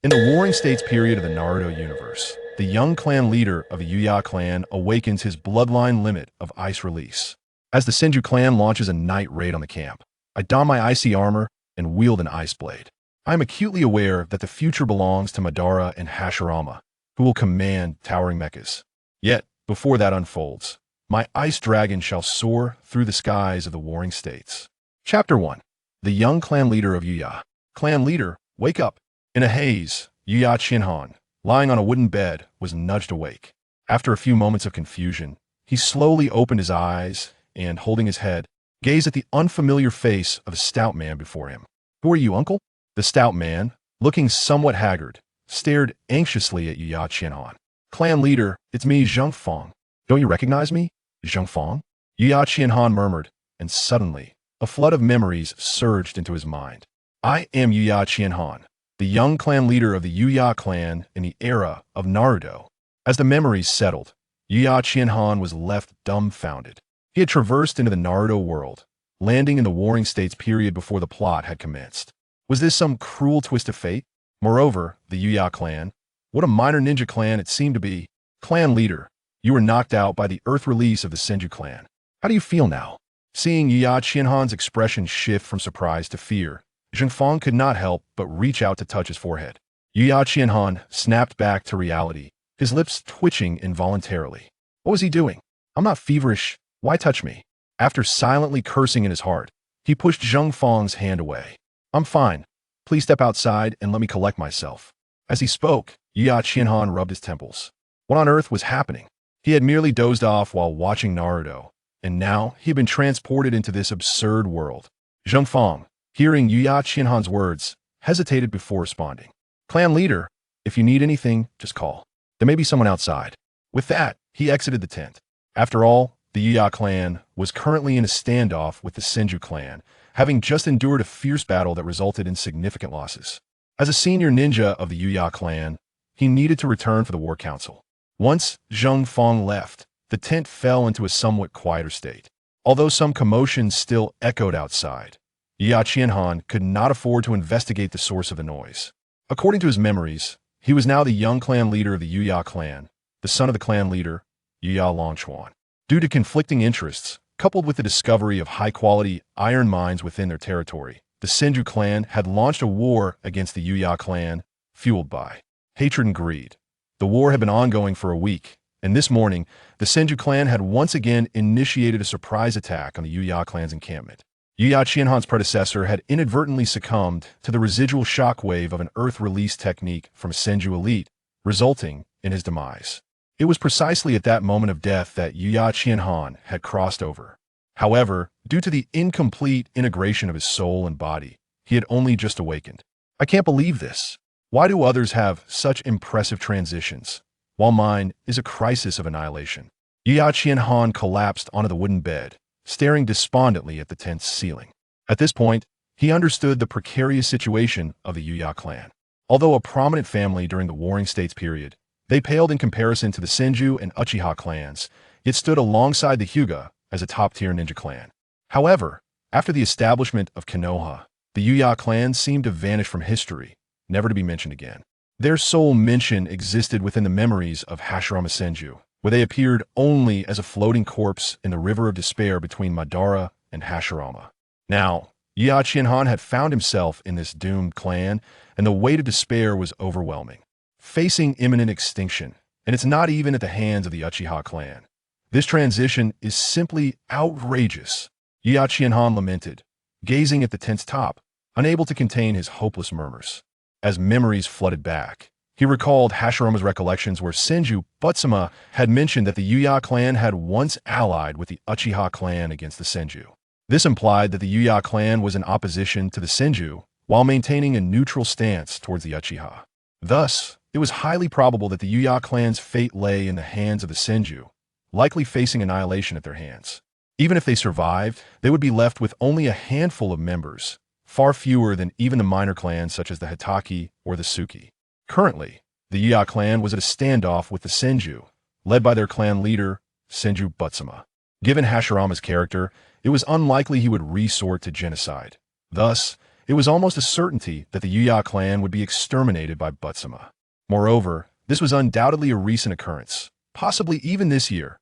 In the Warring States period of the Naruto universe, the young clan leader of the Yuya clan awakens his bloodline limit of ice release. As the Senju clan launches a night raid on the camp, I don my icy armor and wield an ice blade. I am acutely aware that the future belongs to Madara and Hashirama, who will command towering mechas. Yet, before that unfolds, my ice dragon shall soar through the skies of the Warring States. Chapter 1. The young clan leader of Yuya. Clan leader, wake up. In a haze, Yuya Shinhan, lying on a wooden bed, was nudged awake. After a few moments of confusion, he slowly opened his eyes and, holding his head, gazed at the unfamiliar face of a stout man before him. "Who are you, uncle?" The stout man, looking somewhat haggard, stared anxiously at Yuya Shinhan. "Clan leader, it's me, Zheng Fang. Don't you recognize me, Zheng Fang?" Yuya Shinhan murmured, and suddenly, a flood of memories surged into his mind. "I am Yuya Shinhan, the young clan leader of the Yuya clan in the era of Naruto." As the memories settled, Yuya Shinhan was left dumbfounded. He had traversed into the Naruto world, landing in the Warring States period before the plot had commenced. Was this some cruel twist of fate? Moreover, the Yuya clan, what a minor ninja clan it seemed to be. "Clan leader, you were knocked out by the Earth release of the Senju clan. How do you feel now?" Seeing Yuya Shinhan's expression shift from surprise to fear, Zheng Fang could not help but reach out to touch his forehead. Yuya Shinhan snapped back to reality, his lips twitching involuntarily. What was he doing? "I'm not feverish. Why touch me?" After silently cursing in his heart, he pushed Zheng Fang's hand away. "I'm fine. Please step outside and let me collect myself." As he spoke, Yuya Shinhan rubbed his temples. What on earth was happening? He had merely dozed off while watching Naruto, and now he had been transported into this absurd world. Zheng Fang, hearing Yuya Shinhan's words, hesitated before responding. "Clan leader, if you need anything, just call. There may be someone outside." With that, he exited the tent. After all, the Yuya clan was currently in a standoff with the Senju clan, having just endured a fierce battle that resulted in significant losses. As a senior ninja of the Yuya clan, he needed to return for the war council. Once Zheng Fang left, the tent fell into a somewhat quieter state. Although some commotion still echoed outside, Yuya Shinhan could not afford to investigate the source of the noise. According to his memories, he was now the young clan leader of the Yuya clan, the son of the clan leader, Yuya Longchuan. Due to conflicting interests, coupled with the discovery of high-quality iron mines within their territory, the Senju clan had launched a war against the Yuya clan, fueled by hatred and greed. The war had been ongoing for a week, and this morning, the Senju clan had once again initiated a surprise attack on the Yuya clan's encampment. Yuya Shinhan's predecessor had inadvertently succumbed to the residual shockwave of an earth release technique from a Senju elite, resulting in his demise. It was precisely at that moment of death that Yuya Shinhan had crossed over. However, due to the incomplete integration of his soul and body, he had only just awakened. "I can't believe this. Why do others have such impressive transitions, while mine is a crisis of annihilation?" Yuya Shinhan collapsed onto the wooden bed, staring despondently at the tent's ceiling. At this point, he understood the precarious situation of the Yuya clan. Although a prominent family during the Warring States period, they paled in comparison to the Senju and Uchiha clans, yet stood alongside the Hyuga as a top-tier ninja clan. However, after the establishment of Konoha, the Yuya clan seemed to vanish from history, never to be mentioned again. Their sole mention existed within the memories of Hashirama Senju, where they appeared only as a floating corpse in the river of despair between Madara and Hashirama. Now, Yuya Shinhan had found himself in this doomed clan, and the weight of despair was overwhelming. Facing imminent extinction, and it's not even at the hands of the Uchiha clan. This transition is simply outrageous, Yuya Shinhan lamented, gazing at the tent's top, unable to contain his hopeless murmurs. As memories flooded back, he recalled Hashirama's recollections where Senju Butsuma had mentioned that the Yuya clan had once allied with the Uchiha clan against the Senju. This implied that the Yuya clan was in opposition to the Senju while maintaining a neutral stance towards the Uchiha. Thus, it was highly probable that the Yuya clan's fate lay in the hands of the Senju, likely facing annihilation at their hands. Even if they survived, they would be left with only a handful of members, far fewer than even the minor clans such as the Hitaki or the Suki. Currently, the Yuya clan was at a standoff with the Senju, led by their clan leader, Senju Butsuma. Given Hashirama's character, it was unlikely he would resort to genocide. Thus, It was almost a certainty that the Yuya clan would be exterminated by Butsuma. Moreover, this was undoubtedly a recent occurrence, possibly even this year.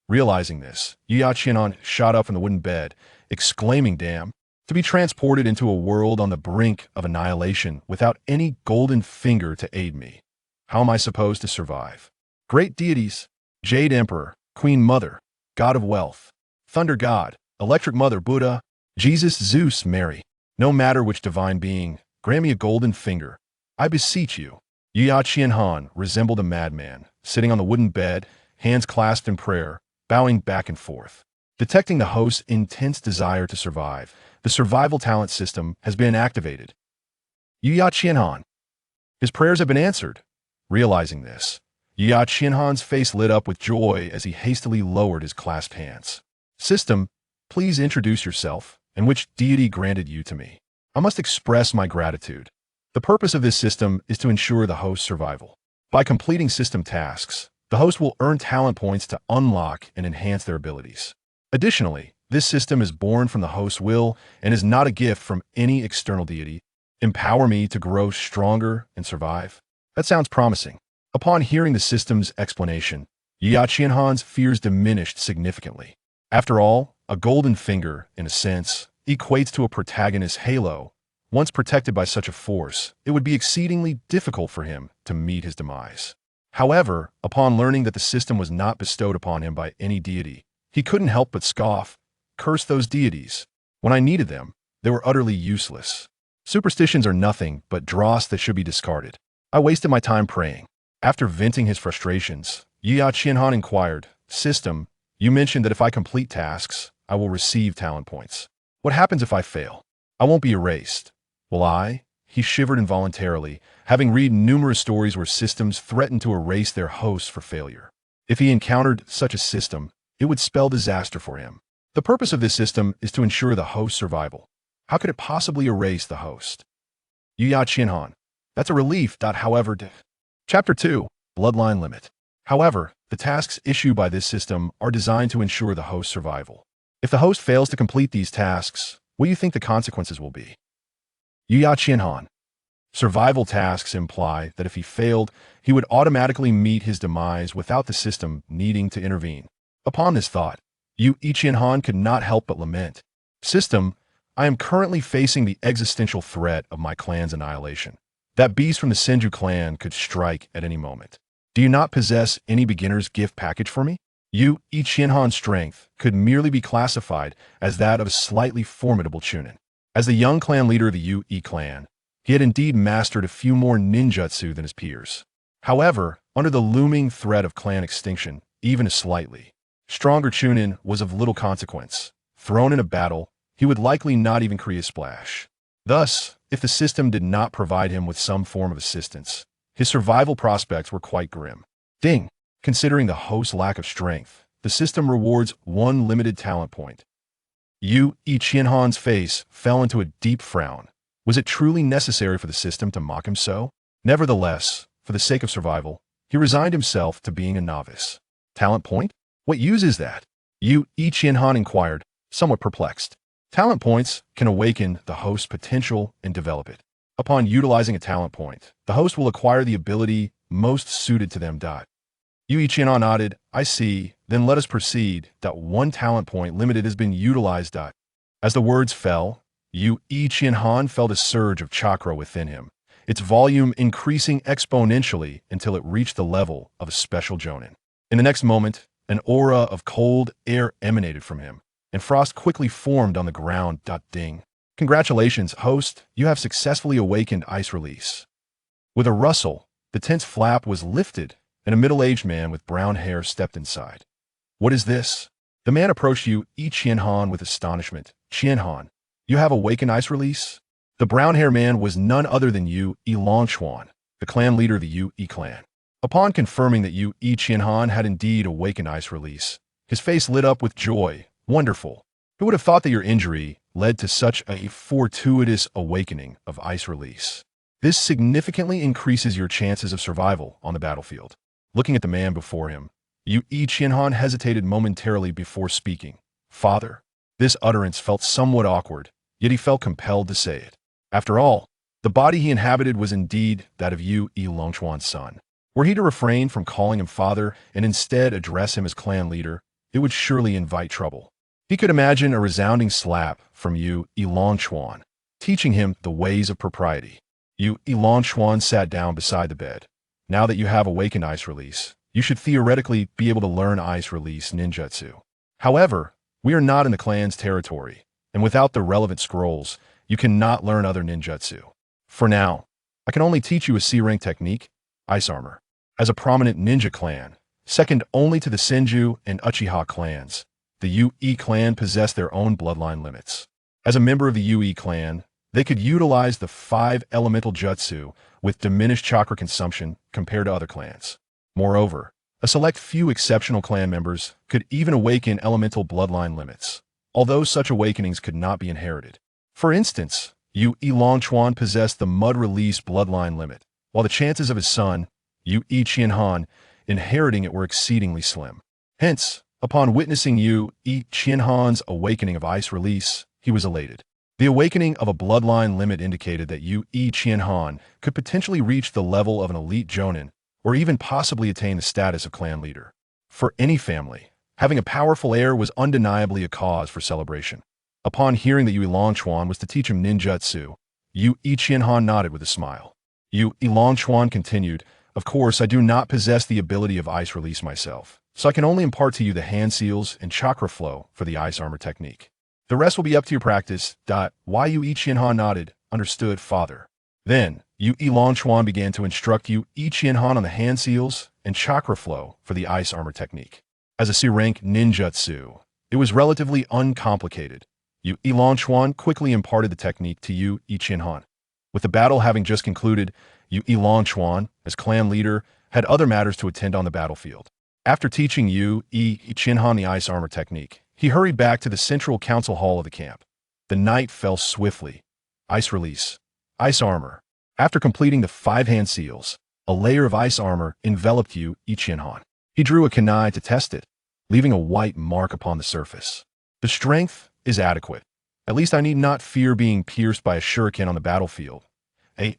Realizing this, Yuya Qianhan shot up from the wooden bed, exclaiming, "Damn! To be transported into a world on the brink of annihilation without any golden finger to aid me. How am I supposed to survive? Great deities, Jade Emperor, Queen Mother, God of Wealth, Thunder God, Electric Mother Buddha, Jesus, Zeus, Mary. No matter which divine being, grant me a golden finger. I beseech you." Yuya Qianhan resembled a madman, sitting on the wooden bed, hands clasped in prayer, bowing back and forth. Detecting the host's intense desire to survive, the survival talent system has been activated. Yuya Qianhan. His prayers have been answered. Realizing this, Yuya Qianhan's face lit up with joy as he hastily lowered his clasped hands. "System, please introduce yourself, and which deity granted you to me. I must express my gratitude. The purpose of this system is to ensure the host's survival. By completing system tasks, the host will earn talent points to unlock and enhance their abilities. Additionally, this system is born from the host's will and is not a gift from any external deity. Empower me to grow stronger and survive." That sounds promising. Upon hearing the system's explanation, Yuya Qianhan's fears diminished significantly. After all, a golden finger, in a sense, equates to a protagonist's halo. Once protected by such a force, it would be exceedingly difficult for him to meet his demise. However, upon learning that the system was not bestowed upon him by any deity, he couldn't help but scoff. "Curse those deities. When I needed them, they were utterly useless. Superstitions are nothing but dross that should be discarded. I wasted my time praying." After venting his frustrations, Yuya Qianhan inquired, "System, you mentioned that if I complete tasks, I will receive talent points. What happens if I fail? I won't be erased, will I?" He shivered involuntarily, having read numerous stories where systems threatened to erase their hosts for failure. If he encountered such a system, it would spell disaster for him. The purpose of this system is to ensure the host's survival. How could it possibly erase the host? Yuya Qianhan. That's a relief. However, Chapter 2, Bloodline Limit. However, the tasks issued by this system are designed to ensure the host's survival. If the host fails to complete these tasks, what do you think the consequences will be? Yuya Qianhan. Survival tasks imply that if he failed, he would automatically meet his demise without the system needing to intervene. Upon this thought, Yuya Qianhan could not help but lament. "System, I am currently facing the existential threat of my clan's annihilation. That beast from the Senju clan could strike at any moment. Do you not possess any beginner's gift package for me?" Yuya Qianhan's strength could merely be classified as that of a slightly formidable Chunin. As the young clan leader of the Yuya clan, he had indeed mastered a few more ninjutsu than his peers. However, under the looming threat of clan extinction, even a slightly stronger Chunin was of little consequence. Thrown in a battle, he would likely not even create a splash. Thus, if the system did not provide him with some form of assistance, his survival prospects were quite grim. Ding! Considering the host's lack of strength, the system rewards one limited talent point. Yuya Qianhan's face fell into a deep frown. Was it truly necessary for the system to mock him so? Nevertheless, for the sake of survival, he resigned himself to being a novice. Talent point? What use is that? Yuya Qianhan inquired, somewhat perplexed. Talent points can awaken the host's potential and develop it. Upon utilizing a talent point, the host will acquire the ability most suited to them. Yuya Qianhan nodded. "I see, then let us proceed. One talent point limited has been utilized. As the words fell, Yuya Qianhan felt a surge of chakra within him, its volume increasing exponentially until it reached the level of a special Jonin. In the next moment, an aura of cold air emanated from him, and frost quickly formed on the ground. Ding. Congratulations, host, you have successfully awakened ice release. With a rustle, the tent's flap was lifted, and a middle-aged man with brown hair stepped inside. What is this? The man approached Yuya Qianhan with astonishment. Qianhan, you have awakened ice release? The brown-haired man was none other than Yuya Longquan, the clan leader of the Yuya clan. Upon confirming that Yuya Qianhan had indeed awakened ice release, his face lit up with joy. Wonderful. Who would have thought that your injury led to such a fortuitous awakening of ice release? This significantly increases your chances of survival on the battlefield. Looking at the man before him, Yuya Qianhan hesitated momentarily before speaking. Father? This utterance felt somewhat awkward, yet he felt compelled to say it. After all, the body he inhabited was indeed that of Yu Longchuan's son. Were he to refrain from calling him father and instead address him as clan leader, it would surely invite trouble. He could imagine a resounding slap from Yu Longchuan, teaching him the ways of propriety. Yu Longchuan sat down beside the bed. Now that you have awakened Ice Release, you should theoretically be able to learn Ice Release ninjutsu. However, we are not in the clan's territory, and without the relevant scrolls, you cannot learn other ninjutsu. For now, I can only teach you a C-rank technique, Ice Armor. As a prominent ninja clan, second only to the Senju and Uchiha clans, the Yu clan possess their own bloodline limits. As a member of the Yu clan, they could utilize the 5 elemental jutsu with diminished chakra consumption compared to other clans. Moreover, a select few exceptional clan members could even awaken elemental bloodline limits, although such awakenings could not be inherited. For instance, Yu Longchuan possessed the Mud Release bloodline limit, while the chances of his son, Yu Qianhan, inheriting it were exceedingly slim. Hence, upon witnessing Yu Qianhan's awakening of Ice Release, he was elated. The awakening of a bloodline limit indicated that Yu Qianhan could potentially reach the level of an elite Jonin, or even possibly attain the status of clan leader. For any family, having a powerful heir was undeniably a cause for celebration. Upon hearing that Yu Longchuan was to teach him ninjutsu, Yu Qianhan nodded with a smile. Yu Longchuan continued, "Of course, I do not possess the ability of Ice Release myself, so I can only impart to you the hand seals and chakra flow for the Ice Armor technique. The rest will be up to your practice." Why Yu Qianhan nodded, "Understood, father." Then, Yu Longchuan began to instruct Yu Qianhan on the hand seals and chakra flow for the Ice Armor technique. As a C-rank ninjutsu, it was relatively uncomplicated. Yu Longchuan quickly imparted the technique to Yu Qianhan. With the battle having just concluded, Yu Longchuan, as clan leader, had other matters to attend on the battlefield. After teaching Yu Qianhan the Ice Armor technique, he hurried back to the central council hall of the camp. The night fell swiftly. Ice Release. Ice Armor. After completing the 5 hand seals, a layer of ice armor enveloped Yu Qianhan. He drew a kunai to test it, leaving a white mark upon the surface. The strength is adequate. At least I need not fear being pierced by a shuriken on the battlefield.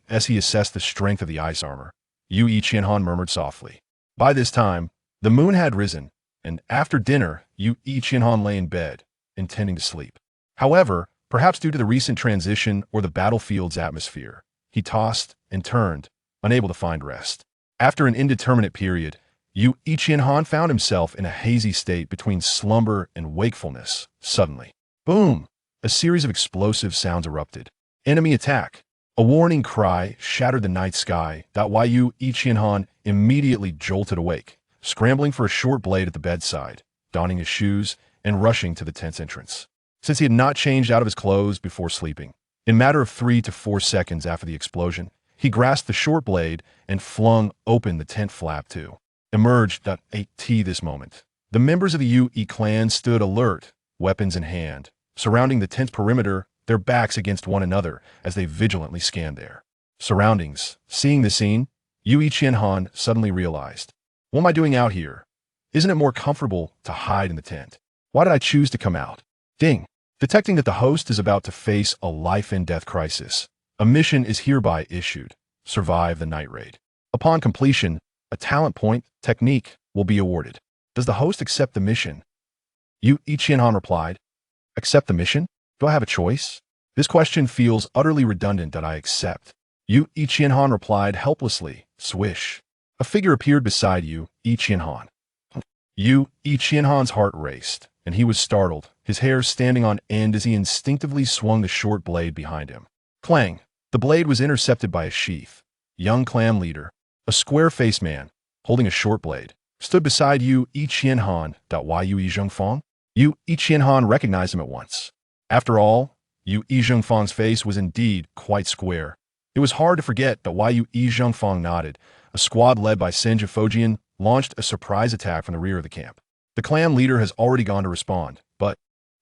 As he assessed the strength of the ice armor, Yu Qianhan murmured softly. By this time, the moon had risen, and after dinner, Yu Qianhan lay in bed, intending to sleep. However, perhaps due to the recent transition or the battlefield's atmosphere, he tossed and turned, unable to find rest. After an indeterminate period, Yu Qianhan found himself in a hazy state between slumber and wakefulness. Suddenly, boom! A series of explosive sounds erupted. Enemy attack! A warning cry shattered the night sky. Yu Qianhan immediately jolted awake, scrambling for a short blade at the bedside, donning his shoes, and rushing to the tent's entrance. Since he had not changed out of his clothes before sleeping, in a matter of 3 to 4 seconds after the explosion, he grasped the short blade and flung open the tent flap to emerged. This moment, the members of the Yu clan stood alert, weapons in hand, surrounding the tent's perimeter, their backs against one another as they vigilantly scanned their surroundings. Seeing the scene, Yu Qianhan suddenly realized, "What am I doing out here? Isn't it more comfortable to hide in the tent? Why did I choose to come out?" Ding! Detecting that the host is about to face a life-and-death crisis, a mission is hereby issued. Survive the night raid. Upon completion, a talent point technique will be awarded. Does the host accept the mission? Yu Qianhan replied, "Accept the mission? Do I have a choice? This question feels utterly redundant. I accept." Yu Qianhan replied helplessly. Swish. A figure appeared beside Yu Qianhan. Yu Qianhan's heart raced, and he was startled, his hair standing on end as he instinctively swung the short blade behind him. Clang! The blade was intercepted by a sheath. Young clan leader, a square-faced man, holding a short blade, stood beside Yu Qianhan. Yu Zhengfang? Yu Qianhan recognized him at once. After all, Yu Zhengfang's face was indeed quite square. It was hard to forget Yu Zhengfang nodded. A squad led by Senju Butsuma launched a surprise attack from the rear of the camp. The clan leader has already gone to respond, but...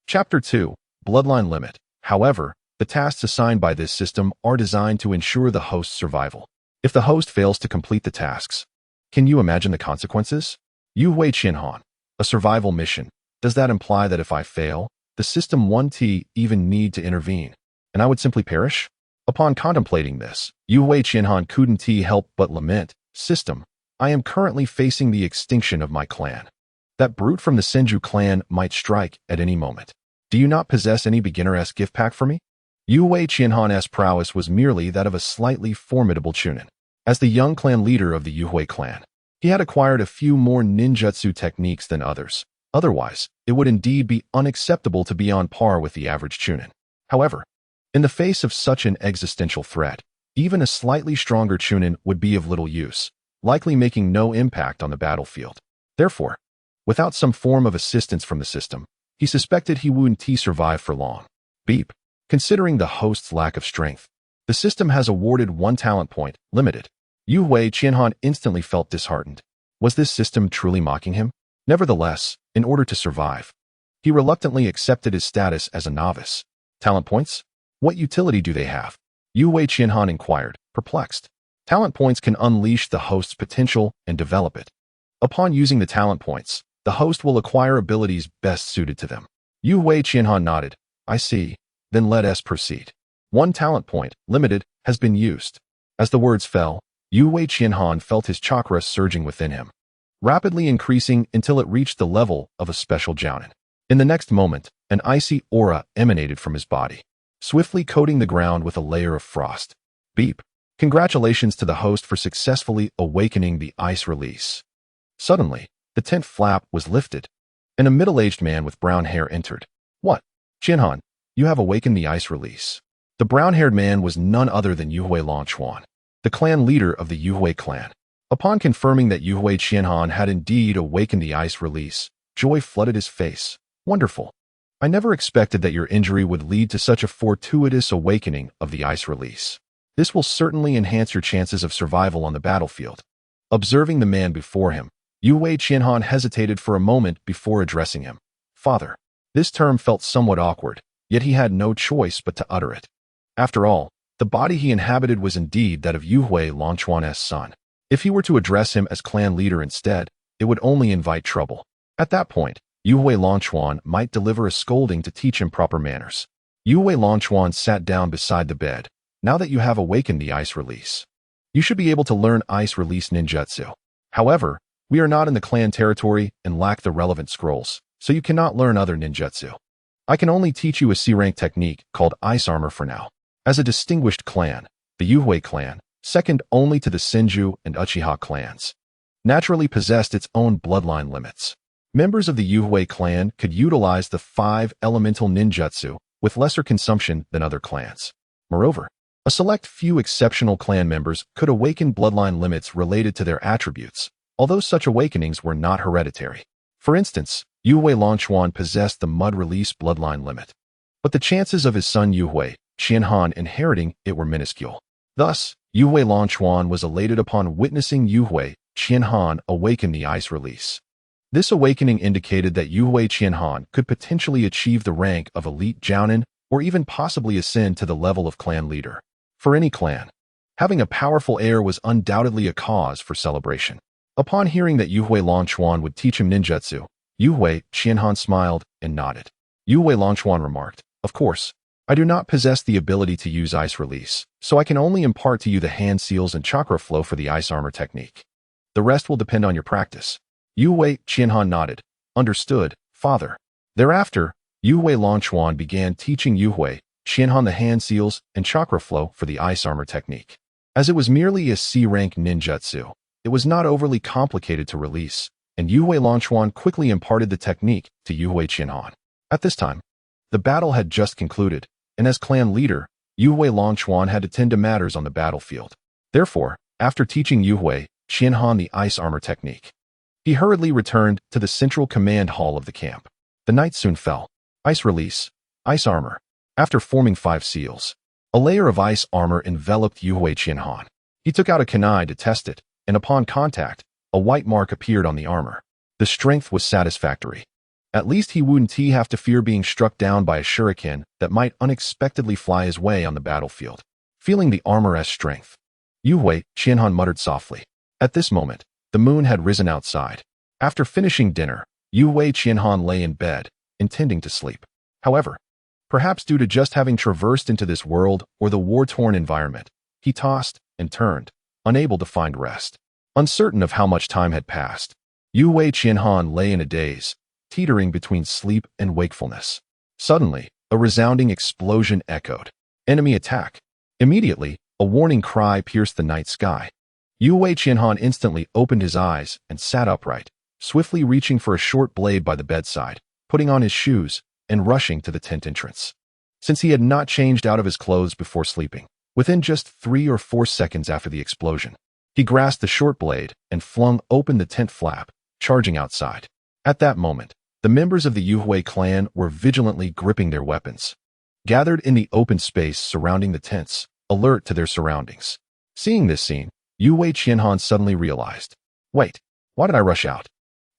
Chapter 2. Bloodline Limit. However, the tasks assigned by this system are designed to ensure the host's survival. If the host fails to complete the tasks, can you imagine the consequences? Yu Qianhan. A survival mission. Does that imply that if I fail, the system won't even need to intervene, and I would simply perish? Upon contemplating this, Yu Qianhan couldn't help but lament, "System, I am currently facing the extinction of my clan. That brute from the Senju clan might strike at any moment. Do you not possess any beginner-esque gift pack for me?" Yu Qianhan's prowess was merely that of a slightly formidable chunin. As the young clan leader of the Yu clan, he had acquired a few more ninjutsu techniques than others. Otherwise, it would indeed be unacceptable to be on par with the average chunin. However, in the face of such an existential threat, even a slightly stronger chunin would be of little use, likely making no impact on the battlefield. Therefore, without some form of assistance from the system, he suspected he wouldn't survive for long. Beep. Considering the host's lack of strength, the system has awarded 1 talent point, limited. Yu Qianhan instantly felt disheartened. Was this system truly mocking him? Nevertheless, in order to survive, he reluctantly accepted his status as a novice. Talent points? What utility do they have? Yu Qianhan inquired, perplexed. Talent points can unleash the host's potential and develop it. Upon using the talent points, the host will acquire abilities best suited to them. Yu Qianhan nodded. I see. Then let us proceed. 1 talent point, limited, has been used. As the words fell, Yu Qianhan felt his chakra surging within him, rapidly increasing until it reached the level of a special Jonin. In the next moment, an icy aura emanated from his body, swiftly coating the ground with a layer of frost. Beep. Congratulations to the host for successfully awakening the ice release. Suddenly, the tent flap was lifted, and a middle-aged man with brown hair entered. What? Qianhan, you have awakened the ice release. The brown-haired man was none other than Yu Longchuan, the clan leader of the Yu clan. Upon confirming that Yu Qianhan had indeed awakened the ice release, joy flooded his face. Wonderful. I never expected that your injury would lead to such a fortuitous awakening of the ice release. This will certainly enhance your chances of survival on the battlefield. Observing the man before him, Yu Qianhan hesitated for a moment before addressing him. Father. This term felt somewhat awkward, yet he had no choice but to utter it. After all, the body he inhabited was indeed that of Yu Longchuan's son. If he were to address him as clan leader instead, it would only invite trouble. At that point, Yu Longchuan might deliver a scolding to teach him proper manners. Yu Longchuan sat down beside the bed. Now that you have awakened the ice release, you should be able to learn ice release ninjutsu. However, we are not in the clan territory and lack the relevant scrolls, so you cannot learn other ninjutsu. I can only teach you a C-rank technique called ice armor for now. As a distinguished clan, the Yu clan, second only to the Senju and Uchiha clans, naturally possessed its own bloodline limits. Members of the Yu clan could utilize the 5 elemental ninjutsu with lesser consumption than other clans. Moreover, a select few exceptional clan members could awaken bloodline limits related to their attributes, although such awakenings were not hereditary. For instance, Yu Longchuan possessed the mud release bloodline limit, but the chances of his son Yu Qianhan inheriting it were minuscule. Thus, Yu Longchuan was elated upon witnessing Yu Qianhan awaken the ice release. This awakening indicated that Yu Qianhan could potentially achieve the rank of elite Jonin or even possibly ascend to the level of clan leader. For any clan, having a powerful heir was undoubtedly a cause for celebration. Upon hearing that Yu Longchuan would teach him ninjutsu, Yu Qianhan smiled and nodded. Yu Longchuan remarked, "Of course, I do not possess the ability to use ice release, so I can only impart to you the hand seals and chakra flow for the ice armor technique. The rest will depend on your practice." Yu Qianhan nodded. Understood, father. Thereafter, Yu Longchuan began teaching Yu Qianhan the hand seals and chakra flow for the ice armor technique. As it was merely a C-rank ninjutsu, it was not overly complicated to release, and Yu Longchuan quickly imparted the technique to Yu Qianhan. At this time, the battle had just concluded, and as clan leader, Yu Longchuan had to tend to matters on the battlefield. Therefore, after teaching Yu Qianhan the ice armor technique, he hurriedly returned to the central command hall of the camp. The night soon fell. Ice release, ice armor. After forming 5 seals, a layer of ice armor enveloped Yu Qianhan. He took out a kunai to test it, and upon contact, a white mark appeared on the armor. The strength was satisfactory. At least he wouldn't have to fear being struck down by a shuriken that might unexpectedly fly his way on the battlefield. Feeling the armor's strength, Yu Qianhan muttered softly. At this moment, the moon had risen outside. After finishing dinner, Yu Qianhan lay in bed, intending to sleep. However, Perhaps due to just having traversed into this world or the war-torn environment, he tossed and turned, unable to find rest. Uncertain of how much time had passed, Yue Qianhan lay in a daze, teetering between sleep and wakefulness. Suddenly, a resounding explosion echoed. Enemy attack. Immediately, a warning cry pierced the night sky. Yue Qianhan instantly opened his eyes and sat upright, swiftly reaching for a short blade by the bedside, putting on his shoes, and rushing to the tent entrance. Since he had not changed out of his clothes before sleeping, within just 3 or 4 seconds after the explosion, he grasped the short blade and flung open the tent flap, charging outside. At that moment, the members of the Yue clan were vigilantly gripping their weapons, gathered in the open space surrounding the tents, alert to their surroundings. Seeing this scene, Yue Qianhan suddenly realized, wait, why did I rush out?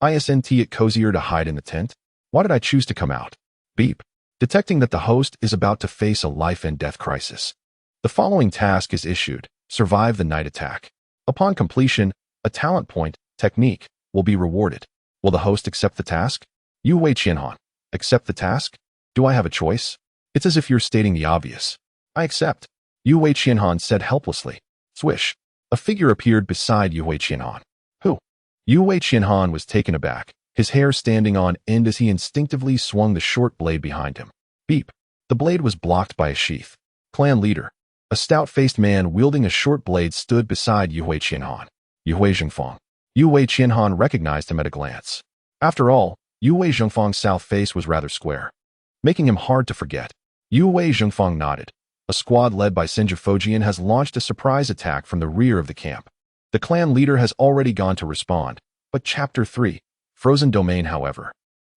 Isn't it cozier to hide in the tent? Why did I choose to come out? Beep. Detecting that the host is about to face a life and death crisis, the following task is issued: survive the night attack. Upon completion, a talent point, technique, will be rewarded. Will the host accept the task? Yue Qianhan. Accept the task? Do I have a choice? It's as if you're stating the obvious. I accept. Yue Qianhan said helplessly. Swish. A figure appeared beside Yue Qianhan. Who? Yue Qianhan was taken aback, his hair standing on end as he instinctively swung the short blade behind him. Beep. The blade was blocked by a sheath. Clan leader. A stout-faced man wielding a short blade stood beside Yue Qianhan. Yue Zhengfang. Yue Qianhan recognized him at a glance. After all, Yue Zhengfang's south face was rather square, making him hard to forget. Yue Zhengfang nodded. A squad led by Senju Fujian has launched a surprise attack from the rear of the camp. The clan leader has already gone to respond, but Chapter 3, Frozen Domain, however.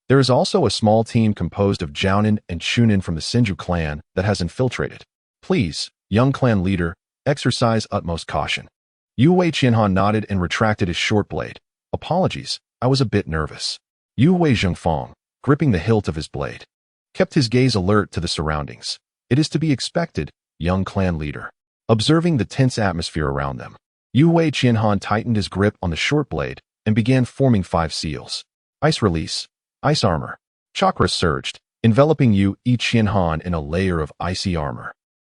There is also a small team composed of Jonin and Chunin from the Senju clan that has infiltrated. Please, young clan leader, exercise utmost caution. Yue Qianhan nodded and retracted his short blade. Apologies, I was a bit nervous. Yue Zhengfang, gripping the hilt of his blade, kept his gaze alert to the surroundings. It is to be expected, young clan leader. Observing the tense atmosphere around them, Yue Qianhan tightened his grip on the short blade and began forming 5 seals. Ice release. Ice armor. Chakra surged, enveloping Yue Qianhan in a layer of icy armor.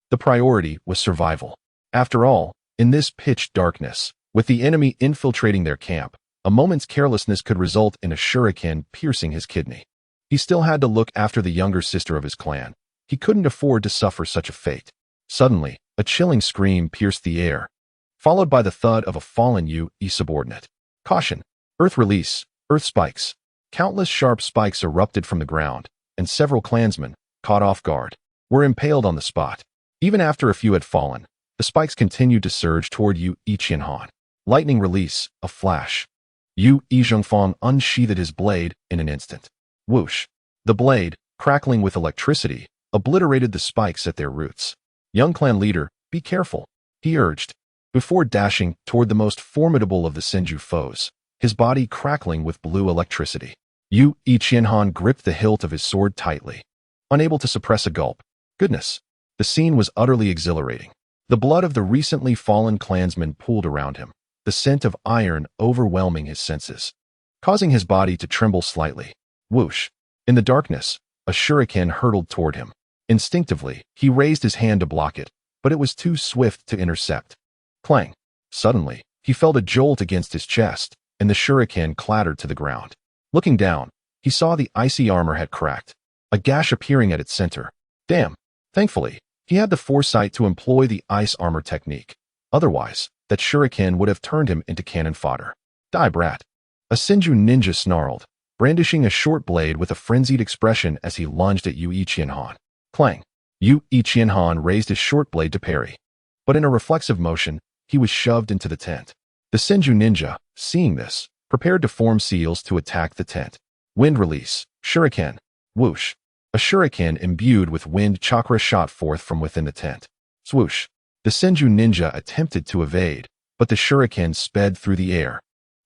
The priority was survival. After all, in this pitch darkness, with the enemy infiltrating their camp, a moment's carelessness could result in a shuriken piercing his kidney. He still had to look after the younger sister of his clan. He couldn't afford to suffer such a fate. Suddenly, a chilling scream pierced the air, followed by the thud of a fallen Yue subordinate. Caution! Earth release! Earth spikes! Countless sharp spikes erupted from the ground, and several clansmen, caught off guard, were impaled on the spot. Even after a few had fallen, the spikes continued to surge toward Yue Qianhan. Lightning release, a flash. Yue Zhengfang unsheathed his blade in an instant. Whoosh! The blade, crackling with electricity, obliterated the spikes at their roots. Young clan leader, be careful, he urged, before dashing toward the most formidable of the Senju foes, his body crackling with blue electricity. Yue Qianhan gripped the hilt of his sword tightly, unable to suppress a gulp. Goodness! The scene was utterly exhilarating. The blood of the recently fallen clansman pooled around him, the scent of iron overwhelming his senses, causing his body to tremble slightly. Whoosh! In the darkness, a shuriken hurtled toward him. Instinctively, he raised his hand to block it, but it was too swift to intercept. Clang! Suddenly, he felt a jolt against his chest, and the shuriken clattered to the ground. Looking down, he saw the icy armor had cracked, a gash appearing at its center. Damn! Thankfully, he had the foresight to employ the ice armor technique. Otherwise, that shuriken would have turned him into cannon fodder. Die, brat! A Senju ninja snarled, brandishing a short blade with a frenzied expression as he lunged at Yue Qianhan. Clang! Yue Qianhan raised his short blade to parry, but in a reflexive motion, he was shoved into the tent. The Senju ninja, seeing this, prepared to form seals to attack the tent. Wind release, shuriken, whoosh. A shuriken imbued with wind chakra shot forth from within the tent. Swoosh. The Senju ninja attempted to evade, but the shuriken sped through the air,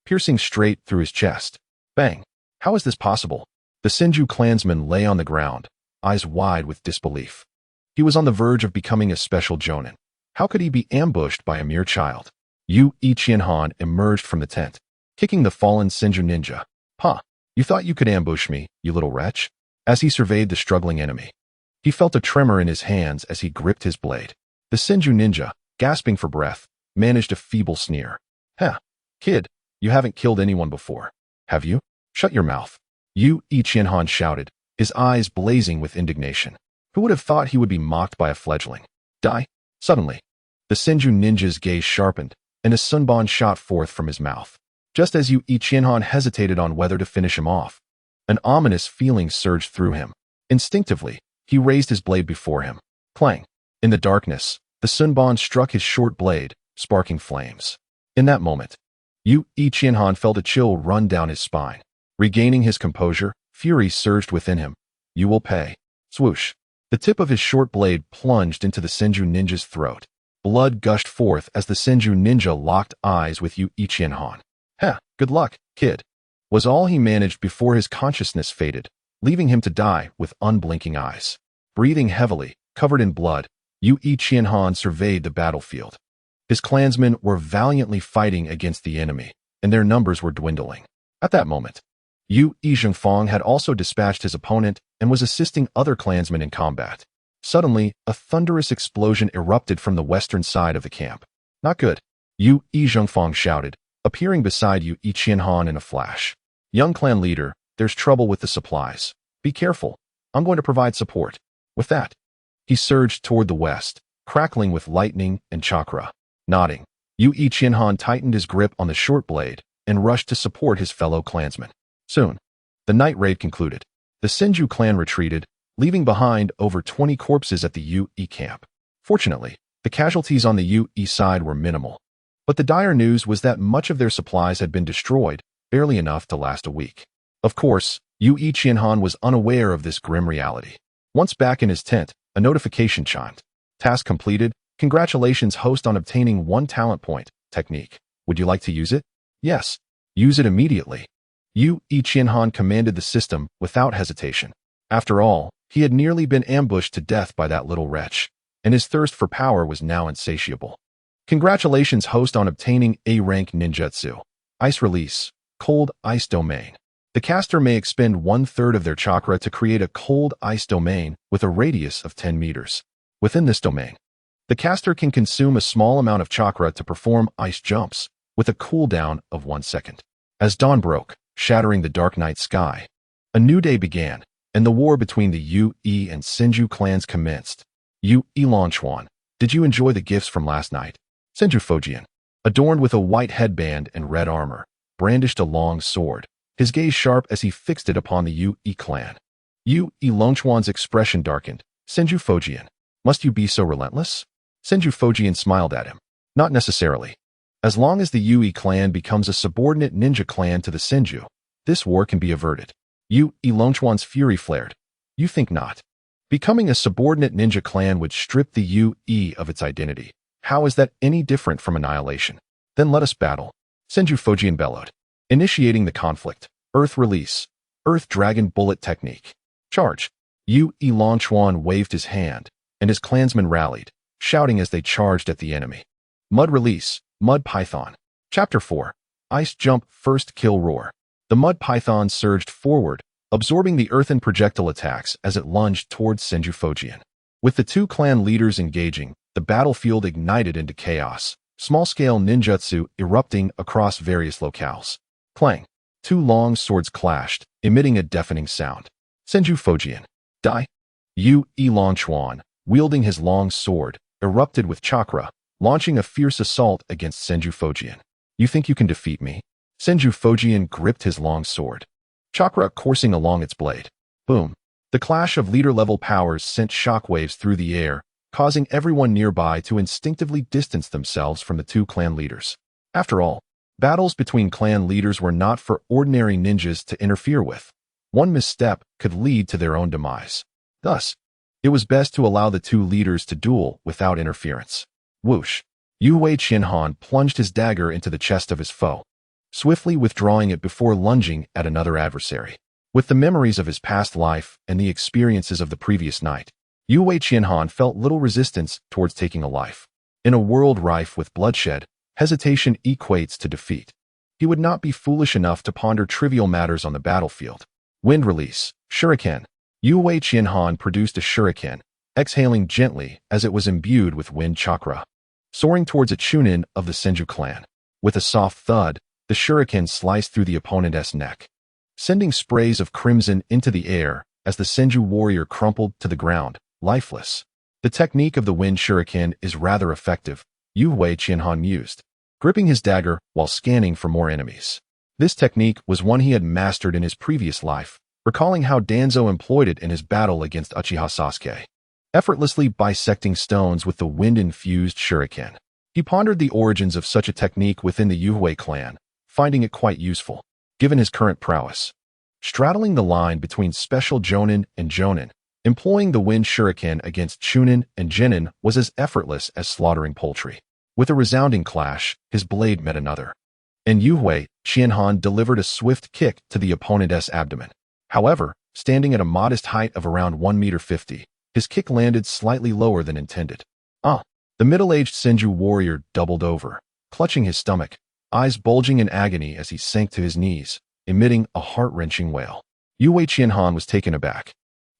piercing straight through his chest. Bang! How is this possible? The Senju clansman lay on the ground, eyes wide with disbelief. He was on the verge of becoming a special Jonin. How could he be ambushed by a mere child? Yue Qianhan emerged from the tent, kicking the fallen Senju ninja. Huh, you thought you could ambush me, you little wretch? As he surveyed the struggling enemy, He felt a tremor in his hands as he gripped his blade. The Senju ninja, gasping for breath, managed a feeble sneer. "Huh, kid, you haven't killed anyone before, have you? Shut your mouth." Yu Ichienhan shouted, his eyes blazing with indignation. Who would have thought he would be mocked by a fledgling? Die? Suddenly, the Senju ninja's gaze sharpened, and a sunbon shot forth from his mouth. Just as Yu Ichienhan hesitated on whether to finish him off, an ominous feeling surged through him. Instinctively, he raised his blade before him. Clang! In the darkness, the sunbon struck his short blade, sparking flames. In that moment, Yu Ichienhan felt a chill run down his spine. Regaining his composure, fury surged within him. "You will pay." Swoosh! The tip of his short blade plunged into the Senju ninja's throat. Blood gushed forth as the Senju ninja locked eyes with Yu Ichienhan. "Heh, good luck, kid," was all he managed before his consciousness faded, leaving him to die with unblinking eyes. Breathing heavily, covered in blood, Yu Ichienhan surveyed the battlefield. His clansmen were valiantly fighting against the enemy, and their numbers were dwindling. At that moment, Yu Izhengfang had also dispatched his opponent and was assisting other clansmen in combat. Suddenly, a thunderous explosion erupted from the western side of the camp. "Not good," Yu Izhengfang shouted, appearing beside Yu Ichienhan in a flash. "Young clan leader, there's trouble with the supplies. Be careful. I'm going to provide support." With that, he surged toward the west, crackling with lightning and chakra. Nodding, Yu Ichienhan tightened his grip on the short blade and rushed to support his fellow clansmen. Soon, the night raid concluded. The Senju clan retreated, leaving behind over 20 corpses at the Yu-E camp. Fortunately, the casualties on the Yu-E side were minimal. But the dire news was that much of their supplies had been destroyed, barely enough to last a week. Of course, Yu Ichienhan was unaware of this grim reality. Once back in his tent, a notification chimed. "Task completed. Congratulations, host, on obtaining 1 talent point. Technique. Would you like to use it?" "Yes. Use it immediately." Yu Ichienhan commanded the system without hesitation. After all, he had nearly been ambushed to death by that little wretch, and his thirst for power was now insatiable. "Congratulations, host, on obtaining A-rank ninjutsu. Ice release. Cold ice domain. The caster may expend 1/3 of their chakra to create a cold ice domain with a radius of 10 meters. Within this domain, the caster can consume a small amount of chakra to perform ice jumps, with a cooldown of 1 second. As dawn broke, shattering the dark night sky, a new day began, and the war between the Yu-E and Senju clans commenced. Yu Ilanchuan, did you enjoy the gifts from last night? Senju Fujian, adorned with a white headband and red armor, brandished a long sword, his gaze sharp as he fixed it upon the Yu-E clan. Yu Ilanchuan's expression darkened. "Senju Fujian, must you be so relentless?" Senju Fujian smiled at him. "Not necessarily. As long as the Yu-E clan becomes a subordinate ninja clan to the Senju, this war can be averted." Yu Ilanchuan's fury flared. "You think not? Becoming a subordinate ninja clan would strip the Yu-E of its identity. How is that any different from annihilation? Then let us battle." Senju Fujian bellowed. Initiating the conflict. Earth release. Earth Dragon Bullet Technique. Charge. Yu Ilanchuan waved his hand, and his clansmen rallied, shouting as they charged at the enemy. Mud release. Mud Python. Chapter 4. Ice Jump First Kill Roar. The Mud Python surged forward, absorbing the earthen projectile attacks as it lunged towards Senju Fujian. With the two clan leaders engaging, the battlefield ignited into chaos, small-scale ninjutsu erupting across various locales. Clang. 2 long swords clashed, emitting a deafening sound. Senju Fujian. Die. Yu Ilanchuan, wielding his long sword, erupted with chakra, launching a fierce assault against Senju Fujian. "You think you can defeat me?" Senju Fujian gripped his long sword, chakra coursing along its blade. Boom. The clash of leader-level powers sent shockwaves through the air, causing everyone nearby to instinctively distance themselves from the two clan leaders. After all, battles between clan leaders were not for ordinary ninjas to interfere with. One misstep could lead to their own demise. Thus, it was best to allow the two leaders to duel without interference. Whoosh! Yu Ichienhan plunged his dagger into the chest of his foe, swiftly withdrawing it before lunging at another adversary. With the memories of his past life and the experiences of the previous night, Yu Ichienhan felt little resistance towards taking a life. In a world rife with bloodshed, hesitation equates to defeat. He would not be foolish enough to ponder trivial matters on the battlefield. Wind release. Shuriken. Yue Qianhan produced a shuriken, exhaling gently as it was imbued with wind chakra. Soaring towards a Chunin of the Senju clan. With a soft thud, the shuriken sliced through the opponent's neck, sending sprays of crimson into the air as the Senju warrior crumpled to the ground, lifeless. The technique of the wind shuriken is rather effective, Yue Qianhan mused, gripping his dagger while scanning for more enemies. This technique was one he had mastered in his previous life, recalling how Danzo employed it in his battle against Uchiha Sasuke, effortlessly bisecting stones with the wind-infused shuriken. He pondered the origins of such a technique within the Yue clan, finding it quite useful, given his current prowess. Straddling the line between special Jonin and Jonin, employing the wind shuriken against Chunin and Genin was as effortless as slaughtering poultry. With a resounding clash, his blade met another, and Yue Qianhan delivered a swift kick to the opponent's abdomen. However, standing at a modest height of around 1.50 meters, his kick landed slightly lower than intended. The middle-aged Senju warrior doubled over, clutching his stomach, eyes bulging in agony as he sank to his knees, emitting a heart-wrenching wail. Yue Qianhan was taken aback.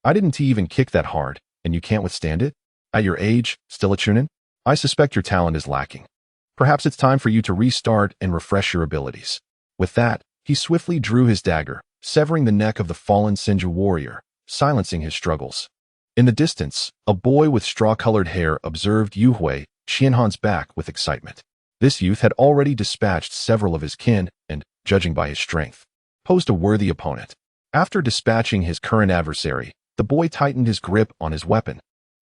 I didn't even kick that hard, and you can't withstand it? At your age, still a Chunin? I suspect your talent is lacking. Perhaps it's time for you to restart and refresh your abilities. With that, he swiftly drew his dagger, severing the neck of the fallen Senju warrior, silencing his struggles. In the distance, a boy with straw-colored hair observed Yue Qianhan's back with excitement. This youth had already dispatched several of his kin and, judging by his strength, posed a worthy opponent. After dispatching his current adversary, the boy tightened his grip on his weapon,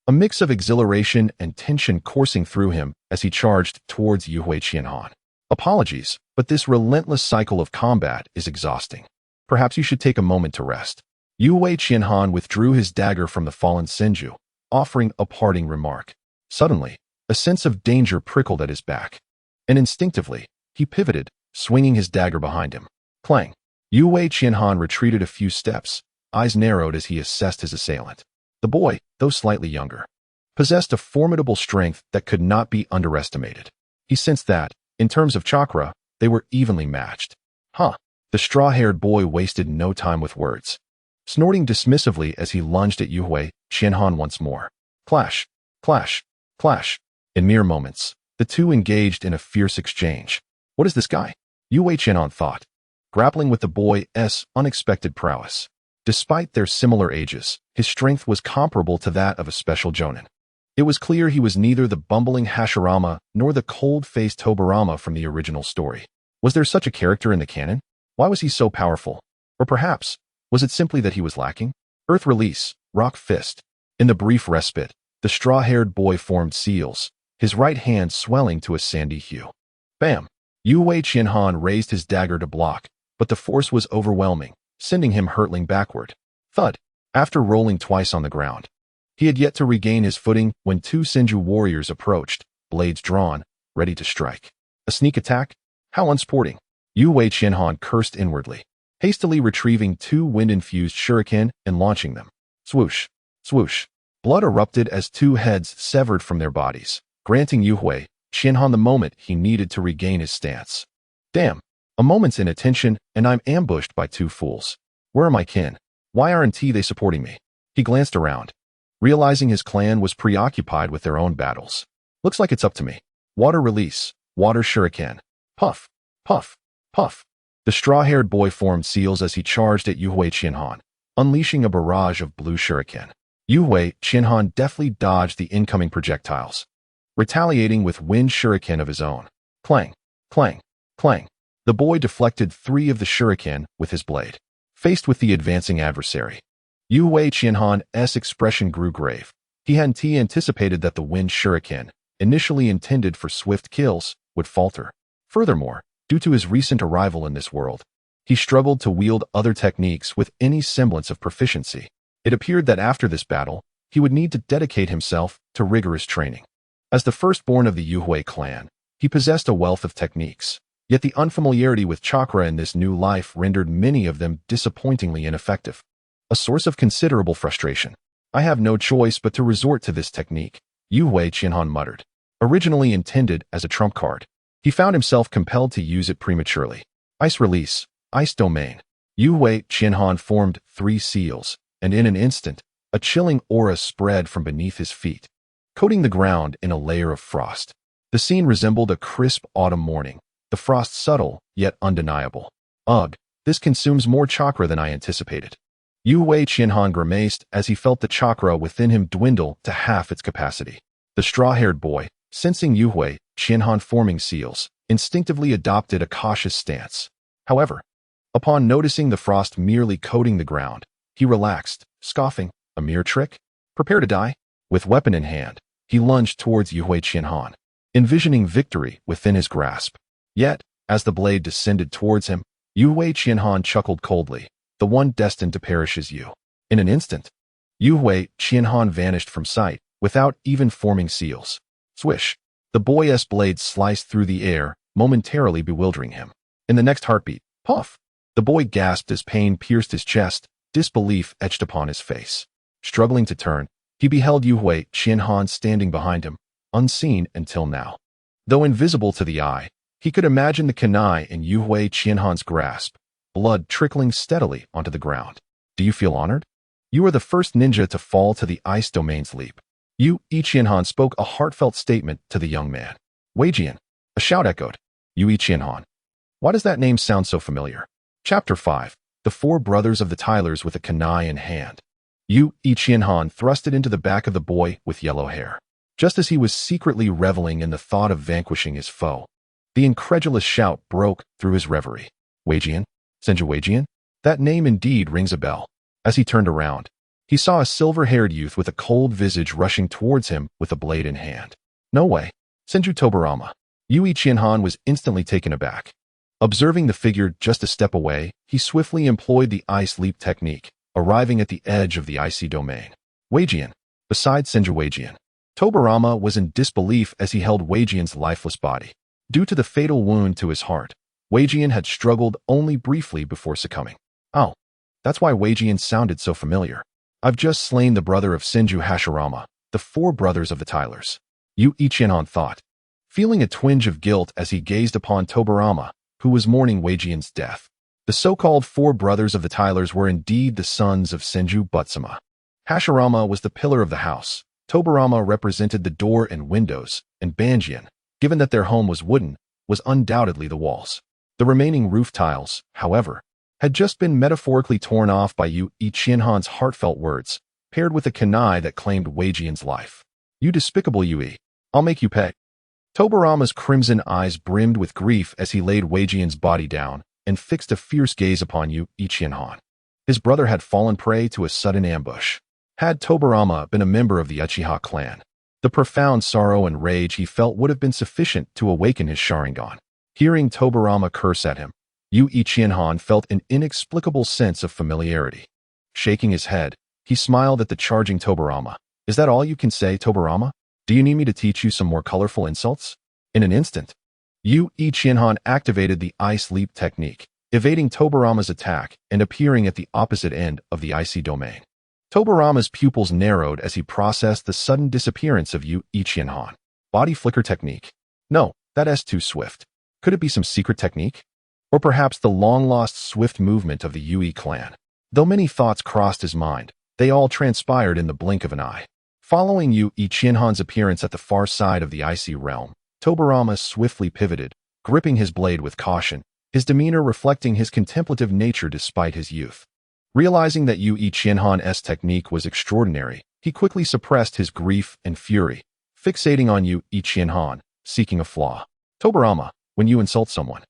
a mix of exhilaration and tension coursing through him as he charged towards Yue Qianhan. Apologies, but this relentless cycle of combat is exhausting. Perhaps you should take a moment to rest. Yue Qianhan withdrew his dagger from the fallen Senju, offering a parting remark. Suddenly, a sense of danger prickled at his back, and instinctively, he pivoted, swinging his dagger behind him. Clang! Yue Qianhan retreated a few steps, eyes narrowed as he assessed his assailant. The boy, though slightly younger, possessed a formidable strength that could not be underestimated. He sensed that, in terms of chakra, they were evenly matched. The straw-haired boy wasted no time with words, snorting dismissively as he lunged at Yue Qianhan once more. Clash! Clash! Clash! In mere moments, the two engaged in a fierce exchange. What is this guy? Yue Qianhan thought, grappling with the boy's unexpected prowess. Despite their similar ages, his strength was comparable to that of a special Jonin. It was clear he was neither the bumbling Hashirama nor the cold-faced Tobirama from the original story. Was there such a character in the canon? Why was he so powerful? Or perhaps, was it simply that he was lacking? Earth release, rock fist. In the brief respite, the straw-haired boy formed seals, his right hand swelling to a sandy hue. Bam! Yue Qianhan raised his dagger to block, but the force was overwhelming, sending him hurtling backward. Thud! After rolling twice on the ground, he had yet to regain his footing when two Senju warriors approached, blades drawn, ready to strike. A sneak attack? How unsporting! Yue Qianhan cursed inwardly, hastily retrieving two wind-infused shuriken and launching them. Swoosh! Swoosh! Blood erupted as two heads severed from their bodies, granting Yue Qianhan the moment he needed to regain his stance. Damn! A moment's inattention, and I'm ambushed by two fools. Where are my kin? Why aren't they supporting me? He glanced around, realizing his clan was preoccupied with their own battles. Looks like it's up to me. Water release, water shuriken. Puff! Puff! Puff! The straw-haired boy formed seals as he charged at Yue Qianhan, unleashing a barrage of blue shuriken. Yue Qianhan deftly dodged the incoming projectiles, retaliating with wind shuriken of his own. Clang! Clang! Clang! The boy deflected 3 of the shuriken with his blade. Faced with the advancing adversary, Yue Qianhan's expression grew grave. He hadn't anticipated that the wind shuriken, initially intended for swift kills, would falter. Furthermore, due to his recent arrival in this world, he struggled to wield other techniques with any semblance of proficiency. It appeared that after this battle, he would need to dedicate himself to rigorous training. As the firstborn of the Yue clan, he possessed a wealth of techniques, yet the unfamiliarity with chakra in this new life rendered many of them disappointingly ineffective. A source of considerable frustration. I have no choice but to resort to this technique, Yue Qianhan muttered. Originally intended as a trump card, he found himself compelled to use it prematurely. Ice release, ice domain. Yue Qianhan formed 3 seals, and in an instant, a chilling aura spread from beneath his feet, coating the ground in a layer of frost. The scene resembled a crisp autumn morning, the frost subtle yet undeniable. Ugh, this consumes more chakra than I anticipated. Yue Qianhan grimaced as he felt the chakra within him dwindle to half its capacity. The straw-haired boy, sensing Yue Qianhan forming seals, instinctively adopted a cautious stance. However, upon noticing the frost merely coating the ground, he relaxed, scoffing, "A mere trick? Prepare to die." With weapon in hand, he lunged towards Yue Qianhan, envisioning victory within his grasp. Yet, as the blade descended towards him, Yue Qianhan chuckled coldly, "The one destined to perish is you." In an instant, Yue Qianhan vanished from sight, without even forming seals. Swish! The boy's blade sliced through the air, momentarily bewildering him. In the next heartbeat, puff! The boy gasped as pain pierced his chest, disbelief etched upon his face. Struggling to turn, he beheld Yue Qianhan standing behind him, unseen until now. Though invisible to the eye, he could imagine the kunai in Yue Qianhan's grasp, blood trickling steadily onto the ground. "Do you feel honored? You are the first ninja to fall to the ice domain's leap." Yue Qianhan spoke a heartfelt statement to the young man. "Weijian." A shout echoed. "Yue Qianhan. Why does that name sound so familiar?" Chapter 5. The Four Brothers of the Tylers with a kunai in hand. Yue Qianhan thrust it into the back of the boy with yellow hair. Just as he was secretly reveling in the thought of vanquishing his foe, the incredulous shout broke through his reverie. "Weijian? Senju Weijian? That name indeed rings a bell." As he turned around, he saw a silver-haired youth with a cold visage rushing towards him with a blade in hand. "No way. Senju Tobarama." Yue Qianhan was instantly taken aback. Observing the figure just a step away, he swiftly employed the ice leap technique, arriving at the edge of the icy domain. "Weijian." Beside Senju Weijian, Tobarama was in disbelief as he held Weijian's lifeless body. Due to the fatal wound to his heart, Weijian had struggled only briefly before succumbing. "Oh, that's why Weijian sounded so familiar. I've just slain the brother of Senju Hashirama, the Four Brothers of the Tylers." Yue Qianhan thought, feeling a twinge of guilt as he gazed upon Tobarama, who was mourning Weijian's death. The so-called Four Brothers of the Tylers were indeed the sons of Senju Butsuma. Hashirama was the pillar of the house, Tobarama represented the door and windows, and Banjian, given that their home was wooden, was undoubtedly the walls. The remaining roof tiles, however, had just been metaphorically torn off by Yue Qianhan's heartfelt words, paired with a kunai that claimed Weijian's life. "You despicable Yue, I'll make you pay." Tobarama's crimson eyes brimmed with grief as he laid Weijian's body down and fixed a fierce gaze upon Yue Qianhan. His brother had fallen prey to a sudden ambush. Had Tobarama been a member of the Uchiha clan, the profound sorrow and rage he felt would have been sufficient to awaken his Sharingan. Hearing Tobarama curse at him, Yue Qianhan felt an inexplicable sense of familiarity. Shaking his head, he smiled at the charging Tobarama. "Is that all you can say, Tobarama? Do you need me to teach you some more colorful insults?" In an instant, Yue Qianhan activated the ice leap technique, evading Tobarama's attack and appearing at the opposite end of the icy domain. Tobarama's pupils narrowed as he processed the sudden disappearance of Yue Qianhan. Body flicker technique. No, that's too swift. Could it be some secret technique? Or perhaps the long-lost swift movement of the Yue clan? Though many thoughts crossed his mind, they all transpired in the blink of an eye. Following Yue Qianhan's appearance at the far side of the icy realm, Tobarama swiftly pivoted, gripping his blade with caution, his demeanor reflecting his contemplative nature despite his youth. Realizing that Yue Qianhan's technique was extraordinary, he quickly suppressed his grief and fury, fixating on Yue Qianhan, seeking a flaw. "Tobarama, when you insult someone,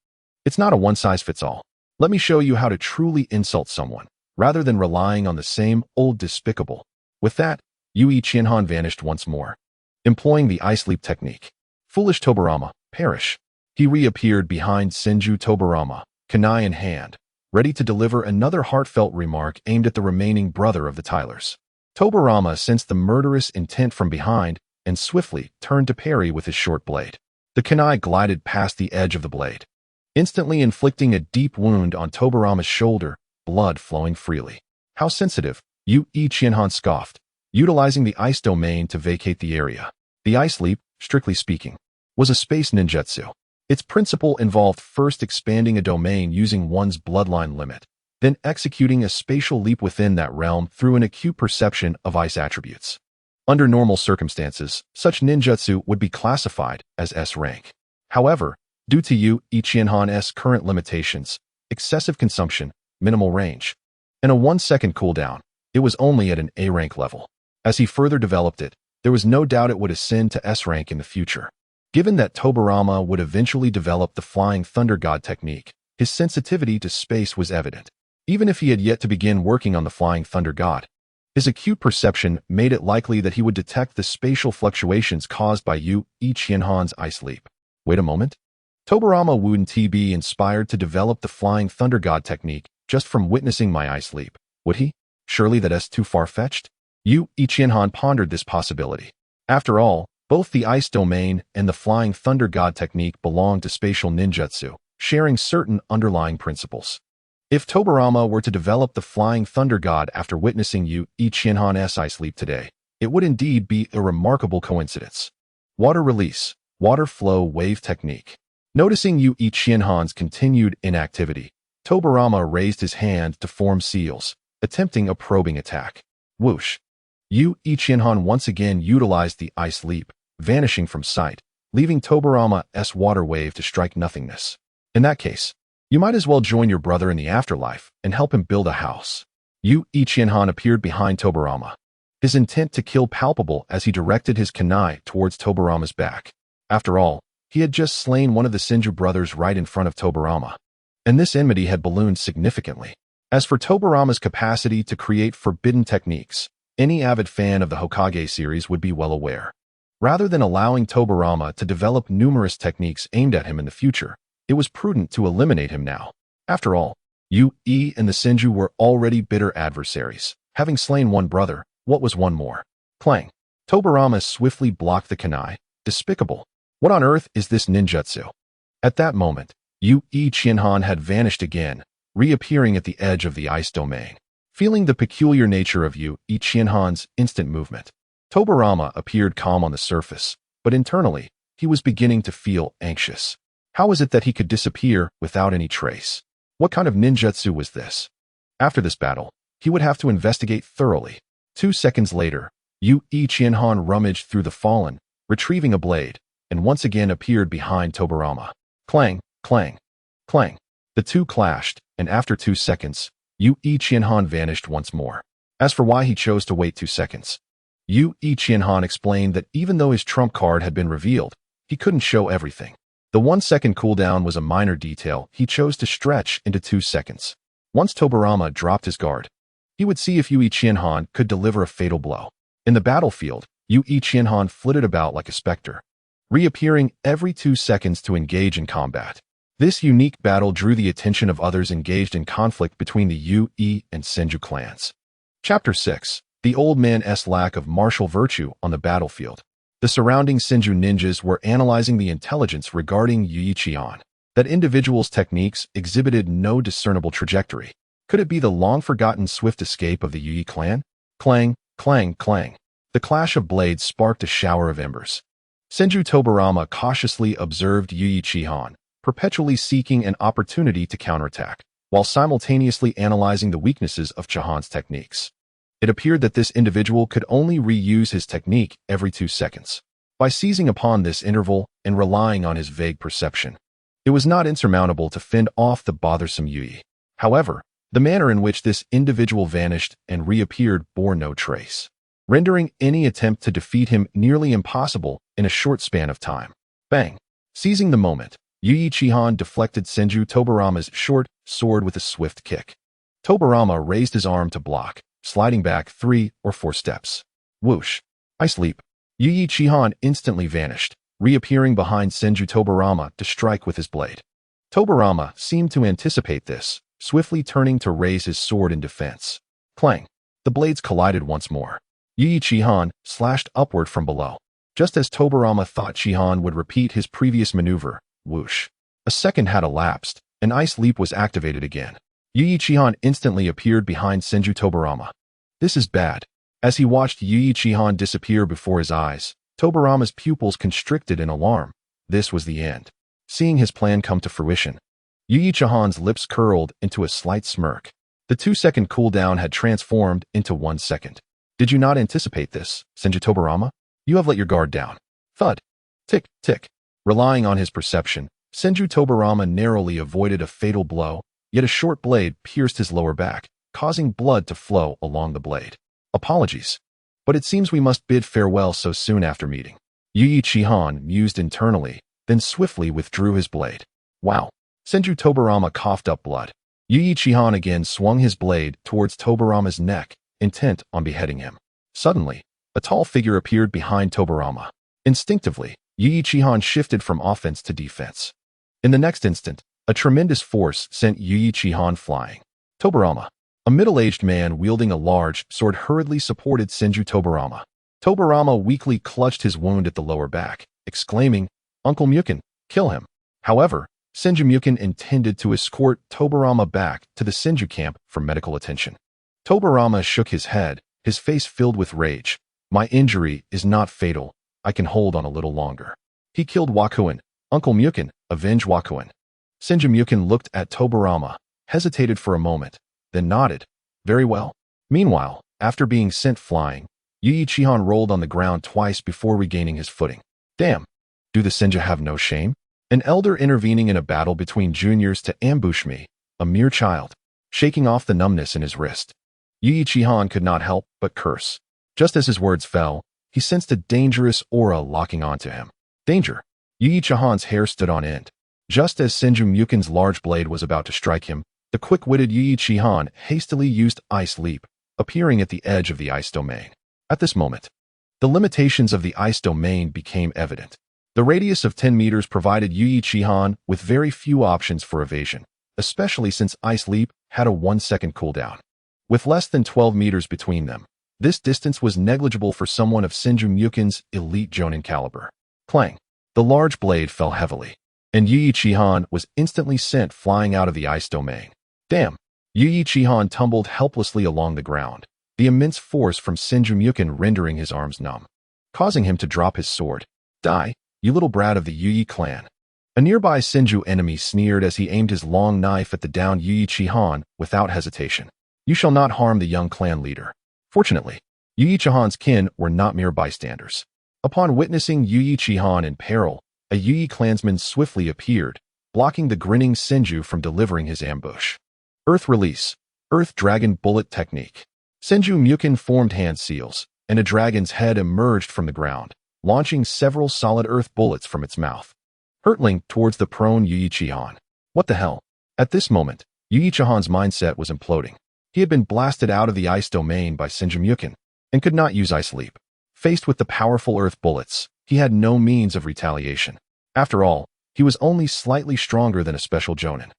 it's not a one-size-fits-all. Let me show you how to truly insult someone, rather than relying on the same old despicable." With that, Yue Qianhan vanished once more, employing the ice leap technique. "Foolish Tobarama, perish." He reappeared behind Senju Tobarama, kunai in hand, ready to deliver another heartfelt remark aimed at the remaining brother of the Tylers. Tobarama sensed the murderous intent from behind and swiftly turned to parry with his short blade. The kunai glided past the edge of the blade, instantly inflicting a deep wound on Tobarama's shoulder, blood flowing freely. "How sensitive," Yue Qianhan scoffed, utilizing the ice domain to vacate the area. The ice leap, strictly speaking, was a space ninjutsu. Its principle involved first expanding a domain using one's bloodline limit, then executing a spatial leap within that realm through an acute perception of ice attributes. Under normal circumstances, such ninjutsu would be classified as S rank. However, due to Yu Ichienhan's current limitations, excessive consumption, minimal range, and a 1-second cooldown, it was only at an A rank level. As he further developed it, there was no doubt it would ascend to S rank in the future. Given that Tobirama would eventually develop the Flying Thunder God technique, his sensitivity to space was evident. Even if he had yet to begin working on the Flying Thunder God, his acute perception made it likely that he would detect the spatial fluctuations caused by Yu Ichienhan's ice leap. Wait a moment. Tobirama wouldn't be inspired to develop the Flying Thunder God technique just from witnessing my ice leap, would he? Surely that's too far-fetched? Yu Ichienhan pondered this possibility. After all, both the ice domain and the Flying Thunder God technique belong to spatial ninjutsu, sharing certain underlying principles. If Tobirama were to develop the Flying Thunder God after witnessing Yu Ichienhan's ice leap today, it would indeed be a remarkable coincidence. Water release, water flow wave technique. Noticing Yu Ichienhan's continued inactivity, Tobirama raised his hand to form seals, attempting a probing attack. Whoosh! Yu Ichienhan once again utilized the ice leap, vanishing from sight, leaving Tobirama's water wave to strike nothingness. In that case, you might as well join your brother in the afterlife and help him build a house. Yu Ichienhan appeared behind Tobirama, his intent to kill palpable as he directed his kunai towards Tobirama's back. After all, he had just slain one of the Senju brothers right in front of Tobirama, and this enmity had ballooned significantly. As for Tobirama's capacity to create forbidden techniques, any avid fan of the Hokage series would be well aware. Rather than allowing Tobirama to develop numerous techniques aimed at him in the future, it was prudent to eliminate him now. After all, Yu and the Senju were already bitter adversaries. Having slain one brother, what was one more? Clang. Tobirama swiftly blocked the kunai. Despicable. What on earth is this ninjutsu? At that moment, Yu Ichienhan had vanished again, reappearing at the edge of the ice domain. Feeling the peculiar nature of Yu Ichienhan's instant movement, Tobirama appeared calm on the surface, but internally, he was beginning to feel anxious. How was it that he could disappear without any trace? What kind of ninjutsu was this? After this battle, he would have to investigate thoroughly. 2 seconds later, Yu Ichienhan rummaged through the fallen, retrieving a blade, and once again appeared behind Tobirama. Clang, clang, clang. The two clashed, and after 2 seconds, Yu Ichienhan vanished once more. As for why he chose to wait 2 seconds, Yu Ichienhan explained that even though his trump card had been revealed, he couldn't show everything. The 1-second cooldown was a minor detail he chose to stretch into 2 seconds. Once Tobirama dropped his guard, he would see if Yu Ichienhan could deliver a fatal blow. In the battlefield, Yu Ichienhan flitted about like a specter, reappearing every 2 seconds to engage in combat. This unique battle drew the attention of others engaged in conflict between the Yu and Senju clans. Chapter 6. The Old Man's Lack of Martial Virtue on the Battlefield. The surrounding Senju ninjas were analyzing the intelligence regarding Yu Ichihan. That individual's techniques exhibited no discernible trajectory. Could it be the long-forgotten swift escape of the Yu clan? Clang, clang, clang. The clash of blades sparked a shower of embers. Senju Tobirama cautiously observed Yu Ichihan, perpetually seeking an opportunity to counterattack, while simultaneously analyzing the weaknesses of Chihan's techniques. It appeared that this individual could only reuse his technique every 2 seconds. By seizing upon this interval and relying on his vague perception, it was not insurmountable to fend off the bothersome Yu. However, the manner in which this individual vanished and reappeared bore no trace, rendering any attempt to defeat him nearly impossible in a short span of time. Bang! Seizing the moment, Yu Ichihan deflected Senju Tobirama's short sword with a swift kick. Tobirama raised his arm to block, sliding back 3 or 4 steps. Whoosh! Ice leap. Yu Ichihan instantly vanished, reappearing behind Senju Tobirama to strike with his blade. Tobirama seemed to anticipate this, swiftly turning to raise his sword in defense. Clang! The blades collided once more. Yu Ichihan slashed upward from below. Just as Tobirama thought Chihan would repeat his previous maneuver, whoosh! A second had elapsed, and ice leap was activated again. Yu Ichihan instantly appeared behind Senju Tobirama. This is bad. As he watched Yu Ichihan disappear before his eyes, Tobirama's pupils constricted in alarm. This was the end. Seeing his plan come to fruition, Yu Ichihan's lips curled into a slight smirk. The 2-second cooldown had transformed into 1 second. Did you not anticipate this, Senju Tobarama? You have let your guard down. Thud. Tick, tick. Relying on his perception, Senju Tobarama narrowly avoided a fatal blow, yet a short blade pierced his lower back, causing blood to flow along the blade. Apologies. But it seems we must bid farewell so soon after meeting. Yu Ichihan mused internally, then swiftly withdrew his blade. Wow. Senju Tobarama coughed up blood. Yu Ichihan again swung his blade towards Tobarama's neck, intent on beheading him. Suddenly, a tall figure appeared behind Tobarama. Instinctively, Yu Ichihan shifted from offense to defense. In the next instant, a tremendous force sent Yu Ichihan flying. Tobarama, a middle-aged man wielding a large sword, hurriedly supported Senju Tobarama. Tobarama weakly clutched his wound at the lower back, exclaiming, "Uncle Mukin, kill him." However, Senju Mukin intended to escort Tobarama back to the Senju camp for medical attention. Tobarama shook his head, his face filled with rage. "My injury is not fatal. I can hold on a little longer." He killed Wakuen. Uncle Mukin, avenge Wakuen. Senju Mukin looked at Tobarama, hesitated for a moment, then nodded. Very well. Meanwhile, after being sent flying, Yu Ichihan rolled on the ground twice before regaining his footing. Damn. Do the Senju have no shame? An elder intervening in a battle between juniors to ambush me, a mere child, shaking off the numbness in his wrist. Yu Ichihan could not help but curse. Just as his words fell, he sensed a dangerous aura locking onto him. Danger. Yu Ichihan's hair stood on end. Just as Senju Mukin's large blade was about to strike him, the quick-witted Yu Ichihan hastily used Ice Leap, appearing at the edge of the ice domain. At this moment, the limitations of the ice domain became evident. The radius of 10 meters provided Yu Ichihan with very few options for evasion, especially since Ice Leap had a 1-second cooldown. With less than 12 meters between them, this distance was negligible for someone of Senju Mukin's elite Jonin caliber. Clang! The large blade fell heavily, and Yu Ichihan was instantly sent flying out of the ice domain. Damn! Yu Ichihan tumbled helplessly along the ground, the immense force from Senju Mukin rendering his arms numb, causing him to drop his sword. Die, you little brat of the Yu clan. A nearby Senju enemy sneered as he aimed his long knife at the downed Yu Ichihan without hesitation. You shall not harm the young clan leader. Fortunately, Yu Ichihan's kin were not mere bystanders. Upon witnessing Yu Ichihan in peril, a Yu clansman swiftly appeared, blocking the grinning Senju from delivering his ambush. Earth Release. Earth Dragon Bullet Technique. Senju Mukin formed hand seals, and a dragon's head emerged from the ground, launching several solid earth bullets from its mouth, hurtling towards the prone Yu Ichihan. What the hell? At this moment, Yu Ichihan's mindset was imploding. He had been blasted out of the ice domain by Senju Mukin, and could not use Ice Leap. Faced with the powerful earth bullets, he had no means of retaliation. After all, he was only slightly stronger than a special Jonin,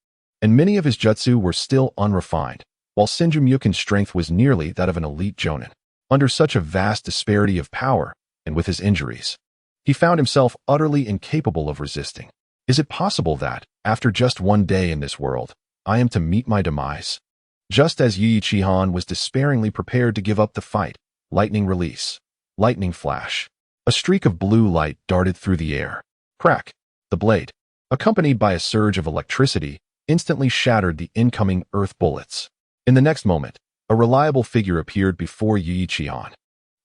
and many of his jutsu were still unrefined, while Senju Mukin's strength was nearly that of an elite Jonin. Under such a vast disparity of power, and with his injuries, he found himself utterly incapable of resisting. Is it possible that, after just one day in this world, I am to meet my demise? Just as Yu Ichihan was despairingly prepared to give up the fight, lightning release. Lightning flash. A streak of blue light darted through the air. Crack! The blade, accompanied by a surge of electricity, instantly shattered the incoming earth bullets. In the next moment, a reliable figure appeared before Yu Ichihan.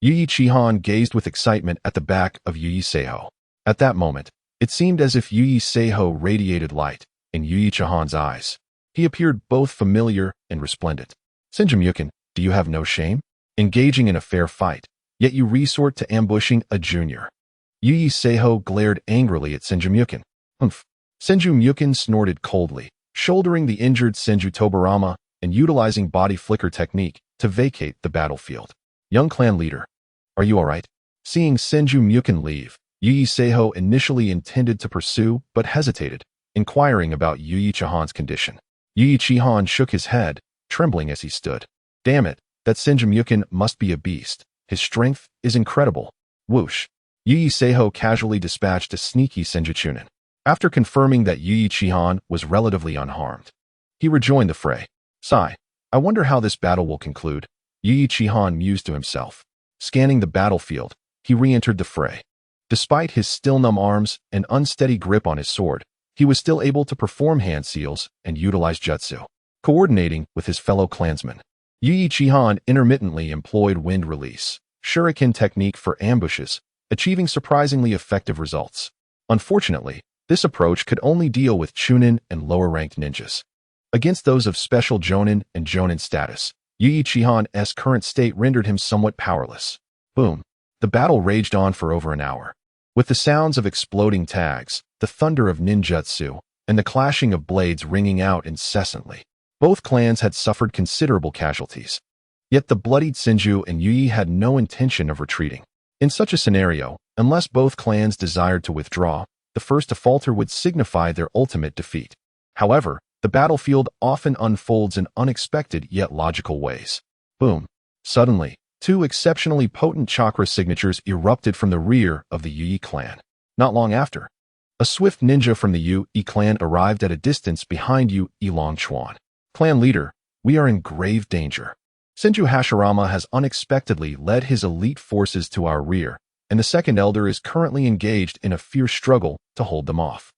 Yu Ichihan gazed with excitement at the back of Yu Seiho. At that moment, it seemed as if Yu Seiho radiated light in Yu Ichihan's eyes. He appeared both familiar and resplendent. Senju Mukin, do you have no shame? Engaging in a fair fight, yet you resort to ambushing a junior. Yu Seiho glared angrily at Senju Mukin. Humph. Senju Mukin snorted coldly, shouldering the injured Senju Tobarama and utilizing body flicker technique to vacate the battlefield. Young clan leader, are you alright? Seeing Senju Mukin leave, Yu Seiho initially intended to pursue but hesitated, inquiring about Yu Ichihan's condition. Yu Ichihan shook his head, trembling as he stood. Damn it, that Senju Mukin must be a beast. His strength is incredible. Whoosh. Yu Seiho casually dispatched a sneaky Senju Chunin. After confirming that Yu Ichihan was relatively unharmed, he rejoined the fray. Sigh. I wonder how this battle will conclude. Yu Ichihan mused to himself. Scanning the battlefield, he re-entered the fray. Despite his still numb arms and unsteady grip on his sword, he was still able to perform hand seals and utilize jutsu. coordinating with his fellow clansmen. Yu Ichihan intermittently employed wind release, shuriken technique for ambushes, achieving surprisingly effective results. Unfortunately, this approach could only deal with chunin and lower-ranked ninjas. Against those of special Jonin and Jonin status, Yu Ichihan's current state rendered him somewhat powerless. Boom. The battle raged on for over an hour. With the sounds of exploding tags, the thunder of ninjutsu, and the clashing of blades ringing out incessantly. Both clans had suffered considerable casualties. Yet the bloodied Senju and Yui had no intention of retreating. In such a scenario, unless both clans desired to withdraw, the first to falter would signify their ultimate defeat. However, the battlefield often unfolds in unexpected yet logical ways. Boom. Suddenly, two exceptionally potent chakra signatures erupted from the rear of the Yui clan. Not long after, a swift ninja from the Yui clan arrived at a distance behind Yui Longchuan. Clan leader, we are in grave danger. Senju Hashirama has unexpectedly led his elite forces to our rear, and the second elder is currently engaged in a fierce struggle to hold them off.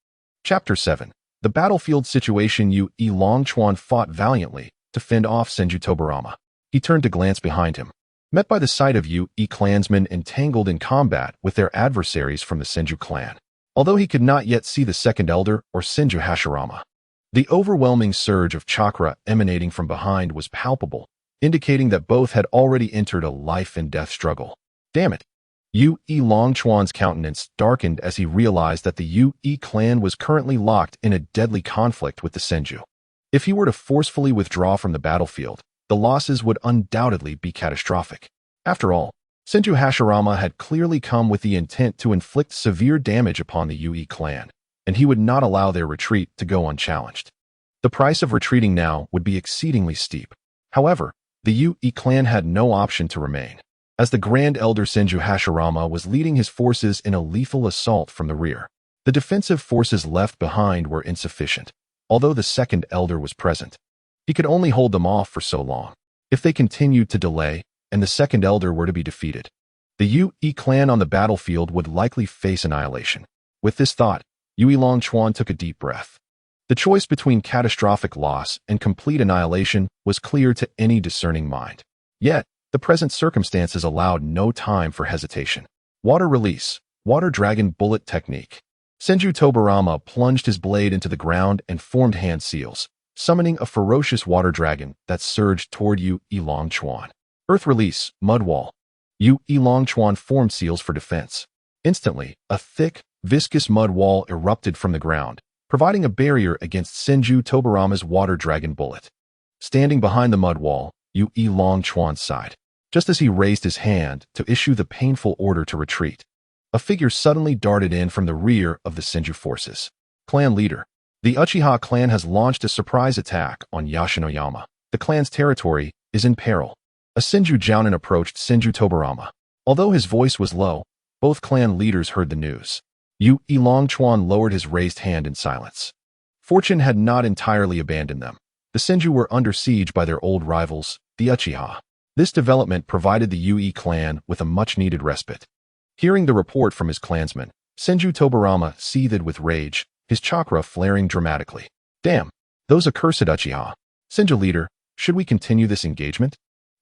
Chapter 7. The battlefield situation. Yui Longchuan fought valiantly to fend off Senju Tobarama. He turned to glance behind him, met by the sight of Yui clansmen entangled in combat with their adversaries from the Senju clan. Although he could not yet see the second elder or Senju Hashirama, the overwhelming surge of chakra emanating from behind was palpable, indicating that both had already entered a life-and-death struggle. Damn it! Yui Longchuan's countenance darkened as he realized that the Yui clan was currently locked in a deadly conflict with the Senju. If he were to forcefully withdraw from the battlefield, the losses would undoubtedly be catastrophic. After all, Senju Hashirama had clearly come with the intent to inflict severe damage upon the Yui clan, and he would not allow their retreat to go unchallenged. The price of retreating now would be exceedingly steep. However, the Yui clan had no option to remain, as the Grand Elder Senju Hashirama was leading his forces in a lethal assault from the rear. The defensive forces left behind were insufficient, although the second elder was present. He could only hold them off for so long. If they continued to delay, and the second elder were to be defeated, the Yui clan on the battlefield would likely face annihilation. With this thought, Yui Longchuan took a deep breath. The choice between catastrophic loss and complete annihilation was clear to any discerning mind. Yet, the present circumstances allowed no time for hesitation. Water release, water dragon bullet technique. Senju Tobarama plunged his blade into the ground and formed hand seals, summoning a ferocious water dragon that surged toward Yui Longchuan. Earth release, mud wall. Yui Longchuan formed seals for defense. Instantly, a thick, viscous mud wall erupted from the ground, providing a barrier against Senju Tobarama's water dragon bullet. Standing behind the mud wall, Yui Longchuan sighed. Just as he raised his hand to issue the painful order to retreat, a figure suddenly darted in from the rear of the Senju forces. Clan leader. The Uchiha clan has launched a surprise attack on Yashinoyama. The clan's territory is in peril. A Senju Jonin approached Senju Tobarama. Although his voice was low, both clan leaders heard the news. Yui Longchuan lowered his raised hand in silence. Fortune had not entirely abandoned them. The Senju were under siege by their old rivals, the Uchiha. This development provided the Yui clan with a much-needed respite. Hearing the report from his clansmen, Senju Tobarama seethed with rage, his chakra flaring dramatically. Damn, those accursed Uchiha. Senju leader, should we continue this engagement?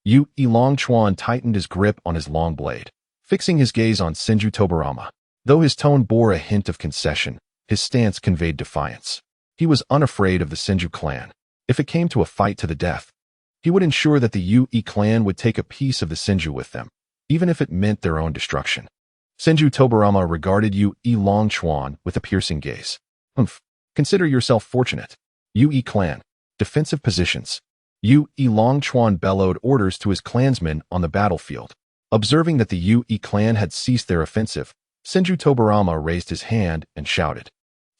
Yui Longchuan tightened his grip on his long blade, fixing his gaze on Senju Tobarama. Though his tone bore a hint of concession, his stance conveyed defiance. He was unafraid of the Senju clan. If it came to a fight to the death, he would ensure that the Yui clan would take a piece of the Senju with them, even if it meant their own destruction. Senju Tobarama regarded Yui Longchuan with a piercing gaze. Consider yourself fortunate. Yui clan. Defensive positions. Yui Longchuan bellowed orders to his clansmen on the battlefield. Observing that the Yui clan had ceased their offensive, Senju Tobarama raised his hand and shouted,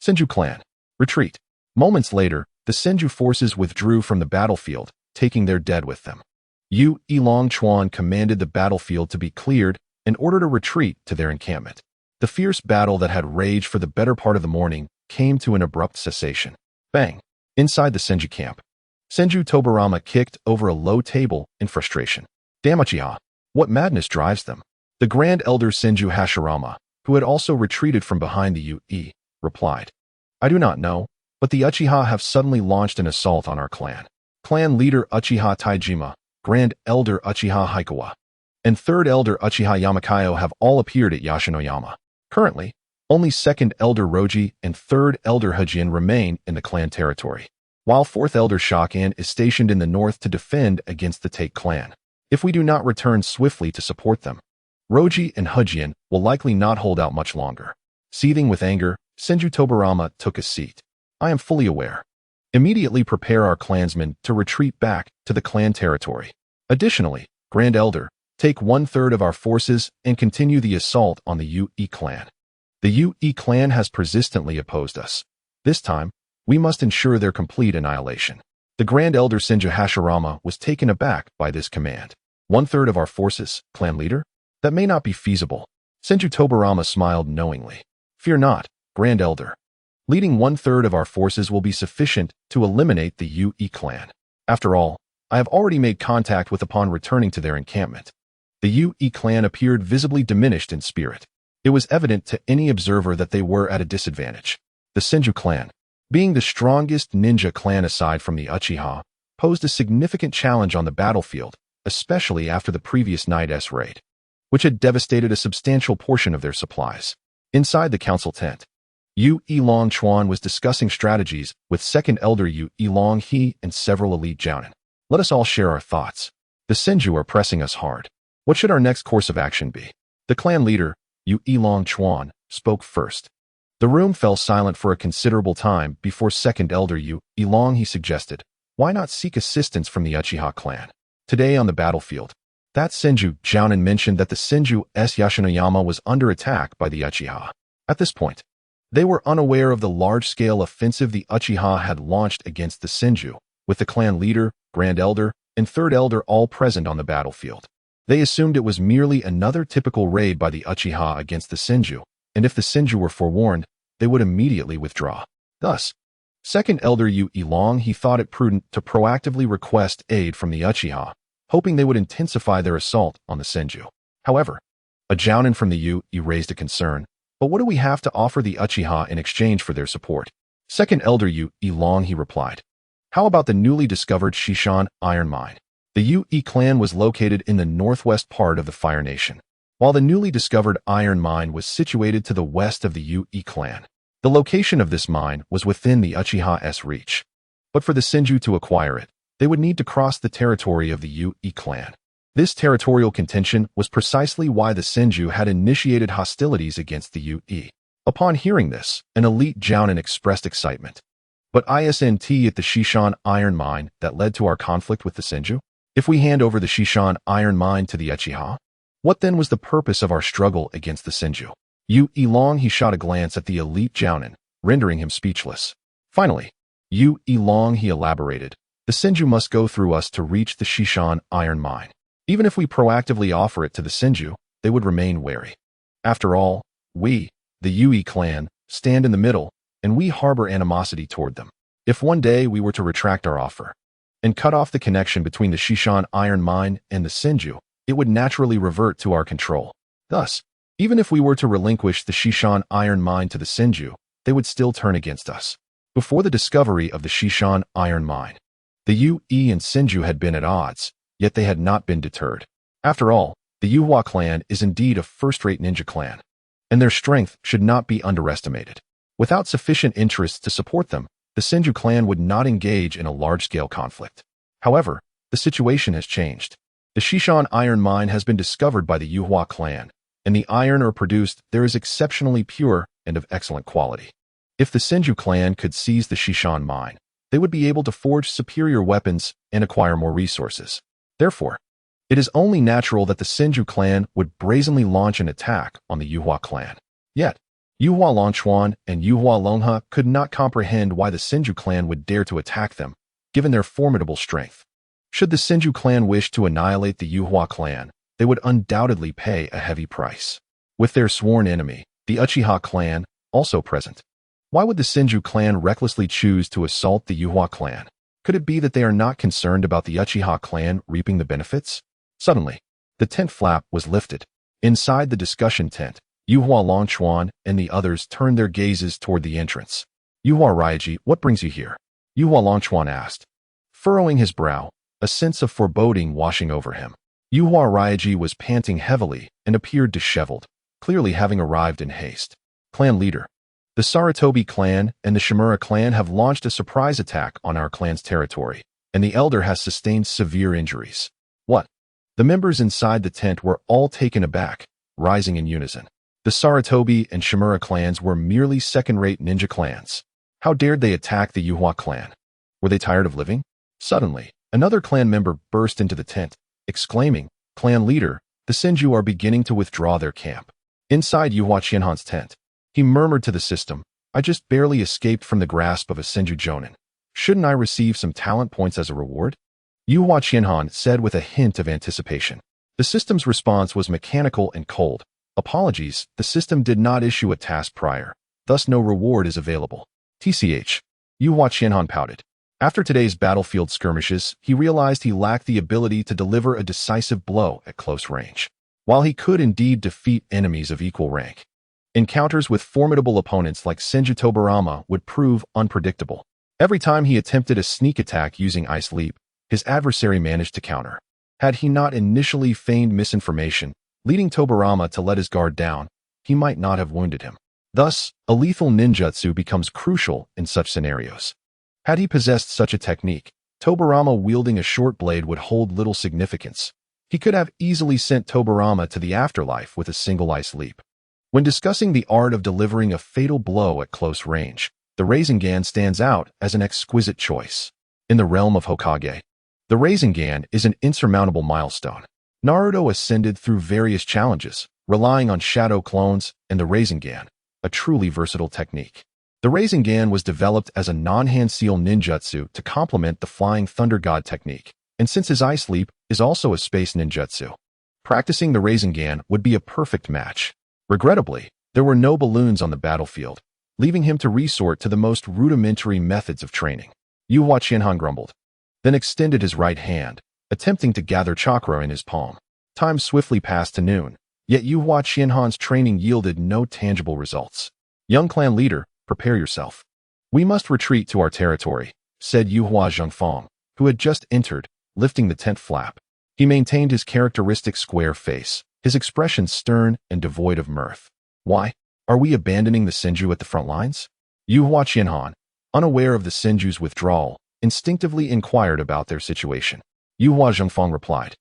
Senju clan, retreat. Moments later, the Senju forces withdrew from the battlefield, taking their dead with them. Yui Longchuan commanded the battlefield to be cleared and ordered a retreat to their encampment. The fierce battle that had raged for the better part of the morning came to an abrupt cessation. Bang! Inside the Senju camp, Senju Tobarama kicked over a low table in frustration. Damn Uchiha! What madness drives them? The Grand Elder Senju Hashirama, who had also retreated from behind the Yui, replied. I do not know, but the Uchiha have suddenly launched an assault on our clan. clan leader Uchiha Taijima, Grand Elder Uchiha Haikawa, and Third Elder Uchiha Yamakayo have all appeared at Yashinoyama. Currently, only Second Elder Roji and Third Elder Hajin remain in the clan territory, while Fourth Elder Shakan is stationed in the north to defend against the Take clan. If we do not return swiftly to support them, Roji and Hajin will likely not hold out much longer. Seething with anger, Senju Tobarama took a seat. I am fully aware. Immediately prepare our clansmen to retreat back to the clan territory. Additionally, Grand Elder, take 1/3 of our forces and continue the assault on the Ue clan. The Ue clan has persistently opposed us. This time, we must ensure their complete annihilation. The Grand Elder Senju Hashirama was taken aback by this command. 1/3 of our forces, clan leader? That may not be feasible. Senju Tobarama smiled knowingly. Fear not, Grand Elder. Leading 1/3 of our forces will be sufficient to eliminate the Ue clan. After all, I have already made contact with upon returning to their encampment. The Ue clan appeared visibly diminished in spirit. It was evident to any observer that they were at a disadvantage. The Senju clan, being the strongest ninja clan aside from the Uchiha, posed a significant challenge on the battlefield, especially after the previous night's raid, which had devastated a substantial portion of their supplies. Inside the council tent, Yu Elong Chuan was discussing strategies with Second Elder Yu Elong He and several elite Jonin. Let us all share our thoughts. The Senju are pressing us hard. What should our next course of action be? The clan leader, Yu Elong Chuan, spoke first. The room fell silent for a considerable time before Second Elder Yu Elong He suggested, why not seek assistance from the Uchiha clan? Today on the battlefield, that Senju Jonin mentioned that the Senju S Yashinoyama was under attack by the Uchiha. At this point, they were unaware of the large-scale offensive the Uchiha had launched against the Senju, with the clan leader, Grand Elder, and Third Elder all present on the battlefield. They assumed it was merely another typical raid by the Uchiha against the Senju, and if the Senju were forewarned, they would immediately withdraw. Thus, Second Elder Yu Elong He thought it prudent to proactively request aid from the Uchiha, hoping they would intensify their assault on the Senju. However, a Jonin from the Yu raised a concern. But what do we have to offer the Uchiha in exchange for their support? Second Elder Yu Elong He replied. How about the newly discovered Shishan iron mine? The Yu clan was located in the northwest part of the Fire Nation, while the newly discovered iron mine was situated to the west of the Yu clan. The location of this mine was within the Uchiha's reach. But for the Senju to acquire it, they would need to cross the territory of the Yu clan. This territorial contention was precisely why the Senju had initiated hostilities against the Ue. Upon hearing this, an elite Jonin expressed excitement. But isn't it the Shishan iron mine that led to our conflict with the Senju? If we hand over the Shishan iron mine to the Uchiha, what then was the purpose of our struggle against the Senju? Yu Elong He shot a glance at the elite Jonin, rendering him speechless. Finally, Yu Elong He elaborated, the Senju must go through us to reach the Shishan iron mine. Even if we proactively offer it to the Senju, they would remain wary. After all, we, the Ue clan, stand in the middle, and we harbor animosity toward them. If one day we were to retract our offer and cut off the connection between the Shishan iron mine and the Senju, it would naturally revert to our control. Thus, even if we were to relinquish the Shishan iron mine to the Senju, they would still turn against us. Before the discovery of the Shishan iron mine, the Ue and Senju had been at odds, yet they had not been deterred. After all, the Yuhua clan is indeed a first-rate ninja clan, and their strength should not be underestimated. Without sufficient interests to support them, the Senju clan would not engage in a large-scale conflict. However, the situation has changed. The Shishan iron mine has been discovered by the Yuhua clan, and the iron ore produced there is exceptionally pure and of excellent quality. If the Senju clan could seize the Shishan mine, they would be able to forge superior weapons and acquire more resources. Therefore, it is only natural that the Senju clan would brazenly launch an attack on the Yuhua clan. Yet, Yuhua Longchuan and Yuhua Longha could not comprehend why the Senju clan would dare to attack them, given their formidable strength. Should the Senju clan wish to annihilate the Yuhua clan, they would undoubtedly pay a heavy price. With their sworn enemy, the Uchiha clan, also present, why would the Senju clan recklessly choose to assault the Yuhua clan? Could it be that they are not concerned about the Uchiha clan reaping the benefits? Suddenly, the tent flap was lifted. Inside the discussion tent, Yuhua Longchuan and the others turned their gazes toward the entrance. Yuhua Ryaji, what brings you here? Yuhua Longchuan asked. Furrowing his brow, a sense of foreboding washing over him. Yuhua Ryaji was panting heavily and appeared disheveled, clearly having arrived in haste. Clan leader. The Sarutobi clan and the Shimura clan have launched a surprise attack on our clan's territory, and the elder has sustained severe injuries. What? The members inside the tent were all taken aback, rising in unison. The Sarutobi and Shimura clans were merely second-rate ninja clans. How dared they attack the Yuhua clan? Were they tired of living? Suddenly, another clan member burst into the tent, exclaiming, "Clan leader, the Senju are beginning to withdraw their camp." Inside Yuhua Qianhan's tent, he murmured to the system, "I just barely escaped from the grasp of a Senju Jonin. Shouldn't I receive some talent points as a reward?" Yuhua Qianhan said with a hint of anticipation. The system's response was mechanical and cold. "Apologies, the system did not issue a task prior, thus no reward is available." TCH. Yuhua Qianhan pouted. After today's battlefield skirmishes, he realized he lacked the ability to deliver a decisive blow at close range. While he could indeed defeat enemies of equal rank, encounters with formidable opponents like Senju Tobarama would prove unpredictable. Every time he attempted a sneak attack using Ice Leap, his adversary managed to counter. Had he not initially feigned misinformation, leading Tobarama to let his guard down, he might not have wounded him. Thus, a lethal ninjutsu becomes crucial in such scenarios. Had he possessed such a technique, Tobarama wielding a short blade would hold little significance. He could have easily sent Tobarama to the afterlife with a single Ice Leap. When discussing the art of delivering a fatal blow at close range, the Rasengan stands out as an exquisite choice. In the realm of Hokage, the Rasengan is an insurmountable milestone. Naruto ascended through various challenges, relying on shadow clones and the Rasengan, a truly versatile technique. The Rasengan was developed as a non-hand seal ninjutsu to complement the Flying Thunder God technique, and since his Ice Leap is also a space ninjutsu, practicing the Rasengan would be a perfect match. Regrettably, there were no balloons on the battlefield, leaving him to resort to the most rudimentary methods of training. Yuhua Qianhan grumbled, then extended his right hand, attempting to gather chakra in his palm. Time swiftly passed to noon, yet Yuhua Qianhan's training yielded no tangible results. "Young clan leader, prepare yourself. We must retreat to our territory," said Yuhua Zhengfang, who had just entered, lifting the tent flap. He maintained his characteristic square face, his expression stern and devoid of mirth. "Why? Are we abandoning the Senju at the front lines?" Yuhua Qianhan, unaware of the Senju's withdrawal, instinctively inquired about their situation. Yuhua Zhengfang replied,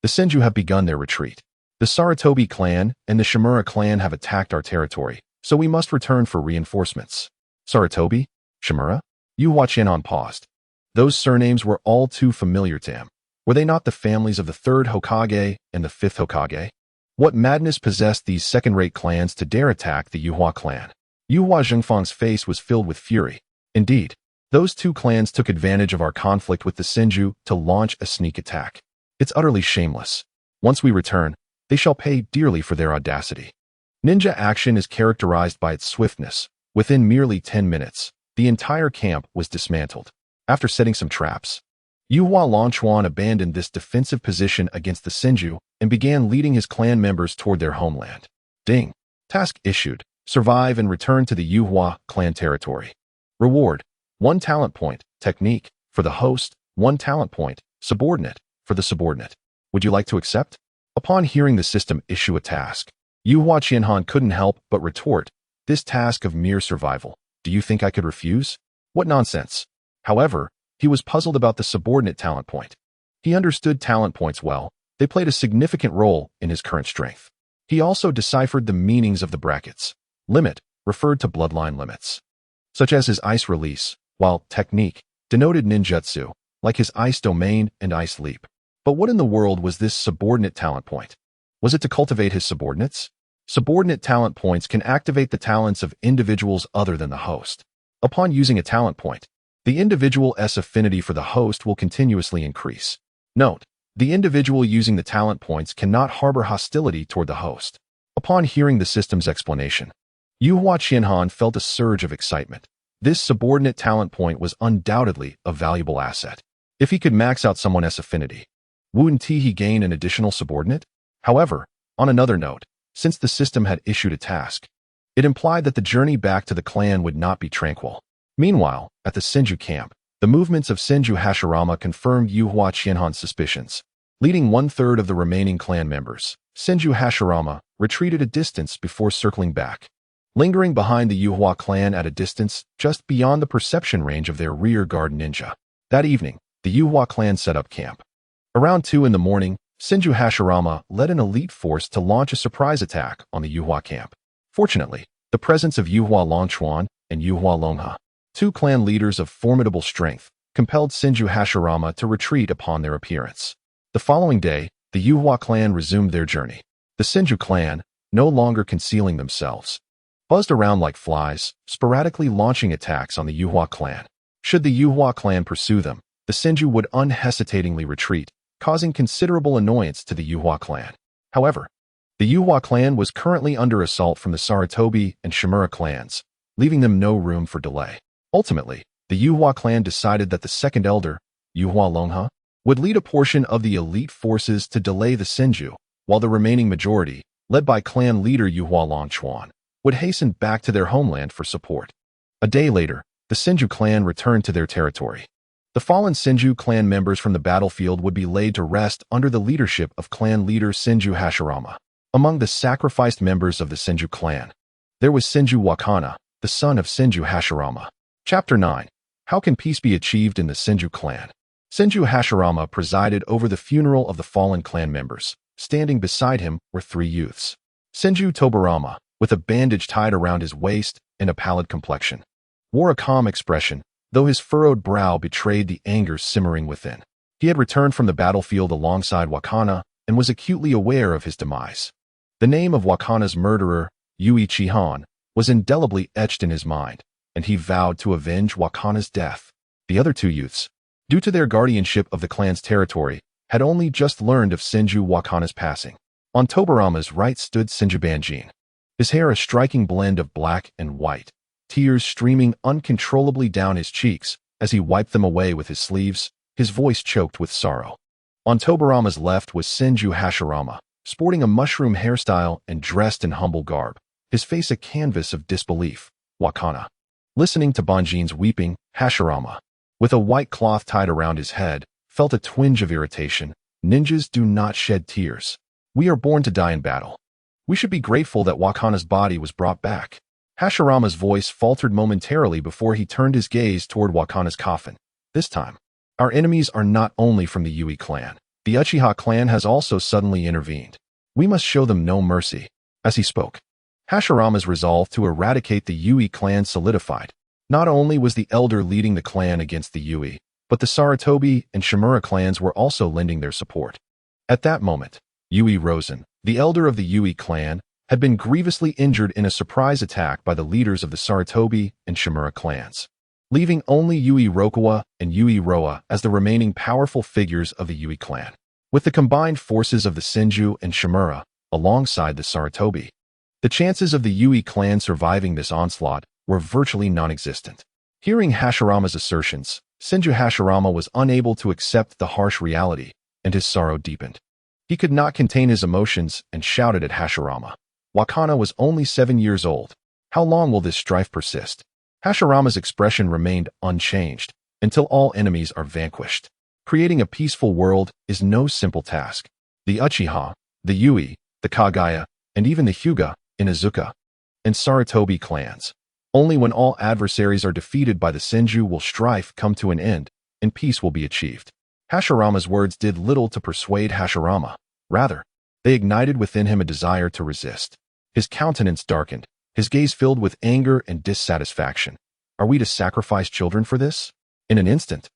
"The Senju have begun their retreat. The Sarutobi clan and the Shimura clan have attacked our territory, so we must return for reinforcements." Sarutobi? Shimura? Yuhua Qianhan paused. Those surnames were all too familiar to him. Were they not the families of the 3rd Hokage and the 5th Hokage? What madness possessed these second-rate clans to dare attack the Yuhua clan? Yuhua Zhengfang's face was filled with fury. Indeed, those two clans took advantage of our conflict with the Senju to launch a sneak attack. It's utterly shameless. Once we return, they shall pay dearly for their audacity. Ninja action is characterized by its swiftness. Within merely 10 minutes, the entire camp was dismantled. After setting some traps, Yuhua Longquan abandoned this defensive position against the Senju and began leading his clan members toward their homeland. Ding. Task issued. Survive and return to the Yuhua clan territory. Reward: 1 talent point. Technique: for the host, 1 talent point. Subordinate: for the subordinate. Would you like to accept? Upon hearing the system issue a task, Yuhua Qianhan couldn't help but retort, "This task of mere survival. Do you think I could refuse? What nonsense." However, he was puzzled about the subordinate talent point. He understood talent points well. They played a significant role in his current strength. He also deciphered the meanings of the brackets. Limit referred to bloodline limits, such as his ice release, while technique denoted ninjutsu, like his ice domain and ice leap. But what in the world was this subordinate talent point? Was it to cultivate his subordinates? Subordinate talent points can activate the talents of individuals other than the host. Upon using a talent point, the individual's affinity for the host will continuously increase. Note: the individual using the talent points cannot harbor hostility toward the host. Upon hearing the system's explanation, Yuhua Qianhan felt a surge of excitement. This subordinate talent point was undoubtedly a valuable asset. If he could max out someone's affinity, wouldn't he gain an additional subordinate? However, on another note, since the system had issued a task, it implied that the journey back to the clan would not be tranquil. Meanwhile, at the Senju camp, The movements of Senju Hashirama confirmed Yuhua Qianhan's suspicions. Leading one-third of the remaining clan members, Senju Hashirama retreated a distance before circling back. Lingering behind the Yuhua clan at a distance just beyond the perception range of their rear-guard ninja. That evening, the Yuhua clan set up camp. Around 2 in the morning, Senju Hashirama led an elite force to launch a surprise attack on the Yuhua camp. Fortunately, the presence of Yuhua Longchuan and Yuhua Longha, 2 clan leaders of formidable strength, compelled Senju Hashirama to retreat upon their appearance. The following day, the Yuhua clan resumed their journey. The Senju clan, no longer concealing themselves, buzzed around like flies, sporadically launching attacks on the Yuhua clan. Should the Yuhua clan pursue them, the Senju would unhesitatingly retreat, causing considerable annoyance to the Yuhua clan. However, the Yuhua clan was currently under assault from the Sarutobi and Shimura clans, leaving them no room for delay. Ultimately, the Yuhua clan decided that the second elder, Yuhua Longha, would lead a portion of the elite forces to delay the Senju, while the remaining majority, led by clan leader Yuhua Longchuan, would hasten back to their homeland for support. A day later, the Senju clan returned to their territory. The fallen Senju clan members from the battlefield would be laid to rest under the leadership of clan leader Senju Hashirama. Among the sacrificed members of the Senju clan, there was Senju Wakana, the son of Senju Hashirama. Chapter 9. How can peace be achieved in the Senju clan? Senju Hashirama presided over the funeral of the fallen clan members. Standing beside him were 3 youths. Senju Tobarama, with a bandage tied around his waist and a pallid complexion, wore a calm expression, though his furrowed brow betrayed the anger simmering within. He had returned from the battlefield alongside Wakana and was acutely aware of his demise. The name of Wakana's murderer, Yui Chihan, was indelibly etched in his mind, and he vowed to avenge Wakana's death. The other 2 youths, due to their guardianship of the clan's territory, had only just learned of Senju Wakana's passing. On Tobarama's right stood Senju Banjin, his hair a striking blend of black and white, tears streaming uncontrollably down his cheeks as he wiped them away with his sleeves, his voice choked with sorrow. On Tobarama's left was Senju Hashirama, sporting a mushroom hairstyle and dressed in humble garb, his face a canvas of disbelief. Wakana, listening to Banjin's weeping, Hashirama, with a white cloth tied around his head, felt a twinge of irritation. Ninjas do not shed tears. We are born to die in battle. We should be grateful that Wakana's body was brought back. Hashirama's voice faltered momentarily before he turned his gaze toward Wakana's coffin. This time, our enemies are not only from the Yui clan. The Uchiha clan has also suddenly intervened. We must show them no mercy. As he spoke, Hashirama's resolve to eradicate the Yui clan solidified. Not only was the elder leading the clan against the Yui, but the Sarutobi and Shimura clans were also lending their support. At that moment, Yui Rosen, the elder of the Yui clan, had been grievously injured in a surprise attack by the leaders of the Sarutobi and Shimura clans, leaving only Yui Rokawa and Yui Roa as the remaining powerful figures of the Yui clan. With the combined forces of the Senju and Shimura, alongside the Sarutobi, the chances of the Yui clan surviving this onslaught were virtually non-existent. Hearing Hashirama's assertions, Senju Hashirama was unable to accept the harsh reality, and his sorrow deepened. He could not contain his emotions and shouted at Hashirama. Wakana was only 7 years old. How long will this strife persist? Hashirama's expression remained unchanged until all enemies are vanquished. Creating a peaceful world is no simple task. The Uchiha, the Yui, the Kagaya, and even the Hyuga, Inuzuka, and Sarutobi clans. Only when all adversaries are defeated by the Senju will strife come to an end, and peace will be achieved. Hashirama's words did little to persuade Hashirama. Rather, they ignited within him a desire to resist. His countenance darkened, his gaze filled with anger and dissatisfaction. Are we to sacrifice children for this? In an instant,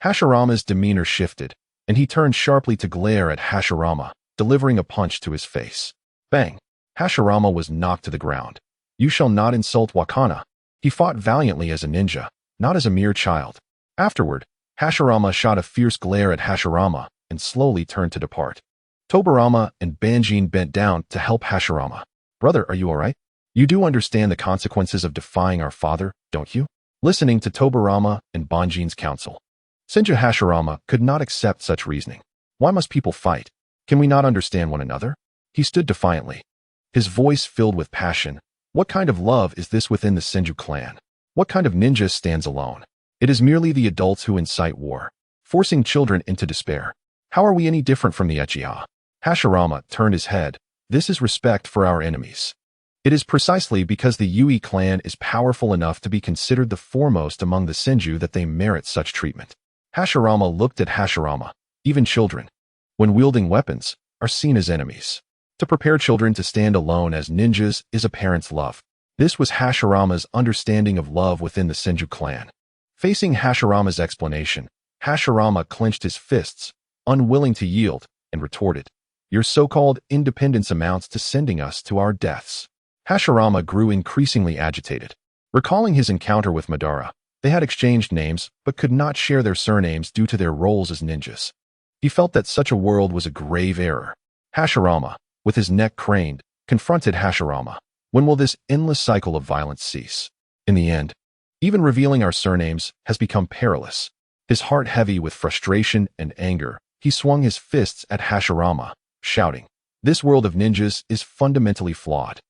Hashirama's demeanor shifted, and he turned sharply to glare at Hashirama, delivering a punch to his face. Bang! Hashirama was knocked to the ground. You shall not insult Wakana. He fought valiantly as a ninja, not as a mere child. Afterward, Hashirama shot a fierce glare at Hashirama and slowly turned to depart. Tobarama and Banjin bent down to help Hashirama. Brother, are you all right? You do understand the consequences of defying our father, don't you? Listening to Tobarama and Banjin's counsel, Senju Hashirama could not accept such reasoning. Why must people fight? Can we not understand one another? He stood defiantly, his voice filled with passion. What kind of love is this within the Senju clan? What kind of ninja stands alone? It is merely the adults who incite war, forcing children into despair. How are we any different from the Uchiha? Hashirama turned his head. This is respect for our enemies. It is precisely because the Yui clan is powerful enough to be considered the foremost among the Senju that they merit such treatment. Hashirama looked at Hashirama. Even children, when wielding weapons, are seen as enemies. To prepare children to stand alone as ninjas is a parent's love. This was Hashirama's understanding of love within the Senju clan. Facing Hashirama's explanation, Hashirama clenched his fists, unwilling to yield, and retorted, "Your so-called independence amounts to sending us to our deaths." Hashirama grew increasingly agitated. Recalling his encounter with Madara, they had exchanged names but could not share their surnames due to their roles as ninjas. He felt that such a world was a grave error. Hashirama, with his neck craned, confronted Hashirama. When will this endless cycle of violence cease? In the end, even revealing our surnames has become perilous. His heart heavy with frustration and anger, he swung his fists at Hashirama, shouting, "This world of ninjas is fundamentally flawed."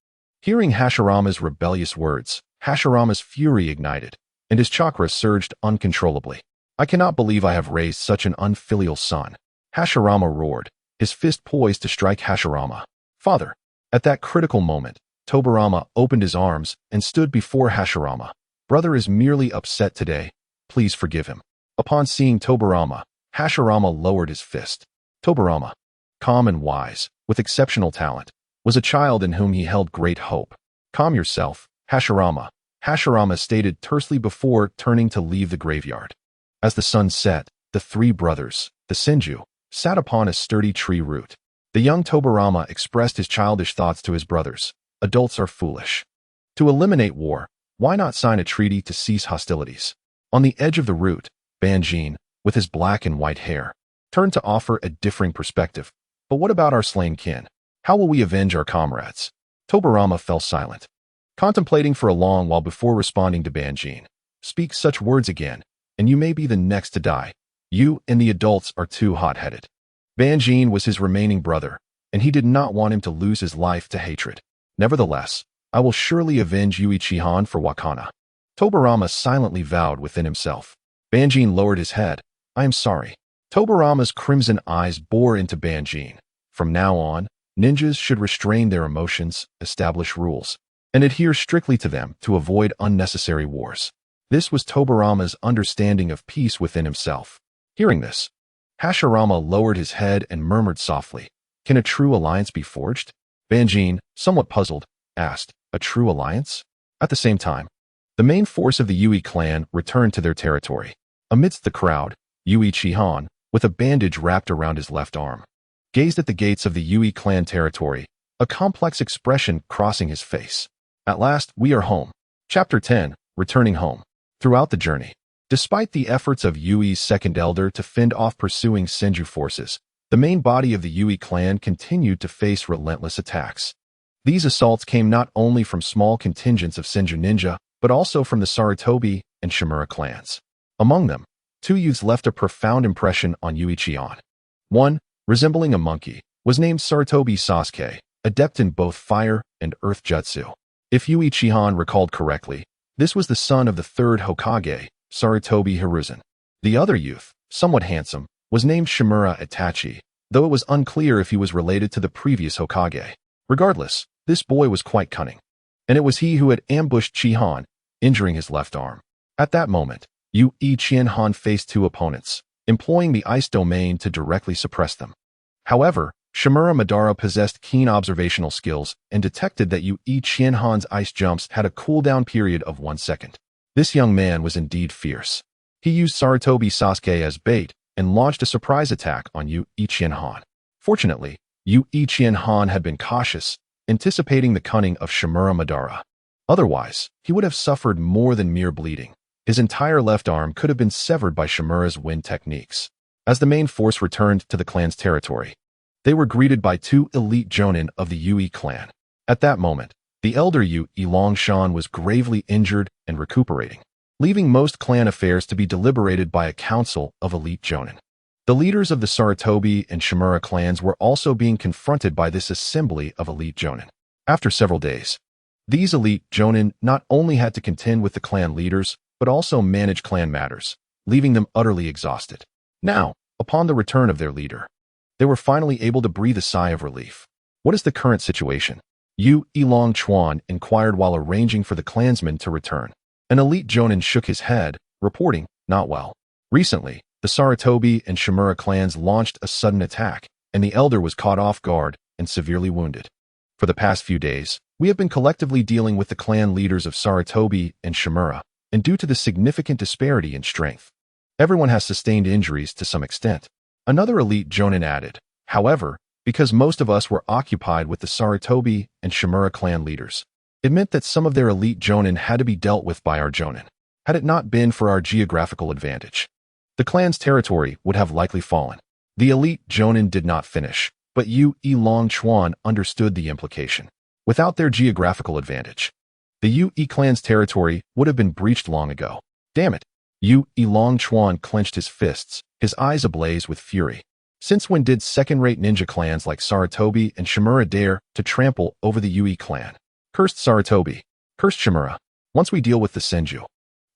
Hearing Hashirama's rebellious words, Hashirama's fury ignited, and his chakra surged uncontrollably. "I cannot believe I have raised such an unfilial son." Hashirama roared, his fist poised to strike Hashirama. "Father!" At that critical moment, Tobirama opened his arms and stood before Hashirama. "Brother is merely upset today. Please forgive him." Upon seeing Tobirama, Hashirama lowered his fist. Tobirama, calm and wise, with exceptional talent, was a child in whom he held great hope. "Calm yourself, Hashirama," Hashirama stated tersely before turning to leave the graveyard. As the sun set, the three brothers, the Senju, sat upon a sturdy tree root. The young Tobirama expressed his childish thoughts to his brothers. "Adults are foolish. To eliminate war, why not sign a treaty to cease hostilities?" On the edge of the root, Banjin, with his black and white hair, turned to offer a differing perspective. "But what about our slain kin? How will we avenge our comrades?" Tobirama fell silent, contemplating for a long while before responding to Banjin. "Speak such words again, and you may be the next to die. You and the adults are too hot-headed." Banjin was his remaining brother, and he did not want him to lose his life to hatred. "Nevertheless, I will surely avenge Uchihan for Wakana." Tobirama silently vowed within himself. Banjin lowered his head. "I am sorry." Tobirama's crimson eyes bore into Banjin. From now on, ninjas should restrain their emotions, establish rules, and adhere strictly to them to avoid unnecessary wars. This was Tobirama's understanding of peace within himself. Hearing this, Hashirama lowered his head and murmured softly, "Can a true alliance be forged?" Banjin, somewhat puzzled, asked, "A true alliance?" At the same time, the main force of the Yui clan returned to their territory. Amidst the crowd, Uchihan, with a bandage wrapped around his left arm, gazed at the gates of the Yui clan territory, a complex expression crossing his face. At last, we are home. Chapter 10, Returning Home. Throughout the journey, despite the efforts of Yui's second elder to fend off pursuing Senju forces, the main body of the Yui clan continued to face relentless attacks. These assaults came not only from small contingents of Senju ninja, but also from the Sarutobi and Shimura clans. Among them, two youths left a profound impression on Uchihan. One, resembling a monkey, was named Sarutobi Sasuke, adept in both fire and earth jutsu. If Uchihan recalled correctly, this was the son of the third Hokage, Sarutobi Hiruzen. The other youth, somewhat handsome, was named Shimura Itachi, though it was unclear if he was related to the previous Hokage. Regardless, this boy was quite cunning, and it was he who had ambushed Chihan, injuring his left arm. At that moment, Uchihan faced two opponents, employing the ice domain to directly suppress them. However, Shimura Madara possessed keen observational skills and detected that Uchihan's ice jumps had a cooldown period of 1 second. This young man was indeed fierce. He used Sarutobi Sasuke as bait and launched a surprise attack on Uchihan. Fortunately, Uchihan had been cautious, anticipating the cunning of Shimura Madara. Otherwise, he would have suffered more than mere bleeding. His entire left arm could have been severed by Shimura's wind techniques. As the main force returned to the clan's territory, they were greeted by two elite Jonin of the Yui clan. At that moment, the elder Longshan was gravely injured and recuperating, leaving most clan affairs to be deliberated by a council of elite Jonin. The leaders of the Sarutobi and Shimura clans were also being confronted by this assembly of elite Jonin. After several days, these elite Jonin not only had to contend with the clan leaders, but also manage clan matters, leaving them utterly exhausted. Now, upon the return of their leader, they were finally able to breathe a sigh of relief. What is the current situation? Yu Elong Chuan inquired while arranging for the clansmen to return. An elite Jonin shook his head, reporting, not well. Recently, the Sarutobi and Shimura clans launched a sudden attack, and the elder was caught off guard and severely wounded. For the past few days, we have been collectively dealing with the clan leaders of Sarutobi and Shimura, and due to the significant disparity in strength, everyone has sustained injuries to some extent. Another elite Jonin added. However, because most of us were occupied with the Sarutobi and Shimura clan leaders, it meant that some of their elite Jonin had to be dealt with by our Jonin. Had it not been for our geographical advantage, the clan's territory would have likely fallen. The elite Jonin did not finish, but Yu Elong Chuan understood the implication. Without their geographical advantage, the Yu clan's territory would have been breached long ago. Damn it! Yu Elong Chuan clenched his fists, his eyes ablaze with fury. Since when did second-rate ninja clans like Sarutobi and Shimura dare to trample over the Yu clan? Cursed Sarutobi, cursed Shimura. Once we deal with the Senju,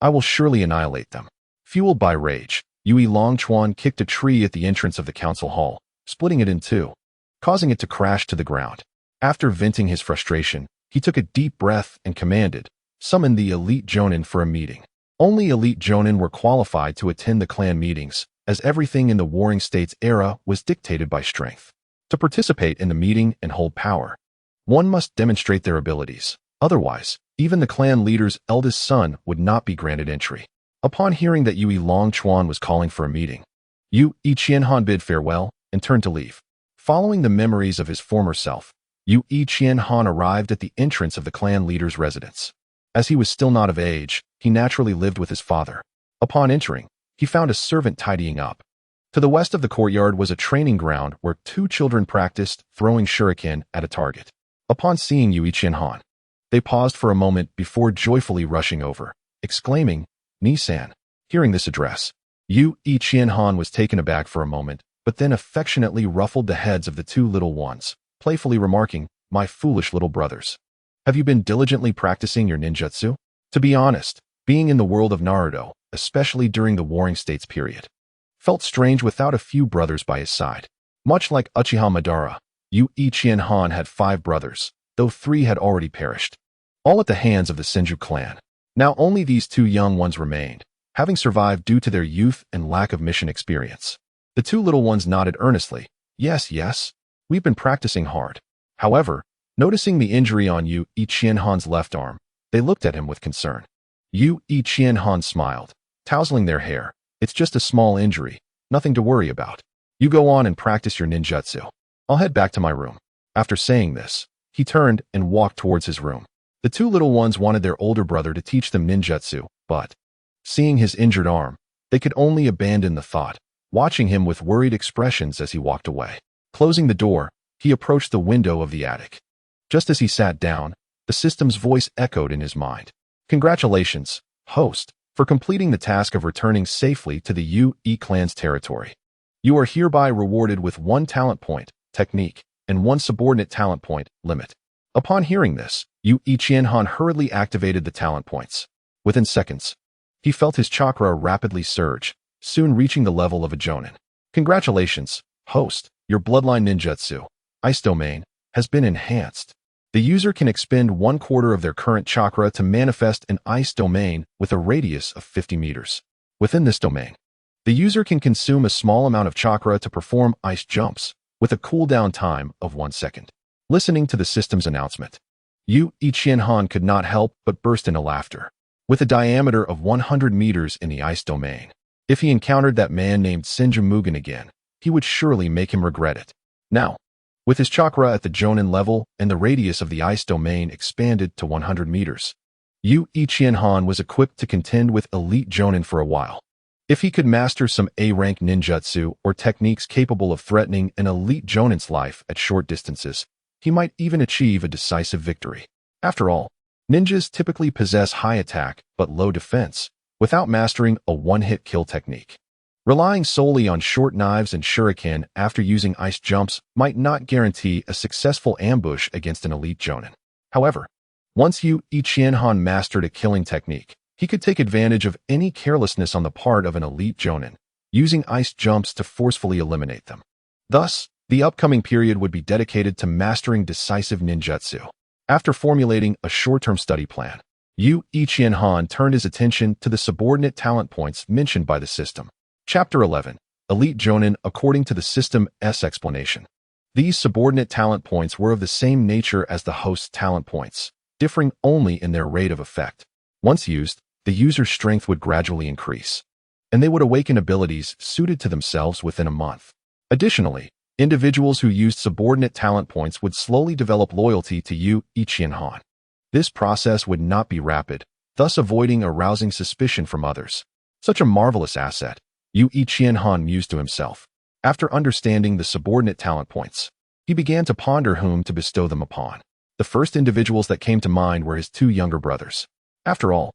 I will surely annihilate them. Fueled by rage, Yu Elong Chuan kicked a tree at the entrance of the council hall, splitting it in two, causing it to crash to the ground. After venting his frustration, he took a deep breath and commanded, "Summon the elite Jonin for a meeting." Only elite Jonin were qualified to attend the clan meetings, as everything in the Warring States era was dictated by strength. To participate in the meeting and hold power, one must demonstrate their abilities. Otherwise, even the clan leader's eldest son would not be granted entry. Upon hearing that Yu Elong Chuan was calling for a meeting, Yu Qianhan bid farewell and turned to leave. Following the memories of his former self, Yu Qianhan arrived at the entrance of the clan leader's residence. As he was still not of age, he naturally lived with his father. Upon entering, he found a servant tidying up. To the west of the courtyard was a training ground where two children practiced throwing shuriken at a target. Upon seeing Yu Qianhan, they paused for a moment before joyfully rushing over, exclaiming, "Ni-san." Hearing this address, Yu Qianhan was taken aback for a moment, but then affectionately ruffled the heads of the two little ones, playfully remarking, "My foolish little brothers. Have you been diligently practicing your ninjutsu?" To be honest, being in the world of Naruto, especially during the Warring States period, felt strange without a few brothers by his side. Much like Uchiha Madara, Yu Qianhan had 5 brothers, though 3 had already perished, all at the hands of the Senju clan. Now only these 2 young ones remained, having survived due to their youth and lack of mission experience. The 2 little ones nodded earnestly. Yes, we've been practicing hard." However, noticing the injury on Yu Qianhan's left arm, they looked at him with concern. Yu Qianhan smiled, tousling their hair. "It's just a small injury, nothing to worry about. You go on and practice your ninjutsu. I'll head back to my room." After saying this, he turned and walked towards his room. The 2 little ones wanted their older brother to teach them ninjutsu, but, seeing his injured arm, they could only abandon the thought, watching him with worried expressions as he walked away. Closing the door, he approached the window of the attic. Just as he sat down, the system's voice echoed in his mind. "Congratulations, host, for completing the task of returning safely to the Yu clan's territory. You are hereby rewarded with 1 talent point, technique, and 1 subordinate talent point, limit." Upon hearing this, Yu Qianhan hurriedly activated the talent points. Within seconds, he felt his chakra rapidly surge, soon reaching the level of a Jonin. "Congratulations, host, your bloodline ninjutsu, Ice Domain, has been enhanced. The user can expend 1/4 of their current chakra to manifest an ice domain with a radius of 50 meters. Within this domain, the user can consume a small amount of chakra to perform ice jumps, with a cooldown time of 1 second. Listening to the system's announcement, Yu Qianhan could not help but burst into laughter. With a diameter of 100 meters in the ice domain, if he encountered that man named Senju Mugen again, he would surely make him regret it. Now, with his chakra at the Jonin level and the radius of the ice domain expanded to 100 meters, Yu Qianhan was equipped to contend with elite Jonin for a while. If he could master some A-rank ninjutsu or techniques capable of threatening an elite Jonin's life at short distances, he might even achieve a decisive victory. After all, ninjas typically possess high attack but low defense, without mastering a one-hit kill technique. Relying solely on short knives and shuriken after using ice jumps might not guarantee a successful ambush against an elite Jonin. However, once Yu Qianhan mastered a killing technique, He could take advantage of any carelessness on the part of an elite Jonin, using ice jumps to forcefully eliminate them. Thus, the upcoming period would be dedicated to mastering decisive ninjutsu. After formulating a short-term study plan, Yu Ichienhan turned his attention to the subordinate talent points mentioned by the system. Chapter 11. Elite Jonin according to the system's explanation. These subordinate talent points were of the same nature as the host's talent points, differing only in their rate of effect. Once used, the user's strength would gradually increase, and they would awaken abilities suited to themselves within a month. Additionally, individuals who used subordinate talent points would slowly develop loyalty to Yu Ichienhan. This process would not be rapid, thus avoiding arousing suspicion from others. Such a marvelous asset, Yu Ichienhan mused to himself. After understanding the subordinate talent points, he began to ponder whom to bestow them upon. The first individuals that came to mind were his two younger brothers. After all,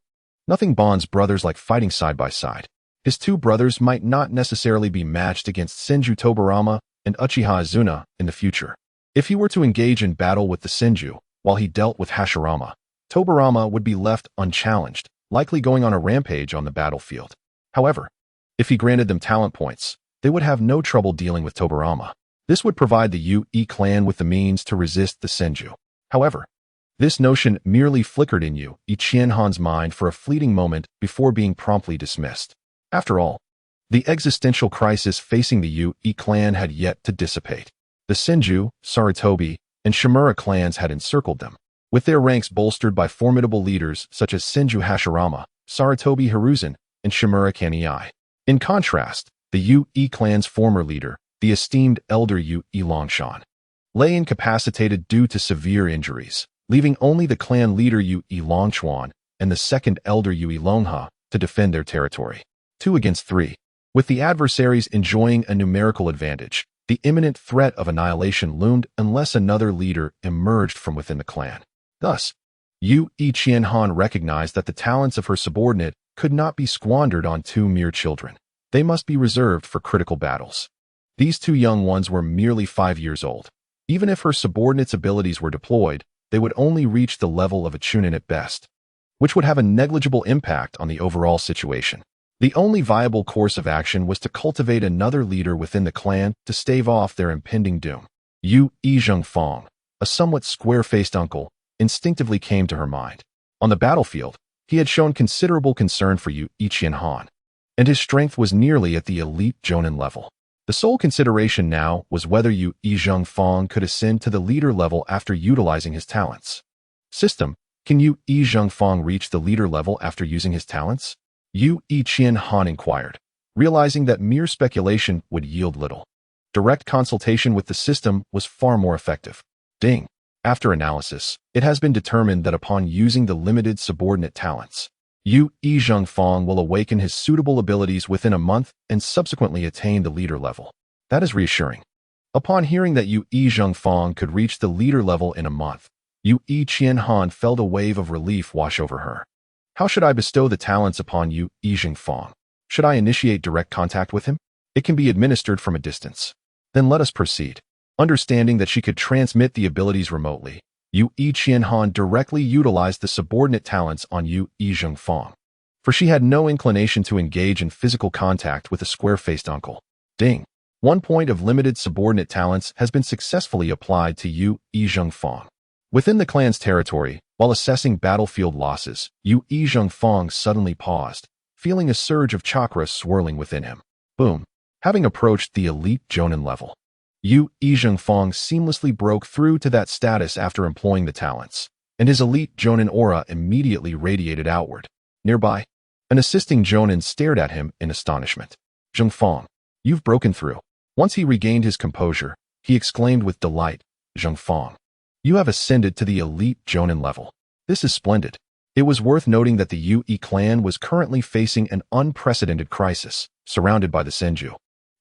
nothing bonds brothers like fighting side by side. His two brothers might not necessarily be matched against Senju Tobarama and Uchiha Izuna in the future. If he were to engage in battle with the Senju, while he dealt with Hashirama, Tobarama would be left unchallenged, likely going on a rampage on the battlefield. However, if he granted them talent points, they would have no trouble dealing with Tobarama. This would provide the Yu-E clan with the means to resist the Senju. However, this notion merely flickered in Yu Ichienhan's mind for a fleeting moment before being promptly dismissed. After all, the existential crisis facing the Yu-E clan had yet to dissipate. The Senju, Sarutobi, and Shimura clans had encircled them, with their ranks bolstered by formidable leaders such as Senju Hashirama, Sarutobi Hiruzen, and Shimura Kaniai. In contrast, the Yu-E clan's former leader, the esteemed elder Yu-E Longshan, lay incapacitated due to severe injuries, leaving only the clan leader Yu-E Longchuan and the second elder Yu-E Longha to defend their territory. 2 against 3. With the adversaries enjoying a numerical advantage, the imminent threat of annihilation loomed unless another leader emerged from within the clan. Thus, Yu Ichienhan recognized that the talents of her subordinate could not be squandered on two mere children. They must be reserved for critical battles. These two young ones were merely 5 years old. Even if her subordinate's abilities were deployed, they would only reach the level of a chunin at best, which would have a negligible impact on the overall situation. The only viable course of action was to cultivate another leader within the clan to stave off their impending doom. Yu Izhengfang, a somewhat square-faced uncle, instinctively came to her mind. On the battlefield, he had shown considerable concern for Yu Ichienhan, and his strength was nearly at the elite Jonin level. The sole consideration now was whether Yu Izhengfang could ascend to the leader level after utilizing his talents. System, can Yu Izhengfang reach the leader level after using his talents? Yu Ichienhan inquired, realizing that mere speculation would yield little. Direct consultation with the system was far more effective. Ding. After analysis, it has been determined that upon using the limited subordinate talents, Yu Izhengfang will awaken his suitable abilities within a month and subsequently attain the leader level. That is reassuring. Upon hearing that Yu Izhengfang could reach the leader level in a month, Yu Ichienhan felt a wave of relief wash over her. How should I bestow the talents upon Yu Izhengfang? Should I initiate direct contact with him? It can be administered from a distance. Then let us proceed. Understanding that she could transmit the abilities remotely, Yu Ichienhan directly utilized the subordinate talents on Yu Izhengfang, for she had no inclination to engage in physical contact with a square-faced uncle. Ding. 1 point of limited subordinate talents has been successfully applied to Yu Izhengfang. Within the clan's territory, while assessing battlefield losses, Yu Izhengfang suddenly paused, feeling a surge of chakra swirling within him. Boom. Having approached the elite Jonin level, Yu Izhengfang seamlessly broke through to that status after employing the talents, and his elite Jonin aura immediately radiated outward. Nearby, an assisting Jonin stared at him in astonishment. Zhengfang, you've broken through. Once he regained his composure, he exclaimed with delight, Zhengfang, you have ascended to the elite Jonin level. This is splendid. It was worth noting that the Yu-E clan was currently facing an unprecedented crisis, surrounded by the Senju,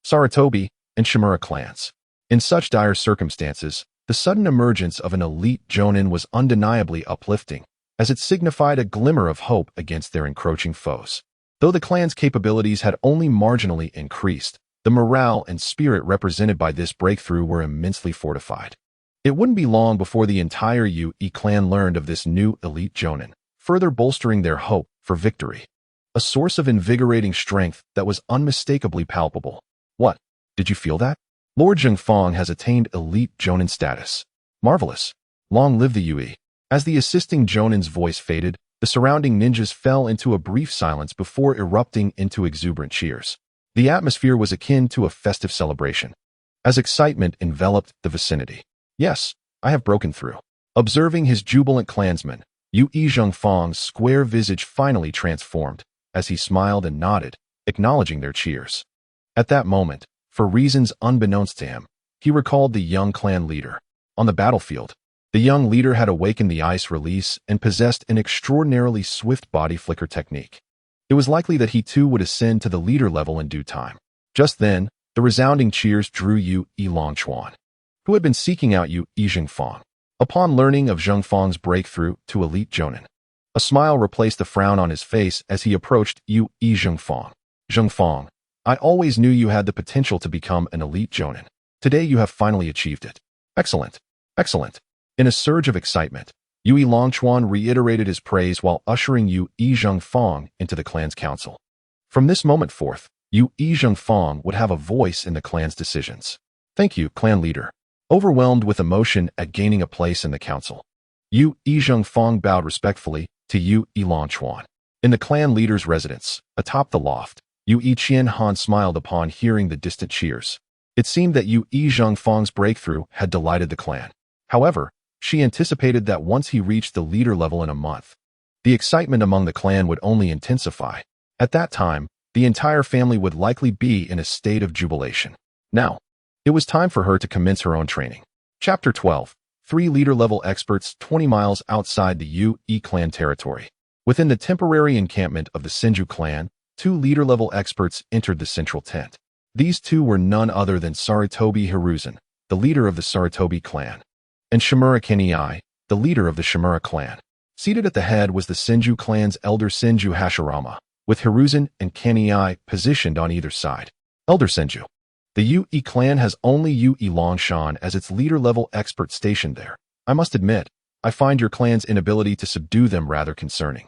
Sarutobi, and Shimura clans. In such dire circumstances, the sudden emergence of an elite Jonin was undeniably uplifting, as it signified a glimmer of hope against their encroaching foes. Though the clan's capabilities had only marginally increased, the morale and spirit represented by this breakthrough were immensely fortified. It wouldn't be long before the entire Yu-E clan learned of this new elite Jonin, further bolstering their hope for victory. A source of invigorating strength that was unmistakably palpable. What? Did you feel that? Lord Zhengfang has attained elite Jonin status. Marvelous. Long live the Yue. As the assisting Jonin's voice faded, the surrounding ninjas fell into a brief silence before erupting into exuberant cheers. The atmosphere was akin to a festive celebration, as excitement enveloped the vicinity. Yes, I have broken through. Observing his jubilant clansmen, Yue Zhengfang's square visage finally transformed, as he smiled and nodded, acknowledging their cheers. At that moment, for reasons unbeknownst to him, he recalled the young clan leader. On the battlefield, the young leader had awakened the ice release and possessed an extraordinarily swift body flicker technique. It was likely that he too would ascend to the leader level in due time. Just then, the resounding cheers drew Yue Longchuan, who had been seeking out Yue Zhengfang. Upon learning of Zhengfang's breakthrough to elite Jonin, a smile replaced the frown on his face as he approached Yue Zhengfang. Zhengfang, I always knew you had the potential to become an elite Jonin. Today you have finally achieved it. Excellent. Excellent. In a surge of excitement, Yue Longchuan reiterated his praise while ushering Yue Zhengfang into the clan's council. From this moment forth, Yue Zhengfang would have a voice in the clan's decisions. Thank you, clan leader. Overwhelmed with emotion at gaining a place in the council, Yue Zhengfang bowed respectfully to Yue Longchuan. In the clan leader's residence, atop the loft, Yue Qianhan smiled upon hearing the distant cheers. It seemed that Yue Zhengfang's breakthrough had delighted the clan. However, she anticipated that once he reached the leader level in a month, the excitement among the clan would only intensify. At that time, the entire family would likely be in a state of jubilation. Now, it was time for her to commence her own training. Chapter 12. 3 leader-level experts 20 miles outside the Yue clan territory. Within the temporary encampment of the Senju clan, 2 leader-level experts entered the central tent. These 2 were none other than Sarutobi Hiruzen, the leader of the Sarutobi clan, and Shimura Kenii, the leader of the Shimura clan. Seated at the head was the Senju clan's elder Senju Hashirama, with Hiruzen and Kenii positioned on either side. Elder Senju. The Yue clan has only Yue Longshan as its leader-level expert stationed there. I must admit, I find your clan's inability to subdue them rather concerning.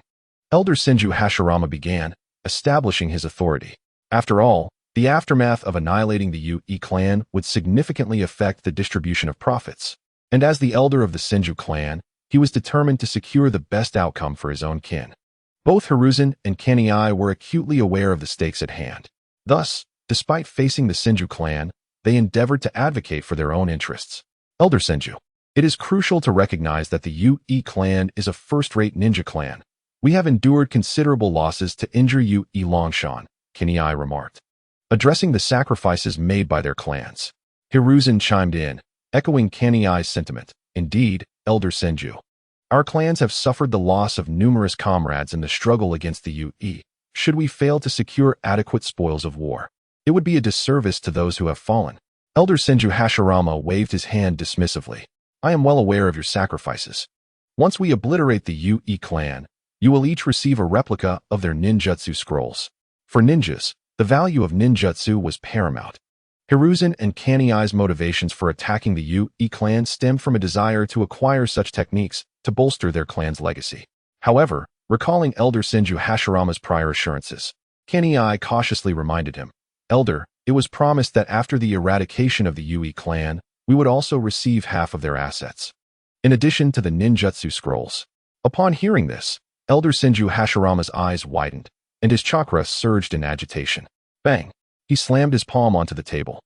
Elder Senju Hashirama began, establishing his authority. After all, the aftermath of annihilating the Yue clan would significantly affect the distribution of profits. And as the elder of the Senju clan, he was determined to secure the best outcome for his own kin. Both Hiruzen and Kenii were acutely aware of the stakes at hand. Thus, despite facing the Senju clan, they endeavored to advocate for their own interests. Elder Senju, it is crucial to recognize that the Yue clan is a first-rate ninja clan. We have endured considerable losses to injure Yue Longshan, Kenii remarked, addressing the sacrifices made by their clans. Hiruzen chimed in, echoing Kenii's sentiment. Indeed, Elder Senju, our clans have suffered the loss of numerous comrades in the struggle against the Yue. Should we fail to secure adequate spoils of war, it would be a disservice to those who have fallen. Elder Senju Hashirama waved his hand dismissively. I am well aware of your sacrifices. Once we obliterate the Yue clan, you will each receive a replica of their ninjutsu scrolls. For ninjas, the value of ninjutsu was paramount. Hiruzen and Kenii's motivations for attacking the Yue clan stemmed from a desire to acquire such techniques to bolster their clan's legacy. However, recalling Elder Senju Hashirama's prior assurances, Kenii cautiously reminded him, Elder, it was promised that after the eradication of the Yue clan, we would also receive half of their assets, in addition to the ninjutsu scrolls. Upon hearing this, Elder Senju Hashirama's eyes widened, and his chakra surged in agitation. Bang! He slammed his palm onto the table.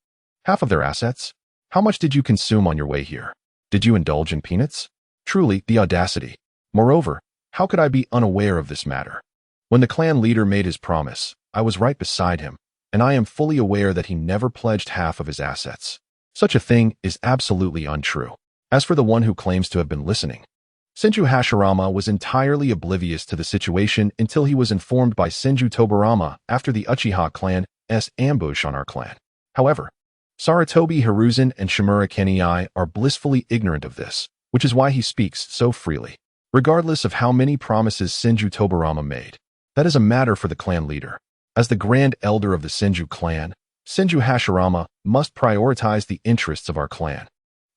Half of their assets? How much did you consume on your way here? Did you indulge in peanuts? Truly, the audacity. Moreover, how could I be unaware of this matter? When the clan leader made his promise, I was right beside him, and I am fully aware that he never pledged half of his assets. Such a thing is absolutely untrue. As for the one who claims to have been listening, Senju Hashirama was entirely oblivious to the situation until he was informed by Senju Tobarama after the Uchiha clan's ambush on our clan. However, Sarutobi Hiruzen and Shimura Kenii are blissfully ignorant of this, which is why he speaks so freely. Regardless of how many promises Senju Tobarama made, that is a matter for the clan leader. As the grand elder of the Senju clan, Senju Hashirama must prioritize the interests of our clan.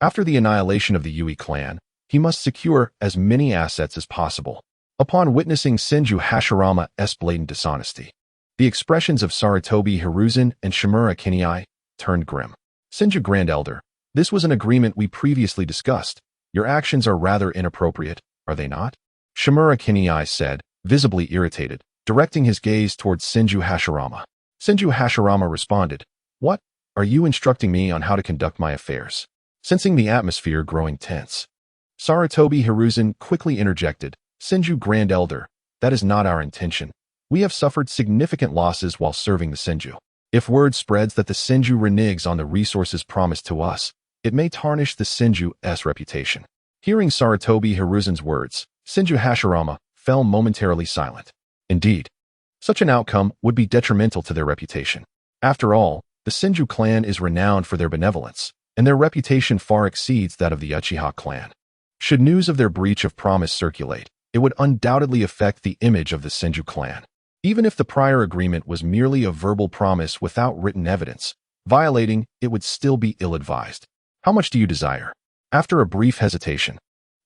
After the annihilation of the Yue clan, he must secure as many assets as possible. Upon witnessing Senju Hashirama's blatant dishonesty, the expressions of Sarutobi Hiruzen and Shimura Keniai turned grim. Senju Grand Elder, this was an agreement we previously discussed. Your actions are rather inappropriate, are they not? Shimura Keniai said, visibly irritated, directing his gaze towards Senju Hashirama. Senju Hashirama responded, "What? Are you instructing me on how to conduct my affairs?" Sensing the atmosphere growing tense, Sarutobi Hiruzen quickly interjected, "Senju Grand Elder, that is not our intention. We have suffered significant losses while serving the Senju. If word spreads that the Senju reneges on the resources promised to us, it may tarnish the Senju's reputation." Hearing Sarutobi Hiruzen's words, Senju Hashirama fell momentarily silent. Indeed, such an outcome would be detrimental to their reputation. After all, the Senju clan is renowned for their benevolence, and their reputation far exceeds that of the Uchiha clan. Should news of their breach of promise circulate, it would undoubtedly affect the image of the Senju clan. Even if the prior agreement was merely a verbal promise without written evidence, violating it would still be ill-advised. How much do you desire? After a brief hesitation,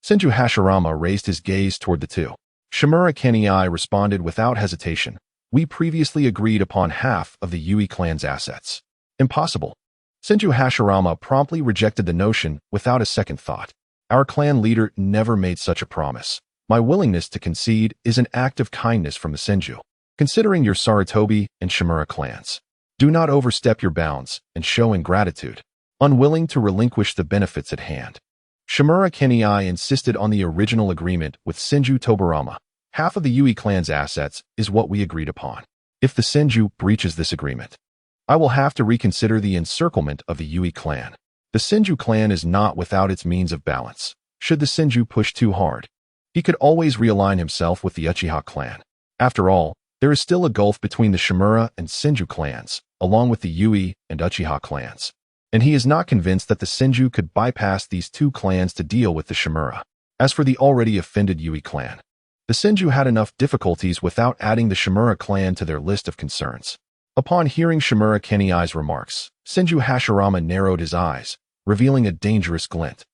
Senju Hashirama raised his gaze toward the two. Shimura Keniai responded without hesitation, "We previously agreed upon half of the Yui clan's assets." Impossible. Senju Hashirama promptly rejected the notion without a second thought. Our clan leader never made such a promise. My willingness to concede is an act of kindness from the Senju. Considering your Sarutobi and Shimura clans, do not overstep your bounds and show ingratitude, unwilling to relinquish the benefits at hand. Shimura Keniai insisted on the original agreement with Senju Tobarama. Half of the Yui clan's assets is what we agreed upon. If the Senju breaches this agreement, I will have to reconsider the encirclement of the Yui clan. The Senju clan is not without its means of balance. Should the Senju push too hard, he could always realign himself with the Uchiha clan. After all, there is still a gulf between the Shimura and Senju clans, along with the Yui and Uchiha clans. And he is not convinced that the Senju could bypass these two clans to deal with the Shimura. As for the already offended Yui clan, the Senju had enough difficulties without adding the Shimura clan to their list of concerns. Upon hearing Shimura Keniai's remarks, Senju Hashirama narrowed his eyes, revealing a dangerous glint.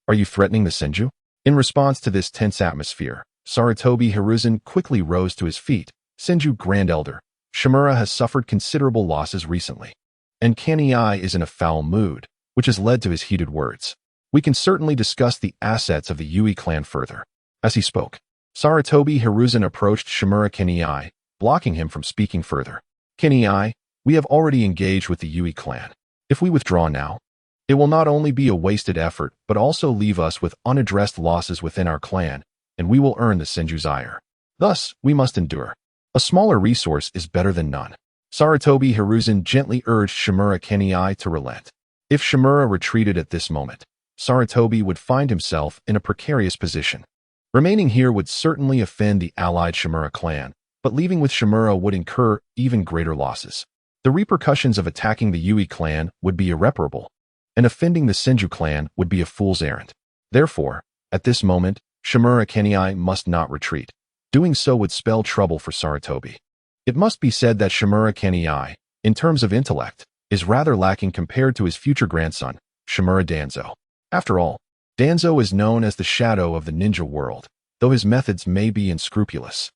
"Are you threatening the Senju?" In response to this tense atmosphere, Sarutobi Hiruzen quickly rose to his feet. "Senju Grand Elder, Shimura has suffered considerable losses recently, and Keniai is in a foul mood, which has led to his heated words. We can certainly discuss the assets of the Yui clan further." As he spoke, Sarutobi Hiruzen approached Shimura Keniai, blocking him from speaking further. "Keniai, we have already engaged with the Yui clan. If we withdraw now, it will not only be a wasted effort, but also leave us with unaddressed losses within our clan, and we will earn the Senju's ire. Thus, we must endure. A smaller resource is better than none." Sarutobi Hiruzen gently urged Shimura Keniai to relent. If Shimura retreated at this moment, Sarutobi would find himself in a precarious position. Remaining here would certainly offend the allied Shimura clan, but leaving with Shimura would incur even greater losses. The repercussions of attacking the Yui clan would be irreparable, and offending the Senju clan would be a fool's errand. Therefore, at this moment, Shimura Keniai must not retreat. Doing so would spell trouble for Sarutobi. It must be said that Shimura Keniai, in terms of intellect, is rather lacking compared to his future grandson, Shimura Danzo. After all, Danzo is known as the shadow of the ninja world, though his methods may be unscrupulous.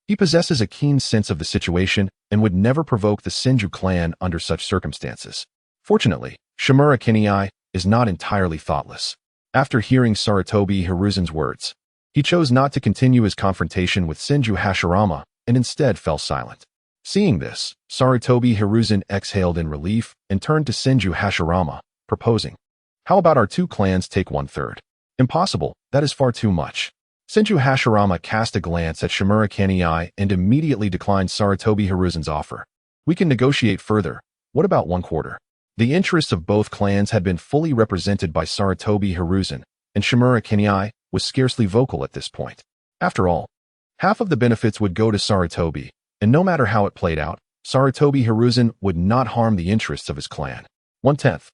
He possesses a keen sense of the situation and would never provoke the Senju clan under such circumstances. Fortunately, Shimura Keniai is not entirely thoughtless. After hearing Sarutobi Hiruzen's words, he chose not to continue his confrontation with Senju Hashirama and instead fell silent. Seeing this, Sarutobi Hiruzen exhaled in relief and turned to Senju Hashirama, proposing, "How about our two clans take 1/3? "Impossible, that is far too much." Senju Hashirama cast a glance at Shimura Keniai and immediately declined Sarutobi Hiruzen's offer. "We can negotiate further. What about 1/4? The interests of both clans had been fully represented by Sarutobi Hiruzen, and Shimura Keniai was scarcely vocal at this point. After all, half of the benefits would go to Sarutobi, and no matter how it played out, Sarutobi Hiruzen would not harm the interests of his clan. 1/10.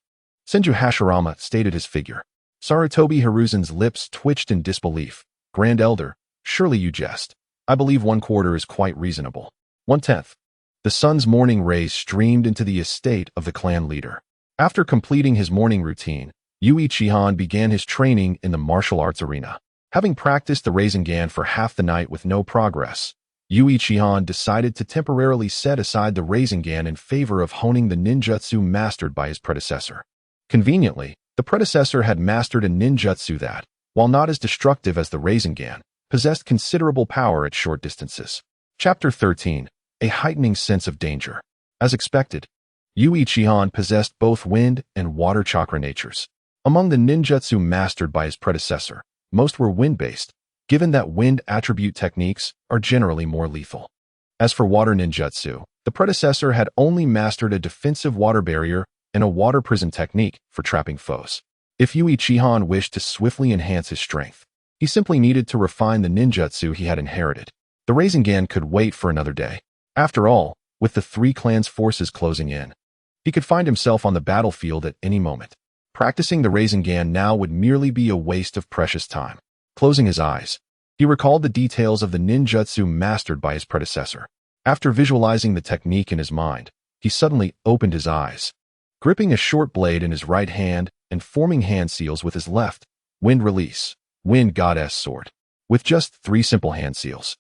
Senju Hashirama stated his figure. Sarutobi Hiruzen's lips twitched in disbelief. "Grand Elder, surely you jest. I believe 1/4 is quite reasonable." 1/10. The sun's morning rays streamed into the estate of the clan leader. After completing his morning routine, Yui Chihan began his training in the martial arts arena. Having practiced the Rasengan for half the night with no progress, Yui Chihan decided to temporarily set aside the Rasengan in favor of honing the ninjutsu mastered by his predecessor. Conveniently, the predecessor had mastered a ninjutsu that, while not as destructive as the Rasengan, possessed considerable power at short distances. Chapter 13. A heightening sense of danger. As expected, Yui Chihan possessed both wind and water chakra natures. Among the ninjutsu mastered by his predecessor, most were wind-based, given that wind attribute techniques are generally more lethal. As for water ninjutsu, the predecessor had only mastered a defensive water barrier and a water prison technique for trapping foes. If Yui Chihan wished to swiftly enhance his strength, he simply needed to refine the ninjutsu he had inherited. The Rasengan could wait for another day. After all, with the three clans' forces closing in, he could find himself on the battlefield at any moment. Practicing the Rasengan now would merely be a waste of precious time. Closing his eyes, he recalled the details of the ninjutsu mastered by his predecessor. After visualizing the technique in his mind, he suddenly opened his eyes. Gripping a short blade in his right hand and forming hand seals with his left, Wind Release, Wind Goddess Sword. With just 3 simple hand seals,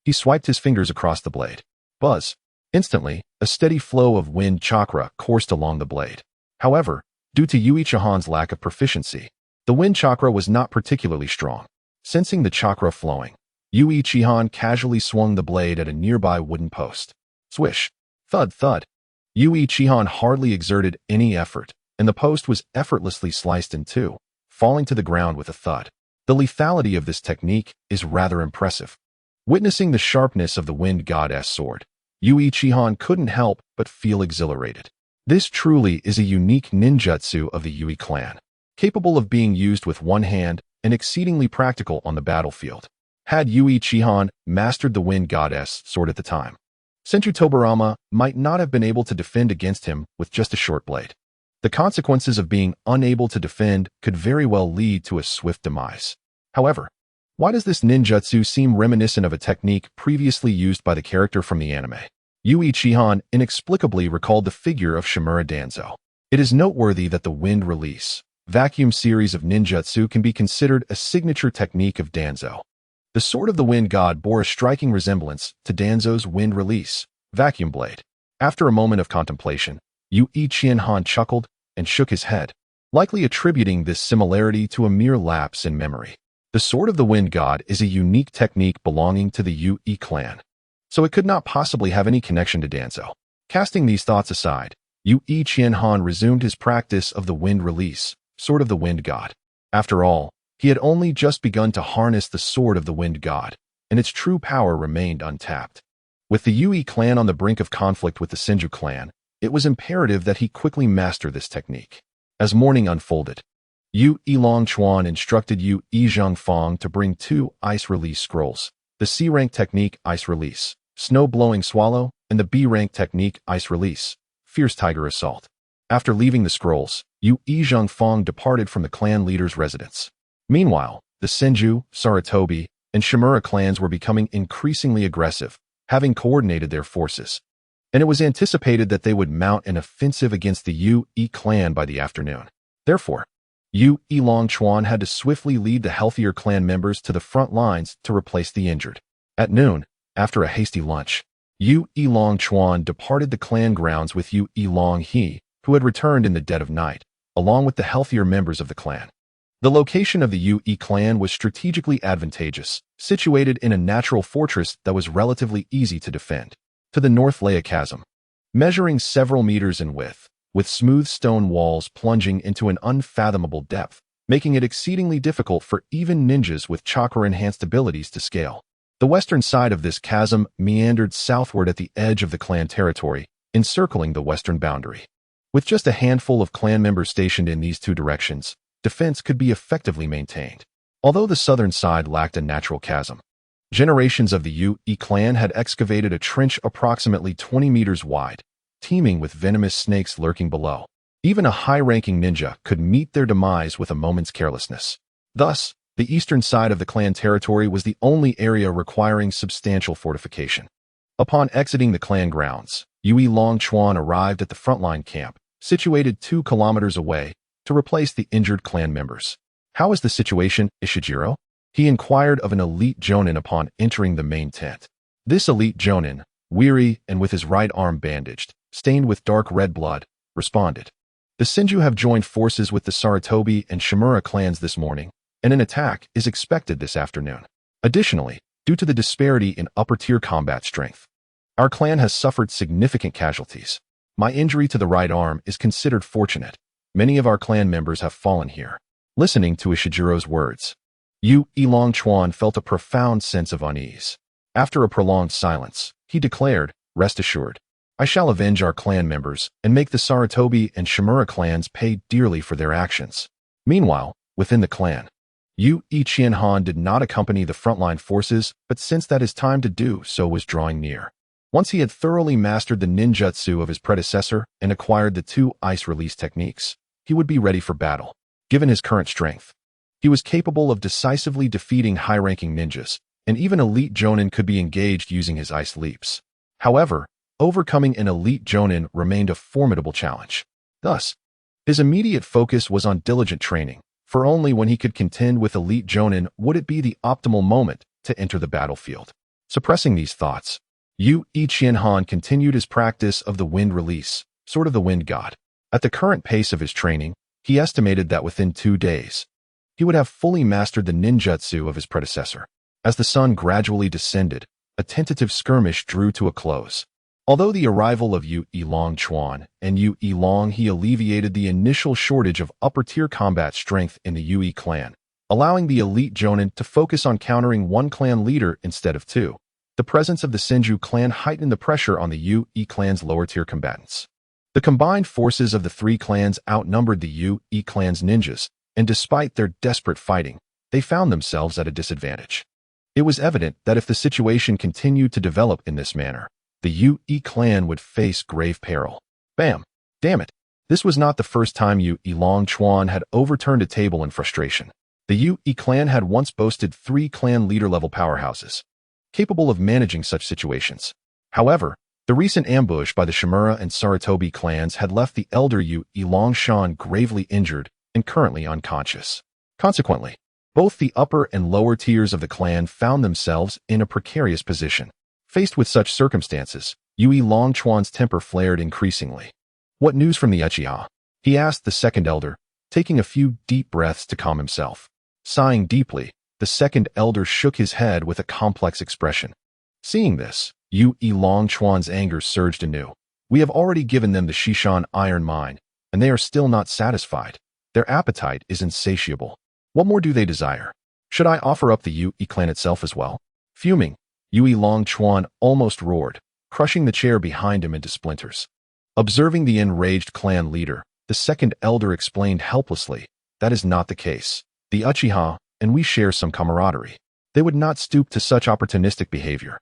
he swiped his fingers across the blade. Buzz! Instantly, a steady flow of wind chakra coursed along the blade. However, due to Yui Chihan's lack of proficiency, the wind chakra was not particularly strong. Sensing the chakra flowing, Yui Chihan casually swung the blade at a nearby wooden post. Swish! Thud thud! Yui Chihan hardly exerted any effort, and the post was effortlessly sliced in two, falling to the ground with a thud. The lethality of this technique is rather impressive. Witnessing the sharpness of the Wind Goddess Sword, Yui Chihan couldn't help but feel exhilarated. This truly is a unique ninjutsu of the Yui clan, capable of being used with one hand and exceedingly practical on the battlefield. Had Yui Chihan mastered the Wind Goddess Sword at the time, Senju Butsuma might not have been able to defend against him with just a short blade. The consequences of being unable to defend could very well lead to a swift demise. However, why does this ninjutsu seem reminiscent of a technique previously used by the character from the anime? Yui Chihan inexplicably recalled the figure of Shimura Danzo. It is noteworthy that the Wind Release, Vacuum series of ninjutsu can be considered a signature technique of Danzo. The Sword of the Wind God bore a striking resemblance to Danzo's Wind Release, Vacuum Blade. After a moment of contemplation, Yui Chihan chuckled and shook his head, likely attributing this similarity to a mere lapse in memory. The Sword of the Wind God is a unique technique belonging to the Yui clan, so it could not possibly have any connection to Danzo. Casting these thoughts aside, Yui Chihan resumed his practice of the Wind Release, Sword of the Wind God. After all, he had only just begun to harness the Sword of the Wind God, and its true power remained untapped. With the Yui clan on the brink of conflict with the Senju clan, it was imperative that he quickly master this technique. As morning unfolded, Yui Longchuan instructed Yui Zhangfang to bring 2 ice release scrolls, the C-rank technique Ice Release, Snow Blowing Swallow, and the B-rank technique Ice Release, Fierce Tiger Assault. After leaving the scrolls, Yui Zhangfang departed from the clan leader's residence. Meanwhile, the Senju, Sarutobi, and Shimura clans were becoming increasingly aggressive, having coordinated their forces, and it was anticipated that they would mount an offensive against the Yui clan by the afternoon. Therefore, Yui Longchuan had to swiftly lead the healthier clan members to the front lines to replace the injured. At noon, after a hasty lunch, Yui Longchuan departed the clan grounds with Yui Longhe, who had returned in the dead of night, along with the healthier members of the clan. The location of the Yui clan was strategically advantageous, situated in a natural fortress that was relatively easy to defend. To the north lay a chasm, measuring several meters in width, with smooth stone walls plunging into an unfathomable depth, making it exceedingly difficult for even ninjas with chakra-enhanced abilities to scale. The western side of this chasm meandered southward at the edge of the clan territory, encircling the western boundary. With just a handful of clan members stationed in these 2 directions, defense could be effectively maintained. Although the southern side lacked a natural chasm, generations of the Yui clan had excavated a trench approximately 20 meters wide, teeming with venomous snakes lurking below. Even a high-ranking ninja could meet their demise with a moment's carelessness. Thus, the eastern side of the clan territory was the only area requiring substantial fortification. Upon exiting the clan grounds, Yui Longchuan arrived at the frontline camp, situated 2 kilometers away, to replace the injured clan members. "How is the situation, Ishijiro?" He inquired of an elite Jonin upon entering the main tent. This elite Jonin, weary and with his right arm bandaged, stained with dark red blood, responded. The Senju have joined forces with the Sarutobi and Shimura clans this morning, and an attack is expected this afternoon. Additionally, due to the disparity in upper-tier combat strength, our clan has suffered significant casualties. My injury to the right arm is considered fortunate. Many of our clan members have fallen here. Listening to Ishijiro's words, Yu Elongchuan felt a profound sense of unease. After a prolonged silence, he declared, "Rest assured, I shall avenge our clan members and make the Sarutobi and Shimura clans pay dearly for their actions." Meanwhile, within the clan, Yu Ichienhan did not accompany the frontline forces, but since that his time to do so was drawing near. Once he had thoroughly mastered the ninjutsu of his predecessor and acquired the two ice release techniques, he would be ready for battle. Given his current strength, he was capable of decisively defeating high-ranking ninjas, and even elite Jonin could be engaged using his ice leaps. However, overcoming an elite Jonin remained a formidable challenge. Thus, his immediate focus was on diligent training, for only when he could contend with elite Jonin would it be the optimal moment to enter the battlefield. Suppressing these thoughts, Yu Ichienhan continued his practice of the wind release, sort of the wind god. At the current pace of his training, he estimated that within 2 days, he would have fully mastered the ninjutsu of his predecessor. As the sun gradually descended, a tentative skirmish drew to a close. Although the arrival of Yu Elongchuan and Yu Elong he alleviated the initial shortage of upper-tier combat strength in the Yui clan, allowing the elite Jonin to focus on countering one clan leader instead of two. The presence of the Senju clan heightened the pressure on the Yui clan's lower-tier combatants. The combined forces of the three clans outnumbered the Yui clan's ninjas, and despite their desperate fighting, they found themselves at a disadvantage. It was evident that if the situation continued to develop in this manner, the Yui clan would face grave peril. Bam! Damn it! This was not the first time Yu Elongchuan had overturned a table in frustration. The Yui clan had once boasted 3 clan leader-level powerhouses, capable of managing such situations. However, the recent ambush by the Shimura and Sarutobi clans had left the elder Yu Elongshan gravely injured and currently unconscious. Consequently, both the upper and lower tiers of the clan found themselves in a precarious position. Faced with such circumstances, Yu Elongchuan's temper flared increasingly. "What news from the Uchiha?" he asked the second elder, taking a few deep breaths to calm himself. Sighing deeply, the second elder shook his head with a complex expression. Seeing this, Yu Elongchuan's anger surged anew. "We have already given them the Shishan iron mine, and they are still not satisfied. Their appetite is insatiable. What more do they desire? Should I offer up the Yui clan itself as well?" Fuming, Yu Elongchuan almost roared, crushing the chair behind him into splinters. Observing the enraged clan leader, the second elder explained helplessly, "That is not the case. The Uchiha and we share some camaraderie. They would not stoop to such opportunistic behavior."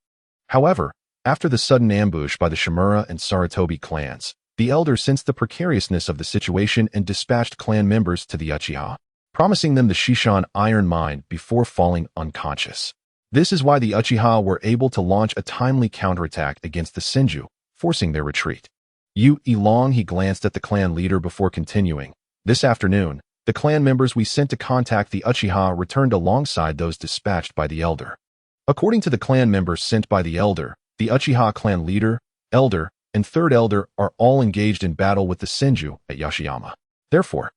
However, after the sudden ambush by the Shimura and Sarutobi clans, the elder sensed the precariousness of the situation and dispatched clan members to the Uchiha, promising them the Shishan iron mine before falling unconscious. This is why the Uchiha were able to launch a timely counterattack against the Senju, forcing their retreat. Yu Elong he glanced at the clan leader before continuing. "This afternoon, the clan members we sent to contact the Uchiha returned alongside those dispatched by the elder. According to the clan members sent by the elder, the Uchiha clan leader, elder, and third elder are all engaged in battle with the Senju at Yashiyama. Therefore,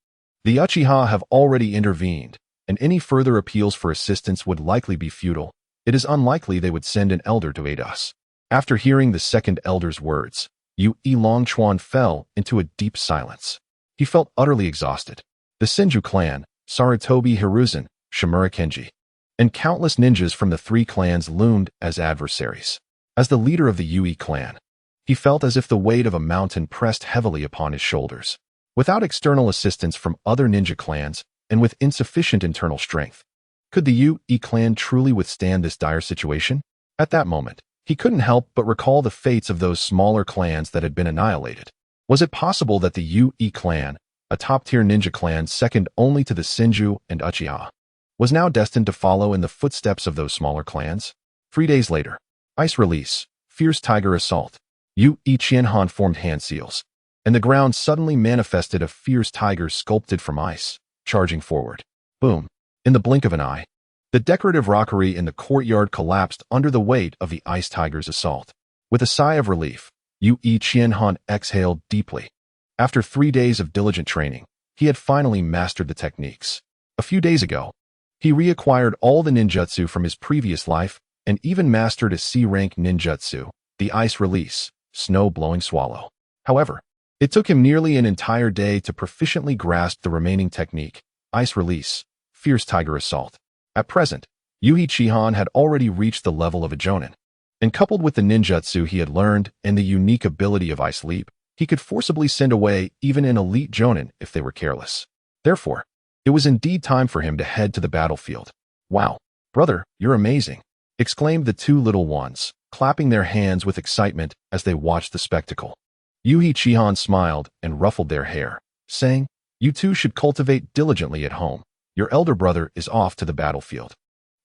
the Uchiha have already intervened, and any further appeals for assistance would likely be futile. It is unlikely they would send an elder to aid us." After hearing the second elder's words, Yu Elongchuan fell into a deep silence. He felt utterly exhausted. The Senju clan, Sarutobi Hiruzen, Shimura Kenji, and countless ninjas from the 3 clans loomed as adversaries. As the leader of the Yui clan, he felt as if the weight of a mountain pressed heavily upon his shoulders. Without external assistance from other ninja clans, and with insufficient internal strength, could the Yui clan truly withstand this dire situation? At that moment, he couldn't help but recall the fates of those smaller clans that had been annihilated. Was it possible that the Yui clan, a top-tier ninja clan second only to the Senju and Uchiha, was now destined to follow in the footsteps of those smaller clans? 3 days later, ice release, fierce tiger assault. Yu Ichienhan formed hand seals, and the ground suddenly manifested a fierce tiger sculpted from ice, charging forward. Boom! In the blink of an eye, The decorative rockery in the courtyard collapsed under the weight of the Ice Tiger's assault. With a sigh of relief, Yu Qianhan exhaled deeply. After 3 days of diligent training, he had finally mastered the techniques. A few days ago, he reacquired all the ninjutsu from his previous life and even mastered a C-rank ninjutsu, the Ice Release, Snow-Blowing Swallow. However, it took him nearly an entire day to proficiently grasp the remaining technique, Ice Release, Fierce Tiger Assault. At present, Yu Qianhan had already reached the level of a Jonin, and coupled with the ninjutsu he had learned and the unique ability of Ice Leap, he could forcibly send away even an elite Jonin if they were careless. Therefore, it was indeed time for him to head to the battlefield. "Wow, brother, you're amazing," exclaimed the two little ones, clapping their hands with excitement as they watched the spectacle. Yu Qianhan smiled and ruffled their hair, saying, "You two should cultivate diligently at home. Your elder brother is off to the battlefield."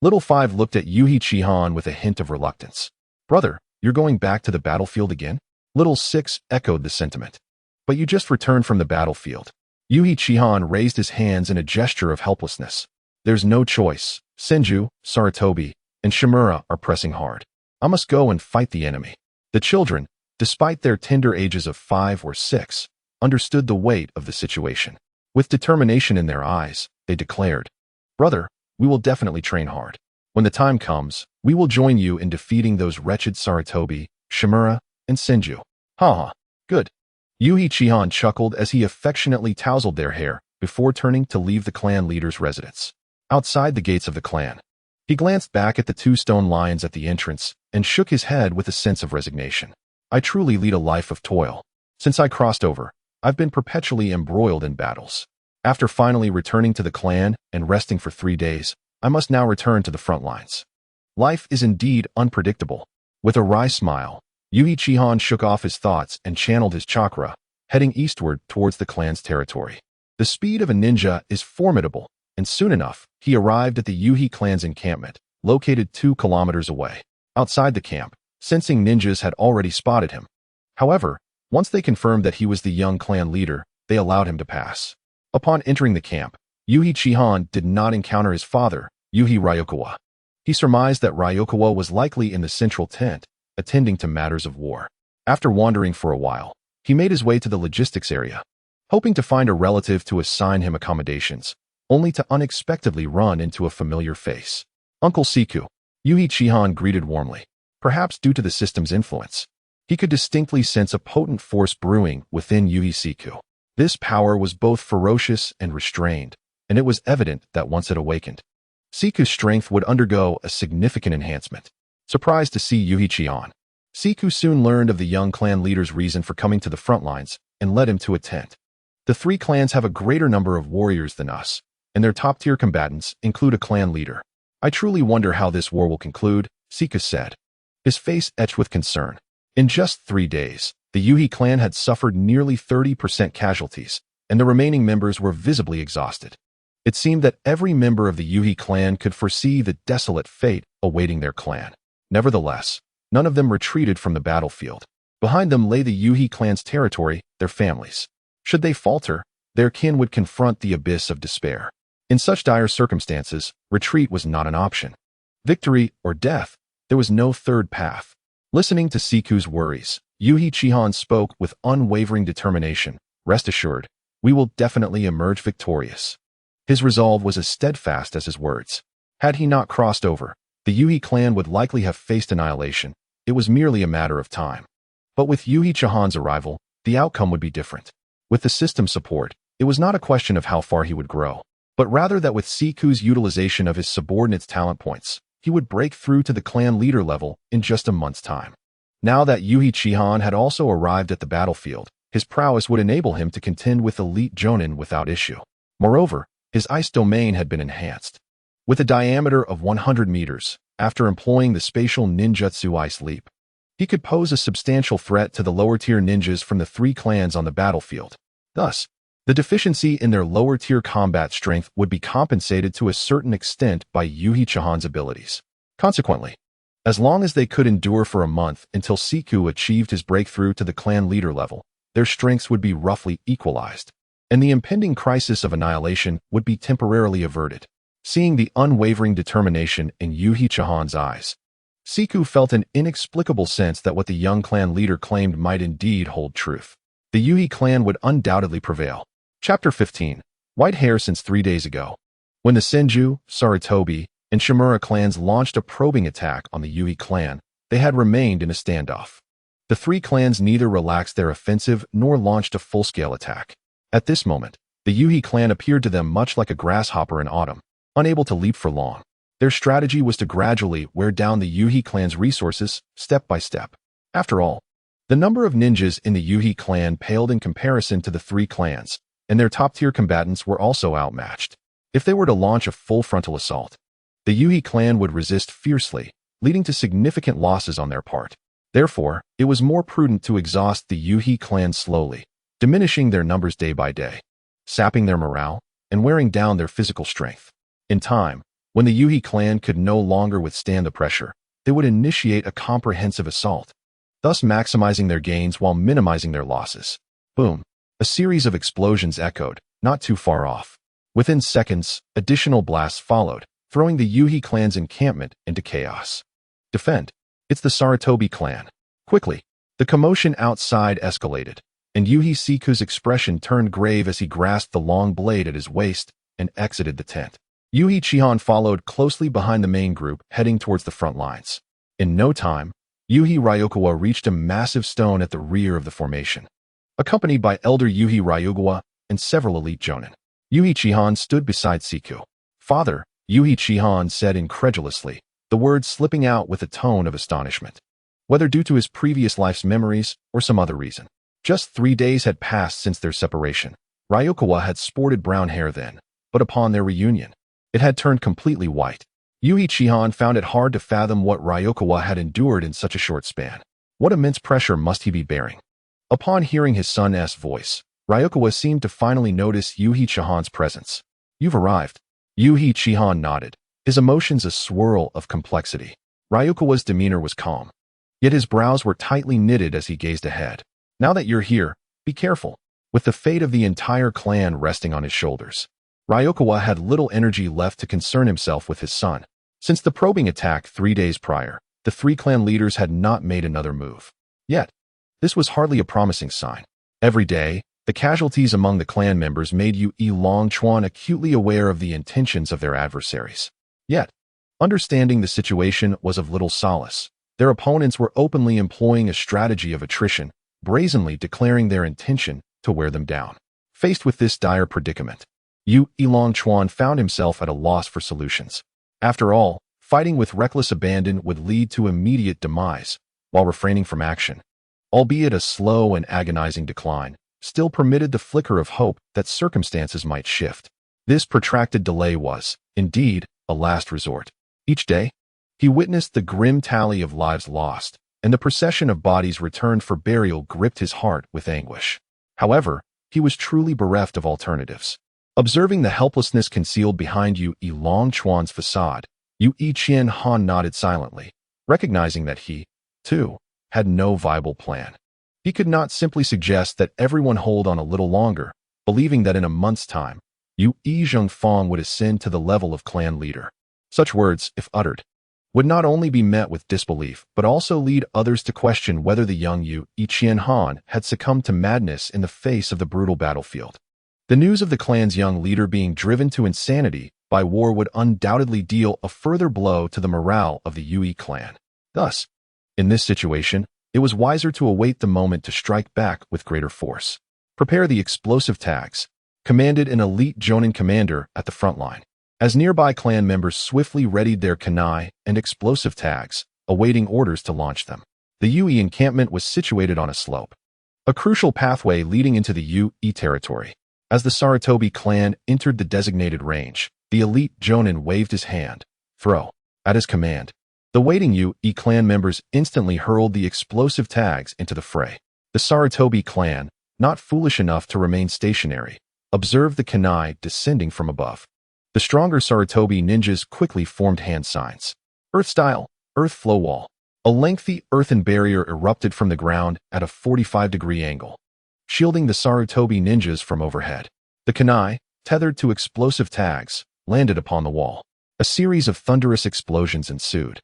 Little Five looked at Yu Qianhan with a hint of reluctance. "Brother, you're going back to the battlefield again?" Little Six echoed the sentiment. "But you just returned from the battlefield." Yu Qianhan raised his hands in a gesture of helplessness. "There's no choice. Senju, Sarutobi, and Shimura are pressing hard. I must go and fight the enemy." The children, despite their tender ages of 5 or 6, understood the weight of the situation. With determination in their eyes, they declared, "Brother, we will definitely train hard. When the time comes, we will join you in defeating those wretched Sarutobi, Shimura, and Senju." "Ha ha, good." Yu Qianhan chuckled as he affectionately tousled their hair before turning to leave the clan leader's residence. Outside the gates of the clan, he glanced back at the 2 stone lions at the entrance and shook his head with a sense of resignation. "I truly lead a life of toil. Since I crossed over, I've been perpetually embroiled in battles. After finally returning to the clan and resting for 3 days, I must now return to the front lines. Life is indeed unpredictable." With a wry smile, Yu Qianhan shook off his thoughts and channeled his chakra, heading eastward towards the clan's territory. The speed of a ninja is formidable, and soon enough, he arrived at the Yuhi clan's encampment, located 2 kilometers away. Outside the camp, sensing ninjas had already spotted him. However, once they confirmed that he was the young clan leader, they allowed him to pass. Upon entering the camp, Yu Qianhan did not encounter his father, Yuhi Ryokawa. He surmised that Ryokawa was likely in the central tent, attending to matters of war. After wandering for a while, he made his way to the logistics area, hoping to find a relative to assign him accommodations, only to unexpectedly run into a familiar face. "Uncle Siku," Yu Qianhan greeted warmly. Perhaps due to the system's influence, he could distinctly sense a potent force brewing within Yu Siku. This power was both ferocious and restrained, and it was evident that once it awakened, Siku's strength would undergo a significant enhancement. Surprised to see Yu Qianhan, Siku soon learned of the young clan leader's reason for coming to the front lines and led him to a tent. "The 3 clans have a greater number of warriors than us, and their top-tier combatants include a clan leader. I truly wonder how this war will conclude," Siku said, his face etched with concern. In just 3 days, the Yuhi clan had suffered nearly 30% casualties, and the remaining members were visibly exhausted. It seemed that every member of the Yuhi clan could foresee the desolate fate awaiting their clan. Nevertheless, none of them retreated from the battlefield. Behind them lay the Yuhi clan's territory, their families. Should they falter, their kin would confront the abyss of despair. In such dire circumstances, retreat was not an option. Victory or death, there was no third path. Listening to Siku's worries, Yu Qianhan spoke with unwavering determination. "Rest assured, we will definitely emerge victorious." His resolve was as steadfast as his words. Had he not crossed over, the Yuhi clan would likely have faced annihilation. It was merely a matter of time. But with Yu Qianhan's arrival, the outcome would be different. With the system's support, it was not a question of how far he would grow, but rather that with Siku's utilization of his subordinates' talent points, he would break through to the clan leader level in just a month's time. Now that Yu Qianhan had also arrived at the battlefield, his prowess would enable him to contend with elite Jonin without issue. Moreover, his ice domain had been enhanced. With a diameter of 100 meters, after employing the spatial ninjutsu Ice Leap, he could pose a substantial threat to the lower-tier ninjas from the 3 clans on the battlefield. Thus, the deficiency in their lower-tier combat strength would be compensated to a certain extent by Yu Qianhan's abilities. Consequently, as long as they could endure for a month until Siku achieved his breakthrough to the clan leader level, their strengths would be roughly equalized, and the impending crisis of annihilation would be temporarily averted. Seeing the unwavering determination in Yuhi Chihan's eyes, Siku felt an inexplicable sense that what the young clan leader claimed might indeed hold truth. The Yuhi clan would undoubtedly prevail. Chapter 15. White Hair since 3 days ago. When the Senju, Sarutobi, and Shimura clans launched a probing attack on the Yuhi clan, they had remained in a standoff. The three clans neither relaxed their offensive nor launched a full-scale attack. At this moment, the Yuhi clan appeared to them much like a grasshopper in autumn, unable to leap for long. Their strategy was to gradually wear down the Yuhi clan's resources, step by step. After all, the number of ninjas in the Yuhi clan paled in comparison to the three clans, and their top-tier combatants were also outmatched. If they were to launch a full frontal assault, the Yuhi clan would resist fiercely, leading to significant losses on their part. Therefore, it was more prudent to exhaust the Yuhi clan slowly, diminishing their numbers day by day, sapping their morale, and wearing down their physical strength. In time, when the Yuhi clan could no longer withstand the pressure, they would initiate a comprehensive assault, thus maximizing their gains while minimizing their losses. Boom! A series of explosions echoed, not too far off. Within seconds, additional blasts followed, throwing the Yuhi clan's encampment into chaos. Defend! It's the Sarutobi clan. Quickly, the commotion outside escalated, and Yuhi Siku's expression turned grave as he grasped the long blade at his waist and exited the tent. Yuhi Chihan followed closely behind the main group, heading towards the front lines. In no time, Yuhi Ryukawa reached a massive stone at the rear of the formation, accompanied by Elder Yuhi Ryugawa and several elite Jonin. Yuhi Chihan stood beside Siku. "Father," Yuhi Chihan said incredulously, the words slipping out with a tone of astonishment. Whether due to his previous life's memories or some other reason. Just 3 days had passed since their separation. Ryukawa had sported brown hair then, but upon their reunion, it had turned completely white. Yuhi Chihan found it hard to fathom what Ryukawa had endured in such a short span. What immense pressure must he be bearing? Upon hearing his son's voice, Ryukawa seemed to finally notice Yuhi Chihan's presence. "You've arrived." Yuhi Chihan nodded, his emotions a swirl of complexity. Ryukawa's demeanor was calm, yet his brows were tightly knitted as he gazed ahead. "Now that you're here, be careful." With the fate of the entire clan resting on his shoulders, Ryukawa had little energy left to concern himself with his son. Since the probing attack 3 days prior, the three clan leaders had not made another move. Yet, this was hardly a promising sign. Every day, the casualties among the clan members made Yu Longchuan acutely aware of the intentions of their adversaries. Yet, understanding the situation was of little solace. Their opponents were openly employing a strategy of attrition, brazenly declaring their intention to wear them down. Faced with this dire predicament, Yu Longchuan found himself at a loss for solutions. After all, fighting with reckless abandon would lead to immediate demise, while refraining from action, albeit a slow and agonizing decline, still permitted the flicker of hope that circumstances might shift. This protracted delay was, indeed, a last resort. Each day, he witnessed the grim tally of lives lost, and the procession of bodies returned for burial gripped his heart with anguish. However, he was truly bereft of alternatives. Observing the helplessness concealed behind Yu Longchuan's facade, Yu Qian Han nodded silently, recognizing that he, too, had no viable plan. He could not simply suggest that everyone hold on a little longer, believing that in a month's time, Yu Zhengfang would ascend to the level of clan leader. Such words, if uttered, would not only be met with disbelief, but also lead others to question whether the young Yu Qian Han had succumbed to madness in the face of the brutal battlefield. The news of the clan's young leader being driven to insanity by war would undoubtedly deal a further blow to the morale of the Yui clan. Thus, in this situation, it was wiser to await the moment to strike back with greater force. Prepare the explosive tags, commanded an elite Jonin commander at the front line, as nearby clan members swiftly readied their kunai and explosive tags, awaiting orders to launch them. The Yui encampment was situated on a slope, a crucial pathway leading into the Yui territory. As the Sarutobi clan entered the designated range, the elite Jonin waved his hand. "Throw." At his command, the waiting Yui clan members instantly hurled the explosive tags into the fray. The Sarutobi clan, not foolish enough to remain stationary, observed the kunai descending from above. The stronger Sarutobi ninjas quickly formed hand signs. Earth style, earth flow wall. A lengthy earthen barrier erupted from the ground at a 45-degree angle, shielding the Sarutobi ninjas from overhead. The kunai, tethered to explosive tags, landed upon the wall. A series of thunderous explosions ensued,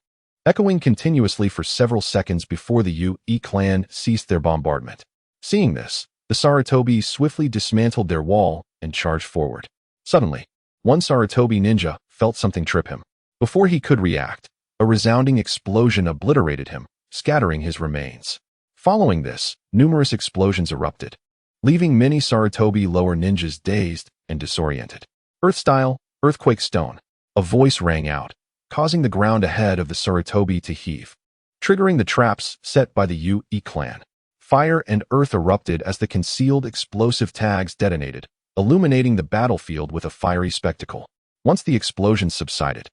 echoing continuously for several seconds before the Yu-I clan ceased their bombardment. Seeing this, the Sarutobi swiftly dismantled their wall and charged forward. Suddenly, one Sarutobi ninja felt something trip him. Before he could react, a resounding explosion obliterated him, scattering his remains. Following this, numerous explosions erupted, leaving many Sarutobi lower ninjas dazed and disoriented. Earth-style, earthquake stone. A voice rang out, causing the ground ahead of the Sarutobi to heave, triggering the traps set by the Yu-I clan. Fire and earth erupted as the concealed explosive tags detonated, illuminating the battlefield with a fiery spectacle. Once the explosion subsided,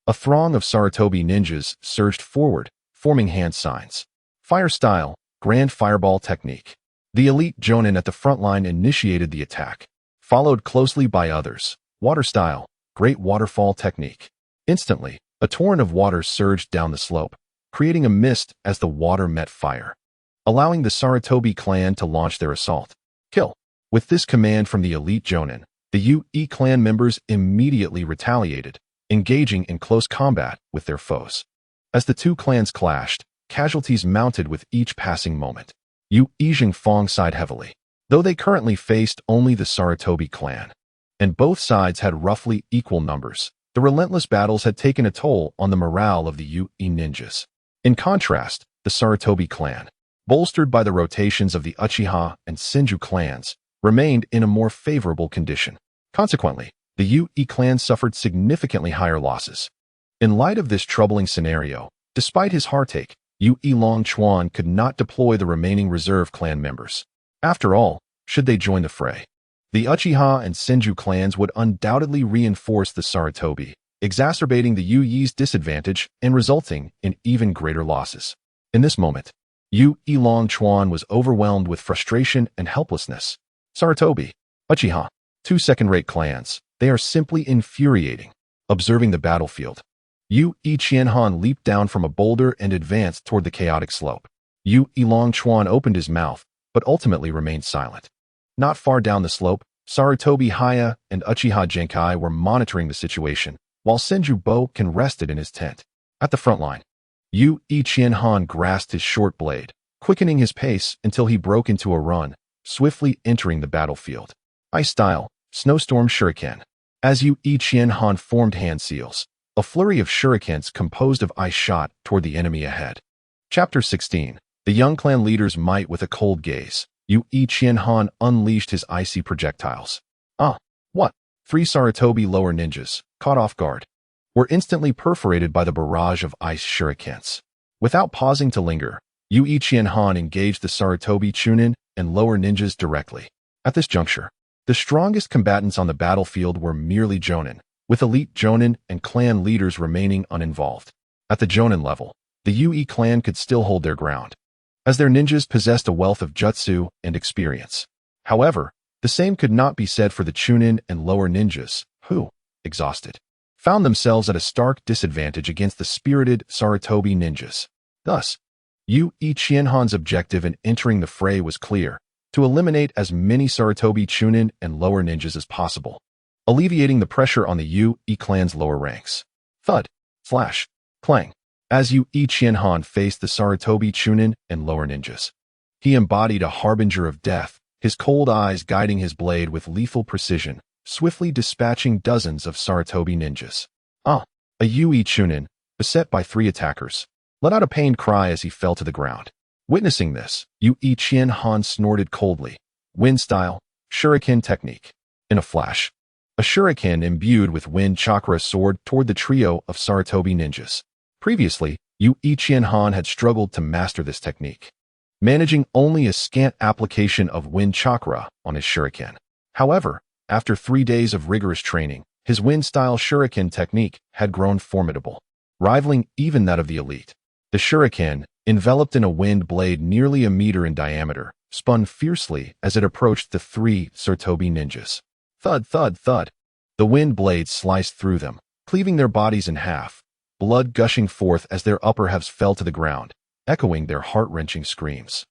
a throng of Sarutobi ninjas surged forward, forming hand signs. Fire-style, grand fireball technique. The elite Jonin at the front line initiated the attack, followed closely by others. Water-style, great waterfall technique. Instantly, a torrent of water surged down the slope, creating a mist as the water met fire, allowing the Sarutobi clan to launch their assault. Kill. With this command from the elite Jonin, the Yu-I clan members immediately retaliated, engaging in close combat with their foes. As the two clans clashed, casualties mounted with each passing moment. Yu-I Fong sighed heavily, though they currently faced only the Sarutobi clan, and both sides had roughly equal numbers. The relentless battles had taken a toll on the morale of the Yu-I ninjas. In contrast, the Sarutobi clan, bolstered by the rotations of the Uchiha and Senju clans, remained in a more favorable condition. Consequently, the Yu-I clan suffered significantly higher losses. In light of this troubling scenario, despite his heartache, Yu-I Long Chuan could not deploy the remaining reserve clan members. After all, should they join the fray, the Uchiha and Senju clans would undoubtedly reinforce the Sarutobi, exacerbating the Yu-Yi's disadvantage and resulting in even greater losses. In this moment, Yu-I Long Chuan was overwhelmed with frustration and helplessness. Sarutobi, Uchiha, two second-rate clans, they are simply infuriating. Observing the battlefield, Yu-I Qianhan leaped down from a boulder and advanced toward the chaotic slope. Yu-I Long Chuan opened his mouth, but ultimately remained silent. Not far down the slope, Sarutobi Haya and Uchiha Genkai were monitoring the situation, while Senju Boken rested in his tent. At the front line, Yu-I Qianhan grasped his short blade, quickening his pace until he broke into a run, swiftly entering the battlefield. Ice-style, snowstorm shuriken. As Yu-I Qianhan formed hand seals, a flurry of shurikens composed of ice shot toward the enemy ahead. Chapter 16. The young clan leader's might with a cold gaze. Yu-I Qianhan unleashed his icy projectiles. What? Three Sarutobi lower ninjas, caught off guard, were instantly perforated by the barrage of ice shurikens. Without pausing to linger, Yu-I Qianhan engaged the Sarutobi Chunin and lower ninjas directly. At this juncture, the strongest combatants on the battlefield were merely Jonin, with elite Jonin and clan leaders remaining uninvolved. At the Jonin level, the Yu-I clan could still hold their ground, as their ninjas possessed a wealth of jutsu and experience. However, the same could not be said for the Chunin and lower ninjas, who, exhausted, found themselves at a stark disadvantage against the spirited Sarutobi ninjas. Thus, Yu-I Qianhan's objective in entering the fray was clear: to eliminate as many Sarutobi Chunin and lower ninjas as possible, alleviating the pressure on the Yu-I clan's lower ranks. Thud, flash, clang. As Yu-I Qianhan faced the Sarutobi Chunin and lower ninjas, he embodied a harbinger of death, his cold eyes guiding his blade with lethal precision, swiftly dispatching dozens of Sarutobi ninjas. A Yu-I Chunin, beset by three attackers, let out a pained cry as he fell to the ground. Witnessing this, Yu-I Qianhan snorted coldly. Wind-style, shuriken technique. In a flash, a shuriken imbued with wind chakra soared toward the trio of Sarutobi ninjas. Previously, Yu-I Qianhan had struggled to master this technique, managing only a scant application of wind chakra on his shuriken. However, after 3 days of rigorous training, his wind-style shuriken technique had grown formidable, rivaling even that of the elite. The shuriken, enveloped in a wind blade nearly a meter in diameter, spun fiercely as it approached the three Sarutobi ninjas. Thud, thud, thud. The wind blade sliced through them, cleaving their bodies in half, blood gushing forth as their upper halves fell to the ground, echoing their heart-wrenching screams.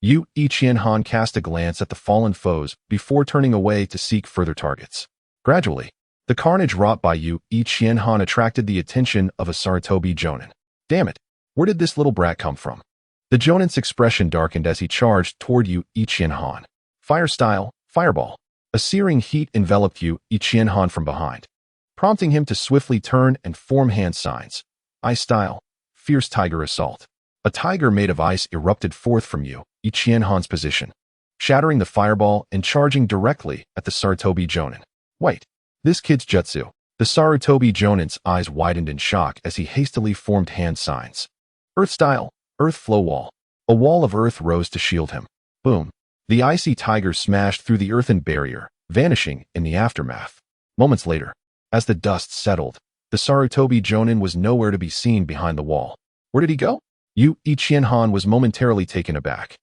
Yu-I Qianhan cast a glance at the fallen foes before turning away to seek further targets. Gradually, The carnage wrought by Yu Qianhan attracted the attention of a Sarutobi Jonin. Damn it, where did this little brat come from? The Jonin's expression darkened as he charged toward Yu Qianhan. Fire style, fireball. A searing heat enveloped Yu Qianhan from behind, prompting him to swiftly turn and form hand signs. Ice style, fierce tiger assault. A tiger made of ice erupted forth from Yu Qianhan's position, shattering the fireball and charging directly at the Sarutobi Jonin. Wait, this kid's jutsu. The Sarutobi Jonin's eyes widened in shock as he hastily formed hand signs. Earth style, earth flow wall. A wall of earth rose to shield him. Boom. The icy tiger smashed through the earthen barrier, vanishing in the aftermath. Moments later, as the dust settled, the Sarutobi Jonin was nowhere to be seen behind the wall. Where did he go? Yu Qianhan was momentarily taken aback.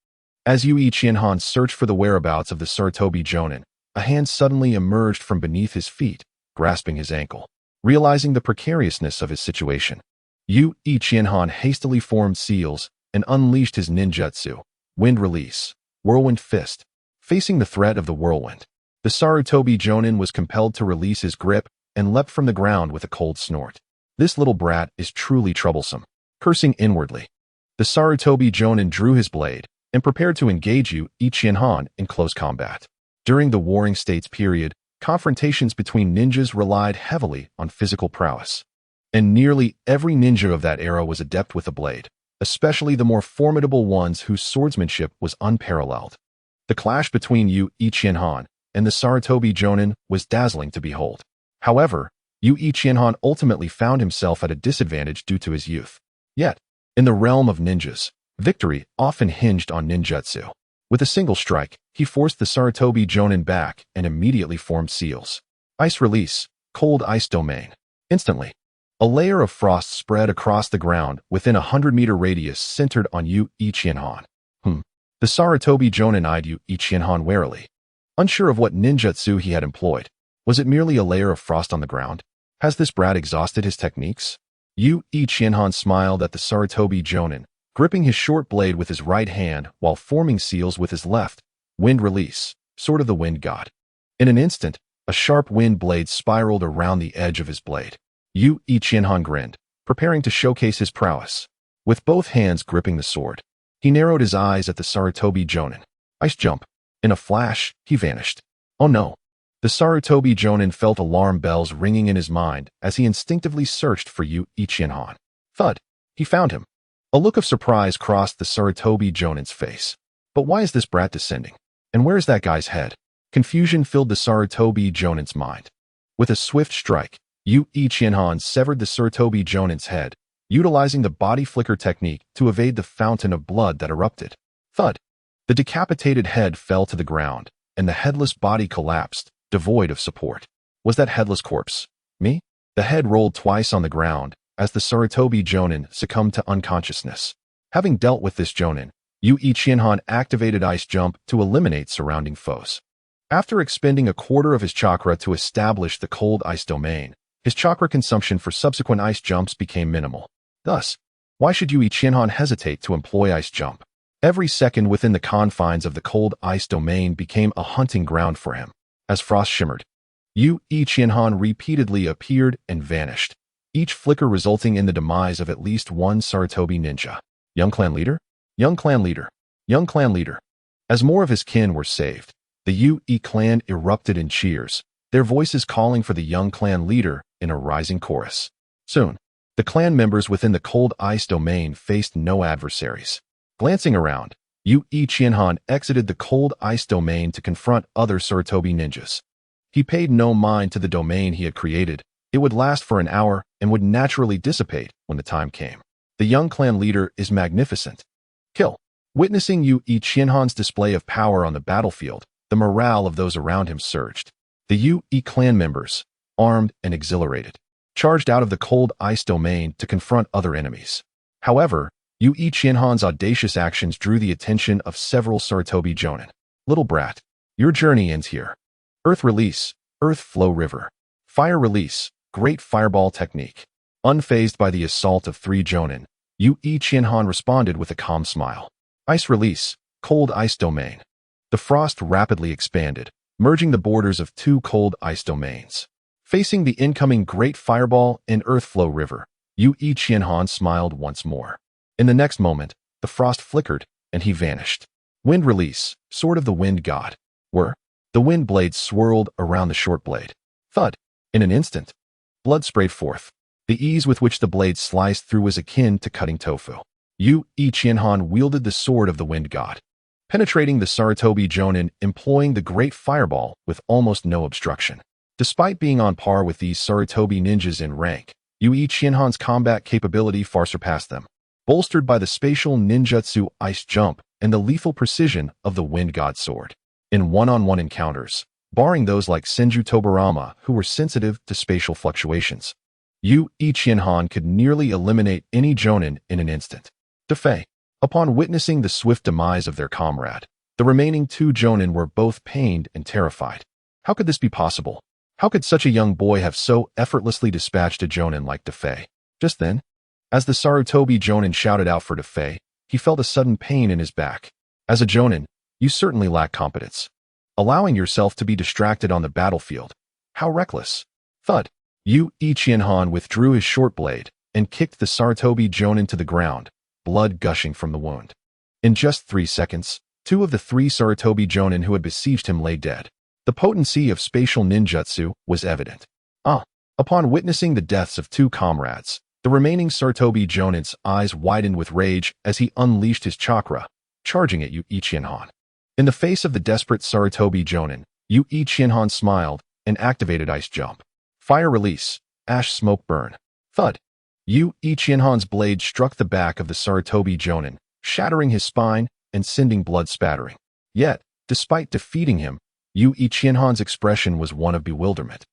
As Yu Qianhan searched for the whereabouts of the Sarutobi Jonin, a hand suddenly emerged from beneath his feet, grasping his ankle. Realizing the precariousness of his situation, Yu Qianhan hastily formed seals and unleashed his ninjutsu, Wind Release, Whirlwind Fist. Facing the threat of the whirlwind, the Sarutobi Jonin was compelled to release his grip and leapt from the ground with a cold snort. This little brat is truly troublesome. Cursing inwardly, the Sarutobi Jonin drew his blade and prepared to engage Yu Qianhan in close combat. During the Warring States period, confrontations between ninjas relied heavily on physical prowess, and nearly every ninja of that era was adept with a blade, especially the more formidable ones whose swordsmanship was unparalleled. The clash between Yu Qianhan and the Sarutobi Jonin was dazzling to behold. However, Yu Qianhan ultimately found himself at a disadvantage due to his youth. Yet, in the realm of ninjas, victory often hinged on ninjutsu. With a single strike, he forced the Sarutobi Jonin back and immediately formed seals. Ice Release, Cold Ice Domain. Instantly, a layer of frost spread across the ground within a 100-meter radius centered on Yu Qianhan. The Sarutobi Jonin eyed Yu Qianhan warily, unsure of what ninjutsu he had employed. Was it merely a layer of frost on the ground? Has this brat exhausted his techniques? Yu Qianhan smiled at the Sarutobi Jonin, gripping his short blade with his right hand while forming seals with his left. Wind Release, Sword of the Wind God. In an instant, a sharp wind blade spiraled around the edge of his blade. Yu Qianhan grinned, preparing to showcase his prowess. With both hands gripping the sword, he narrowed his eyes at the Sarutobi Jonin. Ice Jump. In a flash, he vanished. Oh no. The Sarutobi Jonin felt alarm bells ringing in his mind as he instinctively searched for Yu Qianhan. Thud. He found him. A look of surprise crossed the Sarutobi Jonin's face. But why is this brat descending? And where is that guy's head? Confusion filled the Sarutobi Jonin's mind. With a swift strike, Yu Qianhan severed the Sarutobi Jonin's head, utilizing the body flicker technique to evade the fountain of blood that erupted. Thud. The decapitated head fell to the ground, and the headless body collapsed, devoid of support. Was that headless corpse me? The head rolled twice on the ground as the Sarutobi Jonin succumbed to unconsciousness. Having dealt with this Jonin, Yu Qianhan activated Ice Jump to eliminate surrounding foes. After expending a quarter of his chakra to establish the cold ice domain, his chakra consumption for subsequent ice jumps became minimal. Thus, why should Yu Qianhan hesitate to employ Ice Jump? Every second within the confines of the cold ice domain became a hunting ground for him. As frost shimmered, Yu Qianhan repeatedly appeared and vanished, each flicker resulting in the demise of at least one Sarutobi ninja. Young clan leader? Young clan leader. Young clan leader. As more of his kin were saved, the Yu clan erupted in cheers, their voices calling for the young clan leader in a rising chorus. Soon, the clan members within the cold ice domain faced no adversaries. Glancing around, Yu Qianhan exited the cold ice domain to confront other Sarutobi ninjas. He paid no mind to the domain he had created. It would last for an hour and would naturally dissipate when the time came. The young clan leader is magnificent. Kill. Witnessing Yu Qianhan's display of power on the battlefield, the morale of those around him surged. The Yu clan members, armed and exhilarated, charged out of the cold ice domain to confront other enemies. However, Yu Qianhan's audacious actions drew the attention of several Sarutobi Jonin. Little brat, your journey ends here. Earth Release, Earth Flow River. Fire Release, Great Fireball Technique. Unfazed by the assault of 3 Jonin, Yu Qianhan responded with a calm smile. Ice Release, Cold Ice Domain. The frost rapidly expanded, merging the borders of 2 cold ice domains. Facing the incoming Great Fireball and Earthflow River, Yu Qianhan smiled once more. In the next moment, the frost flickered, and he vanished. Wind release, sword of the wind god. Whir. The wind blades swirled around the short blade. Thud. In an instant, blood sprayed forth. The ease with which the blade sliced through was akin to cutting tofu. Yu Qianhan wielded the sword of the wind god, penetrating the Sarutobi Jonin, employing the great fireball with almost no obstruction. Despite being on par with these Sarutobi ninjas in rank, Yu Qianhan's combat capability far surpassed them, bolstered by the spatial ninjutsu ice jump and the lethal precision of the wind god sword. In one-on-one encounters, barring those like Senju Butsuma who were sensitive to spatial fluctuations, Yu Qianhan could nearly eliminate any Jonin in an instant. Defei. Upon witnessing the swift demise of their comrade, the remaining two Jonin were both pained and terrified. How could this be possible? How could such a young boy have so effortlessly dispatched a Jonin like Defei? Just then, as the Sarutobi Jonin shouted out for Defei, he felt a sudden pain in his back. As a Jonin, you certainly lack competence. Allowing yourself to be distracted on the battlefield. How reckless. Thud. Yu Qianhan withdrew his short blade and kicked the Sarutobi Jonin to the ground, blood gushing from the wound. In just 3 seconds, 2 of the 3 Sarutobi Jonin who had besieged him lay dead. The potency of spatial ninjutsu was evident. Upon witnessing the deaths of 2 comrades, the remaining Sarutobi Jonin's eyes widened with rage as he unleashed his chakra, charging at Yu Qianhan. In the face of the desperate Sarutobi Jonin, Yu Qianhan smiled and activated Ice Jump. Fire release, ash smoke burn. Thud. Yu Qianhan's blade struck the back of the Sarutobi Jonin, shattering his spine and sending blood spattering. Yet, despite defeating him, Yu Qianhan's expression was one of bewilderment.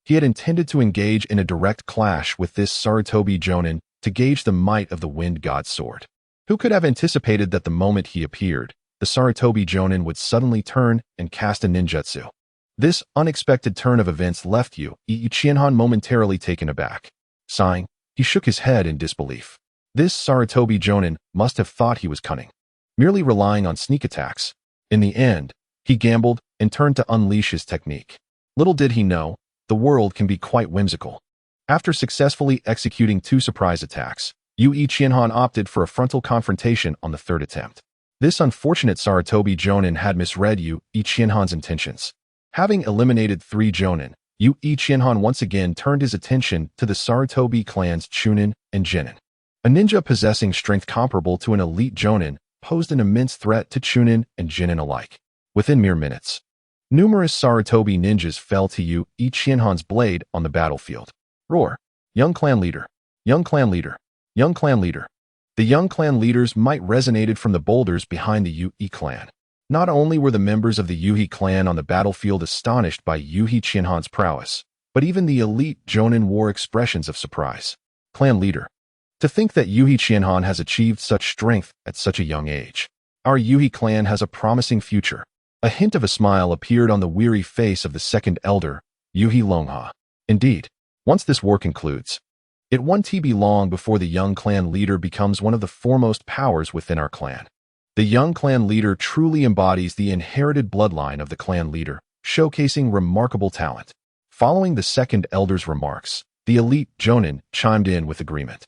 He had intended to engage in a direct clash with this Sarutobi Jonin to gauge the might of the wind god's sword. Who could have anticipated that the moment he appeared, the Sarutobi Jonin would suddenly turn and cast a ninjutsu? This unexpected turn of events left Yu Qianhan momentarily taken aback. Sighing, he shook his head in disbelief. This Sarutobi Jonin must have thought he was cunning, merely relying on sneak attacks. In the end, he gambled and turned to unleash his technique. Little did he know, the world can be quite whimsical. After successfully executing 2 surprise attacks, Yu Qianhan opted for a frontal confrontation on the 3rd attempt. This unfortunate Sarutobi Jonin had misread Yu Qianhan's intentions. Having eliminated 3 Jonin, Yu Qianhan once again turned his attention to the Sarutobi clans Chunin and Jinin. A ninja possessing strength comparable to an elite Jonin posed an immense threat to Chunin and Jinin alike. Within mere minutes, numerous Sarutobi ninjas fell to Yu Qianhan's blade on the battlefield. Roar. Young clan leader. Young clan leader. Young clan leader. The young clan leaders might resonated from the boulders behind the Yu clan. Not only were the members of the Yu clan on the battlefield astonished by Yu Qianhan's prowess, but even the elite Jonin wore expressions of surprise. Clan leader. To think that Yu Qianhan has achieved such strength at such a young age. Our Yu clan has a promising future. A hint of a smile appeared on the weary face of the second elder, Yu Longha. Indeed, once this war concludes, it won't be long before the young clan leader becomes one of the foremost powers within our clan. The young clan leader truly embodies the inherited bloodline of the clan leader, showcasing remarkable talent. Following the second elder's remarks, the elite Jonin chimed in with agreement.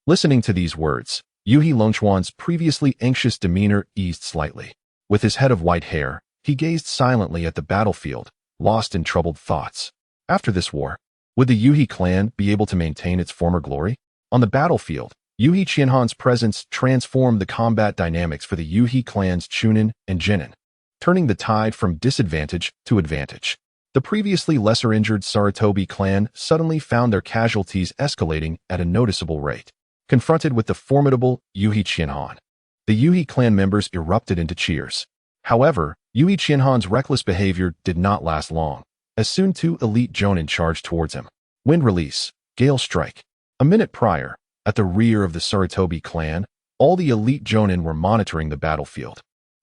Listening to these words, Yu Longchuan's previously anxious demeanor eased slightly. With his head of white hair, he gazed silently at the battlefield, lost in troubled thoughts. After this war, would the Yu clan be able to maintain its former glory? On the battlefield, Yu Qianhan's presence transformed the combat dynamics for the Yu clans Chunin and Jinin, turning the tide from disadvantage to advantage. The previously lesser-injured Sarutobi clan suddenly found their casualties escalating at a noticeable rate. Confronted with the formidable Yu Qianhan, the Yu clan members erupted into cheers. However, Yu Qianhan's reckless behavior did not last long, as soon 2 elite Jonin charged towards him. Wind release, gale strike. A minute prior, at the rear of the Sarutobi clan, all the elite Jonin were monitoring the battlefield.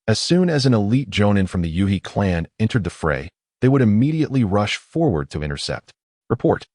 As soon as an elite Jonin from the Yu clan entered the fray, they would immediately rush forward to intercept. Report.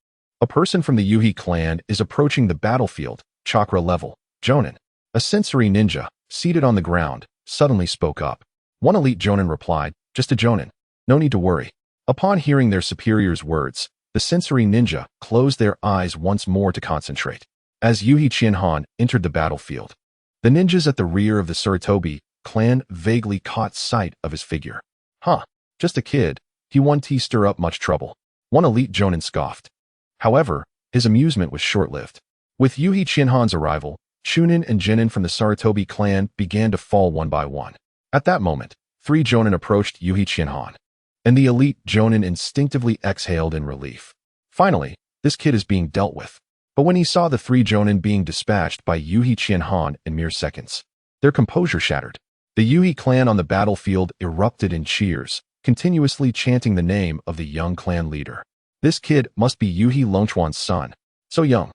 A person from the Yu clan is approaching the battlefield, chakra level. Jonin, a sensory ninja, seated on the ground, suddenly spoke up. One elite Jonin replied, just a Jonin. No need to worry. Upon hearing their superior's words, The sensory ninja closed their eyes once more to concentrate. As Yuhi Qianhan entered the battlefield, the ninjas at the rear of the Sarutobi clan vaguely caught sight of his figure. Huh, just a kid. He won't stir up much trouble. One elite Jonin scoffed. However, his amusement was short-lived. With Yuhi Qianhan's arrival, Chunin and Jonin from the Sarutobi clan began to fall one by one. At that moment, 3 Jonin approached Yuhi Qianhan, and the elite Jonin instinctively exhaled in relief. Finally, this kid is being dealt with. But when he saw the 3 Jonin being dispatched by Yuhi Qianhan in mere seconds, their composure shattered. The Yuhi clan on the battlefield erupted in cheers, continuously chanting the name of the young clan leader. This kid must be Yuhi Longchuan's son. So young,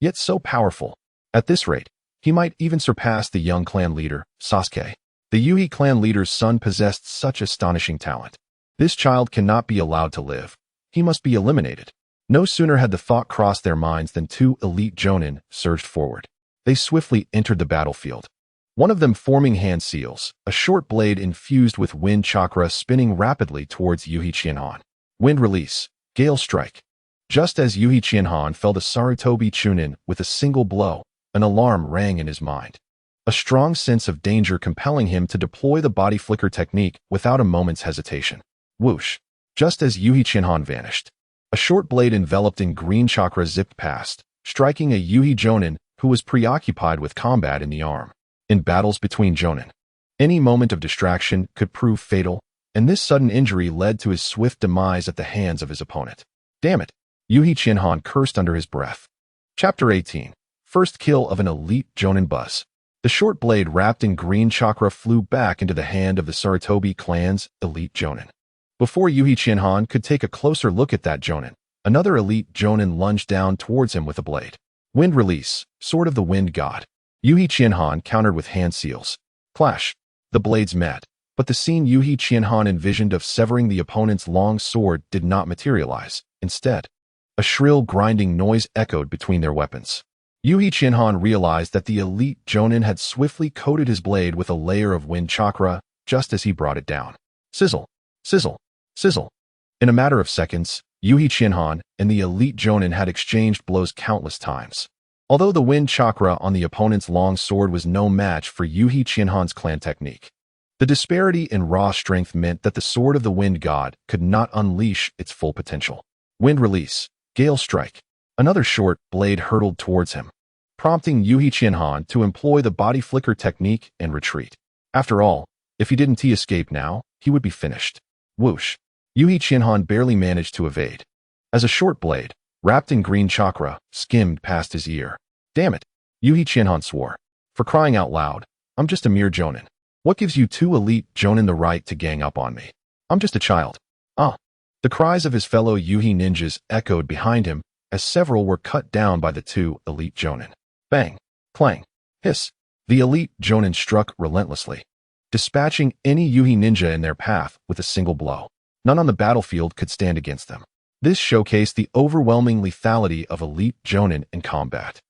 yet so powerful. At this rate, he might even surpass the young clan leader, Sasuke. The Yuhi clan leader's son possessed such astonishing talent. This child cannot be allowed to live. He must be eliminated. No sooner had the thought crossed their minds than 2 elite Jonin surged forward. They swiftly entered the battlefield. One of them forming hand seals, a short blade infused with wind chakra spinning rapidly towards Yuhi Qianhan. Wind release, gale strike. Just as Yuhi Qianhan felled a Sarutobi Chunin with a single blow, an alarm rang in his mind. A strong sense of danger compelling him to deploy the body flicker technique without a moment's hesitation. Whoosh! Just as Yuhi Qianhan vanished, a short blade enveloped in green chakra zipped past, striking a Yuhi Jonin who was preoccupied with combat in the arm. In battles between Jonin, any moment of distraction could prove fatal, and this sudden injury led to his swift demise at the hands of his opponent. Damn it! Yuhi Qianhan cursed under his breath. Chapter 18. First kill of an elite Jonin buzz. The short blade wrapped in green chakra flew back into the hand of the Sarutobi clan's elite Jonin. Before Yuhi Qianhan could take a closer look at that Jonin, another elite Jonin lunged down towards him with a blade. Wind release, sword of the wind god. Yuhi Qianhan countered with hand seals. Clash. The blades met, but the scene Yuhi Qianhan envisioned of severing the opponent's long sword did not materialize. Instead, a shrill grinding noise echoed between their weapons. Yuhi Qianhan realized that the elite Jonin had swiftly coated his blade with a layer of wind chakra just as he brought it down. Sizzle, sizzle, sizzle. In a matter of seconds, Yuhi Qianhan and the elite Jonin had exchanged blows countless times. Although the wind chakra on the opponent's long sword was no match for Yuhi Qianhan's clan technique, the disparity in raw strength meant that the sword of the wind god could not unleash its full potential. Wind release, gale strike. Another short blade hurtled towards him, prompting Yuhi Qianhan to employ the body flicker technique and retreat. After all, if he didn't escape now, he would be finished. Whoosh! Yuhi Qianhan barely managed to evade, as a short blade, wrapped in green chakra, skimmed past his ear. Damn it! Yuhi Qianhan swore. For crying out loud, I'm just a mere Jonin. What gives you 2 elite Jonin the right to gang up on me? I'm just a child. Ah! The cries of his fellow Yuhi ninjas echoed behind him as several were cut down by the 2 elite Jonin. Bang! Clang! Hiss! The elite Jonin struck relentlessly, dispatching any Yuhi ninja in their path with a single blow. None on the battlefield could stand against them. This showcased the overwhelming lethality of elite Jonin in combat.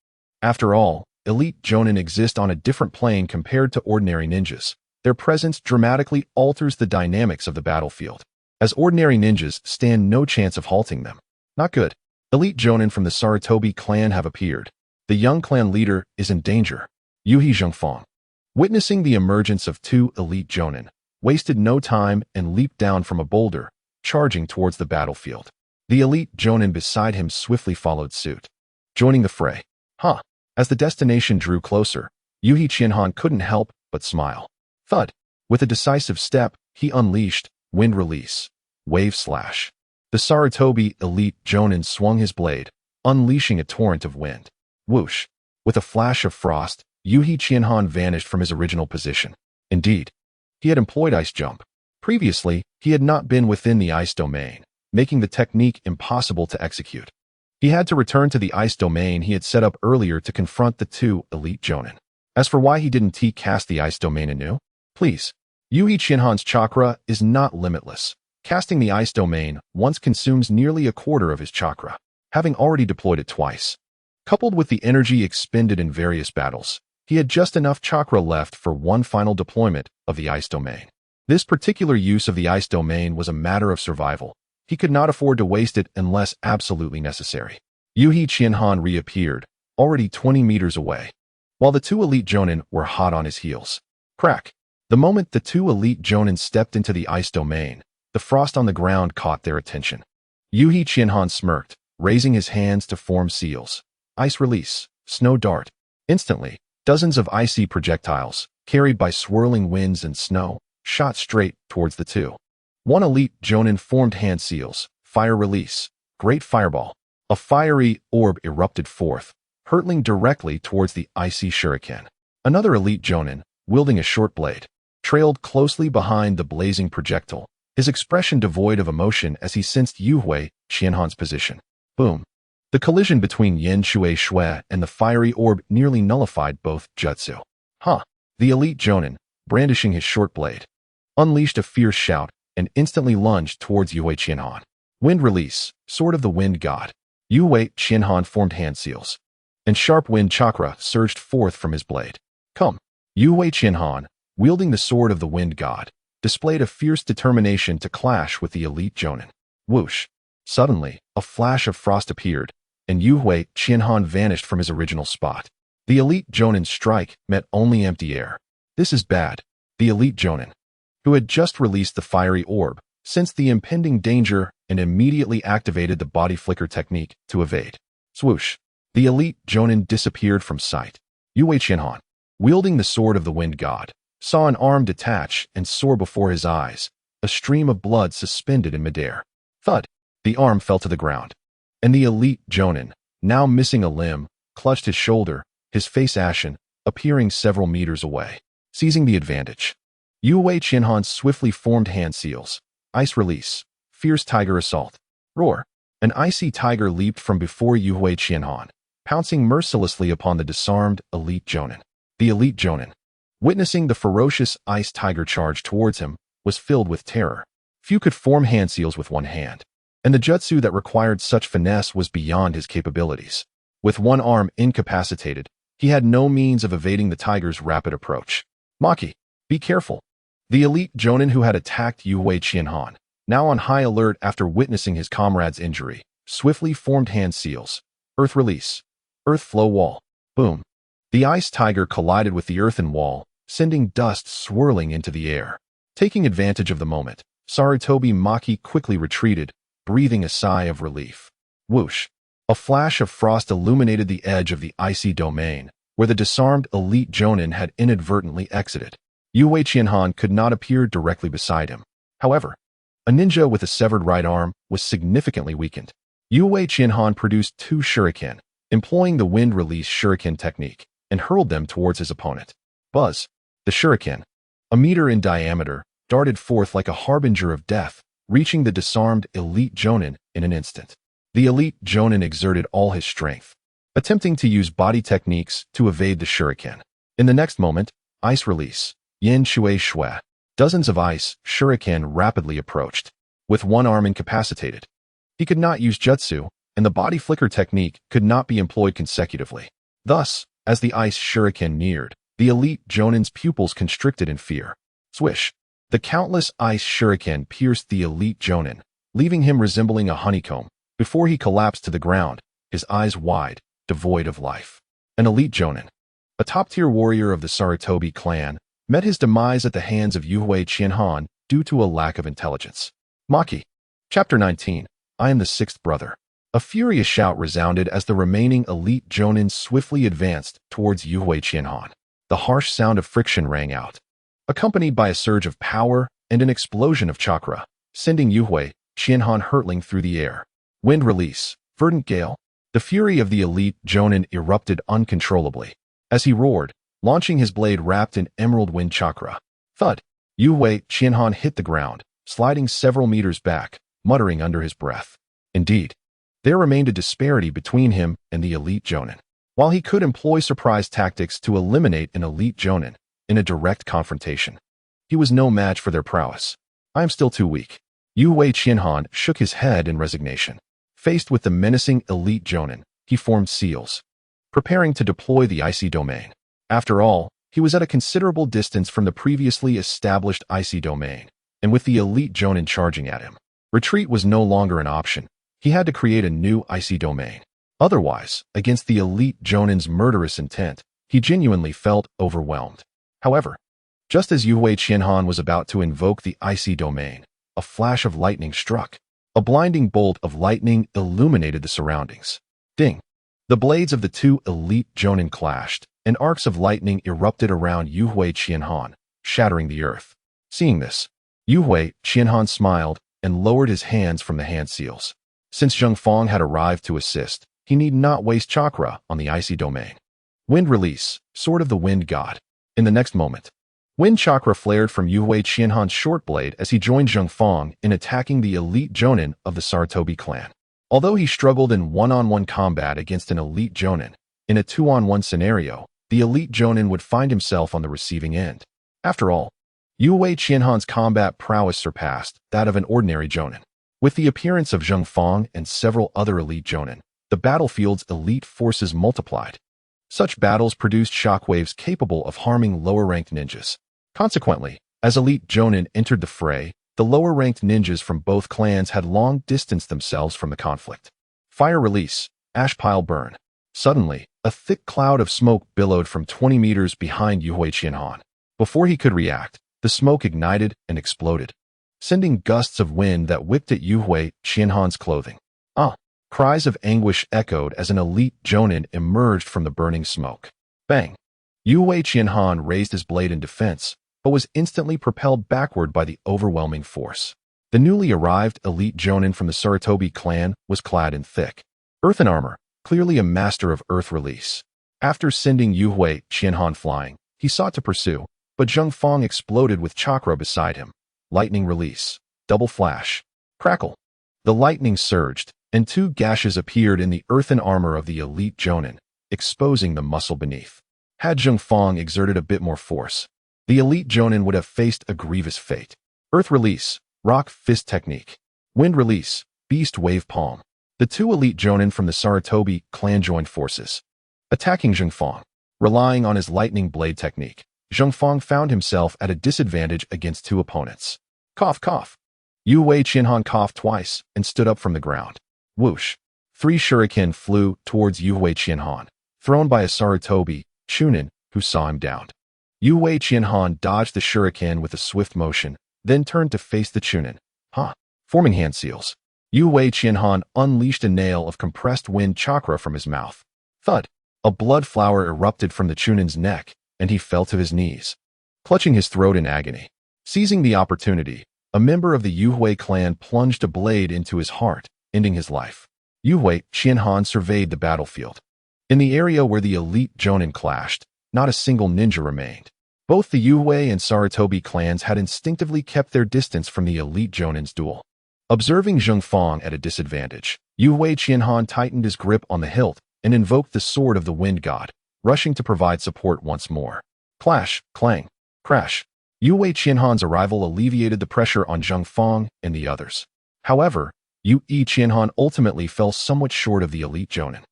After all, elite Jonin exist on a different plane compared to ordinary ninjas. Their presence dramatically alters the dynamics of the battlefield, as ordinary ninjas stand no chance of halting them. Not good. Elite Jonin from the Sarutobi clan have appeared. The young clan leader is in danger. Yuhi Zhengfang, witnessing the emergence of 2 elite Jonin, wasted no time and leaped down from a boulder, charging towards the battlefield. The elite Jonin beside him swiftly followed suit, joining the fray. Huh! As the destination drew closer, Yuhi Qianhan couldn't help but smile. Thud! With a decisive step, he unleashed wind release, wave slash. The Sarutobi elite Jonin swung his blade, unleashing a torrent of wind. Whoosh! With a flash of frost, Yuhi Qianhan vanished from his original position. Indeed, he had employed ice jump. Previously, he had not been within the ice domain, making the technique impossible to execute. He had to return to the ice domain he had set up earlier to confront the 2 elite Jonin. As for why he didn't cast the ice domain anew, please. Yuhi Qianhan's chakra is not limitless. Casting the ice domain once consumes nearly a quarter of his chakra, having already deployed it twice. Coupled with the energy expended in various battles, he had just enough chakra left for one final deployment of the ice domain. This particular use of the ice domain was a matter of survival. He could not afford to waste it unless absolutely necessary. Yuhi Qianhan reappeared, already 20 meters away, while the two elite Jonin were hot on his heels. Crack! The moment the two elite Jonin stepped into the ice domain, the frost on the ground caught their attention. Yuhi Qianhan smirked, raising his hands to form seals. Ice release, snow dart. Instantly, dozens of icy projectiles, carried by swirling winds and snow, shot straight towards the two. One elite Jonin formed hand seals, fire release, great fireball. A fiery orb erupted forth, hurtling directly towards the icy shuriken. Another elite Jonin, wielding a short blade, trailed closely behind the blazing projectile, his expression devoid of emotion as he sensed Yuhui Qianhan's position. Boom. The collision between Yen Shui Shui and the fiery orb nearly nullified both jutsu. The elite Jonin, brandishing his short blade, unleashed a fierce shout and instantly lunged towards Yuhui Qianhan. Wind release, sword of the wind god. Yuhui Qianhan formed hand seals, and sharp wind chakra surged forth from his blade. Come. Yuhui Qianhan, wielding the sword of the wind god, displayed a fierce determination to clash with the elite Jonin. Whoosh. Suddenly, a flash of frost appeared, and Yuhui Qianhan vanished from his original spot. The elite Jonin's strike met only empty air. This is bad. The elite Jonin, who had just released the fiery orb, sensed the impending danger and immediately activated the body flicker technique to evade. Swoosh. The elite Jonin disappeared from sight. Yuhui Qianhan, wielding the sword of the wind god, saw an arm detach and soar before his eyes, a stream of blood suspended in midair. Thud. The arm fell to the ground, and the elite Jonin, now missing a limb, clutched his shoulder, his face ashen, appearing several meters away. Seizing the advantage, Yuhui Qianhan swiftly formed hand seals. Ice release, fierce tiger assault. Roar. An icy tiger leaped from before Yuhui Qianhan, pouncing mercilessly upon the disarmed elite Jonin. The elite Jonin, witnessing the ferocious ice tiger charge towards him, was filled with terror. Few could form hand seals with one hand, and the jutsu that required such finesse was beyond his capabilities. With one arm incapacitated, he had no means of evading the tiger's rapid approach. Maki, be careful. The elite Jonin who had attacked Yuhui Qianhan, now on high alert after witnessing his comrade's injury, swiftly formed hand seals. Earth release. Earth flow wall. Boom. The ice tiger collided with the earthen wall, sending dust swirling into the air. Taking advantage of the moment, Sarutobi Maki quickly retreated, breathing a sigh of relief. Whoosh. A flash of frost illuminated the edge of the icy domain, where the disarmed elite Jonin had inadvertently exited. Yuhui Qianhan could not appear directly beside him. However, a ninja with a severed right arm was significantly weakened. Yuhui Qianhan produced two shuriken, employing the wind release shuriken technique, and hurled them towards his opponent. Buzz. The shuriken, a meter in diameter, darted forth like a harbinger of death, reaching the disarmed elite Jonin in an instant. The elite Jonin exerted all his strength, attempting to use body techniques to evade the shuriken. In the next moment, ice release. Yen Shui Shui. Dozens of ice shuriken rapidly approached. With one arm incapacitated, he could not use jutsu, and the body flicker technique could not be employed consecutively. Thus, as the ice shuriken neared, the elite Jonin's pupils constricted in fear. Swish. The countless ice shuriken pierced the elite Jonin, leaving him resembling a honeycomb, before he collapsed to the ground, his eyes wide, devoid of life. An elite Jonin, a top-tier warrior of the Sarutobi clan, met his demise at the hands of Yuhui Qianhan due to a lack of intelligence. Maki. Chapter 19. I am the sixth brother. A furious shout resounded as the remaining elite Jonin swiftly advanced towards Yuhui Qianhan. The harsh sound of friction rang out, accompanied by a surge of power and an explosion of chakra, sending Yuhui Qianhan hurtling through the air. Wind release. Verdant gale. The fury of the elite Jonin erupted uncontrollably, as he roared, launching his blade wrapped in emerald wind chakra. Thud. Yuhui Qianhan hit the ground, sliding several meters back, muttering under his breath. Indeed, there remained a disparity between him and the elite Jonin. While he could employ surprise tactics to eliminate an elite Jonin in a direct confrontation, he was no match for their prowess. I am still too weak. Yuhui Qianhan shook his head in resignation. Faced with the menacing elite Jonin, he formed seals, preparing to deploy the icy domain. After all, he was at a considerable distance from the previously established icy domain, and with the elite Jonin charging at him, Retreat was no longer an option. He had to create a new icy domain. Otherwise, against the elite Jonin's murderous intent, he genuinely felt overwhelmed. However, just as Yue Qianhan was about to invoke the icy domain, a flash of lightning struck. A blinding bolt of lightning illuminated the surroundings. Ding! The blades of the two elite Jonin clashed, and arcs of lightning erupted around Yue Qianhan, shattering the earth. Seeing this, Yue Qianhan smiled and lowered his hands from the hand seals. Since Zheng Fang had arrived to assist, he need not waste chakra on the icy domain. Wind release, Sword of the Wind God. In the next moment, wind chakra flared from Yue Qianhan's short blade as he joined Zheng Fang in attacking the elite Jonin of the Sarutobi clan. Although he struggled in one-on-one combat against an elite Jonin, in a two-on-one scenario, the elite Jonin would find himself on the receiving end. After all, Yue Qianhan's combat prowess surpassed that of an ordinary Jonin. With the appearance of Zheng Fang and several other elite Jonin, the battlefield's elite forces multiplied. Such battles produced shockwaves capable of harming lower-ranked ninjas. Consequently, as elite Jonin entered the fray, the lower-ranked ninjas from both clans had long distanced themselves from the conflict. Fire release, ash pile burn. Suddenly, a thick cloud of smoke billowed from 20 meters behind Yue Qianhan. Before he could react, the smoke ignited and exploded, sending gusts of wind that whipped at Yue Qianhan's clothing. Ah! Cries of anguish echoed as an elite Jonin emerged from the burning smoke. Bang! Yue Qianhan raised his blade in defense, but was instantly propelled backward by the overwhelming force. The newly arrived elite Jonin from the Sarutobi clan was clad in thick earthen armor, clearly a master of earth release. After sending Yue Qianhan flying, he sought to pursue, but Zheng Fang exploded with chakra beside him. Lightning release, double flash, crackle. The lightning surged, and two gashes appeared in the earthen armor of the elite Jonin, exposing the muscle beneath. Had Zheng Fang exerted a bit more force, the elite Jonin would have faced a grievous fate. Earth release, rock fist technique. Wind release, beast wave palm. The two elite Jonin from the Sarutobi clan joined forces, attacking Zheng Fang. Relying on his lightning blade technique, Zheng Fang found himself at a disadvantage against two opponents. Cough, cough. Yue Qianhan coughed twice and stood up from the ground. Whoosh! 3 shuriken flew towards Yue Qianhan, thrown by a Sarutobi Chunin who saw him downed. Yue Qianhan dodged the shuriken with a swift motion, then turned to face the Chunin. Forming hand seals. Yue Qianhan unleashed a nail of compressed wind chakra from his mouth. Thud! A blood flower erupted from the Chunin's neck, and he fell to his knees, clutching his throat in agony. Seizing the opportunity, a member of the Yue clan plunged a blade into his heart, ending his life. Yue Qianhan surveyed the battlefield. In the area where the elite Jonin clashed, not a single ninja remained. Both the Yue and Sarutobi clans had instinctively kept their distance from the elite Jonin's duel. Observing Zheng Fang at a disadvantage, Yue Qianhan tightened his grip on the hilt and invoked the Sword of the Wind God, rushing to provide support once more. Clash, clang, crash. Yue Qianhan's arrival alleviated the pressure on Zheng Fang and the others. However, Yue Qianhan ultimately fell somewhat short of the elite Jonin,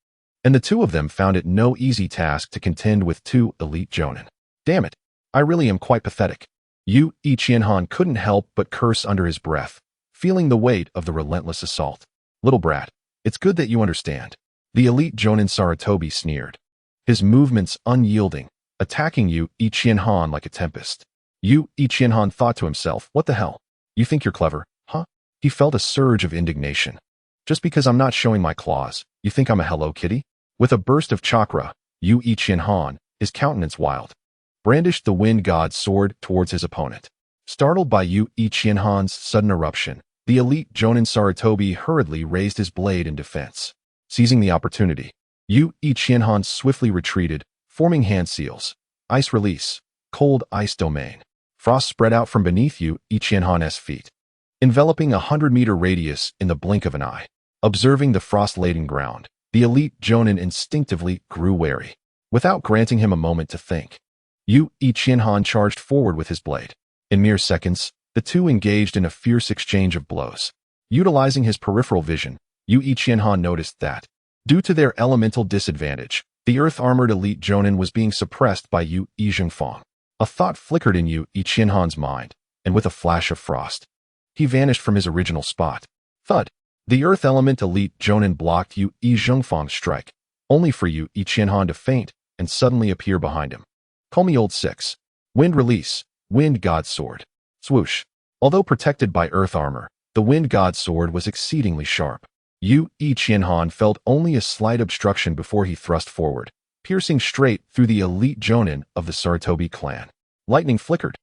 and the two of them found it no easy task to contend with two elite Jonin. Damn it, I really am quite pathetic. Yue Qianhan couldn't help but curse under his breath, feeling the weight of the relentless assault. Little brat, it's good that you understand. The elite Jonin Sarutobi sneered, his movements unyielding, attacking Yue Qianhan like a tempest. Yue Qianhan thought to himself, what the hell? You think you're clever, huh? He felt a surge of indignation. Just because I'm not showing my claws, you think I'm a Hello Kitty? With a burst of chakra, Yue Qianhan, his countenance wild, brandished the wind god's sword towards his opponent. Startled by Yue Qianhan's sudden eruption, the elite Jonin Sarutobi hurriedly raised his blade in defense. Seizing the opportunity, Yue Qianhan swiftly retreated, forming hand seals. Ice release, cold ice domain. Frost spread out from beneath Yue Qianhan's feet, enveloping a 100-meter radius in the blink of an eye. Observing the frost-laden ground, the elite Jonin instinctively grew wary. Without granting him a moment to think, Yue Qianhan charged forward with his blade. In mere seconds, the two engaged in a fierce exchange of blows. Utilizing his peripheral vision, Yue Qianhan noticed that, due to their elemental disadvantage, the earth-armored elite Jonin was being suppressed by Yue Zhengfang. A thought flickered in Yue Qianhan's mind, and with a flash of frost, he vanished from his original spot. Thud. The Earth Element Elite Jonin blocked Yu Zhengfang's strike, only for Yu Qianhan to faint and suddenly appear behind him. Call me Old Six. Wind Release. Wind God Sword. Swoosh. Although protected by Earth armor, the Wind God Sword was exceedingly sharp. Yu Qianhan felt only a slight obstruction before he thrust forward, piercing straight through the elite Jonin of the Sarutobi clan. Lightning flickered.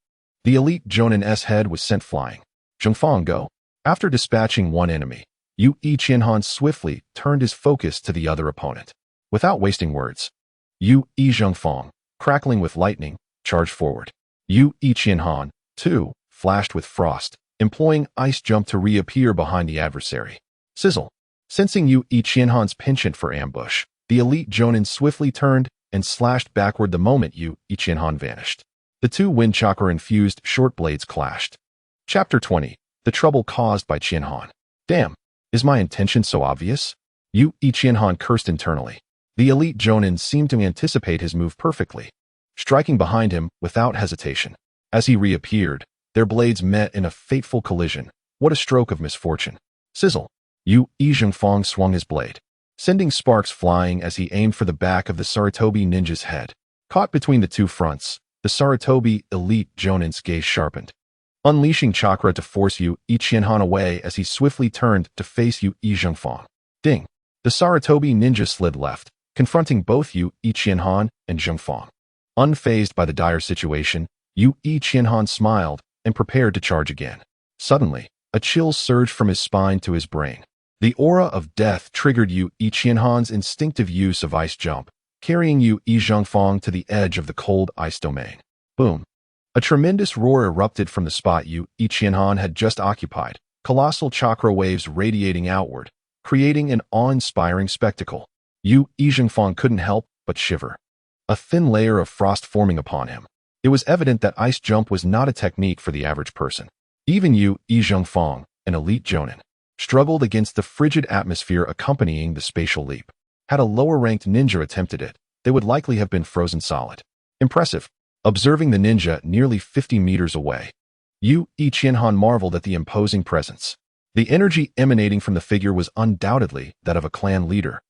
The elite Jonin's head was sent flying. Zhengfang go. After dispatching one enemy, Yu Qianhan swiftly turned his focus to the other opponent. Without wasting words, Yu Zhengfang, crackling with lightning, charged forward. Yu Qianhan, too, flashed with frost, employing ice jump to reappear behind the adversary. Sizzle. Sensing Yu Qianhan's penchant for ambush, the elite Jonin swiftly turned and slashed backward the moment Yu Qianhan vanished. The two wind chakra-infused short blades clashed. Chapter 20. The Trouble Caused by Qianhan. Damn, is my intention so obvious? Yu Qianhan cursed internally. The elite Jonin seemed to anticipate his move perfectly, striking behind him without hesitation. As he reappeared, their blades met in a fateful collision. What a stroke of misfortune. Sizzle. Yu Zhengfang swung his blade, sending sparks flying as he aimed for the back of the Sarutobi ninja's head. Caught between the two fronts, the Sarutobi elite Jonin's gaze sharpened, unleashing chakra to force Yu Qianhan away as he swiftly turned to face Yu Zhengfang. Ding! The Sarutobi ninja slid left, confronting both Yu Qianhan and Zhengfang. Unfazed by the dire situation, Yu Qianhan smiled and prepared to charge again. Suddenly, a chill surged from his spine to his brain. The aura of death triggered Yu Qianhan's instinctive use of ice jump, carrying Yu Zhengfang to the edge of the cold ice domain. Boom! A tremendous roar erupted from the spot Yu Qianhan had just occupied, colossal chakra waves radiating outward, creating an awe-inspiring spectacle. Yu Zhengfang couldn't help but shiver, a thin layer of frost forming upon him. It was evident that ice jump was not a technique for the average person. Even Yu Zhengfang, an elite Jonin, struggled against the frigid atmosphere accompanying the spatial leap. Had a lower-ranked ninja attempted it, they would likely have been frozen solid. Impressive. Observing the ninja nearly 50 meters away, Yu Qianhan marveled at the imposing presence. The energy emanating from the figure was undoubtedly that of a clan leader,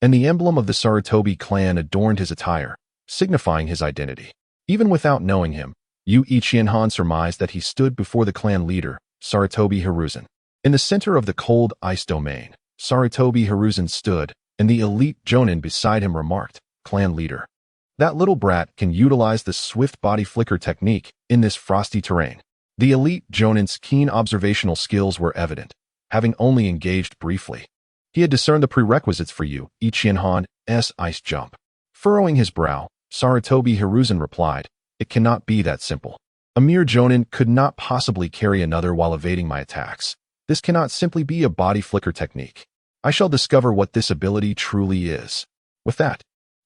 and the emblem of the Sarutobi clan adorned his attire, signifying his identity. Even without knowing him, Yu Qianhan surmised that he stood before the clan leader, Sarutobi Hiruzen. In the center of the cold ice domain, Sarutobi Hiruzen stood, and the elite Jonin beside him remarked, "Clan leader. That little brat can utilize the swift body flicker technique in this frosty terrain." The elite Jonin's keen observational skills were evident, having only engaged briefly. He had discerned the prerequisites for Yu Qianhan's ice jump. Furrowing his brow, Sarutobi Hiruzen replied, "It cannot be that simple. A mere Jonin could not possibly carry another while evading my attacks. This cannot simply be a body flicker technique. I shall discover what this ability truly is." With that,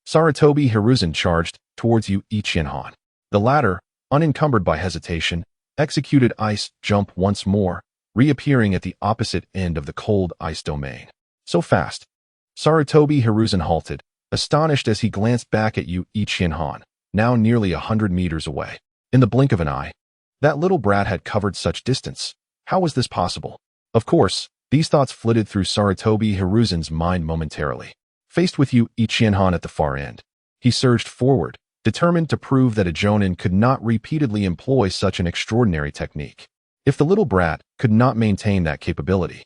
Sarutobi Hiruzen charged towards Yu Qianhan. The latter, unencumbered by hesitation, executed ice jump once more, reappearing at the opposite end of the cold ice domain. So fast. Sarutobi Hiruzen halted, astonished as he glanced back at Yu Qianhan, now nearly 100 meters away. In the blink of an eye, that little brat had covered such distance. How was this possible? Of course, these thoughts flitted through Sarutobi Hiruzen's mind momentarily. Faced with Yu Qianhan at the far end, he surged forward, determined to prove that a Jonin could not repeatedly employ such an extraordinary technique. If the little brat could not maintain that capability,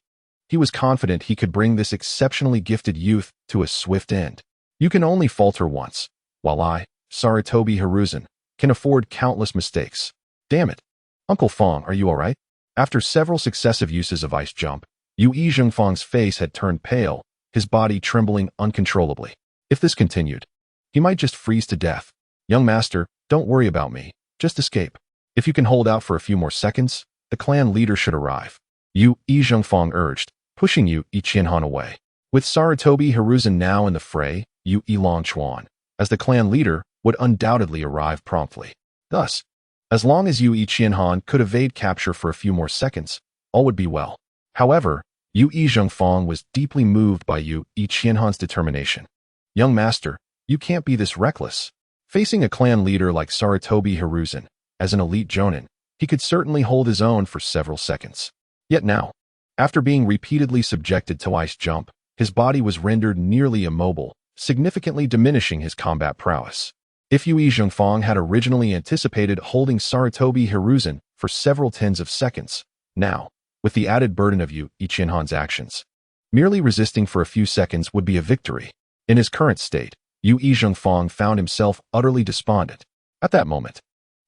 he was confident he could bring this exceptionally gifted youth to a swift end. You can only falter once, while I, Sarutobi Hiruzen, can afford countless mistakes. Damn it. Uncle Fong, are you all right? After several successive uses of ice jump, Yu Zhengfang's face had turned pale, his body trembling uncontrollably. If this continued, he might just freeze to death. "Young master, don't worry about me. Just escape. If you can hold out for a few more seconds, the clan leader should arrive," Yu Zhengfang urged, pushing Yu Qianhan away. With Sarutobi Hiruzen now in the fray, Yu Chuan, as the clan leader, would undoubtedly arrive promptly. Thus, as long as Yu Qianhan could evade capture for a few more seconds, all would be well. However, Yu Zhengfang was deeply moved by Yu Qianhan's determination. "Young master, you can't be this reckless." Facing a clan leader like Sarutobi Hiruzen, as an elite Jonin, he could certainly hold his own for several seconds. Yet now, after being repeatedly subjected to ice jump, his body was rendered nearly immobile, significantly diminishing his combat prowess. If Yue Zhongfang had originally anticipated holding Sarutobi Hiruzen for several tens of seconds, now, with the added burden of Yue Qianhan's actions, merely resisting for a few seconds would be a victory. In his current state, Yue Zhongfang found himself utterly despondent. At that moment,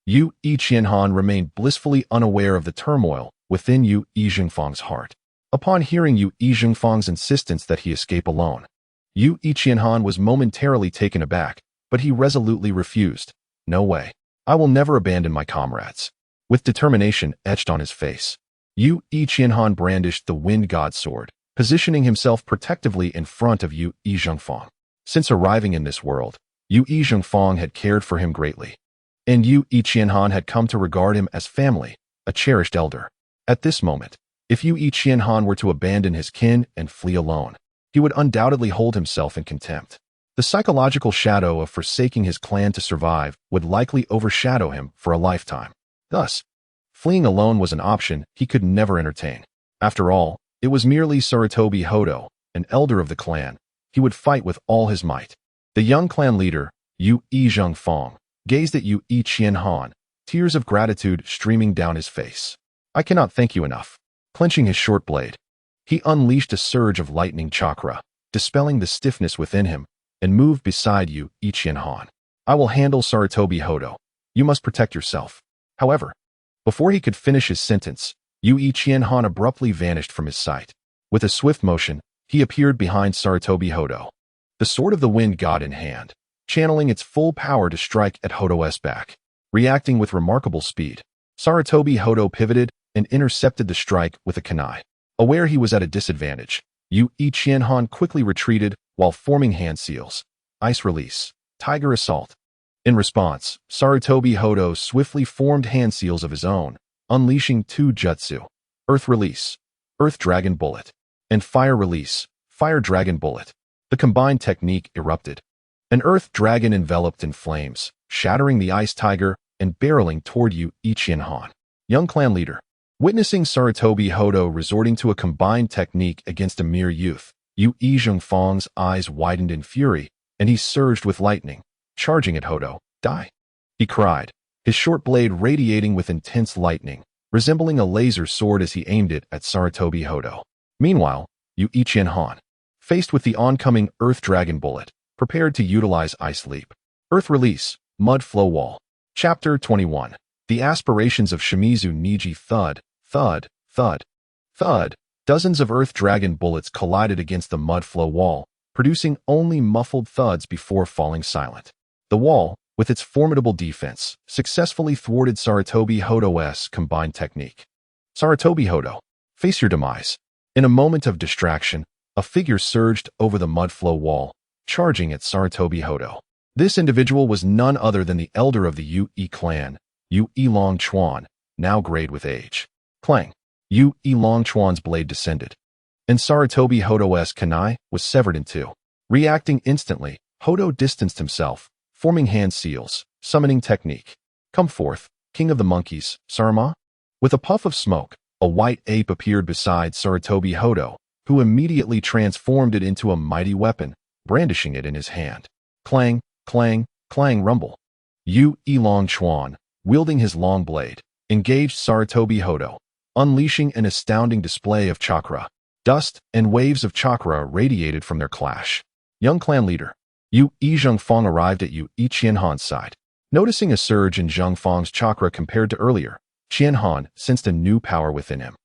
Yue Qianhan remained blissfully unaware of the turmoil within Yue Zhongfang's heart. Upon hearing Yue Zhongfang's insistence that he escape alone, Yue Qianhan was momentarily taken aback, but he resolutely refused. No way. I will never abandon my comrades. With determination etched on his face, Yue Qianhan brandished the Wind God sword, positioning himself protectively in front of Yue Zhongfang. Since arriving in this world, Yue Zhongfang had cared for him greatly, and Yue Qianhan had come to regard him as family, a cherished elder. At this moment, if Yue Qianhan were to abandon his kin and flee alone, he would undoubtedly hold himself in contempt. The psychological shadow of forsaking his clan to survive would likely overshadow him for a lifetime. Thus, fleeing alone was an option he could never entertain. After all, it was merely Sarutobi Hodo, an elder of the clan. He would fight with all his might. The young clan leader, Yue Zhongfang, gazed at Yue Qianhan, tears of gratitude streaming down his face. I cannot thank you enough. Clenching his short blade, he unleashed a surge of lightning chakra, dispelling the stiffness within him, and moved beside Yue Qianhan. I will handle Sarutobi Hodo. You must protect yourself. However, before he could finish his sentence, Yue Qianhan abruptly vanished from his sight. With a swift motion, he appeared behind Sarutobi Hodo, the sword of the Wind God in hand, channeling its full power to strike at Hodo's back. Reacting with remarkable speed, Sarutobi Hodo pivoted and intercepted the strike with a kunai. Aware he was at a disadvantage, Yue Qianhan quickly retreated while forming hand seals. Ice release. Tiger assault. In response, Sarutobi Hodo swiftly formed hand seals of his own, unleashing two jutsu. Earth release. Earth Dragon Bullet. And fire release. Fire Dragon Bullet. The combined technique erupted. An earth dragon enveloped in flames, shattering the ice tiger and barreling toward Yue Qianhan. Young clan leader. Witnessing Sarutobi Hodo resorting to a combined technique against a mere youth, Yue Zhongfang's eyes widened in fury, and he surged with lightning, charging at Hodo. Die! He cried, his short blade radiating with intense lightning, resembling a laser sword as he aimed it at Sarutobi Hodo. Meanwhile, Yue Qianhan, faced with the oncoming Earth Dragon Bullet, prepared to utilize Ice Leap. Earth Release. Mud Flow Wall. Chapter 21. The Aspirations of Shimizu Niji. Thud, thud, thud, thud. Dozens of Earth Dragon bullets collided against the mud flow wall, producing only muffled thuds before falling silent. The wall, with its formidable defense, successfully thwarted Sarutobi Hodo's combined technique. Sarutobi Hodo, face your demise. In a moment of distraction, a figure surged over the mud flow wall, charging at Sarutobi Hodo. This individual was none other than the elder of the Yue clan, Yue Longchuan, now grayed with age. Clang. Yue Longchuan's blade descended, and Sarutobi Hodo's kunai was severed in two. Reacting instantly, Hodo distanced himself, forming hand seals, summoning technique. Come forth, king of the monkeys, Sarama? With a puff of smoke, a white ape appeared beside Sarutobi Hodo, who immediately transformed it into a mighty weapon, brandishing it in his hand. Clang, clang, clang rumble. Yue Longchuan, wielding his long blade, engaged Sarutobi Hodo, unleashing an astounding display of chakra. Dust and waves of chakra radiated from their clash. Young clan leader, Yue Zhongfang arrived at Yue Qianhan's side. Noticing a surge in Zhongfang's chakra compared to earlier, Qianhan sensed a new power within him.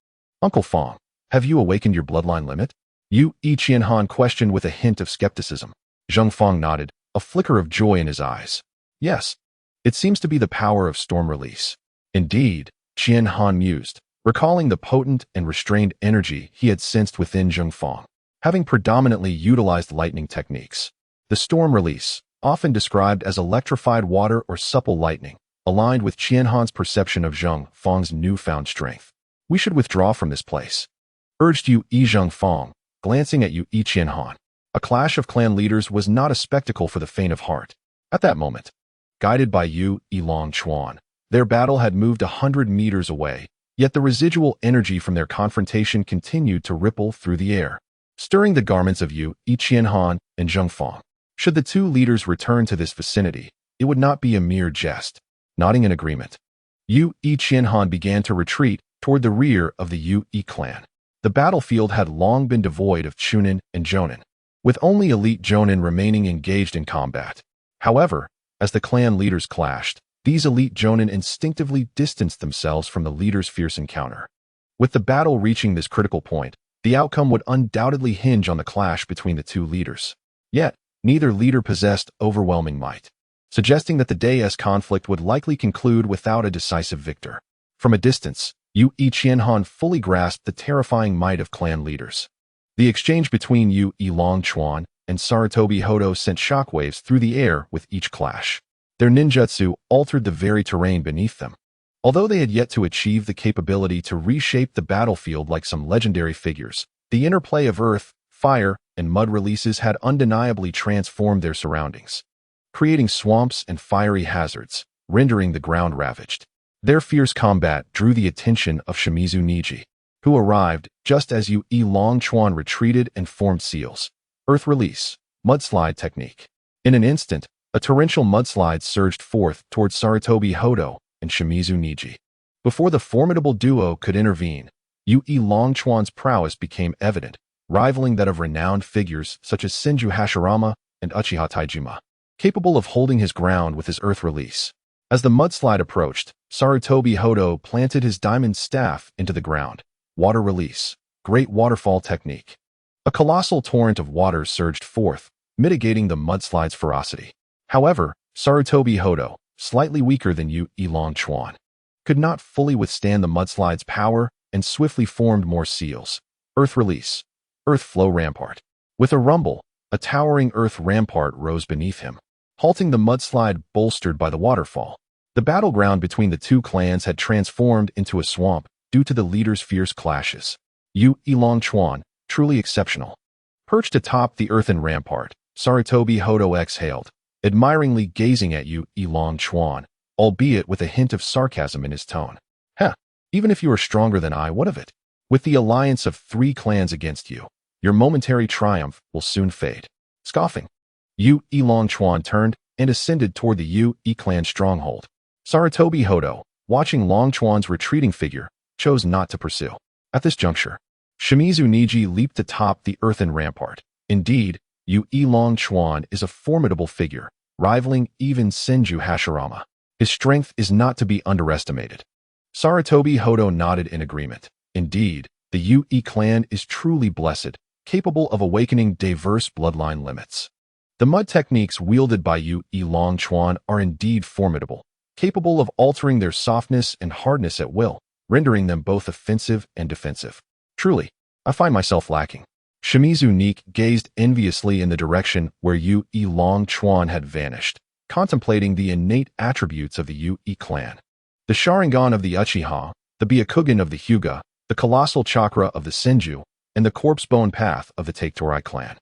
Uncle Fang, have you awakened your bloodline limit? Yue Qianhan questioned with a hint of skepticism. Zhongfang nodded, a flicker of joy in his eyes. Yes, it seems to be the power of storm release. Indeed, Qianhan mused, recalling the potent and restrained energy he had sensed within Zhongfang. Having predominantly utilized lightning techniques, the storm release, often described as electrified water or supple lightning, aligned with Qianhan's perception of Zhongfang's newfound strength. We should withdraw from this place, urged Yue Zhongfang, glancing at Yue Qianhan. A clash of clan leaders was not a spectacle for the faint of heart. At that moment, guided by Yue Longchuan, their battle had moved 100 meters away, Yet the residual energy from their confrontation continued to ripple through the air, stirring the garments of Yu Qianhan and Zheng Fang. Should the two leaders return to this vicinity, it would not be a mere jest. Nodding in agreement, Yu Qianhan began to retreat toward the rear of the Yu clan. The battlefield had long been devoid of Chunin and Jonin, with only elite Jonin remaining engaged in combat. However, as the clan leaders clashed, these elite Jonin instinctively distanced themselves from the leaders' fierce encounter. With the battle reaching this critical point, the outcome would undoubtedly hinge on the clash between the two leaders. Yet, neither leader possessed overwhelming might, suggesting that the day's conflict would likely conclude without a decisive victor. From a distance, Yu Qianhan fully grasped the terrifying might of clan leaders. The exchange between Yu Longchuan and Sarutobi Hodo sent shockwaves through the air with each clash. Their ninjutsu altered the very terrain beneath them. Although they had yet to achieve the capability to reshape the battlefield like some legendary figures, the interplay of earth, fire, and mud releases had undeniably transformed their surroundings, creating swamps and fiery hazards, rendering the ground ravaged. Their fierce combat drew the attention of Shimizu Niji, who arrived just as Yu Longchuan retreated and formed seals. Earth release, mudslide technique. In an instant, a torrential mudslide surged forth towards Sarutobi Hodo and Shimizu Niji. Before the formidable duo could intervene, Yu Longchuan's prowess became evident, rivaling that of renowned figures such as Senju Hashirama and Uchiha Taijima, capable of holding his ground with his earth release. As the mudslide approached, Sarutobi Hodo planted his diamond staff into the ground. Water release, great waterfall technique. A colossal torrent of water surged forth, mitigating the mudslide's ferocity. However, Sarutobi Hodo, slightly weaker than Yu Longchuan, could not fully withstand the mudslide's power and swiftly formed more seals. Earth release, earth flow rampart. With a rumble, a towering earth rampart rose beneath him, halting the mudslide bolstered by the waterfall. The battleground between the two clans had transformed into a swamp due to the leaders' fierce clashes. Yu Longchuan, truly exceptional. Perched atop the earthen rampart, Sarutobi Hodo exhaled, admiringly gazing at Yu Longchuan, albeit with a hint of sarcasm in his tone. Even if you are stronger than I, what of it? With the alliance of 3 clans against you, your momentary triumph will soon fade. Scoffing, Yu Longchuan turned and ascended toward the Yu clan stronghold. Sarutobi Hodo, watching Longchuan's retreating figure, chose not to pursue. At this juncture, Shimizu Niji leaped atop the earthen rampart. Indeed, Yu Longchuan is a formidable figure, rivaling even Senju Hashirama. His strength is not to be underestimated. Sarutobi Hodo nodded in agreement. Indeed, the Yu clan is truly blessed, capable of awakening diverse bloodline limits. The mud techniques wielded by Yu Longchuan are indeed formidable, capable of altering their softness and hardness at will, rendering them both offensive and defensive. Truly, I find myself lacking. Shimizu Nik gazed enviously in the direction where Yu Longchuan had vanished, contemplating the innate attributes of the Yu clan. The Sharingan of the Uchiha, the Byakugan of the Hyuga, the colossal chakra of the Senju, and the corpse-bone path of the Teiktorai clan.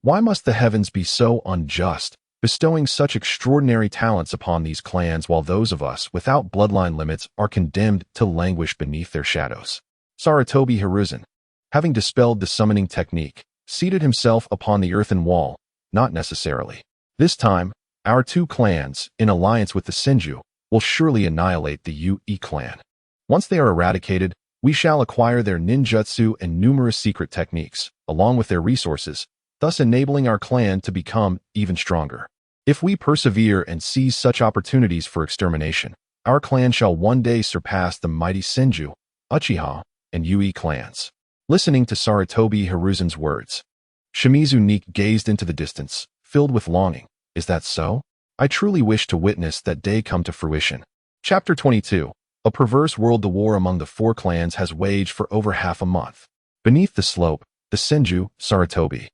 Why must the heavens be so unjust, bestowing such extraordinary talents upon these clans while those of us without bloodline limits are condemned to languish beneath their shadows? Sarutobi Hiruzen, having dispelled the summoning technique, seated himself upon the earthen wall. Not necessarily. This time, our 2 clans, in alliance with the Senju, will surely annihilate the Yu clan. Once they are eradicated, we shall acquire their ninjutsu and numerous secret techniques, along with their resources, thus enabling our clan to become even stronger. If we persevere and seize such opportunities for extermination, our clan shall one day surpass the mighty Senju, Uchiha, and Yu clans. Listening to Sarutobi Hiruzen's words, Shimizu Nik gazed into the distance, filled with longing. Is that so? I truly wish to witness that day come to fruition. Chapter 22. A perverse world. The war among the 4 clans has waged for over half a month. Beneath the slope, the Senju, Sarutobi,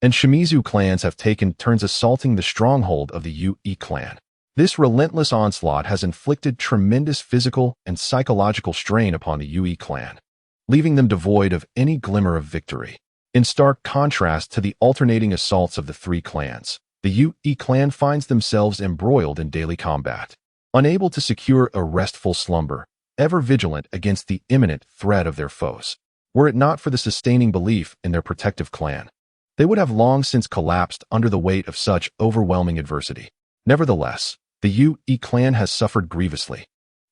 and Shimizu clans have taken turns assaulting the stronghold of the Yu clan. This relentless onslaught has inflicted tremendous physical and psychological strain upon the Yu clan, leaving them devoid of any glimmer of victory. In stark contrast to the alternating assaults of the 3 clans, the Yu clan finds themselves embroiled in daily combat. Unable to secure a restful slumber, ever vigilant against the imminent threat of their foes. Were it not for the sustaining belief in their protective clan, they would have long since collapsed under the weight of such overwhelming adversity. Nevertheless, the Yu-E clan has suffered grievously,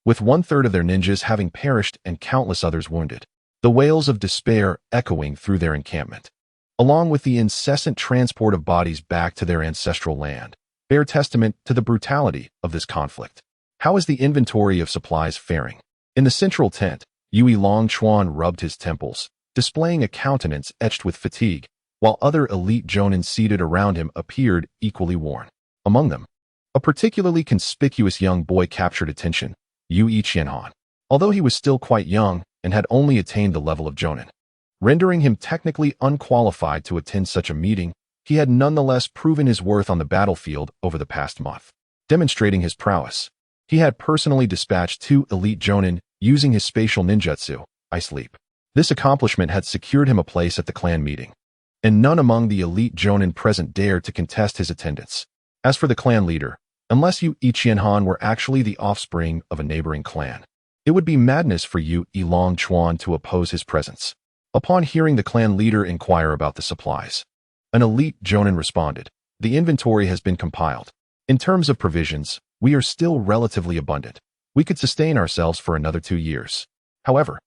with 1/3 of their ninjas having perished and countless others wounded, the wails of despair echoing through their encampment, along with the incessant transport of bodies back to their ancestral land, bear testament to the brutality of this conflict. How is the inventory of supplies faring? In the central tent, Yui Longchuan rubbed his temples, displaying a countenance etched with fatigue, while other elite Jonin seated around him appeared equally worn. Among them, a particularly conspicuous young boy captured attention, Yui Qianhan. Although he was still quite young and had only attained the level of Jonin, rendering him technically unqualified to attend such a meeting, he had nonetheless proven his worth on the battlefield over the past month. Demonstrating his prowess, he had personally dispatched 2 elite Jonin using his spatial ninjutsu, Ice Leap. This accomplishment had secured him a place at the clan meeting, and none among the elite Jonin present dared to contest his attendance. As for the clan leader, unless Yu Qianhan were actually the offspring of a neighboring clan, it would be madness for Yu Longchuan to oppose his presence. Upon hearing the clan leader inquire about the supplies, an elite Jonin responded, "The inventory has been compiled. In terms of provisions, we are still relatively abundant. We could sustain ourselves for another 2 years. However,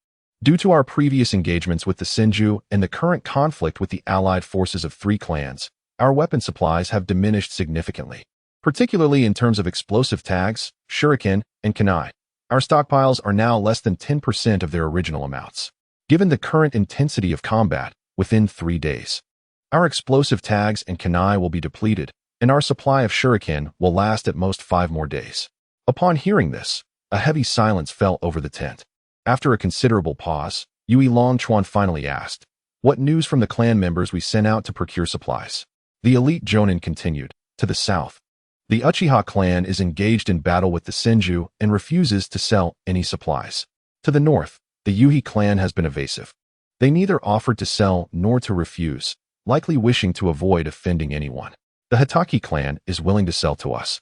due to our previous engagements with the Senju and the current conflict with the allied forces of 3 clans, our weapon supplies have diminished significantly, particularly in terms of explosive tags, shuriken, and kunai. Our stockpiles are now less than 10% of their original amounts. Given the current intensity of combat, within 3 days, our explosive tags and kunai will be depleted, and our supply of shuriken will last at most 5 more days." Upon hearing this, a heavy silence fell over the tent. After a considerable pause, Yui Longchuan finally asked, "What news from the clan members we sent out to procure supplies?" The elite Jonin continued, "To the south, the Uchiha clan is engaged in battle with the Senju and refuses to sell any supplies. To the north, the Yuhi clan has been evasive. They neither offered to sell nor to refuse, likely wishing to avoid offending anyone. The Hitaki clan is willing to sell to us,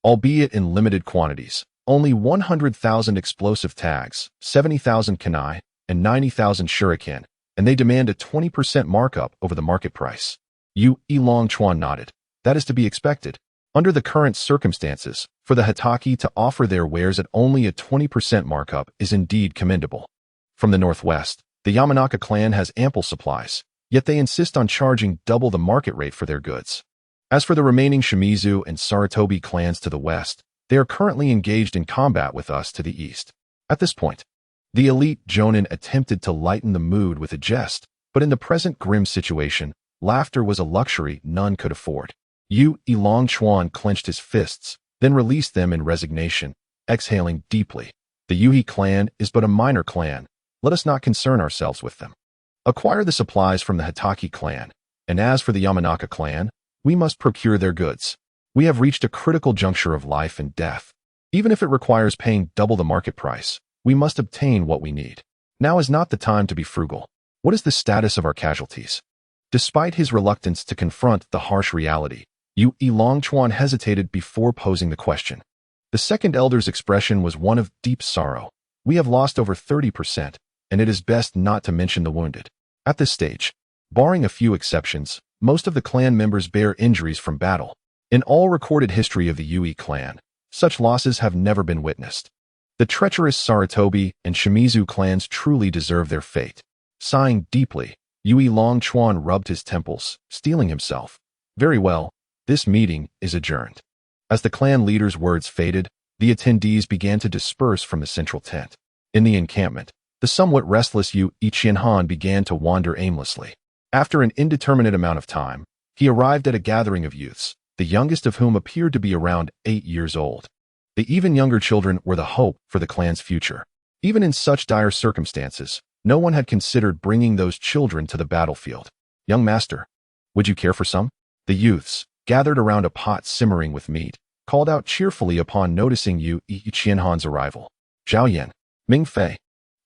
albeit in limited quantities, only 100,000 explosive tags, 70,000 kunai, and 90,000 shuriken, and they demand a 20% markup over the market price." Yu Longchuan nodded. "That is to be expected. Under the current circumstances, for the Hitaki to offer their wares at only a 20% markup is indeed commendable. From the northwest, the Yamanaka clan has ample supplies, yet they insist on charging double the market rate for their goods. As for the remaining Shimizu and Sarutobi clans to the west, they are currently engaged in combat with us to the east." At this point, the elite Jonin attempted to lighten the mood with a jest, but in the present grim situation, laughter was a luxury none could afford. Yu Longchuan clenched his fists, then released them in resignation, exhaling deeply. "The Yuhi clan is but a minor clan. Let us not concern ourselves with them. Acquire the supplies from the Hitaki clan, and as for the Yamanaka clan, we must procure their goods. We have reached a critical juncture of life and death. Even if it requires paying double the market price, we must obtain what we need. Now is not the time to be frugal. What is the status of our casualties?" Despite his reluctance to confront the harsh reality, Yu Longchuan hesitated before posing the question. The second elder's expression was one of deep sorrow. "We have lost over 30%, and it is best not to mention the wounded. At this stage, barring a few exceptions, most of the clan members bear injuries from battle. In all recorded history of the Yui clan, such losses have never been witnessed. The treacherous Sarutobi and Shimizu clans truly deserve their fate." Sighing deeply, Yui Longchuan rubbed his temples, steeling himself. "Very well, this meeting is adjourned." As the clan leader's words faded, the attendees began to disperse from the central tent. In the encampment, the somewhat restless Yu Qianhan began to wander aimlessly. After an indeterminate amount of time, he arrived at a gathering of youths, the youngest of whom appeared to be around 8 years old. The even younger children were the hope for the clan's future. Even in such dire circumstances, no one had considered bringing those children to the battlefield. "Young master, would you care for some?" The youths, gathered around a pot simmering with meat, called out cheerfully upon noticing Yu Qianhan's arrival. "Zhao Yan, Ming Fei."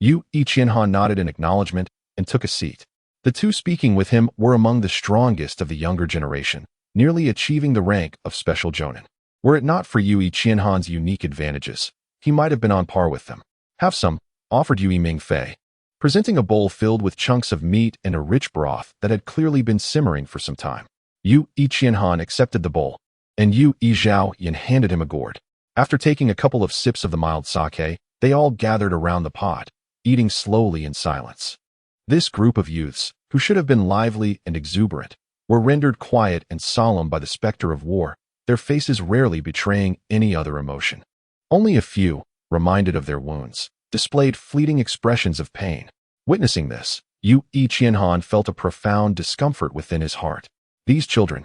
Yu Qianhan nodded in acknowledgement and took a seat. The two speaking with him were among the strongest of the younger generation, nearly achieving the rank of special Jonin. Were it not for Yu Qianhan's unique advantages, he might have been on par with them. "Have some," offered Yue Mingfei, presenting a bowl filled with chunks of meat and a rich broth that had clearly been simmering for some time. Yue Qianhan accepted the bowl, and Yue Zhaoyan handed him a gourd. After taking a couple of sips of the mild sake, they all gathered around the pot, eating slowly in silence. This group of youths, who should have been lively and exuberant, were rendered quiet and solemn by the specter of war, their faces rarely betraying any other emotion. Only a few, reminded of their wounds, displayed fleeting expressions of pain. Witnessing this, Yue Qianhan felt a profound discomfort within his heart. These children,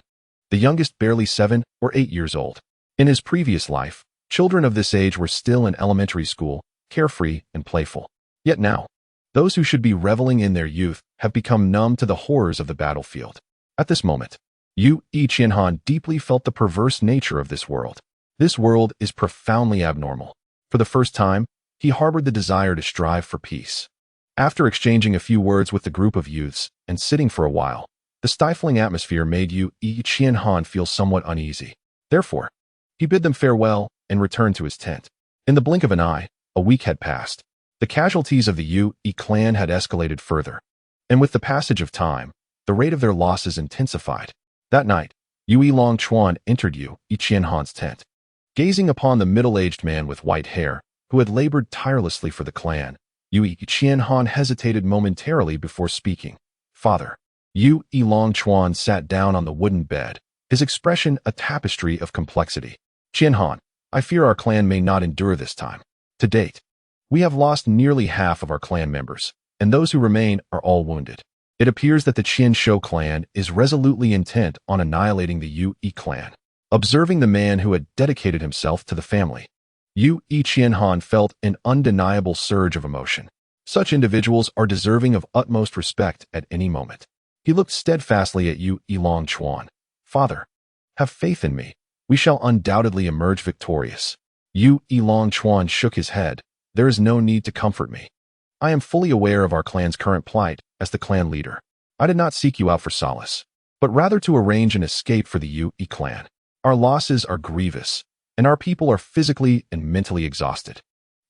the youngest barely 7 or 8 years old. In his previous life, children of this age were still in elementary school, carefree and playful. Yet now, those who should be reveling in their youth have become numb to the horrors of the battlefield. At this moment, Yue Qianhan deeply felt the perverse nature of this world. This world is profoundly abnormal. For the first time, he harbored the desire to strive for peace. After exchanging a few words with the group of youths and sitting for a while, the stifling atmosphere made Yue Qianhan feel somewhat uneasy. Therefore, he bid them farewell and returned to his tent. In the blink of an eye, a week had passed. The casualties of the Yue clan had escalated further, and with the passage of time, the rate of their losses intensified. That night, Yue Longchuan entered Yue Qianhan's tent. Gazing upon the middle-aged man with white hair, who had labored tirelessly for the clan, Yue Qianhan hesitated momentarily before speaking. "Father." Yue Longchuan sat down on the wooden bed, his expression a tapestry of complexity. "Qianhan, I fear our clan may not endure this time. To date, we have lost nearly half of our clan members, and those who remain are all wounded. It appears that the Qian Shou clan is resolutely intent on annihilating the Yue clan." Observing the man who had dedicated himself to the family, Yue Qianhan felt an undeniable surge of emotion. Such individuals are deserving of utmost respect at any moment. He looked steadfastly at Yue Longchuan. "Father, have faith in me. We shall undoubtedly emerge victorious." Yue Longchuan shook his head. "There is no need to comfort me. I am fully aware of our clan's current plight as the clan leader. I did not seek you out for solace, but rather to arrange an escape for the Yue clan. Our losses are grievous, and our people are physically and mentally exhausted.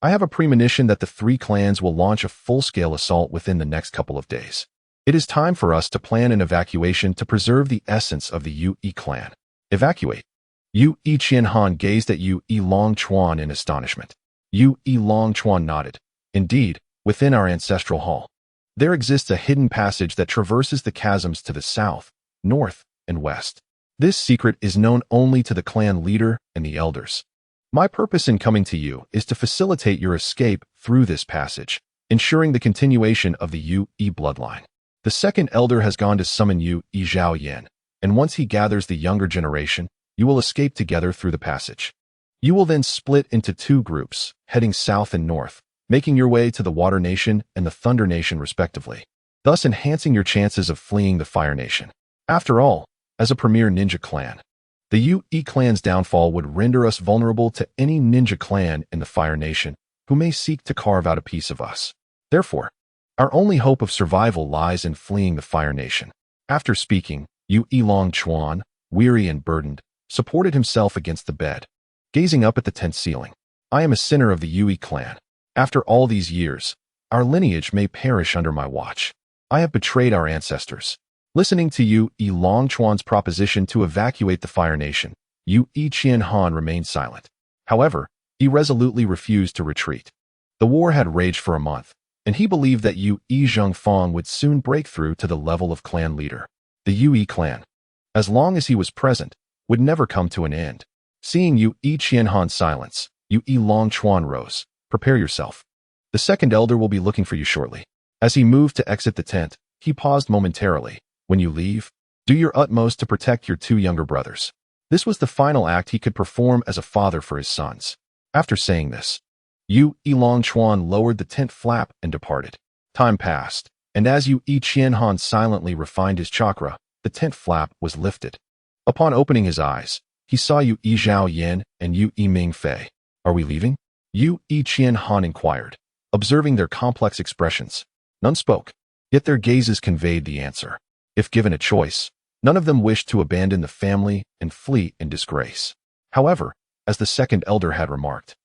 I have a premonition that the 3 clans will launch a full-scale assault within the next couple of days. It is time for us to plan an evacuation to preserve the essence of the Yue clan." "Evacuate?" Yue Qianhan gazed at Yue Longchuan in astonishment. Yue Longchuan nodded. "Indeed, within our ancestral hall, there exists a hidden passage that traverses the chasms to the south, north, and west. This secret is known only to the clan leader and the elders. My purpose in coming to you is to facilitate your escape through this passage, ensuring the continuation of the Yue bloodline. The second elder has gone to summon Yue Zhaoyan, and once he gathers the younger generation, you will escape together through the passage. You will then split into 2 groups, heading south and north, making your way to the Water Nation and the Thunder Nation respectively, thus enhancing your chances of fleeing the Fire Nation. After all, as a premier ninja clan, the Yue clan's downfall would render us vulnerable to any ninja clan in the Fire Nation who may seek to carve out a piece of us. Therefore, our only hope of survival lies in fleeing the Fire Nation." After speaking, Yue Longchuan, weary and burdened, supported himself against the bed, gazing up at the tent ceiling. "I am a sinner of the Yue clan. After all these years, our lineage may perish under my watch. I have betrayed our ancestors." Listening to Yue Longchuan's proposition to evacuate the Fire Nation, Yue Qianhan remained silent. However, he resolutely refused to retreat. The war had raged for a month, and he believed that Yue Zhongfang would soon break through to the level of clan leader. The Yue clan, as long as he was present, would never come to an end. Seeing Yue Qianhan's silence, Yue Longchuan rose. "Prepare yourself. The second elder will be looking for you shortly." As he moved to exit the tent, he paused momentarily. "When you leave, do your utmost to protect your 2 younger brothers." This was the final act he could perform as a father for his sons. After saying this, Yue Longchuan lowered the tent flap and departed. Time passed, and as Yue Qianhan silently refined his chakra, the tent flap was lifted. Upon opening his eyes, he saw Yue Zhaoyan and Yue Mingfei. "Are we leaving?" Yue Qianhan inquired, observing their complex expressions. None spoke, yet their gazes conveyed the answer. If given a choice, none of them wished to abandon the family and flee in disgrace. However, as the second elder had remarked,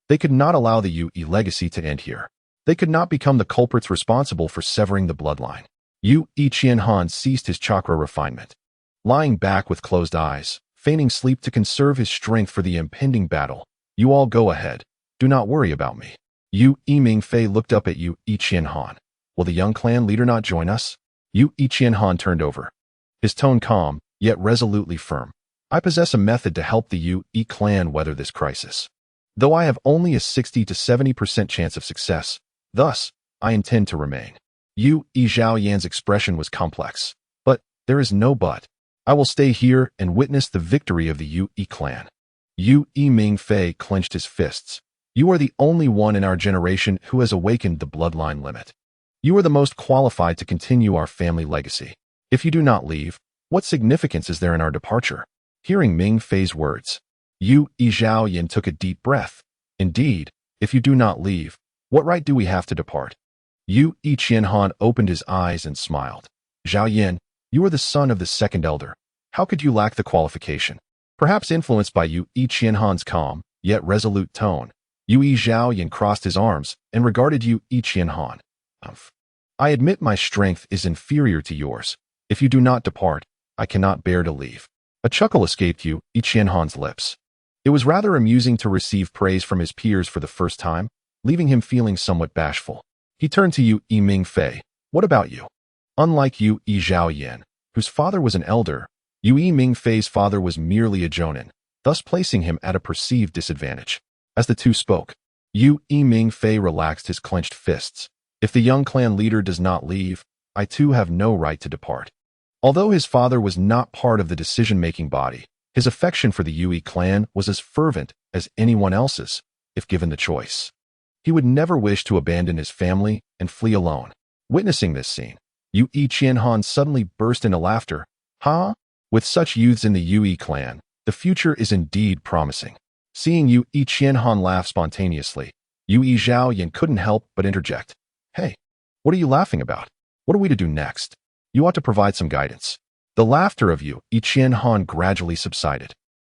They could not allow the Yue legacy to end here. They could not become the culprits responsible for severing the bloodline. Yue Qianhan ceased his chakra refinement. Lying back with closed eyes, feigning sleep to conserve his strength for the impending battle. You all go ahead. Do not worry about me. Yue Mingfei looked up at Yue Qianhan. Will the young clan leader not join us? Yue Qianhan turned over. His tone calm, yet resolutely firm. I possess a method to help the Yue clan weather this crisis. Though I have only a 60 to 70% chance of success, thus, I intend to remain. Yue Zhaoyan's expression was complex. But, there is no but. I will stay here and witness the victory of the Yue clan. Yue Mingfei clenched his fists. You are the only one in our generation who has awakened the bloodline limit. You are the most qualified to continue our family legacy. If you do not leave, what significance is there in our departure? Hearing Mingfei's words, Yue Zhaoyan took a deep breath. Indeed, if you do not leave, what right do we have to depart? Yue Qianhan opened his eyes and smiled. Zhaoyan, you are the son of the second elder. How could you lack the qualification? Perhaps influenced by Yue Qianhan's calm, yet resolute tone, Yue Zhaoyan crossed his arms and regarded Yue Qianhan. I admit my strength is inferior to yours. If you do not depart, I cannot bear to leave. A chuckle escaped Yue Qianhan's lips. It was rather amusing to receive praise from his peers for the first time, leaving him feeling somewhat bashful. He turned to Yue Mingfei. What about you? Unlike Yue Zhaoyan, whose father was an elder, Yue Mingfei's father was merely a Jonin, thus placing him at a perceived disadvantage. As the two spoke, Yue Mingfei relaxed his clenched fists. If the young clan leader does not leave, I too have no right to depart. Although his father was not part of the decision-making body, his affection for the Yue clan was as fervent as anyone else's, if given the choice. He would never wish to abandon his family and flee alone. Witnessing this scene, Yue Qianhan suddenly burst into laughter. Huh? With such youths in the Yue clan, the future is indeed promising. Seeing Yue Qianhan laugh spontaneously, Yue Zhaoyan couldn't help but interject. Hey, what are you laughing about? What are we to do next? You ought to provide some guidance. The laughter of Yue Qianhan gradually subsided,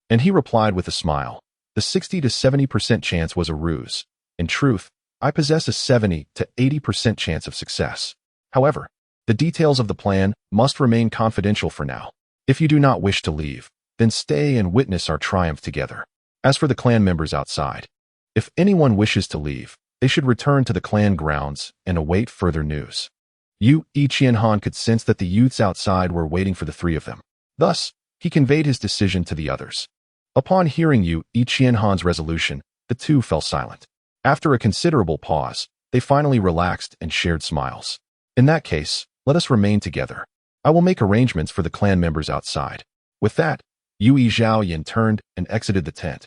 and he replied with a smile. The 60 to 70% chance was a ruse. In truth, I possess a 70 to 80% chance of success. However, the details of the plan must remain confidential for now. If you do not wish to leave, then stay and witness our triumph together. As for the clan members outside, if anyone wishes to leave, they should return to the clan grounds and await further news. Yue Qianhan could sense that the youths outside were waiting for the three of them. Thus, he conveyed his decision to the others. Upon hearing Yue Qianhan's resolution, the two fell silent. After a considerable pause, they finally relaxed and shared smiles. In that case, let us remain together. I will make arrangements for the clan members outside. With that, Yue Zhaoyan turned and exited the tent.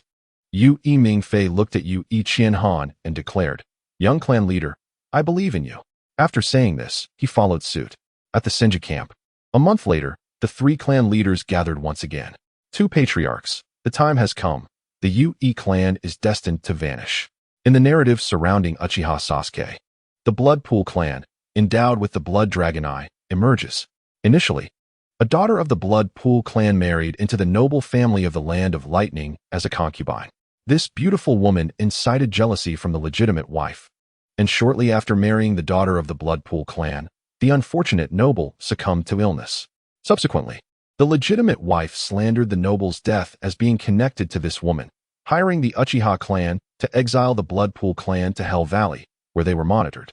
Yue Mingfei looked at Yue Qianhan and declared, Young clan leader, I believe in you. After saying this, he followed suit. At the Senju camp, a month later, the three clan leaders gathered once again. Two patriarchs, the time has come. The Yue clan is destined to vanish. In the narrative surrounding Uchiha Sasuke, the Blood Pool clan, endowed with the Blood Dragon Eye, emerges. Initially, a daughter of the Blood Pool clan married into the noble family of the Land of Lightning as a concubine. This beautiful woman incited jealousy from the legitimate wife. And shortly after marrying the daughter of the Blood Pool clan, the unfortunate noble succumbed to illness. Subsequently, the legitimate wife slandered the noble's death as being connected to this woman, hiring the Uchiha clan to exile the Blood Pool clan to Hell Valley, where they were monitored.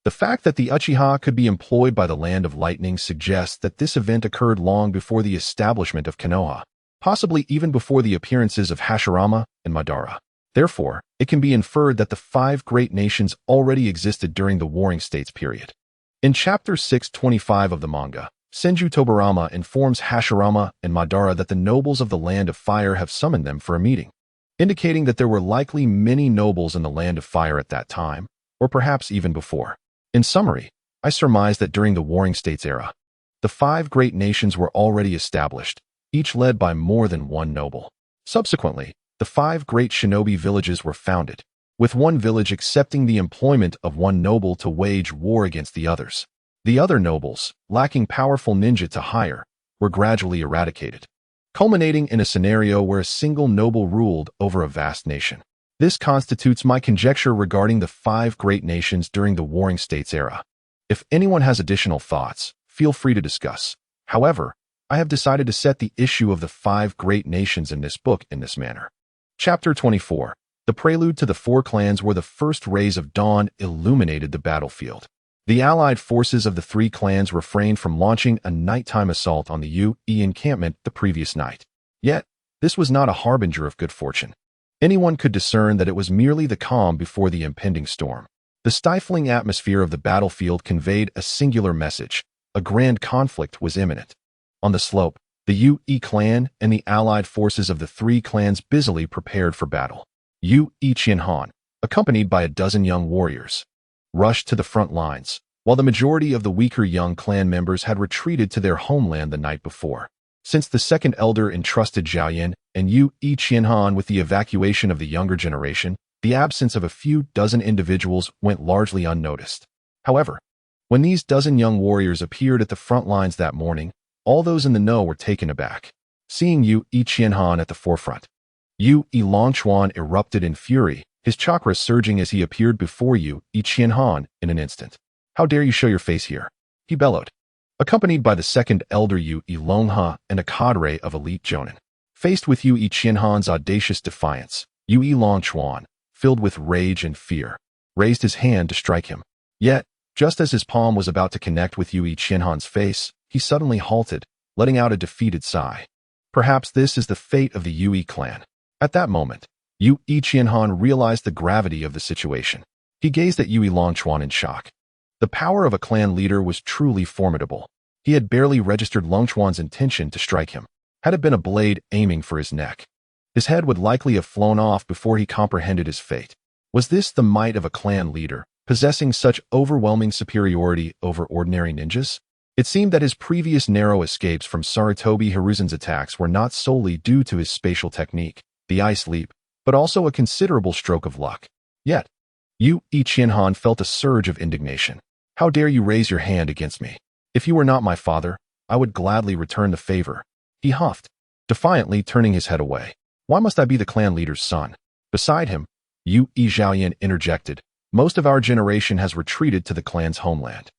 The fact that the Uchiha could be employed by the Land of Lightning suggests that this event occurred long before the establishment of Konoha, possibly even before the appearances of Hashirama and Madara. Therefore, it can be inferred that the 5 great nations already existed during the Warring States period. In Chapter 625 of the manga, Senju Butsuma informs Hashirama and Madara that the nobles of the Land of Fire have summoned them for a meeting, indicating that there were likely many nobles in the Land of Fire at that time, or perhaps even before. In summary, I surmise that during the Warring States era, the 5 great nations were already established, each led by more than one noble. Subsequently, the 5 great shinobi villages were founded, with one village accepting the employment of one noble to wage war against the others. The other nobles, lacking powerful ninja to hire, were gradually eradicated, culminating in a scenario where a single noble ruled over a vast nation. This constitutes my conjecture regarding the 5 great nations during the Warring States era. If anyone has additional thoughts, feel free to discuss. However, I have decided to set the issue of the 5 great nations in this book in this manner. Chapter 24. The prelude to the 4 clans where the first rays of dawn illuminated the battlefield. The allied forces of the 3 clans refrained from launching a nighttime assault on the UE encampment the previous night. Yet, this was not a harbinger of good fortune. Anyone could discern that it was merely the calm before the impending storm. The stifling atmosphere of the battlefield conveyed a singular message. A grand conflict was imminent. On the slope, the UE clan and the allied forces of the 3 clans busily prepared for battle. UE Qianhan, accompanied by a dozen young warriors, rushed to the front lines, while the majority of the weaker young clan members had retreated to their homeland the night before. Since the second elder entrusted Zhaoyan and UE Qianhan with the evacuation of the younger generation, the absence of a few dozen individuals went largely unnoticed. However, when these dozen young warriors appeared at the front lines that morning, all those in the know were taken aback. Seeing UE Qianhan at the forefront, UE Longchuan erupted in fury, his chakras surging as he appeared before UE Qianhan in an instant. "How dare you show your face here?" he bellowed. Accompanied by the second elder UE Longha and a cadre of elite Jonin. Faced with UE Qianhan's audacious defiance, UE Longchuan, filled with rage and fear, raised his hand to strike him. Yet, just as his palm was about to connect with UE Qianhan's face, he suddenly halted, letting out a defeated sigh. Perhaps this is the fate of the UE clan. At that moment, UE Qianhan realized the gravity of the situation. He gazed at UE Longchuan in shock. The power of a clan leader was truly formidable. He had barely registered Longchuan's intention to strike him. Had it been a blade aiming for his neck, his head would likely have flown off before he comprehended his fate. Was this the might of a clan leader, possessing such overwhelming superiority over ordinary ninjas? It seemed that his previous narrow escapes from Sarutobi Hiruzen's attacks were not solely due to his spatial technique, the ice leap, but also a considerable stroke of luck. Yet, UE Qianhan felt a surge of indignation. "How dare you raise your hand against me? If you were not my father, I would gladly return the favor," he huffed, defiantly turning his head away. "Why must I be the clan leader's son?" Beside him, UE Zhaoyan interjected, "Most of our generation has retreated to the clan's homeland."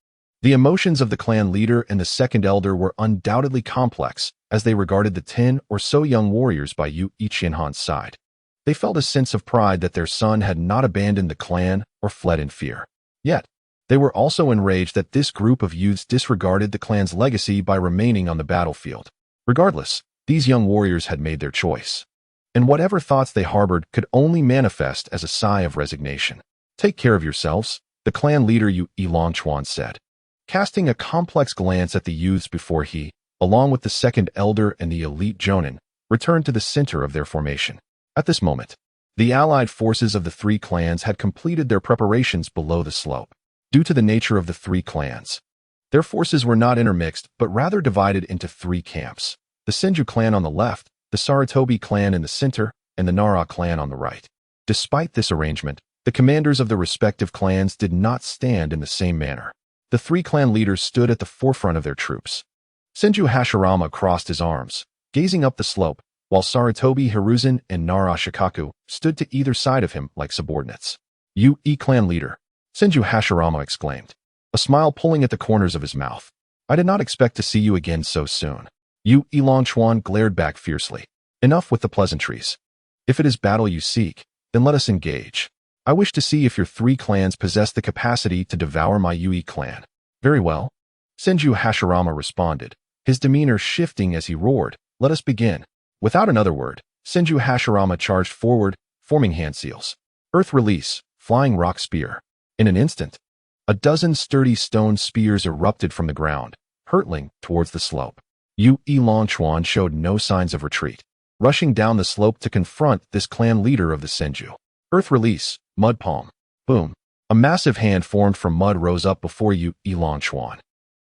The emotions of the clan leader and the second elder were undoubtedly complex as they regarded the 10 or so young warriors by UE Qianhan's side. They felt a sense of pride that their son had not abandoned the clan or fled in fear. Yet, they were also enraged that this group of youths disregarded the clan's legacy by remaining on the battlefield. Regardless, these young warriors had made their choice. And whatever thoughts they harbored could only manifest as a sigh of resignation. "Take care of yourselves," the clan leader UE Longchuan said, casting a complex glance at the youths before he, along with the second elder and the elite Jonin, returned to the center of their formation. At this moment, the allied forces of the 3 clans had completed their preparations below the slope. Due to the nature of the 3 clans, their forces were not intermixed but rather divided into 3 camps. The Senju clan on the left, the Sarutobi clan in the center, and the Nara clan on the right. Despite this arrangement, the commanders of the respective clans did not stand in the same manner. The 3 clan leaders stood at the forefront of their troops. Senju Hashirama crossed his arms, gazing up the slope, while Sarutobi Hiruzen and Nara Shikaku stood to either side of him like subordinates. "UE clan leader," Senju Hashirama exclaimed, a smile pulling at the corners of his mouth. "I did not expect to see you again so soon." UE Longchuan glared back fiercely. "Enough with the pleasantries. If it is battle you seek, then let us engage. I wish to see if your 3 clans possess the capacity to devour my UE clan." "Very well," Senju Hashirama responded, his demeanor shifting as he roared, "Let us begin." Without another word, Senju Hashirama charged forward, forming hand seals. Earth release, flying rock spear. In an instant, a dozen sturdy stone spears erupted from the ground, hurtling towards the slope. UE Longchuan showed no signs of retreat, rushing down the slope to confront this clan leader of the Senju. Earth release, mud palm. Boom. A massive hand formed from mud rose up before UE Longchuan,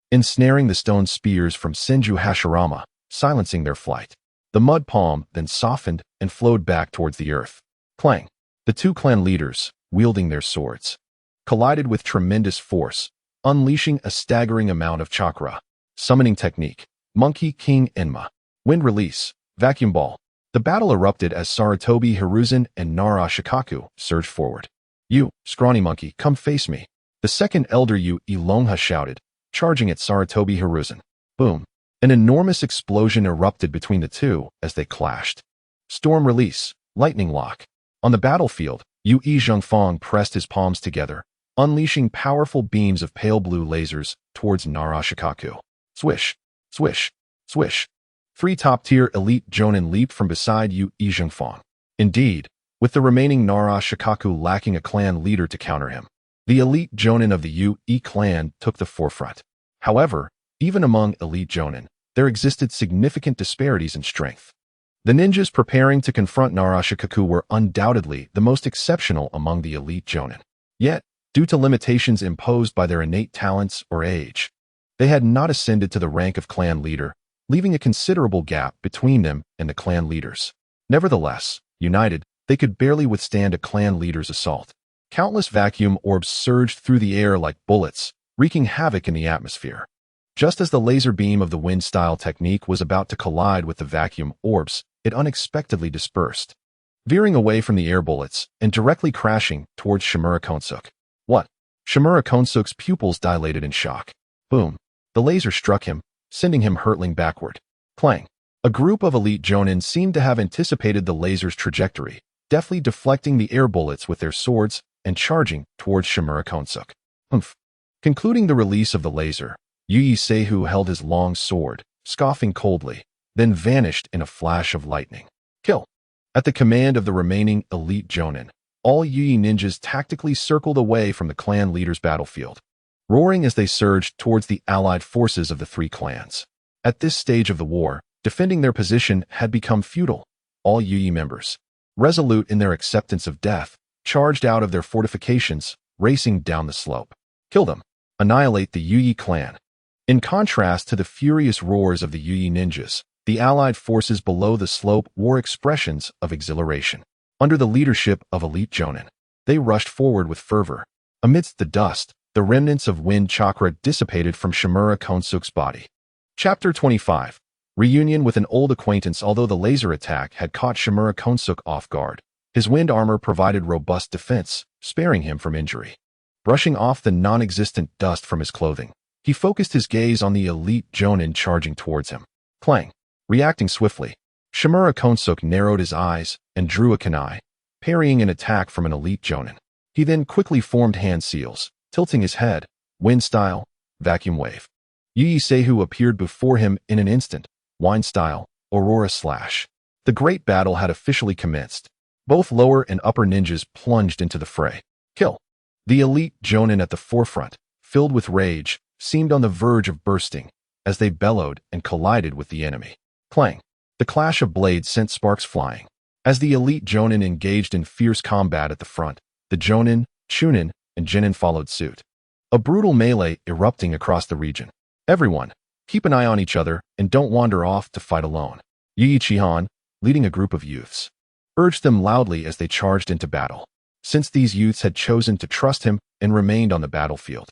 ensnaring the stone spears from Senju Hashirama, silencing their flight. The mud palm then softened and flowed back towards the earth. Clang. The 2 clan leaders, wielding their swords, collided with tremendous force, unleashing a staggering amount of chakra. Summoning technique. Monkey King Enma. Wind release. Vacuum ball. The battle erupted as Sarutobi Hiruzen and Nara Shikaku surged forward. "You, scrawny monkey, come face me," the second elder Yu Ilongha shouted, charging at Sarutobi Hiruzen. Boom. An enormous explosion erupted between the two as they clashed. Storm release, lightning lock. On the battlefield, Yu Zhengfang pressed his palms together, unleashing powerful beams of pale blue lasers towards Nara Shikaku. Swish, swish, swish. 3 top-tier elite Jonin leaped from beside Yu Zhengfang. Indeed, with the remaining Nara Shikaku lacking a clan leader to counter him, the elite Jonin of the Yu clan took the forefront. However, even among elite Jonin, there existed significant disparities in strength. The ninjas preparing to confront Nara Shikaku were undoubtedly the most exceptional among the elite Jonin. Yet, due to limitations imposed by their innate talents or age, they had not ascended to the rank of clan leader, leaving a considerable gap between them and the clan leaders. Nevertheless, united, they could barely withstand a clan leader's assault. Countless vacuum orbs surged through the air like bullets, wreaking havoc in the atmosphere. Just as the laser beam of the wind-style technique was about to collide with the vacuum orbs, it unexpectedly dispersed, veering away from the air bullets and directly crashing towards Shimura Konsuk. What? Shimura Konsuk's pupils dilated in shock. Boom. The laser struck him, sending him hurtling backward. Clang. A group of elite Jonin seemed to have anticipated the laser's trajectory, deftly deflecting the air bullets with their swords and charging towards Shimura Konsuk. Humph. Concluding the release of the laser, Yu Seihu held his long sword, scoffing coldly, then vanished in a flash of lightning. Kill. At the command of the remaining elite Jonin, all Yu ninjas tactically circled away from the clan leader's battlefield, roaring as they surged towards the allied forces of the 3 clans. At this stage of the war, defending their position had become futile. All Yu members, resolute in their acceptance of death, charged out of their fortifications, racing down the slope. Kill them. Annihilate the Yu clan. In contrast to the furious roars of the Yu ninjas, the allied forces below the slope wore expressions of exhilaration. Under the leadership of elite Jonin, they rushed forward with fervor. Amidst the dust, the remnants of wind chakra dissipated from Shimura Konsuk's body. Chapter 25. Reunion with an old acquaintance. Although the laser attack had caught Shimura Konsuk off guard, his wind armor provided robust defense, sparing him from injury. Brushing off the non-existent dust from his clothing, he focused his gaze on the elite Jonin charging towards him. Clang. Reacting swiftly, Shimura Konsuk narrowed his eyes and drew a kunai, parrying an attack from an elite Jonin. He then quickly formed hand seals, tilting his head, wind style, vacuum wave. Yu Seihu appeared before him in an instant, wind style, aurora slash. The great battle had officially commenced. Both lower and upper ninjas plunged into the fray. Kill. The elite Jonin at the forefront, filled with rage, seemed on the verge of bursting as they bellowed and collided with the enemy. Clang. The clash of blades sent sparks flying. As the elite Jonin engaged in fierce combat at the front, the Jonin, Chunin, and Genin followed suit. A brutal melee erupting across the region. Everyone, keep an eye on each other and don't wander off to fight alone. Yi Chihan, leading a group of youths, urged them loudly as they charged into battle. Since these youths had chosen to trust him and remained on the battlefield,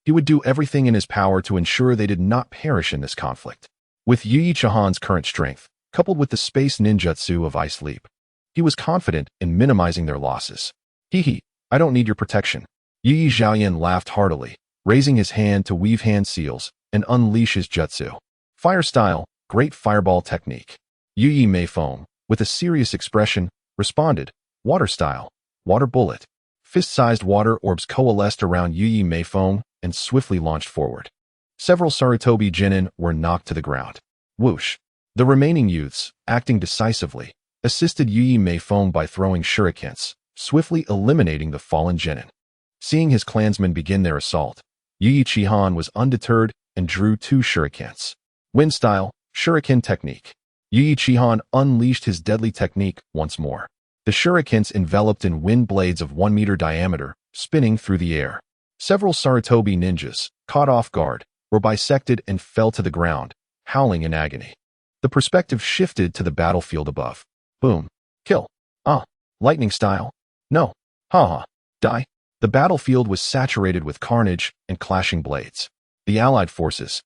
he would do everything in his power to ensure they did not perish in this conflict. With Yi Chihan's current strength, coupled with the space ninjutsu of Ice Leap, he was confident in minimizing their losses. Hee, I don't need your protection. Yi Zhaoyan laughed heartily, raising his hand to weave hand seals and unleash his jutsu. Fire style, great fireball technique. Yi Mei Foam, with a serious expression, responded, water style, water bullet. Fist-sized water orbs coalesced around Yi Mei Foam and swiftly launched forward. Several Sarutobi Genin were knocked to the ground. Whoosh. The remaining youths, acting decisively, assisted Yi Mei Foam by throwing shurikens, swiftly eliminating the fallen Genin. Seeing his clansmen begin their assault, Yi Chihan was undeterred and drew 2 shurikens. Wind style, shuriken technique. Yi Chihan unleashed his deadly technique once more. The shurikens enveloped in wind blades of 1 meter diameter, spinning through the air. Several Sarutobi ninjas, caught off guard, were bisected and fell to the ground, howling in agony. The perspective shifted to the battlefield above. Boom. Kill. Lightning style. No. Ha. Die. The battlefield was saturated with carnage and clashing blades. The Allied forces,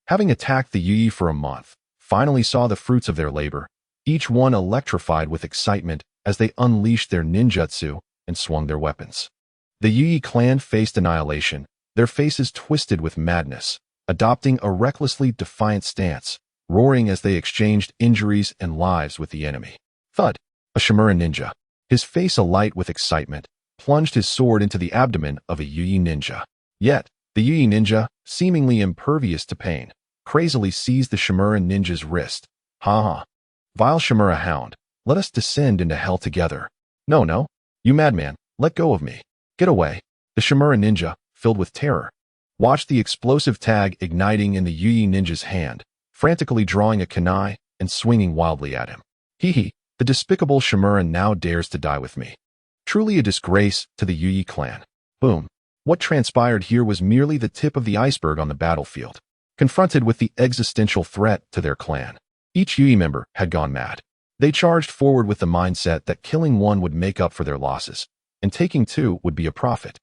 having attacked the Yi for a month, finally saw the fruits of their labor, each one electrified with excitement as they unleashed their ninjutsu and swung their weapons. The Yi clan faced annihilation, their faces twisted with madness, adopting a recklessly defiant stance, roaring as they exchanged injuries and lives with the enemy. Thud! A Shimura ninja, his face alight with excitement, plunged his sword into the abdomen of a Yi ninja. Yet, the Yi ninja, seemingly impervious to pain, crazily seized the Shimura ninja's wrist. Ha ha! Vile Shimura hound, let us descend into hell together. No, you madman, let go of me. Get away. The Shimura ninja, filled with terror, watched the explosive tag igniting in the Yi ninja's hand, frantically drawing a kunai and swinging wildly at him. Hee, the despicable Shimura now dares to die with me. Truly a disgrace to the Yi clan. Boom. What transpired here was merely the tip of the iceberg on the battlefield. Confronted with the existential threat to their clan, each Yi member had gone mad. They charged forward with the mindset that killing one would make up for their losses, and taking two would be a profit.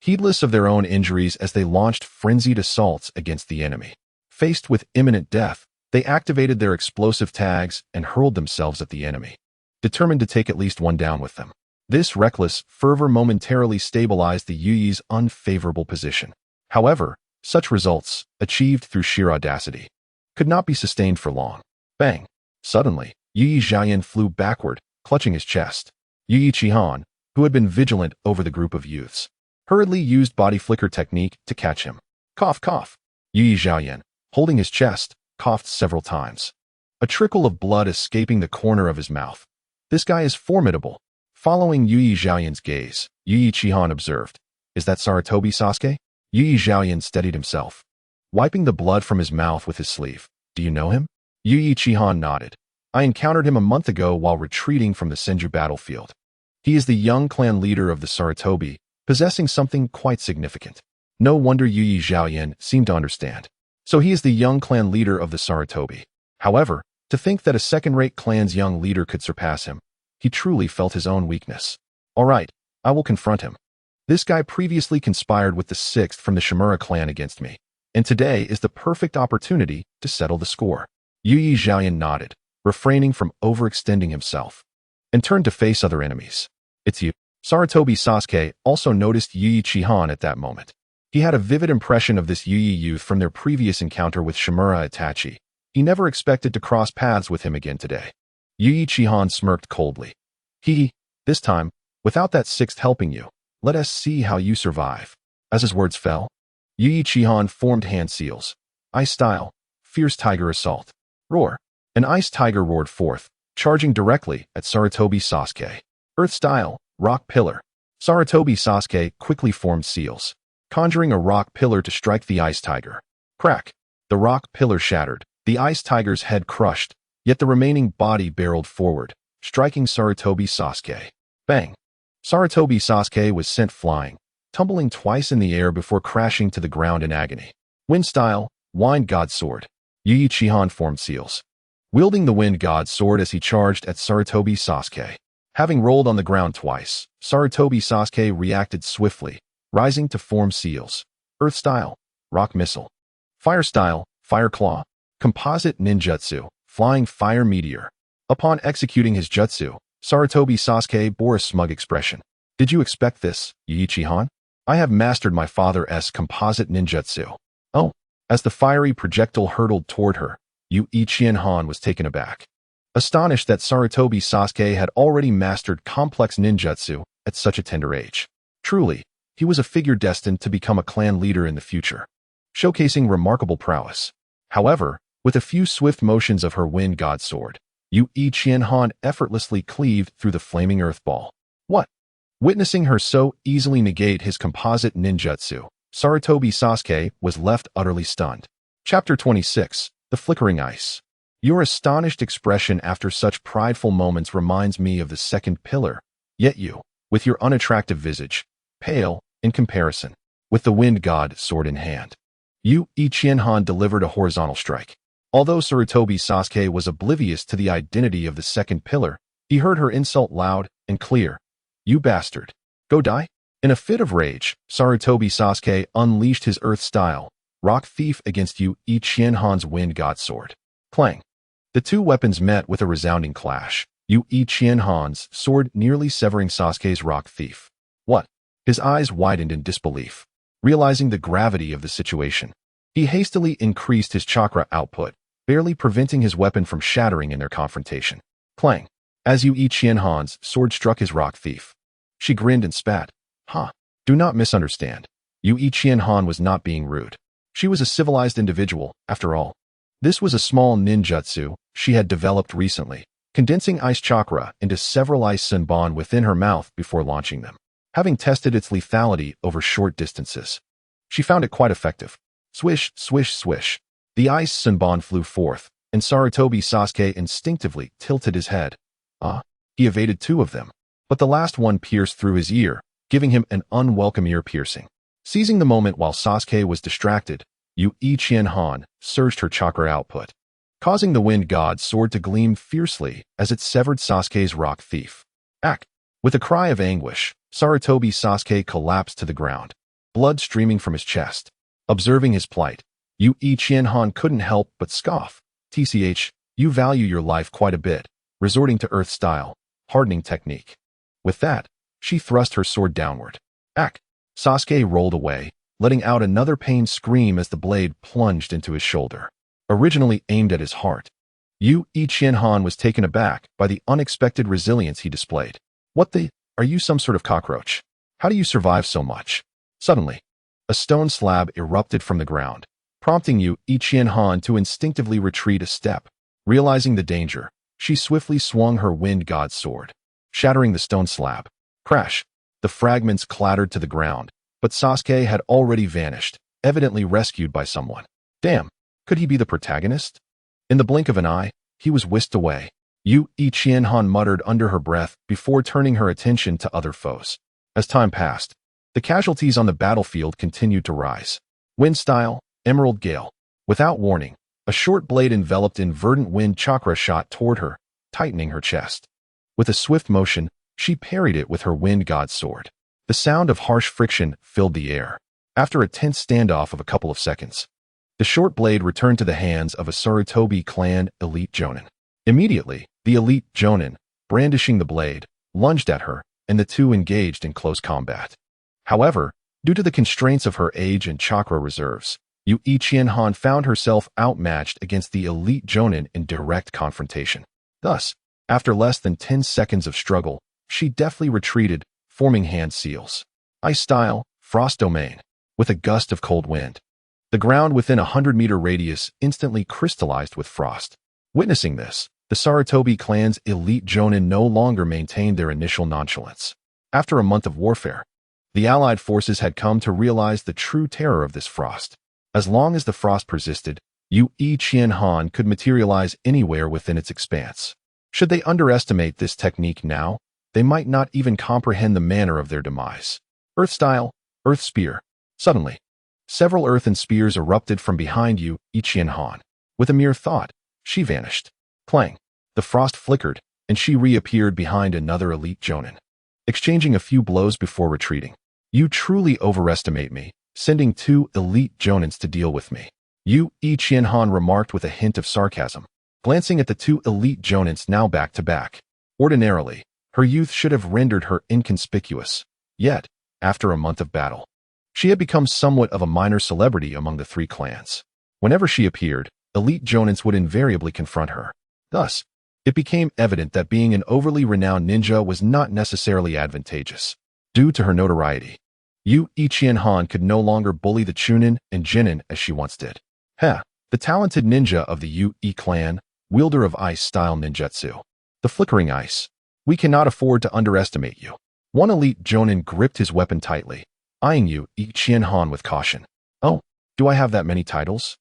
Heedless of their own injuries as they launched frenzied assaults against the enemy. Faced with imminent death, they activated their explosive tags and hurled themselves at the enemy, determined to take at least one down with them. This reckless fervor momentarily stabilized the Yi's unfavorable position. However, such results, achieved through sheer audacity, could not be sustained for long. Bang! Suddenly, Yi Xiaoyan flew backward, clutching his chest. Yi Qihan, who had been vigilant over the group of youths, hurriedly used body flicker technique to catch him. Cough, cough. Yi Xiaoyan, holding his chest, coughed several times, a trickle of blood escaping the corner of his mouth. This guy is formidable. Following Yi Xiaoyan's gaze, Yi Qihan observed, "Is that Sarutobi Sasuke?" Yi Xiaoyan steadied himself, wiping the blood from his mouth with his sleeve. "Do you know him?" Yi Qihan nodded. "I encountered him a month ago while retreating from the Senju battlefield. He is the young clan leader of the Sarutobi, possessing something quite significant." No wonder Yi Xiaoyan seemed to understand. So he is the young clan leader of the Sarutobi. However, to think that a second-rate clan's young leader could surpass him, he truly felt his own weakness. "All right, I will confront him. This guy previously conspired with the 6th from the Shimura clan against me, and today is the perfect opportunity to settle the score." Yi Xiaoyan nodded, refraining from overextending himself, and turned to face other enemies. "It's you." Sarutobi Sasuke also noticed Yi Qihan at that moment. He had a vivid impression of this Yi youth from their previous encounter with Shimura Itachi. He never expected to cross paths with him again today. Yi Qihan smirked coldly. This time, without that 6th helping you, let us see how you survive." As his words fell, Yi Qihan formed hand seals. Ice style, fierce tiger assault. Roar. An ice tiger roared forth, charging directly at Sarutobi Sasuke. Earth style, rock pillar. Sarutobi Sasuke quickly formed seals, conjuring a rock pillar to strike the ice tiger. Crack. The rock pillar shattered, the ice tiger's head crushed, yet the remaining body barreled forward, striking Sarutobi Sasuke. Bang! Sarutobi Sasuke was sent flying, tumbling twice in the air before crashing to the ground in agony. Wind style, wind god sword. Yi Qihan formed seals, wielding the wind god sword as he charged at Sarutobi Sasuke. Having rolled on the ground twice, Sarutobi Sasuke reacted swiftly, rising to form seals. Earth style, rock missile. Fire style, fire claw. Composite ninjutsu, flying fire meteor. Upon executing his jutsu, Sarutobi Sasuke bore a smug expression. "Did you expect this, Yi Qihan? I have mastered my father's composite ninjutsu." Oh, as the fiery projectile hurtled toward her, Yi Qihan was taken aback, astonished that Sarutobi Sasuke had already mastered complex ninjutsu at such a tender age. Truly, he was a figure destined to become a clan leader in the future, showcasing remarkable prowess. However, with a few swift motions of her wind god sword, Yi Qihan effortlessly cleaved through the flaming earth ball. What? Witnessing her so easily negate his composite ninjutsu, Sarutobi Sasuke was left utterly stunned. Chapter 26, The Flickering Ice. Your astonished expression after such prideful moments reminds me of the second pillar, yet you, with your unattractive visage, pale, in comparison, with the wind god sword in hand. Yi Qihan delivered a horizontal strike. Although Sarutobi Sasuke was oblivious to the identity of the second pillar, he heard her insult loud and clear. "You bastard. Go die." In a fit of rage, Sarutobi Sasuke unleashed his earth style, rock thief against Yi Qihan's wind god sword. Clang. The two weapons met with a resounding clash. Yu Qianhan's sword nearly severing Sasuke's rock thief. What? His eyes widened in disbelief. Realizing the gravity of the situation, he hastily increased his chakra output, barely preventing his weapon from shattering in their confrontation. Clang! As Yu Qianhan's sword struck his rock thief. She grinned and spat. Huh. Do not misunderstand. Yu Qianhan was not being rude. She was a civilized individual, after all. This was a small ninjutsu she had developed recently, condensing ice chakra into several ice senbon within her mouth before launching them. Having tested its lethality over short distances, she found it quite effective. Swish, swish, swish. The ice senbon flew forth, and Sarutobi Sasuke instinctively tilted his head. He evaded two of them, but the last one pierced through his ear, giving him an unwelcome ear piercing. Seizing the moment while Sasuke was distracted, Yu Qianhan surged her chakra output, causing the wind god's sword to gleam fiercely as it severed Sasuke's rock thief. Ack! With a cry of anguish, Sarutobi Sasuke collapsed to the ground, blood streaming from his chest. Observing his plight, Yu Qianhan couldn't help but scoff. TCH, you value your life quite a bit, resorting to earth-style, hardening technique. With that, she thrust her sword downward. Ack! Sasuke rolled away, letting out another pained scream as the blade plunged into his shoulder. Originally aimed at his heart, Yu Qianhan was taken aback by the unexpected resilience he displayed. What the? Are you some sort of cockroach? How do you survive so much? Suddenly, a stone slab erupted from the ground, prompting Yu Qianhan to instinctively retreat a step. Realizing the danger, she swiftly swung her wind god's sword, shattering the stone slab. Crash! The fragments clattered to the ground, but Sasuke had already vanished, evidently rescued by someone. Damn, could he be the protagonist? In the blink of an eye, he was whisked away. Yu Qianhan muttered under her breath before turning her attention to other foes. As time passed, the casualties on the battlefield continued to rise. Wind style, Emerald Gale. Without warning, a short blade enveloped in verdant wind chakra shot toward her, tightening her chest. With a swift motion, she parried it with her wind god's sword. The sound of harsh friction filled the air. After a tense standoff of a couple of seconds, the short blade returned to the hands of a Sarutobi clan elite Jonin. Immediately, the elite Jonin, brandishing the blade, lunged at her, and the two engaged in close combat. However, due to the constraints of her age and chakra reserves, Yu Qianhan found herself outmatched against the elite Jonin in direct confrontation. Thus, after less than 10 seconds of struggle, she deftly retreated, forming hand seals. Ice style, frost domain. With a gust of cold wind, the ground within a 100-meter radius instantly crystallized with frost. Witnessing this, the Sarutobi clan's elite Jonin no longer maintained their initial nonchalance. After a month of warfare, the allied forces had come to realize the true terror of this frost. As long as the frost persisted, Yu Qianhan could materialize anywhere within its expanse. Should they underestimate this technique now, they might not even comprehend the manner of their demise. Earth style, Earth Spear. Suddenly, several earthen spears erupted from behind Yu Qianhan. With a mere thought, she vanished. Clang! The frost flickered, and she reappeared behind another elite Jonin. Exchanging a few blows before retreating. You truly overestimate me, sending two elite Jonins to deal with me. Yu Qianhan remarked with a hint of sarcasm, glancing at the two elite Jonins now back to back. Ordinarily, her youth should have rendered her inconspicuous. Yet, after a month of battle, she had become somewhat of a minor celebrity among the three clans. Whenever she appeared, elite Jonins would invariably confront her. Thus, it became evident that being an overly renowned ninja was not necessarily advantageous. Due to her notoriety, Yu Qianhan could no longer bully the Chunin and Jinin as she once did. The talented ninja of the Yu clan, wielder of ice-style ninjutsu. The flickering ice. We cannot afford to underestimate you. One elite Jonin gripped his weapon tightly, eyeing Yu Qianhan with caution. Oh, do I have that many titles?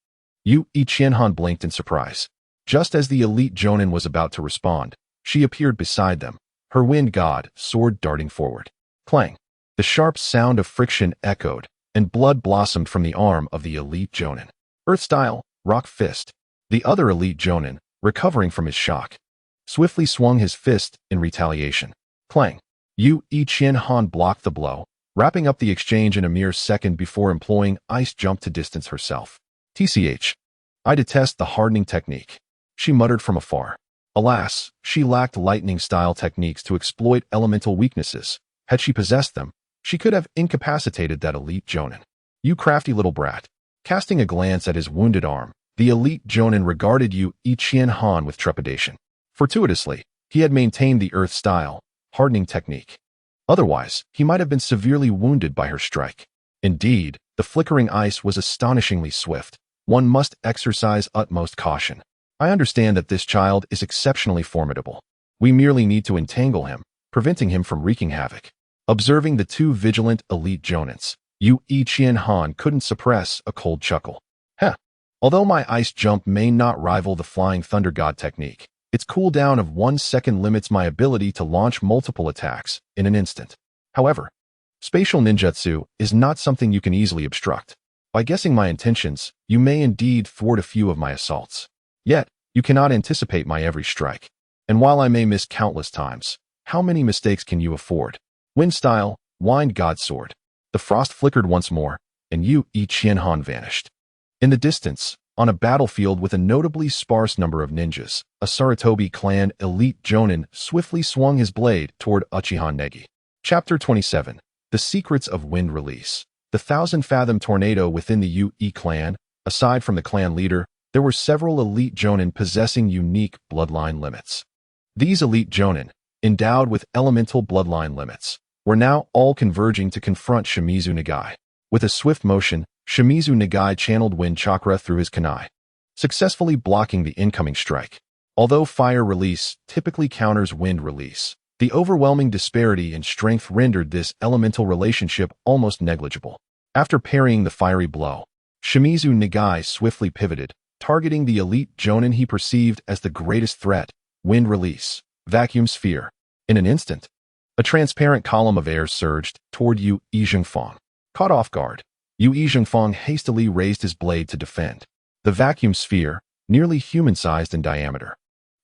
Yu Qianhan blinked in surprise. Just as the elite Jonin was about to respond, she appeared beside them, her wind god sword darting forward. Clang! The sharp sound of friction echoed, and blood blossomed from the arm of the elite Jonin. Earth style, rock fist. The other elite Jonin, recovering from his shock, swiftly swung his fist in retaliation. Clang! Yu Qianhan blocked the blow, wrapping up the exchange in a mere second before employing ice jump to distance herself. TCH. I detest the hardening technique. she muttered from afar. Alas, she lacked lightning-style techniques to exploit elemental weaknesses. Had she possessed them, she could have incapacitated that elite Jonin. You crafty little brat. Casting a glance at his wounded arm, the elite Jonin regarded Yu Qianhan with trepidation. Fortuitously, he had maintained the earth-style, hardening technique. Otherwise, he might have been severely wounded by her strike. Indeed, the flickering ice was astonishingly swift. One must exercise utmost caution. I understand that this child is exceptionally formidable. We merely need to entangle him, preventing him from wreaking havoc. Observing the two vigilant elite Jonins, Yu Qianhan couldn't suppress a cold chuckle. Although my ice jump may not rival the flying thunder god technique, its cooldown of 1 second limits my ability to launch multiple attacks in an instant. However, spatial ninjutsu is not something you can easily obstruct. By guessing my intentions, you may indeed thwart a few of my assaults. Yet, you cannot anticipate my every strike. And while I may miss countless times, how many mistakes can you afford? Wind style, wind god sword. The frost flickered once more, and Yu Qianhan vanished. In the distance, on a battlefield with a notably sparse number of ninjas, a Sarutobi clan elite Jonin swiftly swung his blade toward Uchiha Negi. Chapter 27. The Secrets of Wind Release. The 1,000-fathom tornado within the Yu clan. Aside from the clan leader, there were several elite Jonin possessing unique bloodline limits. These elite Jonin, endowed with elemental bloodline limits, were now all converging to confront Shimizu Nagai. With a swift motion, Shimizu Nagai channeled wind chakra through his kunai, successfully blocking the incoming strike. Although fire release typically counters wind release, the overwhelming disparity in strength rendered this elemental relationship almost negligible. After parrying the fiery blow, Shimizu Nagai swiftly pivoted, targeting the elite Jonin he perceived as the greatest threat, wind release, vacuum sphere. In an instant, a transparent column of air surged toward Yu Zhengfang. Caught off guard, Yu Zhengfang hastily raised his blade to defend. The vacuum sphere, nearly human-sized in diameter,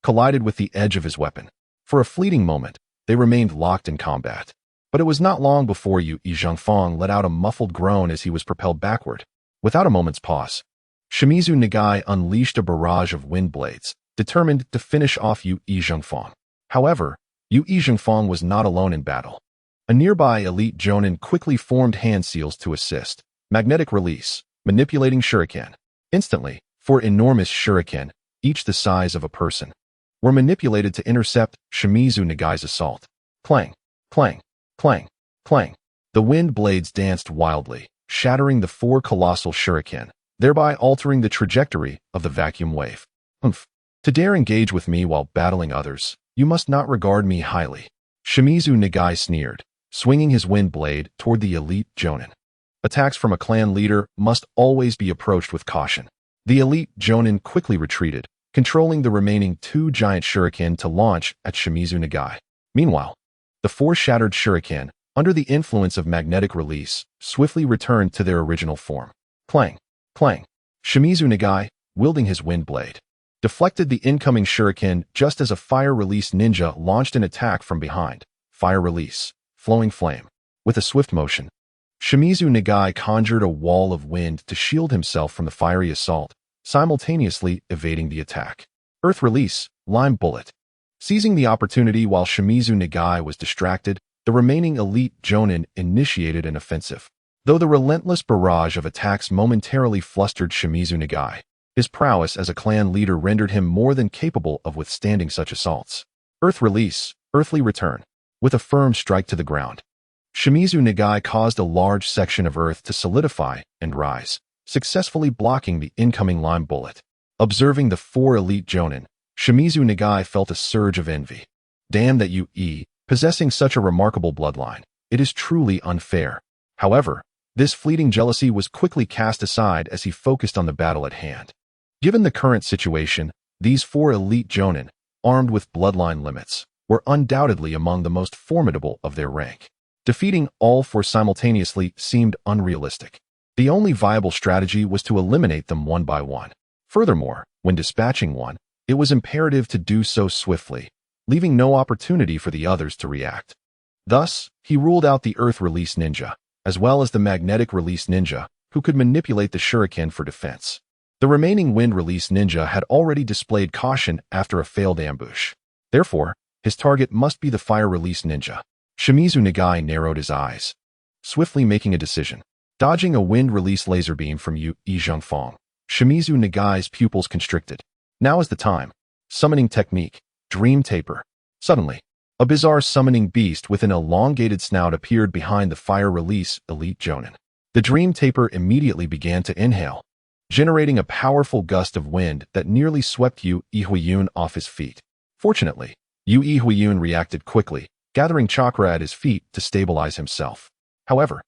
collided with the edge of his weapon. For a fleeting moment, they remained locked in combat. But it was not long before Yu Zhengfang let out a muffled groan as he was propelled backward. Without a moment's pause, Shimizu Nagai unleashed a barrage of wind blades, determined to finish off Yu Zhengfang. However, Yu Zhengfang was not alone in battle. A nearby elite Jonin quickly formed hand seals to assist. Magnetic release, manipulating shuriken. Instantly, 4 enormous shuriken, each the size of a person, were manipulated to intercept Shimizu Nagai's assault. Clang, clang, clang, clang. The wind blades danced wildly, shattering the 4 colossal shuriken, thereby altering the trajectory of the vacuum wave. To dare engage with me while battling others, you must not regard me highly. Shimizu Nagai sneered, swinging his wind blade toward the elite Jonin. Attacks from a clan leader must always be approached with caution. The elite Jonin quickly retreated, controlling the remaining 2 giant shuriken to launch at Shimizu Nagai. Meanwhile, the 4 shattered shuriken, under the influence of magnetic release, swiftly returned to their original form. Clang, clang. Shimizu Nagai, wielding his wind blade, deflected the incoming shuriken just as a fire release ninja launched an attack from behind. Fire release, flowing flame. With a swift motion, Shimizu Nagai conjured a wall of wind to shield himself from the fiery assault, simultaneously evading the attack. Earth release, lime bullet. Seizing the opportunity while Shimizu Nagai was distracted, the remaining elite Jonin initiated an offensive. Though the relentless barrage of attacks momentarily flustered Shimizu Nagai, his prowess as a clan leader rendered him more than capable of withstanding such assaults. Earth release, earthly return. With a firm strike to the ground, Shimizu Nagai caused a large section of earth to solidify and rise, successfully blocking the incoming lime bullet. Observing the 4 elite Jonin, Shimizu Nagai felt a surge of envy. Damn that Yu possessing such a remarkable bloodline. It is truly unfair. However, this fleeting jealousy was quickly cast aside as he focused on the battle at hand. Given the current situation, these 4 elite Jonin, armed with bloodline limits, were undoubtedly among the most formidable of their rank. Defeating all 4 simultaneously seemed unrealistic. The only viable strategy was to eliminate them one by one. Furthermore, when dispatching one, it was imperative to do so swiftly, leaving no opportunity for the others to react. Thus, he ruled out the Earth Release Ninja, as well as the Magnetic Release Ninja, who could manipulate the shuriken for defense. The remaining wind-release ninja had already displayed caution after a failed ambush. Therefore, his target must be the fire-release ninja. Shimizu Nagai narrowed his eyes, swiftly making a decision. Dodging a wind-release laser beam from Yu Zhengfang, Shimizu Nagai's pupils constricted. Now is the time. Summoning technique. Dream Taper. Suddenly, a bizarre summoning beast with an elongated snout appeared behind the fire-release elite Jonin. The Dream Taper immediately began to inhale, generating a powerful gust of wind that nearly swept Yu Huiyun off his feet. Fortunately, Yu Huiyun reacted quickly, gathering chakra at his feet to stabilize himself. However,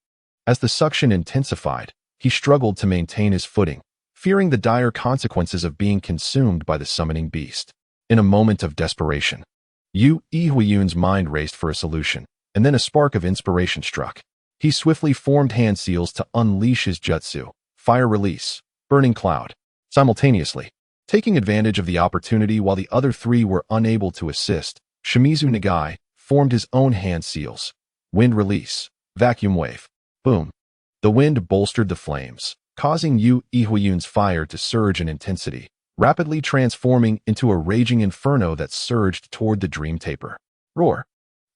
as the suction intensified, he struggled to maintain his footing, fearing the dire consequences of being consumed by the summoning beast. In a moment of desperation, Yu Huiyun's mind raced for a solution, and then a spark of inspiration struck. He swiftly formed hand seals to unleash his jutsu, Fire Release, Burning Cloud. Simultaneously, taking advantage of the opportunity while the other three were unable to assist, Shimizu Nagai formed his own hand seals, Wind Release, Vacuum Wave. Boom. The wind bolstered the flames, causing Yu Huiyun's fire to surge in intensity, rapidly transforming into a raging inferno that surged toward the Dream Taper. Roar.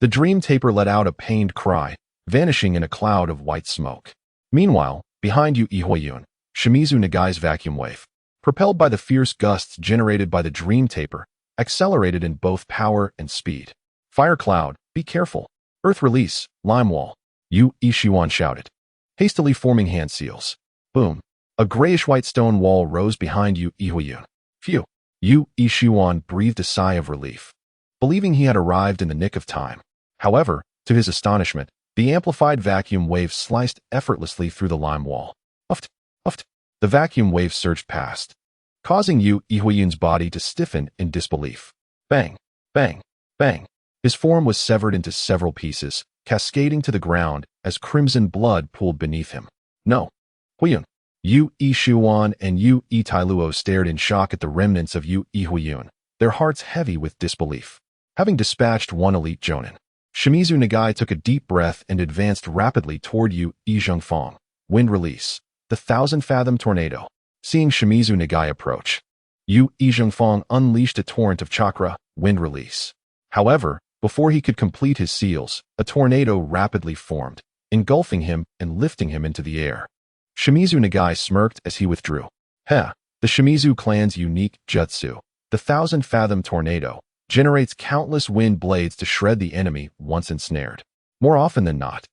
The Dream Taper let out a pained cry, vanishing in a cloud of white smoke. Meanwhile, behind Yu Huiyun, Shimizu Nagai's vacuum wave, propelled by the fierce gusts generated by the Dream Taper, accelerated in both power and speed. Fire Cloud, be careful. Earth Release, Lime Wall. Yu Ishiwan shouted, hastily forming hand seals. Boom. A grayish-white stone wall rose behind Yu Huiyun. Phew. Yu Ishiwan breathed a sigh of relief, believing he had arrived in the nick of time. However, to his astonishment, the amplified vacuum wave sliced effortlessly through the lime wall. Uft, uft. The vacuum wave surged past, causing Yu Huiyun's body to stiffen in disbelief. Bang, bang, bang. His form was severed into several pieces, cascading to the ground as crimson blood pooled beneath him. No. Huiyun. Yu Ishiwan and Yu Tailuo stared in shock at the remnants of Yu Huiyun, their hearts heavy with disbelief. Having dispatched one elite Jonin, Shimizu Nagai took a deep breath and advanced rapidly toward Yu Zhengfang. Wind Release, the 1,000-fathom tornado. Seeing Shimizu Nagai approach, Yu Zhengfang unleashed a torrent of chakra, Wind Release. However, before he could complete his seals, a tornado rapidly formed, engulfing him and lifting him into the air. Shimizu Nagai smirked as he withdrew. The Shimizu clan's unique jutsu, the 1,000-fathom tornado, generates countless wind blades to shred the enemy once ensnared. More often than not,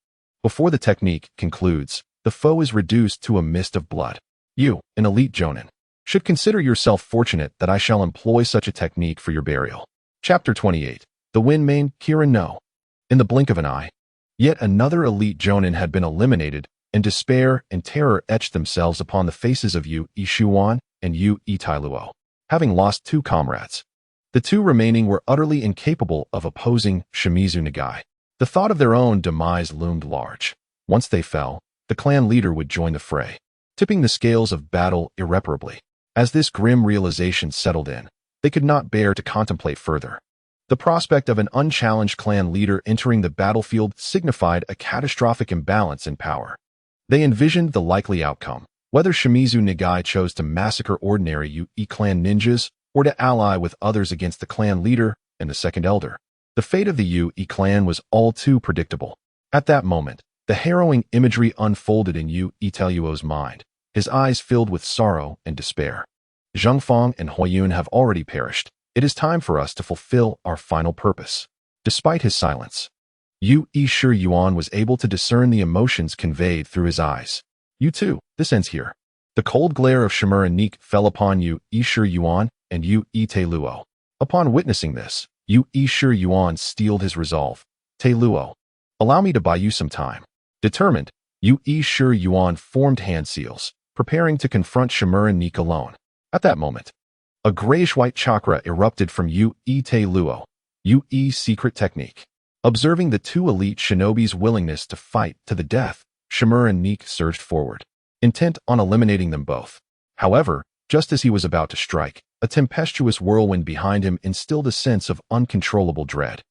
before the technique concludes, the foe is reduced to a mist of blood. You, an elite Jonin, should consider yourself fortunate that I shall employ such a technique for your burial. Chapter 28. The Windmane, Kirin no. In the blink of an eye, yet another elite Jonin had been eliminated, and despair and terror etched themselves upon the faces of Yu Ishiwan and Yu Tailuo. Having lost two comrades, the two remaining were utterly incapable of opposing Shimizu Nagai. The thought of their own demise loomed large. Once they fell, the clan leader would join the fray, tipping the scales of battle irreparably. As this grim realization settled in, they could not bear to contemplate further. The prospect of an unchallenged clan leader entering the battlefield signified a catastrophic imbalance in power. They envisioned the likely outcome, whether Shimizu Nagai chose to massacre ordinary Yu clan ninjas or to ally with others against the clan leader and the second elder. The fate of the Yu clan was all too predictable. At that moment, the harrowing imagery unfolded in Yu Tailuo's mind, his eyes filled with sorrow and despair. Zhengfang and Huiyun have already perished. It is time for us to fulfill our final purpose. Despite his silence, Yu Yuan was able to discern the emotions conveyed through his eyes. You too, this ends here. The cold glare of Shimura Nik fell upon Yu Yuan and Yu Tailuo. Upon witnessing this, Yu Yuan steeled his resolve. Tailuo, allow me to buy you some time. Determined, Yu Yuan formed hand seals, preparing to confront Shimura Nik alone. At that moment, a grayish-white chakra erupted from Yu Tailuo, Yu's secret technique. Observing the two elite shinobi's willingness to fight to the death, Shimura Nik surged forward, intent on eliminating them both. However, just as he was about to strike, a tempestuous whirlwind behind him instilled a sense of uncontrollable dread.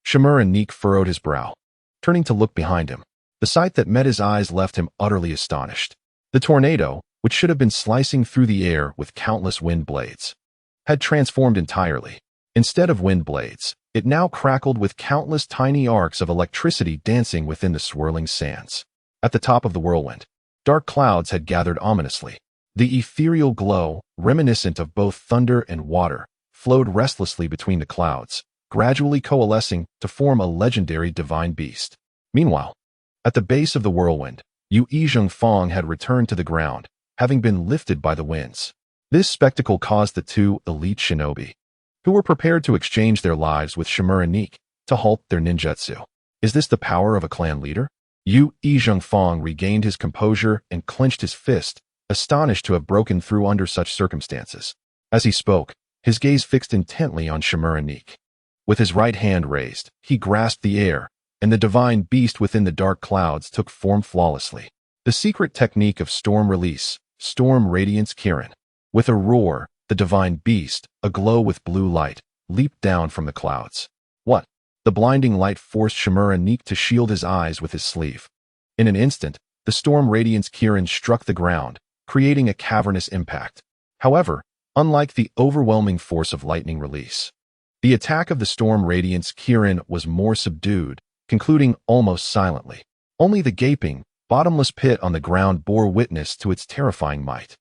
Shimura Nik furrowed his brow, turning to look behind him. The sight that met his eyes left him utterly astonished. The tornado, which should have been slicing through the air with countless wind blades, had transformed entirely. Instead of wind blades, it now crackled with countless tiny arcs of electricity dancing within the swirling sands. At the top of the whirlwind, dark clouds had gathered ominously. The ethereal glow, reminiscent of both thunder and water, flowed restlessly between the clouds, gradually coalescing to form a legendary divine beast. Meanwhile, at the base of the whirlwind, Yu Zhengfang had returned to the ground, having been lifted by the winds. This spectacle caused the two elite shinobi, who were prepared to exchange their lives with Shimura Nik, to halt their ninjutsu. Is this the power of a clan leader? Yu Zhengfang regained his composure and clenched his fist, astonished to have broken through under such circumstances. As he spoke, his gaze fixed intently on Shimura Nik. With his right hand raised, he grasped the air, and the divine beast within the dark clouds took form flawlessly. The secret technique of storm release, storm radiance Kirin. With a roar, the divine beast, aglow with blue light, leaped down from the clouds. What? The blinding light forced Shimura Nik to shield his eyes with his sleeve. In an instant, the storm radiance Kirin struck the ground, creating a cavernous impact. However, unlike the overwhelming force of lightning release, the attack of the storm radiance Kirin was more subdued, concluding almost silently. Only the gaping, bottomless pit on the ground bore witness to its terrifying might.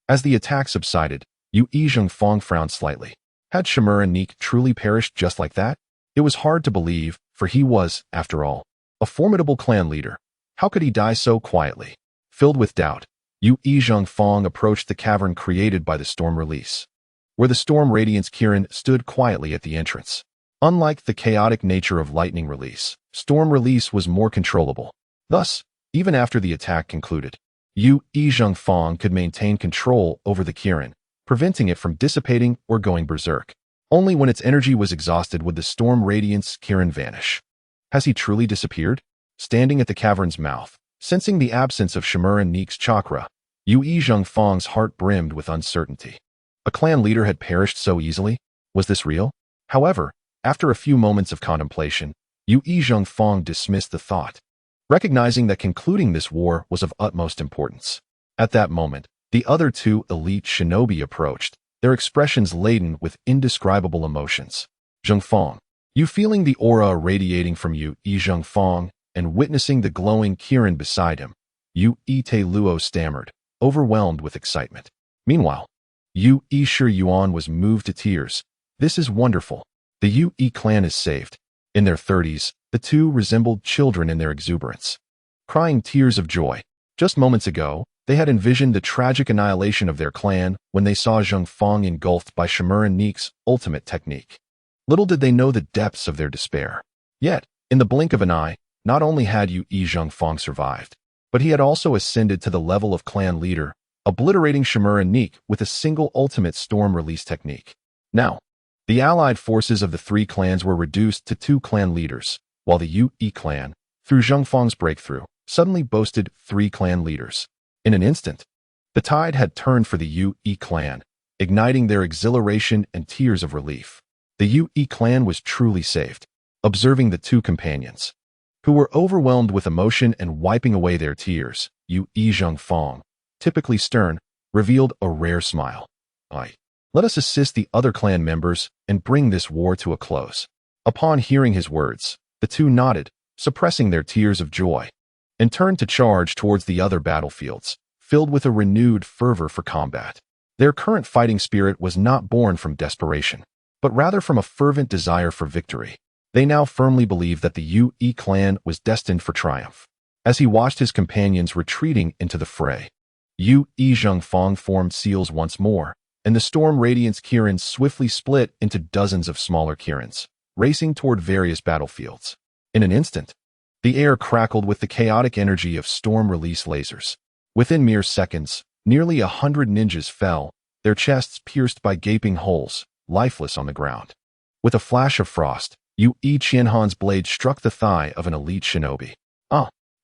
As the attack subsided, Yu Zhengfang frowned slightly. Had Shimura Nik truly perished just like that? It was hard to believe, for he was, after all, a formidable clan leader. How could he die so quietly? Filled with doubt, Yu Zhengfang approached the cavern created by the storm release, where the storm radiance Kirin stood quietly at the entrance. Unlike the chaotic nature of lightning release, storm release was more controllable. Thus, even after the attack concluded, Yu Zhengfang could maintain control over the Kirin, preventing it from dissipating or going berserk. Only when its energy was exhausted would the storm radiance Kirin vanish. Has he truly disappeared? Standing at the cavern's mouth, sensing the absence of Shimura Nik's chakra, Yu Zhengfang's heart brimmed with uncertainty. A clan leader had perished so easily? Was this real? However, after a few moments of contemplation, Yu Zhengfang dismissed the thought, recognizing that concluding this war was of utmost importance. At that moment, the other two elite shinobi approached, their expressions laden with indescribable emotions. Zhengfang, you feeling the aura radiating from Yu Zhengfang and witnessing the glowing Kirin beside him, Yu Luo stammered, overwhelmed with excitement. Meanwhile, Yu Yuan was moved to tears. This is wonderful. The Yu clan is saved. In their 30s, the two resembled children in their exuberance, crying tears of joy. Just moments ago, they had envisioned the tragic annihilation of their clan when they saw Zhengfang engulfed by Shimura Nik's ultimate technique. Little did they know the depths of their despair. Yet, in the blink of an eye, not only had Yu Zhengfang survived, but he had also ascended to the level of clan leader, obliterating Shimura Nik with a single ultimate storm release technique. Now, the allied forces of the three clans were reduced to 2 clan leaders, while the Yu clan, through Zhengfang's breakthrough, suddenly boasted 3 clan leaders. In an instant, the tide had turned for the Yu clan, igniting their exhilaration and tears of relief. The Yu clan was truly saved. Observing the 2 companions, who were overwhelmed with emotion and wiping away their tears, Yu Zhengfang, typically stern, revealed a rare smile. Let us assist the other clan members and bring this war to a close. Upon hearing his words, the 2 nodded, suppressing their tears of joy, and turned to charge towards the other battlefields, filled with a renewed fervor for combat. Their current fighting spirit was not born from desperation, but rather from a fervent desire for victory. They now firmly believed that the Yu clan was destined for triumph. As he watched his companions retreating into the fray, Yu Zhengfang formed seals once more, and the storm radiance Kirin swiftly split into dozens of smaller Kirins, racing toward various battlefields. In an instant, the air crackled with the chaotic energy of storm release lasers. Within mere seconds, nearly 100 ninjas fell, their chests pierced by gaping holes, lifeless on the ground. With a flash of frost, Yu Qianhan's blade struck the thigh of an elite shinobi.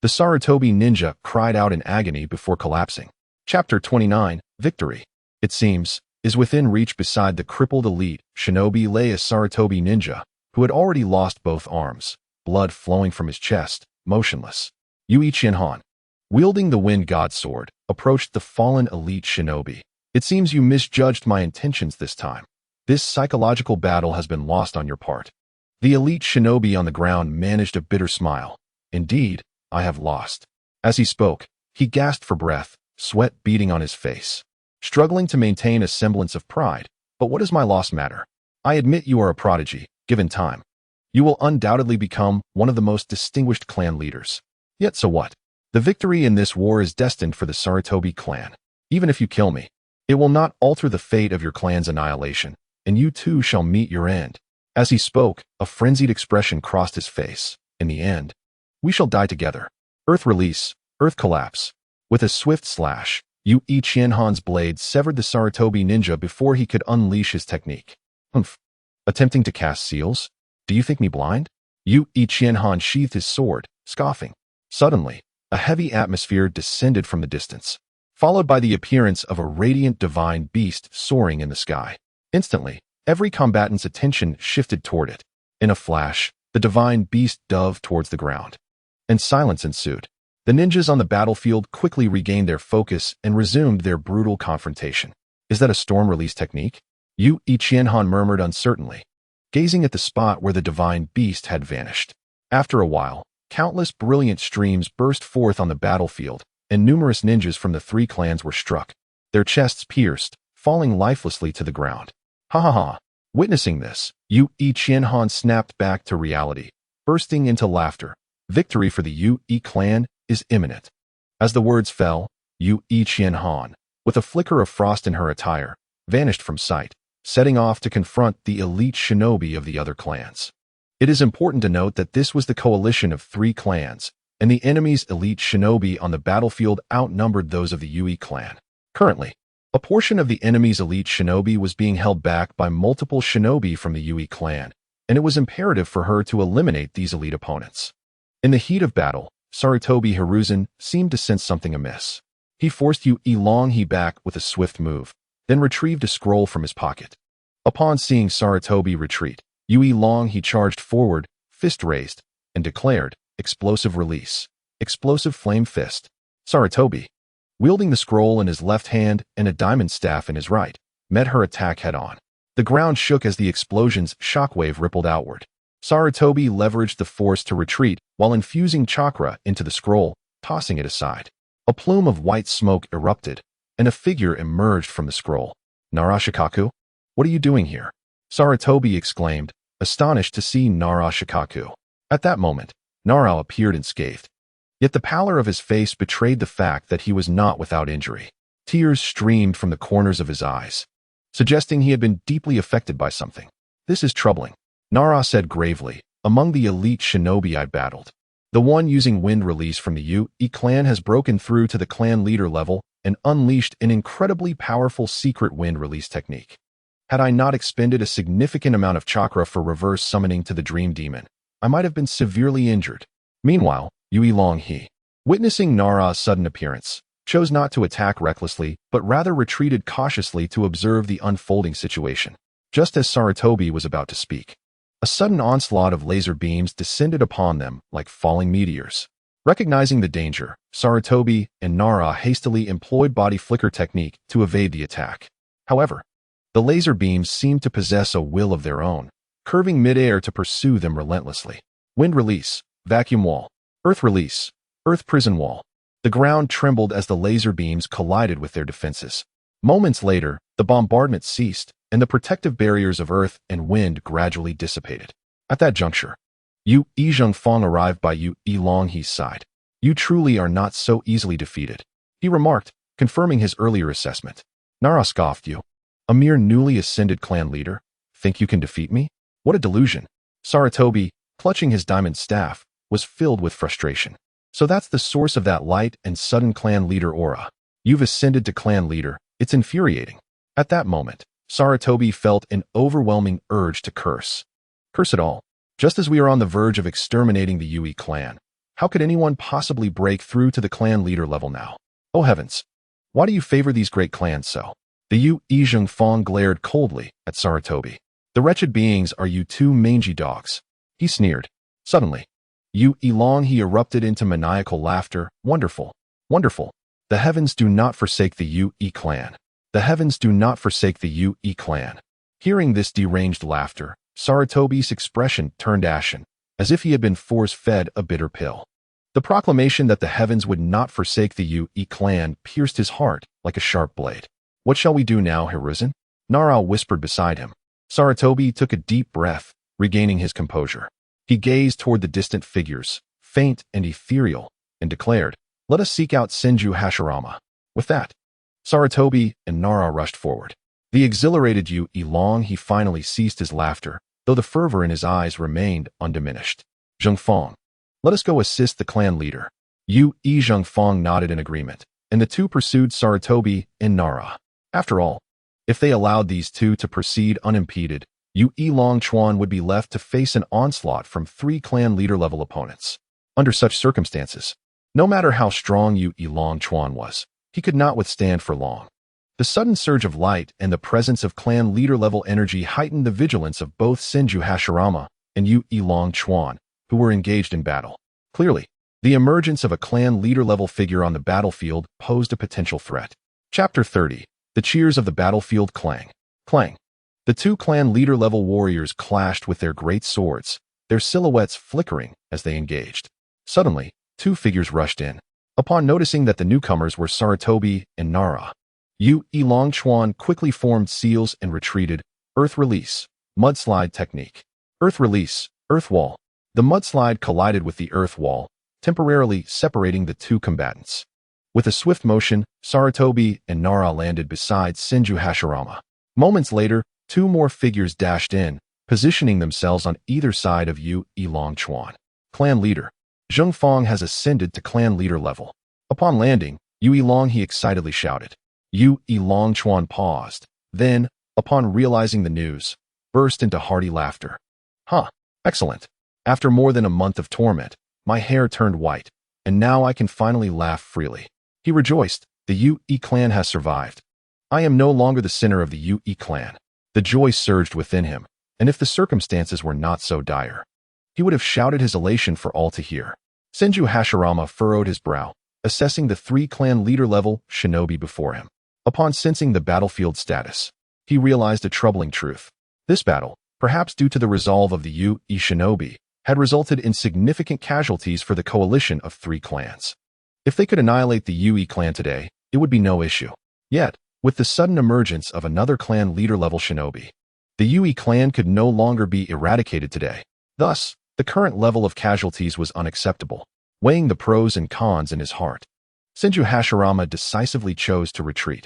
The Sarutobi ninja cried out in agony before collapsing. Chapter 29, Victory. It seems, is within reach. Beside the crippled elite shinobi lay a Sarutobi ninja, who had already lost both arms, blood flowing from his chest, motionless. Yu Qianhan, wielding the wind god sword, approached the fallen elite shinobi. It seems you misjudged my intentions this time. This psychological battle has been lost on your part. The elite shinobi on the ground managed a bitter smile. Indeed, I have lost. As he spoke, he gasped for breath, sweat beading on his face. Struggling to maintain a semblance of pride, but what does my loss matter? I admit you are a prodigy, given time. You will undoubtedly become one of the most distinguished clan leaders. Yet so what? The victory in this war is destined for the Sarutobi clan. Even if you kill me, it will not alter the fate of your clan's annihilation, and you too shall meet your end. As he spoke, a frenzied expression crossed his face. In the end, we shall die together. Earth release, earth collapse. With a swift slash, Yu Qianhan's blade severed the Sarutobi ninja before he could unleash his technique. Humph. Attempting to cast seals? Do you think me blind? Yu Qianhan sheathed his sword, scoffing. Suddenly, a heavy atmosphere descended from the distance, followed by the appearance of a radiant divine beast soaring in the sky. Instantly, every combatant's attention shifted toward it. In a flash, the divine beast dove towards the ground, and silence ensued. The ninjas on the battlefield quickly regained their focus and resumed their brutal confrontation. Is that a storm release technique? Yu Qianhan murmured uncertainly, gazing at the spot where the divine beast had vanished. After a while, countless brilliant streams burst forth on the battlefield, and numerous ninjas from the three clans were struck, their chests pierced, falling lifelessly to the ground. Ha ha ha. Witnessing this, Yu Qianhan snapped back to reality, bursting into laughter. Victory for the Yu clan is imminent. As the words fell, Yu Qianhan, with a flicker of frost in her attire, vanished from sight, setting off to confront the elite shinobi of the other clans. It is important to note that this was the coalition of three clans, and the enemy's elite shinobi on the battlefield outnumbered those of the Yui clan. Currently, a portion of the enemy's elite shinobi was being held back by multiple shinobi from the Yui clan, and it was imperative for her to eliminate these elite opponents. In the heat of battle, Sarutobi Hiruzen seemed to sense something amiss. He forced Yu Longhe back with a swift move, then retrieved a scroll from his pocket. Upon seeing Sarutobi retreat, Yu Longhe charged forward, fist raised, and declared, Explosive release. Explosive flame fist. Sarutobi, wielding the scroll in his left hand and a diamond staff in his right, met her attack head-on. The ground shook as the explosion's shockwave rippled outward. Sarutobi leveraged the force to retreat while infusing chakra into the scroll, tossing it aside. A plume of white smoke erupted, and a figure emerged from the scroll. Narashikaku? What are you doing here? Sarutobi exclaimed, astonished to see Narashikaku. At that moment, Nara appeared unscathed. Yet the pallor of his face betrayed the fact that he was not without injury. Tears streamed from the corners of his eyes, suggesting he had been deeply affected by something. This is troubling, Nara said gravely. Among the elite shinobi I battled, the one using wind release from the Yu clan has broken through to the clan leader level and unleashed an incredibly powerful secret wind release technique. Had I not expended a significant amount of chakra for reverse summoning to the dream demon, I might have been severely injured. Meanwhile, Yu Longhe, witnessing Nara's sudden appearance, chose not to attack recklessly, but rather retreated cautiously to observe the unfolding situation. Just as Sarutobi was about to speak, a sudden onslaught of laser beams descended upon them like falling meteors. Recognizing the danger, Sarutobi and Nara hastily employed body flicker technique to evade the attack. However, the laser beams seemed to possess a will of their own, curving midair to pursue them relentlessly. Wind release, vacuum wall. Earth release, earth prison wall. The ground trembled as the laser beams collided with their defenses. Moments later, the bombardment ceased, and the protective barriers of earth and wind gradually dissipated. At that juncture, Yu Zhengfang arrived by Yu Longhe's side. You truly are not so easily defeated, he remarked, confirming his earlier assessment. Nara scoffed. You, a mere newly ascended clan leader, think you can defeat me? What a delusion. Sarutobi, clutching his diamond staff, was filled with frustration. So that's the source of that light and sudden clan leader aura. You've ascended to clan leader. It's infuriating. At that moment, Sarutobi felt an overwhelming urge to curse. Curse it all. Just as we are on the verge of exterminating the Yui clan, how could anyone possibly break through to the clan leader level now? Oh heavens! Why do you favor these great clans so? The Yu Zhengfang glared coldly at Sarutobi. The wretched beings are you two mangy dogs. He sneered. Suddenly, Yu Longhe erupted into maniacal laughter. Wonderful. Wonderful. The heavens do not forsake the Yue clan. The heavens do not forsake the Yue clan. Hearing this deranged laughter, Sarutobi's expression turned ashen, as if he had been force-fed a bitter pill. The proclamation that the heavens would not forsake the Yue clan pierced his heart like a sharp blade. What shall we do now, Hiruzen? Nara whispered beside him. Sarutobi took a deep breath, regaining his composure. He gazed toward the distant figures, faint and ethereal, and declared, "Let us seek out Senju Hashirama." With that, Sarutobi and Nara rushed forward. The exhilarated Yue Long he finally ceased his laughter, though the fervor in his eyes remained undiminished. "Zhengfang, let us go assist the clan leader." Yue Zhengfang nodded in agreement, and the two pursued Sarutobi and Nara. After all, if they allowed these two to proceed unimpeded, Yue Longchuan would be left to face an onslaught from 3 clan leader-level opponents. Under such circumstances, no matter how strong Yue Longchuan was, he could not withstand for long. The sudden surge of light and the presence of clan leader-level energy heightened the vigilance of both Senju Hashirama and Yue Longchuan, who were engaged in battle. Clearly, the emergence of a clan leader-level figure on the battlefield posed a potential threat. Chapter 30. The cheers of the battlefield clang. Clang. The 2 clan leader-level warriors clashed with their great swords, their silhouettes flickering as they engaged. Suddenly, 2 figures rushed in. Upon noticing that the newcomers were Sarutobi and Nara, Yue Longchuan quickly formed seals and retreated. Earth release. Mudslide technique. Earth release. Earth wall. The mudslide collided with the earth wall, temporarily separating the 2 combatants. With a swift motion, Sarutobi and Nara landed beside Senju Hashirama. Moments later, 2 more figures dashed in, positioning themselves on either side of Yue Longchuan. Clan leader. Zhengfang has ascended to clan leader level. Upon landing, Yue Long he excitedly shouted. Yue Longchuan paused, then, upon realizing the news, burst into hearty laughter. "Huh, excellent. After more than a month of torment, my hair turned white, and now I can finally laugh freely." He rejoiced. The Yue clan has survived. I am no longer the sinner of the Yue clan. The joy surged within him, and if the circumstances were not so dire, he would have shouted his elation for all to hear. Senju Hashirama furrowed his brow, assessing the 3 clan leader-level shinobi before him. Upon sensing the battlefield status, he realized a troubling truth. This battle, perhaps due to the resolve of the Yue shinobi, had resulted in significant casualties for the coalition of 3 clans. If they could annihilate the Yue clan today, it would be no issue. Yet, with the sudden emergence of another clan leader-level shinobi, the Yue clan could no longer be eradicated today. Thus, the current level of casualties was unacceptable. Weighing the pros and cons in his heart, Senju Hashirama decisively chose to retreat.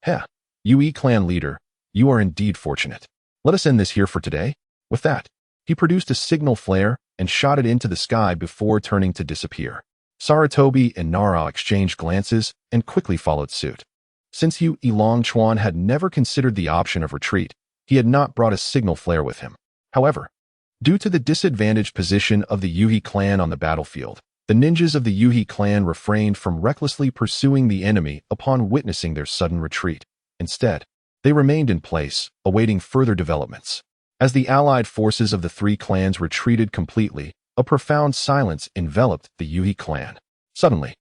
"Heh, Yue clan leader, you are indeed fortunate. Let us end this here for today." With that, he produced a signal flare and shot it into the sky before turning to disappear. Sarutobi and Nara exchanged glances and quickly followed suit. Since Yue Longchuan had never considered the option of retreat, he had not brought a signal flare with him. However, due to the disadvantaged position of the Yue clan on the battlefield, the ninjas of the Yue clan refrained from recklessly pursuing the enemy upon witnessing their sudden retreat. Instead, they remained in place, awaiting further developments. As the allied forces of the 3 clans retreated completely, a profound silence enveloped the Yue clan. Suddenly,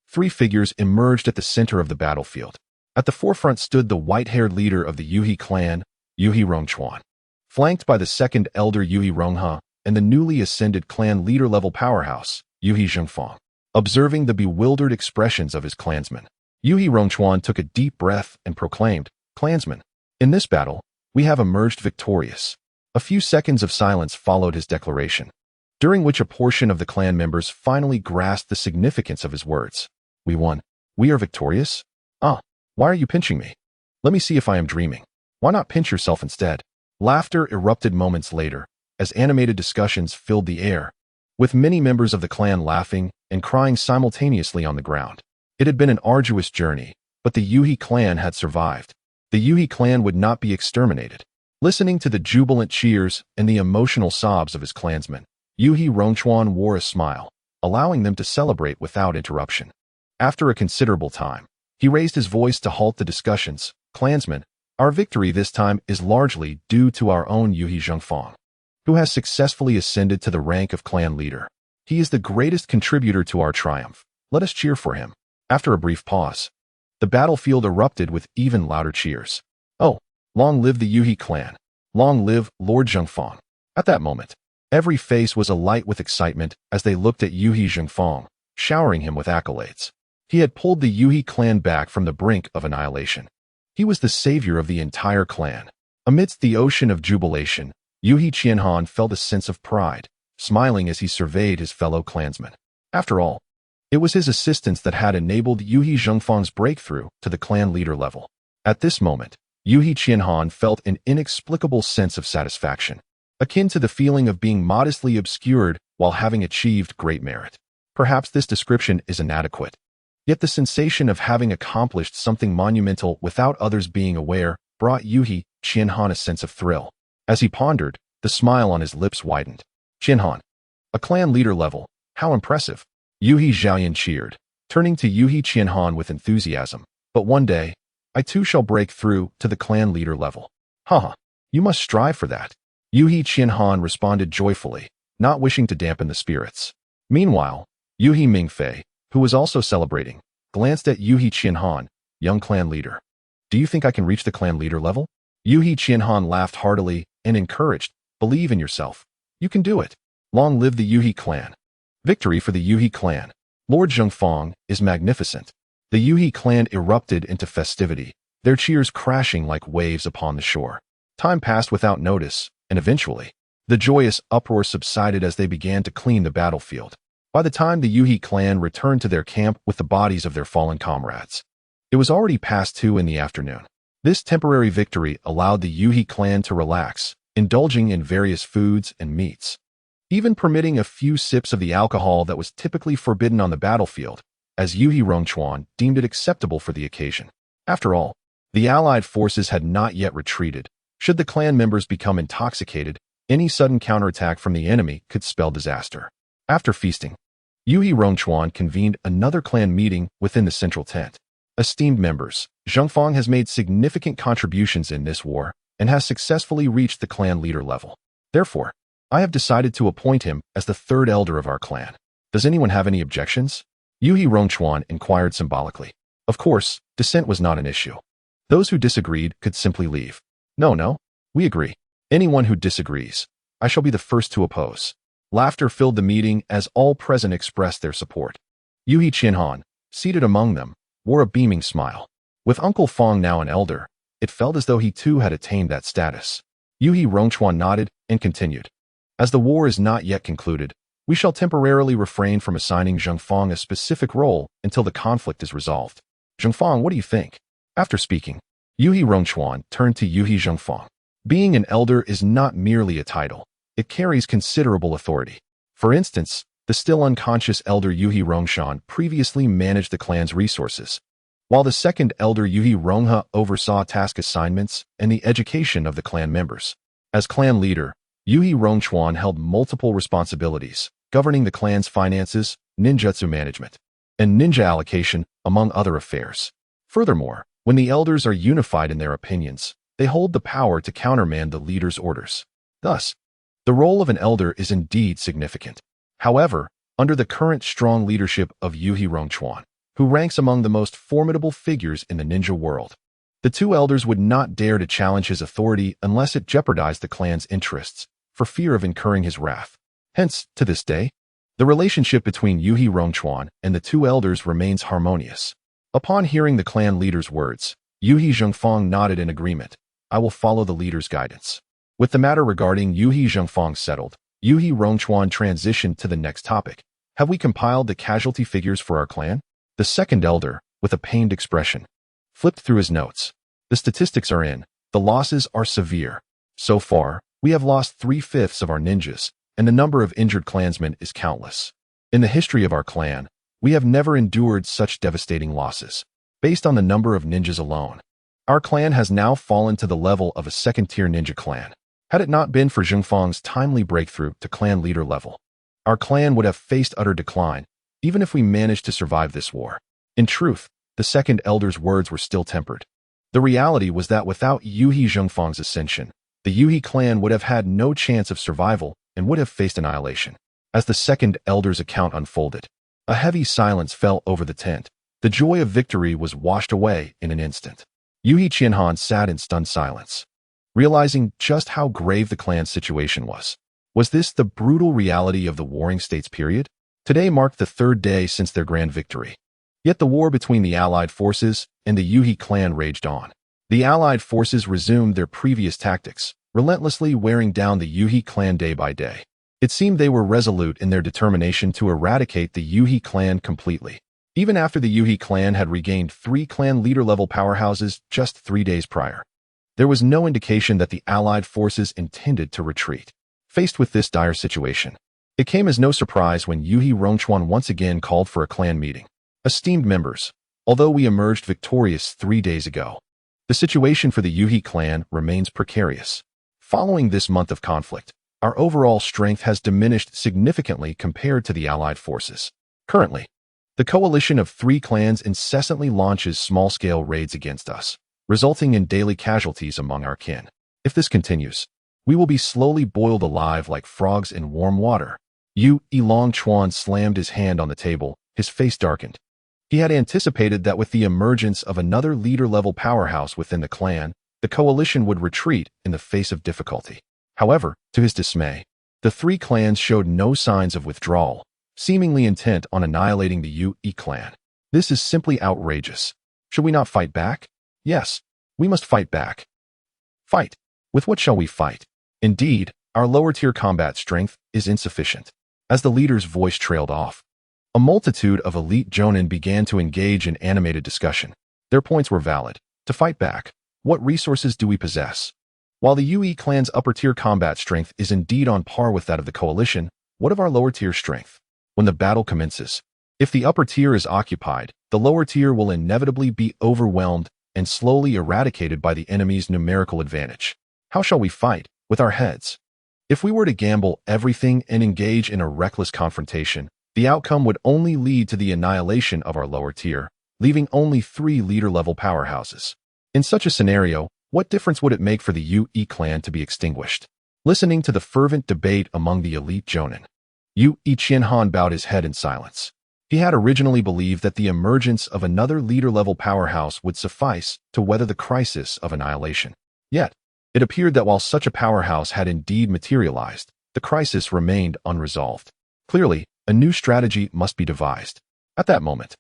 3 figures emerged at the center of the battlefield. At the forefront stood the white-haired leader of the Yue clan, Yue Rongchuan, flanked by the 2nd elder Yue Rongha and the newly ascended clan leader-level powerhouse, Yue Zhengfang. Observing the bewildered expressions of his clansmen, Yue Rongchuan took a deep breath and proclaimed, "Clansmen, in this battle, we have emerged victorious." A few seconds of silence followed his declaration, during which a portion of the clan members finally grasped the significance of his words. "We won. We are victorious? Ah, why are you pinching me? Let me see if I am dreaming. Why not pinch yourself instead?" Laughter erupted moments later, as animated discussions filled the air, with many members of the clan laughing and crying simultaneously on the ground. It had been an arduous journey, but the Yue clan had survived. The Yue clan would not be exterminated. Listening to the jubilant cheers and the emotional sobs of his clansmen, Yue Rongchuan wore a smile, allowing them to celebrate without interruption. After a considerable time, he raised his voice to halt the discussions. "Clansmen, our victory this time is largely due to our own Yue Zhengfang, who has successfully ascended to the rank of clan leader. He is the greatest contributor to our triumph. Let us cheer for him." After a brief pause, the battlefield erupted with even louder cheers. Oh, long live the Yuhi clan! Long live Lord Zhengfang! At that moment, every face was alight with excitement as they looked at Yuhi Zhengfang, showering him with accolades. He had pulled the Yuhi clan back from the brink of annihilation. He was the savior of the entire clan. Amidst the ocean of jubilation, Yuhi Qianhan felt a sense of pride, smiling as he surveyed his fellow clansmen. After all, it was his assistance that had enabled Yuhi Zhengfang's breakthrough to the clan leader level. At this moment, Yuhi Qianhan felt an inexplicable sense of satisfaction, akin to the feeling of being modestly obscured while having achieved great merit. Perhaps this description is inadequate, yet the sensation of having accomplished something monumental without others being aware brought Yuhi Qianhan a sense of thrill. As he pondered, the smile on his lips widened. Qianhan, a clan leader level, how impressive! Yuhi Zhaoyan cheered, turning to Yuhi Qianhan with enthusiasm. But one day, I too shall break through to the clan leader level. Haha, you must strive for that. Yuhi Qianhan responded joyfully, not wishing to dampen the spirits. Meanwhile, Yuhi Mingfei, who was also celebrating, glanced at Yuhi Qianhan, young clan leader. Do you think I can reach the clan leader level? Yuhi Qianhan laughed heartily and encouraged, believe in yourself. You can do it. Long live the Yuhi clan. Victory for the Yuhi clan. Lord Zhengfang is magnificent. The Yuhi clan erupted into festivity, their cheers crashing like waves upon the shore. Time passed without notice, and eventually, the joyous uproar subsided as they began to clean the battlefield. By the time the Yuhi clan returned to their camp with the bodies of their fallen comrades, it was already past 2 in the afternoon. This temporary victory allowed the Yuhi clan to relax, indulging in various foods and meats, even permitting a few sips of the alcohol that was typically forbidden on the battlefield, as Yuhi Rongchuan deemed it acceptable for the occasion. After all, the allied forces had not yet retreated. Should the clan members become intoxicated, any sudden counterattack from the enemy could spell disaster. After feasting, Yuhi Rongchuan convened another clan meeting within the central tent. Esteemed members, Zhengfang has made significant contributions in this war and has successfully reached the clan leader level. Therefore, I have decided to appoint him as the third elder of our clan. Does anyone have any objections? Yuhi Rongchuan inquired symbolically. Of course, dissent was not an issue. Those who disagreed could simply leave. No, we agree. Anyone who disagrees, I shall be the first to oppose. Laughter filled the meeting as all present expressed their support. Yuhi Qianhan, seated among them, wore a beaming smile. With Uncle Fong now an elder, it felt as though he too had attained that status. Yuhi Rongchuan nodded and continued. As the war is not yet concluded, we shall temporarily refrain from assigning Zhengfang a specific role until the conflict is resolved. Zhengfang, what do you think? After speaking, Yuhi Rongchuan turned to Yuhi Zhengfang. Being an elder is not merely a title. It carries considerable authority. For instance, the still unconscious elder Yuhi Rongshan previously managed the clan's resources, while the second elder Yuhi Rongha oversaw task assignments and the education of the clan members. As clan leader, Yuhi Rongchuan held multiple responsibilities, governing the clan's finances, ninjutsu management, and ninja allocation, among other affairs. Furthermore, when the elders are unified in their opinions, they hold the power to countermand the leader's orders. Thus, the role of an elder is indeed significant. However, under the current strong leadership of Yuhi Rongchuan, who ranks among the most formidable figures in the ninja world, the two elders would not dare to challenge his authority unless it jeopardized the clan's interests, for fear of incurring his wrath. Hence, to this day, the relationship between Yuhi Rongchuan and the two elders remains harmonious. Upon hearing the clan leader's words, Yuhi Zhengfang nodded in agreement. I will follow the leader's guidance. With the matter regarding Yuhi Zhengfang settled, Yuhi Rongchuan transitioned to the next topic. Have we compiled the casualty figures for our clan? The second elder, with a pained expression, flipped through his notes. The statistics are in. The losses are severe. So far, we have lost 3/5 of our ninjas, and the number of injured clansmen is countless. In the history of our clan, we have never endured such devastating losses. Based on the number of ninjas alone, our clan has now fallen to the level of a second-tier ninja clan. Had it not been for Zhengfang's timely breakthrough to clan leader level, our clan would have faced utter decline, even if we managed to survive this war. In truth, the second elder's words were still tempered. The reality was that without Yuhi Zhengfang's ascension, the Yuhi clan would have had no chance of survival and would have faced annihilation. As the second elder's account unfolded, a heavy silence fell over the tent, The joy of victory was washed away in an instant. Yuhi Qianhan sat in stunned silence, realizing just how grave the clan's situation was. Was this the brutal reality of the Warring States period? Today marked the third day since their grand victory. Yet the war between the allied forces and the Yuhi clan raged on. The allied forces resumed their previous tactics, relentlessly wearing down the Yuhi clan day by day. It seemed they were resolute in their determination to eradicate the Yuhi clan completely. Even after the Yuhi clan had regained 3 clan leader-level powerhouses just 3 days prior, there was no indication that the allied forces intended to retreat. Faced with this dire situation, it came as no surprise when Yuhi Rongchuan once again called for a clan meeting. Esteemed members, although we emerged victorious 3 days ago, the situation for the Yuhi clan remains precarious. Following this month of conflict, our overall strength has diminished significantly compared to the allied forces. Currently, the coalition of 3 clans incessantly launches small-scale raids against us, resulting in daily casualties among our kin. If this continues, we will be slowly boiled alive like frogs in warm water. Yu Long Chuan slammed his hand on the table, his face darkened. He had anticipated that with the emergence of another leader-level powerhouse within the clan, the coalition would retreat in the face of difficulty. However, to his dismay, the 3 clans showed no signs of withdrawal, seemingly intent on annihilating the Yu clan. This is simply outrageous. Should we not fight back? Yes, we must fight back. Fight. With what shall we fight? Indeed, our lower-tier combat strength is insufficient. As the leader's voice trailed off, a multitude of elite Jonin began to engage in animated discussion. Their points were valid. To fight back, what resources do we possess? While the Yu clan's upper-tier combat strength is indeed on par with that of the coalition, what of our lower-tier strength? When the battle commences, if the upper tier is occupied, the lower tier will inevitably be overwhelmed and slowly eradicated by the enemy's numerical advantage. How shall we fight? With our heads. If we were to gamble everything and engage in a reckless confrontation, the outcome would only lead to the annihilation of our lower tier, leaving only 3 leader-level powerhouses. In such a scenario, what difference would it make for the Yu clan to be extinguished? Listening to the fervent debate among the elite Jonin, Yu Qianhan bowed his head in silence. He had originally believed that the emergence of another leader-level powerhouse would suffice to weather the crisis of annihilation. Yet, it appeared that while such a powerhouse had indeed materialized, the crisis remained unresolved. Clearly, a new strategy must be devised. At that moment,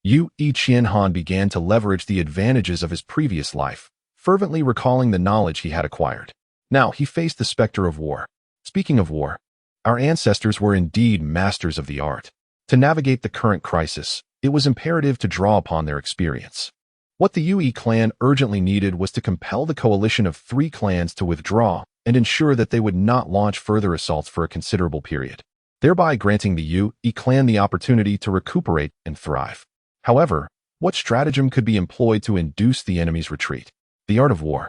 Yu Qianhan began to leverage the advantages of his previous life, fervently recalling the knowledge he had acquired. Now he faced the specter of war. Speaking of war, our ancestors were indeed masters of the art. To navigate the current crisis, it was imperative to draw upon their experience. What the Yu clan urgently needed was to compel the coalition of 3 clans to withdraw and ensure that they would not launch further assaults for a considerable period, thereby granting the Yu clan the opportunity to recuperate and thrive. However, what stratagem could be employed to induce the enemy's retreat? The art of war.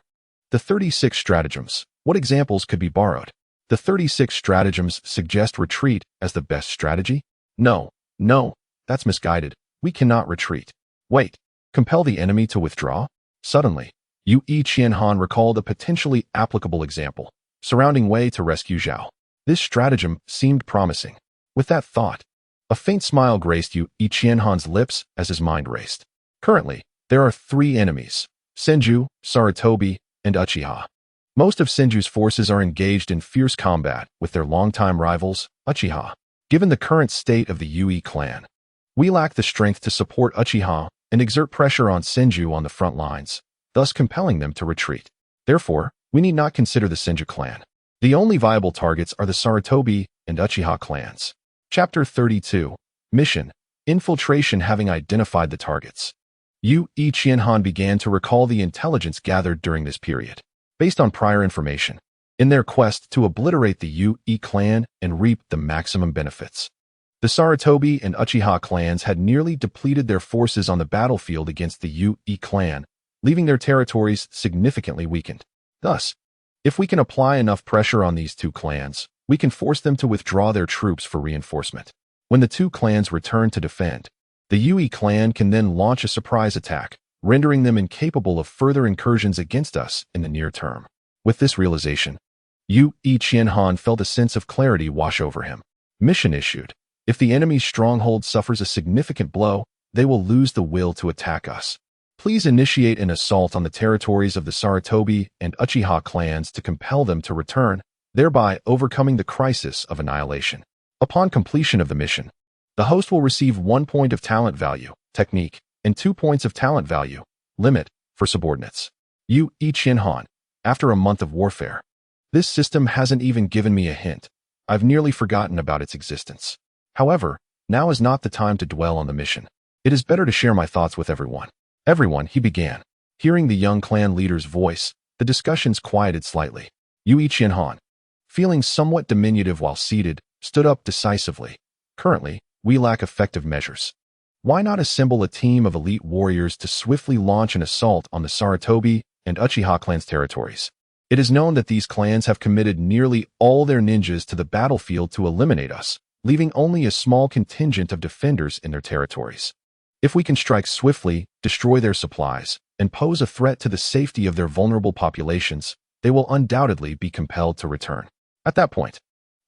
The 36 stratagems. What examples could be borrowed? The 36 stratagems suggest retreat as the best strategy? No, that's misguided. We cannot retreat. Wait, compel the enemy to withdraw? Suddenly, Yu Qianhan recalled a potentially applicable example, surrounding Wei to rescue Zhao. This stratagem seemed promising. With that thought, a faint smile graced Yu Qianhan's lips as his mind raced. Currently, there are 3 enemies: Senju, Sarutobi, and Uchiha. Most of Senju's forces are engaged in fierce combat with their longtime rivals, Uchiha. Given the current state of the Yu clan, we lack the strength to support Uchiha and exert pressure on Senju on the front lines, thus compelling them to retreat. Therefore, we need not consider the Senju clan. The only viable targets are the Sarutobi and Uchiha clans. Chapter 32. Mission. Infiltration. Having identified the targets, Yu Qianhan began to recall the intelligence gathered during this period. Based on prior information, in their quest to obliterate the Yu clan and reap the maximum benefits, the Sarutobi and Uchiha clans had nearly depleted their forces on the battlefield against the Yu clan, leaving their territories significantly weakened. Thus, if we can apply enough pressure on these 2 clans, we can force them to withdraw their troops for reinforcement. When the 2 clans return to defend, the Yu clan can then launch a surprise attack, rendering them incapable of further incursions against us in the near term. With this realization, Yu Qianhan felt a sense of clarity wash over him. Mission issued. If the enemy's stronghold suffers a significant blow, they will lose the will to attack us. Please initiate an assault on the territories of the Sarutobi and Uchiha clans to compel them to return, thereby overcoming the crisis of annihilation. Upon completion of the mission, the host will receive 1 point of talent value, technique, and 2 points of talent value, limit, for subordinates. Yu Qianhan, after a month of warfare. This system hasn't even given me a hint. I've nearly forgotten about its existence. However, now is not the time to dwell on the mission. It is better to share my thoughts with everyone. Everyone, he began. Hearing the young clan leader's voice, the discussions quieted slightly. Yu Qianhan, feeling somewhat diminutive while seated, stood up decisively. Currently, we lack effective measures. Why not assemble a team of elite warriors to swiftly launch an assault on the Sarutobi and Uchiha clans' territories? It is known that these clans have committed nearly all their ninjas to the battlefield to eliminate us, leaving only a small contingent of defenders in their territories. If we can strike swiftly, destroy their supplies, and pose a threat to the safety of their vulnerable populations, they will undoubtedly be compelled to return. At that point,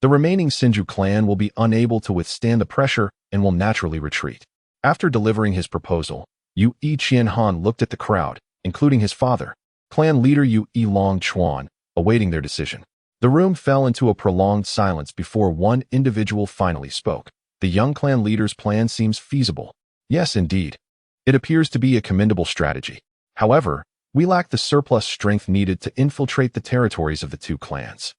the remaining Senju clan will be unable to withstand the pressure and will naturally retreat. After delivering his proposal, Yu Qianhan looked at the crowd, including his father, clan leader Yu Long Chuan, awaiting their decision. The room fell into a prolonged silence before one individual finally spoke. The young clan leader's plan seems feasible. Yes, indeed. It appears to be a commendable strategy. However, we lack the surplus strength needed to infiltrate the territories of the two clans.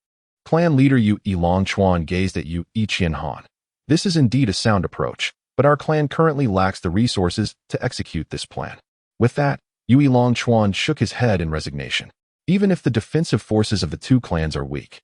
Clan leader Yu Long Chuan gazed at Yu Qianhan. This is indeed a sound approach, but our clan currently lacks the resources to execute this plan. With that, Yu Long Chuan shook his head in resignation. Even if the defensive forces of the two clans are weak,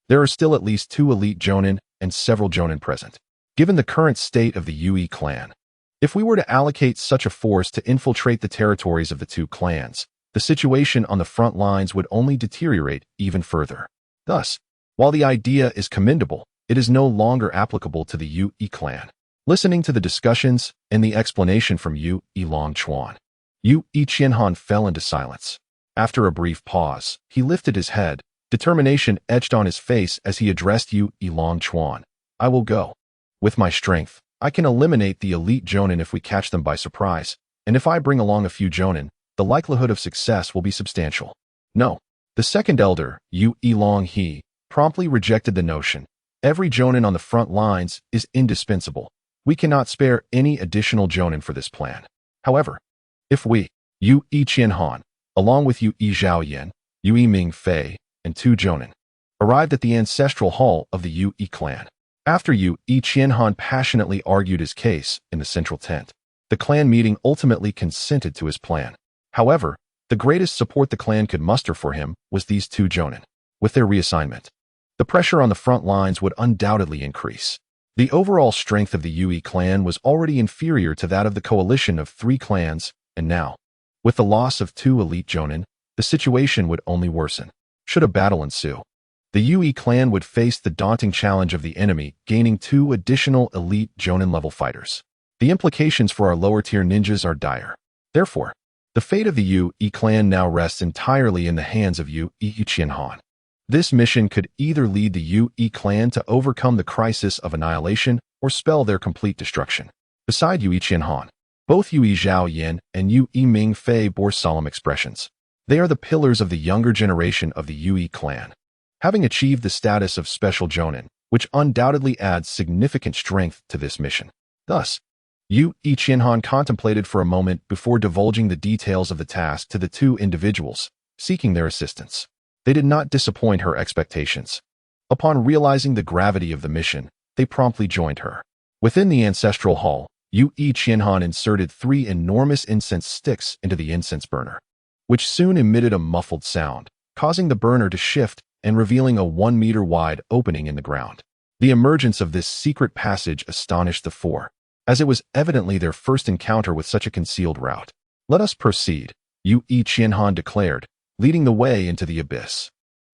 there are still at least 2 elite Jonin and several Jonin present. Given the current state of the Yui clan, if we were to allocate such a force to infiltrate the territories of the two clans, the situation on the front lines would only deteriorate even further. Thus, while the idea is commendable, it is no longer applicable to the Yui clan. Listening to the discussions and the explanation from Yu Long Chuan, Yu Qianhan fell into silence. After a brief pause, he lifted his head, determination etched on his face as he addressed Yu Long Chuan. I will go. With my strength, I can eliminate the elite Jonin if we catch them by surprise, and if I bring along a few Jonin, the likelihood of success will be substantial. No. The second elder, Yu Long He, promptly rejected the notion. Every Jonin on the front lines is indispensable. We cannot spare any additional Jonin for this plan. However, if we, Yu Qianhan, along with Yu Zhaoyan, Yu Ming Fei, and 2 Jonin, arrived at the ancestral hall of the Yu clan. After Yu Qianhan passionately argued his case in the central tent, the clan meeting ultimately consented to his plan. However, the greatest support the clan could muster for him was these 2 Jonin. With their reassignment, the pressure on the front lines would undoubtedly increase. The overall strength of the Yui clan was already inferior to that of the coalition of 3 clans, and now, with the loss of 2 elite Jonin, the situation would only worsen. Should a battle ensue, the Yui clan would face the daunting challenge of the enemy gaining 2 additional elite Jonin-level fighters. The implications for our lower-tier ninjas are dire. Therefore, the fate of the Yui clan now rests entirely in the hands of Yu Qianhan. This mission could either lead the Yui clan to overcome the crisis of annihilation or spell their complete destruction. Beside Yu Qianhan, both Yu Zhaoyan and Yu Ming Fei bore solemn expressions. They are the pillars of the younger generation of the Yui clan, having achieved the status of special Jonin, which undoubtedly adds significant strength to this mission. Thus, Yu Qianhan contemplated for a moment before divulging the details of the task to the 2 individuals, seeking their assistance. They did not disappoint her expectations. Upon realizing the gravity of the mission, they promptly joined her. Within the ancestral hall, Yu Qianhan inserted 3 enormous incense sticks into the incense burner, which soon emitted a muffled sound, causing the burner to shift and revealing a 1-meter-wide opening in the ground. The emergence of this secret passage astonished the 4, as it was evidently their first encounter with such a concealed route. Let us proceed, Yu Qianhan declared, leading the way into the abyss.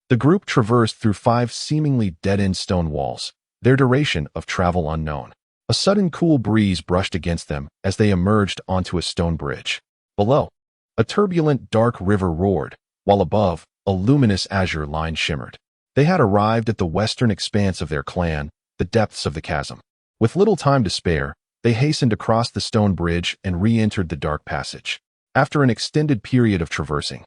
The group traversed through 5 seemingly dead-end stone walls, their duration of travel unknown. A sudden cool breeze brushed against them as they emerged onto a stone bridge. Below, a turbulent dark river roared, while above, a luminous azure line shimmered. They had arrived at the western expanse of their clan, the depths of the chasm. With little time to spare, They hastened across the stone bridge and re-entered the dark passage. After an extended period of traversing,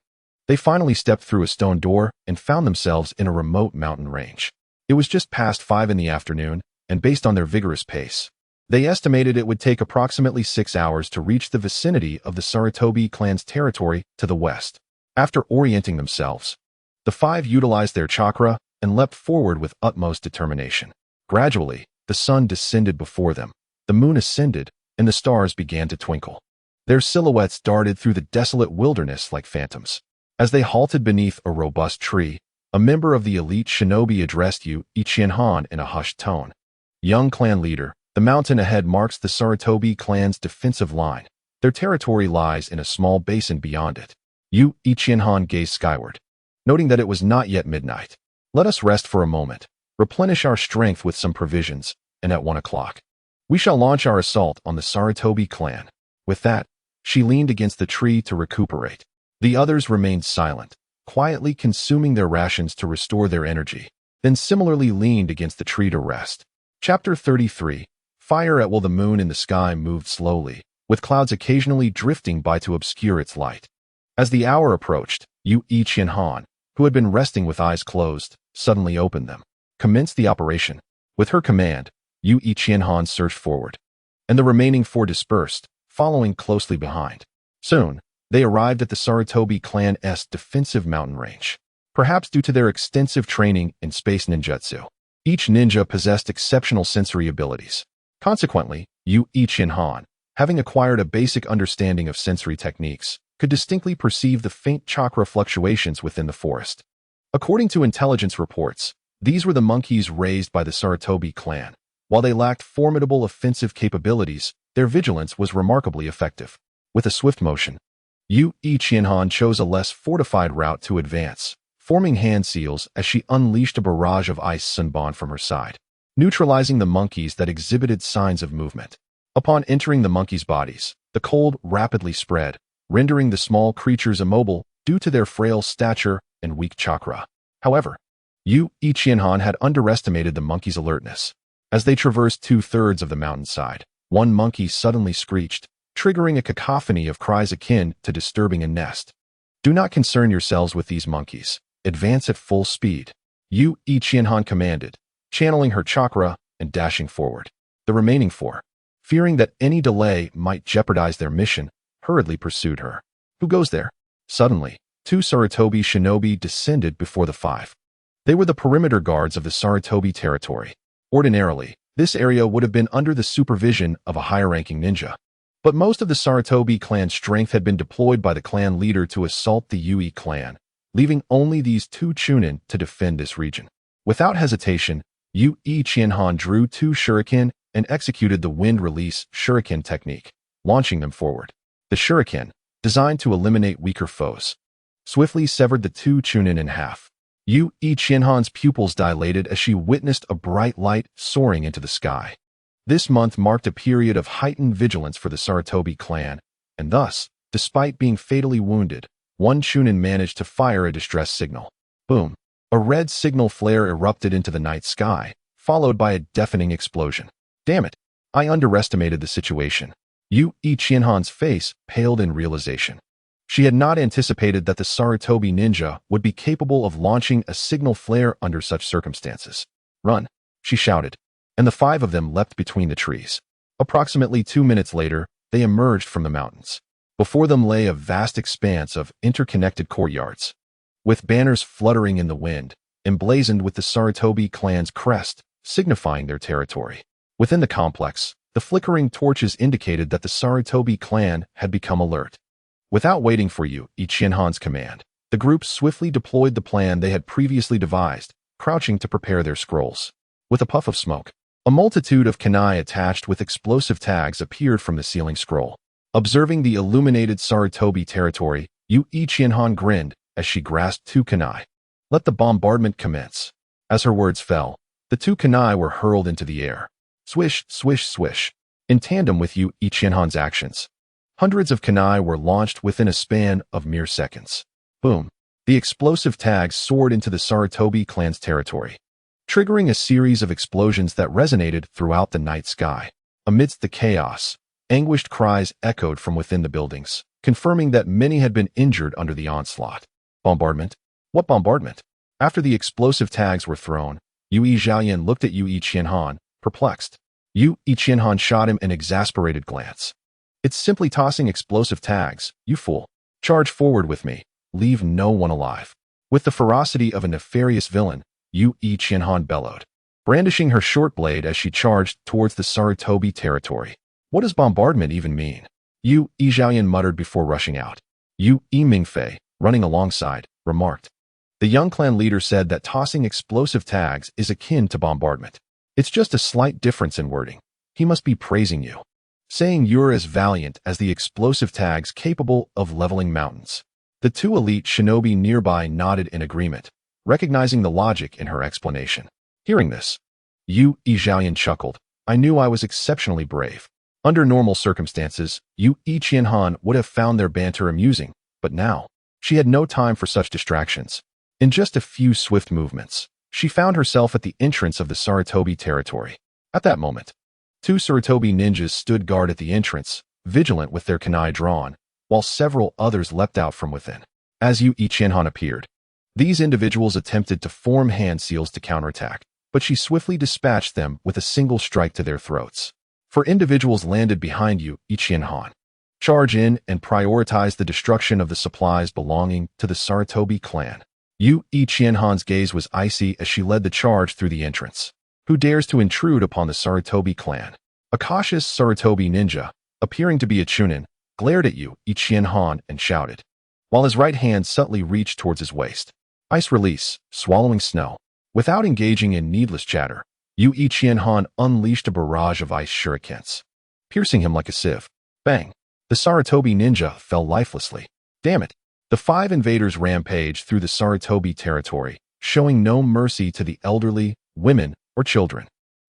they finally stepped through a stone door and found themselves in a remote mountain range. It was just past 5 in the afternoon, and based on their vigorous pace, they estimated it would take approximately 6 hours to reach the vicinity of the Sarutobi clan's territory to the west. After orienting themselves, the 5 utilized their chakra and leapt forward with utmost determination. Gradually, the sun descended before them, the moon ascended, and the stars began to twinkle. Their silhouettes darted through the desolate wilderness like phantoms. As they halted beneath a robust tree, a member of the elite shinobi addressed Yu Ichienhan in a hushed tone. Young clan leader, the mountain ahead marks the Sarutobi clan's defensive line. Their territory lies in a small basin beyond it. Yu Ichienhan gazed skyward, noting that it was not yet midnight. Let us rest for a moment, replenish our strength with some provisions, and at 1 o'clock, we shall launch our assault on the Sarutobi clan. With that, she leaned against the tree to recuperate. The others remained silent, quietly consuming their rations to restore their energy, then similarly leaned against the tree to rest. Chapter 33. Fire at will. The moon in the sky moved slowly, with clouds occasionally drifting by to obscure its light. As the hour approached, Yu Ichienhan, who had been resting with eyes closed, suddenly opened them, commenced the operation. With her command, Yu Ichienhan surged forward, and the remaining 4 dispersed, following closely behind. Soon, they arrived at the Sarutobi clan's defensive mountain range. Perhaps due to their extensive training in space ninjutsu, each ninja possessed exceptional sensory abilities. Consequently, Yu Ichienhan, having acquired a basic understanding of sensory techniques, could distinctly perceive the faint chakra fluctuations within the forest. According to intelligence reports, these were the monkeys raised by the Sarutobi clan. While they lacked formidable offensive capabilities, their vigilance was remarkably effective. With a swift motion, Yu Ichienhan chose a less fortified route to advance, forming hand seals as she unleashed a barrage of ice sunbond from her side, neutralizing the monkeys that exhibited signs of movement. Upon entering the monkeys' bodies, the cold rapidly spread, rendering the small creatures immobile due to their frail stature and weak chakra. However, Yu Ichienhan had underestimated the monkeys' alertness. As they traversed 2/3 of the mountainside, one monkey suddenly screeched, triggering a cacophony of cries akin to disturbing a nest. Do not concern yourselves with these monkeys. Advance at full speed, Yu Ichienhan commanded, channeling her chakra and dashing forward. The remaining 4, fearing that any delay might jeopardize their mission, hurriedly pursued her. Who goes there? Suddenly, 2 Sarutobi shinobi descended before the 5. They were the perimeter guards of the Sarutobi territory. Ordinarily, this area would have been under the supervision of a higher-ranking ninja. But most of the Sarutobi clan strength had been deployed by the clan leader to assault the Yui clan, leaving only these 2 Chunin to defend this region. Without hesitation, Yu Ichienhan drew 2 shuriken and executed the wind release shuriken technique, launching them forward. The shuriken, designed to eliminate weaker foes, swiftly severed the 2 Chunin in half. Yu Ichienhan's pupils dilated as she witnessed a bright light soaring into the sky. This month marked a period of heightened vigilance for the Sarutobi clan, and thus, despite being fatally wounded, one Chunin managed to fire a distress signal. Boom! A red signal flare erupted into the night sky, followed by a deafening explosion. Damn it! I underestimated the situation. Yu Ichienhan's face paled in realization. She had not anticipated that the Sarutobi ninja would be capable of launching a signal flare under such circumstances. Run! She shouted, and the 5 of them leapt between the trees. Approximately 2 minutes later, they emerged from the mountains. Before them lay a vast expanse of interconnected courtyards, with banners fluttering in the wind, emblazoned with the Sarutobi clan's crest, signifying their territory. Within the complex, the flickering torches indicated that the Sarutobi clan had become alert. Without waiting for Yu Ichienhan's command, the group swiftly deployed the plan they had previously devised, crouching to prepare their scrolls. With a puff of smoke, a multitude of kunai attached with explosive tags appeared from the ceiling scroll. Observing the illuminated Sarutobi territory, Yu Ichienhan grinned as she grasped 2 kunai. Let the bombardment commence. As her words fell, the 2 kunai were hurled into the air. Swish, swish, swish. In tandem with Yu Ichienhan's actions, hundreds of kunai were launched within a span of mere seconds. Boom! The explosive tags soared into the Sarutobi clan's territory, triggering a series of explosions that resonated throughout the night sky. Amidst the chaos, anguished cries echoed from within the buildings, confirming that many had been injured under the onslaught. Bombardment? What bombardment? After the explosive tags were thrown, Yue Xiaoyan looked at Yue Qianhan, perplexed. Yue Qianhan shot him an exasperated glance. It's simply tossing explosive tags, you fool. Charge forward with me. Leave no one alive. With the ferocity of a nefarious villain, Yue Qianhan bellowed, brandishing her short blade as she charged towards the Sarutobi territory. What does bombardment even mean? Yue Xiaoyan muttered before rushing out. Yue Mingfei, running alongside, remarked. The young clan leader said that tossing explosive tags is akin to bombardment. It's just a slight difference in wording. He must be praising you, saying you're as valiant as the explosive tags capable of leveling mountains. The two elite shinobi nearby nodded in agreement, recognizing the logic in her explanation. Hearing this, Yue Xiaoyan chuckled. I knew I was exceptionally brave. Under normal circumstances, Yue Qianhan would have found their banter amusing, but now, she had no time for such distractions. In just a few swift movements, she found herself at the entrance of the Sarutobi territory. At that moment, two Sarutobi ninjas stood guard at the entrance, vigilant with their kunai drawn, while several others leapt out from within. As Yue Qianhan appeared, these individuals attempted to form hand seals to counterattack, but she swiftly dispatched them with a single strike to their throats. For individuals landed behind Yue Qianhan. Charge in and prioritize the destruction of the supplies belonging to the Sarutobi clan. Yue Qianhan's gaze was icy as she led the charge through the entrance. Who dares to intrude upon the Sarutobi clan? A cautious Sarutobi ninja, appearing to be a Chunin, glared at Yue Qianhan and shouted, while his right hand subtly reached towards his waist. Ice release, swallowing snow. Without engaging in needless chatter, Yue Qianhan unleashed a barrage of ice shurikens, piercing him like a sieve. Bang! The Sarutobi ninja fell lifelessly. Damn it! The five invaders rampaged through the Sarutobi territory, showing no mercy to the elderly, women, or children,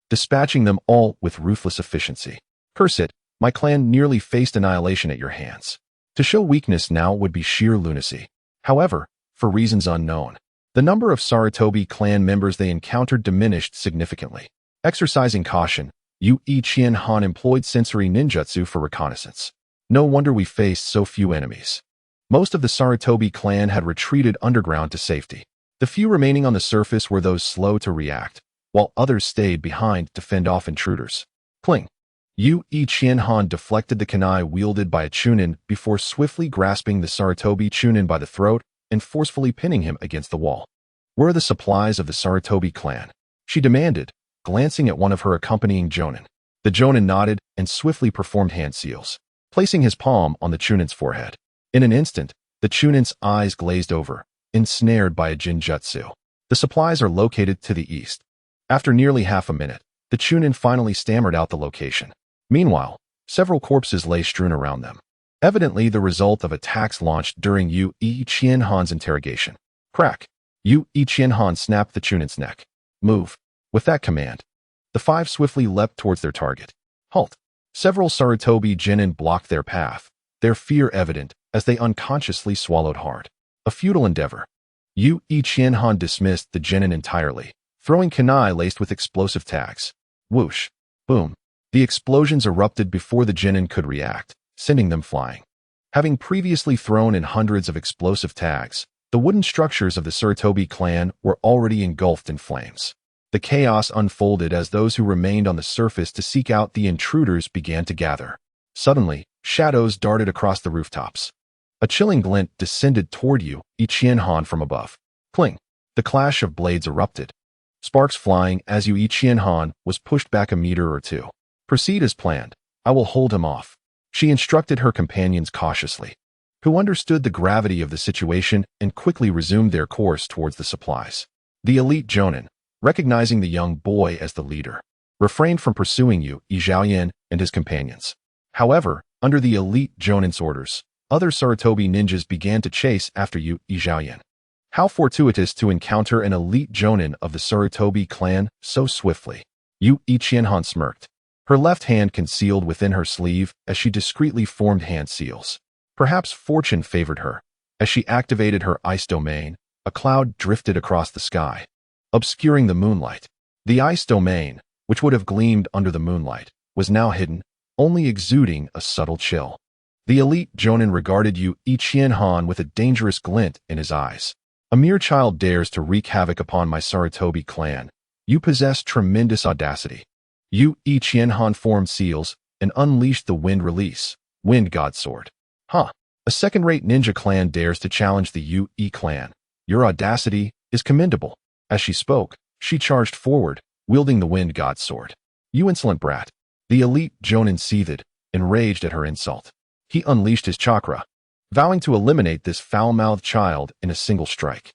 dispatching them all with ruthless efficiency. Curse it, my clan nearly faced annihilation at your hands. To show weakness now would be sheer lunacy. However, for reasons unknown, the number of Sarutobi clan members they encountered diminished significantly. Exercising caution, Yue Qianhan employed sensory ninjutsu for reconnaissance. No wonder we faced so few enemies. Most of the Sarutobi clan had retreated underground to safety. The few remaining on the surface were those slow to react, while others stayed behind to fend off intruders. Cling! Yue Qianhan deflected the kunai wielded by a Chunin before swiftly grasping the Sarutobi Chunin by the throat and forcefully pinning him against the wall. Where are the supplies of the Sarutobi clan? She demanded, glancing at one of her accompanying Jonin. The Jonin nodded and swiftly performed hand seals, placing his palm on the Chunin's forehead. In an instant, the Chunin's eyes glazed over, ensnared by a jinjutsu. The supplies are located to the east. After nearly half a minute, the Chunin finally stammered out the location. Meanwhile, several corpses lay strewn around them, evidently the result of attacks launched during Yue Qianhan's interrogation. Crack! Yue Qianhan snapped the Chunin's neck. Move. With that command, the five swiftly leapt towards their target. Halt! Several Sarutobi genin blocked their path, their fear evident as they unconsciously swallowed hard. A futile endeavor. Yue Qianhan dismissed the genin entirely, throwing kunai laced with explosive tags. Whoosh! Boom! The explosions erupted before the genin could react, sending them flying. Having previously thrown in hundreds of explosive tags, the wooden structures of the Sarutobi clan were already engulfed in flames. The chaos unfolded as those who remained on the surface to seek out the intruders began to gather. Suddenly, shadows darted across the rooftops. A chilling glint descended toward Yue Qianhan from above. Cling! The clash of blades erupted, sparks flying as Yue Qianhan was pushed back a meter or two. Proceed as planned. I will hold him off, she instructed her companions cautiously, who understood the gravity of the situation and quickly resumed their course towards the supplies. The elite Jonin, recognizing the young boy as the leader, refrained from pursuing Yue Xiaoyan and his companions. However, under the elite Jonin's orders, other Sarutobi ninjas began to chase after Yue Xiaoyan. How fortuitous to encounter an elite Jonin of the Sarutobi clan so swiftly. Yue Qianhan smirked, her left hand concealed within her sleeve as she discreetly formed hand seals. Perhaps fortune favored her. As she activated her ice domain, a cloud drifted across the sky, obscuring the moonlight. The ice domain, which would have gleamed under the moonlight, was now hidden, only exuding a subtle chill. The elite Jonin regarded Yu Ichienhan with a dangerous glint in his eyes. A mere child dares to wreak havoc upon my Sarutobi clan. You possess tremendous audacity. Yu Ichienhan formed seals and unleashed the wind release, Wind God Sword. Huh. A second-rate ninja clan dares to challenge the Yu I clan. Your audacity is commendable. As she spoke, she charged forward, wielding the Wind God Sword. You insolent brat. The elite Jonin seethed, enraged at her insult. He unleashed his chakra, vowing to eliminate this foul-mouthed child in a single strike.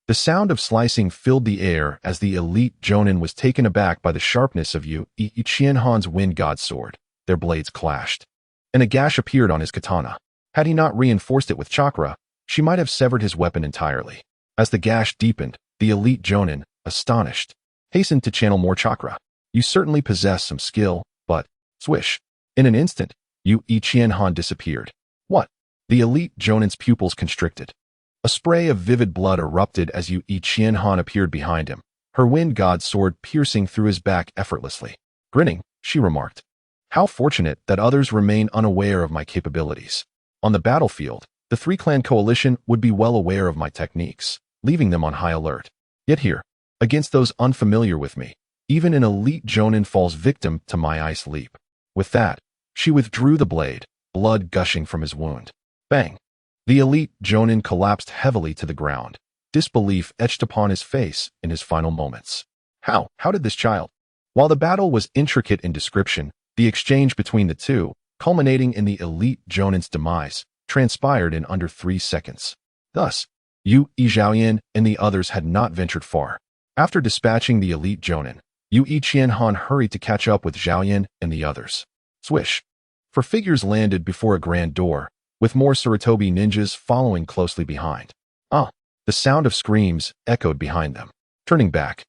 The sound of slicing filled the air as the elite Jonin was taken aback by the sharpness of Yu Ichienhan's Wind God Sword. Their blades clashed, and a gash appeared on his katana. Had he not reinforced it with chakra, she might have severed his weapon entirely. As the gash deepened, the elite Jonin, astonished, hastened to channel more chakra. You certainly possess some skill, but, swish. In an instant, Yu Ichienhan disappeared. What? The elite Jonin's pupils constricted. A spray of vivid blood erupted as Yu Ichienhan appeared behind him, her Wind God Sword piercing through his back effortlessly. Grinning, she remarked, "How fortunate that others remain unaware of my capabilities. On the battlefield, the three-clan coalition would be well aware of my techniques, leaving them on high alert. Yet here, against those unfamiliar with me, even an elite Jonin falls victim to my ice leap." With that, she withdrew the blade, blood gushing from his wound. Bang! The elite Jonin collapsed heavily to the ground, disbelief etched upon his face in his final moments. How did this child? While the battle was intricate in description, the exchange between the two, culminating in the elite Jonin's demise, transpired in under 3 seconds. Thus, Yu Ijiaoyan and the others had not ventured far. After dispatching the elite Jonin, Yu Ichienhan hurried to catch up with Zhaoyan and the others. Swish! For figures landed before a grand door, with more Sarutobi ninjas following closely behind. The sound of screams echoed behind them. Turning back,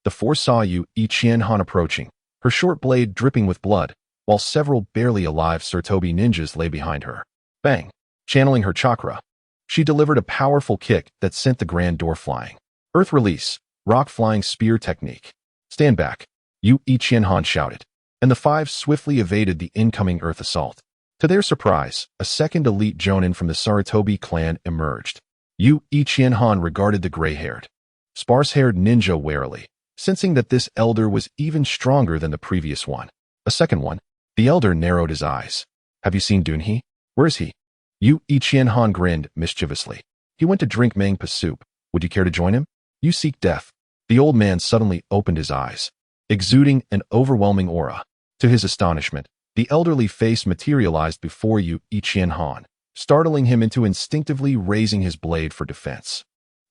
the four saw Yu Ichienhan approaching, her short blade dripping with blood, while several barely alive Sarutobi ninjas lay behind her. Bang! Channeling her chakra, she delivered a powerful kick that sent the grand door flying. Earth release, rock flying spear technique. Stand back, Yu Ichienhan shouted, and the five swiftly evaded the incoming earth assault. To their surprise, a second elite Jonin from the Sarutobi clan emerged. Yu Ichienhan regarded the gray-haired, sparse-haired ninja warily, sensing that this elder was even stronger than the previous one. A second one. The elder narrowed his eyes. Have you seen Dunhee? Where is he? Yu Ichienhan grinned mischievously. He went to drink Mangpa soup. Would you care to join him? You seek death. The old man suddenly opened his eyes, exuding an overwhelming aura. To his astonishment, the elderly face materialized before Yu Ichienhan, startling him into instinctively raising his blade for defense.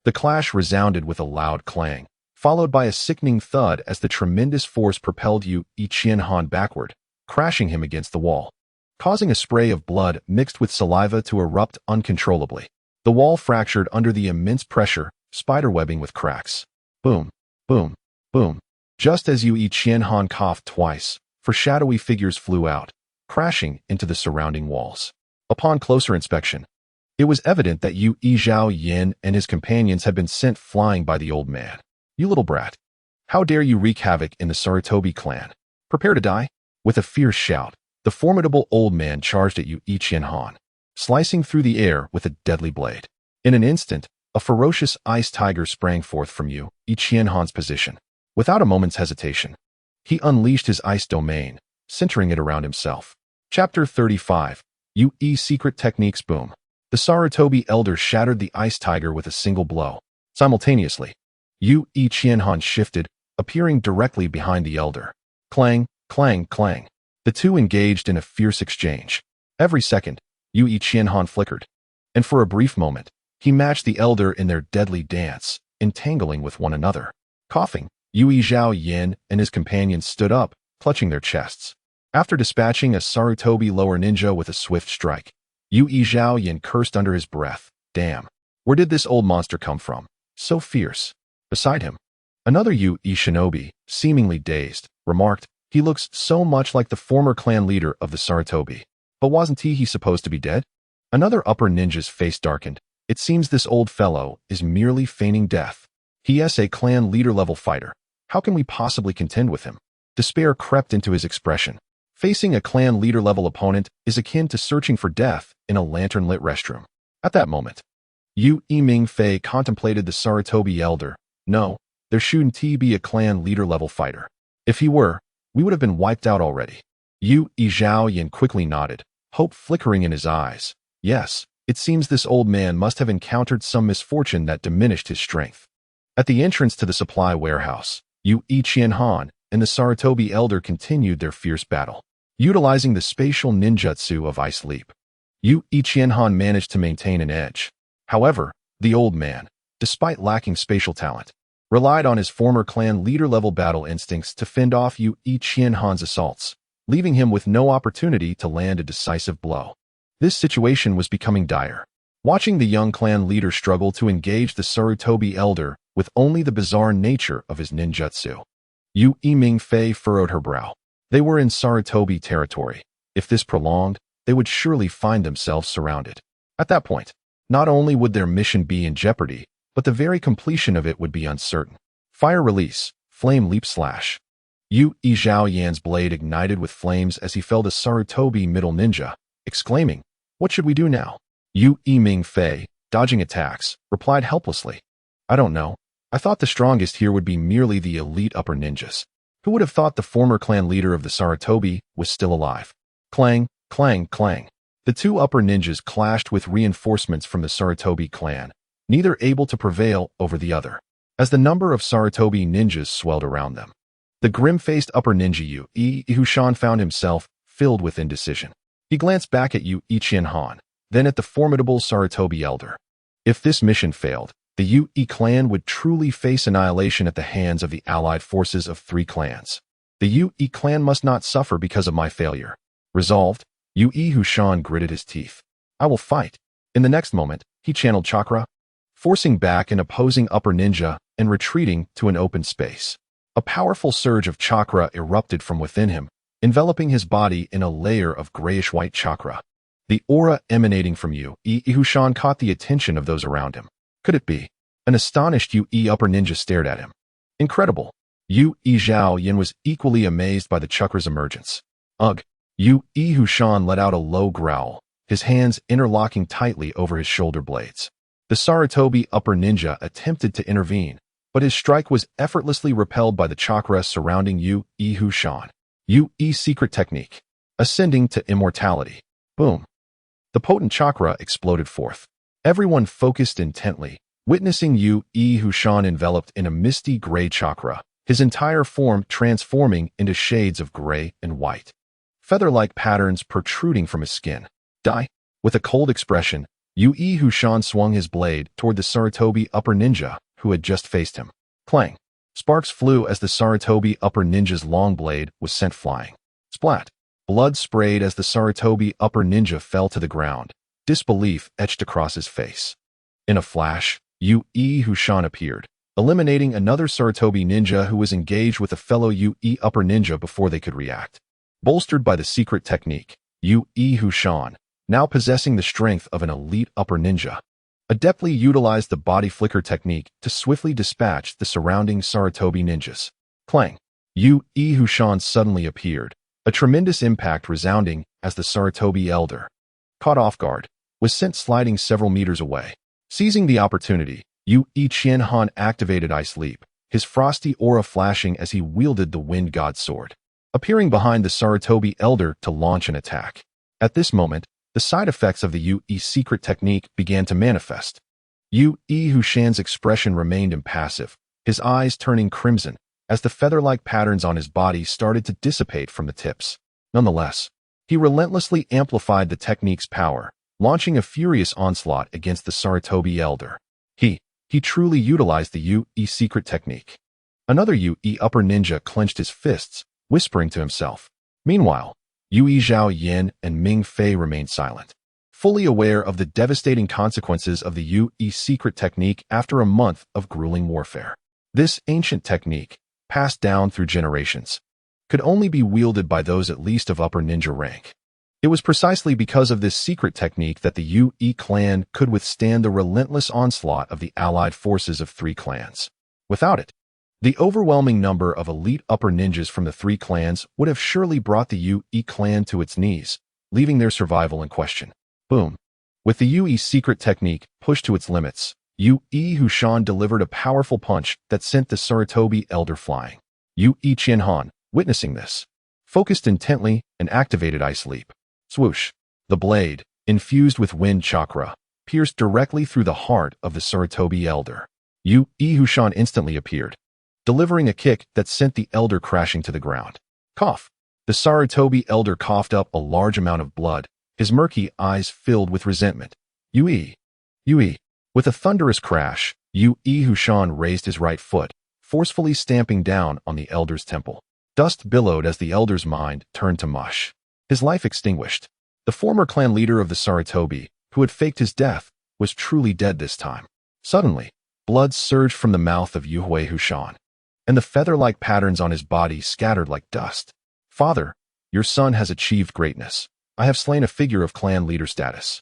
The clash resounded with a loud clang, followed by a sickening thud as the tremendous force propelled Yu Ichienhan backward, crashing him against the wall, causing a spray of blood mixed with saliva to erupt uncontrollably. The wall fractured under the immense pressure, spiderwebbing with cracks. Boom, boom, boom. Just as Yu Ichienhan coughed twice, for shadowy figures flew out, crashing into the surrounding walls. Upon closer inspection, it was evident that Yu Ijiaoyan and his companions had been sent flying by the old man. You little brat. How dare you wreak havoc in the Sarutobi clan? Prepare to die? With a fierce shout, the formidable old man charged at Yu Ichienhan, slicing through the air with a deadly blade. In an instant, a ferocious ice tiger sprang forth from Yu Ichienhan's position. Without a moment's hesitation, he unleashed his ice domain, centering it around himself. Chapter 35. Yu I Secret Techniques. Boom. The Sarutobi elder shattered the ice tiger with a single blow. Simultaneously, Yu Ichienhan shifted, appearing directly behind the elder. Clang, clang, clang. The two engaged in a fierce exchange. Every second, Yu Ichienhan flickered, and for a brief moment, he matched the elder in their deadly dance, entangling with one another. Coughing, Yu Ijiaoyan and his companions stood up, clutching their chests. After dispatching a Sarutobi lower ninja with a swift strike, Yu Ijiaoyan cursed under his breath. Damn, where did this old monster come from? So fierce. Beside him, another Yu I shinobi, seemingly dazed, remarked, he looks so much like the former clan leader of the Sarutobi. But wasn't he supposed to be dead? Another upper ninja's face darkened. It seems this old fellow is merely feigning death. He is a clan leader-level fighter. How can we possibly contend with him? Despair crept into his expression. Facing a clan leader-level opponent is akin to searching for death in a lantern-lit restroom. At that moment, Yu Ming Fei contemplated the Sarutobi Elder. No, there shouldn't be a clan leader-level fighter. If he were, we would have been wiped out already. Yu Zhao Yin quickly nodded, hope flickering in his eyes. Yes, it seems this old man must have encountered some misfortune that diminished his strength. At the entrance to the supply warehouse, Yu Qianhan and the Sarutobi Elder continued their fierce battle. Utilizing the spatial ninjutsu of Ice Leap, Yu Qianhan managed to maintain an edge. However, the old man, despite lacking spatial talent, relied on his former clan leader-level battle instincts to fend off Yu Qianhan's assaults, leaving him with no opportunity to land a decisive blow. This situation was becoming dire. Watching the young clan leader struggle to engage the Sarutobi Elder with only the bizarre nature of his ninjutsu, Yu Ming Fei furrowed her brow. They were in Sarutobi territory. If this prolonged, they would surely find themselves surrounded. At that point, not only would their mission be in jeopardy, but the very completion of it would be uncertain. Fire release, flame leap slash. Yu Zhao Yan's blade ignited with flames as he felled a Sarutobi middle ninja, exclaiming, "What should we do now?" Yu Ming Fei, dodging attacks, replied helplessly, "I don't know. I thought the strongest here would be merely the elite upper ninjas. Who would have thought the former clan leader of the Sarutobi was still alive?" Clang, clang, clang. The two upper ninjas clashed with reinforcements from the Sarutobi clan, neither able to prevail over the other. As the number of Sarutobi ninjas swelled around them, the grim-faced upper ninja Yu Hushan found himself filled with indecision. He glanced back at Yu Qianhan, then at the formidable Sarutobi Elder. If this mission failed, the Yu clan would truly face annihilation at the hands of the allied forces of three clans. The Yu clan must not suffer because of my failure. Resolved, Yu Hushan gritted his teeth. I will fight. In the next moment, he channeled chakra, forcing back an opposing upper ninja and retreating to an open space. A powerful surge of chakra erupted from within him, enveloping his body in a layer of grayish-white chakra. The aura emanating from Yu Hushan caught the attention of those around him. Could it be? An astonished Yu upper ninja stared at him. Incredible. Yu Zhao Yin was equally amazed by the chakra's emergence. Ugh. Yu Hushan let out a low growl, his hands interlocking tightly over his shoulder blades. The Sarutobi upper ninja attempted to intervene, but his strike was effortlessly repelled by the chakra surrounding Yu Hushan. Yu secret technique. Ascending to immortality. Boom. The potent chakra exploded forth. Everyone focused intently, witnessing Yu Hushan enveloped in a misty gray chakra, his entire form transforming into shades of gray and white. Feather-like patterns protruding from his skin. Die. With a cold expression, Yu Hushan swung his blade toward the Sarutobi upper ninja, who had just faced him. Clang. Sparks flew as the Sarutobi upper ninja's long blade was sent flying. Splat. Blood sprayed as the Sarutobi upper ninja fell to the ground, disbelief etched across his face. In a flash, Yu Hushan appeared, eliminating another Sarutobi ninja who was engaged with a fellow Yu upper ninja before they could react. Bolstered by the secret technique, Yu Hushan, now possessing the strength of an elite upper ninja, adeptly utilized the body flicker technique to swiftly dispatch the surrounding Sarutobi ninjas. Clang. Yu Hushan suddenly appeared, a tremendous impact resounding as the Sarutobi Elder, caught off guard, was sent sliding several meters away. Seizing the opportunity, Yu Qianhan activated Ice Leap, his frosty aura flashing as he wielded the Wind God Sword, appearing behind the Sarutobi Elder to launch an attack. At this moment, the side effects of the Yu secret technique began to manifest. Yu Hushan's expression remained impassive, his eyes turning crimson, as the feather-like patterns on his body started to dissipate from the tips. Nonetheless, he relentlessly amplified the technique's power, launching a furious onslaught against the Sarutobi Elder. He truly utilized the Yu secret technique. Another Yu upper ninja clenched his fists, whispering to himself. Meanwhile, Yu Zhao Yin and Ming Fei remained silent, fully aware of the devastating consequences of the Yu secret technique after a month of grueling warfare. This ancient technique, passed down through generations, could only be wielded by those at least of upper ninja rank. It was precisely because of this secret technique that the Yu clan could withstand the relentless onslaught of the allied forces of three clans. Without it, The overwhelming number of elite upper ninjas from the three clans would have surely brought the Yu-E clan to its knees, leaving their survival in question. Boom. With the Yu-E secret technique pushed to its limits, Yu-E Hushan delivered a powerful punch that sent the Sarutobi elder flying. Yu-E Qianhan, witnessing this, focused intently and activated Ice Leap. Swoosh. The blade, infused with wind chakra, pierced directly through the heart of the Sarutobi elder. Yu-E Hushan instantly appeared, delivering a kick that sent the elder crashing to the ground. Cough. The Sarutobi elder coughed up a large amount of blood, his murky eyes filled with resentment. Yu-E. Yu-E. With a thunderous crash, Yu-E Hushan raised his right foot, forcefully stamping down on the elder's temple. Dust billowed as the elder's mind turned to mush. His life extinguished. The former clan leader of the Sarutobi, who had faked his death, was truly dead this time. Suddenly, blood surged from the mouth of Yu-E Hushan, and the feather-like patterns on his body scattered like dust. Father, your son has achieved greatness. I have slain a figure of clan leader status.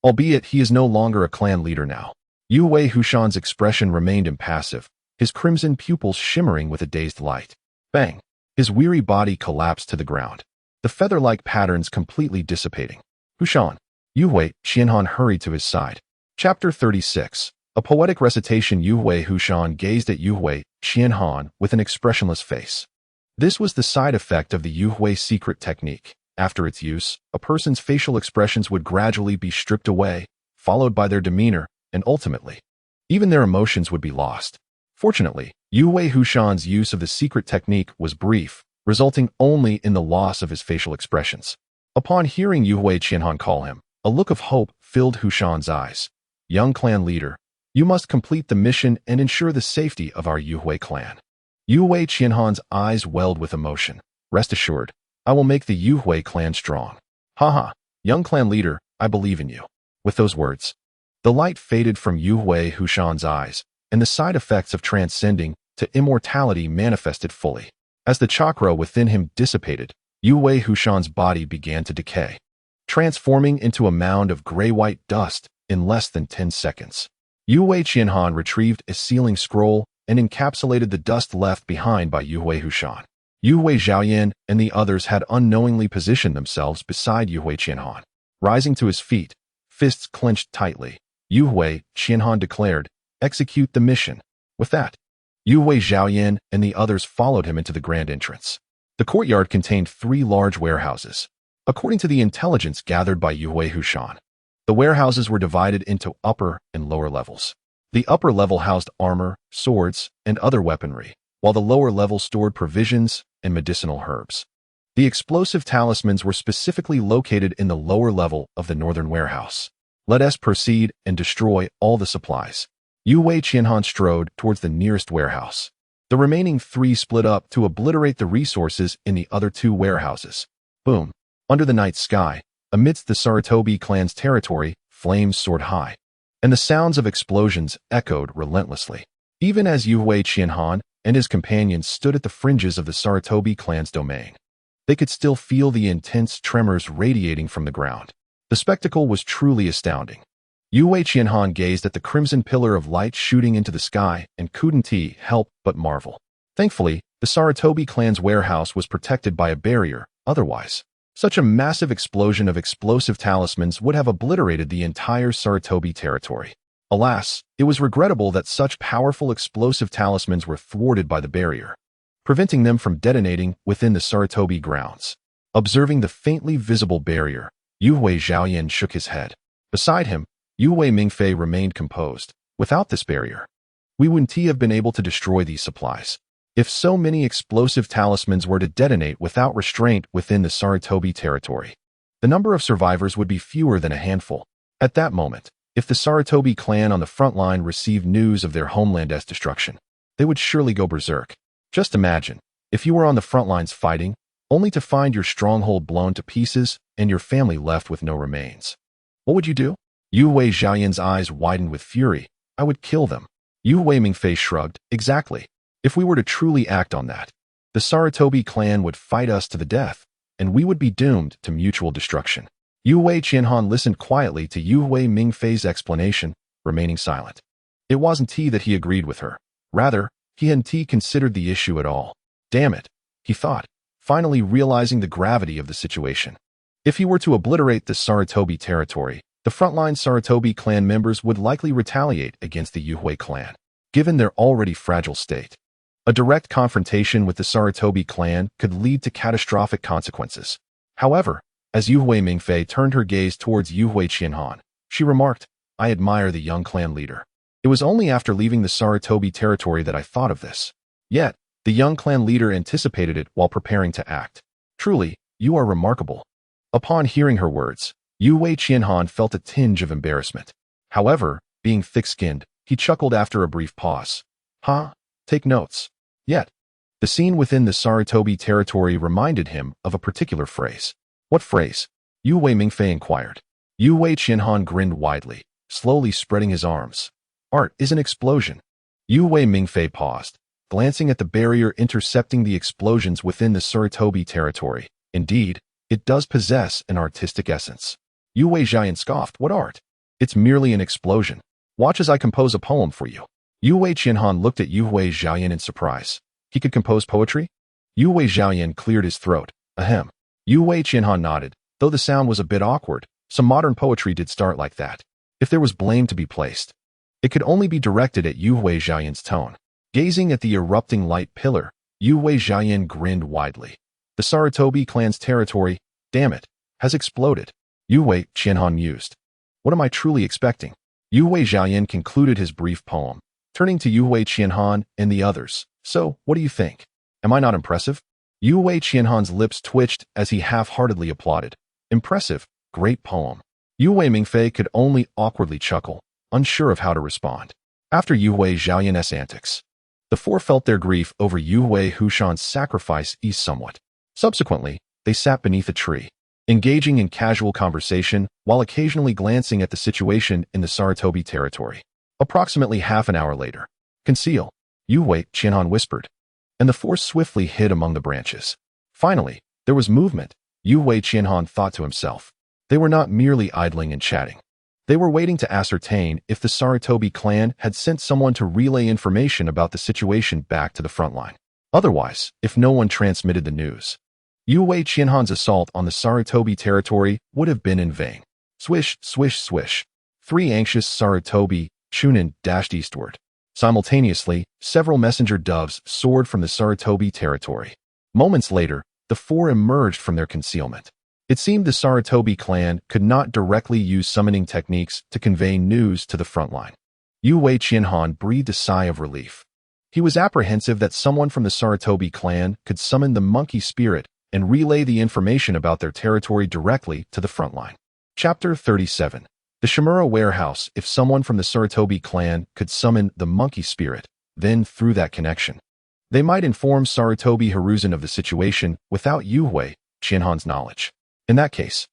Albeit he is no longer a clan leader now. Yu-E Hushan's expression remained impassive, his crimson pupils shimmering with a dazed light. Bang! His weary body collapsed to the ground, the feather-like patterns completely dissipating. Hushan. Yu-E Qianhan hurried to his side. Chapter 36. A poetic recitation. Yu-E Hushan gazed at Yu-E Qianhan with an expressionless face. This was the side effect of the Yu-E secret technique. After its use, a person's facial expressions would gradually be stripped away, followed by their demeanor, and ultimately, even their emotions would be lost. Fortunately, Yu-E Hushan's use of the secret technique was brief, resulting only in the loss of his facial expressions. Upon hearing Yu-E Qianhan call him, a look of hope filled Hushan's eyes. Young clan leader, you must complete the mission and ensure the safety of our Yu-E clan. Yu-E Qianhan's eyes welled with emotion. Rest assured, I will make the Yu-E clan strong. Haha, young clan leader, I believe in you. With those words, the light faded from Yu-E Hushan's eyes, and the side effects of transcending to immortality manifested fully. As the chakra within him dissipated, Yu-E Hushan's body began to decay, transforming into a mound of gray-white dust in less than 10 seconds. Yu-E Qianhan retrieved a sealing scroll and encapsulated the dust left behind by Yu-E Hushan. Yu-E Zhaoyan and the others had unknowingly positioned themselves beside Yu-E Qianhan. Rising to his feet, fists clenched tightly, Yu-E Qianhan declared, "Execute the mission." With that, Yu-E Zhaoyan and the others followed him into the grand entrance. The courtyard contained 3 large warehouses. According to the intelligence gathered by Yu-E Hushan, the warehouses were divided into upper and lower levels. The upper level housed armor, swords, and other weaponry, while the lower level stored provisions and medicinal herbs. The explosive talismans were specifically located in the lower level of the northern warehouse. Let us proceed and destroy all the supplies. Yu-E Qianhan strode towards the nearest warehouse. The remaining 3 split up to obliterate the resources in the other 2 warehouses. Boom. Under the night sky, amidst the Sarutobi clan's territory, flames soared high, and the sounds of explosions echoed relentlessly. Even as Yu-E Qianhan and his companions stood at the fringes of the Sarutobi clan's domain, they could still feel the intense tremors radiating from the ground. The spectacle was truly astounding. Yu-E Qianhan gazed at the crimson pillar of light shooting into the sky and couldn't help but marvel. Thankfully, the Sarutobi clan's warehouse was protected by a barrier. Otherwise, such a massive explosion of explosive talismans would have obliterated the entire Sarutobi territory. Alas, it was regrettable that such powerful explosive talismans were thwarted by the barrier, preventing them from detonating within the Sarutobi grounds. Observing the faintly visible barrier, Yu-E Zhaoyan shook his head. Beside him, Yu-E Mingfei remained composed. Without this barrier, we wouldn't have been able to destroy these supplies. If so many explosive talismans were to detonate without restraint within the Sarutobi territory, the number of survivors would be fewer than a handful. At that moment, if the Sarutobi clan on the front line received news of their homeland's destruction, they would surely go berserk. Just imagine, if you were on the front lines fighting, only to find your stronghold blown to pieces and your family left with no remains. What would you do? Yu-E Zhaoyan's eyes widened with fury. I would kill them. Yu-E Mingfei shrugged. Exactly. If we were to truly act on that, the Sarutobi clan would fight us to the death, and we would be doomed to mutual destruction. Yu-E Qianhan listened quietly to Yu-E Mingfei's explanation, remaining silent. It wasn't that he agreed with her. Rather, He hadn't considered the issue at all. Damn it, he thought, finally realizing the gravity of the situation. If he were to obliterate the Sarutobi territory, the frontline Sarutobi clan members would likely retaliate against the Yuhui clan, given their already fragile state. A direct confrontation with the Sarutobi clan could lead to catastrophic consequences. However, as Yuhui Mingfei turned her gaze towards Yuhui Qianhan, she remarked, "I admire the young clan leader. It was only after leaving the Sarutobi territory that I thought of this. Yet, the young clan leader anticipated it while preparing to act. Truly, you are remarkable." Upon hearing her words, Yuhui Qianhan felt a tinge of embarrassment. However, being thick-skinned, he chuckled after a brief pause. "Huh? Take notes." Yet, the scene within the Sarutobi territory reminded him of a particular phrase. "What phrase?" Yuhui Mingfei inquired. Yuhui Qianhan grinned widely, slowly spreading his arms. "Art is an explosion." Yuhui Mingfei paused, glancing at the barrier intercepting the explosions within the Sarutobi territory. "Indeed, it does possess an artistic essence." Yuhui Jian scoffed, "What art? It's merely an explosion. Watch as I compose a poem for you." Yuhui Qianhan looked at Yuhui Jian in surprise. He could compose poetry? Yuhui Jian cleared his throat. Ahem. Yuhui Qianhan nodded. Though the sound was a bit awkward, some modern poetry did start like that. If there was blame to be placed, it could only be directed at Yuhui Jian's tone. Gazing at the erupting light pillar, Yuhui Jian grinned widely. The Sarutobi clan's territory, damn it, has exploded. Yuhui Qianhan mused. What am I truly expecting? Yuhui Jian concluded his brief poem, turning to Yuhui Qianhan and the others. So, what do you think? Am I not impressive? Yuhui Qianhan's lips twitched as he half-heartedly applauded. Impressive, great poem. Yuhui Mingfei could only awkwardly chuckle, unsure of how to respond. After Yuhui Jian's antics, the four felt their grief over Yuhui Hushan's sacrifice ease somewhat. Subsequently, they sat beneath a tree, engaging in casual conversation while occasionally glancing at the situation in the Sarutobi territory. Approximately half an hour later, "Conceal," Yuhui Qianhan whispered, and the four swiftly hid among the branches. Finally, there was movement. Yuhui Qianhan thought to himself. They were not merely idling and chatting. They were waiting to ascertain if the Sarutobi clan had sent someone to relay information about the situation back to the front line. Otherwise, if no one transmitted the news, Yuhui Qianhan's assault on the Sarutobi territory would have been in vain. Swish, swish, swish. 3 anxious Sarutobi Chunin dashed eastward. Simultaneously, several messenger doves soared from the Sarutobi territory. Moments later, the four emerged from their concealment. It seemed the Sarutobi clan could not directly use summoning techniques to convey news to the front line. Yuhui Qianhan breathed a sigh of relief. He was apprehensive that someone from the Sarutobi clan could summon the monkey spirit and relay the information about their territory directly to the front line. Chapter 37. The Shimura Warehouse. If someone from the Sarutobi clan could summon the monkey spirit, then through that connection, they might inform Sarutobi Hiruzen of the situation without Yuhui Qianhan's knowledge. In that case,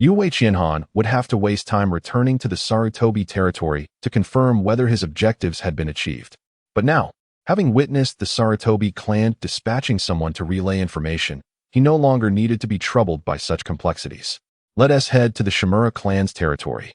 Yuhui Qianhan would have to waste time returning to the Sarutobi territory to confirm whether his objectives had been achieved. But now, having witnessed the Sarutobi clan dispatching someone to relay information, he no longer needed to be troubled by such complexities. Let us head to the Shimura clan's territory.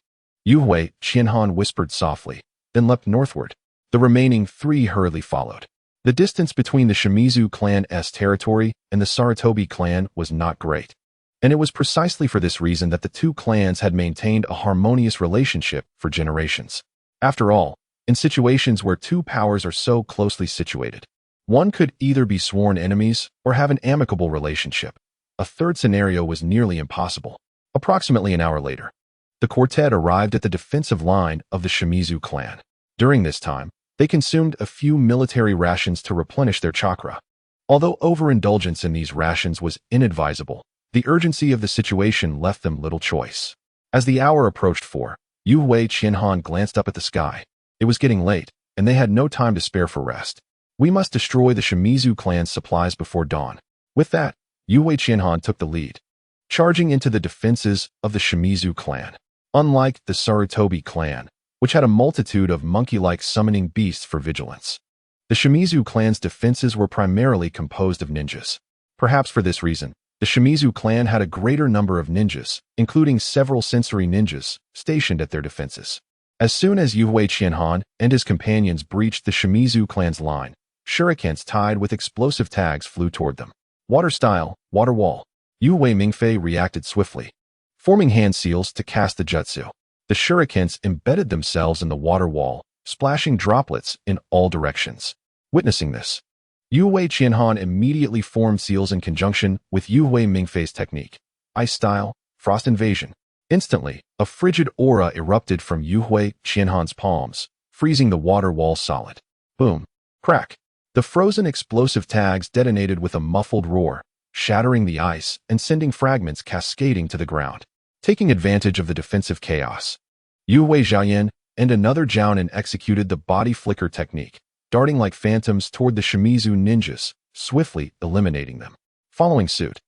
Yuhui Qianhan whispered softly, then leapt northward. The remaining 3 hurriedly followed. The distance between the Shimizu clan's territory and the Sarutobi clan was not great, and it was precisely for this reason that the 2 clans had maintained a harmonious relationship for generations. After all, in situations where 2 powers are so closely situated, one could either be sworn enemies or have an amicable relationship. A third scenario was nearly impossible. Approximately an hour later, the quartet arrived at the defensive line of the Shimizu clan. During this time, they consumed a few military rations to replenish their chakra. Although overindulgence in these rations was inadvisable, the urgency of the situation left them little choice. As the hour approached 4, Yuhui Qianhan glanced up at the sky. It was getting late, and they had no time to spare for rest. We must destroy the Shimizu clan's supplies before dawn. With that, Yuhui Qianhan took the lead, charging into the defenses of the Shimizu clan. Unlike the Sarutobi clan, which had a multitude of monkey-like summoning beasts for vigilance, the Shimizu clan's defenses were primarily composed of ninjas. Perhaps for this reason, the Shimizu clan had a greater number of ninjas, including several sensory ninjas, stationed at their defenses. As soon as Yuhui Qianhan and his companions breached the Shimizu clan's line, shurikens tied with explosive tags flew toward them. Water style, water wall. Yu Wei Mingfei reacted swiftly, forming hand seals to cast the jutsu. The shurikens embedded themselves in the water wall, splashing droplets in all directions. Witnessing this, Yu Wei Qianhan immediately formed seals in conjunction with Yu Wei Mingfei's technique. Ice style, frost invasion. Instantly, a frigid aura erupted from Yu Wei Qianhan's palms, freezing the water wall solid. Boom. Crack. The frozen explosive tags detonated with a muffled roar, shattering the ice and sending fragments cascading to the ground. Taking advantage of the defensive chaos, Yu Wei Xiaoyan and another Jonin executed the body flicker technique, darting like phantoms toward the Shimizu ninjas, swiftly eliminating them. Following suit,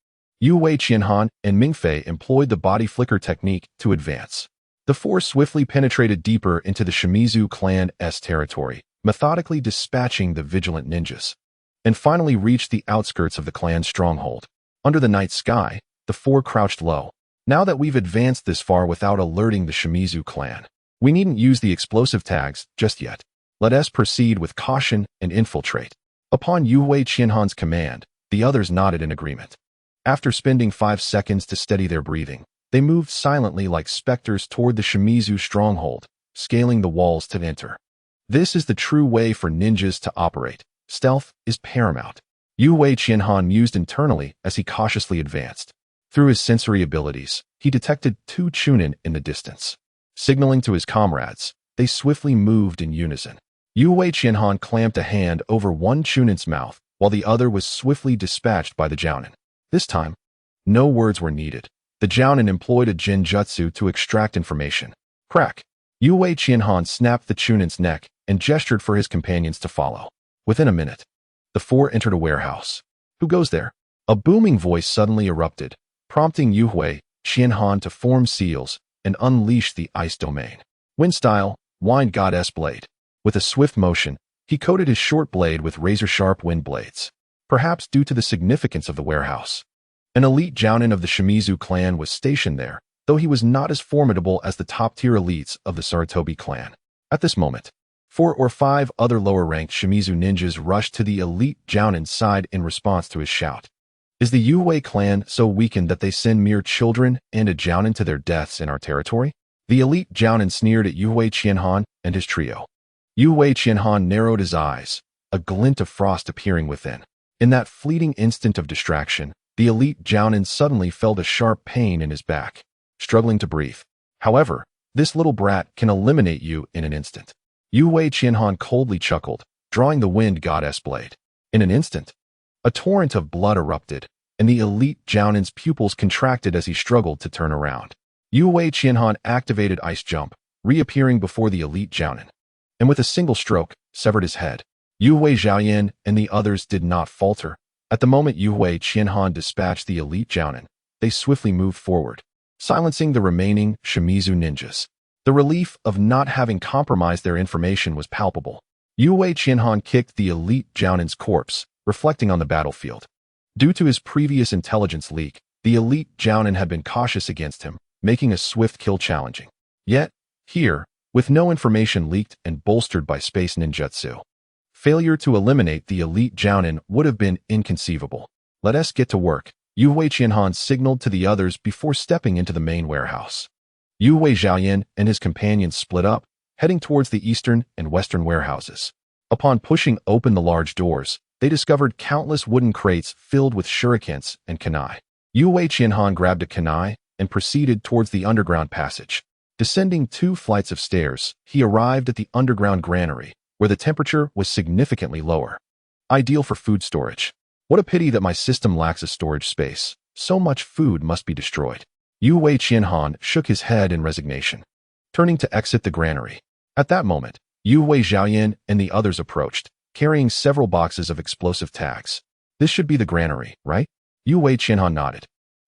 Yu Wei Qianhan and Mingfei employed the body flicker technique to advance. The four swiftly penetrated deeper into the Shimizu clan's territory, methodically dispatching the vigilant ninjas, and finally reached the outskirts of the clan's stronghold. Under the night sky, the four crouched low. Now that we've advanced this far without alerting the Shimizu clan, we needn't use the explosive tags just yet. Let us proceed with caution and infiltrate. Upon Yu Wei Qianhan's command, the others nodded in agreement. After spending 5 seconds to steady their breathing, they moved silently like specters toward the Shimizu stronghold, scaling the walls to enter. This is the true way for ninjas to operate. Stealth is paramount. Yu Wei Qianhan mused internally as he cautiously advanced. Through his sensory abilities, he detected 2 Chunin in the distance. Signaling to his comrades, they swiftly moved in unison. Yu Wei Qianhan clamped a hand over one Chunin's mouth, while the other was swiftly dispatched by the Jonin. This time, no words were needed. The Jonin employed a genjutsu to extract information. Crack! Yu Wei Qianhan snapped the Chunin's neck and gestured for his companions to follow. Within a minute, the four entered a warehouse. Who goes there? A booming voice suddenly erupted, prompting Yu Wei Qianhan to form seals and unleash the ice domain. Wind style, wind goddess blade. With a swift motion, he coated his short blade with razor-sharp wind blades. Perhaps due to the significance of the warehouse, an elite Jonin of the Shimizu clan was stationed there, though he was not as formidable as the top-tier elites of the Sarutobi clan. At this moment, 4 or 5 other lower-ranked Shimizu ninjas rushed to the elite Jonin's side in response to his shout. Is the Yu Wei clan so weakened that they send mere children and a Jonin to their deaths in our territory? The elite Jonin sneered at Yu Wei Qianhan and his trio. Yu Wei Qianhan narrowed his eyes, a glint of frost appearing within. In that fleeting instant of distraction, the elite Jonin suddenly felt a sharp pain in his back, struggling to breathe. However, this little brat can eliminate you in an instant. Yu Wei Qianhan coldly chuckled, drawing the wind goddess blade. In an instant, a torrent of blood erupted, and the elite Jonin's pupils contracted as he struggled to turn around. Yu Wei Qianhan activated Ice Jump, reappearing before the elite Jonin, and with a single stroke, severed his head. Yu Wei Xiaoyan and the others did not falter. At the moment Yu Wei Qianhan dispatched the elite Jonin, they swiftly moved forward, silencing the remaining Shimizu ninjas. The relief of not having compromised their information was palpable. Yu Wei Qianhan kicked the elite Jonin's corpse, reflecting on the battlefield. Due to his previous intelligence leak, the elite Jonin had been cautious against him, making a swift kill challenging. Yet, here, with no information leaked and bolstered by space ninjutsu, failure to eliminate the elite Jonin would have been inconceivable. Let us get to work, Yu Wei Qianhan signaled to the others before stepping into the main warehouse. Yu Wei Xiaoyan and his companions split up, heading towards the eastern and western warehouses. Upon pushing open the large doors, they discovered countless wooden crates filled with shurikens and kunai. Yu Wei Qianhan grabbed a kunai and proceeded towards the underground passage. Descending 2 flights of stairs, he arrived at the underground granary, where the temperature was significantly lower. Ideal for food storage. What a pity that my system lacks a storage space. So much food must be destroyed. Yu Wei Qianhan shook his head in resignation, turning to exit the granary. At that moment, Yu Wei Xiaoyan and the others approached, carrying several boxes of explosive tags. This should be the granary, right? Yu Wei Qianhan nodded.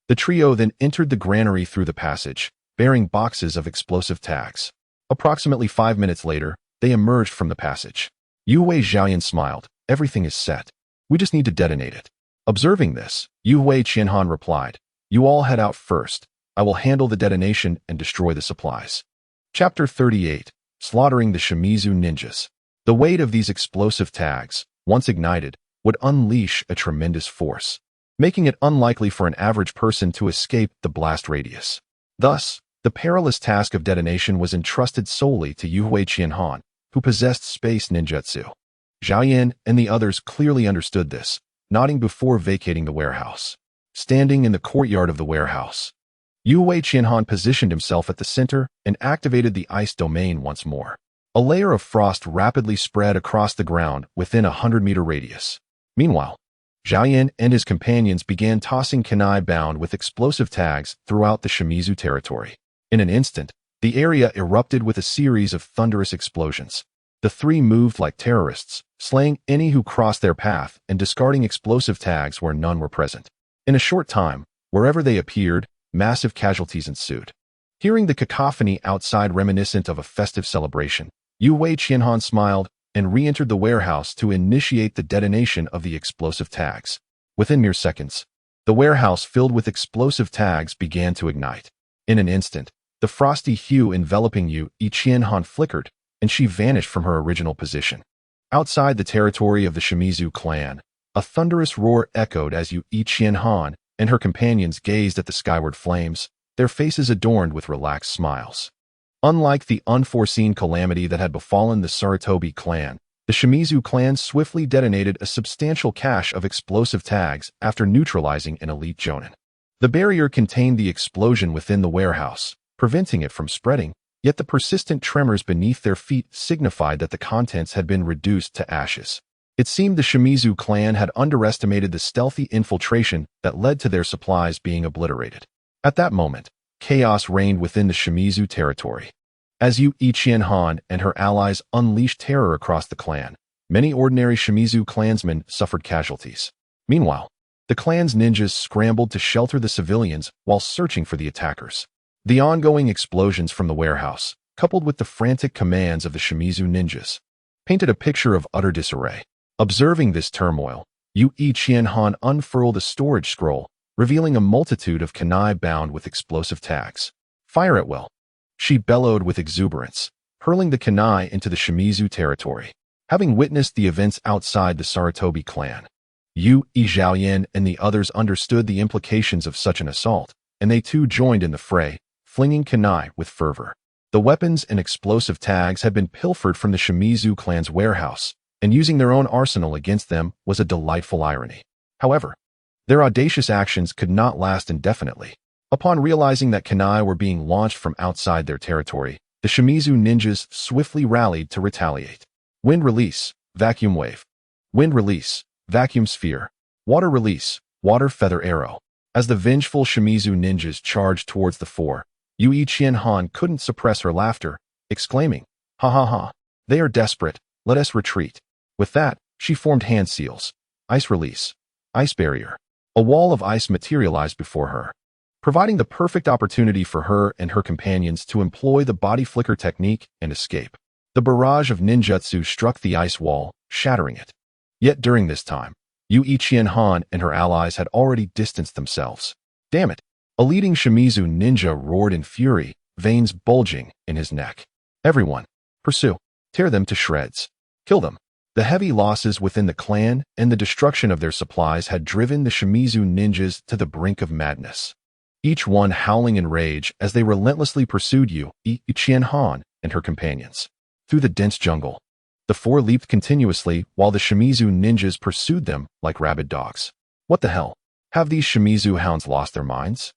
The trio then entered the granary through the passage, bearing boxes of explosive tags. Approximately 5 minutes later, they emerged from the passage. Yu Wei Xiaoyan smiled. Everything is set. We just need to detonate it. Observing this, Yu Wei Qianhan replied, You all head out first. I will handle the detonation and destroy the supplies. Chapter 38. Slaughtering the Shimizu ninjas. The weight of these explosive tags, once ignited, would unleash a tremendous force, making it unlikely for an average person to escape the blast radius. Thus, the perilous task of detonation was entrusted solely to Yuhui Qianhan, who possessed space ninjutsu. Zhao Yan and the others clearly understood this, nodding before vacating the warehouse. Standing in the courtyard of the warehouse, Yuhui Qianhan positioned himself at the center and activated the ice domain once more. A layer of frost rapidly spread across the ground within a 100-meter radius. Meanwhile, Zhao Yan and his companions began tossing kunai bound with explosive tags throughout the Shimizu territory. In an instant, the area erupted with a series of thunderous explosions. The three moved like terrorists, slaying any who crossed their path and discarding explosive tags where none were present. In a short time, wherever they appeared, massive casualties ensued. Hearing the cacophony outside reminiscent of a festive celebration, Yuhui Qianhan smiled and re-entered the warehouse to initiate the detonation of the explosive tags. Within mere seconds, the warehouse filled with explosive tags began to ignite. In an instant, the frosty hue enveloping Yuhui Qianhan flickered, and she vanished from her original position. Outside the territory of the Shimizu clan, a thunderous roar echoed as Yuhui Qianhan and her companions gazed at the skyward flames, their faces adorned with relaxed smiles. Unlike the unforeseen calamity that had befallen the Sarutobi clan, the Shimizu clan swiftly detonated a substantial cache of explosive tags after neutralizing an elite Jonin. The barrier contained the explosion within the warehouse, preventing it from spreading, yet the persistent tremors beneath their feet signified that the contents had been reduced to ashes. It seemed the Shimizu clan had underestimated the stealthy infiltration that led to their supplies being obliterated. At that moment, chaos reigned within the Shimizu territory. As Yuhui Qianhan and her allies unleashed terror across the clan, many ordinary Shimizu clansmen suffered casualties. Meanwhile, the clan's ninjas scrambled to shelter the civilians while searching for the attackers. The ongoing explosions from the warehouse, coupled with the frantic commands of the Shimizu ninjas, painted a picture of utter disarray. Observing this turmoil, Yuhui Qianhan unfurled a storage scroll, revealing a multitude of kunai bound with explosive tags. "Fire at will," she bellowed with exuberance, hurling the kunai into the Shimizu territory. Having witnessed the events outside the Sarutobi clan, Yuhui Zhaoyan and the others understood the implications of such an assault, and they too joined in the fray, flinging kunai with fervor. The weapons and explosive tags had been pilfered from the Shimizu clan's warehouse, and using their own arsenal against them was a delightful irony. However, their audacious actions could not last indefinitely. Upon realizing that kunai were being launched from outside their territory, the Shimizu ninjas swiftly rallied to retaliate. Wind release, vacuum wave. Wind release, vacuum sphere. Water release, water feather arrow. As the vengeful Shimizu ninjas charged towards the four, Yuhui Qianhan couldn't suppress her laughter, exclaiming, "Ha ha ha, they are desperate, let us retreat." With that, she formed hand seals. Ice release, ice barrier. A wall of ice materialized before her, providing the perfect opportunity for her and her companions to employ the body flicker technique and escape. The barrage of ninjutsu struck the ice wall, shattering it. Yet during this time, Yuhui Qianhan and her allies had already distanced themselves. "Damn it!" A leading Shimizu ninja roared in fury, veins bulging in his neck. "Everyone, pursue. Tear them to shreds. Kill them." The heavy losses within the clan and the destruction of their supplies had driven the Shimizu ninjas to the brink of madness, each one howling in rage as they relentlessly pursued Yuhui Qianhan and her companions. Through the dense jungle, the four leaped continuously while the Shimizu ninjas pursued them like rabid dogs. "What the hell? Have these Shimizu hounds lost their minds?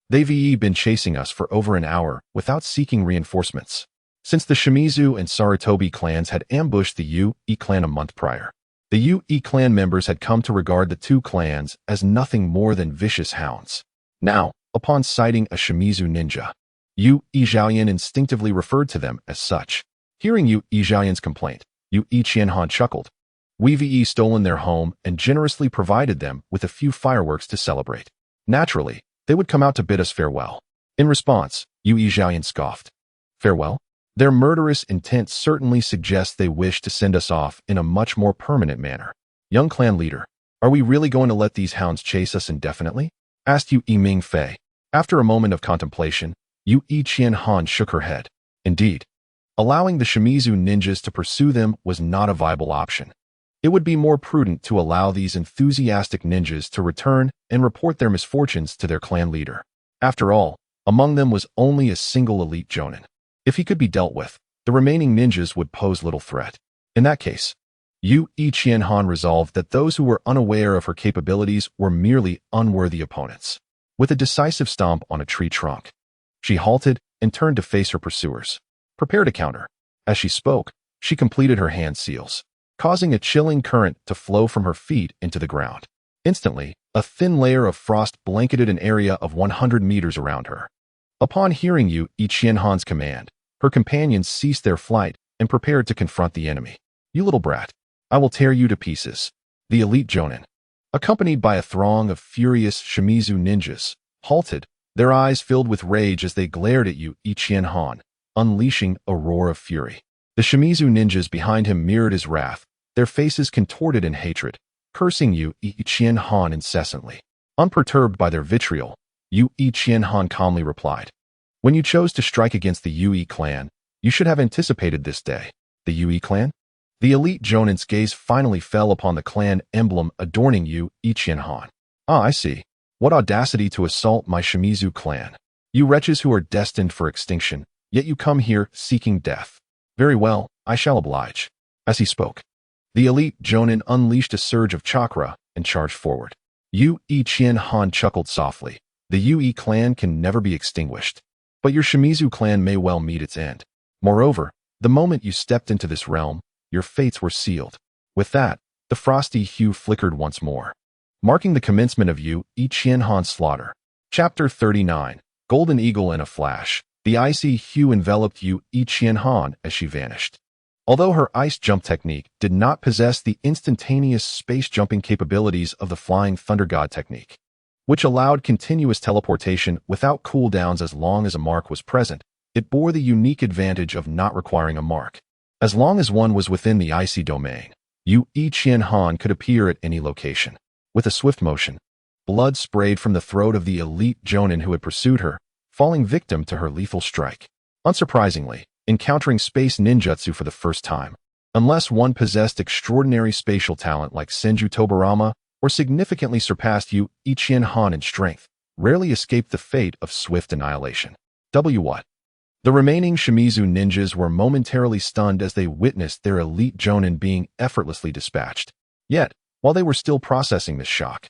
They've been chasing us for over an hour without seeking reinforcements." Since the Shimizu and Sarutobi clans had ambushed the Yuhui clan a month prior, the Yuhui clan members had come to regard the two clans as nothing more than vicious hounds. Now, upon sighting a Shimizu ninja, Yuhui Zhaoyan instinctively referred to them as such. Hearing Yuhui Zhaoyan's complaint, Yuhui Qianhan chuckled. We've stolen their home and generously provided them with a few fireworks to celebrate. Naturally, they would come out to bid us farewell. In response, Yuhui Zhaoyan scoffed. "Farewell? Their murderous intent certainly suggests they wish to send us off in a much more permanent manner. Young clan leader, are we really going to let these hounds chase us indefinitely?" asked Yuhui Mingfei. After a moment of contemplation, Yuhui Qianhan shook her head. Indeed, allowing the Shimizu ninjas to pursue them was not a viable option. It would be more prudent to allow these enthusiastic ninjas to return and report their misfortunes to their clan leader. After all, among them was only a single elite Jonin. If he could be dealt with, the remaining ninjas would pose little threat. In that case, Yu Ichienhan resolved that those who were unaware of her capabilities were merely unworthy opponents. With a decisive stomp on a tree trunk, she halted and turned to face her pursuers. Prepare to counter. As she spoke, she completed her hand seals, causing a chilling current to flow from her feet into the ground. Instantly, a thin layer of frost blanketed an area of 100 meters around her. Upon hearing Yu Ichienhan's command, her companions ceased their flight and prepared to confront the enemy. You little brat, I will tear you to pieces. The elite Jonin, accompanied by a throng of furious Shimizu ninjas, halted, their eyes filled with rage as they glared at Yu Ichienhan, unleashing a roar of fury. The Shimizu ninjas behind him mirrored his wrath, their faces contorted in hatred, cursing Yu Ichienhan incessantly. Unperturbed by their vitriol, Yu Ichienhan calmly replied, "When you chose to strike against the Yui clan, you should have anticipated this day." The Yui clan? The elite Jonin's gaze finally fell upon the clan emblem adorning Yu Ichienhan. Ah, I see. What audacity to assault my Shimizu clan. You wretches who are destined for extinction, yet you come here seeking death. Very well, I shall oblige. As he spoke, the elite Jonin unleashed a surge of chakra and charged forward. Yu Ichienhan chuckled softly. The Yui clan can never be extinguished, but your Shimizu clan may well meet its end. Moreover, the moment you stepped into this realm, your fates were sealed. With that, the frosty hue flickered once more, marking the commencement of Yu Ichienhan's slaughter. Chapter 39, Golden Eagle in a Flash. The icy hue enveloped Yu Ichienhan as she vanished. Although her ice jump technique did not possess the instantaneous space-jumping capabilities of the Flying Thunder God technique, which allowed continuous teleportation without cooldowns as long as a mark was present, it bore the unique advantage of not requiring a mark. As long as one was within the icy domain, Yu Ichienhan could appear at any location. With a swift motion, blood sprayed from the throat of the elite Jonin who had pursued her, falling victim to her lethal strike. Unsurprisingly, encountering space ninjutsu for the first time, unless one possessed extraordinary spatial talent like Senju Butsuma or significantly surpassed Yu Ichienhan in strength, rarely escaped the fate of swift annihilation. What? The remaining Shimizu ninjas were momentarily stunned as they witnessed their elite Jonin being effortlessly dispatched. Yet, while they were still processing this shock,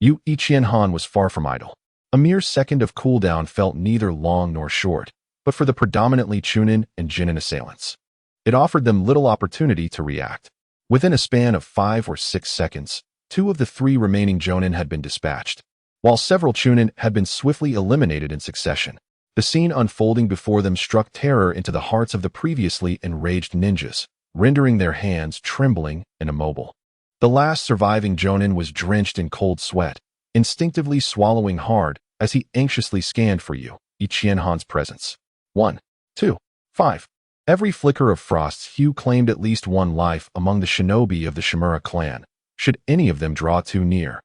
Yu Ichienhan was far from idle. A mere second of cooldown felt neither long nor short, but for the predominantly Chunin and Jinin assailants, it offered them little opportunity to react. Within a span of 5 or 6 seconds, 2 of the 3 remaining Jonin had been dispatched, while several Chunin had been swiftly eliminated in succession. The scene unfolding before them struck terror into the hearts of the previously enraged ninjas, rendering their hands trembling and immobile. The last surviving Jonin was drenched in cold sweat, instinctively swallowing hard as he anxiously scanned for Yu Ichienhan's presence. 1, 2, 5. Every flicker of frost's hue claimed at least one life among the shinobi of the Shimura clan, should any of them draw too near.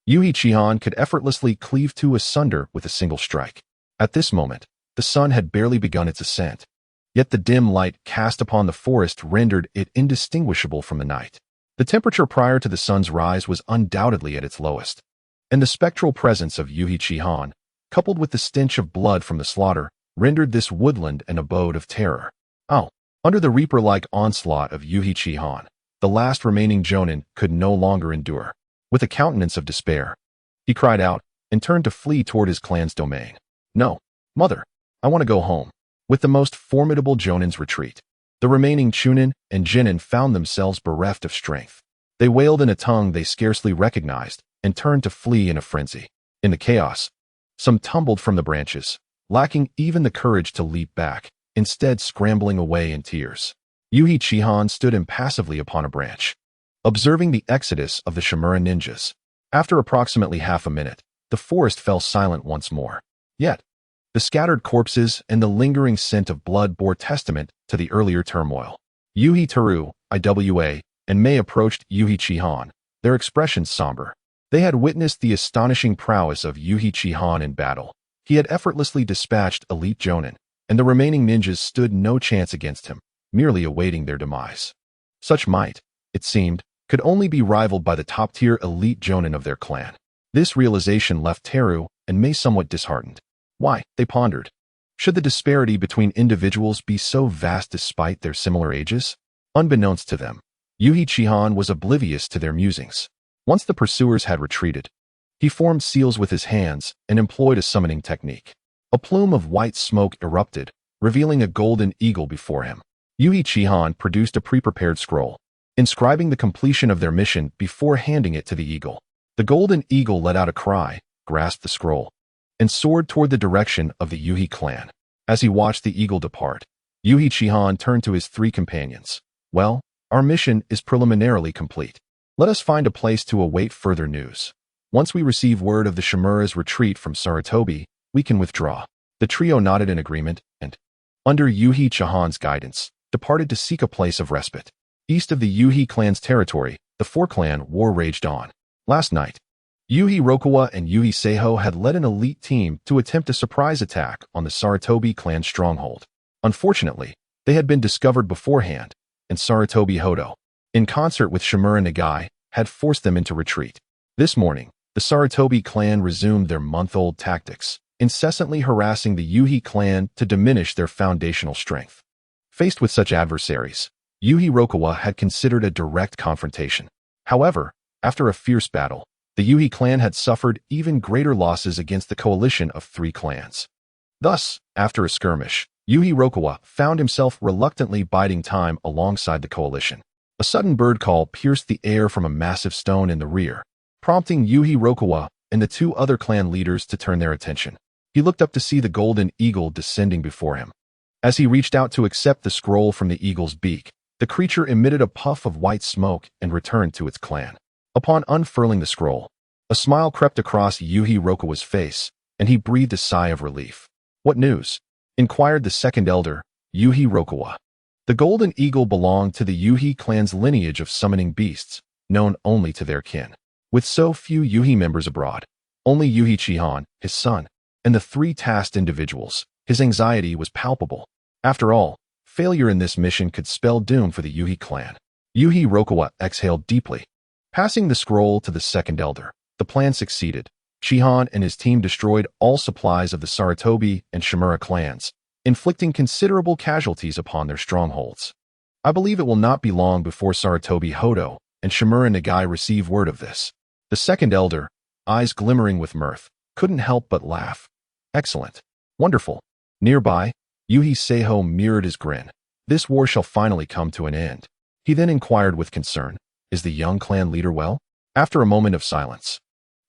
Yu Ichienhan could effortlessly cleave 2 asunder with a single strike. At this moment, the sun had barely begun its ascent, yet the dim light cast upon the forest rendered it indistinguishable from the night. The temperature prior to the sun's rise was undoubtedly at its lowest, and the spectral presence of Yu Ichienhan, coupled with the stench of blood from the slaughter, rendered this woodland an abode of terror. Oh, under the reaper-like onslaught of Yu Ichienhan, the last remaining Jonin could no longer endure. With a countenance of despair, he cried out and turned to flee toward his clan's domain. No, mother, I want to go home. With the most formidable Jonin's retreat, the remaining Chunin and Jinin found themselves bereft of strength. They wailed in a tongue they scarcely recognized and turned to flee in a frenzy. In the chaos, some tumbled from the branches, lacking even the courage to leap back, instead scrambling away in tears. Yu Ichienhan stood impassively upon a branch, observing the exodus of the Shimura ninjas. After approximately half a minute, the forest fell silent once more. Yet, the scattered corpses and the lingering scent of blood bore testament to the earlier turmoil. Yuhi Teru, Iwa, and Mei approached Yu Ichienhan, their expressions somber. They had witnessed the astonishing prowess of Yu Ichienhan in battle. He had effortlessly dispatched elite Jonin, and the remaining ninjas stood no chance against him, merely awaiting their demise. Such might, it seemed, could only be rivaled by the top-tier elite Jonin of their clan. This realization left Teru and Mei somewhat disheartened. Why, they pondered. Should the disparity between individuals be so vast despite their similar ages? Unbeknownst to them, Yuhi Chihan was oblivious to their musings. Once the pursuers had retreated, he formed seals with his hands and employed a summoning technique. A plume of white smoke erupted, revealing a golden eagle before him. Yuhi Chihan produced a pre-prepared scroll, inscribing the completion of their mission before handing it to the eagle. The golden eagle let out a cry, grasped the scroll, and soared toward the direction of the Yuhi clan. As he watched the eagle depart, Yuhi Chihan turned to his three companions. Well, our mission is preliminarily complete. Let us find a place to await further news. Once we receive word of the Shimura's retreat from Sarutobi, we can withdraw. The trio nodded in agreement and, under Yuhi Chihan's guidance, departed to seek a place of respite. East of the Yuhi clan's territory, the four-clan war raged on. Last night, Yuhi Rokawa and Yuhi Seiho had led an elite team to attempt a surprise attack on the Sarutobi clan stronghold. Unfortunately, they had been discovered beforehand, and Sarutobi Hodo, in concert with Shimura Nagai, had forced them into retreat. This morning, the Sarutobi clan resumed their month-old tactics, incessantly harassing the Yuhi clan to diminish their foundational strength. Faced with such adversaries, Yuhi Rokawa had considered a direct confrontation. However, after a fierce battle, the Yuhi clan had suffered even greater losses against the coalition of three clans. Thus, after a skirmish, Yuhi Rokawa found himself reluctantly biding time alongside the coalition. A sudden bird call pierced the air from a massive stone in the rear, prompting Yuhi Rokawa and the two other clan leaders to turn their attention. He looked up to see the golden eagle descending before him. As he reached out to accept the scroll from the eagle's beak, the creature emitted a puff of white smoke and returned to its clan. Upon unfurling the scroll, a smile crept across Yuhi Rokawa's face, and he breathed a sigh of relief. What news? Inquired the second elder, Yuhi Rokawa. The golden eagle belonged to the Yuhi clan's lineage of summoning beasts, known only to their kin. With so few Yuhi members abroad, only Yuhi Chihan, his son, and the three tasked individuals, his anxiety was palpable. After all, failure in this mission could spell doom for the Yuhi clan. Yuhi Rokawa exhaled deeply. Passing the scroll to the second elder, the plan succeeded. Chihan and his team destroyed all supplies of the Sarutobi and Shimura clans, inflicting considerable casualties upon their strongholds. I believe it will not be long before Sarutobi Hodo and Shimura Nagai receive word of this. The second elder, eyes glimmering with mirth, couldn't help but laugh. Excellent. Wonderful. Nearby, Yuhi Seiho mirrored his grin. This war shall finally come to an end. He then inquired with concern, is the young clan leader well? After a moment of silence,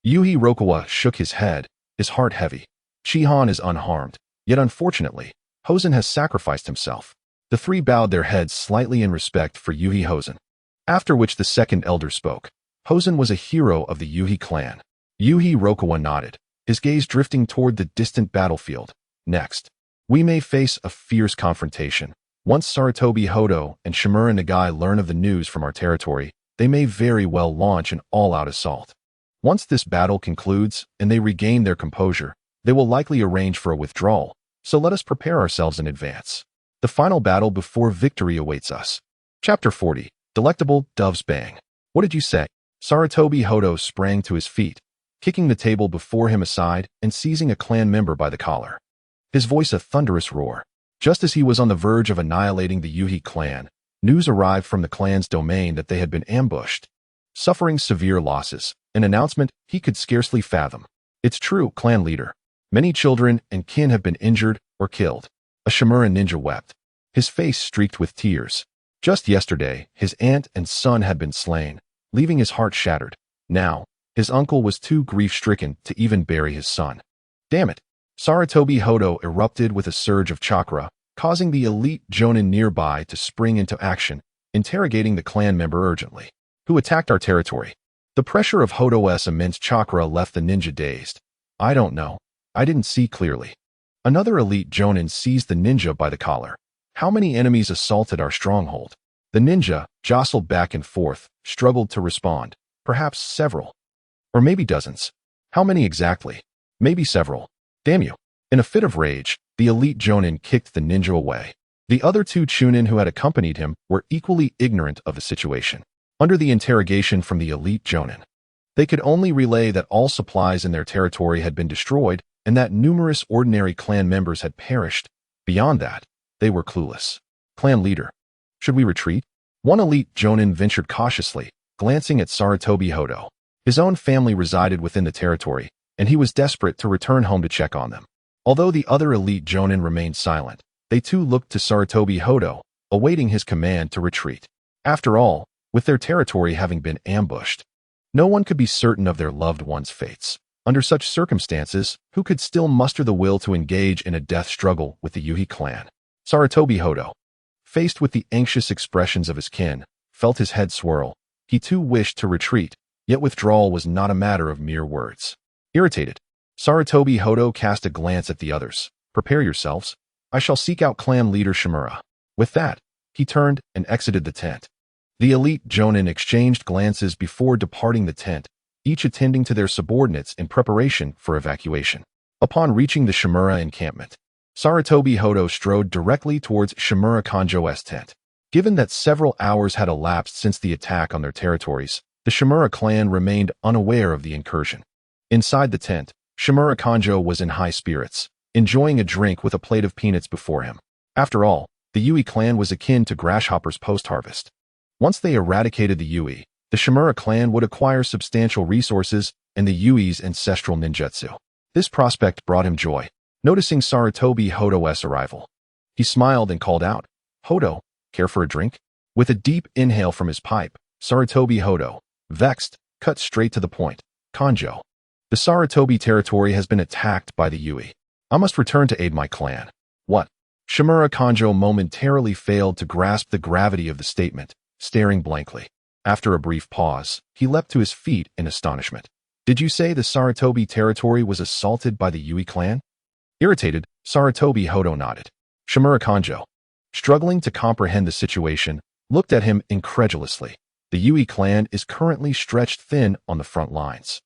Yuhi Rokawa shook his head, his heart heavy. Chihan is unharmed, yet unfortunately, Hosen has sacrificed himself. The three bowed their heads slightly in respect for Yuhi Hosen. After which the second elder spoke. Hosen was a hero of the Yuhi clan. Yuhi Rokawa nodded, his gaze drifting toward the distant battlefield. Next, we may face a fierce confrontation. Once Sarutobi Hodo and Shimura Nagai learn of the news from our territory, they may very well launch an all-out assault. Once this battle concludes and they regain their composure, they will likely arrange for a withdrawal, so let us prepare ourselves in advance. The final battle before victory awaits us. Chapter 40. Delectable Dove's Bang. What did you say? Sarutobi Hodo sprang to his feet, kicking the table before him aside and seizing a clan member by the collar. His voice a thunderous roar. Just as he was on the verge of annihilating the Yuhi clan, news arrived from the clan's domain that they had been ambushed, suffering severe losses, an announcement he could scarcely fathom. It's true, clan leader. Many children and kin have been injured or killed. A Shimura ninja wept, his face streaked with tears. Just yesterday, his aunt and son had been slain, leaving his heart shattered. Now, his uncle was too grief-stricken to even bury his son. Damn it! Sarutobi Hodo erupted with a surge of chakra, causing the elite Jonin nearby to spring into action, interrogating the clan member urgently. Who attacked our territory? The pressure of Hodo's immense chakra left the ninja dazed. I don't know. I didn't see clearly. Another elite Jonin seized the ninja by the collar. How many enemies assaulted our stronghold? The ninja, jostled back and forth, struggled to respond. Perhaps several. Or maybe dozens. How many exactly? Maybe several. Damn you. In a fit of rage, the elite Jonin kicked the ninja away. The other two Chunin who had accompanied him were equally ignorant of the situation. Under the interrogation from the elite Jonin, they could only relay that all supplies in their territory had been destroyed and that numerous ordinary clan members had perished. Beyond that, they were clueless. Clan leader, should we retreat? One elite Jonin ventured cautiously, glancing at Sarutobi Hodo. His own family resided within the territory, and he was desperate to return home to check on them. Although the other elite Jonin remained silent, they too looked to Sarutobi Hodo, awaiting his command to retreat. After all, with their territory having been ambushed, no one could be certain of their loved ones' fates. Under such circumstances, who could still muster the will to engage in a death struggle with the Yuhi clan? Sarutobi Hodo, faced with the anxious expressions of his kin, felt his head swirl. He too wished to retreat, yet withdrawal was not a matter of mere words. Irritated, Sarutobi Hodo cast a glance at the others. Prepare yourselves. I shall seek out clan leader Shimura. With that, he turned and exited the tent. The elite Jonin exchanged glances before departing the tent, each attending to their subordinates in preparation for evacuation. Upon reaching the Shimura encampment, Sarutobi Hodo strode directly towards Shimura Kanjo's tent. Given that several hours had elapsed since the attack on their territories, the Shimura clan remained unaware of the incursion. Inside the tent, Shimura Kanjo was in high spirits, enjoying a drink with a plate of peanuts before him. After all, the Yui clan was akin to grasshoppers post-harvest. Once they eradicated the Yui, the Shimura clan would acquire substantial resources and the Yui's ancestral ninjutsu. This prospect brought him joy. Noticing Sarutobi Hodo's arrival, he smiled and called out, "Hodo, care for a drink?" With a deep inhale from his pipe, Sarutobi Hodo, vexed, cut straight to the point. "Kanjo, the Sarutobi territory has been attacked by the Yui. I must return to aid my clan." "What?" Shimura Kanjo momentarily failed to grasp the gravity of the statement, staring blankly. After a brief pause, he leapt to his feet in astonishment. "Did you say the Sarutobi territory was assaulted by the Yui clan?" Irritated, Sarutobi Hodo nodded. Shimura Kanjo, struggling to comprehend the situation, looked at him incredulously. The Yui clan is currently stretched thin on the front lines.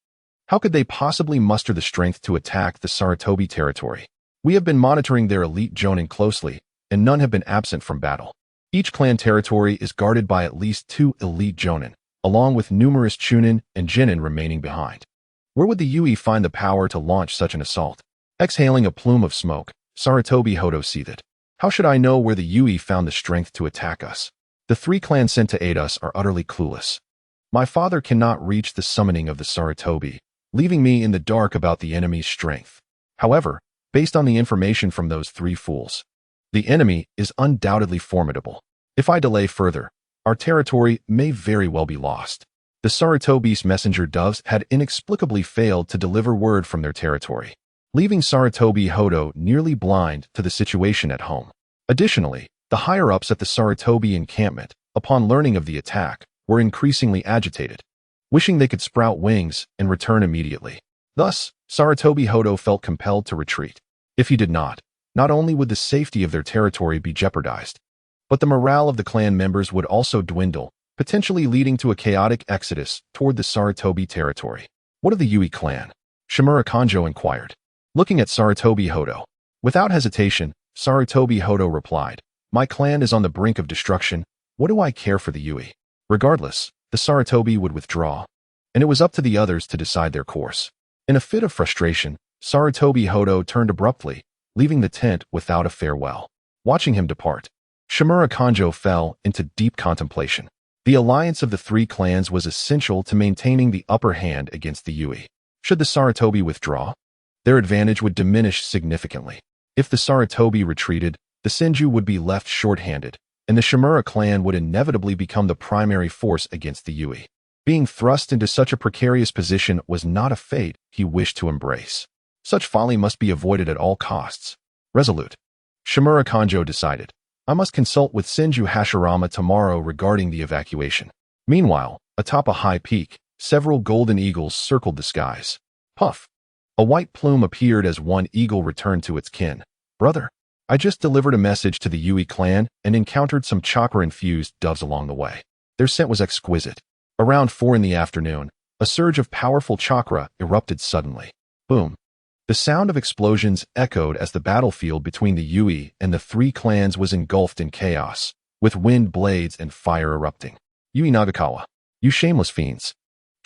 How could they possibly muster the strength to attack the Sarutobi territory? We have been monitoring their elite Jonin closely, and none have been absent from battle. Each clan territory is guarded by at least 2 elite Jonin, along with numerous Chunin and Jinin remaining behind. Where would the Yui find the power to launch such an assault? Exhaling a plume of smoke, Sarutobi Hodo seethed. How should I know where the Yui found the strength to attack us? The 3 clans sent to aid us are utterly clueless. My father cannot reach the summoning of the Sarutobi, leaving me in the dark about the enemy's strength. However, based on the information from those 3 fools, the enemy is undoubtedly formidable. If I delay further, our territory may very well be lost. The Sarutobi's messenger doves had inexplicably failed to deliver word from their territory, leaving Sarutobi Hodo nearly blind to the situation at home. Additionally, the higher-ups at the Sarutobi encampment, upon learning of the attack, were increasingly agitated, wishing they could sprout wings and return immediately. Thus, Sarutobi Hodo felt compelled to retreat. If he did not only would the safety of their territory be jeopardized, but the morale of the clan members would also dwindle, potentially leading to a chaotic exodus toward the Sarutobi territory. What of the Yui clan? Shimura Kanjo inquired, looking at Sarutobi Hodo. Without hesitation, Sarutobi Hodo replied, "My clan is on the brink of destruction. What do I care for the Yui?" Regardless, the Sarutobi would withdraw, and it was up to the others to decide their course. In a fit of frustration, Sarutobi Hodo turned abruptly, leaving the tent without a farewell. Watching him depart, Shimura Kanjo fell into deep contemplation. The alliance of the 3 clans was essential to maintaining the upper hand against the Yui. Should the Sarutobi withdraw, their advantage would diminish significantly. If the Sarutobi retreated, the Senju would be left short-handed, and the Shimura clan would inevitably become the primary force against the Yui. Being thrust into such a precarious position was not a fate he wished to embrace. Such folly must be avoided at all costs. Resolute, Shimura Kanjo decided, I must consult with Senju Hashirama tomorrow regarding the evacuation. Meanwhile, atop a high peak, several golden eagles circled the skies. Puff! A white plume appeared as one eagle returned to its kin. Brother, I just delivered a message to the Yui clan and encountered some chakra-infused doves along the way. Their scent was exquisite. Around 4 in the afternoon, a surge of powerful chakra erupted suddenly. Boom! The sound of explosions echoed as the battlefield between the Yui and the 3 clans was engulfed in chaos, with wind blades and fire erupting. Yui Nagakawa. You shameless fiends.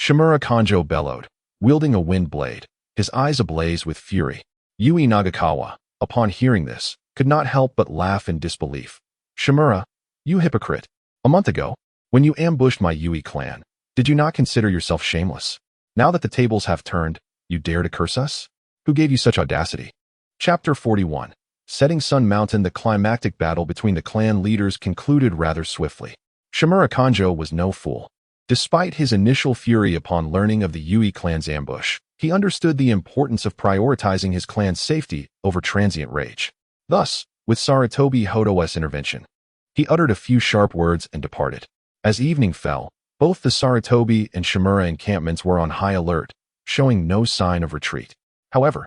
Shimura Kanjo bellowed, wielding a wind blade, his eyes ablaze with fury. Yui Nagakawa, upon hearing this, could not help but laugh in disbelief. Shimura, you hypocrite. A month ago, when you ambushed my Yui clan, did you not consider yourself shameless? Now that the tables have turned, you dare to curse us? Who gave you such audacity? Chapter 41. Setting Sun Mountain. The climactic battle between the clan leaders concluded rather swiftly. Shimura Kanjo was no fool. Despite his initial fury upon learning of the Yui clan's ambush, he understood the importance of prioritizing his clan's safety over transient rage. Thus, with Sarutobi Hodo's intervention, he uttered a few sharp words and departed. As evening fell, both the Sarutobi and Shimura encampments were on high alert, showing no sign of retreat. However,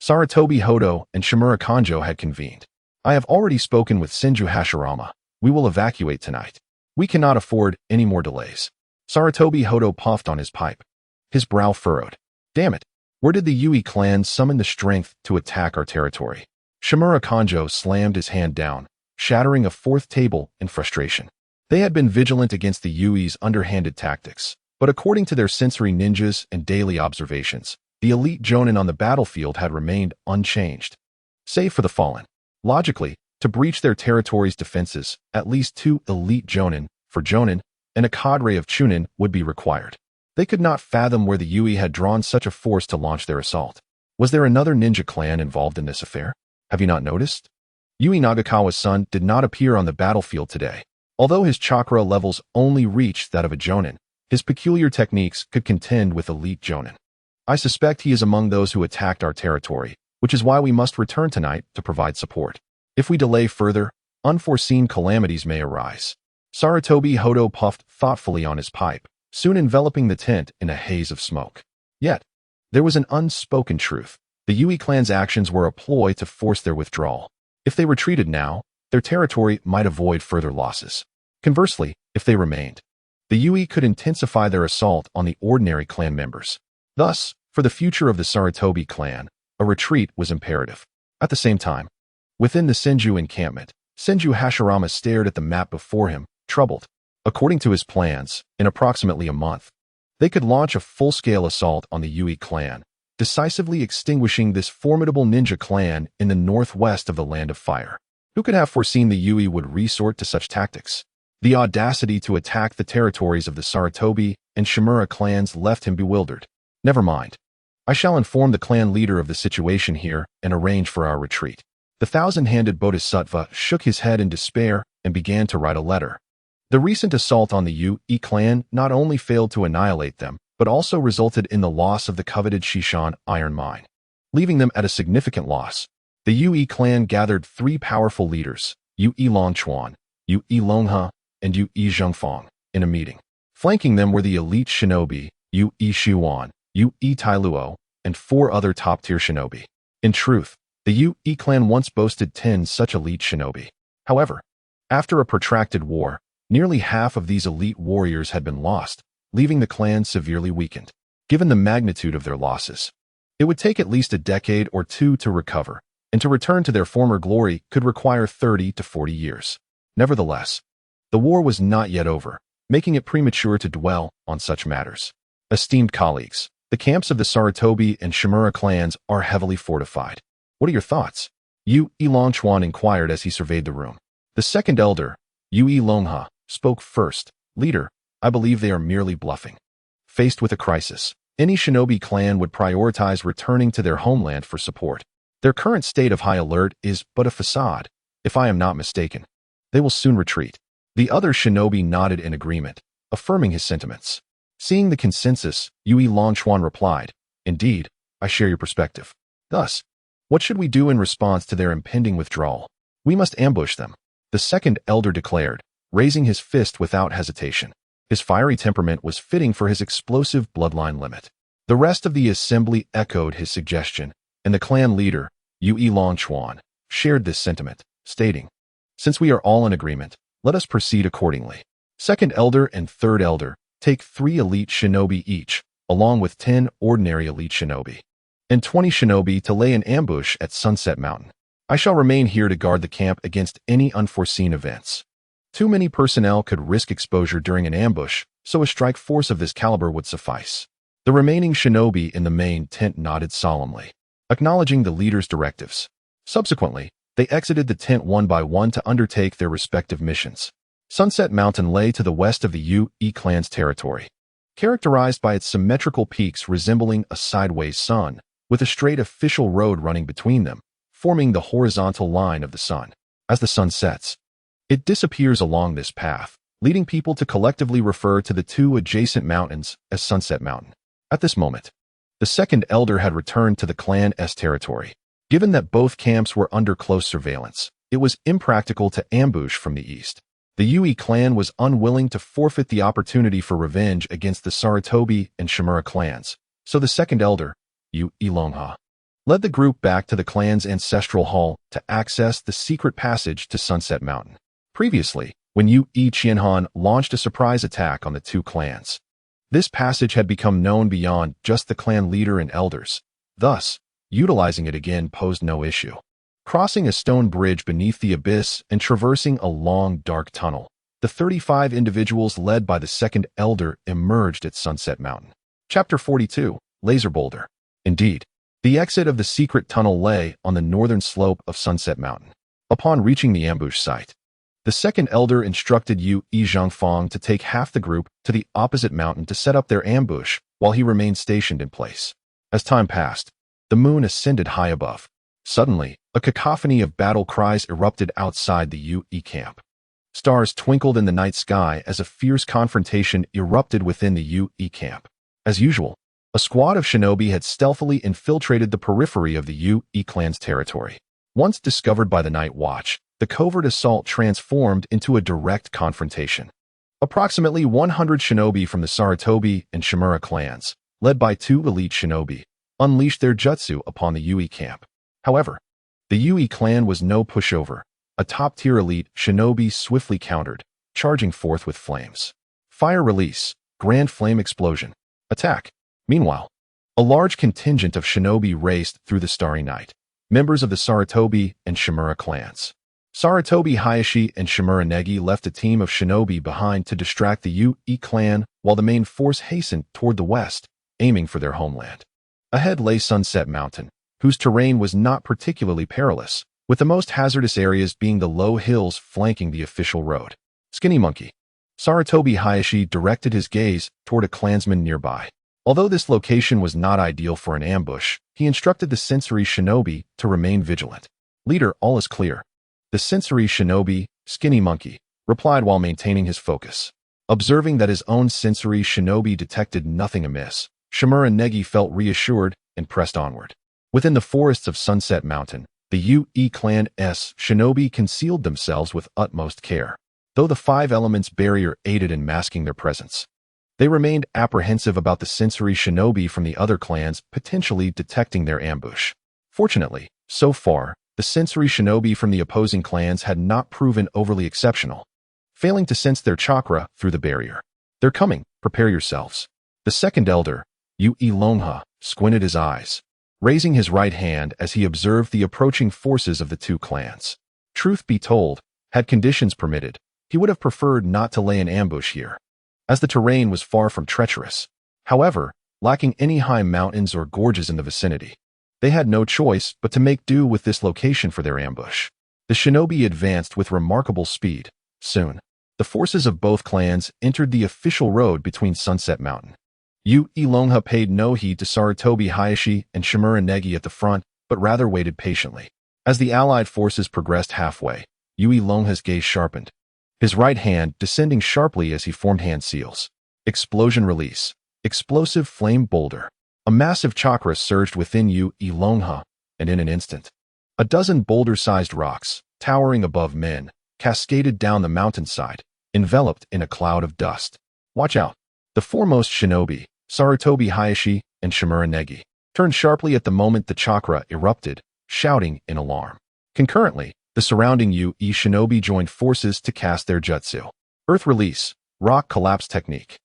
Sarutobi Hodo and Shimura Kanjo had convened. I have already spoken with Senju Hashirama. We will evacuate tonight. We cannot afford any more delays. Sarutobi Hodo puffed on his pipe. His brow furrowed. Damn it, where did the Yui clan summon the strength to attack our territory? Shimura Kanjo slammed his hand down, shattering a fourth table in frustration. They had been vigilant against the Yui's underhanded tactics, but according to their sensory ninjas and daily observations, the elite Jonin on the battlefield had remained unchanged. Save for the fallen. Logically, to breach their territory's defenses, at least 2 elite Jonin, for Jonin, and a cadre of Chunin would be required. They could not fathom where the Yui had drawn such a force to launch their assault. Was there another ninja clan involved in this affair? Have you not noticed? Yui Nagakawa's son did not appear on the battlefield today. Although his chakra levels only reached that of a Jonin, his peculiar techniques could contend with elite Jonin. I suspect he is among those who attacked our territory, which is why we must return tonight to provide support. If we delay further, unforeseen calamities may arise. Sarutobi Hodo puffed thoughtfully on his pipe, soon enveloping the tent in a haze of smoke. Yet, there was an unspoken truth. The Yui clan's actions were a ploy to force their withdrawal. If they retreated now, their territory might avoid further losses. Conversely, if they remained, the Yui could intensify their assault on the ordinary clan members. Thus, for the future of the Sarutobi clan, a retreat was imperative. At the same time, within the Senju encampment, Senju Hashirama stared at the map before him, troubled. According to his plans, in approximately a month, they could launch a full-scale assault on the Yui clan, decisively extinguishing this formidable ninja clan in the northwest of the Land of Fire. Who could have foreseen the Yui would resort to such tactics? The audacity to attack the territories of the Sarutobi and Shimura clans left him bewildered. Never mind. I shall inform the clan leader of the situation here and arrange for our retreat. The thousand-handed Bodhisattva shook his head in despair and began to write a letter. The recent assault on the Yui clan not only failed to annihilate them, but also resulted in the loss of the coveted Shishan iron mine. Leaving them at a significant loss, the Yui clan gathered 3 powerful leaders, Yui Longchuan, Yui Longha, and Yui Zhengfang, in a meeting. Flanking them were the elite shinobi, Yui Shuan, Yui Tailuo, and 4 other top-tier shinobi. In truth, the Yui clan once boasted 10 such elite shinobi. However, after a protracted war, nearly half of these elite warriors had been lost, leaving the clan severely weakened. Given the magnitude of their losses, it would take at least a decade or 2 to recover, and to return to their former glory could require 30 to 40 years. Nevertheless, the war was not yet over, making it premature to dwell on such matters. Esteemed colleagues, the camps of the Sarutobi and Shimura clans are heavily fortified. What are your thoughts? Yui Longchuan inquired as he surveyed the room. The second elder, Yui Longha, spoke first. Leader, I believe they are merely bluffing. Faced with a crisis, any shinobi clan would prioritize returning to their homeland for support. Their current state of high alert is but a facade, if I am not mistaken. They will soon retreat. The other shinobi nodded in agreement, affirming his sentiments. Seeing the consensus, Yui Longchuan replied, Indeed, I share your perspective. Thus, what should we do in response to their impending withdrawal? We must ambush them, the second elder declared, raising his fist without hesitation. His fiery temperament was fitting for his explosive bloodline limit. The rest of the assembly echoed his suggestion, and the clan leader, Yui Longchuan, shared this sentiment, stating, Since we are all in agreement, let us proceed accordingly. Second elder and third elder, take 3 elite shinobi each, along with 10 ordinary elite shinobi, and 20 shinobi to lay an ambush at Sunset Mountain. I shall remain here to guard the camp against any unforeseen events. Too many personnel could risk exposure during an ambush, so a strike force of this caliber would suffice. The remaining shinobi in the main tent nodded solemnly, acknowledging the leader's directives. Subsequently, they exited the tent one by one to undertake their respective missions. Sunset Mountain lay to the west of the Yu-E clan's territory, characterized by its symmetrical peaks resembling a sideways sun, with a straight official road running between them, forming the horizontal line of the sun. As the sun sets, it disappears along this path, leading people to collectively refer to the two adjacent mountains as Sunset Mountain. At this moment, the second elder had returned to the clan's territory. Given that both camps were under close surveillance, it was impractical to ambush from the east. The Yui clan was unwilling to forfeit the opportunity for revenge against the Sarutobi and Shimura clans, so the second elder, Yu-E Longha, led the group back to the clan's ancestral hall to access the secret passage to Sunset Mountain. Previously, when Yu-E Qianhan launched a surprise attack on the two clans, this passage had become known beyond just the clan leader and elders. Thus, utilizing it again posed no issue. Crossing a stone bridge beneath the abyss and traversing a long, dark tunnel, the 35 individuals led by the second elder emerged at Sunset Mountain. Chapter 42, Laser Boulder. Indeed, the exit of the secret tunnel lay on the northern slope of Sunset Mountain. Upon reaching the ambush site, the second elder instructed Yu-E Zhangfang to take half the group to the opposite mountain to set up their ambush while he remained stationed in place. As time passed, the moon ascended high above. Suddenly, a cacophony of battle cries erupted outside the Yu-E camp. Stars twinkled in the night sky as a fierce confrontation erupted within the Yu-E camp. As usual, a squad of shinobi had stealthily infiltrated the periphery of the Yu-E clan's territory. Once discovered by the Night Watch, the covert assault transformed into a direct confrontation. Approximately 100 shinobi from the Sarutobi and Shimura clans, led by two elite shinobi, unleashed their jutsu upon the Yu-E camp. However, the Yu-E clan was no pushover. A top-tier elite shinobi swiftly countered, charging forth with flames. Fire release, grand flame explosion, attack. Meanwhile, a large contingent of shinobi raced through the starry night, members of the Sarutobi and Shimura clans. Sarutobi Hayashi and Shimura Negi left a team of shinobi behind to distract the Yu-E clan while the main force hastened toward the west, aiming for their homeland. Ahead lay Sunset Mountain, whose terrain was not particularly perilous, with the most hazardous areas being the low hills flanking the official road. Skinny Monkey. Sarutobi Hayashi directed his gaze toward a clansman nearby. Although this location was not ideal for an ambush, he instructed the sensory shinobi to remain vigilant. Leader, all is clear. The sensory shinobi, Skinny Monkey, replied while maintaining his focus. Observing that his own sensory shinobi detected nothing amiss, Shimura Negi felt reassured and pressed onward. Within the forests of Sunset Mountain, the Yu-E clan's shinobi concealed themselves with utmost care. Though the Five Elements barrier aided in masking their presence, they remained apprehensive about the sensory shinobi from the other clans potentially detecting their ambush. Fortunately, so far, the sensory shinobi from the opposing clans had not proven overly exceptional, failing to sense their chakra through the barrier. They're coming, prepare yourselves. The second elder, Yu-E Longha, squinted his eyes, raising his right hand as he observed the approaching forces of the two clans. Truth be told, had conditions permitted, he would have preferred not to lay an ambush here, as the terrain was far from treacherous. However, lacking any high mountains or gorges in the vicinity, they had no choice but to make do with this location for their ambush. The shinobi advanced with remarkable speed. Soon, the forces of both clans entered the official road between Sunset Mountain. Yu-E Longha paid no heed to Sarutobi Hayashi and Shimura Negi at the front, but rather waited patiently. As the allied forces progressed halfway, Yu-E Longha's gaze sharpened, his right hand descending sharply as he formed hand seals. Explosion release. Explosive flame boulder. A massive chakra surged within Yu-E Longha, and in an instant, a dozen boulder-sized rocks, towering above men, cascaded down the mountainside, enveloped in a cloud of dust. Watch out. The foremost shinobi, Sarutobi Hayashi and Shimura Negi, turned sharply at the moment the chakra erupted, shouting in alarm. Concurrently, the surrounding Yu-E shinobi joined forces to cast their jutsu. Earth release, rock collapse technique.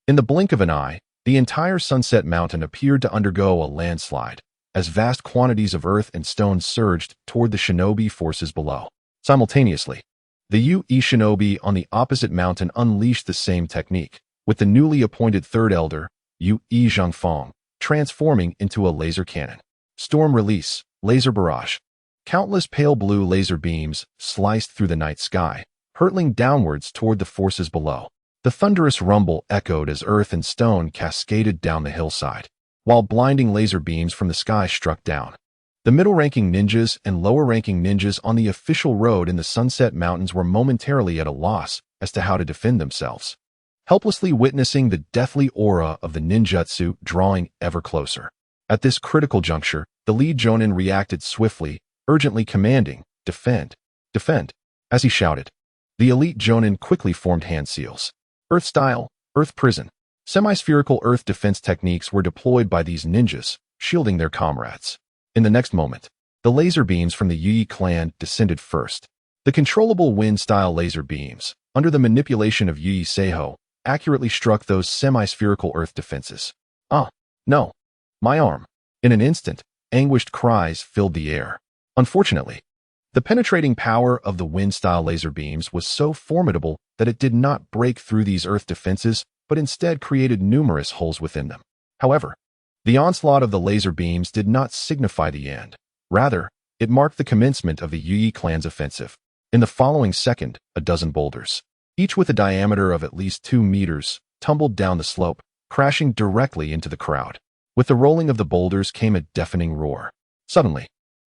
In the blink of an eye, the entire Sunset Mountain appeared to undergo a landslide, as vast quantities of earth and stone surged toward the shinobi forces below. Simultaneously, the Yu-E shinobi on the opposite mountain unleashed the same technique. with the newly appointed third elder, Yu Yi Zhangfeng, transforming into a laser cannon. Storm release, laser barrage. Countless pale blue laser beams sliced through the night sky, hurtling downwards toward the forces below. The thunderous rumble echoed as earth and stone cascaded down the hillside, while blinding laser beams from the sky struck down. The middle-ranking ninjas and lower-ranking ninjas on the official road in the Sunset Mountains were momentarily at a loss as to how to defend themselves, helplessly witnessing the deathly aura of the ninjutsu drawing ever closer. At this critical juncture, the lead Jonin reacted swiftly, urgently commanding, "Defend! Defend!" As he shouted, the elite Jonin quickly formed hand seals. Earth Style, Earth Prison. Semi-spherical earth defense techniques were deployed by these ninjas, shielding their comrades. In the next moment, the laser beams from the Yi clan descended first. The controllable wind-style laser beams, under the manipulation of Yi Seiho, accurately struck those semi-spherical earth defenses. "Ah, no! My arm!" In an instant, anguished cries filled the air. Unfortunately, the penetrating power of the wind-style laser beams was so formidable that it did not break through these earth defenses, but instead created numerous holes within them. However, the onslaught of the laser beams did not signify the end. Rather, it marked the commencement of the Yi clan's offensive. In the following second, a dozen boulders, each with a diameter of at least 2 meters, tumbled down the slope, crashing directly into the crowd. With the rolling of the boulders came a deafening roar. Suddenly,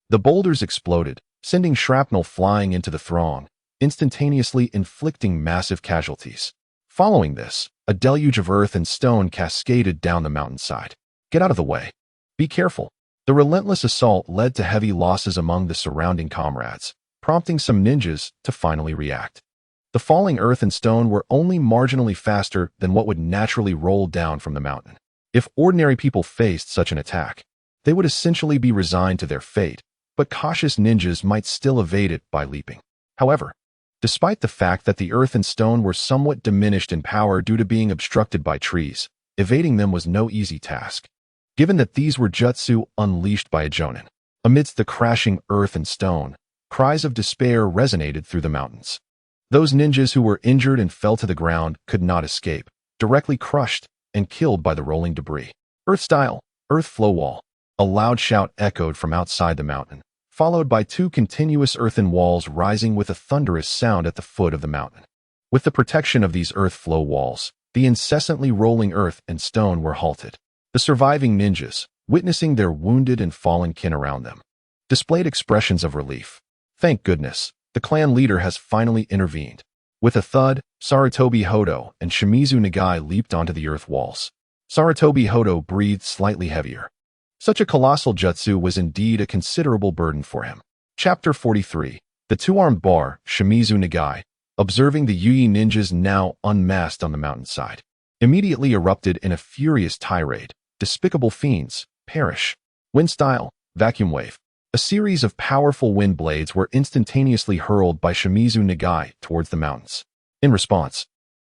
the boulders exploded, sending shrapnel flying into the throng, instantaneously inflicting massive casualties. Following this, a deluge of earth and stone cascaded down the mountainside. "Get out of the way. Be careful." The relentless assault led to heavy losses among the surrounding comrades, prompting some ninjas to finally react. The falling earth and stone were only marginally faster than what would naturally roll down from the mountain. If ordinary people faced such an attack, they would essentially be resigned to their fate, but cautious ninjas might still evade it by leaping. However, despite the fact that the earth and stone were somewhat diminished in power due to being obstructed by trees, evading them was no easy task, given that these were jutsu unleashed by a Jonin. Amidst the crashing earth and stone, cries of despair resonated through the mountains. Those ninjas who were injured and fell to the ground could not escape, directly crushed and killed by the rolling debris. "Earth Style, Earth Flow Wall." A loud shout echoed from outside the mountain, followed by 2 continuous earthen walls rising with a thunderous sound at the foot of the mountain. With the protection of these earth flow walls, the incessantly rolling earth and stone were halted. The surviving ninjas, witnessing their wounded and fallen kin around them, displayed expressions of relief. Thank goodness, the clan leader has finally intervened. With a thud, Sarutobi Hodo and Shimizu Nagai leaped onto the earth walls. Sarutobi Hodo breathed slightly heavier. Such a colossal jutsu was indeed a considerable burden for him. Chapter 43. The two-armed bar, Shimizu Nagai, observing the Yui ninjas now unmasked on the mountainside, immediately erupted in a furious tirade. "Despicable fiends, perish." Wind style, vacuum wave. A series of powerful wind blades were instantaneously hurled by Shimizu Nagai towards the mountains. In response,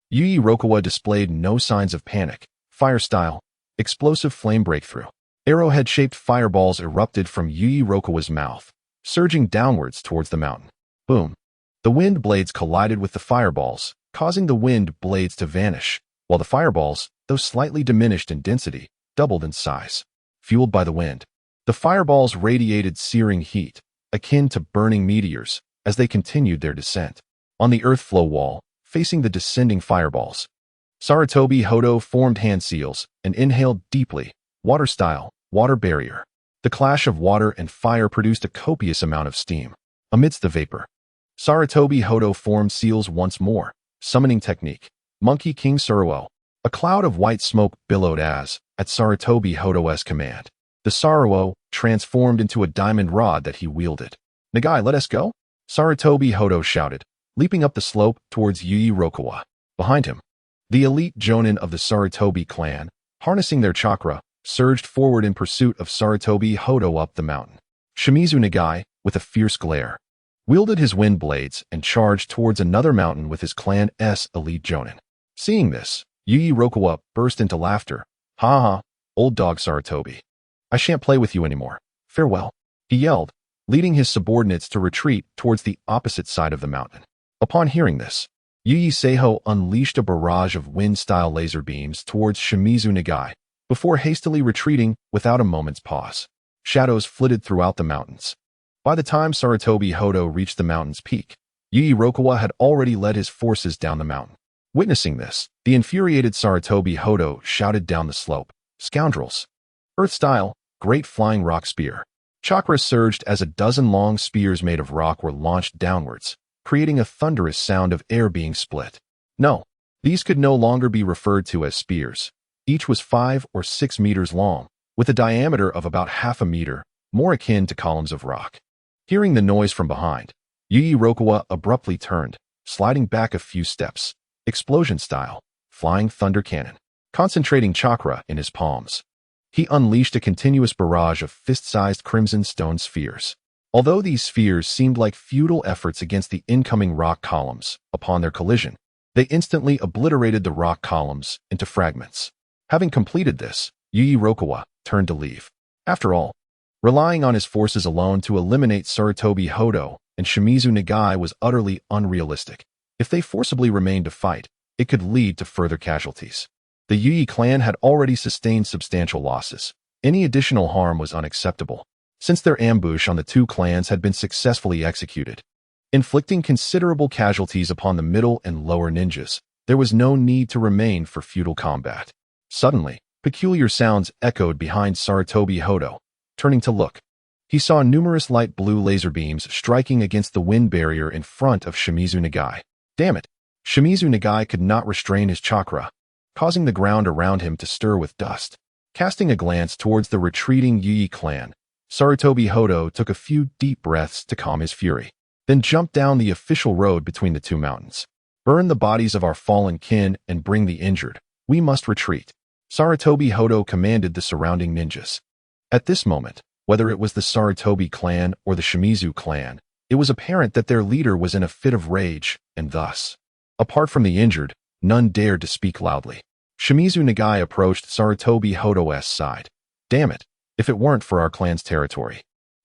Yui Rokawa displayed no signs of panic. Fire style, explosive flame breakthrough. Arrowhead-shaped fireballs erupted from Yui Rokawa's mouth, surging downwards towards the mountain. Boom. The wind blades collided with the fireballs, causing the wind blades to vanish, while the fireballs, though slightly diminished in density, doubled in size. Fueled by the wind, the fireballs radiated searing heat, akin to burning meteors, as they continued their descent. On the earth flow wall, facing the descending fireballs, Sarutobi Hodo formed hand seals and inhaled deeply. Water style, water barrier. The clash of water and fire produced a copious amount of steam. Amidst the vapor, Sarutobi Hodo formed seals once more. Summoning technique, Monkey King Suruo. A cloud of white smoke billowed at Sarutobi Hodo's command. The Suruo transformed into a diamond rod that he wielded. "Nagai, let us go?" Sarutobi Hodo shouted, leaping up the slope towards Yui Rokawa. Behind him, the elite Jonin of the Sarutobi clan, harnessing their chakra, surged forward in pursuit of Sarutobi Hodo up the mountain. Shimizu Nagai, with a fierce glare, wielded his wind blades and charged towards another mountain with his clan's elite Jonin. Seeing this, Yui Rokawa burst into laughter. "Ha ha, old dog Sarutobi. I shan't play with you anymore. Farewell," he yelled, leading his subordinates to retreat towards the opposite side of the mountain. Upon hearing this, Yuyi Seiho unleashed a barrage of wind-style laser beams towards Shimizu Nagai, before hastily retreating without a moment's pause. Shadows flitted throughout the mountains. By the time Sarutobi Hodo reached the mountain's peak, Yuyi Rokawa had already led his forces down the mountain. Witnessing this, the infuriated Sarutobi Hodo shouted down the slope, "Scoundrels! Earth-style, great flying rock spear." Chakra surged as a dozen long spears made of rock were launched downwards, creating a thunderous sound of air being split. No, these could no longer be referred to as spears. Each was 5 or 6 meters long, with a diameter of about half a meter, more akin to columns of rock. Hearing the noise from behind, Yuyi Rokawa abruptly turned, sliding back a few steps, explosion-style, flying thunder cannon, concentrating chakra in his palms. He unleashed a continuous barrage of fist-sized crimson stone spheres. Although these spheres seemed like futile efforts against the incoming rock columns, upon their collision, they instantly obliterated the rock columns into fragments. Having completed this, Yuyi Rokawa turned to leave. After all, relying on his forces alone to eliminate Sarutobi Hodo and Shimizu Nagai was utterly unrealistic. If they forcibly remained to fight, it could lead to further casualties. The Yuyi clan had already sustained substantial losses. Any additional harm was unacceptable, since their ambush on the two clans had been successfully executed. Inflicting considerable casualties upon the middle and lower ninjas, there was no need to remain for futile combat. Suddenly, peculiar sounds echoed behind Sarutobi Hodo. Turning to look, he saw numerous light blue laser beams striking against the wind barrier in front of Shimizu Nagai. Damn it! Shimizu Nagai could not restrain his chakra, causing the ground around him to stir with dust. Casting a glance towards the retreating Yuyi clan, Sarutobi Hodo took a few deep breaths to calm his fury, then jumped down the official road between the two mountains. "Burn the bodies of our fallen kin and bring the injured. We must retreat," Sarutobi Hodo commanded the surrounding ninjas. At this moment, whether it was the Sarutobi clan or the Shimizu clan, it was apparent that their leader was in a fit of rage, and thus, apart from the injured, none dared to speak loudly. Shimizu Nagai approached Sarutobi Hodo's side. "Damn it, if it weren't for our clan's territory,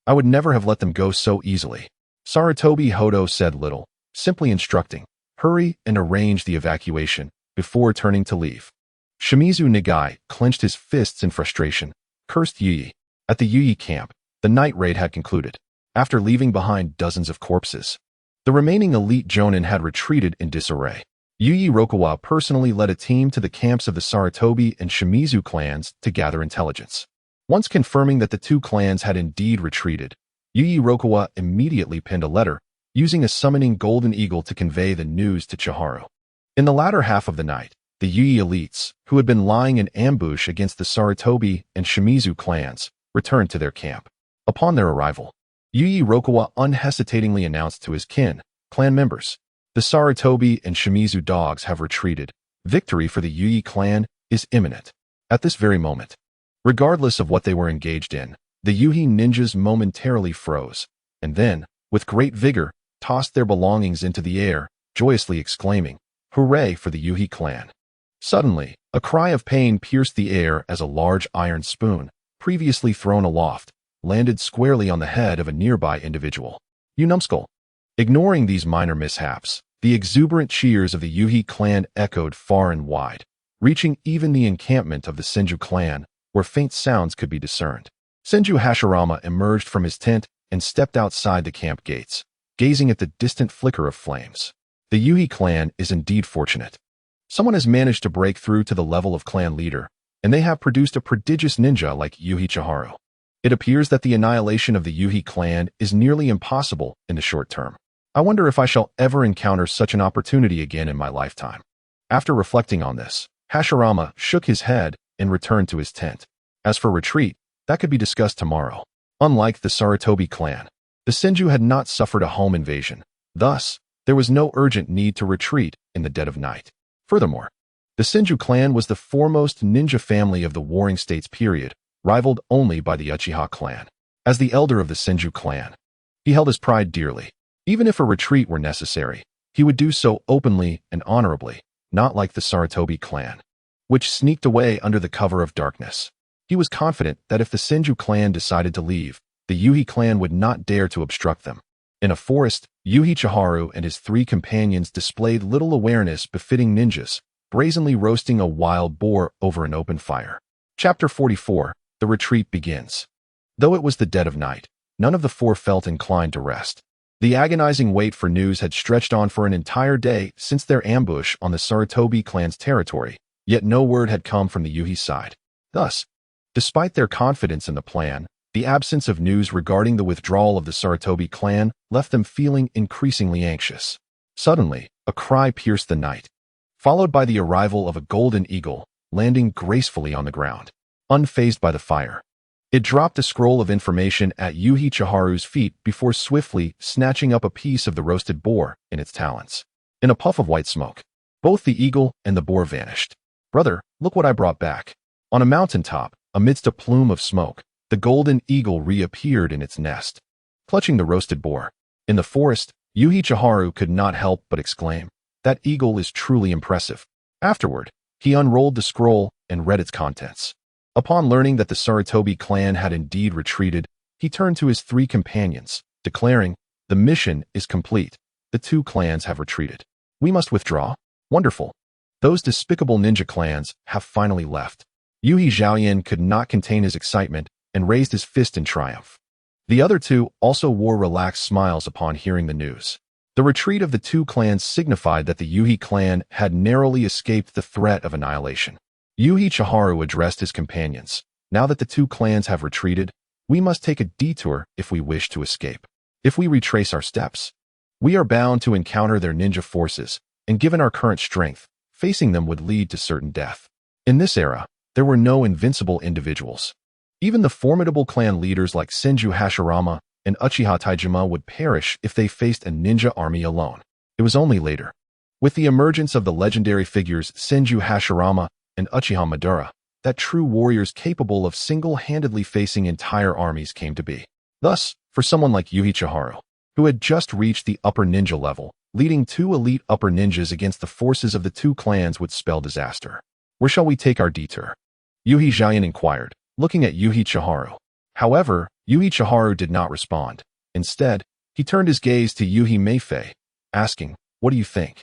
I would never have let them go so easily." Sarutobi Hodo said little, simply instructing, "Hurry and arrange the evacuation," before turning to leave. Shimizu Nagai clenched his fists in frustration, cursed Yuyi. At the Yuyi camp, the night raid had concluded. After leaving behind dozens of corpses, the remaining elite Jonin had retreated in disarray. Yuyi Rokawa personally led a team to the camps of the Sarutobi and Shimizu clans to gather intelligence. Once confirming that the two clans had indeed retreated, Yuyi Rokawa immediately penned a letter, using a summoning golden eagle to convey the news to Chiharu. In the latter half of the night, the Yuyi elites, who had been lying in ambush against the Sarutobi and Shimizu clans, returned to their camp. Upon their arrival, Yuyi Rokawa unhesitatingly announced to his clan members, "The Sarutobi and Shimizu dogs have retreated. Victory for the Yuyi clan is imminent." At this very moment, regardless of what they were engaged in, the Yuyi ninjas momentarily froze, and then, with great vigor, tossed their belongings into the air, joyously exclaiming, "Hooray for the Yuyi clan." Suddenly, a cry of pain pierced the air as a large iron spoon, previously thrown aloft, landed squarely on the head of a nearby individual. "You numbskull!" Ignoring these minor mishaps, the exuberant cheers of the Yuyi clan echoed far and wide, reaching even the encampment of the Senju clan, where faint sounds could be discerned. Senju Hashirama emerged from his tent and stepped outside the camp gates, gazing at the distant flicker of flames. The Yuyi clan is indeed fortunate. Someone has managed to break through to the level of clan leader, and they have produced a prodigious ninja like Yuyi Chiharu. It appears that the annihilation of the Yuyi clan is nearly impossible in the short term. I wonder if I shall ever encounter such an opportunity again in my lifetime. After reflecting on this, Hashirama shook his head and returned to his tent. As for retreat, that could be discussed tomorrow. Unlike the Sarutobi clan, the Senju had not suffered a home invasion. Thus, there was no urgent need to retreat in the dead of night. Furthermore, the Senju clan was the foremost ninja family of the Warring States period, rivaled only by the Uchiha clan. As the elder of the Senju clan, he held his pride dearly. Even if a retreat were necessary, he would do so openly and honorably, not like the Sarutobi clan, which sneaked away under the cover of darkness. He was confident that if the Senju clan decided to leave, the Yuyi clan would not dare to obstruct them. In a forest, Yuhi Chiharu and his three companions displayed little awareness befitting ninjas, brazenly roasting a wild boar over an open fire. Chapter 44. The retreat begins. Though it was the dead of night, none of the four felt inclined to rest. The agonizing wait for news had stretched on for an entire day since their ambush on the Sarutobi clan's territory, yet no word had come from the Yuhi side. Thus, despite their confidence in the plan, the absence of news regarding the withdrawal of the Sarutobi clan left them feeling increasingly anxious. Suddenly, a cry pierced the night, followed by the arrival of a golden eagle, landing gracefully on the ground, unfazed by the fire. It dropped a scroll of information at Yuhi Chiharu's feet before swiftly snatching up a piece of the roasted boar in its talons. In a puff of white smoke, both the eagle and the boar vanished. "Brother, look what I brought back." On a mountaintop, amidst a plume of smoke, the golden eagle reappeared in its nest, clutching the roasted boar. In the forest, Yuhi Chiharu could not help but exclaim, "That eagle is truly impressive." Afterward, he unrolled the scroll and read its contents. Upon learning that the Sarutobi clan had indeed retreated, he turned to his three companions, declaring, "The mission is complete. The two clans have retreated. We must withdraw." "Wonderful. Those despicable ninja clans have finally left." Yuhi Zhaoyan could not contain his excitement and raised his fist in triumph. The other two also wore relaxed smiles upon hearing the news. The retreat of the two clans signified that the Yuhi clan had narrowly escaped the threat of annihilation. Yuhi Chiharu addressed his companions. "Now that the two clans have retreated, we must take a detour if we wish to escape. If we retrace our steps, we are bound to encounter their ninja forces, and given our current strength, facing them would lead to certain death." In this era, there were no invincible individuals. Even the formidable clan leaders like Senju Hashirama and Uchiha Taijima would perish if they faced a ninja army alone. It was only later, with the emergence of the legendary figures Senju Hashirama and Uchiha Madara, that true warriors capable of single-handedly facing entire armies came to be. Thus, for someone like Yuhi Chiharu, who had just reached the upper ninja level, leading two elite upper ninjas against the forces of the two clans would spell disaster. "Where shall we take our detour?" Yuhi Zhaoyan inquired, looking at Yuhi Chiharu. However, Yuhi Chiharu did not respond. Instead, he turned his gaze to Yuhi Meifei, asking, "What do you think?"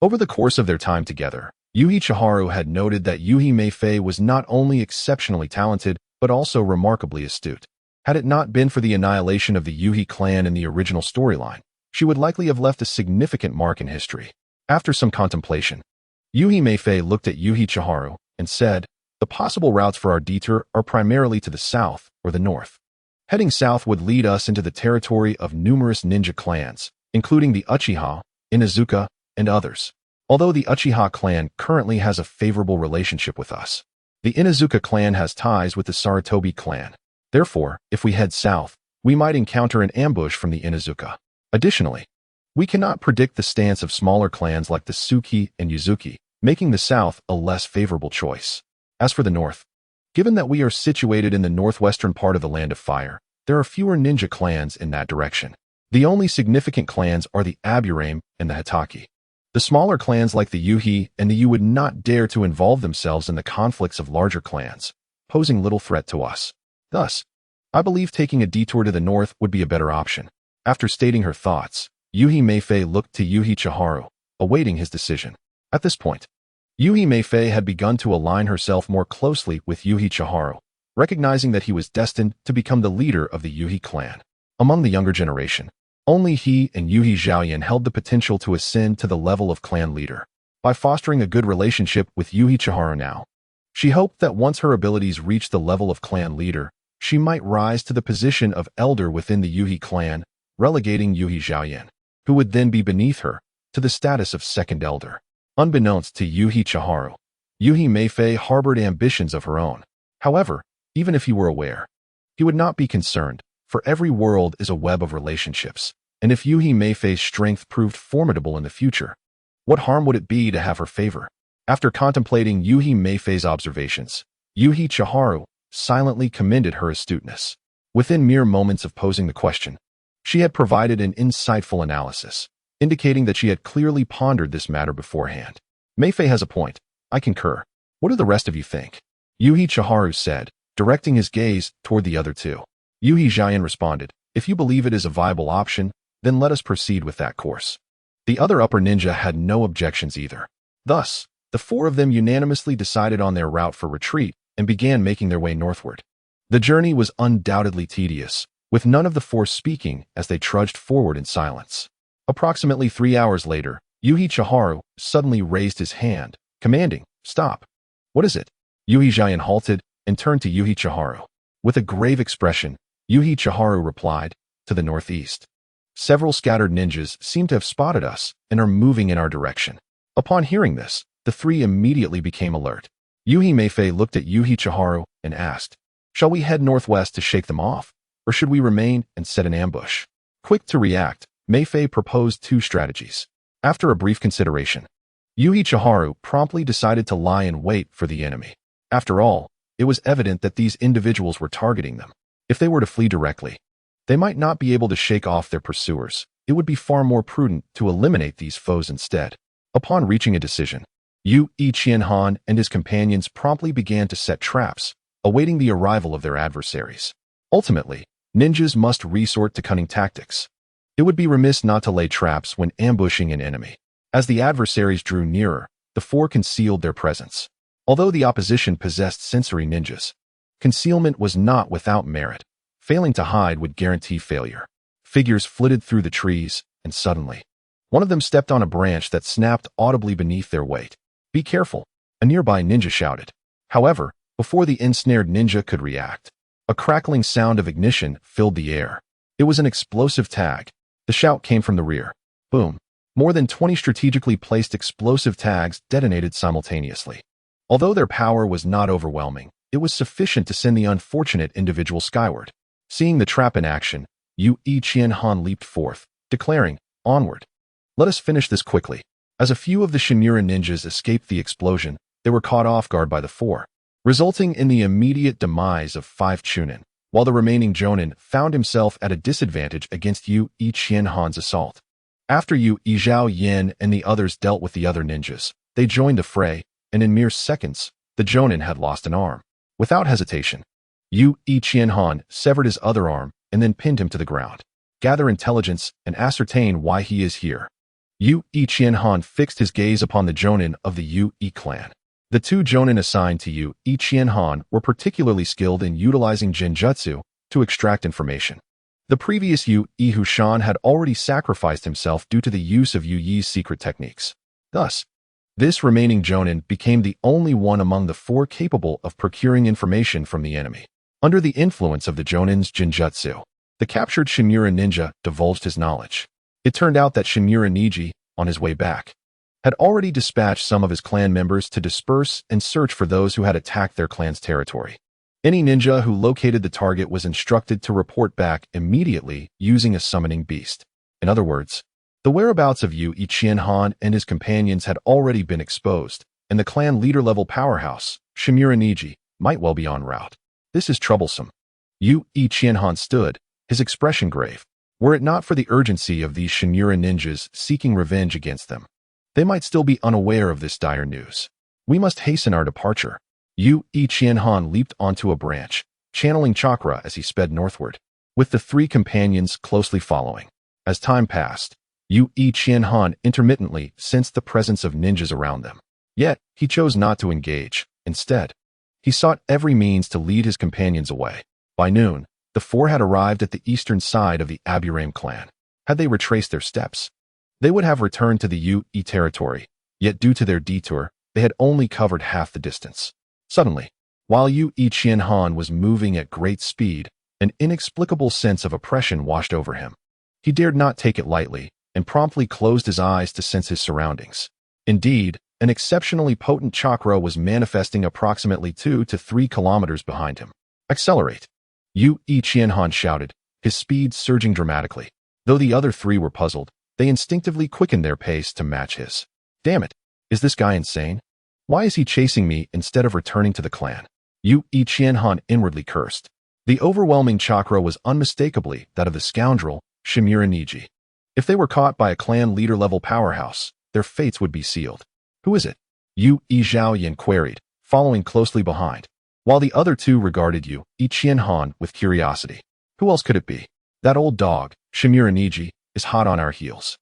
Over the course of their time together, Yuhi Chiharu had noted that Yuhi Meifei was not only exceptionally talented, but also remarkably astute. Had it not been for the annihilation of the Yuhi clan in the original storyline, she would likely have left a significant mark in history. After some contemplation, Yuhi Meifei looked at Yuhi Chiharu and said, "The possible routes for our detour are primarily to the south or the north. Heading south would lead us into the territory of numerous ninja clans, including the Uchiha, Inuzuka, and others. Although the Uchiha clan currently has a favorable relationship with us, the Inuzuka clan has ties with the Sarutobi clan. Therefore, if we head south, we might encounter an ambush from the Inuzuka. Additionally, we cannot predict the stance of smaller clans like the Suki and Yuzuki, making the south a less favorable choice. As for the north, given that we are situated in the northwestern part of the Land of Fire, there are fewer ninja clans in that direction. The only significant clans are the Aburame and the Hitaki. The smaller clans like the Yuhi and the Yu would not dare to involve themselves in the conflicts of larger clans, posing little threat to us. Thus, I believe taking a detour to the north would be a better option." After stating her thoughts, Yuhi Meifei looked to Yuhi Chiharu, awaiting his decision. At this point, Yuhi Meifei had begun to align herself more closely with Yuhi Chiharu, recognizing that he was destined to become the leader of the Yuhi clan. Among the younger generation, only he and Yuhi Zhaoyan held the potential to ascend to the level of clan leader. By fostering a good relationship with Yuhi Chiharu now, she hoped that once her abilities reached the level of clan leader, she might rise to the position of elder within the Yuhi clan, relegating Yuhi Zhaoyan, who would then be beneath her, to the status of second elder. Unbeknownst to Yuhi Chiharu, Yuhi Meifei harbored ambitions of her own. However, even if he were aware, he would not be concerned, for every world is a web of relationships, and if Yuhi Meifei's strength proved formidable in the future, what harm would it be to have her favor? After contemplating Yuhi Meifei's observations, Yuhi Chiharu silently commended her astuteness. Within mere moments of posing the question, she had provided an insightful analysis, indicating that she had clearly pondered this matter beforehand. "Meifei has a point. I concur. What do the rest of you think?" Yuhi Chiharu said, directing his gaze toward the other two. Yuhi Zhaoyan responded, "If you believe it is a viable option, Then let us proceed with that course. The other upper ninja had no objections either. Thus, the four of them unanimously decided on their route for retreat and began making their way northward. The journey was undoubtedly tedious, with none of the four speaking as they trudged forward in silence. Approximately 3 hours later, Yuhi Chiharu suddenly raised his hand, commanding, "Stop." "What is it?" Yuhi Jian halted and turned to Yuhi Chiharu. With a grave expression, Yuhi Chiharu replied, "To the northeast. Several scattered ninjas seem to have spotted us and are moving in our direction." Upon hearing this, the three immediately became alert. Yuhi Meifei looked at Yuhi Chiharu and asked, "Shall we head northwest to shake them off, or should we remain and set an ambush?" Quick to react, Meifei proposed two strategies. After a brief consideration, Yuhi Chiharu promptly decided to lie in wait for the enemy. After all, it was evident that these individuals were targeting them. If they were to flee directly, they might not be able to shake off their pursuers. It would be far more prudent to eliminate these foes instead. Upon reaching a decision, Yu Qianhan and his companions promptly began to set traps, awaiting the arrival of their adversaries. Ultimately, ninjas must resort to cunning tactics. It would be remiss not to lay traps when ambushing an enemy. As the adversaries drew nearer, the four concealed their presence. Although the opposition possessed sensory ninjas, concealment was not without merit. Failing to hide would guarantee failure. Figures flitted through the trees, and suddenly, one of them stepped on a branch that snapped audibly beneath their weight. "Be careful," a nearby ninja shouted. However, before the ensnared ninja could react, a crackling sound of ignition filled the air. It was an explosive tag. The shout came from the rear. Boom. More than 20 strategically placed explosive tags detonated simultaneously. Although their power was not overwhelming, it was sufficient to send the unfortunate individual skyward. Seeing the trap in action, Yu Qianhan leaped forth, declaring, "Onward. Let us finish this quickly." As a few of the Shinura ninjas escaped the explosion, they were caught off guard by the four, resulting in the immediate demise of 5 Chunin, while the remaining Jonin found himself at a disadvantage against Yu Qianhan's assault. After Yu Zhao Yin and the others dealt with the other ninjas, they joined the fray, and in mere seconds, the Jonin had lost an arm. Without hesitation, Yu Qianhan severed his other arm and then pinned him to the ground. "Gather intelligence and ascertain why he is here." Yu Qianhan fixed his gaze upon the Jonin of the Yu clan. The 2 Jonin assigned to Yu Qianhan were particularly skilled in utilizing Genjutsu to extract information. The previous Yu Hushan had already sacrificed himself due to the use of Yu Yi's secret techniques. Thus, this remaining Jonin became the only one among the 4 capable of procuring information from the enemy. Under the influence of the Jonin's Genjutsu, the captured Shinura ninja divulged his knowledge. It turned out that Shinura Niji, on his way back, had already dispatched some of his clan members to disperse and search for those who had attacked their clan's territory. Any ninja who located the target was instructed to report back immediately using a summoning beast. In other words, the whereabouts of Yu Qianhan and his companions had already been exposed, and the clan leader-level powerhouse, Shinura Niji, might well be en route. This is troublesome. Yu Qianhan stood, his expression grave. Were it not for the urgency of these Shinura ninjas seeking revenge against them, they might still be unaware of this dire news. We must hasten our departure. Yu Qianhan leaped onto a branch, channeling chakra as he sped northward, with the 3 companions closely following. As time passed, Yu Qianhan intermittently sensed the presence of ninjas around them. Yet, he chose not to engage. Instead, he sought every means to lead his companions away. By noon, the 4 had arrived at the eastern side of the Aburame clan. Had they retraced their steps, they would have returned to the Yu territory, yet due to their detour, they had only covered half the distance. Suddenly, while Yu Qianhan was moving at great speed, an inexplicable sense of oppression washed over him. He dared not take it lightly, and promptly closed his eyes to sense his surroundings. Indeed, an exceptionally potent chakra was manifesting approximately 2 to 3 kilometers behind him. "Accelerate!" Yu Qianhan shouted, his speed surging dramatically. Though the other 3 were puzzled, they instinctively quickened their pace to match his. "Damn it! Is this guy insane? Why is he chasing me instead of returning to the clan?" Yu Qianhan inwardly cursed. The overwhelming chakra was unmistakably that of the scoundrel, Shinura Niji. If they were caught by a clan leader-level powerhouse, their fates would be sealed. "Who is it?" Yu Zhao Yin queried, following closely behind, while the other 2 regarded Yu Qianhan with curiosity. Who else could it be? That old dog, Shinura Niji, is hot on our heels.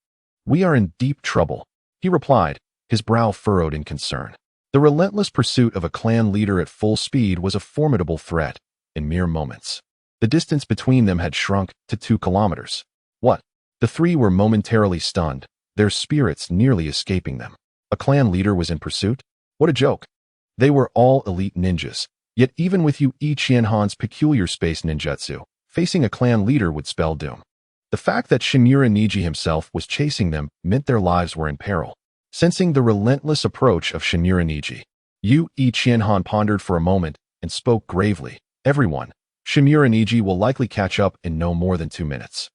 We are in deep trouble, he replied, his brow furrowed in concern. The relentless pursuit of a clan leader at full speed was a formidable threat in mere moments. The distance between them had shrunk to 2 kilometers. What? The three were momentarily stunned, their spirits nearly escaping them. A clan leader was in pursuit? What a joke. They were all elite ninjas, yet even with Yu Qianhan's peculiar space ninjutsu, facing a clan leader would spell doom. The fact that Shimura Niji himself was chasing them meant their lives were in peril. Sensing the relentless approach of Shimura Niji, Yu Qianhan pondered for a moment and spoke gravely. Everyone, Shimura Niji will likely catch up in no more than 2 minutes.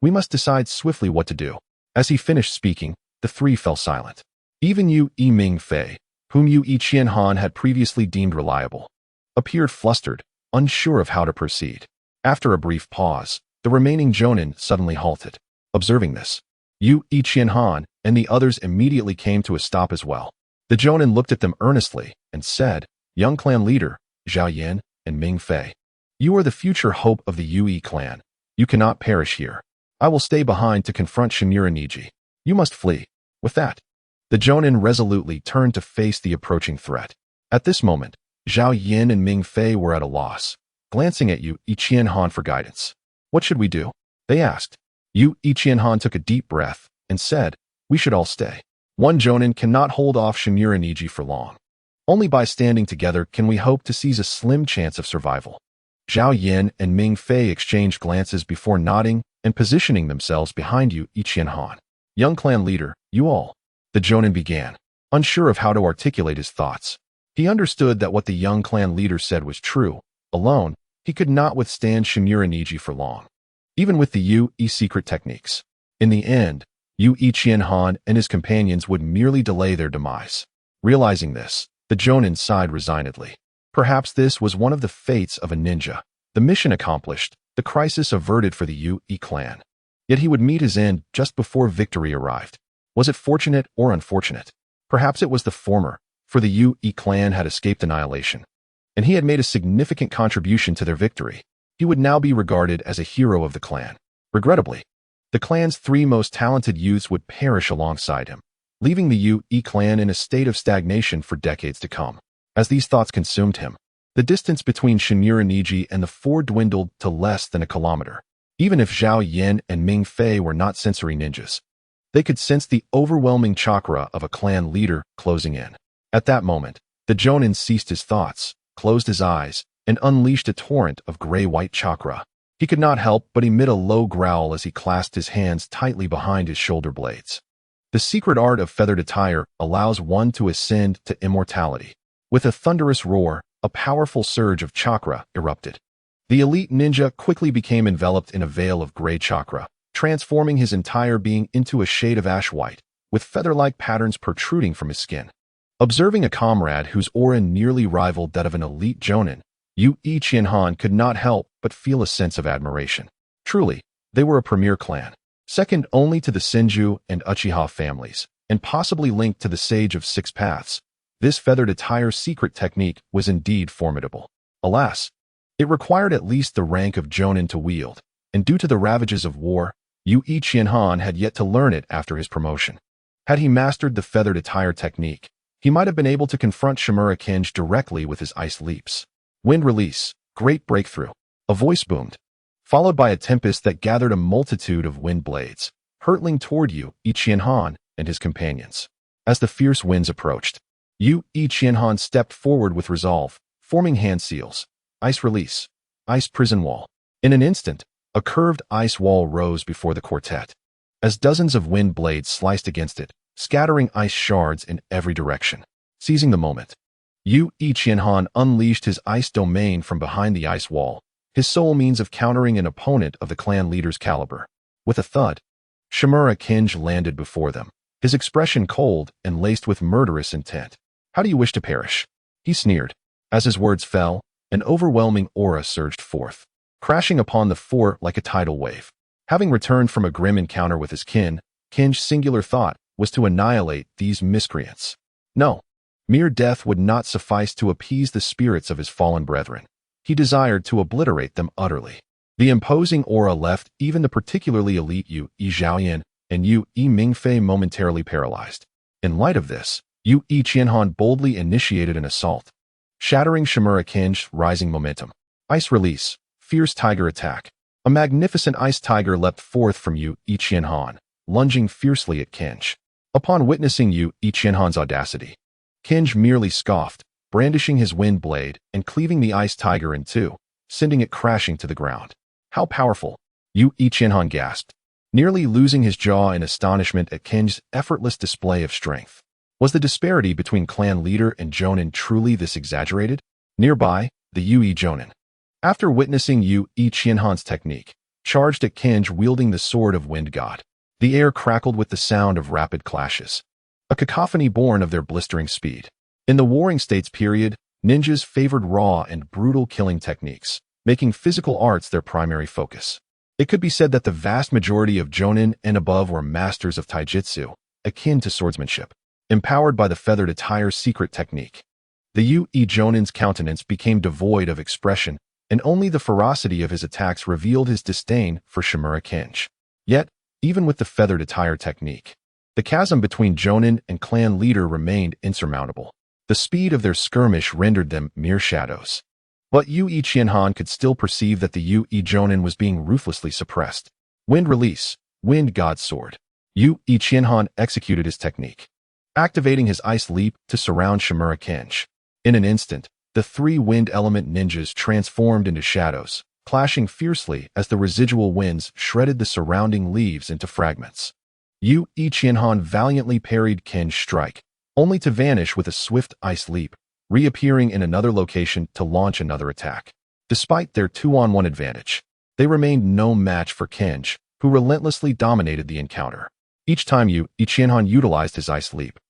We must decide swiftly what to do. As he finished speaking, the three fell silent. Even Yu Mingfei, whom Yu Qianhan had previously deemed reliable, appeared flustered, unsure of how to proceed. After a brief pause, the remaining Jonin suddenly halted. Observing this, Yu Qianhan and the others immediately came to a stop as well. The Jonin looked at them earnestly and said, "Young clan leader, Zhao Yin and Ming Fei, you are the future hope of the Yue clan. You cannot perish here. I will stay behind to confront Shimura Niji. You must flee." With that, the Jonin resolutely turned to face the approaching threat. At this moment, Zhao Yin and Ming Fei were at a loss, glancing at Yu Qianhan for guidance. "What should we do?" they asked. Yu Qianhan took a deep breath and said, "We should all stay. One Jonin cannot hold off Shimura Niji for long. Only by standing together can we hope to seize a slim chance of survival." Zhao Yin and Ming Fei exchanged glances before nodding and positioning themselves behind Yu Qianhan. "Young clan leader, you all," the Jonin began, unsure of how to articulate his thoughts. He understood that what the young clan leader said was true. Alone, he could not withstand Shimura Niji for long, even with the Yu secret techniques. In the end, Yu Qianhan and his companions would merely delay their demise. Realizing this, the Jonin sighed resignedly. Perhaps this was one of the fates of a ninja. The mission accomplished, the crisis averted for the Yu clan. Yet he would meet his end just before victory arrived. Was it fortunate or unfortunate? Perhaps it was the former, for the Yu clan had escaped annihilation, and he had made a significant contribution to their victory. He would now be regarded as a hero of the clan. Regrettably, the clan's 3 most talented youths would perish alongside him, leaving the Yu clan in a state of stagnation for decades to come. As these thoughts consumed him, the distance between Shimura Niji and the 4 dwindled to less than a kilometer. Even if Zhao Yin and Ming Fei were not sensory ninjas, they could sense the overwhelming chakra of a clan leader closing in. At that moment, the Jonin ceased his thoughts, closed his eyes, and unleashed a torrent of gray-white chakra. He could not help but emit a low growl as he clasped his hands tightly behind his shoulder blades. The secret art of feathered attire allows one to ascend to immortality. With a thunderous roar, a powerful surge of chakra erupted. The elite ninja quickly became enveloped in a veil of gray chakra, transforming his entire being into a shade of ash white, with feather-like patterns protruding from his skin. Observing a comrade whose aura nearly rivaled that of an elite Jonin, Yu Qianhan could not help but feel a sense of admiration. Truly, they were a premier clan, second only to the Senju and Uchiha families, and possibly linked to the Sage of 6 Paths. This feathered attire secret technique was indeed formidable. Alas, it required at least the rank of Jonin to wield, and due to the ravages of war, Yu Qianhan had yet to learn it after his promotion. Had he mastered the feathered attire technique, he might have been able to confront Shimura Kinj directly with his ice leaps. Wind release, great breakthrough. A voice boomed, followed by a tempest that gathered a multitude of wind blades, hurtling toward Yu Qianhan and his companions. As the fierce winds approached, Yu Qianhan stepped forward with resolve, forming hand seals. Ice release, ice prison wall. In an instant, a curved ice wall rose before the quartet, as dozens of wind blades sliced against it, scattering ice shards in every direction. Seizing the moment, Yu Qianhan unleashed his ice domain from behind the ice wall, his sole means of countering an opponent of the clan leader's caliber. With a thud, Shimura Kinj landed before them, his expression cold and laced with murderous intent. "How do you wish to perish?" he sneered. As his words fell, an overwhelming aura surged forth, crashing upon the 4 like a tidal wave. Having returned from a grim encounter with his kin, Kinj's singular thought was to annihilate these miscreants. No, mere death would not suffice to appease the spirits of his fallen brethren. He desired to obliterate them utterly. The imposing aura left even the particularly elite Yu Yi Zhaoyan and Yu Yi Mingfei momentarily paralyzed. In light of this, Yu Yi Qianhan boldly initiated an assault, shattering Shimura Ken's rising momentum. Ice release, fierce tiger attack. A magnificent ice tiger leapt forth from Yu Yi Qianhan, lunging fiercely at Kenj. Upon witnessing Yu Yi Qianhan's audacity, Kenj merely scoffed, brandishing his wind blade and cleaving the ice tiger in two, sending it crashing to the ground. How powerful! Yu Yi Qianhan gasped, nearly losing his jaw in astonishment at Kenj's effortless display of strength. Was the disparity between clan leader and Jonin truly this exaggerated? Nearby, the Yui Jonin, after witnessing Yu Yi Qianhan's technique, charged at Kenj wielding the sword of Wind God. The air crackled with the sound of rapid clashes, a cacophony born of their blistering speed. In the Warring States period, ninjas favored raw and brutal killing techniques, making physical arts their primary focus. It could be said that the vast majority of Jonin and above were masters of taijutsu, akin to swordsmanship, empowered by the feathered attire's secret technique. The Yu Yi Jonin's countenance became devoid of expression, and only the ferocity of his attacks revealed his disdain for Shimura Kenj. Yet, even with the feathered attire technique, the chasm between Jonin and clan leader remained insurmountable. The speed of their skirmish rendered them mere shadows. But Yu Yi Qianhan could still perceive that the Yu Yi Jonin was being ruthlessly suppressed. Wind release, Wind God Sword. Yu Yi Qianhan executed his technique, activating his ice leap to surround Shimura Kenj. In an instant, the three wind element ninjas transformed into shadows, clashing fiercely as the residual winds shredded the surrounding leaves into fragments. Yu Yi Qianhan valiantly parried Kenj's strike, only to vanish with a swift ice leap, reappearing in another location to launch another attack. Despite their 2-on-1 advantage, they remained no match for Kenj, who relentlessly dominated the encounter. Each time Yu Yi Qianhan utilized his ice leap,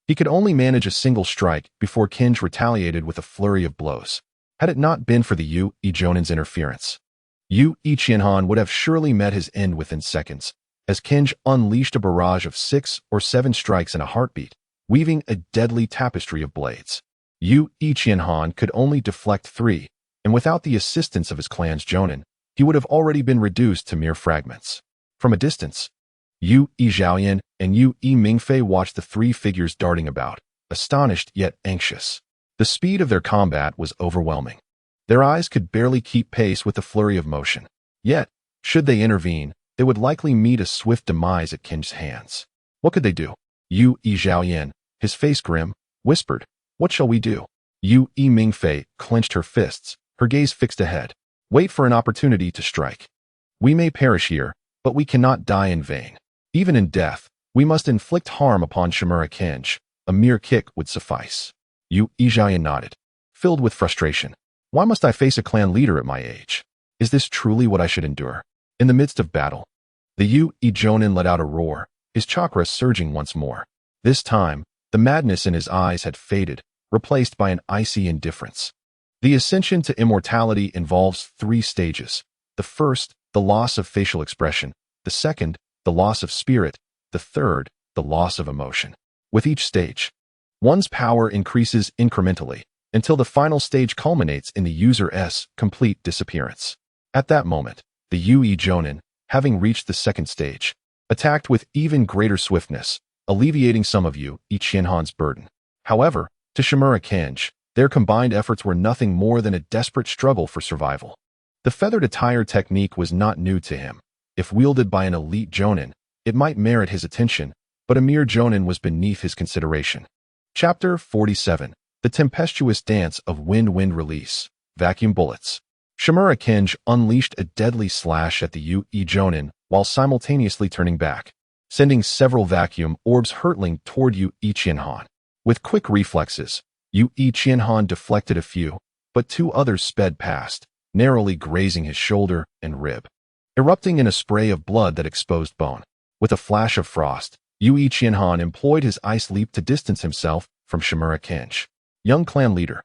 he could only manage a single strike before Kenj retaliated with a flurry of blows. Had it not been for the Yu Yi Jonin's interference, Yu Yi Qianhan would have surely met his end within seconds, as Kenj unleashed a barrage of 6 or 7 strikes in a heartbeat, weaving a deadly tapestry of blades. Yu Yi Qianhan could only deflect 3, and without the assistance of his clan's Jonin, he would have already been reduced to mere fragments. From a distance, Yu Yi Zhaoyan and Yu Yi Mingfei watched the three figures darting about, astonished yet anxious. The speed of their combat was overwhelming. Their eyes could barely keep pace with the flurry of motion. Yet, should they intervene, they would likely meet a swift demise at Kenj's hands. What could they do? Yu Yi Zhaoyan, his face grim, whispered, "What shall we do?" Yu Yi Mingfei clenched her fists, her gaze fixed ahead. "Wait for an opportunity to strike. We may perish here, but we cannot die in vain. Even in death, we must inflict harm upon Shimura Kenj. A mere kick would suffice." Yu Yi Zhaoyan nodded, filled with frustration. Why must I face a clan leader at my age? Is this truly what I should endure? In the midst of battle, the Yu Yi Jonin let out a roar, his chakra surging once more. This time, the madness in his eyes had faded, replaced by an icy indifference. The ascension to immortality involves 3 stages. The first, the loss of facial expression. The second, the loss of spirit. The third, the loss of emotion. With each stage, one's power increases incrementally, until the final stage culminates in the user's complete disappearance. At that moment, the Yu Yi Jonin, having reached the second stage, attacked with even greater swiftness, alleviating some of Yu Yi Qianhan's burden. However, to Shimura Kenj, their combined efforts were nothing more than a desperate struggle for survival. The feathered attire technique was not new to him. If wielded by an elite Jonin, it might merit his attention, but a mere Jonin was beneath his consideration. Chapter 47. The Tempestuous Dance of Wind Release. Vacuum Bullets. Shimura Kenj unleashed a deadly slash at the Yu Yi Jonin while simultaneously turning back, sending several vacuum orbs hurtling toward Yu Yi Qianhan. With quick reflexes, Yu Yi Qianhan deflected a few, but 2 others sped past, narrowly grazing his shoulder and rib, erupting in a spray of blood that exposed bone. With a flash of frost, Yu Yi Qianhan employed his ice leap to distance himself from Shimura Kenj. Young clan leader,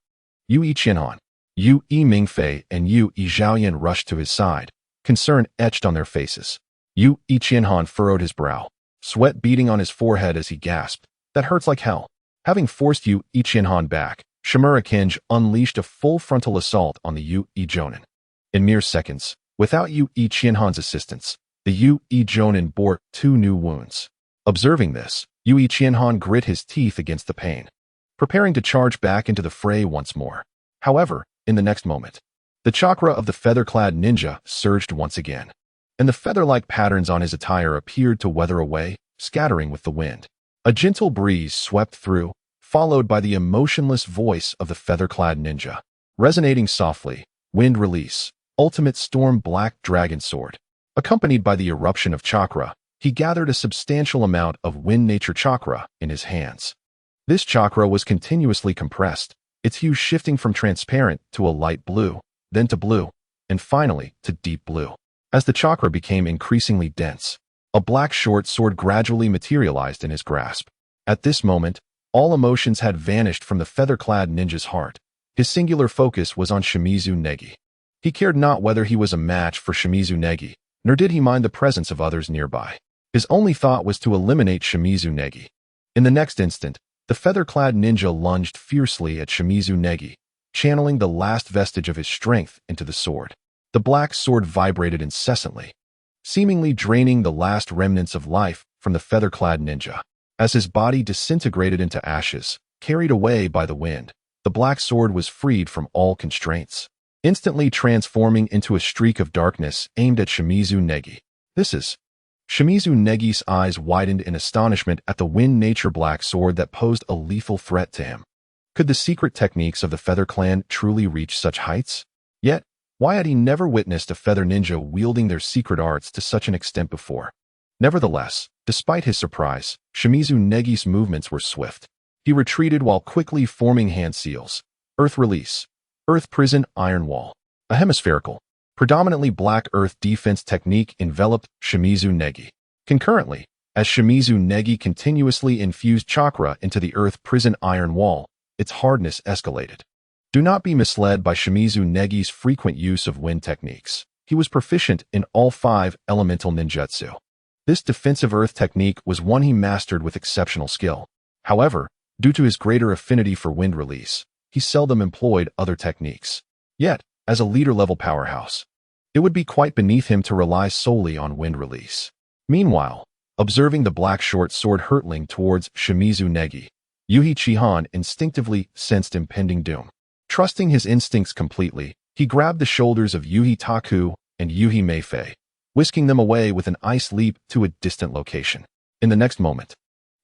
Yu Yi Qianhan, Yu Yi Mingfei and Yu Yi Zhaoyan rushed to his side, concern etched on their faces. Yu Yi Qianhan furrowed his brow, sweat beading on his forehead as he gasped, "That hurts like hell." Having forced Yu Yi Qianhan back, Shimura Kenj unleashed a full frontal assault on the Yu Yi Jonin. In mere seconds, Without Yu Qianhan's assistance, the Yu Jonin bore 2 new wounds. Observing this, Yu Qianhan grit his teeth against the pain, preparing to charge back into the fray once more. However, in the next moment, the chakra of the feather-clad ninja surged once again, and the feather-like patterns on his attire appeared to weather away, scattering with the wind. A gentle breeze swept through, followed by the emotionless voice of the feather-clad ninja, resonating softly, wind release, ultimate storm black dragon sword. Accompanied by the eruption of chakra, he gathered a substantial amount of wind nature chakra in his hands. This chakra was continuously compressed, its hue shifting from transparent to a light blue, then to blue, and finally to deep blue. As the chakra became increasingly dense, a black short sword gradually materialized in his grasp. At this moment, all emotions had vanished from the feather-clad ninja's heart. His singular focus was on Shimizu Negi. He cared not whether he was a match for Shimizu Negi, nor did he mind the presence of others nearby. His only thought was to eliminate Shimizu Negi. In the next instant, the feather-clad ninja lunged fiercely at Shimizu Negi, channeling the last vestige of his strength into the sword. The black sword vibrated incessantly, seemingly draining the last remnants of life from the feather-clad ninja. As his body disintegrated into ashes, carried away by the wind, the black sword was freed from all constraints, instantly transforming into a streak of darkness aimed at Shimizu Negi. This is... Shimizu Negi's eyes widened in astonishment at the wind nature black sword that posed a lethal threat to him. Could the secret techniques of the Feather Clan truly reach such heights? Yet, why had he never witnessed a feather ninja wielding their secret arts to such an extent before? Nevertheless, despite his surprise, Shimizu Negi's movements were swift. He retreated while quickly forming hand seals. Earth release. Earth prison iron wall. A hemispherical, predominantly black earth defense technique enveloped Shimizu Negi. Concurrently, as Shimizu Negi continuously infused chakra into the earth prison iron wall, its hardness escalated. Do not be misled by Shimizu Negi's frequent use of wind techniques. He was proficient in all 5 elemental ninjutsu. This defensive earth technique was one he mastered with exceptional skill. However, due to his greater affinity for wind release, he seldom employed other techniques. Yet, as a leader-level powerhouse, it would be quite beneath him to rely solely on wind release. Meanwhile, observing the black short sword hurtling towards Shimizu Negi, Yu Qianhan instinctively sensed impending doom. Trusting his instincts completely, he grabbed the shoulders of Yuhi Taku and Yuhi Meifei, whisking them away with an ice leap to a distant location. In the next moment,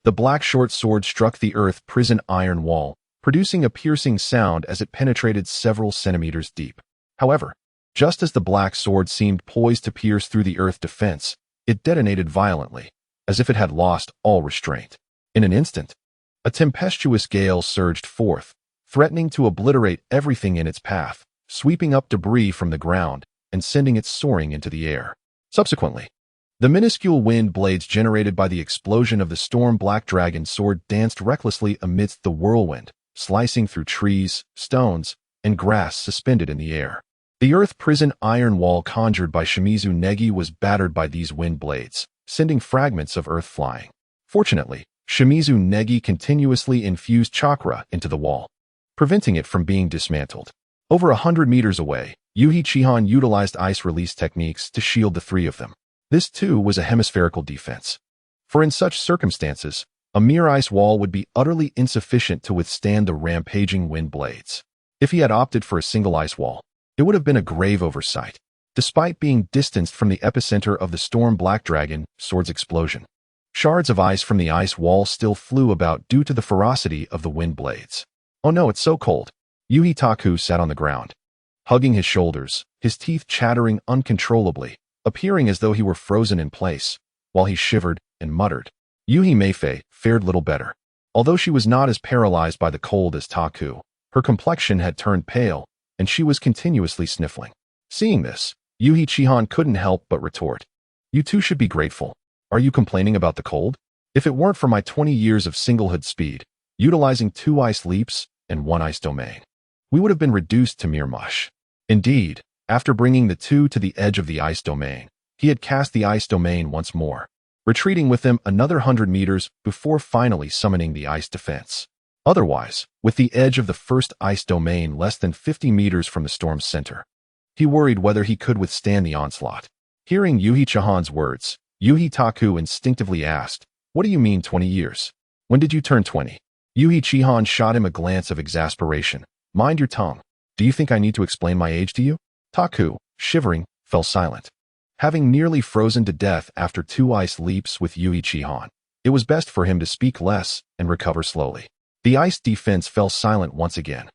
the black short sword struck the earth prison iron wall, producing a piercing sound as it penetrated several centimeters deep. However, just as the black sword seemed poised to pierce through the earth defense, it detonated violently, as if it had lost all restraint. In an instant, a tempestuous gale surged forth, threatening to obliterate everything in its path, sweeping up debris from the ground and sending it soaring into the air. Subsequently, the minuscule wind blades generated by the explosion of the storm black dragon sword danced recklessly amidst the whirlwind, slicing through trees, stones, and grass suspended in the air. The earth prison iron wall conjured by Shimizu Negi was battered by these wind blades, sending fragments of earth flying. Fortunately, Shimizu Negi continuously infused chakra into the wall, preventing it from being dismantled. Over 100 meters away, Yu Qianhan utilized ice release techniques to shield the 3 of them. This too was a hemispherical defense. For in such circumstances, a mere ice wall would be utterly insufficient to withstand the rampaging wind blades. If he had opted for a single ice wall, it would have been a grave oversight, despite being distanced from the epicenter of the storm black dragon sword's explosion. Shards of ice from the ice wall still flew about due to the ferocity of the wind blades. Oh no, it's so cold. Yuhi Taku sat on the ground, hugging his shoulders, his teeth chattering uncontrollably, appearing as though he were frozen in place, while he shivered and muttered. Yuhi Meifei fared little better. Although she was not as paralyzed by the cold as Taku, her complexion had turned pale, and she was continuously sniffling. Seeing this, Yu Qianhan couldn't help but retort. You too should be grateful. Are you complaining about the cold? If it weren't for my 20 years of singlehood speed, utilizing 2 ice leaps and 1 ice domain, we would have been reduced to mere mush. Indeed, after bringing the 2 to the edge of the ice domain, he had cast the ice domain once more, retreating with them another 100 meters before finally summoning the ice defense. Otherwise, with the edge of the first ice domain less than 50 meters from the storm's center, He worried whether he could withstand the onslaught. Hearing Yuhi Chihan's words, Yuhi Taku instinctively asked, "What do you mean 20 years? When did you turn 20? Yuhi Chihan shot him a glance of exasperation. "Mind your tongue. Do you think I need to explain my age to you?" Taku, shivering, fell silent. Having nearly frozen to death after 2 ice leaps with Yuhi Chihan, it was best for him to speak less and recover slowly. The ice defense fell silent once again.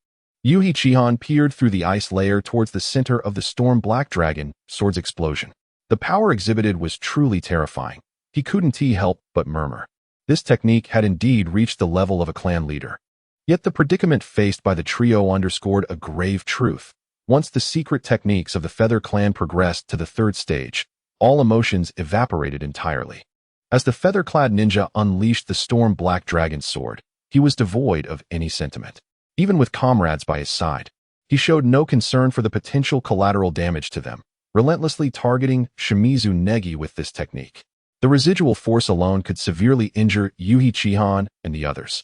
Yuhi Chihan peered through the ice layer towards the center of the storm black dragon sword's explosion. The power exhibited was truly terrifying. He couldn't help but murmur. This technique had indeed reached the level of a clan leader. Yet the predicament faced by the trio underscored a grave truth. Once the secret techniques of the Feather Clan progressed to the 3rd stage, all emotions evaporated entirely. As the feather-clad ninja unleashed the storm black dragon's sword, he was devoid of any sentiment. Even with comrades by his side, he showed no concern for the potential collateral damage to them, relentlessly targeting Shimizu Negi with this technique. The residual force alone could severely injure Yuhi Chihan and the others.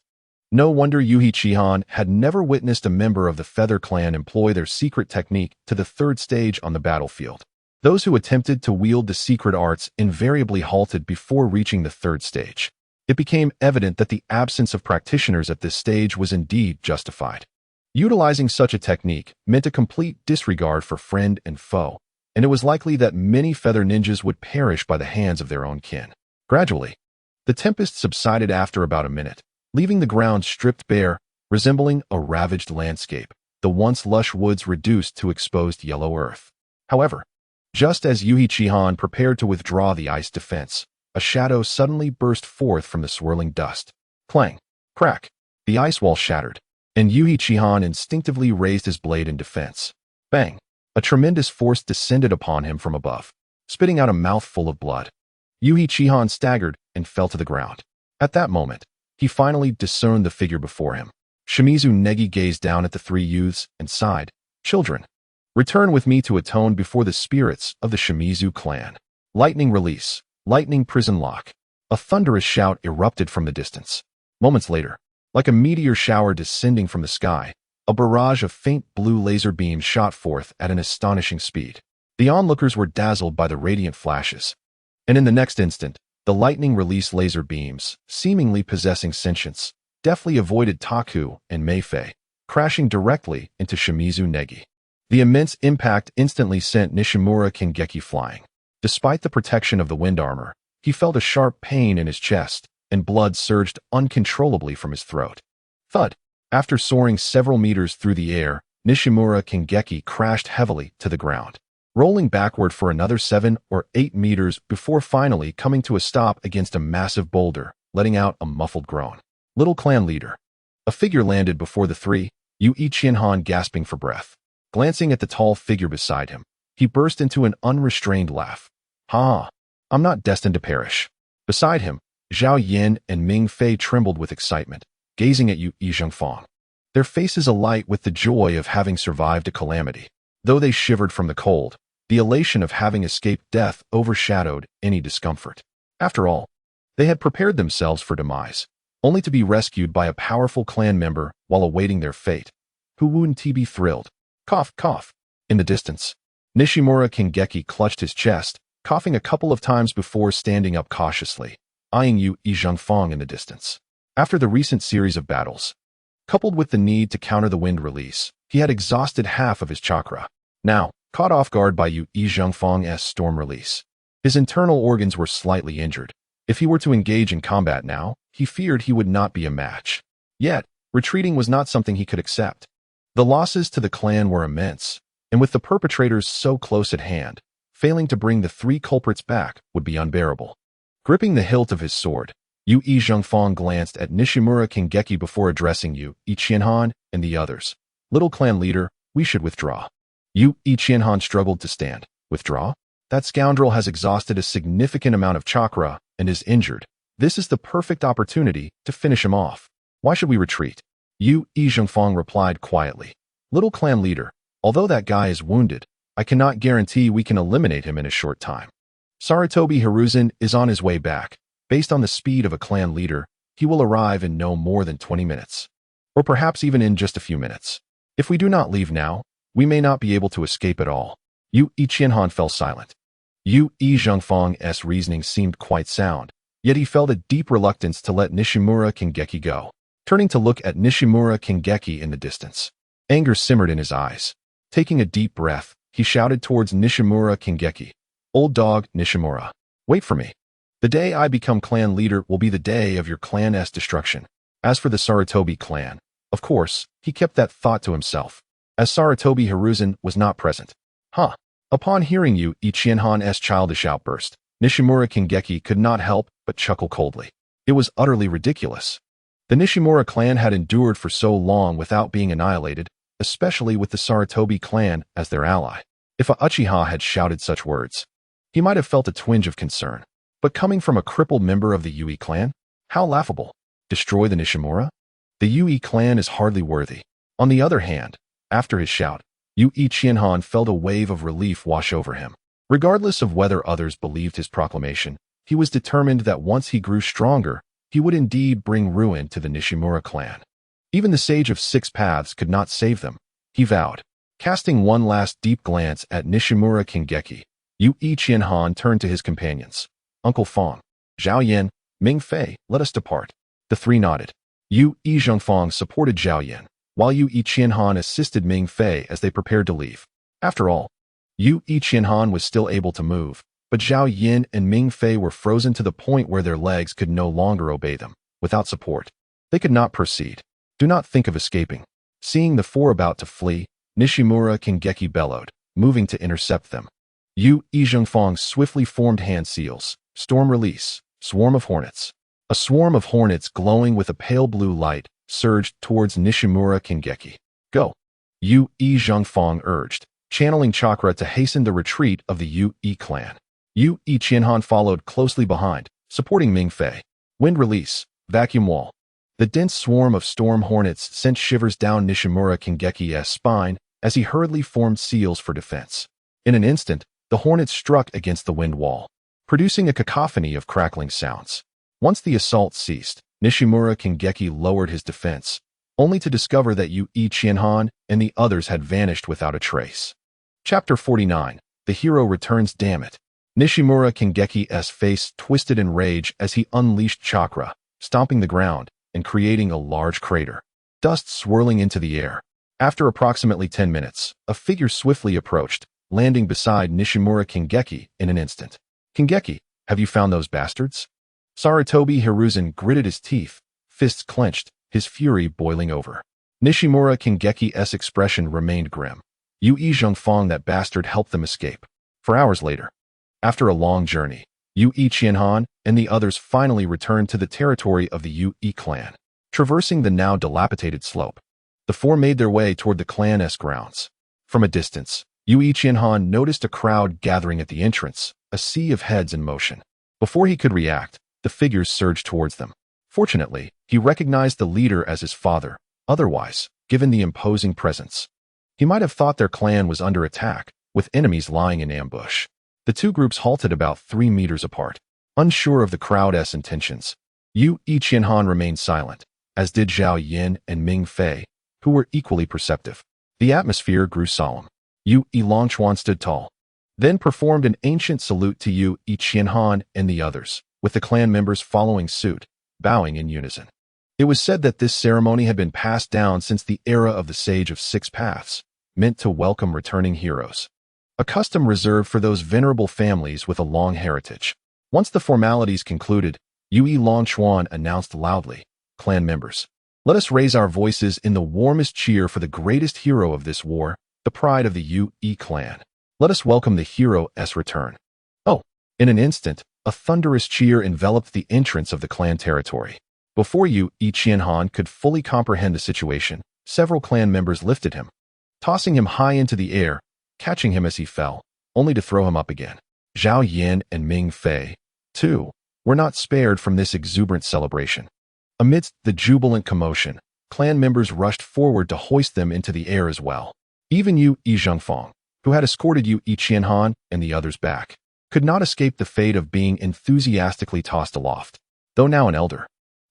No wonder Yuhi Chihan had never witnessed a member of the Feather Clan employ their secret technique to the 3rd stage on the battlefield. Those who attempted to wield the secret arts invariably halted before reaching the 3rd stage. It became evident that the absence of practitioners at this stage was indeed justified. Utilizing such a technique meant a complete disregard for friend and foe, and it was likely that many feather ninjas would perish by the hands of their own kin. Gradually, the tempest subsided after about a minute, leaving the ground stripped bare, resembling a ravaged landscape, the once lush woods reduced to exposed yellow earth. However, just as Yuhi Chihan prepared to withdraw the ice defense, a shadow suddenly burst forth from the swirling dust. Clang! Crack! The ice wall shattered, and Yuhi Chihan instinctively raised his blade in defense. Bang! A tremendous force descended upon him from above, spitting out a mouthful of blood. Yuhi Chihan staggered and fell to the ground. At that moment, he finally discerned the figure before him. Shimizu Negi gazed down at the 3 youths and sighed. "Children, return with me to atone before the spirits of the Shimizu clan." Lightning release. Lightning prison lock. A thunderous shout erupted from the distance. Moments later, like a meteor shower descending from the sky, a barrage of faint blue laser beams shot forth at an astonishing speed. The onlookers were dazzled by the radiant flashes, and in the next instant, the lightning release laser beams, seemingly possessing sentience, deftly avoided Taku and Meifei, crashing directly into Shimizu Negi. The immense impact instantly sent Nishimura Kingeki flying. Despite the protection of the wind armor, he felt a sharp pain in his chest, and blood surged uncontrollably from his throat. Thud! After soaring several meters through the air, Nishimura Kingeki crashed heavily to the ground, rolling backward for another 7 or 8 meters before finally coming to a stop against a massive boulder, letting out a muffled groan. Little clan leader. A figure landed before the 3, Yuhi Chihan gasping for breath. Glancing at the tall figure beside him, he burst into an unrestrained laugh. "Ha! I'm not destined to perish." Beside him, Zhao Yin and Ming Fei trembled with excitement, gazing at Yuhi Zhengfang, their faces alight with the joy of having survived a calamity. Though they shivered from the cold, the elation of having escaped death overshadowed any discomfort. After all, they had prepared themselves for demise, only to be rescued by a powerful clan member while awaiting their fate. Who wouldn't be thrilled? Cough, cough. In the distance, Nishimura Kingeki clutched his chest, coughing a couple of times before standing up cautiously, eyeing Yuhi Zhengfang in the distance. After the recent series of battles, coupled with the need to counter the wind release, he had exhausted half of his chakra. Now, caught off guard by Yuhi Zhengfang's storm release, his internal organs were slightly injured. If he were to engage in combat now, he feared he would not be a match. Yet, retreating was not something he could accept. The losses to the clan were immense, and with the perpetrators so close at hand, failing to bring the 3 culprits back would be unbearable. Gripping the hilt of his sword, Yuhi Zhengfang glanced at Nishimura Kingeki before addressing Yuhi Chihan and the others. "Little clan leader, we should withdraw." Yuhi Chihan struggled to stand. "Withdraw? That scoundrel has exhausted a significant amount of chakra and is injured. This is the perfect opportunity to finish him off. Why should we retreat?" Yuhi Zhengfang replied quietly. "Little clan leader, although that guy is wounded, I cannot guarantee we can eliminate him in a short time. Sarutobi Hiruzen is on his way back. Based on the speed of a clan leader, he will arrive in no more than 20 minutes. Or perhaps even in just a few minutes. If we do not leave now, we may not be able to escape at all." Yu Iqianhan fell silent. Yu Zhengfang's reasoning seemed quite sound, yet he felt a deep reluctance to let Nishimura Kingeki go. Turning to look at Nishimura Kingeki in the distance, anger simmered in his eyes. Taking a deep breath, he shouted towards Nishimura Kingeki. Old dog, Nishimura. Wait for me. The day I become clan leader will be the day of your clan's destruction. As for the Sarutobi clan, of course, he kept that thought to himself, as Sarutobi Hiruzen was not present. Huh. Upon hearing Yu Iqianhan's childish outburst, Nishimura Kingeki could not help but chuckle coldly. It was utterly ridiculous. The Nishimura clan had endured for so long without being annihilated, especially with the Sarutobi clan as their ally. If a Uchiha had shouted such words, he might have felt a twinge of concern. But coming from a crippled member of the Yui clan, how laughable. Destroy the Nishimura? The Yui clan is hardly worthy. On the other hand, after his shout, Yu Iqianhan felt a wave of relief wash over him. Regardless of whether others believed his proclamation, he was determined that once he grew stronger, he would indeed bring ruin to the Nishimura clan. Even the Sage of Six Paths could not save them, he vowed. Casting one last deep glance at Nishimura Kingeki, Yu Iqianhan turned to his companions. Uncle Fong, Zhao Yin, Ming Fei, let us depart. The three nodded. Yu Zhengfang supported Zhao Yin, while Yu Iqianhan assisted Ming Fei as they prepared to leave. After all, Yu Iqianhan was still able to move, but Zhao Yin and Ming Fei were frozen to the point where their legs could no longer obey them. Without support, they could not proceed. Do not think of escaping. Seeing the four about to flee, Nishimura Kingeki bellowed, moving to intercept them. Yu Zhengfang swiftly formed hand seals. Storm release. Swarm of hornets. A swarm of hornets glowing with a pale blue light surged towards Nishimura Kingeki. Go. Yu Zhengfang urged, channeling chakra to hasten the retreat of the Yu clan. Yu Iqianhan followed closely behind, supporting Ming Fei. Wind release. Vacuum wall. The dense swarm of storm hornets sent shivers down Nishimura Kingeki's spine as he hurriedly formed seals for defense. In an instant, the hornets struck against the wind wall, producing a cacophony of crackling sounds. Once the assault ceased, Nishimura Kingeki lowered his defense, only to discover that Yu Iqianhan and the others had vanished without a trace. Chapter 49. The hero returns. Damn it. Nishimura Kingeki's face twisted in rage as he unleashed chakra, stomping the ground and creating a large crater. Dust swirling into the air. After approximately 10 minutes, a figure swiftly approached, landing beside Nishimura Kingeki in an instant. Kingeki, have you found those bastards? Sarutobi Hiruzen gritted his teeth, fists clenched, his fury boiling over. Nishimura Kingeki's expression remained grim. Yu Zhengfang, that bastard, helped them escape. For hours later, after a long journey, Yu Iqianhan and the others finally returned to the territory of the Yu clan. Traversing the now dilapidated slope, the four made their way toward the clan's grounds. From a distance, Yu Iqianhan noticed a crowd gathering at the entrance, a sea of heads in motion. Before he could react, the figures surged towards them. Fortunately, he recognized the leader as his father. Otherwise, given the imposing presence, he might have thought their clan was under attack, with enemies lying in ambush. The two groups halted about 3 meters apart. Unsure of the crowd's intentions, Yu Iqianhan remained silent, as did Zhao Yin and Ming Fei, who were equally perceptive. The atmosphere grew solemn. Yu Longchuan stood tall, then performed an ancient salute to Yu Iqianhan and the others, with the clan members following suit, bowing in unison. It was said that this ceremony had been passed down since the era of the Sage of Six Paths, meant to welcome returning heroes. A custom reserved for those venerable families with a long heritage. Once the formalities concluded, Yu Longchuan announced loudly, "Clan members, let us raise our voices in the warmest cheer for the greatest hero of this war, the pride of the Yu clan. Let us welcome the hero's return." Oh! In an instant, a thunderous cheer enveloped the entrance of the clan territory. Before Yu Iqianhan could fully comprehend the situation, several clan members lifted him, tossing him high into the air, catching him as he fell, only to throw him up again. Zhao Yin and Ming Fei, too, were not spared from this exuberant celebration. Amidst the jubilant commotion, clan members rushed forward to hoist them into the air as well. Even Yu Zhengfang, who had escorted Yu Iqianhan and the others back, could not escape the fate of being enthusiastically tossed aloft. Though now an elder,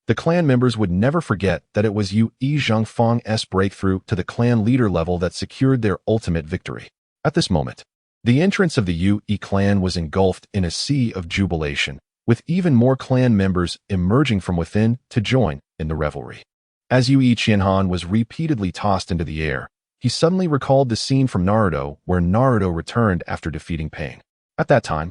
the clan members would never forget that it was Yu Zhengfang's breakthrough to the clan leader level that secured their ultimate victory. At this moment, The entrance of the Yue clan was engulfed in a sea of jubilation, with even more clan members emerging from within to join in the revelry. As Yue Qianhan was repeatedly tossed into the air, he suddenly recalled the scene from Naruto where Naruto returned after defeating Pain. At that time,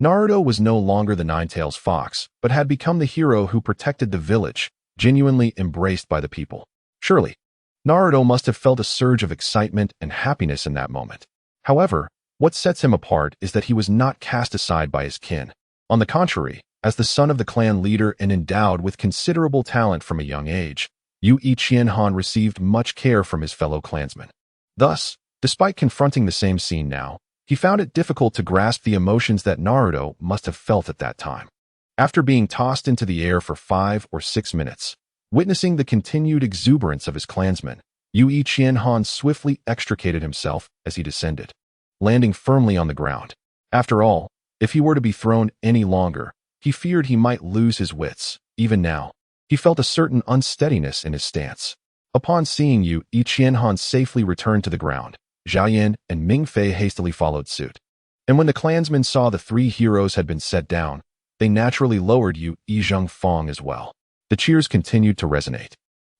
Naruto was no longer the Nine-Tails Fox, but had become the hero who protected the village, genuinely embraced by the people. Surely, Naruto must have felt a surge of excitement and happiness in that moment. However, what sets him apart is that he was not cast aside by his kin. On the contrary, as the son of the clan leader and endowed with considerable talent from a young age, Yue Qianhan received much care from his fellow clansmen. Thus, despite confronting the same scene now, he found it difficult to grasp the emotions that Naruto must have felt at that time. After being tossed into the air for 5 or 6 minutes, witnessing the continued exuberance of his clansmen, Yue Qianhan swiftly extricated himself as he descended, landing firmly on the ground. After all, if he were to be thrown any longer, he feared he might lose his wits. Even now, he felt a certain unsteadiness in his stance. Upon seeing Yue Qianhan safely return to the ground, Zhao Yan and Ming Fei hastily followed suit. And when the clansmen saw the 3 heroes had been set down, they naturally lowered Yue Zhongfang as well. The cheers continued to resonate,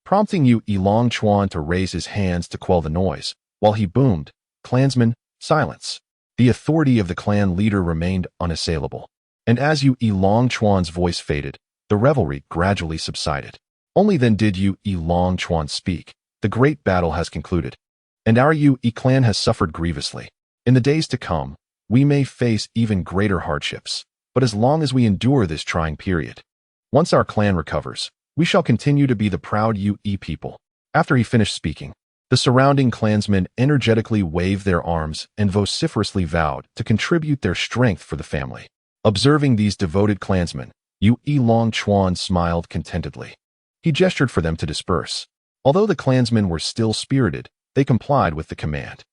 prompting Yue Longchuan to raise his hands to quell the noise, while he boomed, "Clansmen, silence." The authority of the clan leader remained unassailable, and as Yue Longchuan's voice faded, the revelry gradually subsided. Only then did Yue Longchuan speak. "The great battle has concluded, and our Yue clan has suffered grievously. In the days to come, we may face even greater hardships, but as long as we endure this trying period, once our clan recovers, we shall continue to be the proud Yue people." After he finished speaking, the surrounding clansmen energetically waved their arms and vociferously vowed to contribute their strength for the family. Observing these devoted clansmen, Yue Longchuan smiled contentedly. He gestured for them to disperse. Although the clansmen were still spirited, they complied with the command.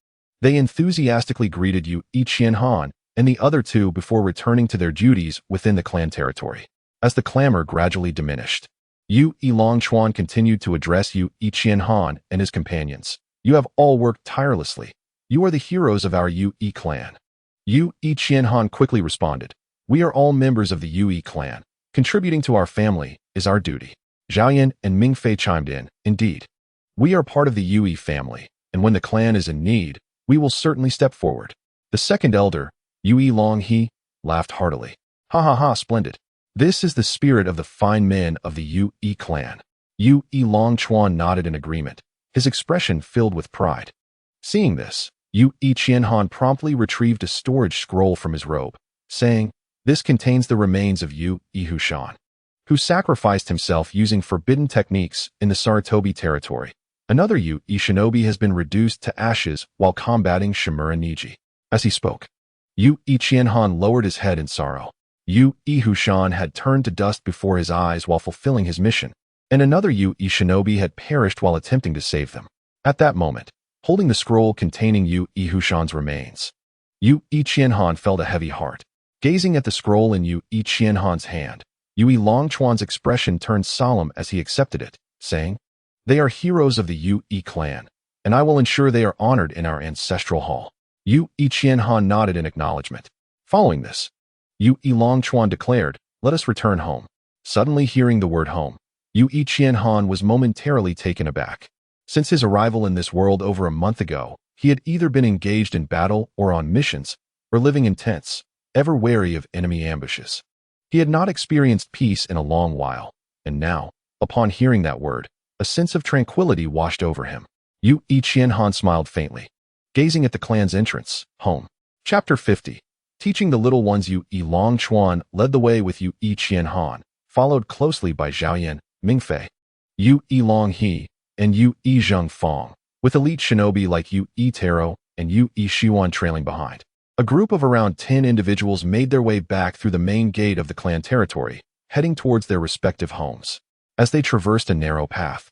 They enthusiastically greeted Yue Qianhan and the other 2 before returning to their duties within the clan territory. As the clamor gradually diminished, Yue Longchuan continued to address Yue Qianhan and his companions. "You have all worked tirelessly. You are the heroes of our Yue clan." Yue Qianhan quickly responded, "We are all members of the Yue clan. Contributing to our family is our duty." Zhao Yan and Ming Fei chimed in, "Indeed. We are part of the Yue family, and when the clan is in need, we will certainly step forward." The second elder, Yue Longhe, laughed heartily. "Ha ha ha, splendid. This is the spirit of the fine men of the Yue clan." Yue Longchuan nodded in agreement, his expression filled with pride. Seeing this, Yue Qianhan promptly retrieved a storage scroll from his robe, saying, "This contains the remains of Yue Hushan, who sacrificed himself using forbidden techniques in the Sarutobi territory. Another Yue shinobi has been reduced to ashes while combating Shimura Niji." As he spoke, Yue Qianhan lowered his head in sorrow. Yue Hushan had turned to dust before his eyes while fulfilling his mission, and another Yue shinobi had perished while attempting to save them. At that moment, holding the scroll containing Yue Hushan's remains, Yue Qianhan felt a heavy heart. Gazing at the scroll in Yue Qianhan's hand, Yue Longchuan's expression turned solemn as he accepted it, saying, "They are heroes of the Yue clan, and I will ensure they are honored in our ancestral hall." Yue Qianhan nodded in acknowledgement. Following this, Yue Longchuan declared, "Let us return home." Suddenly hearing the word home, Yue Qianhan was momentarily taken aback. Since his arrival in this world over a month ago, he had either been engaged in battle or on missions, or living in tents, ever wary of enemy ambushes. He had not experienced peace in a long while, and now, upon hearing that word, a sense of tranquility washed over him. Yue Qianhan smiled faintly, gazing at the clan's entrance, home. Chapter 50. Teaching the little ones. Yue Longchuan led the way with Yue Qianhan, followed closely by Zhao Yan, Ming Fei, Yue Longhe, and Yue Zhongfang, with elite shinobi like Yue Taro and Yue Xiuan trailing behind. A group of around 10 individuals made their way back through the main gate of the clan territory, heading towards their respective homes. As they traversed a narrow path,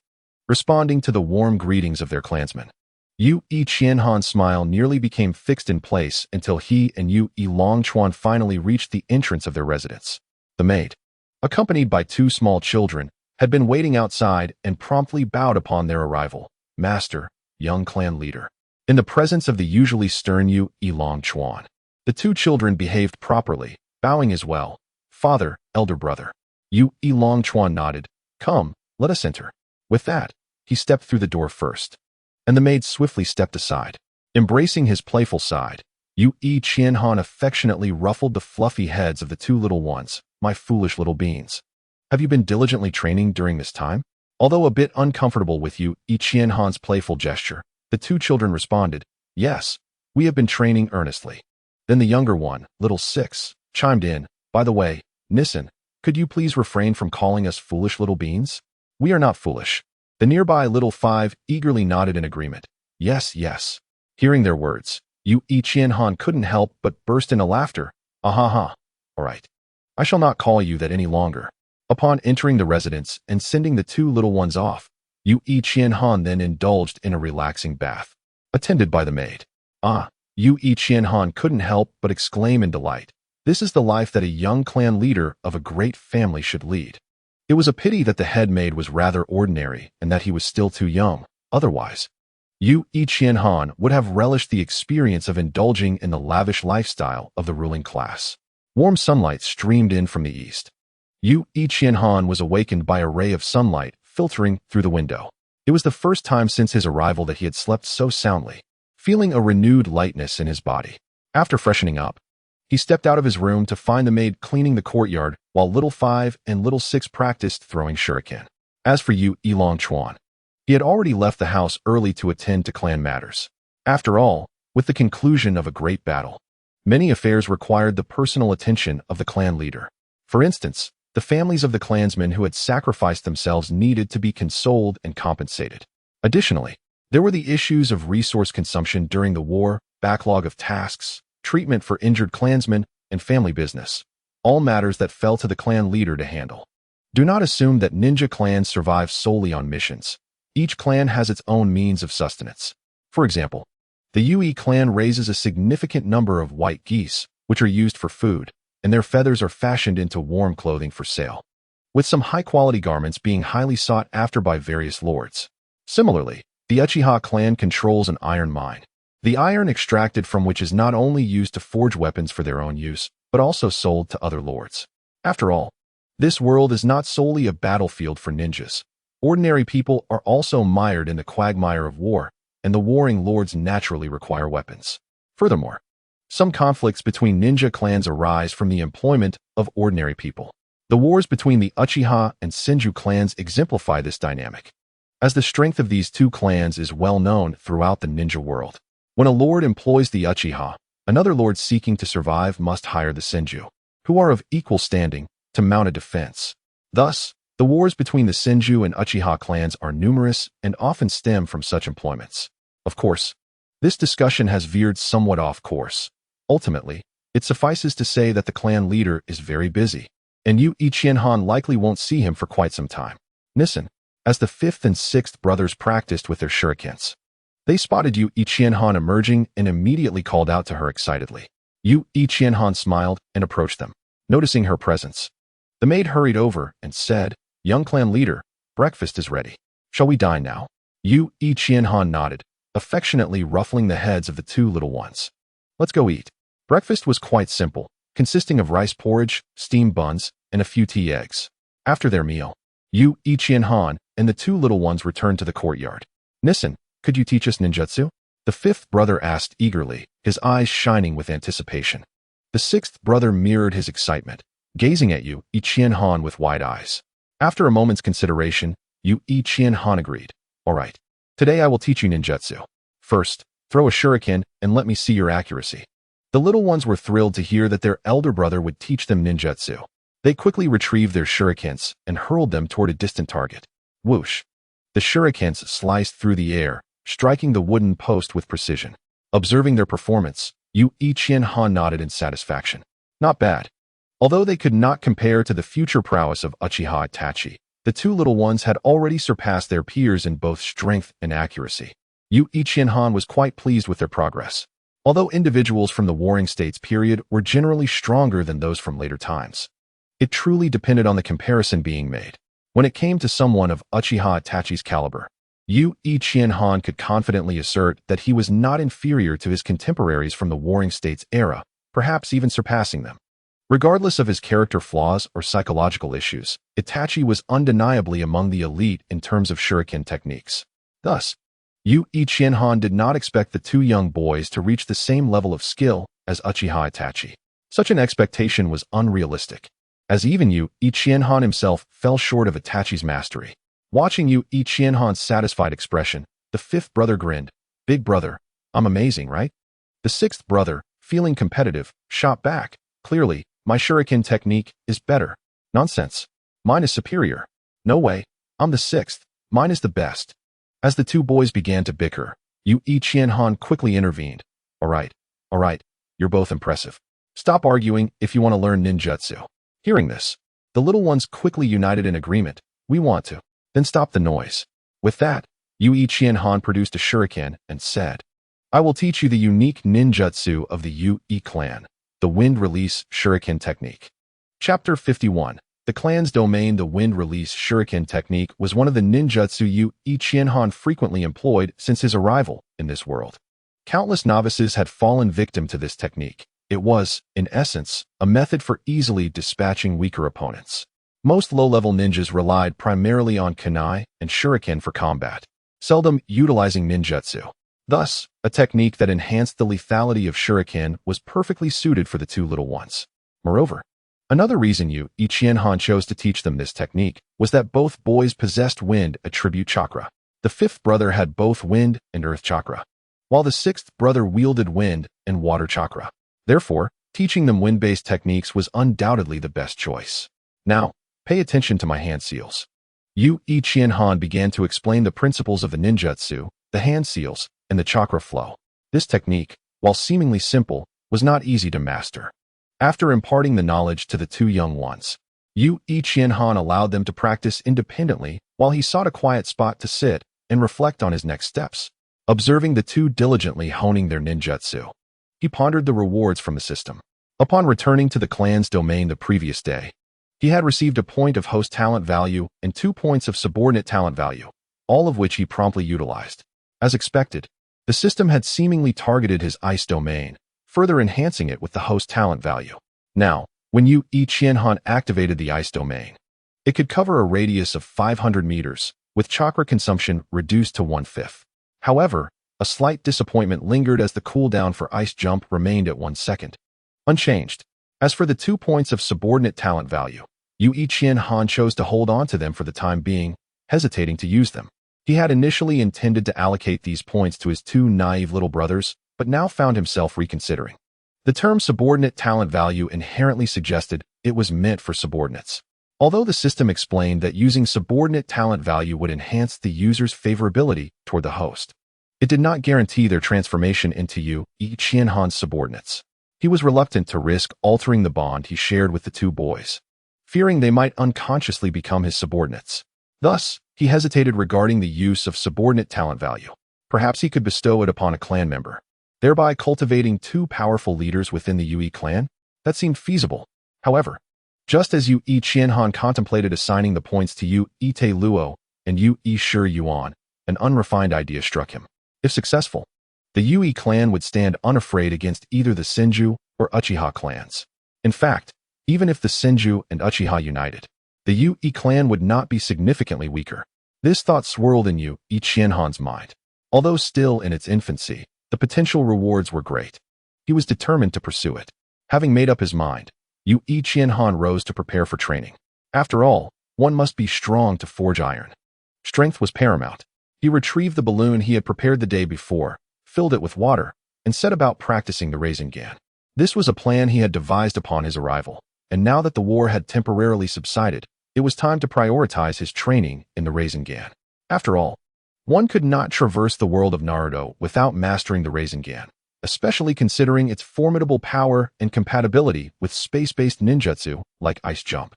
responding to the warm greetings of their clansmen, Yue Qianhan's smile nearly became fixed in place until he and Yue Longchuan finally reached the entrance of their residence. The maid, accompanied by 2 small children, had been waiting outside and promptly bowed upon their arrival. "Master, young clan leader." In the presence of the usually stern Yu Long Chuan, the two children behaved properly, bowing as well. Father, elder brother. Yu Long Chuan nodded. Come, let us enter. With that, he stepped through the door first, and the maid swiftly stepped aside. Embracing his playful side, Yu Qianhan affectionately ruffled the fluffy heads of the two little ones. My foolish little beans. Have you been diligently training during this time? Although a bit uncomfortable with Yu Qianhan's playful gesture, the two children responded, Yes, we have been training earnestly. Then the younger one, little 6, chimed in, By the way, Nissen, could you please refrain from calling us foolish little beans? We are not foolish. The nearby little 5 eagerly nodded in agreement. Yes, yes. Hearing their words, Yu Qianhan couldn't help but burst into laughter. All right. I shall not call you that any longer. Upon entering the residence and sending the two little ones off, Yu Qianhan then indulged in a relaxing bath, attended by the maid. Yu Qianhan couldn't help but exclaim in delight. This is the life that a young clan leader of a great family should lead. It was a pity that the head maid was rather ordinary and that he was still too young. Otherwise, Yu Qianhan would have relished the experience of indulging in the lavish lifestyle of the ruling class. Warm sunlight streamed in from the east. Yu Qianhan was awakened by a ray of sunlight filtering through the window. It was the first time since his arrival that he had slept so soundly, feeling a renewed lightness in his body. After freshening up, he stepped out of his room to find the maid cleaning the courtyard while little 5 and little 6 practiced throwing shuriken. As for Yu Long Chuan, he had already left the house early to attend to clan matters. After all, with the conclusion of a great battle, many affairs required the personal attention of the clan leader. For instance, the families of the clansmen who had sacrificed themselves needed to be consoled and compensated. Additionally, there were the issues of resource consumption during the war, backlog of tasks, treatment for injured clansmen, and family business, all matters that fell to the clan leader to handle. Do not assume that ninja clans survive solely on missions. Each clan has its own means of sustenance. For example, the Yui clan raises a significant number of white geese, which are used for food, and their feathers are fashioned into warm clothing for sale, with some high-quality garments being highly sought after by various lords. Similarly, the Uchiha clan controls an iron mine, the iron extracted from which is not only used to forge weapons for their own use, but also sold to other lords. After all, this world is not solely a battlefield for ninjas. Ordinary people are also mired in the quagmire of war, and the warring lords naturally require weapons. Furthermore, some conflicts between ninja clans arise from the employment of ordinary people. The wars between the Uchiha and Senju clans exemplify this dynamic, as the strength of these two clans is well known throughout the ninja world. When a lord employs the Uchiha, another lord seeking to survive must hire the Senju, who are of equal standing, to mount a defense. Thus, the wars between the Senju and Uchiha clans are numerous and often stem from such employments. Of course, this discussion has veered somewhat off course. Ultimately, it suffices to say that the clan leader is very busy, and Yu Qianhan likely won't see him for quite some time. Nissen, as the 5th and 6th brothers practiced with their shurikens, they spotted Yu Qianhan emerging and immediately called out to her excitedly. Yu Qianhan smiled and approached them. Noticing her presence, the maid hurried over and said, Young clan leader, breakfast is ready. Shall we dine now? Yu Qianhan nodded, affectionately ruffling the heads of the two little ones. Let's go eat. Breakfast was quite simple, consisting of rice porridge, steamed buns, and a few tea eggs. After their meal, Yu Qianhan and the two little ones returned to the courtyard. Nissen, could you teach us ninjutsu? The 5th brother asked eagerly, his eyes shining with anticipation. The 6th brother mirrored his excitement, gazing at Yu Qianhan with wide eyes. After a moment's consideration, Yu Qianhan agreed. All right, today I will teach you ninjutsu. First, throw a shuriken and let me see your accuracy. The little ones were thrilled to hear that their elder brother would teach them ninjutsu. They quickly retrieved their shurikens and hurled them toward a distant target. Whoosh! The shurikens sliced through the air, striking the wooden post with precision. Observing their performance, Yu Qianhan nodded in satisfaction. Not bad. Although they could not compare to the future prowess of Uchiha Itachi, the two little ones had already surpassed their peers in both strength and accuracy. Yu Qianhan was quite pleased with their progress. Although individuals from the Warring States period were generally stronger than those from later times, it truly depended on the comparison being made. When it came to someone of Uchiha Itachi's caliber, Yu Qianhan could confidently assert that he was not inferior to his contemporaries from the Warring States era, perhaps even surpassing them. Regardless of his character flaws or psychological issues, Itachi was undeniably among the elite in terms of shuriken techniques. Thus, Yu Qianhan did not expect the two young boys to reach the same level of skill as Uchiha Itachi. Such an expectation was unrealistic, as even Yu Qianhan himself fell short of Itachi's mastery. Watching Yu Qianhan's satisfied expression, the fifth brother grinned. "Big brother, I'm amazing, right?" The sixth brother, feeling competitive, shot back. "Clearly, my shuriken technique is better." "Nonsense. Mine is superior." "No way. I'm the sixth. Mine is the best." As the two boys began to bicker, Yu Qianhan quickly intervened. All right, you're both impressive. Stop arguing if you want to learn ninjutsu." Hearing this, the little ones quickly united in agreement. "We want to." "Then stop the noise." With that, Yu Qianhan produced a shuriken and said, "I will teach you the unique ninjutsu of the Yu clan, the wind release shuriken technique." Chapter 51. The clan's domain. The wind release shuriken technique was one of the ninjutsu Yu Qianhan frequently employed since his arrival in this world. Countless novices had fallen victim to this technique. It was, in essence, a method for easily dispatching weaker opponents. Most low-level ninjas relied primarily on kunai and shuriken for combat, seldom utilizing ninjutsu. Thus, a technique that enhanced the lethality of shuriken was perfectly suited for the two little ones. Moreover, another reason Yu Qianhan chose to teach them this technique was that both boys possessed wind attribute chakra. The fifth brother had both wind and earth chakra, while the sixth brother wielded wind and water chakra. Therefore, teaching them wind-based techniques was undoubtedly the best choice. Now, pay attention to my hand seals. Yu Qianhan began to explain the principles of the ninjutsu, the hand seals, and the chakra flow. This technique, while seemingly simple, was not easy to master. After imparting the knowledge to the two young ones, Yu Qianhan allowed them to practice independently while he sought a quiet spot to sit and reflect on his next steps. Observing the two diligently honing their ninjutsu, he pondered the rewards from the system. Upon returning to the clan's domain the previous day, he had received a point of host talent value and 2 points of subordinate talent value, all of which he promptly utilized. As expected, the system had seemingly targeted his ice domain, further enhancing it with the host talent value. Now, when Yu Qianhan activated the ice domain, it could cover a radius of 500 meters, with chakra consumption reduced to 1/5. However, a slight disappointment lingered as the cooldown for ice jump remained at 1 second. Unchanged. As for the 2 points of subordinate talent value, Yu Qianhan chose to hold on to them for the time being, hesitating to use them. He had initially intended to allocate these points to his two naive little brothers, but now found himself reconsidering. The term subordinate talent value inherently suggested it was meant for subordinates. Although the system explained that using subordinate talent value would enhance the user's favorability toward the host, it did not guarantee their transformation into Yu Qianhan's subordinates. He was reluctant to risk altering the bond he shared with the two boys, fearing they might unconsciously become his subordinates. Thus, he hesitated regarding the use of subordinate talent value. Perhaps he could bestow it upon a clan member, thereby cultivating two powerful leaders within the Yui clan. That seemed feasible. However, just as Yu Qianhan contemplated assigning the points to Yu Ite Luo and Yu Shi Yuan, an unrefined idea struck him. If successful, the Yui clan would stand unafraid against either the Senju or Uchiha clans. In fact, even if the Senju and Uchiha united, the Yui clan would not be significantly weaker. This thought swirled in Yu Qianhan's mind. Although still in its infancy, the potential rewards were great. He was determined to pursue it. Having made up his mind, Yu Qianhan rose to prepare for training. After all, one must be strong to forge iron. Strength was paramount. He retrieved the balloon he had prepared the day before, filled it with water, and set about practicing the Rasengan. This was a plan he had devised upon his arrival, and now that the war had temporarily subsided, it was time to prioritize his training in the Rasengan. After all, one could not traverse the world of Naruto without mastering the Rasengan, especially considering its formidable power and compatibility with space-based ninjutsu like Ice Jump.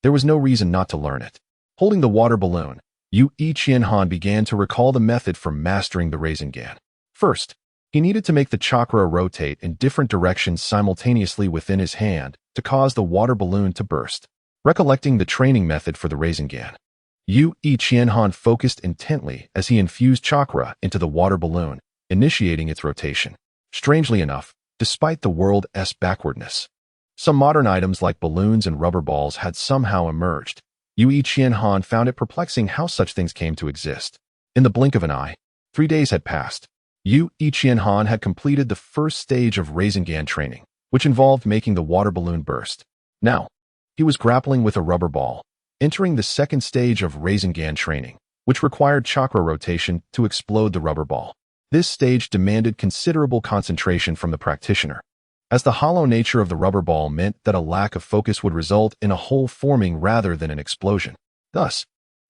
There was no reason not to learn it. Holding the water balloon, Yu Qianhan began to recall the method for mastering the Rasengan. First, he needed to make the chakra rotate in different directions simultaneously within his hand to cause the water balloon to burst. Recollecting the training method for the Rasengan, Yu Qianhan focused intently as he infused chakra into the water balloon, initiating its rotation. Strangely enough, despite the world's backwardness, some modern items like balloons and rubber balls had somehow emerged. Yu Qianhan found it perplexing how such things came to exist. In the blink of an eye, 3 days had passed. Yu Qianhan had completed the first stage of Rasengan training, which involved making the water balloon burst. Now, he was grappling with a rubber ball, entering the second stage of Rasengan training, which required chakra rotation to explode the rubber ball. This stage demanded considerable concentration from the practitioner, as the hollow nature of the rubber ball meant that a lack of focus would result in a hole forming rather than an explosion. Thus,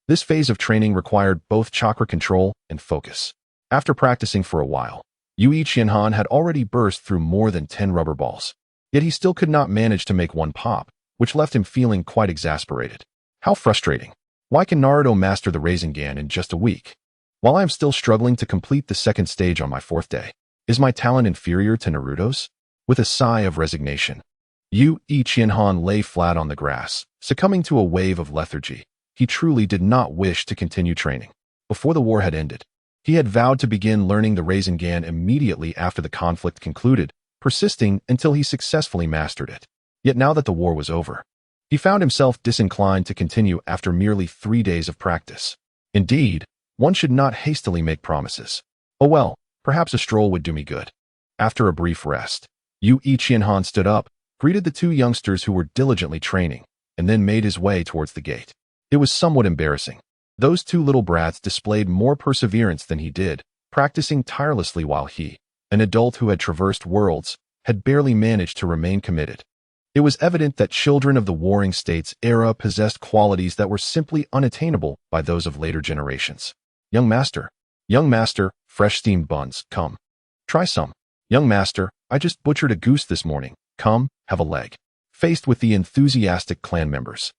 this phase of training required both chakra control and focus. After practicing for a while, Yu Qianhan had already burst through more than 10 rubber balls. Yet he still could not manage to make one pop, which left him feeling quite exasperated. How frustrating. Why can Naruto master the Rasengan in just a week, while I am still struggling to complete the second stage on my 4th day? Is my talent inferior to Naruto's? With a sigh of resignation, Yu Qianhan lay flat on the grass, succumbing to a wave of lethargy. He truly did not wish to continue training. Before the war had ended, he had vowed to begin learning the Rasengan immediately after the conflict concluded, persisting until he successfully mastered it. Yet now that the war was over, he found himself disinclined to continue after merely 3 days of practice. Indeed, one should not hastily make promises. Oh well, perhaps a stroll would do me good. After a brief rest, Yu Qianhan stood up, greeted the 2 youngsters who were diligently training, and then made his way towards the gate. It was somewhat embarrassing. Those 2 little brats displayed more perseverance than he did, practicing tirelessly while he, an adult who had traversed worlds, had barely managed to remain committed. It was evident that children of the Warring States era possessed qualities that were simply unattainable by those of later generations. Young master, fresh steamed buns, come. Try some. Young master, I just butchered a goose this morning, come, have a leg. Faced with the enthusiastic clan members,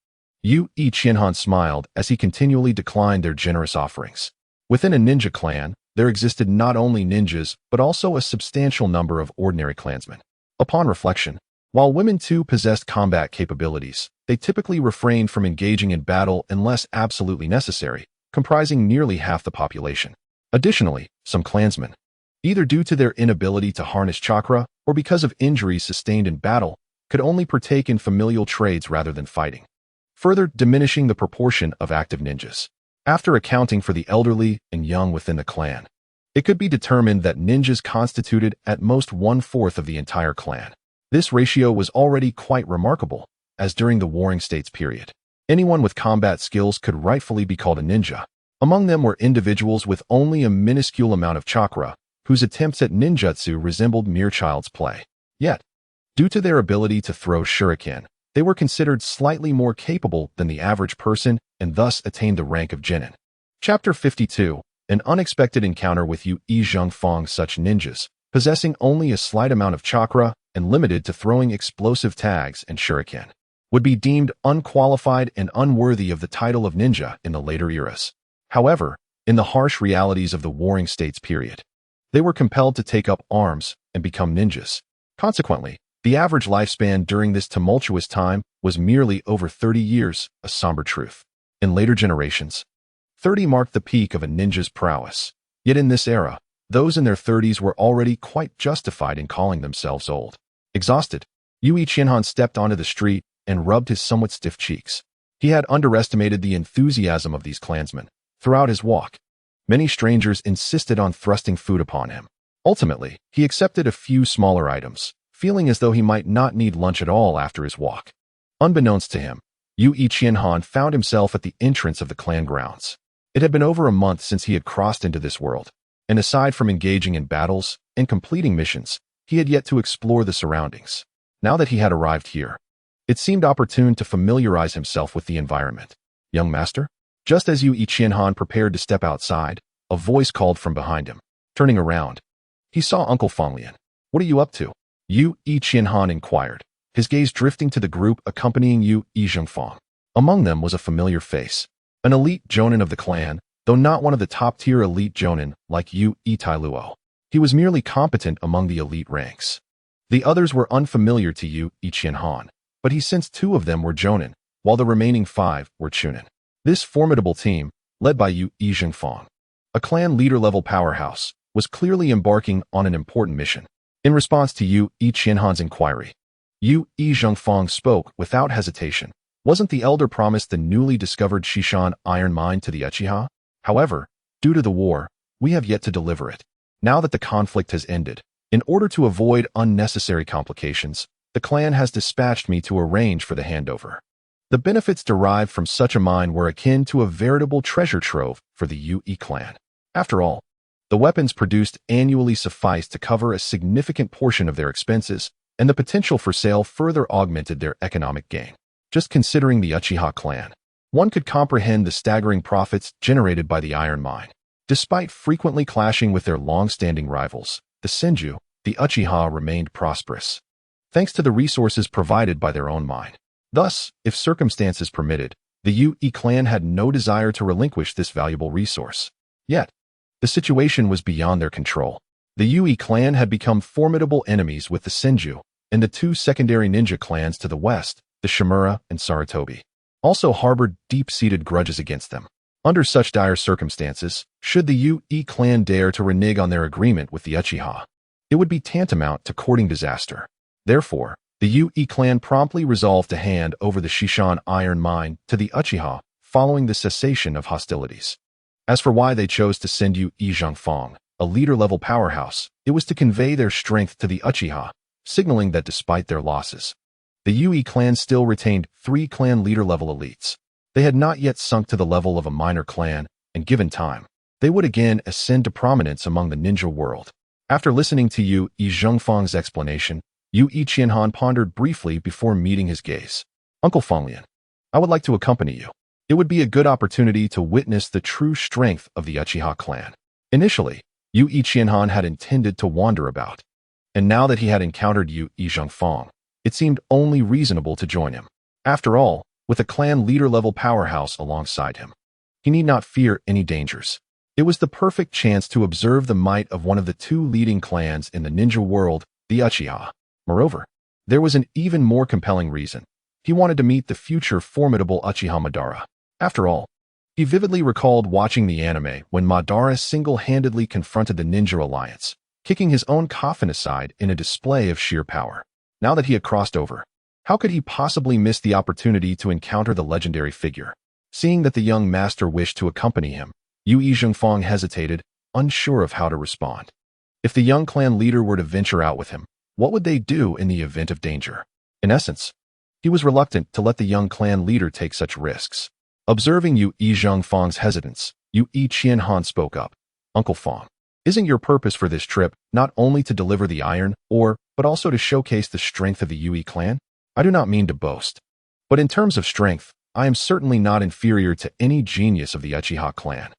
Yu Qianhan smiled as he continually declined their generous offerings. Within a ninja clan, there existed not only ninjas but also a substantial number of ordinary clansmen. Upon reflection, while women too possessed combat capabilities, they typically refrained from engaging in battle unless absolutely necessary, comprising nearly half the population. Additionally, some clansmen, either due to their inability to harness chakra or because of injuries sustained in battle, could only partake in familial trades rather than fighting, further diminishing the proportion of active ninjas. After accounting for the elderly and young within the clan, it could be determined that ninjas constituted at most 1/4 of the entire clan. This ratio was already quite remarkable, as during the Warring States period, anyone with combat skills could rightfully be called a ninja. Among them were individuals with only a minuscule amount of chakra, whose attempts at ninjutsu resembled mere child's play. Yet, due to their ability to throw shuriken, they were considered slightly more capable than the average person and thus attained the rank of genin. Chapter 52. An unexpected encounter with Yu Zhengfang. Such ninjas, possessing only a slight amount of chakra and limited to throwing explosive tags and shuriken, would be deemed unqualified and unworthy of the title of ninja in the later eras. However, in the harsh realities of the Warring States period, they were compelled to take up arms and become ninjas. Consequently, the average lifespan during this tumultuous time was merely over 30 years, a somber truth. In later generations, 30 marked the peak of a ninja's prowess. Yet in this era, those in their 30s were already quite justified in calling themselves old. Exhausted, Yu Qianhan stepped onto the street and rubbed his somewhat stiff cheeks. He had underestimated the enthusiasm of these clansmen. Throughout his walk, many strangers insisted on thrusting food upon him. Ultimately, he accepted a few smaller items, feeling as though he might not need lunch at all after his walk. Unbeknownst to him, Yu Qianhan found himself at the entrance of the clan grounds. It had been over a month since he had crossed into this world, and aside from engaging in battles and completing missions, he had yet to explore the surroundings. Now that he had arrived here, it seemed opportune to familiarize himself with the environment. Young master? Just as Yu Qianhan prepared to step outside, a voice called from behind him. Turning around, he saw Uncle Fanglian. What are you up to? Yu Qianhan inquired, his gaze drifting to the group accompanying Yu Zhengfang. Among them was a familiar face, an elite Jonin of the clan, though not one of the top-tier elite Jonin like Yu Tailuo. He was merely competent among the elite ranks. The others were unfamiliar to Yu Qianhan, but he sensed 2 of them were Jonin, while the remaining 5 were Chunin. This formidable team, led by Yu Zhengfang, a clan leader-level powerhouse, was clearly embarking on an important mission. In response to Yu Qianhan's inquiry, Yu Zhengfang spoke without hesitation. Wasn't the elder promised the newly discovered Shishan iron mine to the Uchiha? However, due to the war, we have yet to deliver it. Now that the conflict has ended, in order to avoid unnecessary complications, the clan has dispatched me to arrange for the handover. The benefits derived from such a mine were akin to a veritable treasure trove for the Yu clan. After all, the weapons produced annually suffice to cover a significant portion of their expenses, and the potential for sale further augmented their economic gain. Just considering the Uchiha clan, one could comprehend the staggering profits generated by the iron mine. Despite frequently clashing with their long-standing rivals, the Senju, the Uchiha remained prosperous, thanks to the resources provided by their own mine. Thus, if circumstances permitted, the Yu clan had no desire to relinquish this valuable resource. Yet, the situation was beyond their control. The Yu clan had become formidable enemies with the Senju, and the two secondary ninja clans to the west, the Shimura and Sarutobi, also harbored deep-seated grudges against them. Under such dire circumstances, should the Yu clan dare to renege on their agreement with the Uchiha, it would be tantamount to courting disaster. Therefore, the Yu clan promptly resolved to hand over the Shishan iron mine to the Uchiha following the cessation of hostilities. As for why they chose to send Yu Zhengfang, a leader-level powerhouse, it was to convey their strength to the Uchiha, signaling that despite their losses, the Yu clan still retained 3 clan leader-level elites. They had not yet sunk to the level of a minor clan, and given time, they would again ascend to prominence among the ninja world. After listening to Yu Zhengfang's explanation, Yu Qianhan pondered briefly before meeting his gaze. Uncle Fenglian, I would like to accompany you. It would be a good opportunity to witness the true strength of the Uchiha clan. Initially, Yu Qianhan had intended to wander about, and now that he had encountered Yu Zhengfang, it seemed only reasonable to join him. After all, with a clan leader-level powerhouse alongside him, he need not fear any dangers. It was the perfect chance to observe the might of one of the 2 leading clans in the ninja world, the Uchiha. Moreover, there was an even more compelling reason. He wanted to meet the future formidable Uchiha Madara. After all, he vividly recalled watching the anime when Madara single-handedly confronted the Ninja Alliance, kicking his own coffin aside in a display of sheer power. Now that he had crossed over, how could he possibly miss the opportunity to encounter the legendary figure? Seeing that the young master wished to accompany him, Yu Zhengfang hesitated, unsure of how to respond. If the young clan leader were to venture out with him, what would they do in the event of danger? In essence, he was reluctant to let the young clan leader take such risks. Observing Yu Zhengfang's hesitance, Yu Qianhan spoke up. Uncle Feng, isn't your purpose for this trip not only to deliver the iron ore, but also to showcase the strength of the Yu clan? I do not mean to boast, but in terms of strength, I am certainly not inferior to any genius of the Uchiha clan.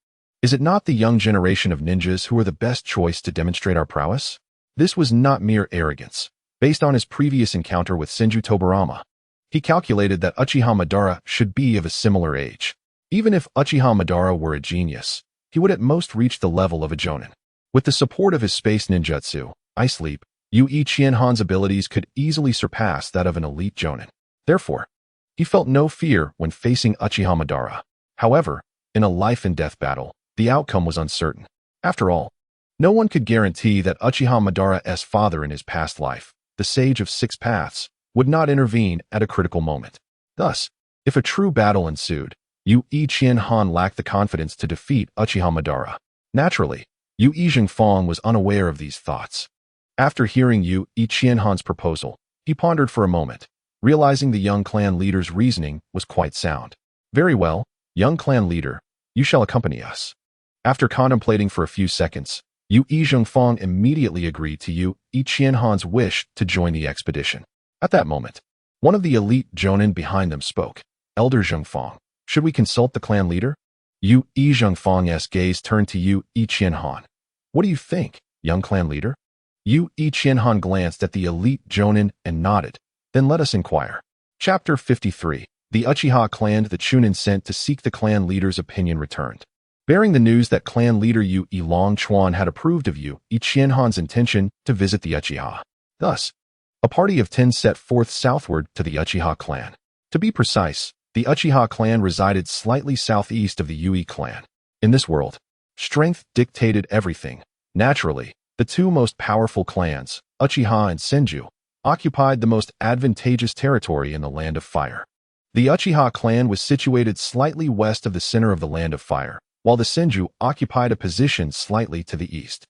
Is it not the young generation of ninjas who are the best choice to demonstrate our prowess? This was not mere arrogance. Based on his previous encounter with Senju Butsuma, he calculated that Uchiha Madara should be of a similar age. Even if Uchiha Madara were a genius, he would at most reach the level of a Jonin. With the support of his space ninjutsu, Ice Leap, Yu Qianhan's abilities could easily surpass that of an elite Jonin. Therefore, he felt no fear when facing Uchiha Madara. However, in a life-and-death battle, the outcome was uncertain. After all, no one could guarantee that Uchiha Madara's father in his past life, the Sage of 6 Paths, would not intervene at a critical moment. Thus, if a true battle ensued, Yu Qianhan lacked the confidence to defeat Uchiha Madara. Naturally, Yu Zhengfang was unaware of these thoughts. After hearing Yu Qianhan's proposal, he pondered for a moment, realizing the young clan leader's reasoning was quite sound. Very well, young clan leader, you shall accompany us. After contemplating for a few seconds, Yu Zhengfang immediately agreed to Yu Qianhan's wish to join the expedition. At that moment, one of the elite Jonin behind them spoke. Elder Zhengfang, should we consult the clan leader? Yu Zhengfang's gaze turned to Yu Qianhan. What do you think, young clan leader? Yu Qianhan glanced at the elite Jonin and nodded. Then let us inquire. Chapter 53. The Uchiha clan the Chunin sent to seek the clan leader's opinion returned. Bearing the news that clan leader Yu Longchuan had approved of Yu Qianhan's intention to visit the Uchiha. Thus, a party of 10 set forth southward to the Uchiha clan. To be precise, The Uchiha clan resided slightly southeast of the Yui clan. In this world, strength dictated everything. Naturally, the two most powerful clans, Uchiha and Senju, occupied the most advantageous territory in the Land of Fire. The Uchiha clan was situated slightly west of the center of the Land of Fire, while the Senju occupied a position slightly to the east.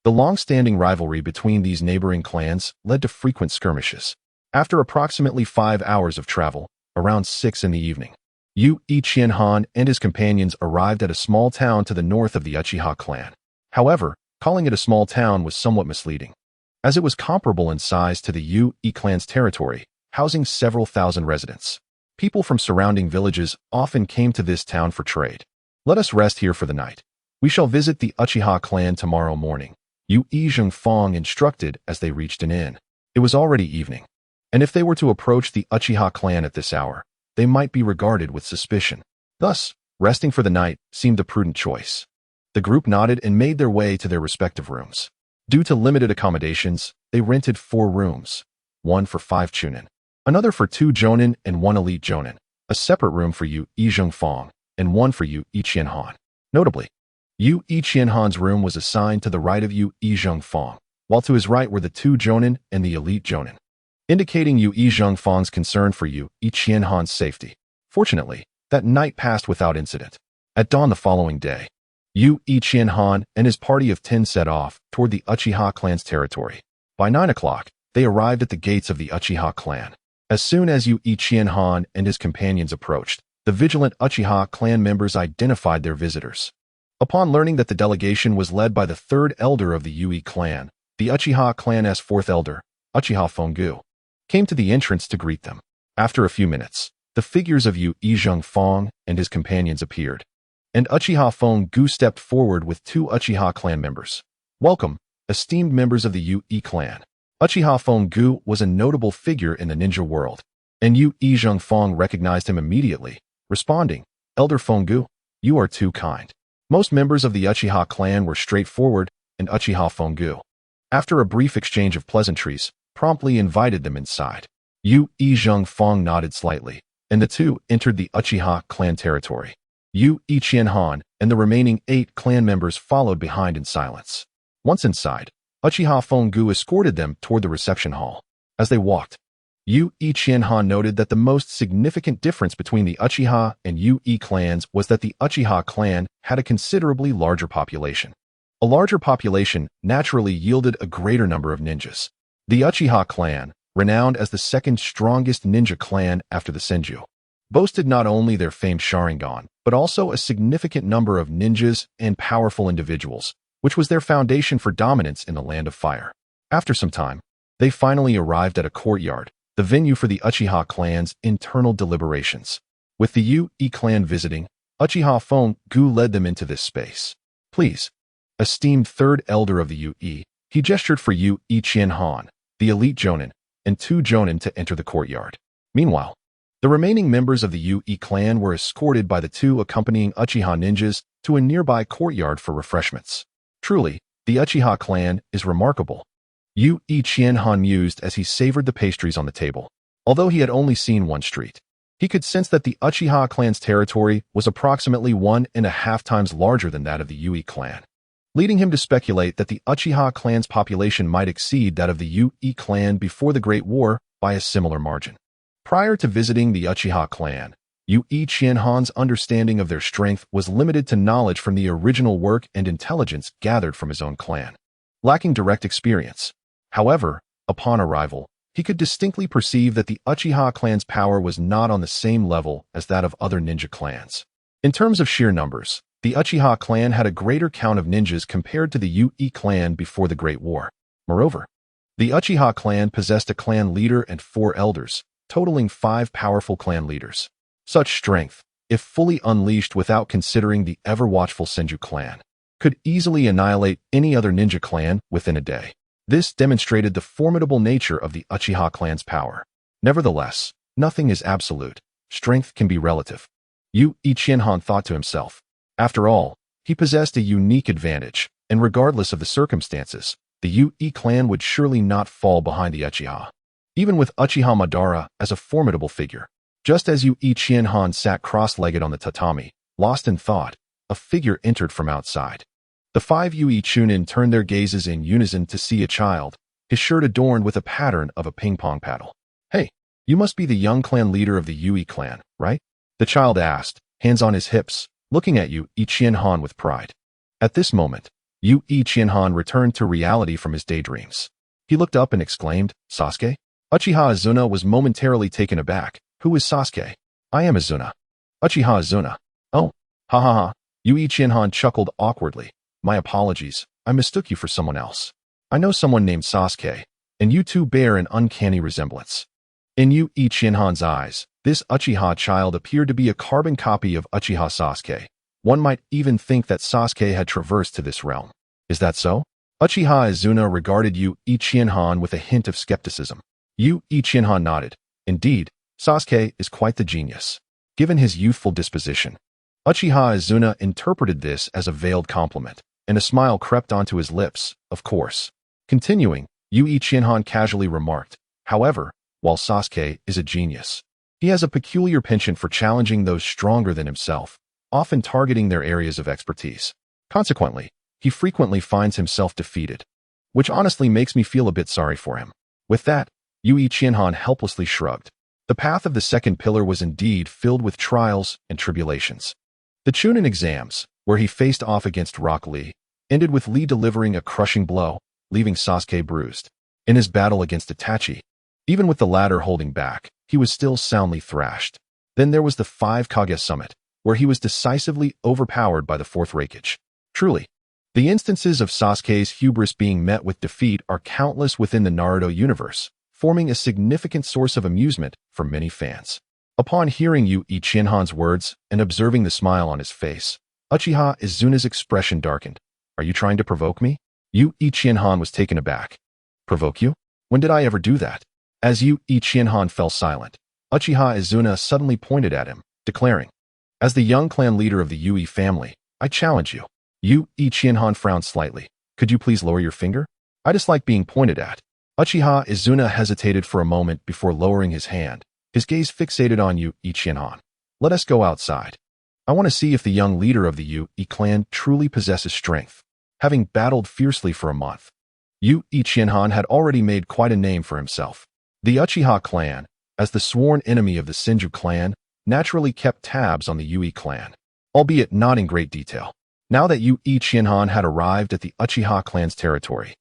The long-standing rivalry between these neighboring clans led to frequent skirmishes. After approximately 5 hours of travel, around 6 in the evening, Yu Ichienhan and his companions arrived at a small town to the north of the Uchiha clan. However, calling it a small town was somewhat misleading, as it was comparable in size to the Yu I clan's territory, housing several thousand residents. People from surrounding villages often came to this town for trade. Let us rest here for the night. We shall visit the Uchiha clan tomorrow morning, Yu Zhengfang instructed as they reached an inn. It was already evening, and if they were to approach the Uchiha clan at this hour, they might be regarded with suspicion. Thus, resting for the night seemed a prudent choice. The group nodded and made their way to their respective rooms. Due to limited accommodations, they rented 4 rooms, one for 5 chunin, another for 2 jonin and 1 elite jonin, a separate room for Yu Zhengfang, and one for Yu Ichienhan. Notably, Yu Ichienhan's room was assigned to the right of Yu Zhengfang, while to his right were the 2 jonin and the elite jonin, indicating Yu Zhengfang's concern for Yu Ichienhan's safety. Fortunately, that night passed without incident. At dawn the following day, Yu Ichienhan and his party of 10 set off toward the Uchiha clan's territory. By 9 o'clock, they arrived at the gates of the Uchiha clan. As soon as Yu Ichienhan and his companions approached, the vigilant Uchiha clan members identified their visitors. Upon learning that the delegation was led by the 3rd elder of the Yui clan, the Uchiha clan's 4th elder, Uchiha Fenggu, came to the entrance to greet them. After a few minutes, the figures of Yu Zhengfang and his companions appeared, and Uchiha Fenggu stepped forward with 2 Uchiha clan members. Welcome, esteemed members of the Yui clan. Uchiha Fenggu was a notable figure in the ninja world, and Yu Zhengfang recognized him immediately, responding, Elder Fenggu, you are too kind. Most members of the Uchiha clan were straightforward, and Uchiha Fenggu, after a brief exchange of pleasantries, promptly invited them inside. Yu Zhengfang nodded slightly, and the two entered the Uchiha clan territory. Yu Ichienhan and the remaining 8 clan members followed behind in silence. Once inside, Uchiha Fenggu escorted them toward the reception hall. As they walked, Yu Ichienhan noted that the most significant difference between the Uchiha and Yui clans was that the Uchiha clan had a considerably larger population. A larger population naturally yielded a greater number of ninjas. The Uchiha clan, renowned as the 2nd strongest ninja clan after the Senju, boasted not only their famed Sharingan, but also a significant number of ninjas and powerful individuals, which was their foundation for dominance in the Land of Fire. After some time, they finally arrived at a courtyard, the venue for the Uchiha clan's internal deliberations. With the Yui clan visiting, Uchiha Fenggu led them into this space. Please, esteemed 3rd elder of the Yui, he gestured for Yu Ichienhan, the elite jonin, and 2 jonin to enter the courtyard. Meanwhile, the remaining members of the Yui clan were escorted by the 2 accompanying Uchiha ninjas to a nearby courtyard for refreshments. Truly, the Uchiha clan is remarkable, Yu Ichienhan mused as he savored the pastries on the table. Although he had only seen one street, he could sense that the Uchiha clan's territory was approximately 1.5 times larger than that of the Yui clan, leading him to speculate that the Uchiha clan's population might exceed that of the Yui clan before the Great War by a similar margin. Prior to visiting the Uchiha clan, Yu Ichienhan's understanding of their strength was limited to knowledge from the original work and intelligence gathered from his own clan, lacking direct experience. However, upon arrival, he could distinctly perceive that the Uchiha clan's power was not on the same level as that of other ninja clans. In terms of sheer numbers, the Uchiha clan had a greater count of ninjas compared to the Yui clan before the Great War. Moreover, the Uchiha clan possessed a clan leader and 4 elders, totaling 5 powerful clan leaders. Such strength, if fully unleashed without considering the ever-watchful Senju clan, could easily annihilate any other ninja clan within a day. This demonstrated the formidable nature of the Uchiha clan's power. Nevertheless, nothing is absolute. Strength can be relative. Yu Ichienhan thought to himself. After all, he possessed a unique advantage, and regardless of the circumstances, the Yui clan would surely not fall behind the Uchiha. Even with Uchiha Madara as a formidable figure, Just as Yu Qianhan sat cross-legged on the tatami, lost in thought, a figure entered from outside. The 5 Yui Chunin turned their gazes in unison to see a child, his shirt adorned with a pattern of a ping-pong paddle. "Hey, you must be the young clan leader of the Yui clan, right?" the child asked, hands on his hips, looking at Yu Qianhan with pride. At this moment, Yu Qianhan returned to reality from his daydreams. He looked up and exclaimed, "Sasuke?" Uchiha Azuna was momentarily taken aback. "Who is Sasuke?" "I am Azuna." "Uchiha Azuna." "Oh, ha ha ha." Yu Qianhan chuckled awkwardly. "My apologies, I mistook you for someone else. I know someone named Sasuke, and you two bear an uncanny resemblance." In Yu Qianhan's eyes, this Uchiha child appeared to be a carbon copy of Uchiha Sasuke. One might even think that Sasuke had traversed to this realm. "Is that so?" Uchiha Azuna regarded Yu Qianhan with a hint of skepticism. Yu Qianhan nodded. "Indeed, Sasuke is quite the genius, given his youthful disposition." Uchiha Azuna interpreted this as a veiled compliment, and a smile crept onto his lips, of course. Continuing, Yu Qianhan casually remarked, "However, while Sasuke is a genius, he has a peculiar penchant for challenging those stronger than himself, often targeting their areas of expertise. Consequently, he frequently finds himself defeated, which honestly makes me feel a bit sorry for him." With that, Yu Qianhan helplessly shrugged. The path of the second pillar was indeed filled with trials and tribulations. The Chunin exams, where he faced off against Rock Lee, ended with Lee delivering a crushing blow, leaving Sasuke bruised. In his battle against Itachi, even with the latter holding back, he was still soundly thrashed. Then there was the 5 Kage Summit, where he was decisively overpowered by the 4th Raikage. Truly, the instances of Sasuke's hubris being met with defeat are countless within the Naruto universe, forming a significant source of amusement for many fans. Upon hearing Yu Qianhan's words and observing the smile on his face, Uchiha Izuna's expression darkened. "Are you trying to provoke me?" Yu Qianhan was taken aback. "Provoke you? When did I ever do that?" As Yu Qianhan fell silent, Uchiha Izuna suddenly pointed at him, declaring, "As the young clan leader of the Yui family, I challenge you." Yu Qianhan frowned slightly. "Could you please lower your finger? I dislike being pointed at." Uchiha Izuna hesitated for a moment before lowering his hand, his gaze fixated on Yu Qianhan. "Let us go outside. I want to see if the young leader of the Yui clan truly possesses strength." Having battled fiercely for a month, Yu Qianhan had already made quite a name for himself. The Uchiha clan, as the sworn enemy of the Senju clan, naturally kept tabs on the Yui clan, albeit not in great detail. Now that Yu Qianhan had arrived at the Uchiha clan's territory,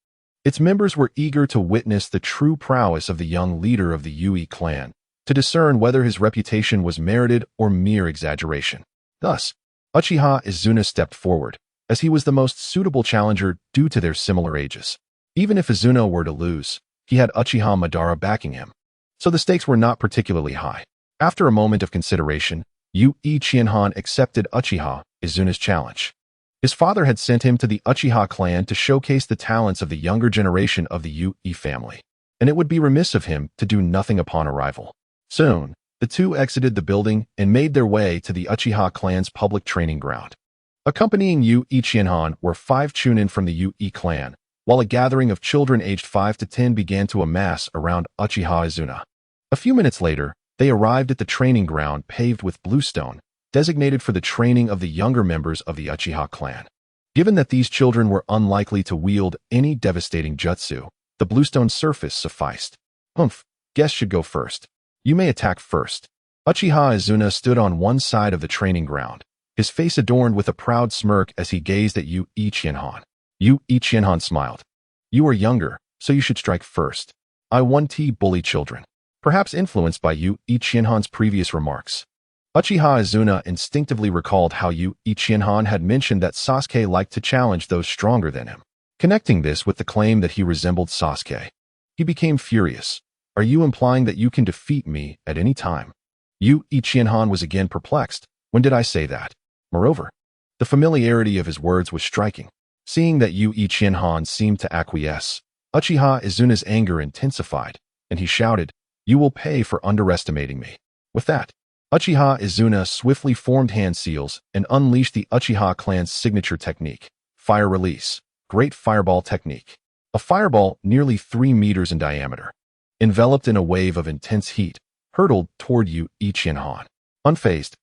its members were eager to witness the true prowess of the young leader of the Yui clan, to discern whether his reputation was merited or mere exaggeration. Thus, Uchiha Izuna stepped forward, as he was the most suitable challenger due to their similar ages. Even if Izuna were to lose, he had Uchiha Madara backing him, so the stakes were not particularly high. After a moment of consideration, Yu Qianhan accepted Uchiha Izuna's challenge. His father had sent him to the Uchiha clan to showcase the talents of the younger generation of the Yui family, and it would be remiss of him to do nothing upon arrival. Soon, the two exited the building and made their way to the Uchiha clan's public training ground. Accompanying Yu Qianhan were 5 Chunin from the Yui clan, while a gathering of children aged 5 to 10 began to amass around Uchiha Izuna. A few minutes later, they arrived at the training ground paved with bluestone, designated for the training of the younger members of the Uchiha clan. Given that these children were unlikely to wield any devastating jutsu, the bluestone surface sufficed. Guests should go first. You may attack first." Uchiha Izuna stood on one side of the training ground, his face adorned with a proud smirk as he gazed at Yu Qianhan. Yu Qianhan smiled. "You are younger, so you should strike first. I 1T bully children." Perhaps influenced by Yu Qianhan's previous remarks, Uchiha Izuna instinctively recalled how Yu Qianhan had mentioned that Sasuke liked to challenge those stronger than him. Connecting this with the claim that he resembled Sasuke, he became furious. "Are you implying that you can defeat me at any time?" Yu Qianhan was again perplexed. "When did I say that?" Moreover, the familiarity of his words was striking. Seeing that Yu Qianhan seemed to acquiesce, Uchiha Izuna's anger intensified, and he shouted, "You will pay for underestimating me." With that, Uchiha Izuna swiftly formed hand seals and unleashed the Uchiha clan's signature technique, Fire Release, Great Fireball Technique. A fireball nearly 3 meters in diameter, enveloped in a wave of intense heat, hurtled toward Yu Ichienhan. Unfazed,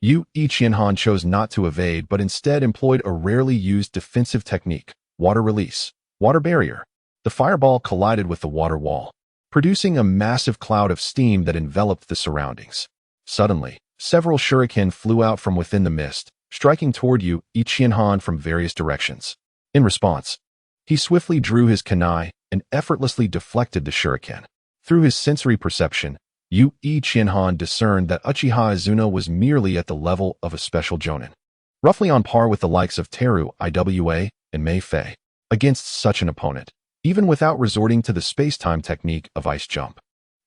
Yu Ichienhan chose not to evade but instead employed a rarely used defensive technique, water release, water barrier. The fireball collided with the water wall, producing a massive cloud of steam that enveloped the surroundings. Suddenly, several shuriken flew out from within the mist, striking toward Yu Ichienhan from various directions. In response, he swiftly drew his kunai and effortlessly deflected the shuriken. Through his sensory perception, Yu Ichienhan discerned that Uchiha Izuna was merely at the level of a special Jonin, roughly on par with the likes of Teru Iwa and Mei Fei. Against such an opponent, even without resorting to the space-time technique of ice jump,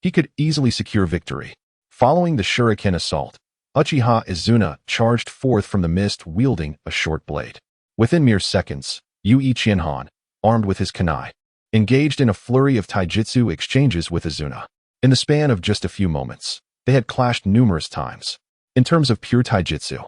he could easily secure victory. Following the shuriken assault, Uchiha Izuna charged forth from the mist wielding a short blade. Within mere seconds, Yu Ichienhan, armed with his kunai, engaged in a flurry of taijutsu exchanges with Izuna. In the span of just a few moments, they had clashed numerous times. In terms of pure taijutsu,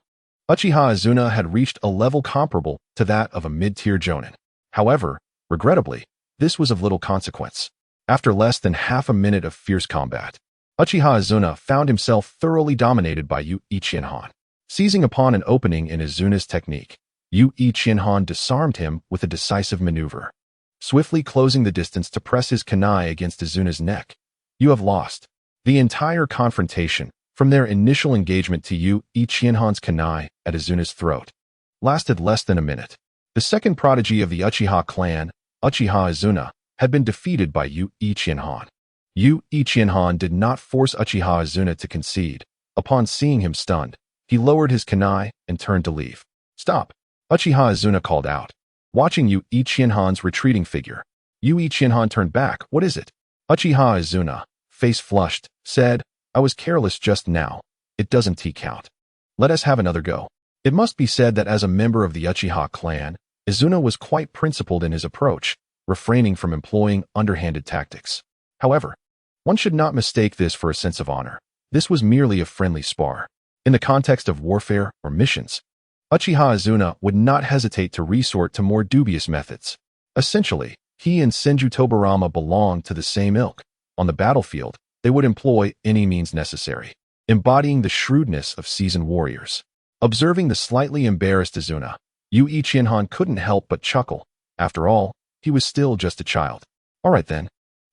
Uchiha Izuna had reached a level comparable to that of a mid-tier Jonin. However, regrettably, this was of little consequence. After less than half a minute of fierce combat, Uchiha Izuna found himself thoroughly dominated by Yu Ichienhan. Seizing upon an opening in Izuna's technique, Yu Ichienhan disarmed him with a decisive maneuver. Swiftly closing the distance to press his kunai against Izuna's neck, "You have lost." The entire confrontation, from their initial engagement to Yu Ichienhan's kunai at Izuna's throat, lasted less than a minute. The second prodigy of the Uchiha clan, Uchiha Izuna, had been defeated by Yu Ichienhan. Yu Ichienhan did not force Uchiha Izuna to concede. Upon seeing him stunned, he lowered his kunai and turned to leave. "Stop!" Uchiha Izuna called out. Watching Yu Ichienhan's retreating figure, Yu Ichienhan turned back. "What is it?" Uchiha Izuna, face flushed, said, "I was careless just now. It doesn't count. Let us have another go." It must be said that as a member of the Uchiha clan, Izuna was quite principled in his approach, refraining from employing underhanded tactics. However, one should not mistake this for a sense of honor. This was merely a friendly spar. In the context of warfare or missions, Uchiha Izuna would not hesitate to resort to more dubious methods. Essentially, he and Senju Butsuma belonged to the same ilk. On the battlefield, they would employ any means necessary, embodying the shrewdness of seasoned warriors. Observing the slightly embarrassed Izuna, Yu Ichienhan couldn't help but chuckle. After all, he was still just a child. "All right then.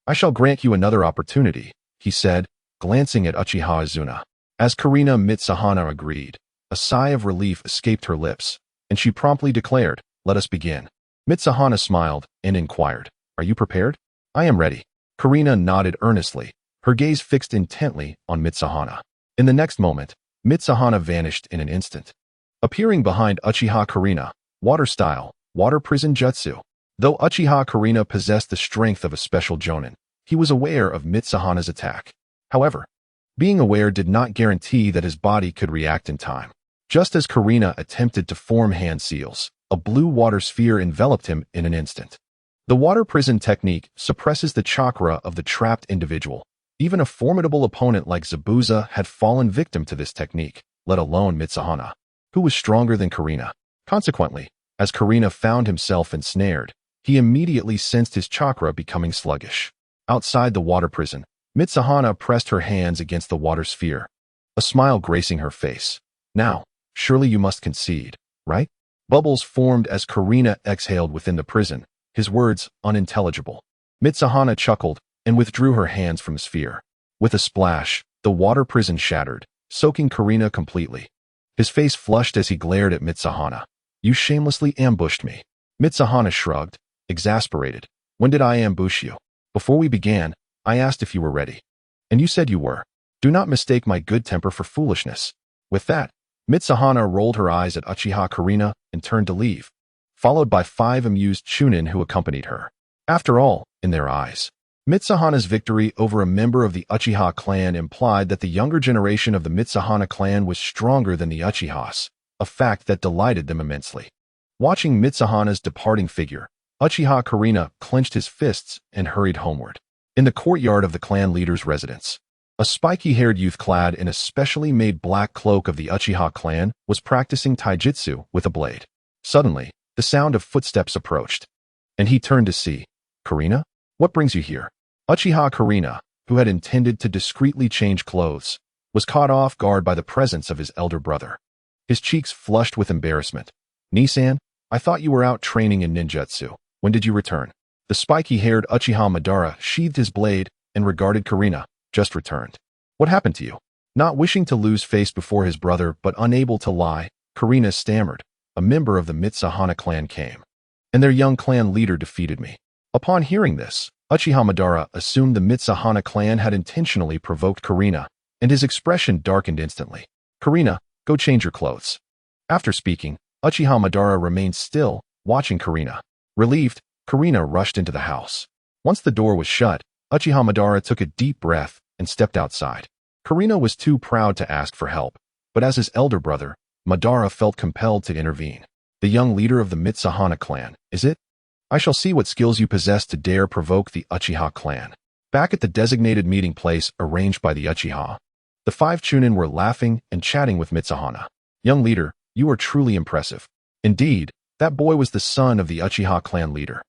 I shall grant you another opportunity," he said, glancing at Uchiha Izuna. As Karina Mitsuhana agreed, a sigh of relief escaped her lips, and she promptly declared, "Let us begin." Mitsuhana smiled and inquired, "Are you prepared?" "I am ready." Karina nodded earnestly, her gaze fixed intently on Mitsuhana. In the next moment, Mitsuhana vanished in an instant, appearing behind Uchiha Karina, water style, water prison jutsu. Though Uchiha Karina possessed the strength of a special Jonin, he was aware of Mitsuhana's attack. However, being aware did not guarantee that his body could react in time. Just as Karina attempted to form hand seals, a blue water sphere enveloped him in an instant. The water prison technique suppresses the chakra of the trapped individual. Even a formidable opponent like Zabuza had fallen victim to this technique, let alone Mitsuhana, who was stronger than Karina. Consequently, as Karina found himself ensnared, he immediately sensed his chakra becoming sluggish. Outside the water prison, Mitsuhana pressed her hands against the water sphere, a smile gracing her face. "Now, surely you must concede, right?" Bubbles formed as Karina exhaled within the prison, his words unintelligible. Mitsuhana chuckled and withdrew her hands from the sphere. With a splash, the water prison shattered, soaking Karina completely. His face flushed as he glared at Mitsuhana. "You shamelessly ambushed me." Mitsuhana shrugged, exasperated. "When did I ambush you? Before we began, I asked if you were ready, and you said you were. Do not mistake my good temper for foolishness." With that, Mitsuhana rolled her eyes at Uchiha Karina and turned to leave, followed by 5 amused Chunin who accompanied her. After all, in their eyes, Mitsuhana's victory over a member of the Uchiha clan implied that the younger generation of the Mitsuhana clan was stronger than the Uchihas, a fact that delighted them immensely. Watching Mitsuhana's departing figure, Uchiha Karina clenched his fists and hurried homeward. In the courtyard of the clan leader's residence, a spiky-haired youth clad in a specially made black cloak of the Uchiha clan was practicing taijutsu with a blade. Suddenly, the sound of footsteps approached, and he turned to see. "Karina? What brings you here?" Uchiha Karina, who had intended to discreetly change clothes, was caught off guard by the presence of his elder brother. His cheeks flushed with embarrassment. "Nisan, I thought you were out training in ninjutsu. When did you return?" The spiky-haired Uchiha Madara sheathed his blade and regarded Karina. "Just returned." "What happened to you?" Not wishing to lose face before his brother but unable to lie, Karina stammered. "A member of the Mitsuhana clan came, and their young clan leader defeated me." Upon hearing this, Uchiha Madara assumed the Mitsuhana clan had intentionally provoked Karina, and his expression darkened instantly. "Karina, go change your clothes." After speaking, Uchiha Madara remained still, watching Karina. Relieved, Karina rushed into the house. Once the door was shut, Uchiha Madara took a deep breath and stepped outside. Karina was too proud to ask for help, but as his elder brother, Madara felt compelled to intervene. "The young leader of the Mitsuhana clan, is it? I shall see what skills you possess to dare provoke the Uchiha clan." Back at the designated meeting place arranged by the Uchiha, the 5 Chunin were laughing and chatting with Mitsuhana. "Young leader, you are truly impressive. Indeed, that boy was the son of the Uchiha clan leader,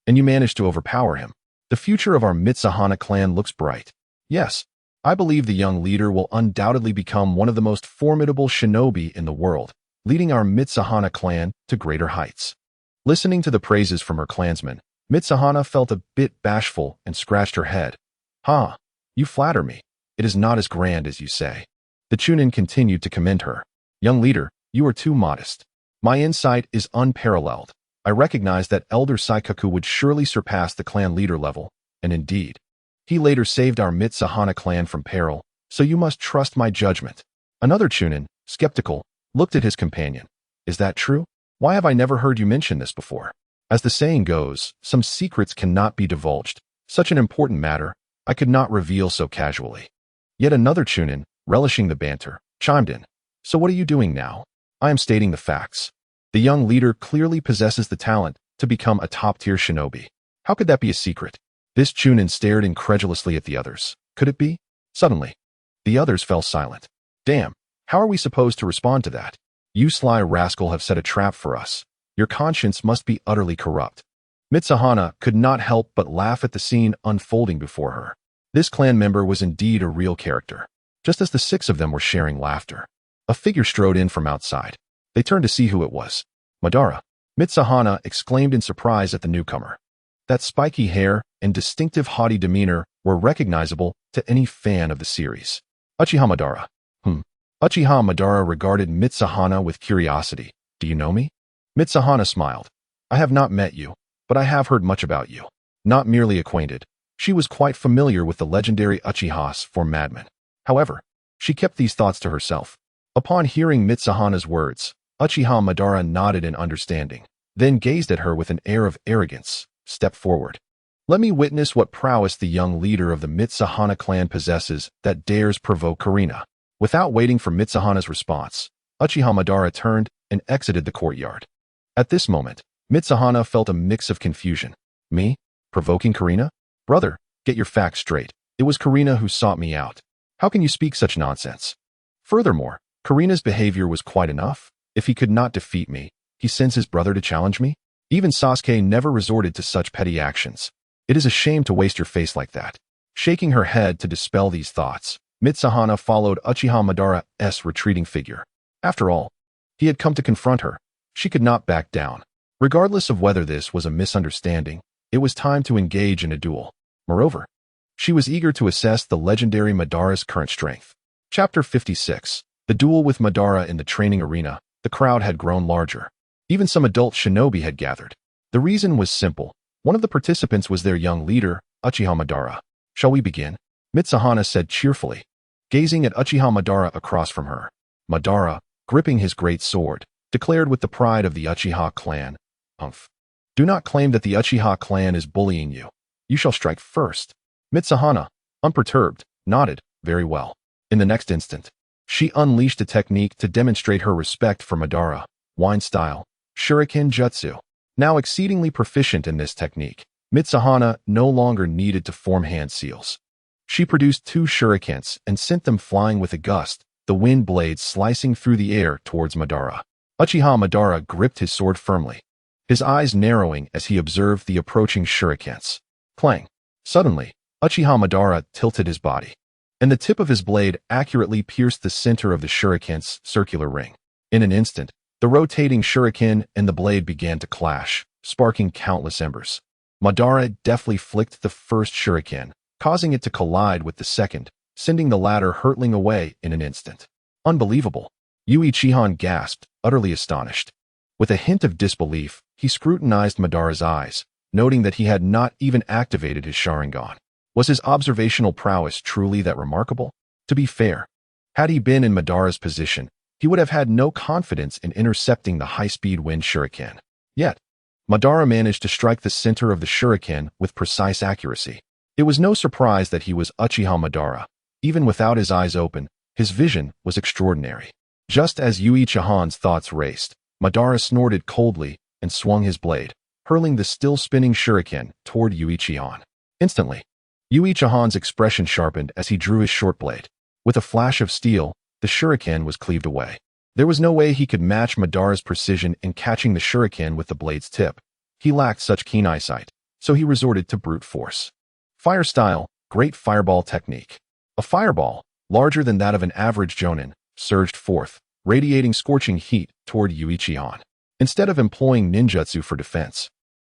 and you managed to overpower him. The future of our Mitsuhana clan looks bright." "Yes, I believe the young leader will undoubtedly become one of the most formidable shinobi in the world, leading our Mitsuhana clan to greater heights." Listening to the praises from her clansmen, Mitsuhana felt a bit bashful and scratched her head. "Ha, you flatter me. It is not as grand as you say." The Chunin continued to commend her. "Young leader, you are too modest. My insight is unparalleled. I recognize that Elder Saikaku would surely surpass the clan leader level, and indeed, he later saved our Mitsuhana clan from peril, so you must trust my judgment." Another Chunin, skeptical, looked at his companion. "Is that true? Why have I never heard you mention this before?" As the saying goes, some secrets cannot be divulged. Such an important matter, I could not reveal so casually. Yet another Chunin, relishing the banter, chimed in. "So what are you doing now?" "I am stating the facts. The young leader clearly possesses the talent to become a top-tier shinobi. How could that be a secret?" This Chunin stared incredulously at the others. Could it be? Suddenly, the others fell silent. "Damn, how are we supposed to respond to that? You sly rascal have set a trap for us. Your conscience must be utterly corrupt." Mitsuhana could not help but laugh at the scene unfolding before her. This clan member was indeed a real character. Just as the 6 of them were sharing laughter, a figure strode in from outside. They turned to see who it was. "Madara!" Mitsuhana exclaimed in surprise at the newcomer. That spiky hair and distinctive haughty demeanor were recognizable to any fan of the series. "Uchiha Madara." Uchiha Madara regarded Mitsuhana with curiosity. "Do you know me?" Mitsuhana smiled. "I have not met you, but I have heard much about you." Not merely acquainted, she was quite familiar with the legendary Uchihas for madmen. However, she kept these thoughts to herself. Upon hearing Mitsuhana's words, Uchiha Madara nodded in understanding, then gazed at her with an air of arrogance. "Step forward. Let me witness what prowess the young leader of the Mitsuhana clan possesses that dares provoke Karina." Without waiting for Mitsuhana's response, Uchiha Madara turned and exited the courtyard. At this moment, Mitsuhana felt a mix of confusion. "Me? Provoking Karina? Brother, get your facts straight. It was Karina who sought me out. How can you speak such nonsense? Furthermore, Karina's behavior was quite enough. If he could not defeat me, he sends his brother to challenge me? Even Sasuke never resorted to such petty actions. It is a shame to waste your face like that." Shaking her head to dispel these thoughts, Mitsuhana followed Uchiha Madara's retreating figure. After all, he had come to confront her. She could not back down. Regardless of whether this was a misunderstanding, it was time to engage in a duel. Moreover, she was eager to assess the legendary Madara's current strength. Chapter 56. The duel with Madara in the training arena. The crowd had grown larger. Even some adult shinobi had gathered. The reason was simple. One of the participants was their young leader, Uchiha Madara. "Shall we begin?" Mitsuhana said cheerfully, gazing at Uchiha Madara across from her. Madara, gripping his great sword, declared with the pride of the Uchiha clan, "Do not claim that the Uchiha clan is bullying you. You shall strike first." Mitsuhana, unperturbed, nodded. "Very well." In the next instant, she unleashed a technique to demonstrate her respect for Madara. Wine style, Shuriken Jutsu. Now exceedingly proficient in this technique, Mitsuhana no longer needed to form hand seals. She produced 2 shurikens and sent them flying with a gust, the wind blades slicing through the air towards Madara. Uchiha Madara gripped his sword firmly, his eyes narrowing as he observed the approaching shurikens. Clang! Suddenly, Uchiha Madara tilted his body, and the tip of his blade accurately pierced the center of the shuriken's circular ring. In an instant, the rotating shuriken and the blade began to clash, sparking countless embers. Madara deftly flicked the first shuriken, causing it to collide with the second, sending the latter hurtling away in an instant. Unbelievable! Yui Chihan gasped, utterly astonished. With a hint of disbelief, he scrutinized Madara's eyes, noting that he had not even activated his Sharingan. Was his observational prowess truly that remarkable? To be fair, had he been in Madara's position, he would have had no confidence in intercepting the high-speed wind shuriken. Yet, Madara managed to strike the center of the shuriken with precise accuracy. It was no surprise that he was Uchiha Madara. Even without his eyes open, his vision was extraordinary. Just as Yui Chihan's thoughts raced, Madara snorted coldly and swung his blade, hurling the still-spinning shuriken toward Yui Chihan. Instantly, Yui Chihan's expression sharpened as he drew his short blade. With a flash of steel, the shuriken was cleaved away. There was no way he could match Madara's precision in catching the shuriken with the blade's tip. He lacked such keen eyesight, so he resorted to brute force. Fire style, great fireball technique. A fireball, larger than that of an average Jonin, surged forth, radiating scorching heat toward Yui Chihan. Instead of employing ninjutsu for defense,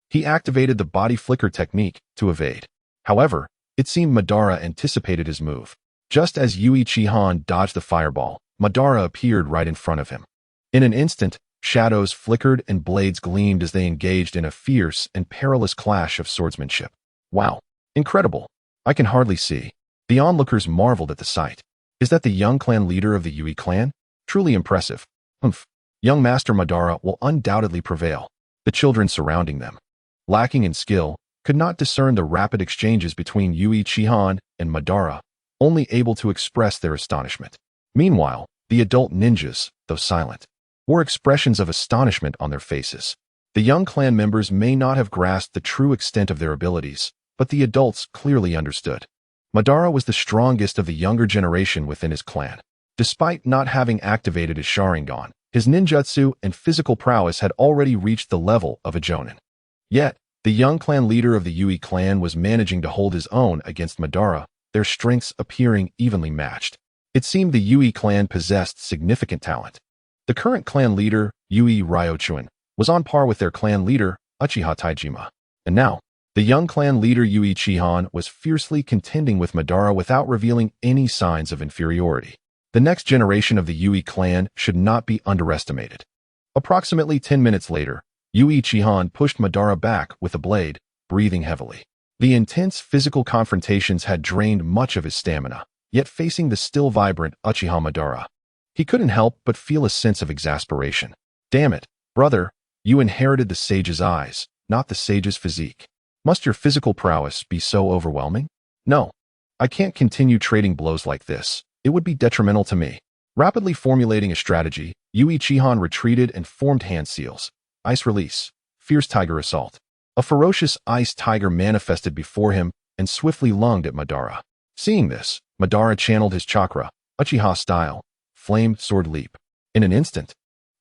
he activated the body flicker technique to evade. However, it seemed Madara anticipated his move. Just as Yui Chihan dodged the fireball, Madara appeared right in front of him. In an instant, shadows flickered and blades gleamed as they engaged in a fierce and perilous clash of swordsmanship. Wow! Incredible! I can hardly see. The onlookers marveled at the sight. Is that the young clan leader of the Yui clan? Truly impressive. Humph. Young Master Madara will undoubtedly prevail. The children surrounding them, lacking in skill, could not discern the rapid exchanges between Yui Chihan and Madara, only able to express their astonishment. Meanwhile, the adult ninjas, though silent, wore expressions of astonishment on their faces. The young clan members may not have grasped the true extent of their abilities, but the adults clearly understood. Madara was the strongest of the younger generation within his clan. Despite not having activated his Sharingan, his ninjutsu and physical prowess had already reached the level of a Jonin. Yet, the young clan leader of the Yui clan was managing to hold his own against Madara, their strengths appearing evenly matched. It seemed the Yui clan possessed significant talent. The current clan leader, Yui Ryochuan, was on par with their clan leader, Uchiha Taijima. And now, the young clan leader Yui Chihan was fiercely contending with Madara without revealing any signs of inferiority. The next generation of the Yui clan should not be underestimated. Approximately 10 minutes later, Yui Chihan pushed Madara back with a blade, breathing heavily. The intense physical confrontations had drained much of his stamina, yet facing the still vibrant Uchiha Madara, he couldn't help but feel a sense of exasperation. Damn it, brother, you inherited the sage's eyes, not the sage's physique. Must your physical prowess be so overwhelming? No, I can't continue trading blows like this. It would be detrimental to me. Rapidly formulating a strategy, Yui Chihan retreated and formed hand seals. Ice release. Fierce tiger assault. A ferocious ice tiger manifested before him and swiftly lunged at Madara. Seeing this, Madara channeled his chakra, Uchiha style, flame sword leap. In an instant,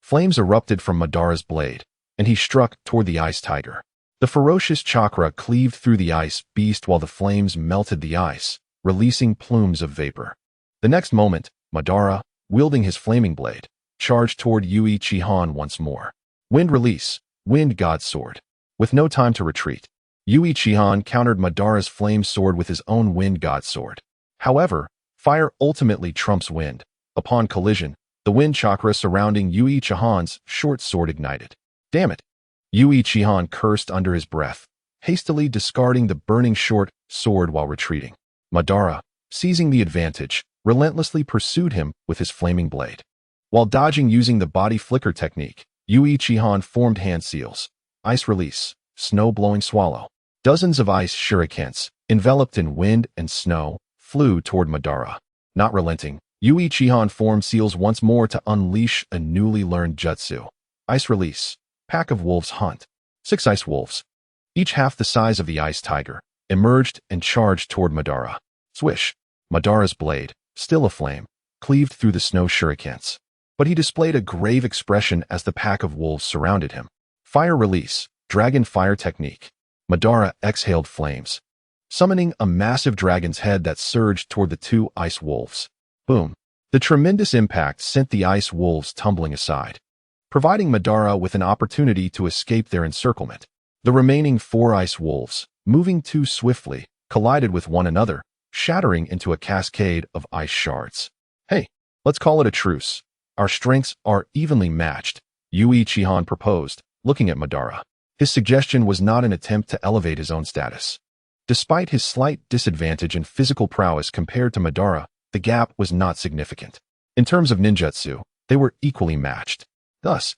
flames erupted from Madara's blade, and he struck toward the ice tiger. The ferocious chakra cleaved through the ice beast while the flames melted the ice, releasing plumes of vapor. The next moment, Madara, wielding his flaming blade, charged toward Yui Chihan once more. Wind release, wind god sword. With no time to retreat, Yui Chihan countered Madara's flame sword with his own wind god sword. However, fire ultimately trumps wind. Upon collision, the wind chakra surrounding Yui Chihan's short sword ignited. Damn it! Yui Chihan cursed under his breath, hastily discarding the burning short sword while retreating. Madara, seizing the advantage, relentlessly pursued him with his flaming blade. While dodging using the body flicker technique, Yui Chihan formed hand seals. Ice release, snow blowing swallow. Dozens of ice shurikens, enveloped in wind and snow, flew toward Madara. Not relenting, Yui Chihan formed seals once more to unleash a newly learned jutsu. Ice release, pack of wolves hunt. 6 ice wolves, each half the size of the ice tiger, emerged and charged toward Madara. Swish! Madara's blade, still aflame, cleaved through the snow shurikens. But he displayed a grave expression as the pack of wolves surrounded him. Fire release, dragon fire technique. Madara exhaled flames, summoning a massive dragon's head that surged toward the two ice wolves. Boom. The tremendous impact sent the ice wolves tumbling aside, providing Madara with an opportunity to escape their encirclement. The remaining 4 ice wolves, moving too swiftly, collided with one another, shattering into a cascade of ice shards. Hey, let's call it a truce. Our strengths are evenly matched, Yui Chihan proposed, looking at Madara. His suggestion was not an attempt to elevate his own status. Despite his slight disadvantage in physical prowess compared to Madara, the gap was not significant. In terms of ninjutsu, they were equally matched. Thus,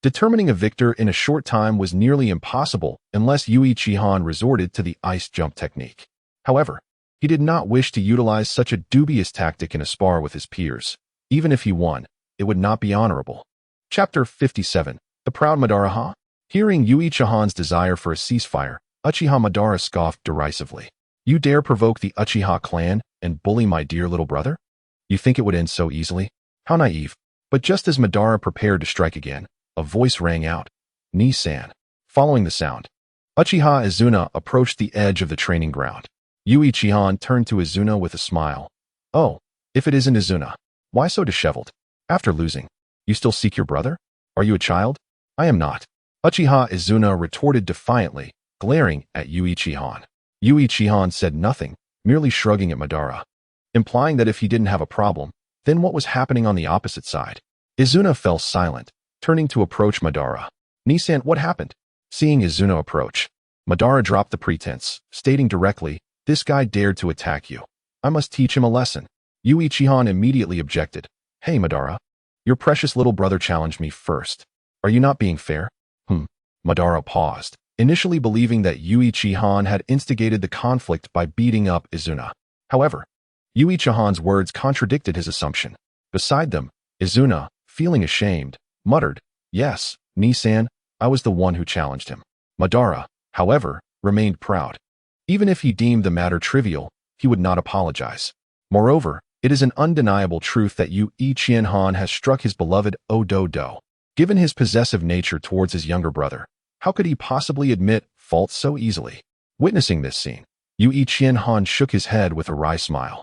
determining a victor in a short time was nearly impossible unless Yui Chihan resorted to the ice jump technique. However, he did not wish to utilize such a dubious tactic in a spar with his peers. Even if he won, it would not be honorable. Chapter 57. The Proud Madara, huh? Hearing Yui Chihan's desire for a ceasefire, Uchiha Madara scoffed derisively. You dare provoke the Uchiha clan and bully my dear little brother? You think it would end so easily? How naive. But just as Madara prepared to strike again, a voice rang out. Ni-san. Following the sound, Uchiha Izuna approached the edge of the training ground. Yui Chihan turned to Izuna with a smile. Oh, if it isn't Izuna. Why so disheveled? After losing, you still seek your brother? Are you a child? I am not. Uchiha Izuna retorted defiantly, glaring at Yui Chihan. Yui Chihan said nothing, merely shrugging at Madara, implying that if he didn't have a problem, then what was happening on the opposite side? Izuna fell silent, turning to approach Madara. Ni-san, what happened? Seeing Izuna approach, Madara dropped the pretense, stating directly, this guy dared to attack you. I must teach him a lesson. Yui Chihan immediately objected. Hey Madara, your precious little brother challenged me first. Are you not being fair? Madara paused, initially believing that Yui Chihan had instigated the conflict by beating up Izuna. However, Yui Chihan's words contradicted his assumption. Beside them, Izuna, feeling ashamed, muttered, Yes, Ni-san, I was the one who challenged him. Madara, however, remained proud. Even if he deemed the matter trivial, he would not apologize. Moreover, it is an undeniable truth that Yui Chihan has struck his beloved Ododo. Given his possessive nature towards his younger brother, how could he possibly admit fault so easily? Witnessing this scene, Yui Chihan shook his head with a wry smile.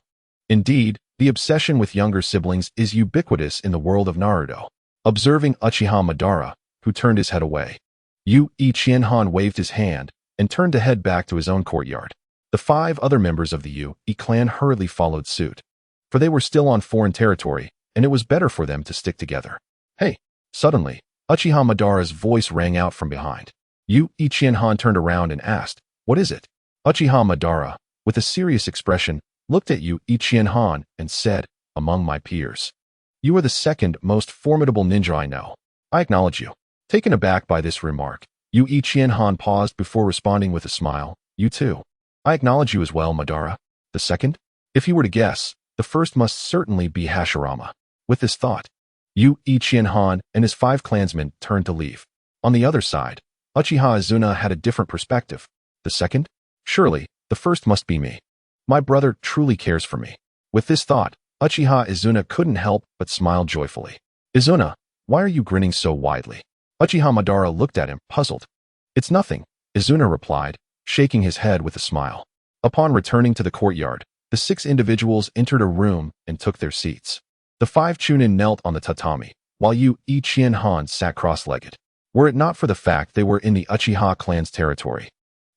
Indeed, the obsession with younger siblings is ubiquitous in the world of Naruto. Observing Uchiha Madara, who turned his head away, Yui Chihan waved his hand and turned to head back to his own courtyard. The 5 other members of the Yui clan hurriedly followed suit, for they were still on foreign territory, and it was better for them to stick together. Hey! Suddenly, Uchiha Madara's voice rang out from behind. Yui Chihan turned around and asked, What is it? Uchiha Madara, with a serious expression, looked at Yui Chihan and said, Among my peers, you are the second most formidable ninja I know. I acknowledge you. Taken aback by this remark, Yui Chihan paused before responding with a smile. You too. I acknowledge you as well, Madara. The second? If you were to guess, the first must certainly be Hashirama. With this thought, Yui Chihan and his 5 clansmen turned to leave. On the other side, Uchiha Izuna had a different perspective. The second? Surely, the first must be me. My brother truly cares for me. With this thought, Uchiha Izuna couldn't help but smile joyfully. Izuna, why are you grinning so widely? Uchiha Madara looked at him, puzzled. It's nothing, Izuna replied, shaking his head with a smile. Upon returning to the courtyard, the 6 individuals entered a room and took their seats. The 5 Chunin knelt on the tatami, while Yui Chihan sat cross-legged. Were it not for the fact they were in the Uchiha clan's territory,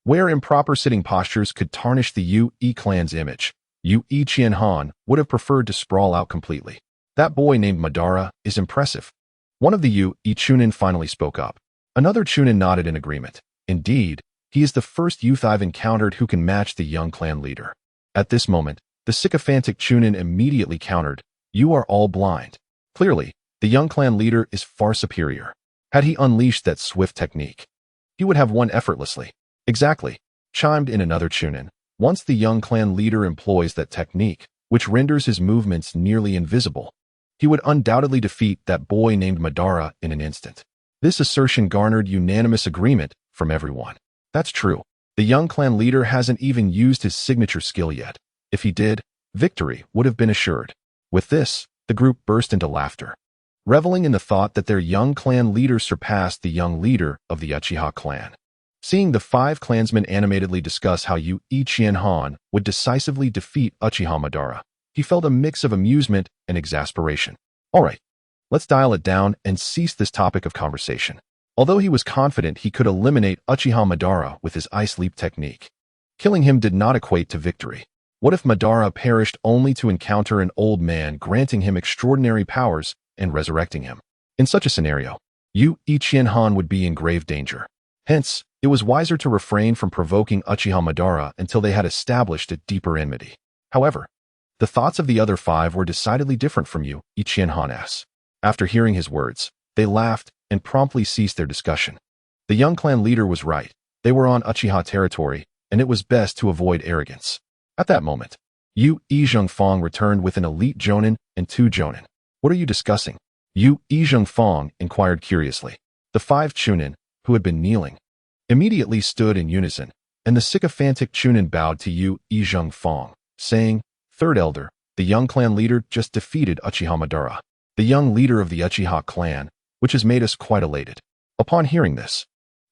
where improper sitting postures could tarnish the Yui clan's image, Yui Chihan would have preferred to sprawl out completely. That boy named Madara is impressive. One of the Yui Chunin finally spoke up. Another Chunin nodded in agreement. Indeed, he is the first youth I've encountered who can match the young clan leader. At this moment, the sycophantic Chunin immediately countered, You are all blind. Clearly, the young clan leader is far superior. Had he unleashed that swift technique, he would have won effortlessly. Exactly, chimed in another Chunin. Once the young clan leader employs that technique, which renders his movements nearly invisible, he would undoubtedly defeat that boy named Madara in an instant. This assertion garnered unanimous agreement from everyone. That's true. The young clan leader hasn't even used his signature skill yet. If he did, victory would have been assured. With this, the group burst into laughter, reveling in the thought that their young clan leader surpassed the young leader of the Uchiha clan. Seeing the five clansmen animatedly discuss how Yu Ichienhan would decisively defeat Uchiha Madara, he felt a mix of amusement and exasperation. All right, let's dial it down and cease this topic of conversation. Although he was confident he could eliminate Uchiha Madara with his Ice Leap technique, killing him did not equate to victory. What if Madara perished only to encounter an old man granting him extraordinary powers and resurrecting him? In such a scenario, Yu Ichienhan would be in grave danger. Hence, it was wiser to refrain from provoking Uchiha Madara until they had established a deeper enmity. However, the thoughts of the other five were decidedly different from Yu Ichienhan's. After hearing his words, they laughed and promptly ceased their discussion. The young clan leader was right. They were on Uchiha territory, and it was best to avoid arrogance. At that moment, Yu Izhengfang returned with an elite Jonin and 2 Jonin. What are you discussing? Yu Izhengfang inquired curiously. The 5 Chunin, who had been kneeling, immediately stood in unison, and the sycophantic Chunin bowed to Yu Izhengfang, saying, "Third Elder, the young clan leader just defeated Uchiha Madara, the young leader of the Uchiha clan, which has made us quite elated." Upon hearing this,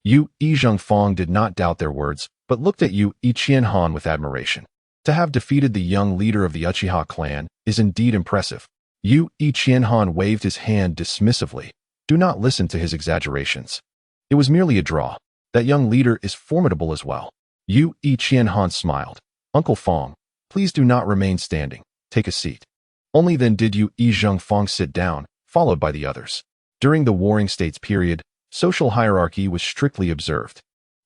Yu Izhengfang did not doubt their words, but looked at Yu Ichienhan with admiration. To have defeated the young leader of the Uchiha clan is indeed impressive. Yu Ichienhan waved his hand dismissively. Do not listen to his exaggerations. It was merely a draw. That young leader is formidable as well. Yu Ichienhan smiled. Uncle Fong, please do not remain standing. Take a seat. Only then did Yu Izhengfang sit down, followed by the others. During the Warring States period, social hierarchy was strictly observed.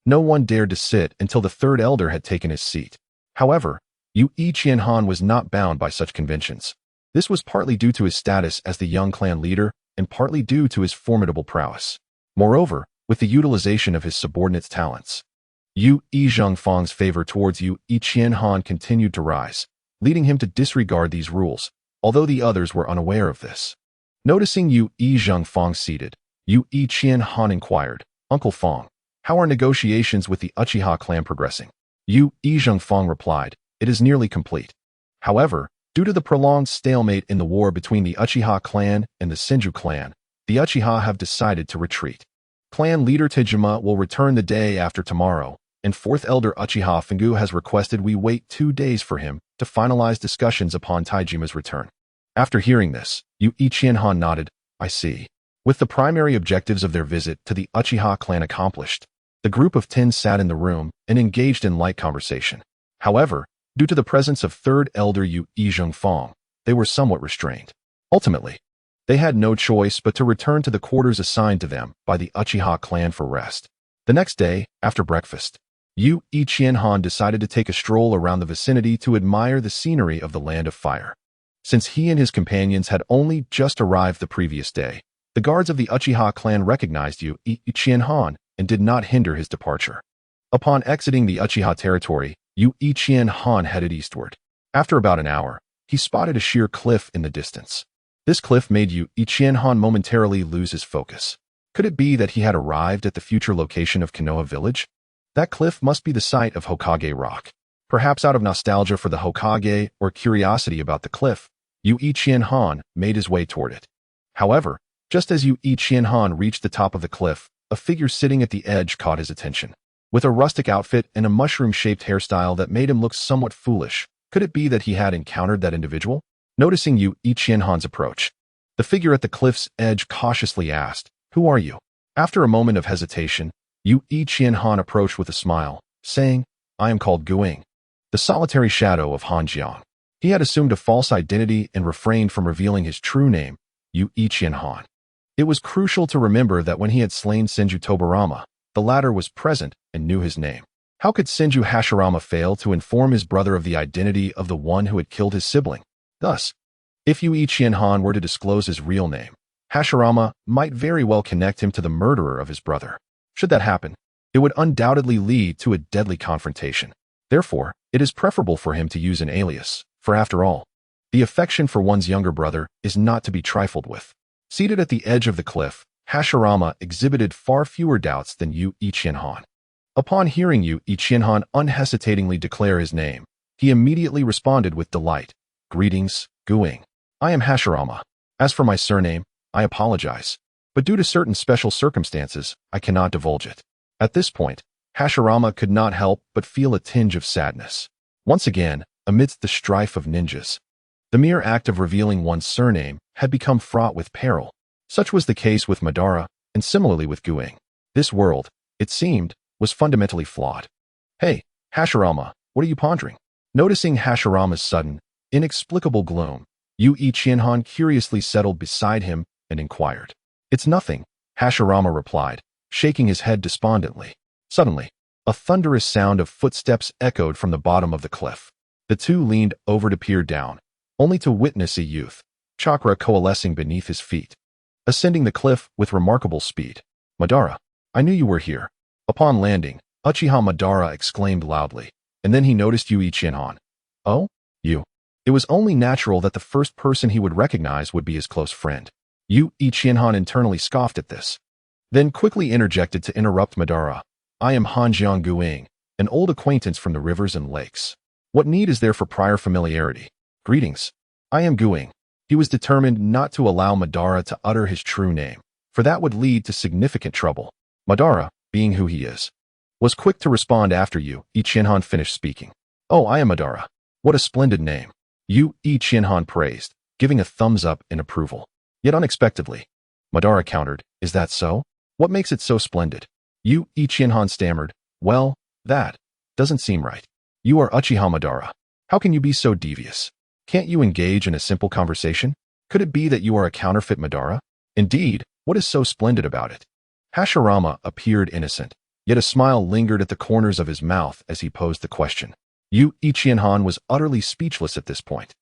No one dared to sit until the third elder had taken his seat. However, Yu Ichienhan was not bound by such conventions. This was partly due to his status as the young clan leader and partly due to his formidable prowess. Moreover, with the utilization of his subordinates' talents, Yu Izhengfang's favor towards Yu Ichienhan continued to rise, leading him to disregard these rules, although the others were unaware of this. Noticing Yu Izhengfang seated, Yu Ichienhan inquired, "Uncle Fong, how are negotiations with the Uchiha clan progressing?" Yu Izhengfang replied, "It is nearly complete. However, due to the prolonged stalemate in the war between the Uchiha clan and the Senju clan, the Uchiha have decided to retreat. Clan leader Tejima will return the day after tomorrow, and 4th Elder Uchiha Fingu has requested we wait 2 days for him to finalize discussions upon Taijima's return." After hearing this, Yu Ichienhan nodded, "I see." With the primary objectives of their visit to the Uchiha clan accomplished, the group of 10 sat in the room and engaged in light conversation. However, due to the presence of 3rd Elder Yu Izhengfang, they were somewhat restrained. Ultimately, they had no choice but to return to the quarters assigned to them by the Uchiha clan for rest. The next day, after breakfast, Yu Ichienhan decided to take a stroll around the vicinity to admire the scenery of the Land of Fire. Since he and his companions had only just arrived the previous day, the guards of the Uchiha clan recognized Yu Ichienhan and did not hinder his departure. Upon exiting the Uchiha territory, Yu Ichienhan headed eastward. After about an hour, he spotted a sheer cliff in the distance. This cliff made Yu Ichienhan momentarily lose his focus. Could it be that he had arrived at the future location of Konoha village? That cliff must be the site of Hokage Rock. Perhaps out of nostalgia for the Hokage or curiosity about the cliff, Yu Ichienhan made his way toward it. However, just as Yu Ichienhan reached the top of the cliff, a figure sitting at the edge caught his attention. With a rustic outfit and a mushroom-shaped hairstyle that made him look somewhat foolish, could it be that he had encountered that individual? Noticing Yu Ichienhan's approach, the figure at the cliff's edge cautiously asked, "Who are you?" After a moment of hesitation, Yu Ichienhan approached with a smile, saying, "I am called Guing, the solitary shadow of Hanjiang." He had assumed a false identity and refrained from revealing his true name, Yu Ichienhan. It was crucial to remember that when he had slain Senju Tobarama, the latter was present and knew his name. How could Senju Hashirama fail to inform his brother of the identity of the one who had killed his sibling? Thus, if Yu Ichienhan were to disclose his real name, Hashirama might very well connect him to the murderer of his brother. Should that happen, it would undoubtedly lead to a deadly confrontation. Therefore, it is preferable for him to use an alias, for after all, the affection for one's younger brother is not to be trifled with. Seated at the edge of the cliff, Hashirama exhibited far fewer doubts than Yu Ichienhan. Upon hearing Yu Ichienhan unhesitatingly declare his name, he immediately responded with delight. "Greetings, Guing. I am Hashirama. As for my surname, I apologize, but due to certain special circumstances, I cannot divulge it." At this point, Hashirama could not help but feel a tinge of sadness. Once again, amidst the strife of ninjas, the mere act of revealing one's surname had become fraught with peril. Such was the case with Madara, and similarly with Guing. This world, it seemed, was fundamentally flawed. "Hey, Hashirama, what are you pondering?" Noticing Hashirama's sudden, inexplicable gloom, Yu Ichienhan curiously settled beside him and inquired. "It's nothing," Hashirama replied, shaking his head despondently. Suddenly, a thunderous sound of footsteps echoed from the bottom of the cliff. The two leaned over to peer down, only to witness a youth, chakra coalescing beneath his feet, ascending the cliff with remarkable speed. "Madara, I knew you were here." Upon landing, Uchiha Madara exclaimed loudly, and then he noticed Yu Ichienhan. "Oh? You?" It was only natural that the first person he would recognize would be his close friend. Yu Ichienhan internally scoffed at this, then quickly interjected to interrupt Madara. "I am Hanjiang Guing, an old acquaintance from the rivers and lakes. What need is there for prior familiarity? Greetings. I am Guing." He was determined not to allow Madara to utter his true name, for that would lead to significant trouble. Madara, being who he is, was quick to respond after Yu Ichienhan finished speaking. "Oh, I am Madara. What a splendid name," Yu Ichienhan praised, giving a thumbs up in approval. Yet unexpectedly, Madara countered, "Is that so? What makes it so splendid?" Yu Ichienhan stammered, "Well, that doesn't seem right. You are Uchiha Madara. How can you be so devious? Can't you engage in a simple conversation? Could it be that you are a counterfeit Madara? Indeed, what is so splendid about it?" Hashirama appeared innocent, yet a smile lingered at the corners of his mouth as he posed the question. Yu Ichienhan was utterly speechless at this point.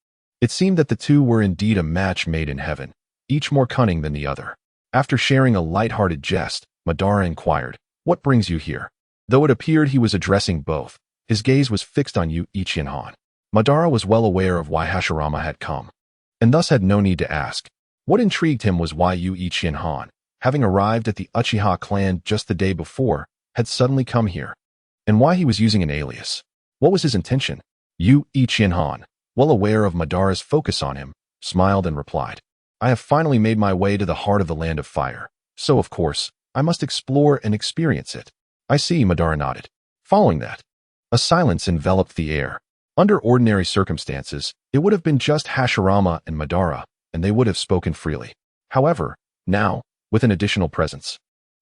It seemed that the two were indeed a match made in heaven, each more cunning than the other. After sharing a light-hearted jest, Madara inquired, "What brings you here?" Though it appeared he was addressing both, his gaze was fixed on Yu Ichienhan. Madara was well aware of why Hashirama had come, and thus had no need to ask. What intrigued him was why Yu Ichienhan, having arrived at the Uchiha clan just the day before, had suddenly come here, and why he was using an alias. What was his intention? Yu Ichienhan, well aware of Madara's focus on him, smiled and replied, "I have finally made my way to the heart of the land of fire, so of course, I must explore and experience it." "I see," Madara nodded. Following that, a silence enveloped the air. Under ordinary circumstances, it would have been just Hashirama and Madara, and they would have spoken freely. However, now, with an additional presence,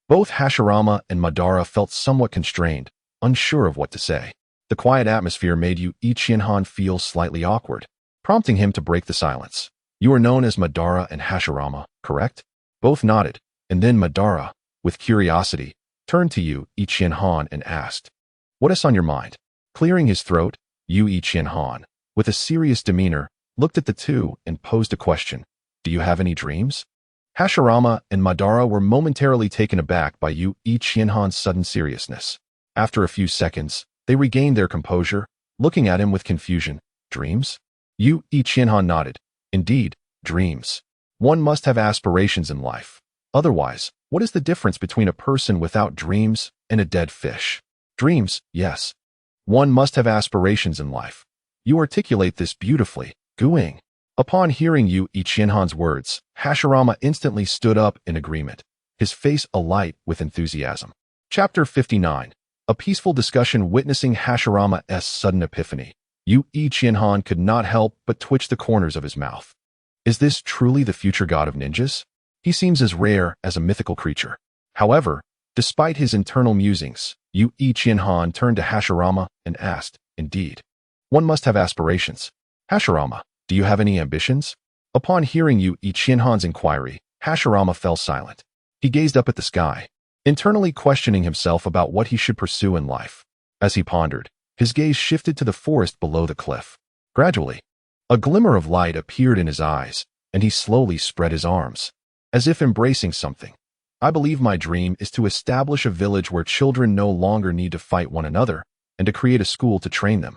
both Hashirama and Madara felt somewhat constrained, unsure of what to say. The quiet atmosphere made Yu Ichienhan feel slightly awkward, prompting him to break the silence. "You are known as Madara and Hashirama, correct?" Both nodded, and then Madara, with curiosity, turned to Yu Ichienhan and asked, "What is on your mind?" Clearing his throat, Yu Ichienhan, with a serious demeanor, looked at the two and posed a question. "Do you have any dreams?" Hashirama and Madara were momentarily taken aback by Yu Ichienhan's sudden seriousness. After a few seconds, they regained their composure, looking at him with confusion. "Dreams?" Yu Ichienhan nodded. "Indeed, dreams. One must have aspirations in life. Otherwise, what is the difference between a person without dreams and a dead fish?" "Dreams, yes. One must have aspirations in life. You articulate this beautifully, Guing." Upon hearing Yu Ichienhan's words, Hashirama instantly stood up in agreement, his face alight with enthusiasm. Chapter 59. A peaceful discussion witnessing Hashirama's sudden epiphany. Yu Ichienhan could not help but twitch the corners of his mouth. Is this truly the future god of ninjas? He seems as rare as a mythical creature. However, despite his internal musings, Yu Ichienhan turned to Hashirama and asked, "Indeed, one must have aspirations. Hashirama, do you have any ambitions?" Upon hearing Yu Ichienhan's inquiry, Hashirama fell silent. He gazed up at the sky, internally questioning himself about what he should pursue in life. As he pondered, his gaze shifted to the forest below the cliff. Gradually, a glimmer of light appeared in his eyes, and he slowly spread his arms, as if embracing something. "I believe my dream is to establish a village where children no longer need to fight one another, and to create a school to train them,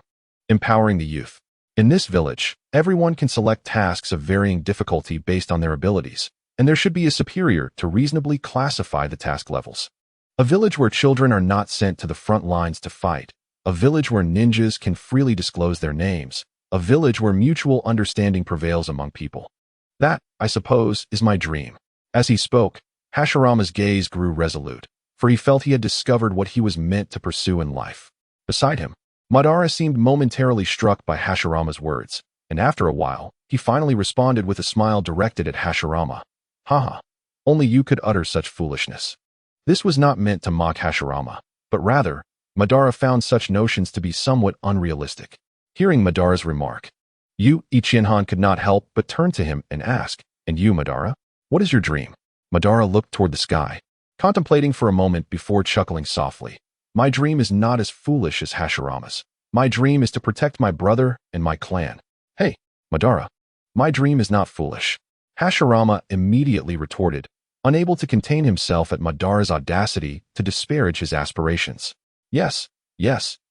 empowering the youth. In this village, everyone can select tasks of varying difficulty based on their abilities, and there should be a superior to reasonably classify the task levels. A village where children are not sent to the front lines to fight, a village where ninjas can freely disclose their names, a village where mutual understanding prevails among people. That, I suppose, is my dream." As he spoke, Hashirama's gaze grew resolute, for he felt he had discovered what he was meant to pursue in life. Beside him, Madara seemed momentarily struck by Hashirama's words, and after a while, he finally responded with a smile directed at Hashirama. Haha, only you could utter such foolishness. This was not meant to mock Hashirama, but rather, Madara found such notions to be somewhat unrealistic. Hearing Madara's remark, Yu Ichienhan could not help but turn to him and ask, "And you, Madara? What is your dream?" Madara looked toward the sky, contemplating for a moment before chuckling softly. My dream is not as foolish as Hashirama's. My dream is to protect my brother and my clan. Hey, Madara, my dream is not foolish. Hashirama immediately retorted, unable to contain himself at Madara's audacity to disparage his aspirations. Yes,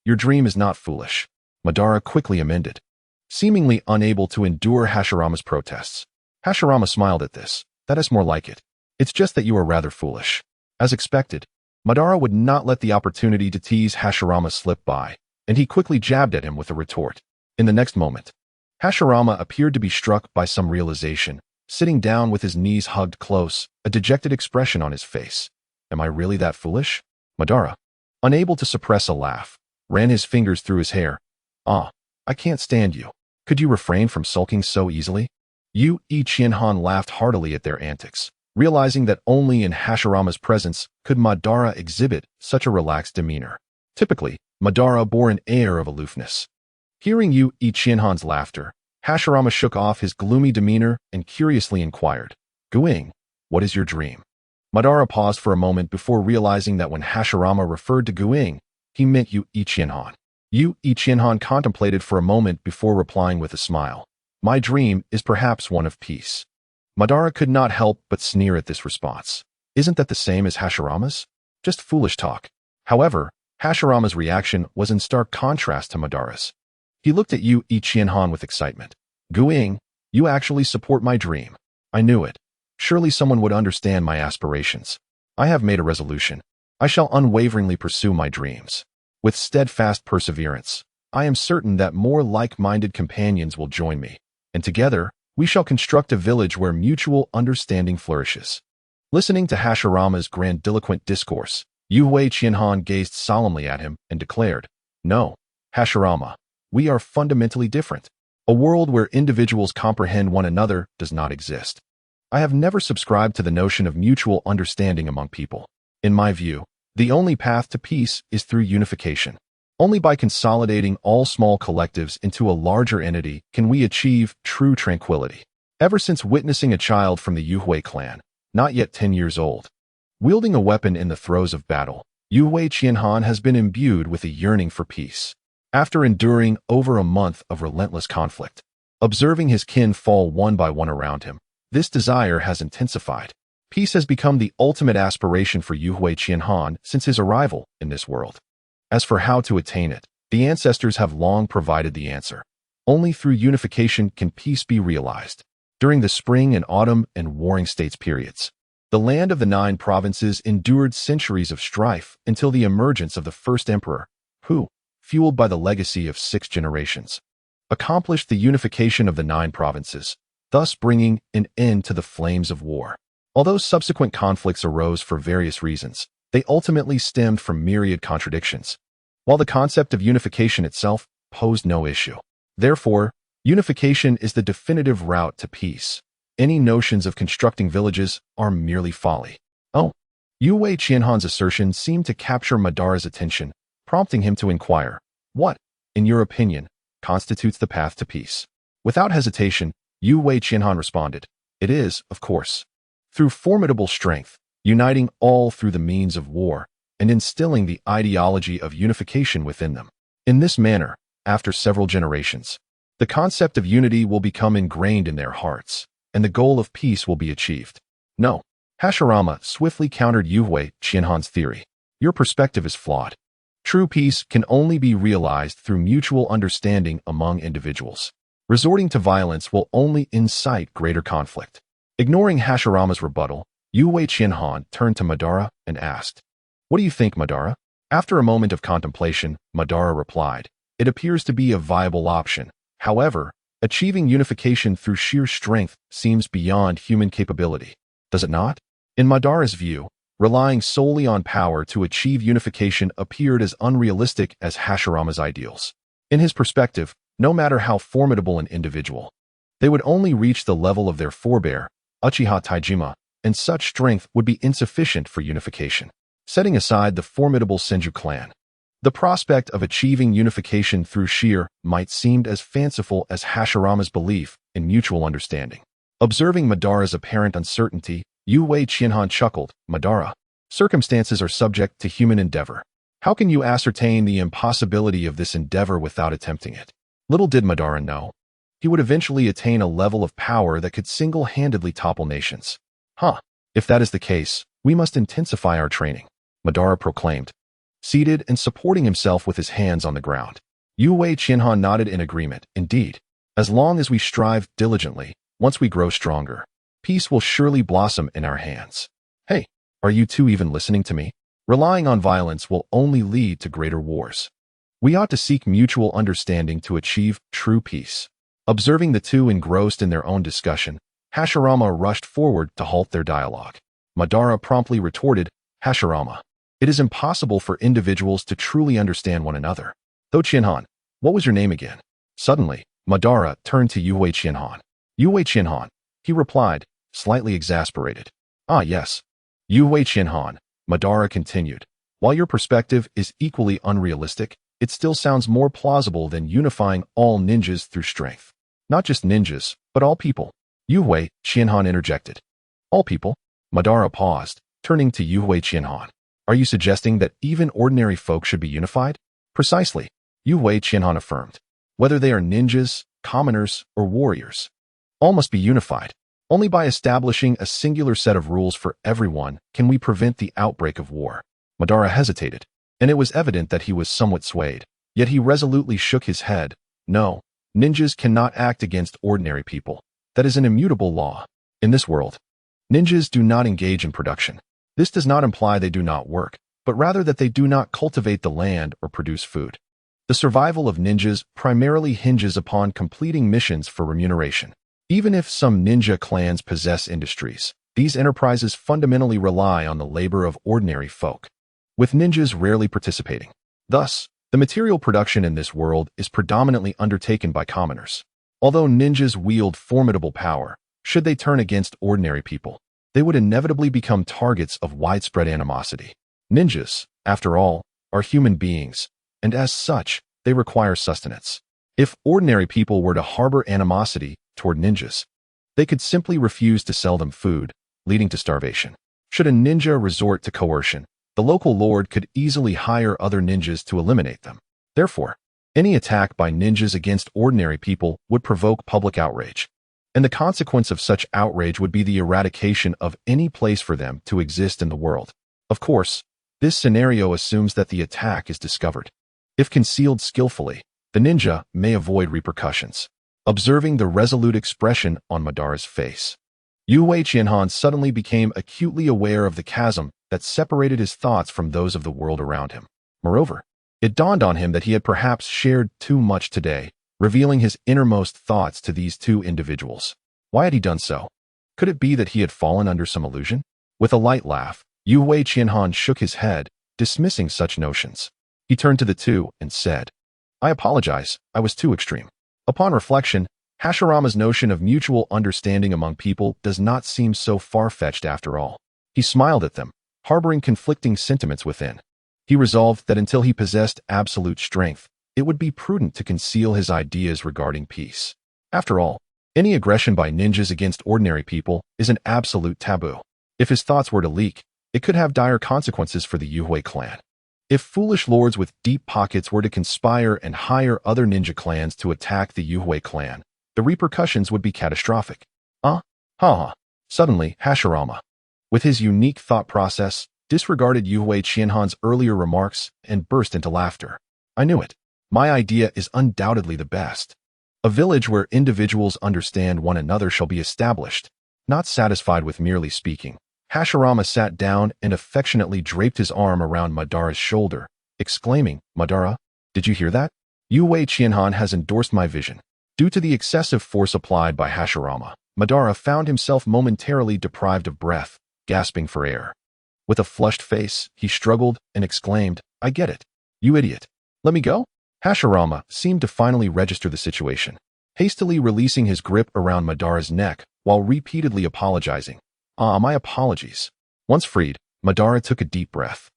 your dream is not foolish. Madara quickly amended, seemingly unable to endure Hashirama's protests. Hashirama smiled at this. That is more like it. It's just that you are rather foolish. As expected, Madara would not let the opportunity to tease Hashirama slip by, and he quickly jabbed at him with a retort. In the next moment, Hashirama appeared to be struck by some realization, sitting down with his knees hugged close, a dejected expression on his face. Am I really that foolish? Madara, unable to suppress a laugh, ran his fingers through his hair. I can't stand you. Could you refrain from sulking so easily? Yu Ichienhan laughed heartily at their antics, realizing that only in Hashirama's presence could Madara exhibit such a relaxed demeanor. Typically, Madara bore an air of aloofness. Hearing Yu Ichienhan's laughter, Hashirama shook off his gloomy demeanor and curiously inquired, Guing, what is your dream? Madara paused for a moment before realizing that when Hashirama referred to Guing, he meant Yu Ichienhan. Yu Ichienhan contemplated for a moment before replying with a smile. My dream is perhaps one of peace. Madara could not help but sneer at this response. Isn't that the same as Hashirama's? Just foolish talk. However, Hashirama's reaction was in stark contrast to Madara's. He looked at Yu Ichienhan with excitement. Guing, you actually support my dream. I knew it. Surely someone would understand my aspirations. I have made a resolution. I shall unwaveringly pursue my dreams. With steadfast perseverance, I am certain that more like-minded companions will join me, and together, we shall construct a village where mutual understanding flourishes. Listening to Hashirama's grandiloquent discourse, Yu Ichienhan gazed solemnly at him and declared, No, Hashirama, we are fundamentally different. A world where individuals comprehend one another does not exist. I have never subscribed to the notion of mutual understanding among people. In my view, the only path to peace is through unification. Only by consolidating all small collectives into a larger entity can we achieve true tranquility. Ever since witnessing a child from the Yuhui clan, not yet 10 years old, wielding a weapon in the throes of battle, Yu Ichienhan has been imbued with a yearning for peace. After enduring over a month of relentless conflict, observing his kin fall one by one around him, this desire has intensified. Peace has become the ultimate aspiration for Yu Ichienhan since his arrival in this world. As for how to attain it, the ancestors have long provided the answer. Only through unification can peace be realized. During the spring and autumn and warring states periods, the land of the 9 provinces endured centuries of strife until the emergence of the first emperor, who, fueled by the legacy of 6 generations, accomplished the unification of the 9 provinces, thus bringing an end to the flames of war. Although subsequent conflicts arose for various reasons, they ultimately stemmed from myriad contradictions, while the concept of unification itself posed no issue. Therefore, unification is the definitive route to peace. Any notions of constructing villages are merely folly. Yu Ichienhan's assertion seemed to capture Madara's attention, prompting him to inquire, what, in your opinion, constitutes the path to peace? Without hesitation, Yu Ichienhan responded, It is, of course, through formidable strength, uniting all through the means of war, and instilling the ideology of unification within them. In this manner, after several generations, the concept of unity will become ingrained in their hearts, and the goal of peace will be achieved. No, Hashirama swiftly countered Yu Ichienhan's theory. Your perspective is flawed. True peace can only be realized through mutual understanding among individuals. Resorting to violence will only incite greater conflict. Ignoring Hashirama's rebuttal, Yu Ichienhan turned to Madara and asked, What do you think, Madara? After a moment of contemplation, Madara replied, It appears to be a viable option. However, achieving unification through sheer strength seems beyond human capability. Does it not? In Madara's view, relying solely on power to achieve unification appeared as unrealistic as Hashirama's ideals. In his perspective, no matter how formidable an individual, they would only reach the level of their forebear, Uchiha Taijima, and such strength would be insufficient for unification. Setting aside the formidable Senju clan, the prospect of achieving unification through sheer might seemed as fanciful as Hashirama's belief in mutual understanding. Observing Madara's apparent uncertainty, Yu Qianhan chuckled, "Madara, circumstances are subject to human endeavor. How can you ascertain the impossibility of this endeavor without attempting it?" Little did Madara know, he would eventually attain a level of power that could single-handedly topple nations. If that is the case, we must intensify our training, Madara proclaimed, seated and supporting himself with his hands on the ground. Yu Qianhan nodded in agreement. Indeed, as long as we strive diligently, once we grow stronger, peace will surely blossom in our hands. Hey, are you two even listening to me? Relying on violence will only lead to greater wars. We ought to seek mutual understanding to achieve true peace. Observing the two engrossed in their own discussion, Hashirama rushed forward to halt their dialogue. Madara promptly retorted, "Hashirama, it is impossible for individuals to truly understand one another." Though Qianhan, what was your name again? Suddenly, Madara turned to Yu Qianhan. Yu Qianhan, he replied, slightly exasperated. "Ah yes, Yu Qianhan," Madara continued. "While your perspective is equally unrealistic, it still sounds more plausible than unifying all ninjas through strength. Not just ninjas, but all people." Yu Qianhan interjected. "All people?" Madara paused, turning to Yu Qianhan. "Are you suggesting that even ordinary folk should be unified?" "Precisely," Yu Qianhan affirmed. "Whether they are ninjas, commoners, or warriors, all must be unified. Only by establishing a singular set of rules for everyone can we prevent the outbreak of war." Madara hesitated, and it was evident that he was somewhat swayed. Yet he resolutely shook his head. "No, ninjas cannot act against ordinary people. That is an immutable law. In this world, ninjas do not engage in production. This does not imply they do not work, but rather that they do not cultivate the land or produce food. The survival of ninjas primarily hinges upon completing missions for remuneration. Even if some ninja clans possess industries, these enterprises fundamentally rely on the labor of ordinary folk, with ninjas rarely participating. Thus, the material production in this world is predominantly undertaken by commoners. Although ninjas wield formidable power, should they turn against ordinary people, they would inevitably become targets of widespread animosity. Ninjas, after all, are human beings, and as such, they require sustenance. If ordinary people were to harbor animosity toward ninjas, they could simply refuse to sell them food, leading to starvation. Should a ninja resort to coercion, the local lord could easily hire other ninjas to eliminate them. Therefore, any attack by ninjas against ordinary people would provoke public outrage, and the consequence of such outrage would be the eradication of any place for them to exist in the world. Of course, this scenario assumes that the attack is discovered. If concealed skillfully, the ninja may avoid repercussions. Observing the resolute expression on Madara's face, Yu Qianhan suddenly became acutely aware of the chasm that separated his thoughts from those of the world around him. Moreover, it dawned on him that he had perhaps shared too much today, revealing his innermost thoughts to these two individuals. Why had he done so? Could it be that he had fallen under some illusion? With a light laugh, Yu Qianhan shook his head, dismissing such notions. He turned to the two and said, "I apologize, I was too extreme." Upon reflection, Hashirama's notion of mutual understanding among people does not seem so far-fetched after all. He smiled at them, harboring conflicting sentiments within. He resolved that until he possessed absolute strength, it would be prudent to conceal his ideas regarding peace. After all, any aggression by ninjas against ordinary people is an absolute taboo. If his thoughts were to leak, it could have dire consequences for the Yuhui clan. If foolish lords with deep pockets were to conspire and hire other ninja clans to attack the Yuhui clan, the repercussions would be catastrophic. Suddenly, Hashirama, with his unique thought process, disregarded Yu Qianhan's earlier remarks and burst into laughter. "I knew it. My idea is undoubtedly the best. A village where individuals understand one another shall be established." Not satisfied with merely speaking, Hashirama sat down and affectionately draped his arm around Madara's shoulder, exclaiming, "Madara, did you hear that? Yu Qianhan has endorsed my vision." Due to the excessive force applied by Hashirama, Madara found himself momentarily deprived of breath, gasping for air. With a flushed face, he struggled and exclaimed, "I get it. You idiot. Let me go?" Hashirama seemed to finally register the situation, hastily releasing his grip around Madara's neck while repeatedly apologizing. My apologies." Once freed, Madara took a deep breath,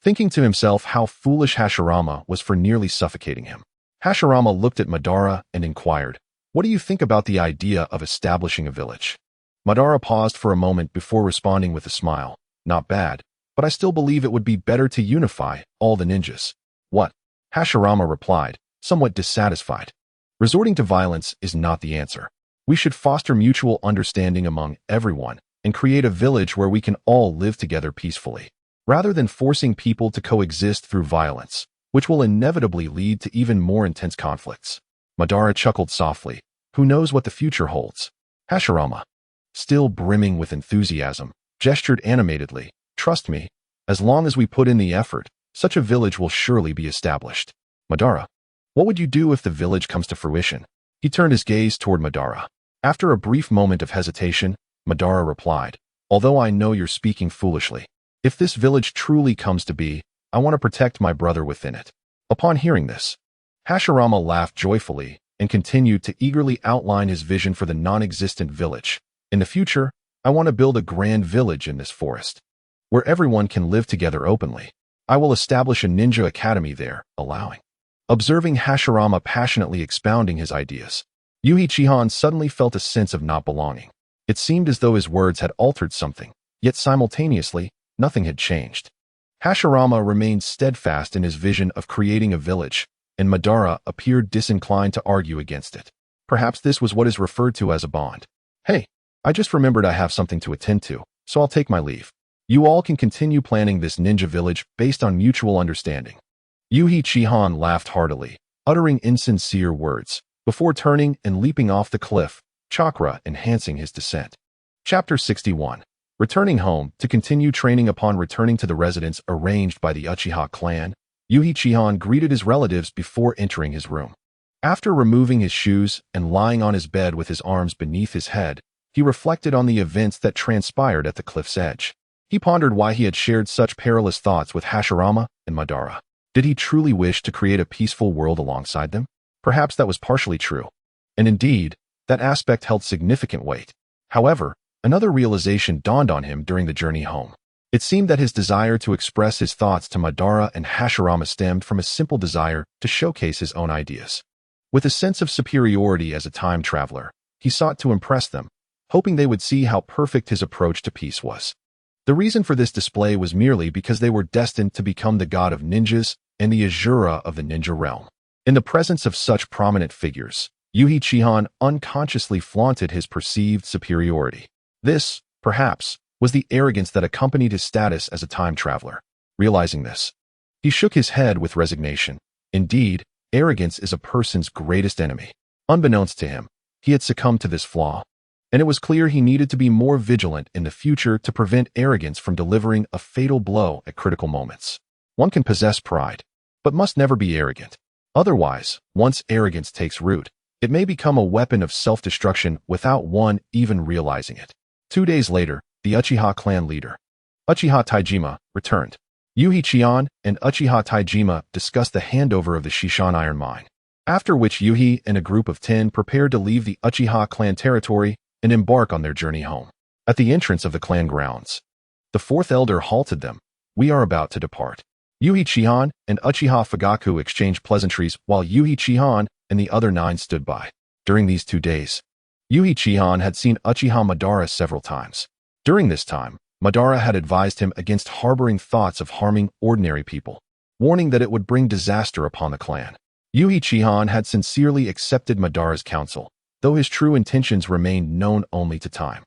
thinking to himself how foolish Hashirama was for nearly suffocating him. Hashirama looked at Madara and inquired, "What do you think about the idea of establishing a village?" Madara paused for a moment before responding with a smile. "Not bad, but I still believe it would be better to unify all the ninjas." "What?" Hashirama replied, somewhat dissatisfied. "Resorting to violence is not the answer. We should foster mutual understanding among everyone and create a village where we can all live together peacefully, rather than forcing people to coexist through violence, which will inevitably lead to even more intense conflicts." Madara chuckled softly. Who knows what the future holds? Hashirama, still brimming with enthusiasm, gestured animatedly. "Trust me, as long as we put in the effort, such a village will surely be established." "Madara, what would you do if the village comes to fruition?" He turned his gaze toward Madara. After a brief moment of hesitation, Madara replied, "Although I know you're speaking foolishly, if this village truly comes to be, I want to protect my brother within it." Upon hearing this, Hashirama laughed joyfully and continued to eagerly outline his vision for the non-existent village. "In the future, I want to build a grand village in this forest, where everyone can live together openly. I will establish a ninja academy there, allowing..." Observing Hashirama passionately expounding his ideas, Yuhi Chihan suddenly felt a sense of not belonging. It seemed as though his words had altered something, yet simultaneously, nothing had changed. Hashirama remained steadfast in his vision of creating a village, and Madara appeared disinclined to argue against it. Perhaps this was what is referred to as a bond. "Hey, I just remembered I have something to attend to, so I'll take my leave. You all can continue planning this ninja village based on mutual understanding." Yuhi Chihan laughed heartily, uttering insincere words, before turning and leaping off the cliff, chakra enhancing his descent. Chapter 61. Returning home to continue training. Upon returning to the residence arranged by the Uchiha clan, Yuhi Chihan greeted his relatives before entering his room. After removing his shoes and lying on his bed with his arms beneath his head, he reflected on the events that transpired at the cliff's edge. He pondered why he had shared such perilous thoughts with Hashirama and Madara. Did he truly wish to create a peaceful world alongside them? Perhaps that was partially true. And indeed, that aspect held significant weight. However, another realization dawned on him during the journey home. It seemed that his desire to express his thoughts to Madara and Hashirama stemmed from a simple desire to showcase his own ideas. With a sense of superiority as a time traveler, he sought to impress them, hoping they would see how perfect his approach to peace was. The reason for this display was merely because they were destined to become the god of ninjas and the Azura of the ninja realm. In the presence of such prominent figures, Yuhi Chihan unconsciously flaunted his perceived superiority. This, perhaps, was the arrogance that accompanied his status as a time traveler. Realizing this, he shook his head with resignation. Indeed, arrogance is a person's greatest enemy. Unbeknownst to him, he had succumbed to this flaw, and it was clear he needed to be more vigilant in the future to prevent arrogance from delivering a fatal blow at critical moments. One can possess pride, but must never be arrogant. Otherwise, once arrogance takes root, it may become a weapon of self-destruction without one even realizing it. 2 days later, the Uchiha clan leader, Uchiha Taijima, returned. Yuhi Chihan and Uchiha Taijima discussed the handover of the Shishan iron mine, after which Yuhi and a group of 10 prepared to leave the Uchiha clan territory and embark on their journey home. At the entrance of the clan grounds, the fourth elder halted them. "We are about to depart." Yuhi Chihan and Uchiha Fugaku exchanged pleasantries while Yuhi Chihan and the other 9 stood by. During these 2 days, Yuhi Chihan had seen Uchiha Madara several times. During this time, Madara had advised him against harboring thoughts of harming ordinary people, warning that it would bring disaster upon the clan. Yuhi Chihan had sincerely accepted Madara's counsel, though his true intentions remained known only to time.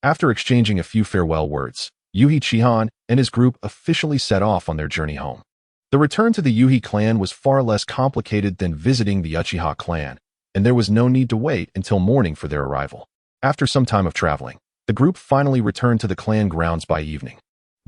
After exchanging a few farewell words, Yuhi Chihan and his group officially set off on their journey home. The return to the Yuhi clan was far less complicated than visiting the Uchiha clan, and there was no need to wait until morning for their arrival. After some time of traveling, the group finally returned to the clan grounds by evening.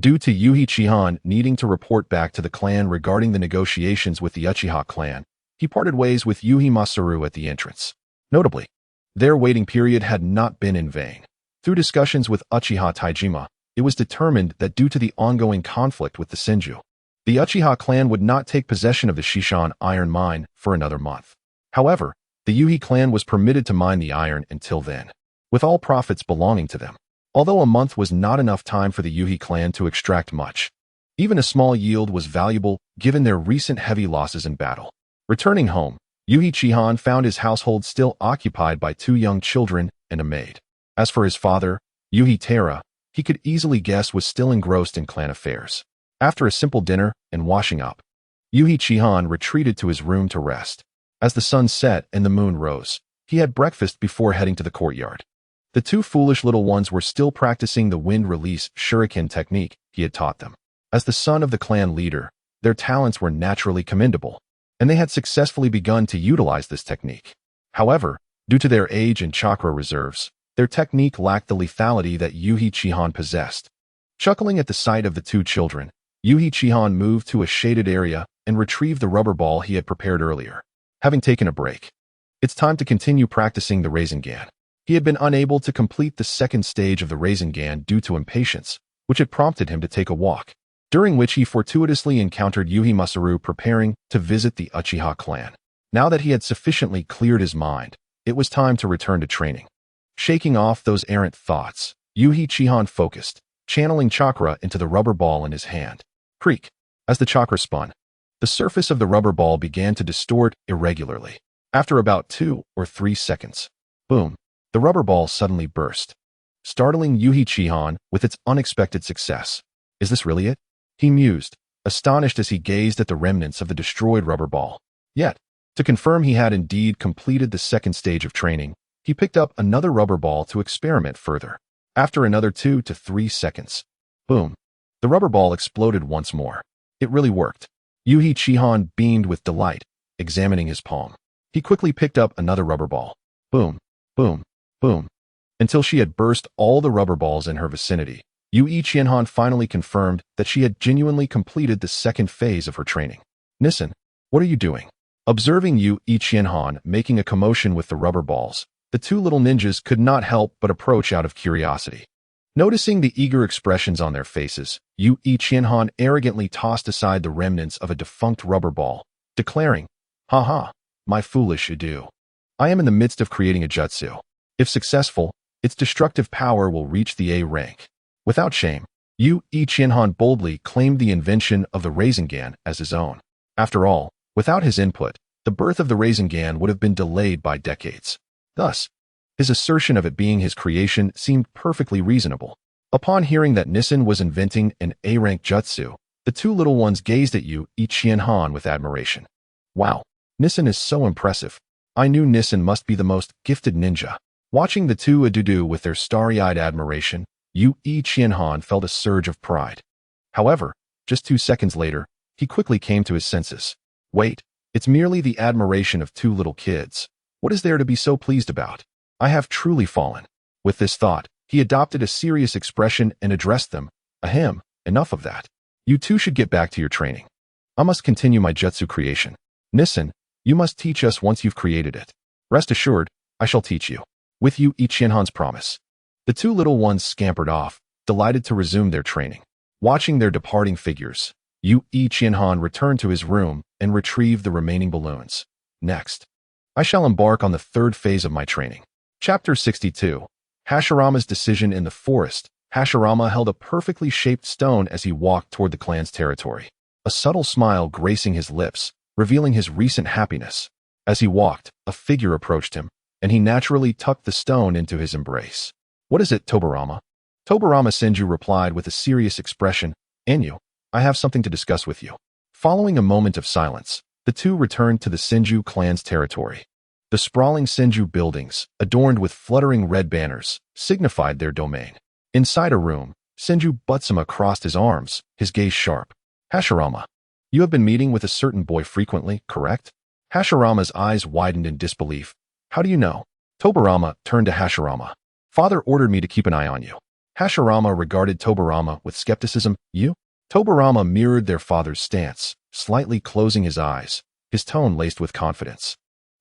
Due to Yuhi Chihan needing to report back to the clan regarding the negotiations with the Uchiha clan, he parted ways with Yuhi Masaru at the entrance. Notably, their waiting period had not been in vain. Through discussions with Uchiha Taijima, It was determined that due to the ongoing conflict with the Senju, the Uchiha clan would not take possession of the Shishan iron mine for another month. However, the Yuhi clan was permitted to mine the iron until then, with all profits belonging to them. Although a month was not enough time for the Yuhi clan to extract much, even a small yield was valuable given their recent heavy losses in battle. Returning home, Yuhi Chihan found his household still occupied by 2 young children and a maid. As for his father, Yuhi Tera, he could easily guess was still engrossed in clan affairs. After a simple dinner and washing up, Yuhi Chihan retreated to his room to rest. As the sun set and the moon rose, he had breakfast before heading to the courtyard. The 2 foolish little ones were still practicing the wind release shuriken technique he had taught them. As the son of the clan leader, their talents were naturally commendable, and they had successfully begun to utilize this technique. However, due to their age and chakra reserves, their technique lacked the lethality that Yuhi Chihan possessed. Chuckling at the sight of the 2 children, Yuhi Chihan moved to a shaded area and retrieved the rubber ball he had prepared earlier. Having taken a break, it's time to continue practicing the Rasengan. He had been unable to complete the second stage of the Rasengan due to impatience, which had prompted him to take a walk, during which he fortuitously encountered Yuhi Masaru preparing to visit the Uchiha clan. Now that he had sufficiently cleared his mind, it was time to return to training. Shaking off those errant thoughts, Yuhi Chihan focused, channeling chakra into the rubber ball in his hand. Creak. As the chakra spun, the surface of the rubber ball began to distort irregularly. After about 2 or 3 seconds, boom, the rubber ball suddenly burst, startling Yuhi Chihan with its unexpected success. Is this really it? He mused, astonished as he gazed at the remnants of the destroyed rubber ball. Yet, to confirm he had indeed completed the second stage of training, he picked up another rubber ball to experiment further. After another 2 to 3 seconds, boom, the rubber ball exploded once more. It really worked. Yuhi Chihan beamed with delight, examining his palm. He quickly picked up another rubber ball. Boom, boom, boom, until she had burst all the rubber balls in her vicinity. Yuhi Chihan finally confirmed that she had genuinely completed the second phase of her training. Nissen, what are you doing? Observing Yuhi Chihan making a commotion with the rubber balls, the 2 little ninjas could not help but approach out of curiosity. Noticing the eager expressions on their faces, Yuhi Chihan arrogantly tossed aside the remnants of a defunct rubber ball, declaring, "Haha, my foolish ado. I am in the midst of creating a jutsu. If successful, its destructive power will reach the A rank." Without shame, Yuhi Chihan boldly claimed the invention of the Rasengan as his own. After all, without his input, the birth of the Rasengan would have been delayed by decades. Thus, his assertion of it being his creation seemed perfectly reasonable. Upon hearing that Nissen was inventing an A-rank jutsu, the 2 little ones gazed at Yuhi Chihan with admiration. Wow, Nissen is so impressive. I knew Nissen must be the most gifted ninja. Watching the 2 adudu with their starry-eyed admiration, Yuhi Chihan felt a surge of pride. However, just 2 seconds later, he quickly came to his senses. Wait, it's merely the admiration of 2 little kids. What is there to be so pleased about? I have truly fallen. With this thought, he adopted a serious expression and addressed them. Ahem, enough of that. You 2 should get back to your training. I must continue my jutsu creation. Nissen, you must teach us once you've created it. Rest assured, I shall teach you. With Yuhi Chihan's promise. The 2 little ones scampered off, delighted to resume their training. Watching their departing figures, Yuhi Chihan returned to his room and retrieved the remaining balloons. Next, I shall embark on the 3rd phase of my training. Chapter 62. Hashirama's decision in the forest. Hashirama held a perfectly shaped stone as he walked toward the clan's territory, a subtle smile gracing his lips, revealing his recent happiness. As he walked, a figure approached him, and he naturally tucked the stone into his embrace. What is it, Tobarama? Tobarama Senju replied with a serious expression. Enyu, I have something to discuss with you. Following a moment of silence, the 2 returned to the Senju clan's territory. The sprawling Senju buildings, adorned with fluttering red banners, signified their domain. Inside a room, Senju Butsuma crossed his arms, his gaze sharp. Hashirama, you have been meeting with a certain boy frequently, correct? Hashirama's eyes widened in disbelief. How do you know? Tobarama turned to Hashirama. Father ordered me to keep an eye on you. Hashirama regarded Tobarama with skepticism. You? Tobarama mirrored their father's stance, slightly closing his eyes, his tone laced with confidence.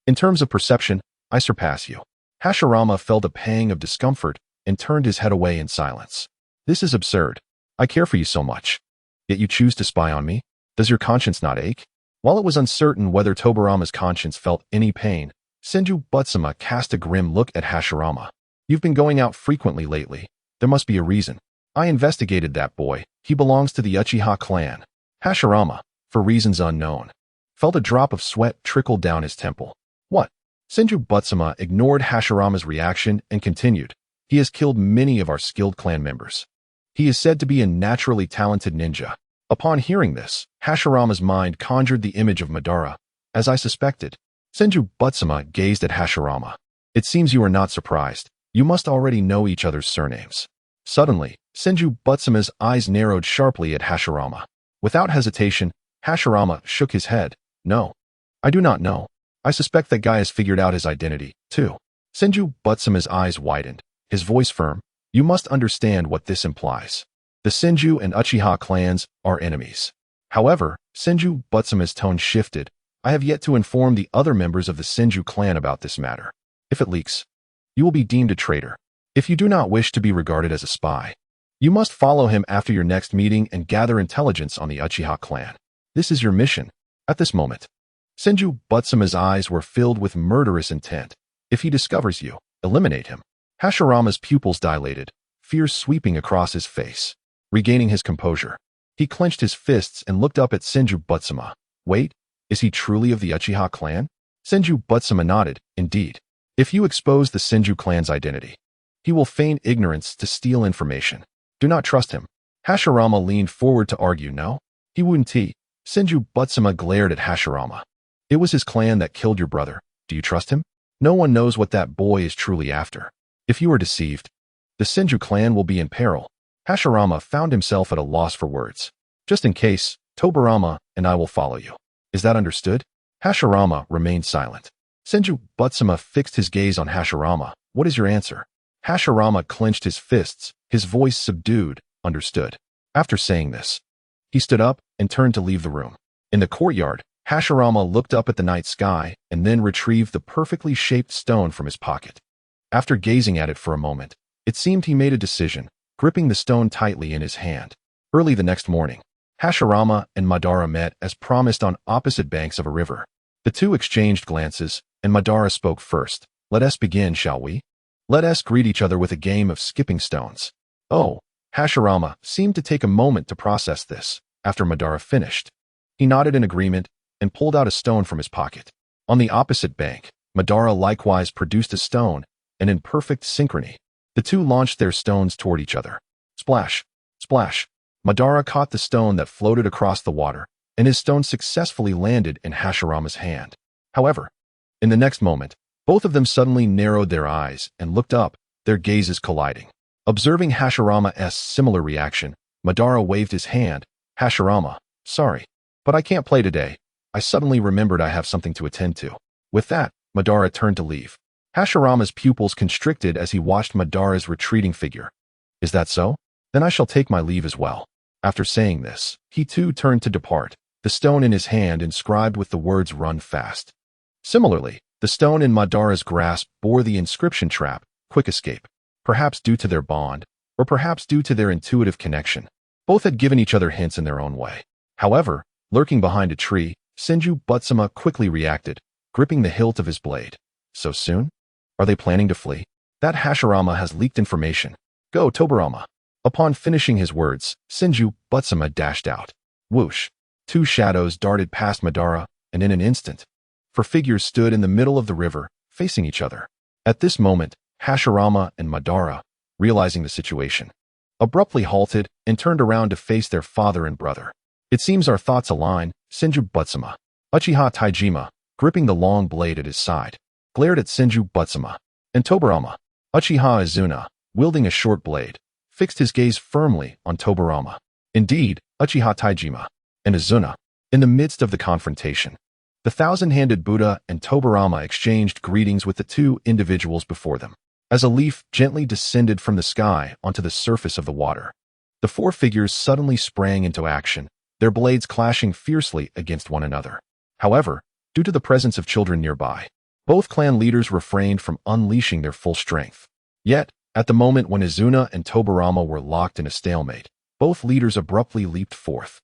In terms of perception, I surpass you. Hashirama felt a pang of discomfort and turned his head away in silence. This is absurd. I care for you so much. Yet you choose to spy on me? Does your conscience not ache? While it was uncertain whether Tobarama's conscience felt any pain, Senju Butsuma cast a grim look at Hashirama. You've been going out frequently lately. There must be a reason. I investigated that boy. He belongs to the Uchiha clan. Hashirama, for reasons unknown, felt a drop of sweat trickle down his temple. What? Senju Butsuma ignored Hashirama's reaction and continued. He has killed many of our skilled clan members. He is said to be a naturally talented ninja. Upon hearing this, Hashirama's mind conjured the image of Madara. As I suspected, Senju Butsuma gazed at Hashirama. It seems you are not surprised. You must already know each other's surnames. Suddenly, Senju Butsuma's eyes narrowed sharply at Hashirama. Without hesitation, Hashirama shook his head. No, I do not know. I suspect that guy has figured out his identity, too. Senju Butsuma's eyes widened, his voice firm. You must understand what this implies. The Senju and Uchiha clans are enemies. However, Senju Butsuma's tone shifted. I have yet to inform the other members of the Senju clan about this matter. If it leaks, you will be deemed a traitor. If you do not wish to be regarded as a spy, you must follow him after your next meeting and gather intelligence on the Uchiha clan. This is your mission. At this moment, Senju Butsuma's eyes were filled with murderous intent. If he discovers you, eliminate him. Hashirama's pupils dilated, fear sweeping across his face. Regaining his composure, he clenched his fists and looked up at Senju Butsuma. Wait, is he truly of the Uchiha clan? Senju Butsuma nodded. Indeed. If you expose the Senju clan's identity, he will feign ignorance to steal information. Do not trust him. Hashirama leaned forward to argue. No, he wouldn't. Senju Butsuma glared at Hashirama. It was his clan that killed your brother. Do you trust him? No one knows what that boy is truly after. If you are deceived, the Senju clan will be in peril. Hashirama found himself at a loss for words. Just in case, Tobarama and I will follow you. Is that understood? Hashirama remained silent. Senju Butsuma fixed his gaze on Hashirama. What is your answer? Hashirama clenched his fists, his voice subdued. Understood. After saying this, he stood up and turned to leave the room. In the courtyard, Hashirama looked up at the night sky and then retrieved the perfectly shaped stone from his pocket. After gazing at it for a moment, it seemed he made a decision, gripping the stone tightly in his hand. Early the next morning, Hashirama and Madara met as promised on opposite banks of a river. The two exchanged glances, and Madara spoke first. Let us begin, shall we? Let us greet each other with a game of skipping stones. Oh, Hashirama seemed to take a moment to process this. After Madara finished, he nodded in agreement and pulled out a stone from his pocket. On the opposite bank, Madara likewise produced a stone, and in perfect synchrony, the two launched their stones toward each other. Splash! Splash! Madara caught the stone that floated across the water, and his stone successfully landed in Hashirama's hand. However, in the next moment, both of them suddenly narrowed their eyes and looked up, their gazes colliding. Observing Hashirama's similar reaction, Madara waved his hand. Hashirama, sorry, but I can't play today. I suddenly remembered I have something to attend to. With that, Madara turned to leave. Hashirama's pupils constricted as he watched Madara's retreating figure. Is that so? Then I shall take my leave as well. After saying this, he too turned to depart, the stone in his hand inscribed with the words "Run fast." Similarly, the stone in Madara's grasp bore the inscription "Trap, Quick Escape." Perhaps due to their bond, or perhaps due to their intuitive connection, both had given each other hints in their own way. However, lurking behind a tree, Senju Butsuma quickly reacted, gripping the hilt of his blade. So soon? Are they planning to flee? That Hashirama has leaked information. Go, Tobarama. Upon finishing his words, Senju Butsuma dashed out. Whoosh! Two shadows darted past Madara, and in an instant, four figures stood in the middle of the river, facing each other. At this moment, Hashirama and Madara, realizing the situation, abruptly halted and turned around to face their father and brother. It seems our thoughts align. Senju Butsuma, Uchiha Taijima, gripping the long blade at his side, glared at Senju Butsuma, and Tobarama, Uchiha Izuna, wielding a short blade, fixed his gaze firmly on Tobarama. Indeed, Uchiha Taijima and Izuna, in the midst of the confrontation, the thousand-handed Buddha and Tobarama exchanged greetings with the two individuals before them. As a leaf gently descended from the sky onto the surface of the water, the four figures suddenly sprang into action, their blades clashing fiercely against one another. However, due to the presence of children nearby, both clan leaders refrained from unleashing their full strength. Yet, At the moment when Izuna and Tobirama were locked in a stalemate, both leaders abruptly leaped forth,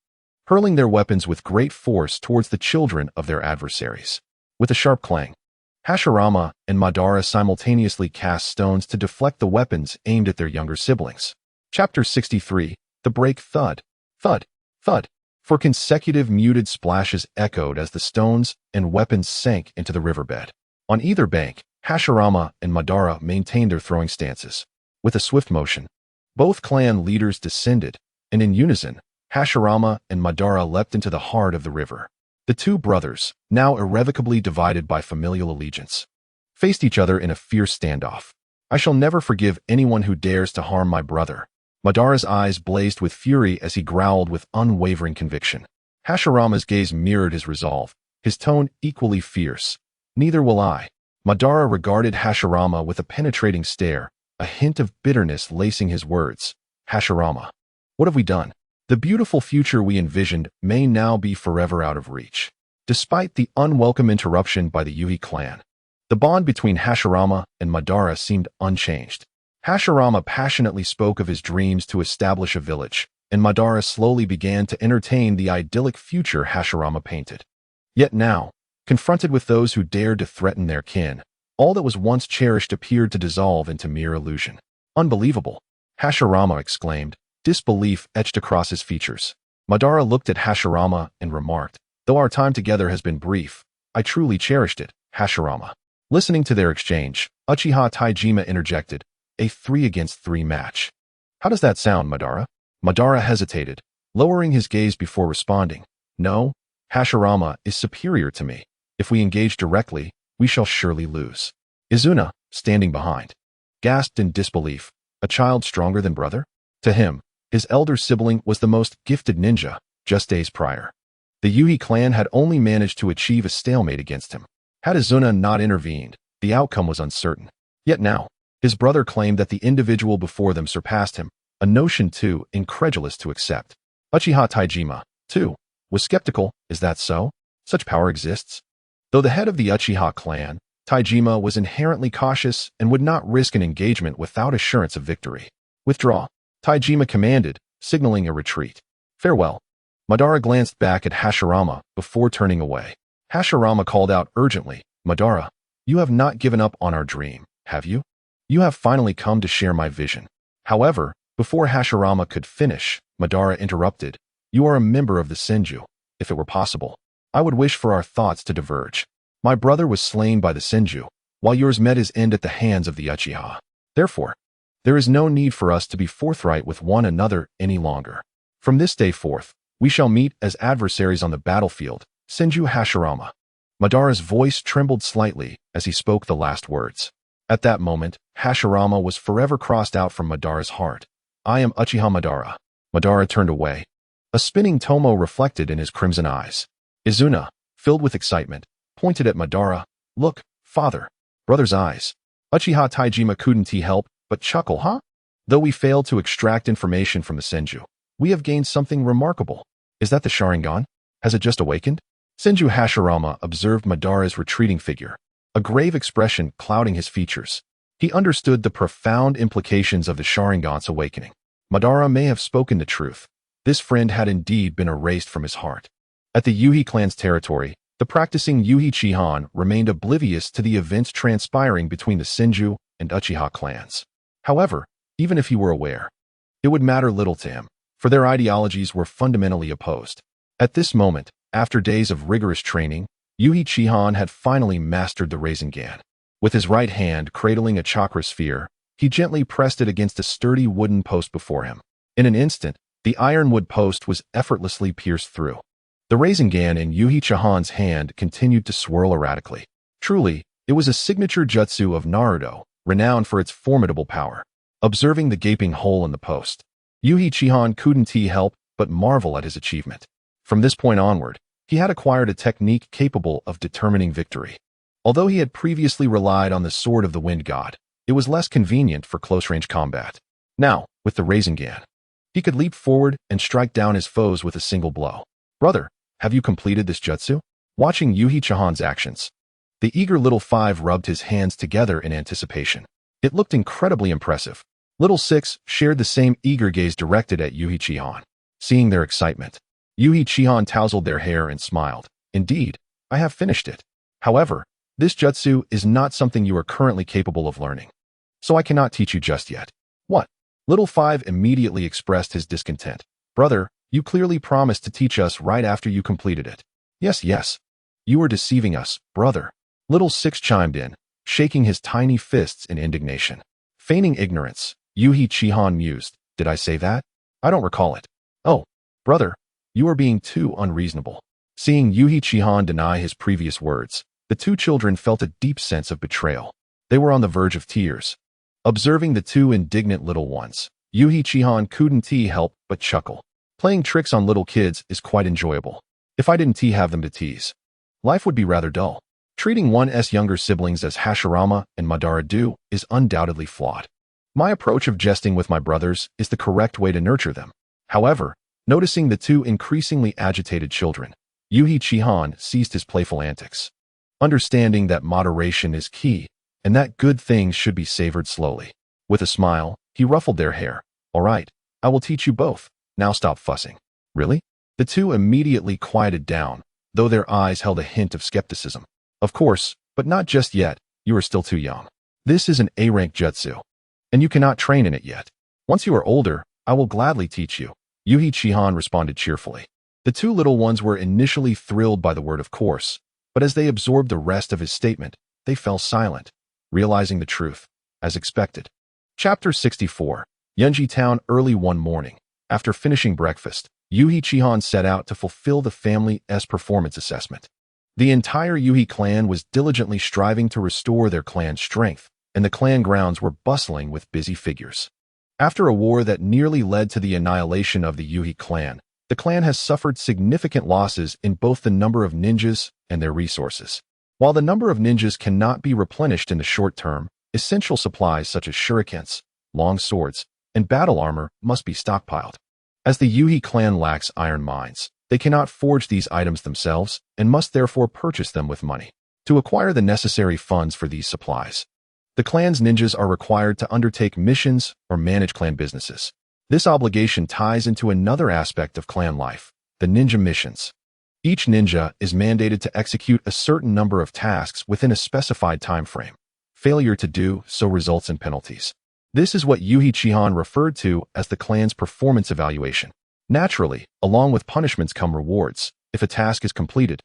hurling their weapons with great force towards the children of their adversaries. With a sharp clang, Hashirama and Madara simultaneously cast stones to deflect the weapons aimed at their younger siblings. Chapter 63, The Break. Thud, thud, thud. For consecutive muted splashes echoed as the stones and weapons sank into the riverbed. On either bank, Hashirama and Madara maintained their throwing stances. With a swift motion, both clan leaders descended, and in unison, Hashirama and Madara leapt into the heart of the river. The two brothers, now irrevocably divided by familial allegiance, faced each other in a fierce standoff. I shall never forgive anyone who dares to harm my brother. Madara's eyes blazed with fury as he growled with unwavering conviction. Hashirama's gaze mirrored his resolve, his tone equally fierce. Neither will I. Madara regarded Hashirama with a penetrating stare, a hint of bitterness lacing his words. Hashirama, what have we done? The beautiful future we envisioned may now be forever out of reach. Despite the unwelcome interruption by the Yuhi clan, the bond between Hashirama and Madara seemed unchanged. Hashirama passionately spoke of his dreams to establish a village, and Madara slowly began to entertain the idyllic future Hashirama painted. Yet now, confronted with those who dared to threaten their kin, all that was once cherished appeared to dissolve into mere illusion. Unbelievable! Hashirama exclaimed, disbelief etched across his features. Madara looked at Hashirama and remarked, though our time together has been brief, I truly cherished it, Hashirama. Listening to their exchange, Uchiha Taijima interjected, a 3-against-3 match. How does that sound, Madara? Madara hesitated, lowering his gaze before responding. No, Hashirama is superior to me. If we engage directly, we shall surely lose. Izuna, standing behind, gasped in disbelief. A child stronger than brother? To him, his elder sibling was the most gifted ninja, just days prior. The Yuhi clan had only managed to achieve a stalemate against him. Had Izuna not intervened, the outcome was uncertain. Yet now, his brother claimed that the individual before them surpassed him, a notion too incredulous to accept. Uchiha Taijima, too, was skeptical. Is that so? Such power exists? Though the head of the Uchiha clan, Taijima was inherently cautious and would not risk an engagement without assurance of victory. Withdraw, Taijima commanded, signaling a retreat. Farewell. Madara glanced back at Hashirama before turning away. Hashirama called out urgently, Madara, you have not given up on our dream, have you? You have finally come to share my vision. However, before Hashirama could finish, Madara interrupted, you are a member of the Senju. If it were possible, I would wish for our thoughts to diverge. My brother was slain by the Senju, while yours met his end at the hands of the Uchiha. Therefore, there is no need for us to be forthright with one another any longer. From this day forth, we shall meet as adversaries on the battlefield, Senju Hashirama. Madara's voice trembled slightly as he spoke the last words. At that moment, Hashirama was forever crossed out from Madara's heart. I am Uchiha Madara. Madara turned away. A spinning tomo reflected in his crimson eyes. Izuna, filled with excitement, pointed at Madara. Look, father. Brother's eyes. Uchiha Taijima couldn't help but chuckle, huh? Though we failed to extract information from the Senju, we have gained something remarkable. Is that the Sharingan? Has it just awakened? Senju Hashirama observed Madara's retreating figure, a grave expression clouding his features. He understood the profound implications of the Sharingan's awakening. Madara may have spoken the truth. This friend had indeed been erased from his heart. At the Yuhi clan's territory, the practicing Yuhi Chihan remained oblivious to the events transpiring between the Senju and Uchiha clans. However, even if he were aware, it would matter little to him, for their ideologies were fundamentally opposed. At this moment, after days of rigorous training, Yuhi Chihan had finally mastered the Rasengan. With his right hand cradling a chakra sphere, he gently pressed it against a sturdy wooden post before him. In an instant, the ironwood post was effortlessly pierced through. The Rasengan in Yuhi Chihan's hand continued to swirl erratically. Truly, it was a signature jutsu of Naruto, renowned for its formidable power. Observing the gaping hole in the post, Yuhi Chihan couldn't help but marvel at his achievement. From this point onward, he had acquired a technique capable of determining victory. Although he had previously relied on the Sword of the Wind God, it was less convenient for close-range combat. Now, with the Rasengan, he could leap forward and strike down his foes with a single blow. Brother, have you completed this jutsu? Watching Yuhi Chihan's actions, the eager little five rubbed his hands together in anticipation. It looked incredibly impressive. Little Six shared the same eager gaze directed at Yuhi Chihan. Seeing their excitement, Yuhi Chihan tousled their hair and smiled. Indeed, I have finished it. However, this jutsu is not something you are currently capable of learning. So I cannot teach you just yet. What? Little Five immediately expressed his discontent. Brother, you clearly promised to teach us right after you completed it. Yes, yes. You are deceiving us, brother. Little Six chimed in, shaking his tiny fists in indignation. Feigning ignorance, Yuhi Chihan mused. Did I say that? I don't recall it. Oh, brother, you are being too unreasonable. Seeing Yuhi Chihan deny his previous words, the two children felt a deep sense of betrayal. They were on the verge of tears. Observing the two indignant little ones, Yuhi Chihan couldn't help but chuckle. Playing tricks on little kids is quite enjoyable. If I didn't have them to tease, life would be rather dull. Treating one's younger siblings as Hashirama and Madara do is undoubtedly flawed. My approach of jesting with my brothers is the correct way to nurture them. However, noticing the two increasingly agitated children, Yuhi Chihan ceased his playful antics. Understanding that moderation is key, and that good things should be savored slowly. With a smile, he ruffled their hair. All right, I will teach you both. Now stop fussing. Really? The two immediately quieted down, though their eyes held a hint of skepticism. Of course, but not just yet. You are still too young. This is an A-rank jutsu, and you cannot train in it yet. Once you are older, I will gladly teach you. Yuhi Chihan responded cheerfully. The two little ones were initially thrilled by the word of course, but as they absorbed the rest of his statement, they fell silent, realizing the truth, as expected. Chapter 64. Yunji Town. Early one morning, after finishing breakfast, Yuhi Chihan set out to fulfill the family's performance assessment. The entire Yuhi clan was diligently striving to restore their clan's strength, and the clan grounds were bustling with busy figures. After a war that nearly led to the annihilation of the Yuhi clan, the clan has suffered significant losses in both the number of ninjas and their resources. While the number of ninjas cannot be replenished in the short term, essential supplies such as shurikens, long swords, and battle armor must be stockpiled. As the Yuhi clan lacks iron mines, they cannot forge these items themselves and must therefore purchase them with money. To acquire the necessary funds for these supplies, the clan's ninjas are required to undertake missions or manage clan businesses. This obligation ties into another aspect of clan life, the ninja missions. Each ninja is mandated to execute a certain number of tasks within a specified time frame. Failure to do so results in penalties. This is what Yuhi Chihan referred to as the clan's performance evaluation. Naturally, along with punishments come rewards. If a task is completed,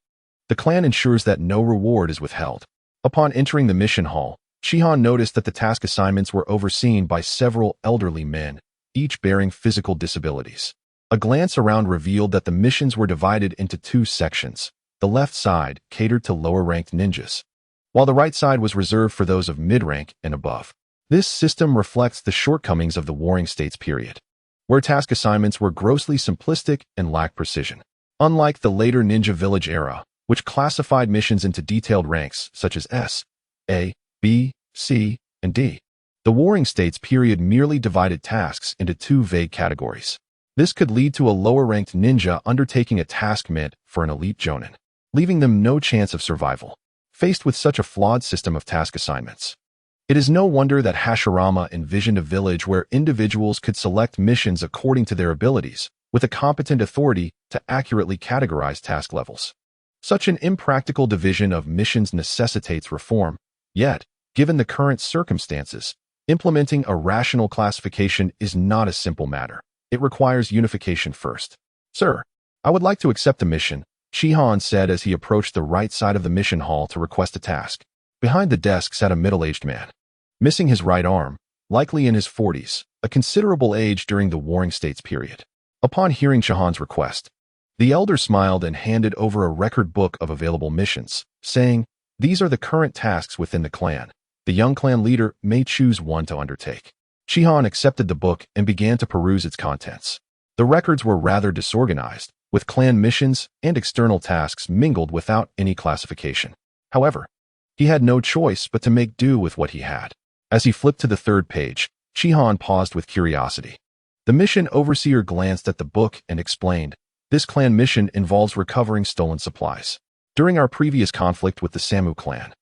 the clan ensures that no reward is withheld. Upon entering the mission hall, Chihan noticed that the task assignments were overseen by several elderly men, each bearing physical disabilities. A glance around revealed that the missions were divided into two sections. The left side catered to lower-ranked ninjas, while the right side was reserved for those of mid-rank and above. This system reflects the shortcomings of the Warring States period, where task assignments were grossly simplistic and lacked precision. Unlike the later Ninja Village era, which classified missions into detailed ranks such as S, A, B, C, and D, the Warring States period merely divided tasks into two vague categories. This could lead to a lower-ranked ninja undertaking a task meant for an elite Jonin, leaving them no chance of survival. Faced with such a flawed system of task assignments, it is no wonder that Hashirama envisioned a village where individuals could select missions according to their abilities, with a competent authority to accurately categorize task levels. Such an impractical division of missions necessitates reform, yet, given the current circumstances, implementing a rational classification is not a simple matter. It requires unification first. Sir, I would like to accept the mission, Chihan said as he approached the right side of the mission hall to request a task. Behind the desk sat a middle-aged man, missing his right arm, likely in his 40s, a considerable age during the Warring States period. Upon hearing Chihan's request, the elder smiled and handed over a record book of available missions, saying, "These are the current tasks within the clan. The young clan leader may choose one to undertake." Chihan accepted the book and began to peruse its contents. The records were rather disorganized, with clan missions and external tasks mingled without any classification. However, he had no choice but to make do with what he had. As he flipped to the third page, Chihan paused with curiosity. The mission overseer glanced at the book and explained, "This clan mission involves recovering stolen supplies. During our previous conflict with the Samu clan,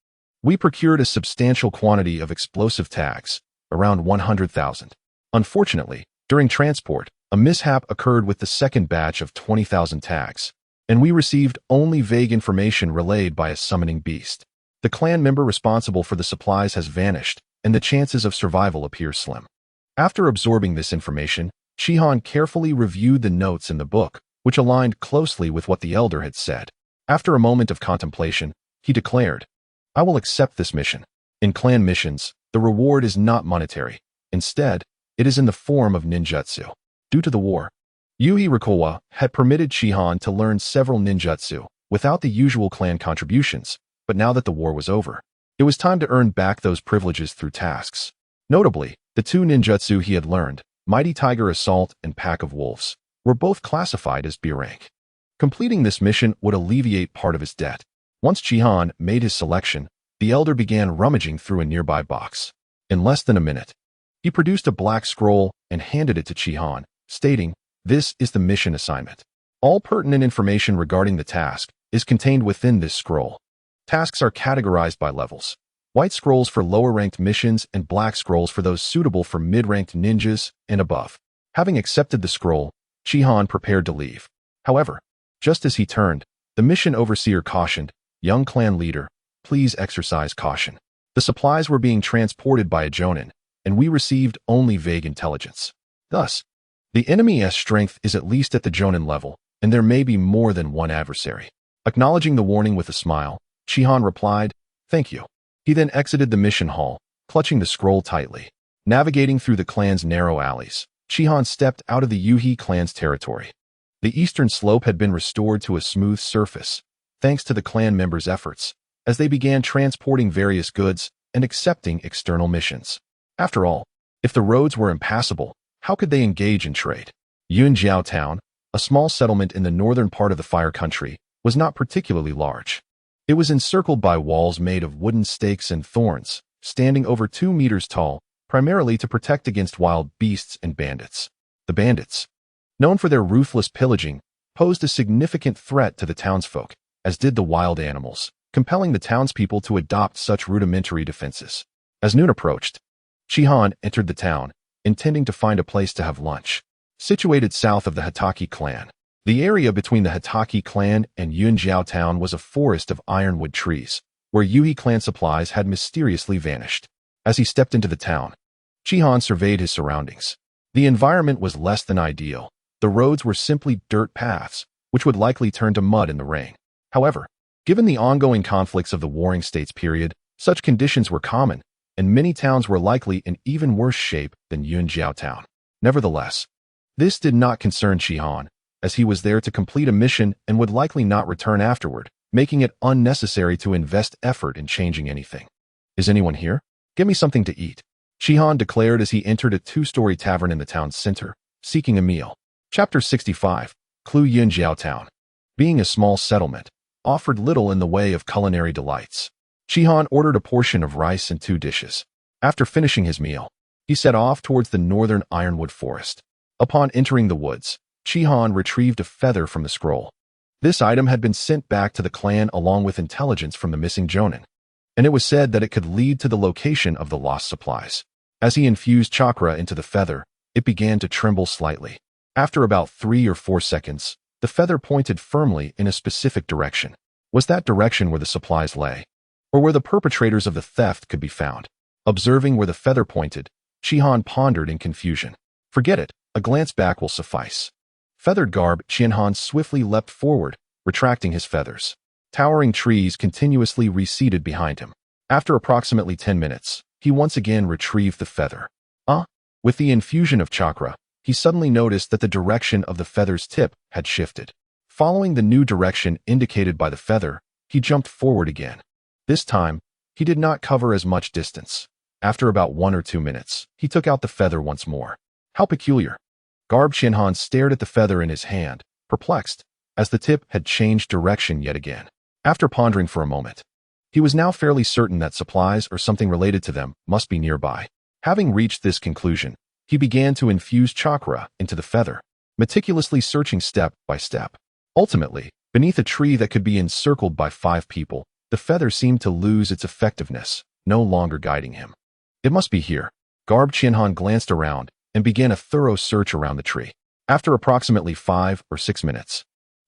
We procured a substantial quantity of explosive tags, around 100,000. Unfortunately, during transport, a mishap occurred with the second batch of 20,000 tags, and we received only vague information relayed by a summoning beast. The clan member responsible for the supplies has vanished, and the chances of survival appear slim. After absorbing this information, Shihan carefully reviewed the notes in the book, which aligned closely with what the elder had said. After a moment of contemplation, he declared, "I will accept this mission. In clan missions, the reward is not monetary. Instead, it is in the form of ninjutsu." Due to the war, Yuhi Rikowa had permitted Shihan to learn several ninjutsu without the usual clan contributions, but now that the war was over, it was time to earn back those privileges through tasks. Notably, the two ninjutsu he had learned, Mighty Tiger Assault and Pack of Wolves, were both classified as B rank. Completing this mission would alleviate part of his debt. Once Shihan made his selection, the elder began rummaging through a nearby box. In less than a minute, he produced a black scroll and handed it to Shihan, stating, "This is the mission assignment. All pertinent information regarding the task is contained within this scroll. Tasks are categorized by levels. White scrolls for lower-ranked missions and black scrolls for those suitable for mid-ranked ninjas and above." Having accepted the scroll, Shihan prepared to leave. However, just as he turned, the mission overseer cautioned, "Young clan leader, please exercise caution. The supplies were being transported by a Jonin, and we received only vague intelligence. Thus, the enemy's strength is at least at the Jonin level, and there may be more than one adversary." Acknowledging the warning with a smile, Shihan replied, "Thank you." He then exited the mission hall, clutching the scroll tightly. Navigating through the clan's narrow alleys, Shihan stepped out of the Yuhi clan's territory. The eastern slope had been restored to a smooth surface, thanks to the clan members' efforts, as they began transporting various goods and accepting external missions. After all, if the roads were impassable, how could they engage in trade? Yunjiao Town, a small settlement in the northern part of the Fire Country, was not particularly large. It was encircled by walls made of wooden stakes and thorns, standing over 2 meters tall, primarily to protect against wild beasts and bandits. The bandits, known for their ruthless pillaging, posed a significant threat to the townsfolk, as did the wild animals, compelling the townspeople to adopt such rudimentary defenses. As noon approached, Shihan entered the town, intending to find a place to have lunch. Situated south of the Hitaki clan, the area between the Hitaki clan and Yunjiao town was a forest of ironwood trees, where Yuhi clan supplies had mysteriously vanished. As he stepped into the town, Shihan surveyed his surroundings. The environment was less than ideal. The roads were simply dirt paths, which would likely turn to mud in the rain. However, given the ongoing conflicts of the Warring States period, such conditions were common, and many towns were likely in even worse shape than Yunjiao town. Nevertheless, this did not concern Shihan, as he was there to complete a mission and would likely not return afterward, making it unnecessary to invest effort in changing anything. "Is anyone here? Give me something to eat," Shihan declared as he entered a 2-story tavern in the town's center, seeking a meal. Chapter 65, Clue Yunjiao Town. Being a small settlement, offered little in the way of culinary delights. Shihan ordered a portion of rice and 2 dishes. After finishing his meal, he set off towards the northern ironwood forest. Upon entering the woods, Shihan retrieved a feather from the scroll. This item had been sent back to the clan along with intelligence from the missing Jonin, and it was said that it could lead to the location of the lost supplies. As he infused chakra into the feather, it began to tremble slightly. After about 3 or 4 seconds, the feather pointed firmly in a specific direction. Was that direction where the supplies lay, or where the perpetrators of the theft could be found? Observing where the feather pointed, Shihan pondered in confusion. Forget it, a glance back will suffice. Feathered garb, Shihan swiftly leapt forward, retracting his feathers. Towering trees continuously receded behind him. After approximately 10 minutes, he once again retrieved the feather. With the infusion of chakra, he suddenly noticed that the direction of the feather's tip had shifted. Following the new direction indicated by the feather, he jumped forward again. This time, he did not cover as much distance. After about 1 or 2 minutes, he took out the feather once more. How peculiar. Garb Shinhan stared at the feather in his hand, perplexed, as the tip had changed direction yet again. After pondering for a moment, he was now fairly certain that supplies or something related to them must be nearby. Having reached this conclusion, he began to infuse chakra into the feather, meticulously searching step by step. Ultimately, beneath a tree that could be encircled by 5 people, The feather seemed to lose its effectiveness, no longer guiding him. It must be here. Garb Qianhan glanced around and began a thorough search around the tree. After approximately 5 or 6 minutes,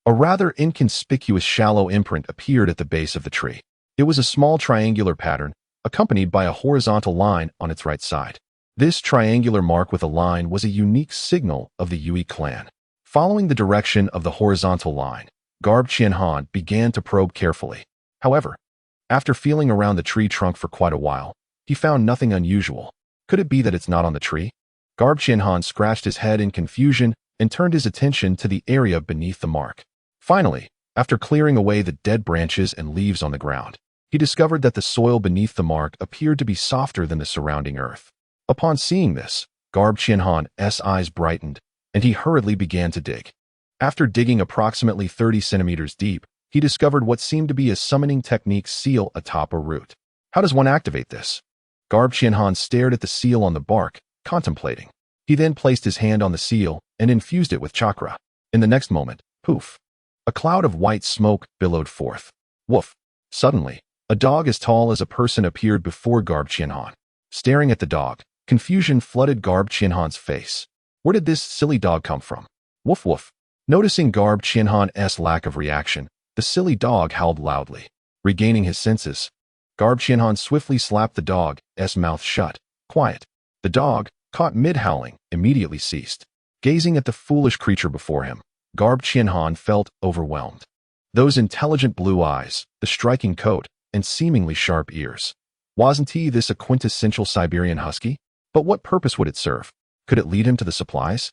a rather inconspicuous shallow imprint appeared at the base of the tree. It was a small triangular pattern, accompanied by a horizontal line on its right side. This triangular mark with a line was a unique signal of the Yui clan. Following the direction of the horizontal line, Garb Qianhan began to probe carefully. However, after feeling around the tree trunk for quite a while, he found nothing unusual. Could it be that it's not on the tree? Garb Qianhan scratched his head in confusion and turned his attention to the area beneath the mark. Finally, after clearing away the dead branches and leaves on the ground, he discovered that the soil beneath the mark appeared to be softer than the surrounding earth. Upon seeing this, Garb Qianhan's eyes brightened, and he hurriedly began to dig. After digging approximately 30 centimeters deep, he discovered what seemed to be a summoning technique seal atop a root. How does one activate this? Garb Qianhan stared at the seal on the bark, contemplating. He then placed his hand on the seal and infused it with chakra. In the next moment, poof! A cloud of white smoke billowed forth. Woof! Suddenly, a dog as tall as a person appeared before Garb Qianhan. Staring at the dog, confusion flooded Garb Qianhan's face. Where did this silly dog come from? Woof woof! Noticing Garb Qianhan's lack of reaction, the silly dog howled loudly. Regaining his senses, Garb Qianhan swiftly slapped the dog's mouth shut. Quiet. The dog, caught mid-howling, immediately ceased. Gazing at the foolish creature before him, Garb Qianhan felt overwhelmed. Those intelligent blue eyes, the striking coat, and seemingly sharp ears. Wasn't he this a quintessential Siberian husky? But what purpose would it serve? Could it lead him to the supplies?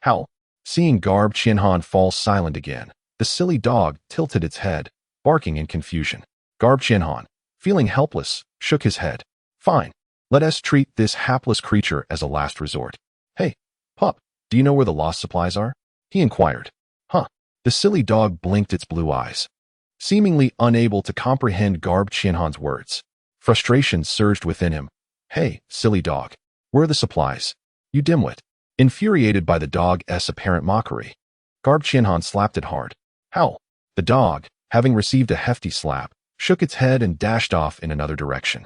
How? Seeing Garb Qianhan fall silent again, the silly dog tilted its head, barking in confusion. Garb Qianhan, feeling helpless, shook his head. Fine. Let us treat this hapless creature as a last resort. Hey, pup, do you know where the lost supplies are? He inquired. Huh. The silly dog blinked its blue eyes, seemingly unable to comprehend Garb Qianhan's words. Frustration surged within him. Hey, silly dog. Where are the supplies? You dimwit. Infuriated by the dog's apparent mockery, Garb Qianhan slapped it hard. How? The dog, having received a hefty slap, shook its head and dashed off in another direction.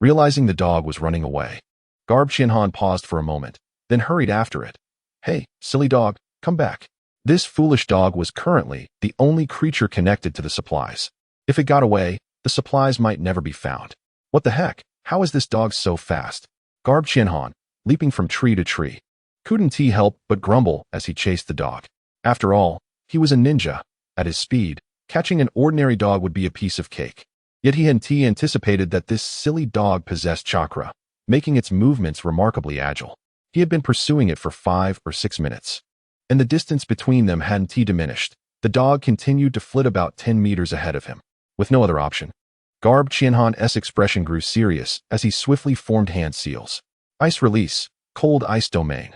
Realizing the dog was running away, Garb Qianhan paused for a moment, then hurried after it. Hey, silly dog, come back. This foolish dog was currently the only creature connected to the supplies. If it got away, the supplies might never be found. What the heck? How is this dog so fast? Garb Qianhan, leaping from tree to tree, couldn't he help but grumble as he chased the dog. After all, he was a ninja. At his speed, catching an ordinary dog would be a piece of cake. Yet he hadn't anticipated that this silly dog possessed chakra, making its movements remarkably agile. He had been pursuing it for 5 or 6 minutes, and the distance between them hadn't diminished. The dog continued to flit about 10 meters ahead of him, with no other option. Garb Qianhan's expression grew serious as he swiftly formed hand seals. Ice release, cold ice domain.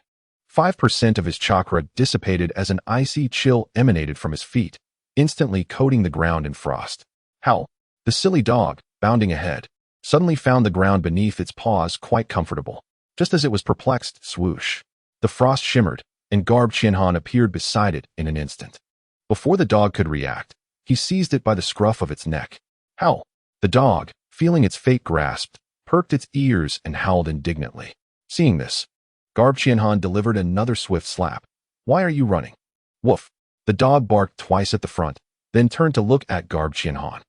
5% of his chakra dissipated as an icy chill emanated from his feet, instantly coating the ground in frost. How? The silly dog, bounding ahead, suddenly found the ground beneath its paws quite comfortable. Just as it was perplexed, swoosh. The frost shimmered, and Garb Qianhan appeared beside it in an instant. Before the dog could react, he seized it by the scruff of its neck. How? The dog, feeling its fate grasped, perked its ears and howled indignantly. Seeing this, Garb Qianhan delivered another swift slap. Why are you running? Woof. The dog barked twice at the front, then turned to look at Garb Qianhan.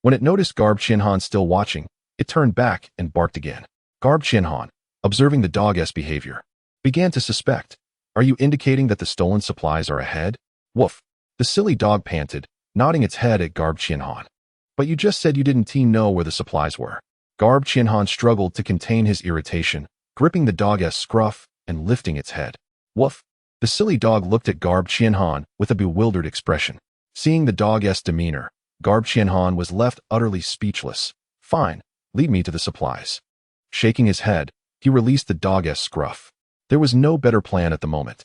When it noticed Garb Qianhan still watching, it turned back and barked again. Garb Qianhan, observing the dog's behavior, began to suspect. Are you indicating that the stolen supplies are ahead? Woof. The silly dog panted, nodding its head at Garb Qianhan. But you just said you didn't know where the supplies were. Garb Qianhan struggled to contain his irritation, gripping the dog's scruff and lifting its head. Woof. The silly dog looked at Garb Qianhan with a bewildered expression. Seeing the dog's demeanor, Garb Qianhan was left utterly speechless. Fine, lead me to the supplies. Shaking his head, he released the dog's scruff. There was no better plan at the moment.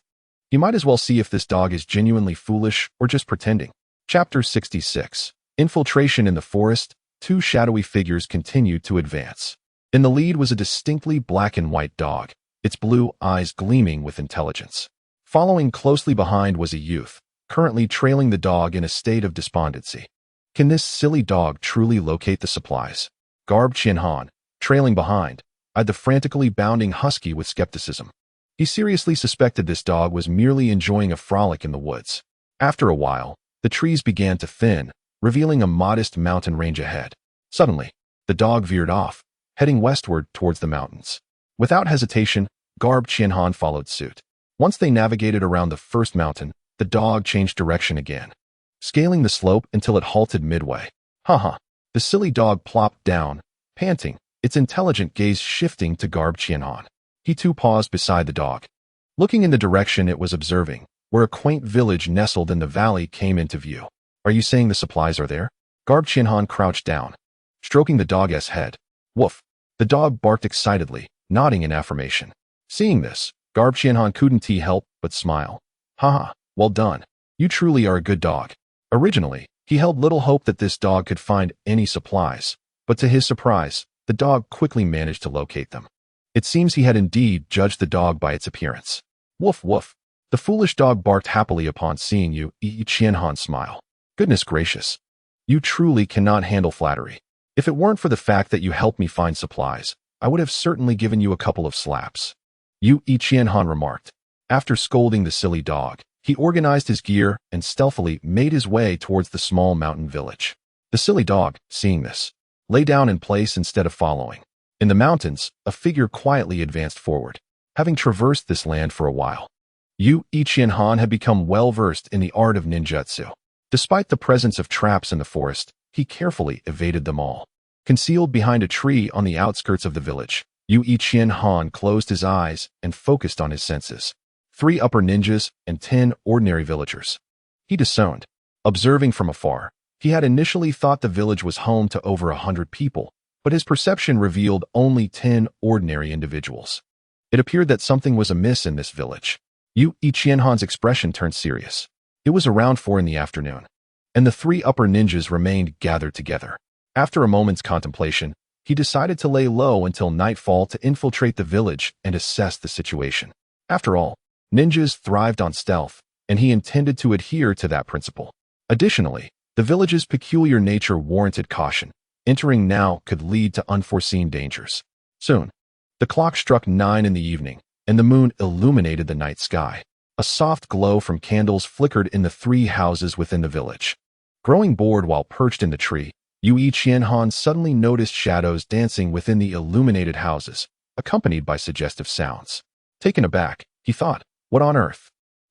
He might as well see if this dog is genuinely foolish or just pretending. Chapter 66. Infiltration in the forest. 2 shadowy figures continued to advance. In the lead was a distinctly black and white dog, its blue eyes gleaming with intelligence. Following closely behind was a youth, currently trailing the dog in a state of despondency. Can this silly dog truly locate the supplies? Garb Qianhan, trailing behind, eyed the frantically bounding husky with skepticism. He seriously suspected this dog was merely enjoying a frolic in the woods. After a while, the trees began to thin, revealing a modest mountain range ahead. Suddenly, the dog veered off, heading westward towards the mountains. Without hesitation, Garb Qianhan followed suit. Once they navigated around the first mountain, the dog changed direction again, scaling the slope until it halted midway. Haha. The silly dog plopped down, panting, its intelligent gaze shifting to Garb Qianhan. He too paused beside the dog, looking in the direction it was observing, where a quaint village nestled in the valley came into view. Are you saying the supplies are there? Garb Qianhan crouched down, stroking the dog's head. Woof. The dog barked excitedly, nodding in affirmation. Seeing this, Garb Qianhan couldn't help but smile. Haha, well done. You truly are a good dog. Originally, he held little hope that this dog could find any supplies, but to his surprise, the dog quickly managed to locate them. It seems he had indeed judged the dog by its appearance. Woof woof. The foolish dog barked happily upon seeing you. Qianhan smile. Goodness gracious. You truly cannot handle flattery. If it weren't for the fact that you helped me find supplies, I would have certainly given you a couple of slaps. Qianhan remarked. After scolding the silly dog, he organized his gear and stealthily made his way towards the small mountain village. The silly dog, seeing this, lay down in place instead of following. In the mountains, a figure quietly advanced forward, having traversed this land for a while. Qianhan had become well-versed in the art of ninjutsu. Despite the presence of traps in the forest, he carefully evaded them all. Concealed behind a tree on the outskirts of the village, Qianhan closed his eyes and focused on his senses. 3 upper ninjas and 10 ordinary villagers. He disowned. Observing from afar, he had initially thought the village was home to over 100 people, but his perception revealed only 10 ordinary individuals. It appeared that something was amiss in this village. Qianhan's expression turned serious. It was around 4 in the afternoon, and the 3 upper ninjas remained gathered together. After a moment's contemplation, he decided to lay low until nightfall to infiltrate the village and assess the situation. After all, ninjas thrived on stealth, and he intended to adhere to that principle. Additionally, the village's peculiar nature warranted caution. Entering now could lead to unforeseen dangers. Soon, the clock struck 9 in the evening, and the moon illuminated the night sky. A soft glow from candles flickered in the 3 houses within the village. Growing bored while perched in the tree, Qianhan suddenly noticed shadows dancing within the illuminated houses, accompanied by suggestive sounds. Taken aback, he thought, what on earth?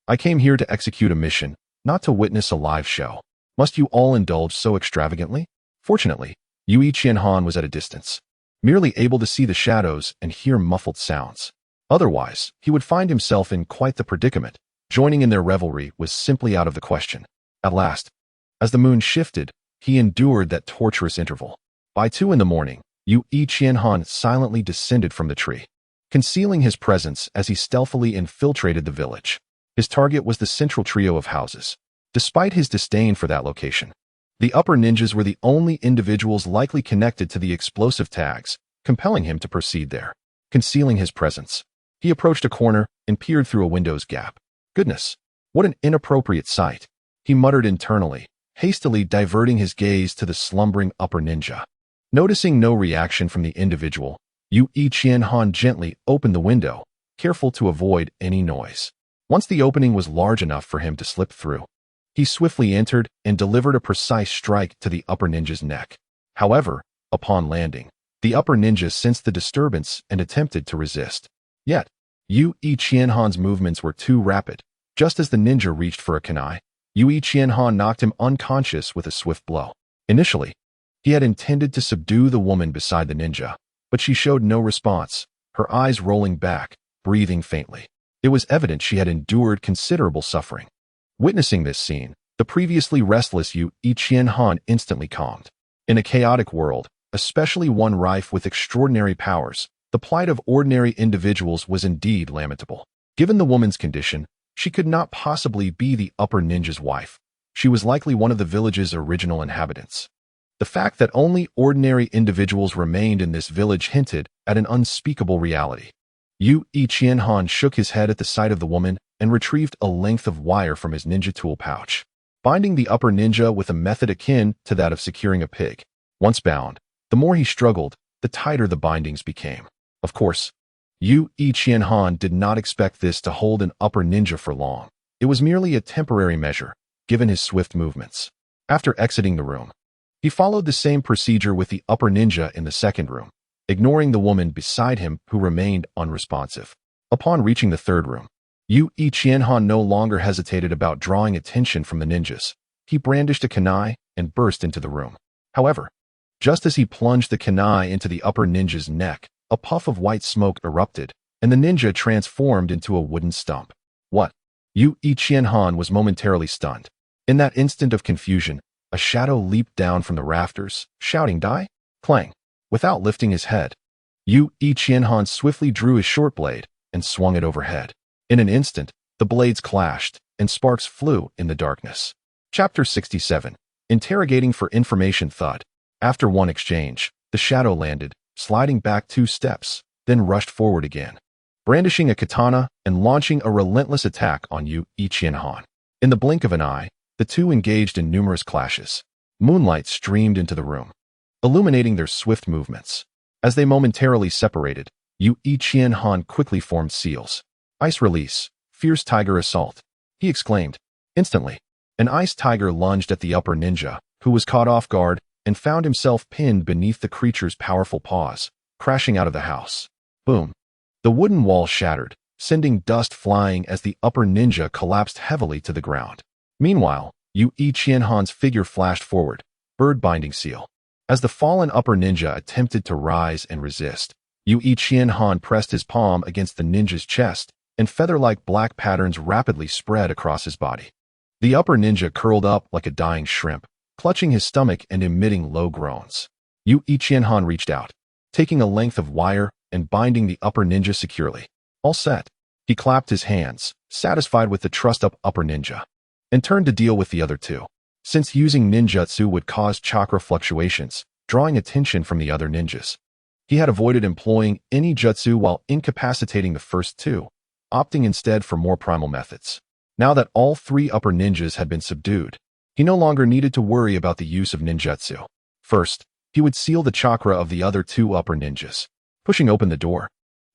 I came here to execute a mission, not to witness a live show. Must you all indulge so extravagantly? Fortunately, Qianhan was at a distance, merely able to see the shadows and hear muffled sounds. Otherwise, he would find himself in quite the predicament. Joining in their revelry was simply out of the question. At last, as the moon shifted, he endured that torturous interval. By 2 in the morning, Qianhan silently descended from the tree, concealing his presence as he stealthily infiltrated the village. His target was the central trio of houses. Despite his disdain for that location, the upper ninjas were the only individuals likely connected to the explosive tags, compelling him to proceed there. Concealing his presence, he approached a corner and peered through a window's gap. Goodness, what an inappropriate sight, he muttered internally, hastily diverting his gaze to the slumbering upper ninja. Noticing no reaction from the individual, Qianhan gently opened the window, careful to avoid any noise. Once the opening was large enough for him to slip through, he swiftly entered and delivered a precise strike to the upper ninja's neck. However, upon landing, the upper ninja sensed the disturbance and attempted to resist. Yet, Qianhan's movements were too rapid. Just as the ninja reached for a kunai, Qianhan knocked him unconscious with a swift blow. Initially, he had intended to subdue the woman beside the ninja, but she showed no response, her eyes rolling back, breathing faintly. It was evident she had endured considerable suffering. Witnessing this scene, the previously restless Qianhan instantly calmed. In a chaotic world, especially one rife with extraordinary powers, the plight of ordinary individuals was indeed lamentable. Given the woman's condition, she could not possibly be the upper ninja's wife. She was likely one of the village's original inhabitants. The fact that only ordinary individuals remained in this village hinted at an unspeakable reality. Qianhan shook his head at the sight of the woman and retrieved a length of wire from his ninja tool pouch. binding the upper ninja with a method akin to that of securing a pig. Once bound, the more he struggled, the tighter the bindings became. Of course, Yu Qianhan did not expect this to hold an upper ninja for long. It was merely a temporary measure, given his swift movements. After exiting the room, he followed the same procedure with the upper ninja in the second room, ignoring the woman beside him who remained unresponsive. Upon reaching the third room, Yu Qianhan no longer hesitated about drawing attention from the ninjas. He brandished a kunai and burst into the room. However, just as he plunged the kunai into the upper ninja's neck, a puff of white smoke erupted, and the ninja transformed into a wooden stump. What? Yu Qianhan was momentarily stunned. In that instant of confusion, a shadow leaped down from the rafters, shouting, "Die!" Clang! Without lifting his head, Yu Qianhan swiftly drew his short blade and swung it overhead. In an instant, the blades clashed, and sparks flew in the darkness. Chapter 67. Interrogating for Information. Thud. After one exchange, the shadow landed, sliding back 2 steps, then rushed forward again, brandishing a katana and launching a relentless attack on Yu Qianhan. In the blink of an eye, the two engaged in numerous clashes. Moonlight streamed into the room, illuminating their swift movements. As they momentarily separated, Yu Qianhan quickly formed seals. Ice release, fierce tiger assault, he exclaimed. Instantly, an ice tiger lunged at the upper ninja, who was caught off guard and found himself pinned beneath the creature's powerful paws, crashing out of the house. Boom! The wooden wall shattered, sending dust flying as the upper ninja collapsed heavily to the ground. Meanwhile, Yu Qianhan's figure flashed forward, bird binding seal. As the fallen upper ninja attempted to rise and resist, Yu Qianhan pressed his palm against the ninja's chest, and feather-like black patterns rapidly spread across his body. The upper ninja curled up like a dying shrimp, clutching his stomach and emitting low groans. Yu Qianhan reached out, taking a length of wire and binding the upper ninja securely. All set. He clapped his hands, satisfied with the trussed-up upper ninja, and turned to deal with the other two. Since using ninjutsu would cause chakra fluctuations, drawing attention from the other ninjas, he had avoided employing any jutsu while incapacitating the first two, opting instead for more primal methods. Now that all 3 upper ninjas had been subdued, he no longer needed to worry about the use of ninjutsu. First, he would seal the chakra of the other 2 upper ninjas. Pushing open the door,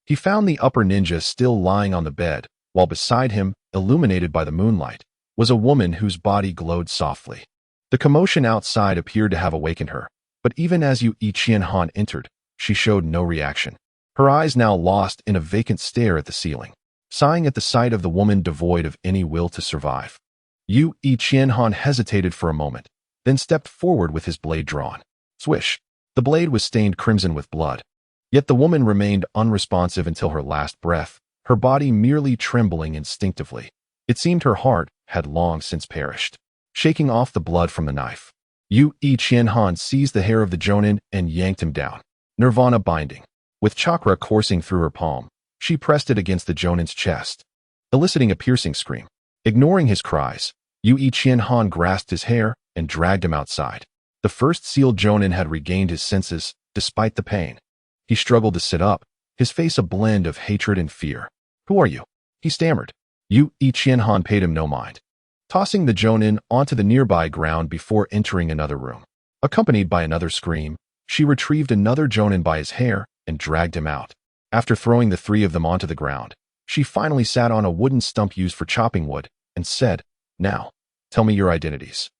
he found the upper ninja still lying on the bed, while beside him, illuminated by the moonlight, was a woman whose body glowed softly. The commotion outside appeared to have awakened her, but even as Yu Qianhan entered, she showed no reaction, her eyes now lost in a vacant stare at the ceiling. Sighing at the sight of the woman devoid of any will to survive, Yu Qianhan hesitated for a moment, then stepped forward with his blade drawn. Swish! The blade was stained crimson with blood. Yet the woman remained unresponsive until her last breath, her body merely trembling instinctively. It seemed her heart had long since perished. Shaking off the blood from the knife, Yu Qianhan seized the hair of the Jonin and yanked him down. Nirvana binding. With chakra coursing through her palm, she pressed it against the Jonin's chest, eliciting a piercing scream. Ignoring his cries, Yu Qianhan grasped his hair and dragged him outside. The first sealed Jonin had regained his senses, despite the pain. He struggled to sit up, his face a blend of hatred and fear. "Who are you?" he stammered. Yu Qianhan paid him no mind, tossing the Jonin onto the nearby ground before entering another room. Accompanied by another scream, she retrieved another Jonin by his hair and dragged him out. After throwing the 3 of them onto the ground, she finally sat on a wooden stump used for chopping wood and said, "Now, tell me your identities."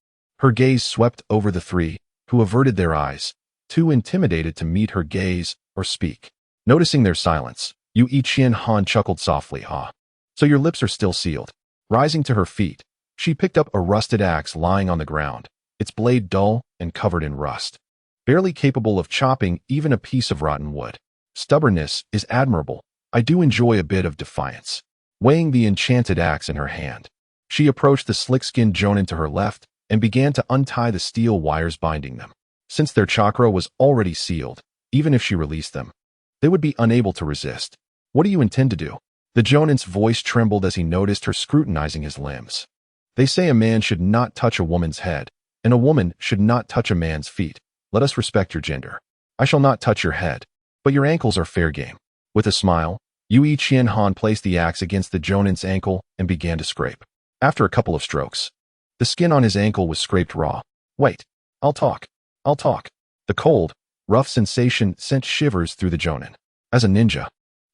Her gaze swept over the 3, who averted their eyes, too intimidated to meet her gaze or speak. Noticing their silence, Yu Qianhan chuckled softly. "Ah, so your lips are still sealed." Rising to her feet, she picked up a rusted axe lying on the ground, its blade dull and covered in rust, barely capable of chopping even a piece of rotten wood. "Stubbornness is admirable. I do enjoy a bit of defiance." Weighing the enchanted axe in her hand, she approached the slick-skinned Jonin to her left and began to untie the steel wires binding them. Since their chakra was already sealed, even if she released them, they would be unable to resist. "What do you intend to do?" The Jonin's voice trembled as he noticed her scrutinizing his limbs. "They say a man should not touch a woman's head, and a woman should not touch a man's feet. Let us respect your gender. I shall not touch your head, but your ankles are fair game." With a smile, Yu Qianhan placed the axe against the Jonin's ankle and began to scrape. After a couple of strokes, The skin on his ankle was scraped raw. Wait, I'll talk. I'll talk. The cold, rough sensation sent shivers through the Jonin. As a ninja,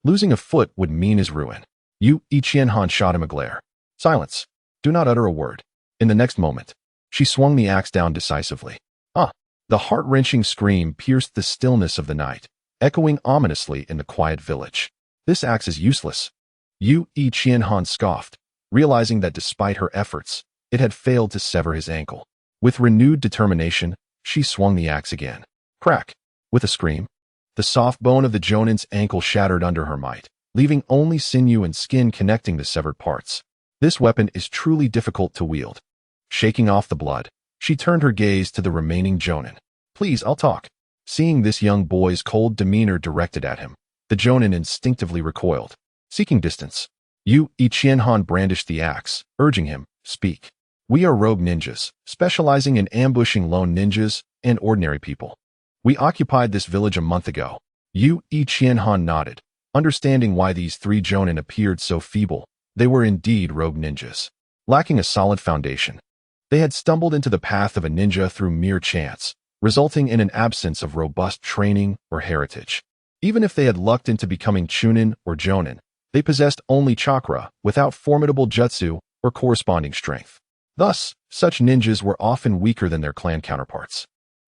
losing a foot would mean his ruin. Yu Ichienhan shot him a glare. Silence. Do not utter a word. In the next moment, she swung the axe down decisively. Ah! The heart-wrenching scream pierced the stillness of the night, echoing ominously in the quiet village. This axe is useless. Yu Ichienhan scoffed, realizing that despite her efforts, it had failed to sever his ankle. With renewed determination, she swung the axe again. Crack! With a scream, the soft bone of the Jonin's ankle shattered under her might, leaving only sinew and skin connecting the severed parts. This weapon is truly difficult to wield. Shaking off the blood, she turned her gaze to the remaining Jonin. Please, I'll talk. Seeing this young boy's cold demeanor directed at him, the Jonin instinctively recoiled. Seeking distance, Yu Ichienhan brandished the axe, urging him, speak. We are rogue ninjas, specializing in ambushing lone ninjas and ordinary people. We occupied this village a month ago. Yu Ichienhan nodded, understanding why these three Jonin appeared so feeble. They were indeed rogue ninjas. Lacking a solid foundation, they had stumbled into the path of a ninja through mere chance, resulting in an absence of robust training or heritage. Even if they had lucked into becoming Chunin or Jonin, they possessed only chakra without formidable jutsu or corresponding strength. Thus, such ninjas were often weaker than their clan counterparts,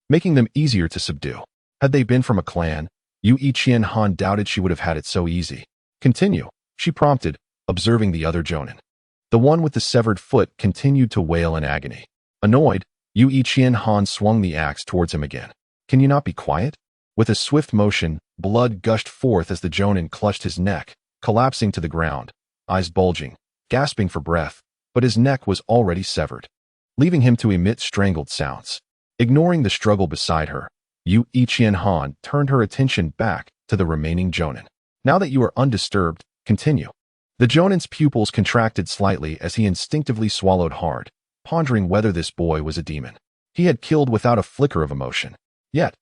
making them easier to subdue. Had they been from a clan, Yu Ichienhan doubted she would have had it so easy. Continue, she prompted, observing the other Jonin. The one with the severed foot continued to wail in agony. Annoyed, Yu Ichienhan swung the axe towards him again. Can you not be quiet? With a swift motion, blood gushed forth as the Jonin clutched his neck, collapsing to the ground, eyes bulging, gasping for breath, but his neck was already severed, leaving him to emit strangled sounds. Ignoring the struggle beside her, Yu Ichienhan turned her attention back to the remaining Jonin. Now that you are undisturbed, continue. The Jonin's pupils contracted slightly as he instinctively swallowed hard, pondering whether this boy was a demon. He had killed without a flicker of emotion. Yet,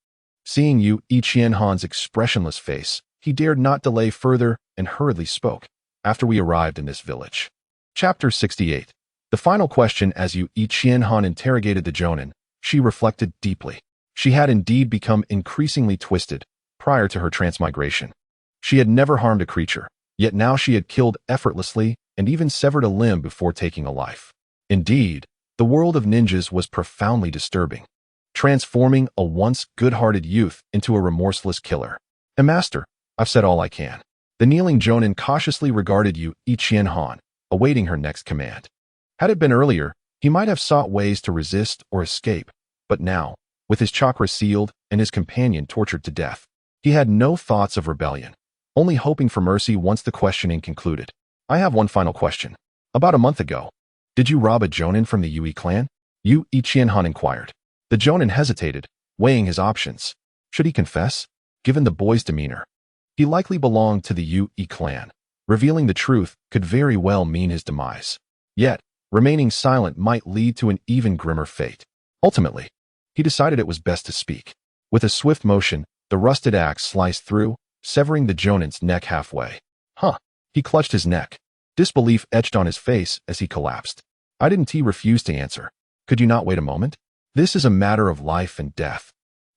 seeing Yu Ichienhan's expressionless face, he dared not delay further and hurriedly spoke. After we arrived in this village. Chapter 68. The final question. As Yu Ichienhan interrogated the Jonin, she reflected deeply. She had indeed become increasingly twisted prior to her transmigration. She had never harmed a creature, yet now she had killed effortlessly and even severed a limb before taking a life. Indeed, the world of ninjas was profoundly disturbing, transforming a once good-hearted youth into a remorseless killer. Master, I've said all I can. The kneeling Jonin cautiously regarded Yu Ichienhan, awaiting her next command. Had it been earlier, he might have sought ways to resist or escape, but now, with his chakra sealed and his companion tortured to death, he had no thoughts of rebellion, only hoping for mercy once the questioning concluded. I have one final question. About a month ago, did you rob a Jonin from the Yui clan? Yu Ichienhan inquired. The Jonin hesitated, weighing his options. Should he confess? Given the boy's demeanor, he likely belonged to the Yui clan. Revealing the truth could very well mean his demise. Yet, remaining silent might lead to an even grimmer fate. Ultimately, he decided it was best to speak. With a swift motion, the rusted axe sliced through, severing the Jonin's neck halfway. Huh. He clutched his neck. Disbelief etched on his face as he collapsed. Didn't he refuse to answer? Could you not wait a moment? This is a matter of life and death.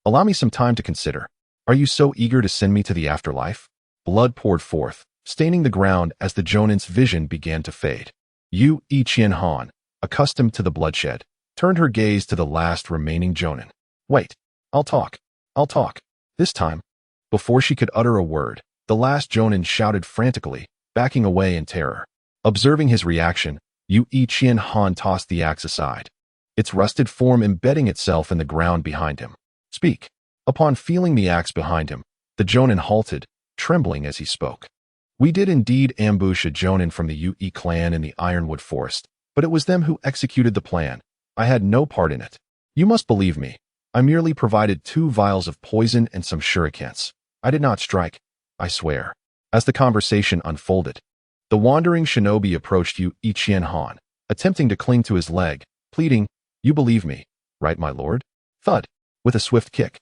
Allow me some time to consider. Are you so eager to send me to the afterlife? Blood poured forth, staining the ground as the Jonin's vision began to fade. Yu Ichienhan, accustomed to the bloodshed, turned her gaze to the last remaining Jonin. Wait, I'll talk. I'll talk. This time, before she could utter a word, the last Jonin shouted frantically, backing away in terror. Observing his reaction, Yu Ichienhan tossed the axe aside, its rusted form embedding itself in the ground behind him. Speak. Upon feeling the axe behind him, the Jonin halted, trembling as he spoke. We did indeed ambush a Jonin from the Yui clan in the Ironwood Forest, but it was them who executed the plan. I had no part in it. You must believe me. I merely provided 2 vials of poison and some shurikens. I did not strike, I swear. As the conversation unfolded, the wandering shinobi approached Yu Ichienhan, attempting to cling to his leg, pleading, You believe me, right, my lord? Thud. With a swift kick,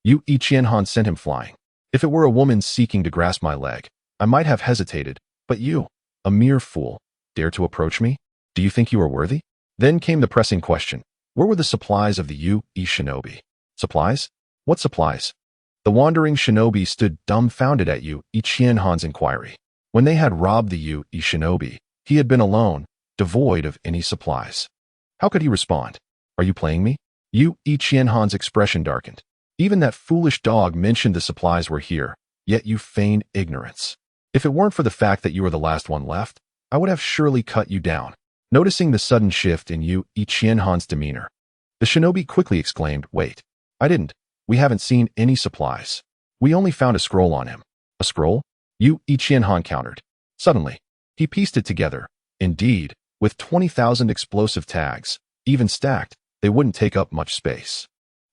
Yu Ichienhan sent him flying. If it were a woman seeking to grasp my leg, I might have hesitated, but you, a mere fool, dare to approach me? Do you think you are worthy? Then came the pressing question. Where were the supplies of the Yu shinobi? Supplies? What supplies? The wandering shinobi stood dumbfounded at Yu Qianhan's inquiry. When they had robbed the Yu shinobi, he had been alone, devoid of any supplies. How could he respond? Are you playing me? Yu Qianhan's expression darkened. Even that foolish dog mentioned the supplies were here, yet you feigned ignorance. If it weren't for the fact that you were the last one left, I would have surely cut you down. Noticing the sudden shift in Yu Qianhan's demeanor, the shinobi quickly exclaimed, Wait, I didn't. We haven't seen any supplies. We only found a scroll on him. A scroll? Yu Qianhan countered. Suddenly, he pieced it together. Indeed, with 20,000 explosive tags, even stacked, they wouldn't take up much space.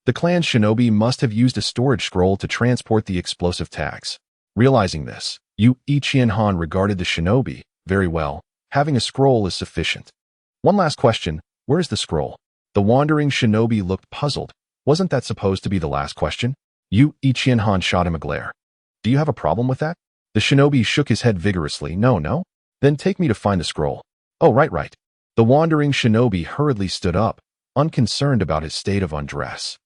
The clan's shinobi must have used a storage scroll to transport the explosive tags. Realizing this, Yu Qianhan regarded the shinobi. Very well, having a scroll is sufficient. One last question, where is the scroll? The wandering shinobi looked puzzled. Wasn't that supposed to be the last question? Yu Qianhan shot him a glare. Do you have a problem with that? The shinobi shook his head vigorously. No. Then take me to find the scroll. Oh, right. The wandering shinobi hurriedly stood up, unconcerned about his state of undress,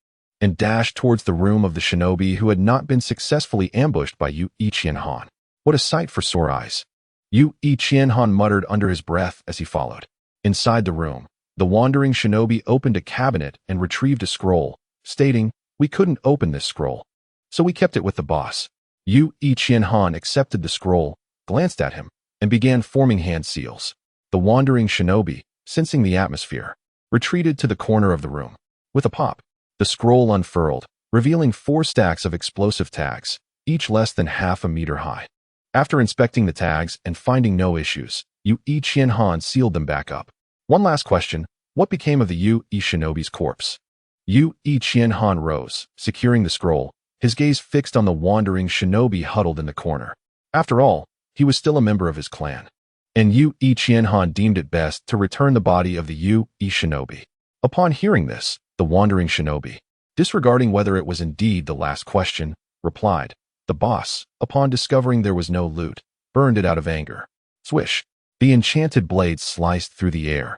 and dashed towards the room of the shinobi who had not been successfully ambushed by Yu Qianhan. What a sight for sore eyes. Yu Qianhan muttered under his breath as he followed. Inside the room, the wandering shinobi opened a cabinet and retrieved a scroll, stating, We couldn't open this scroll, so we kept it with the boss. Yu Qianhan accepted the scroll, glanced at him, and began forming hand seals. The wandering shinobi, sensing the atmosphere, retreated to the corner of the room. With a pop, the scroll unfurled, revealing 4 stacks of explosive tags, each less than half a meter high. After inspecting the tags and finding no issues, Yu Qianhan sealed them back up. One last question, what became of the Yu shinobi's corpse? Yu Qianhan rose, securing the scroll, his gaze fixed on the wandering shinobi huddled in the corner. After all, he was still a member of his clan, and Yu Qianhan deemed it best to return the body of the Yu shinobi. Upon hearing this, the wandering shinobi, disregarding whether it was indeed the last question, replied, The boss, upon discovering there was no loot, burned it out of anger. Swish! The enchanted blade sliced through the air,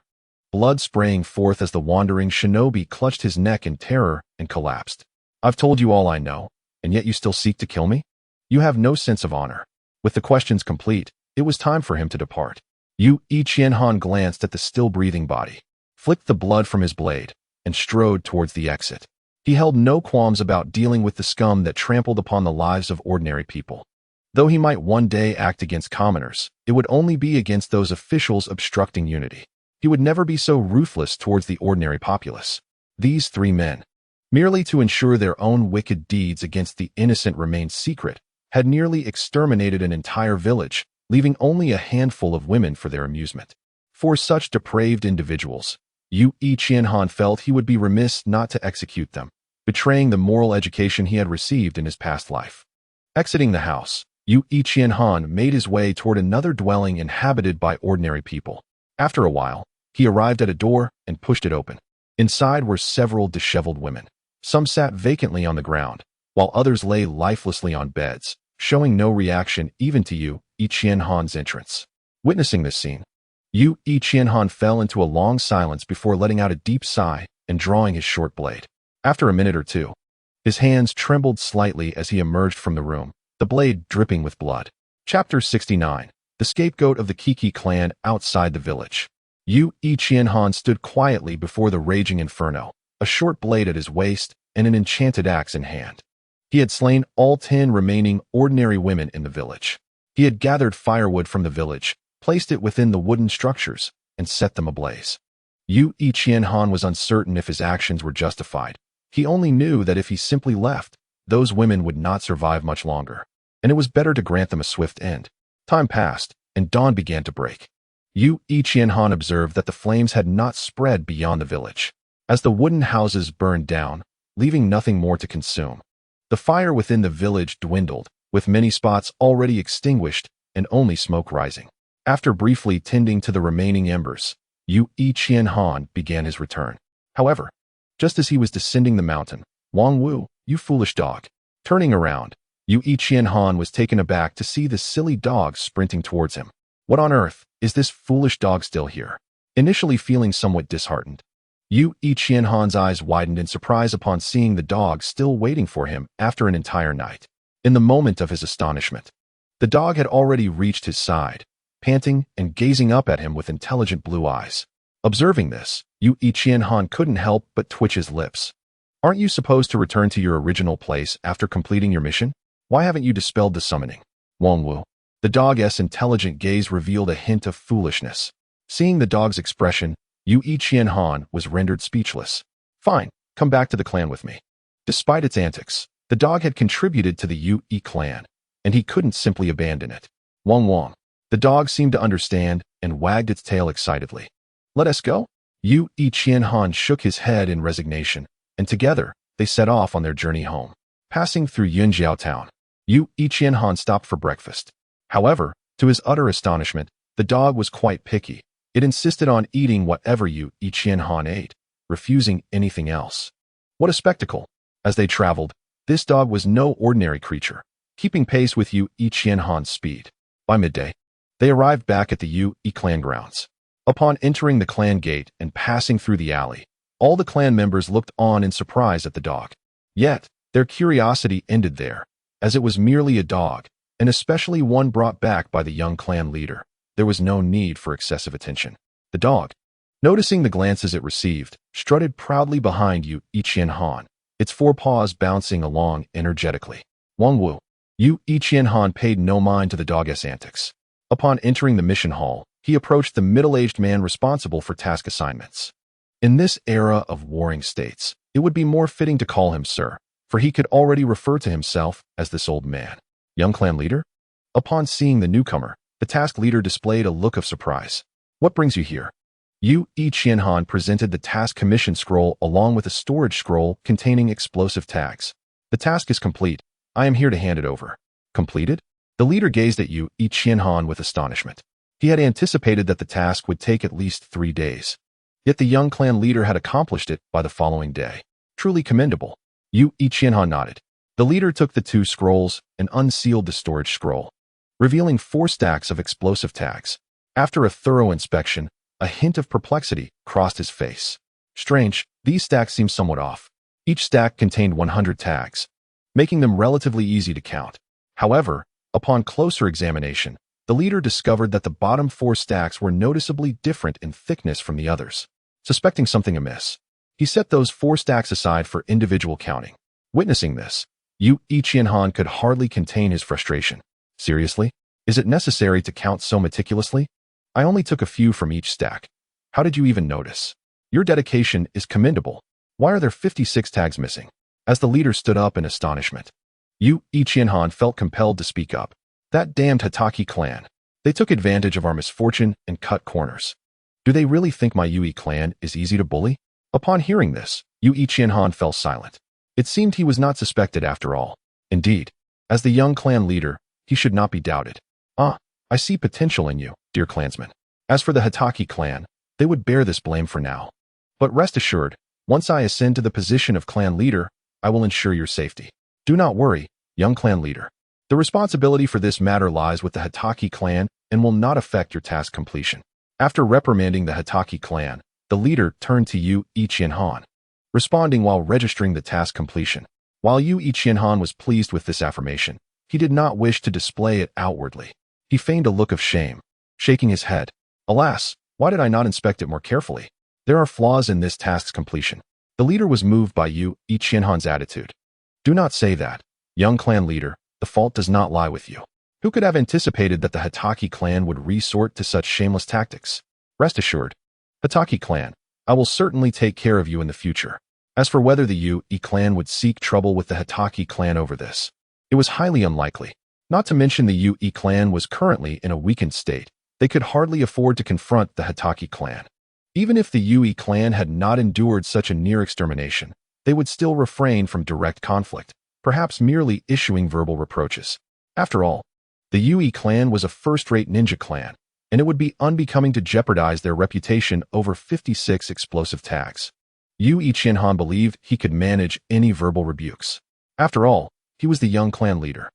blood spraying forth as the wandering shinobi clutched his neck in terror and collapsed. I've told you all I know, and yet you still seek to kill me? You have no sense of honor. With the questions complete, it was time for him to depart. Yu Qianhan glanced at the still-breathing body, flicked the blood from his blade, and strode towards the exit. He held no qualms about dealing with the scum that trampled upon the lives of ordinary people. Though he might one day act against commoners, it would only be against those officials obstructing unity. He would never be so ruthless towards the ordinary populace. These 3 men, merely to ensure their own wicked deeds against the innocent remained secret, had nearly exterminated an entire village, leaving only a handful of women for their amusement. For such depraved individuals, Yu Qianhan felt he would be remiss not to execute them, betraying the moral education he had received in his past life. Exiting the house, Yu Qianhan made his way toward another dwelling inhabited by ordinary people. After a while, he arrived at a door and pushed it open. Inside were several disheveled women. Some sat vacantly on the ground, while others lay lifelessly on beds, showing no reaction even to Yu Qianhan's entrance. Witnessing this scene, Yu Qianhan fell into a long silence before letting out a deep sigh and drawing his short blade. After a minute or two, his hands trembled slightly as he emerged from the room, the blade dripping with blood. Chapter 69. The scapegoat of the Kiki clan outside the village. Yu Qianhan stood quietly before the raging inferno, a short blade at his waist and an enchanted axe in hand. He had slain all 10 remaining ordinary women in the village. He had gathered firewood from the village, placed it within the wooden structures, and set them ablaze. Yu Qianhan was uncertain if his actions were justified. He only knew that if he simply left, those women would not survive much longer, and it was better to grant them a swift end. Time passed, and dawn began to break. Yu Qianhan observed that the flames had not spread beyond the village. As the wooden houses burned down, leaving nothing more to consume, the fire within the village dwindled, with many spots already extinguished and only smoke rising. After briefly tending to the remaining embers, Yu Qianhan began his return. However, just as he was descending the mountain, Wang Wu, you foolish dog. Turning around, Yu Qianhan was taken aback to see the silly dog sprinting towards him. What on earth, is this foolish dog still here? Initially feeling somewhat disheartened, Yu Qianhan's eyes widened in surprise upon seeing the dog still waiting for him after an entire night. In the moment of his astonishment, the dog had already reached his side, panting and gazing up at him with intelligent blue eyes. Observing this, Yu Qianhan couldn't help but twitch his lips. Aren't you supposed to return to your original place after completing your mission? Why haven't you dispelled the summoning? Wangwu. The dog's intelligent gaze revealed a hint of foolishness. Seeing the dog's expression, Yu Qianhan was rendered speechless. Fine, come back to the clan with me. Despite its antics, the dog had contributed to the Yu clan, and he couldn't simply abandon it. Wang. The dog seemed to understand and wagged its tail excitedly. Let us go? Yu Qianhan shook his head in resignation, and together, they set off on their journey home. Passing through Yunjiao town, Yu Qianhan stopped for breakfast. However, to his utter astonishment, the dog was quite picky. It insisted on eating whatever Yu Qianhan ate, refusing anything else. What a spectacle! As they traveled, this dog was no ordinary creature, keeping pace with Yu Qianhan's speed. By midday, they arrived back at the Yu clan grounds. Upon entering the clan gate and passing through the alley, all the clan members looked on in surprise at the dog. Yet, their curiosity ended there, as it was merely a dog, and especially one brought back by the young clan leader. There was no need for excessive attention. The dog, noticing the glances it received, strutted proudly behind Yu Qianhan, its forepaws bouncing along energetically. Wangwu. Yu Qianhan paid no mind to the dog's antics. Upon entering the mission hall, he approached the middle-aged man responsible for task assignments. In this era of warring states, it would be more fitting to call him sir, for he could already refer to himself as this old man. Young clan leader? Upon seeing the newcomer, the task leader displayed a look of surprise. What brings you here? Yu Qianhan presented the task commission scroll along with a storage scroll containing explosive tags. The task is complete. I am here to hand it over. Completed? The leader gazed at Yu Qianhan with astonishment. He had anticipated that the task would take at least 3 days. Yet the young clan leader had accomplished it by the following day. Truly commendable. Yu Qianhan nodded. The leader took the 2 scrolls and unsealed the storage scroll, revealing 4 stacks of explosive tags. After a thorough inspection, a hint of perplexity crossed his face. Strange, these stacks seem somewhat off. Each stack contained 100 tags, making them relatively easy to count. However, upon closer examination, the leader discovered that the bottom 4 stacks were noticeably different in thickness from the others. Suspecting something amiss, he set those 4 stacks aside for individual counting. Witnessing this, Yu Qianhan could hardly contain his frustration. Seriously? Is it necessary to count so meticulously? I only took a few from each stack. How did you even notice? Your dedication is commendable. Why are there 56 tags missing? As the leader stood up in astonishment, Yu Qianhan felt compelled to speak up. That damned Hatake clan. They took advantage of our misfortune and cut corners. Do they really think my Yui clan is easy to bully? Upon hearing this, Yu Qianhan fell silent. It seemed he was not suspected after all. Indeed, as the young clan leader, he should not be doubted. I see potential in you, dear clansman. As for the Hatake clan, they would bear this blame for now. But rest assured, once I ascend to the position of clan leader, I will ensure your safety. Do not worry, young clan leader. The responsibility for this matter lies with the Hatake clan and will not affect your task completion. After reprimanding the Hatake clan, the leader turned to Yu Qianhan, responding while registering the task completion. While Yu Qianhan was pleased with this affirmation, he did not wish to display it outwardly. He feigned a look of shame, shaking his head. Alas, why did I not inspect it more carefully? There are flaws in this task's completion. The leader was moved by Yu Qianhan's attitude. Do not say that, young clan leader. The fault does not lie with you. Who could have anticipated that the Hatake clan would resort to such shameless tactics? Rest assured, Hatake clan, I will certainly take care of you in the future. As for whether the Yu clan would seek trouble with the Hatake clan over this, it was highly unlikely. Not to mention the Yu clan was currently in a weakened state. They could hardly afford to confront the Hatake clan. Even if the Yu clan had not endured such a near extermination, they would still refrain from direct conflict, perhaps merely issuing verbal reproaches. After all, the Yu clan was a first-rate ninja clan, and it would be unbecoming to jeopardize their reputation over 56 explosive tags. Yu Qianhan believed he could manage any verbal rebukes. After all, he was the young clan leader.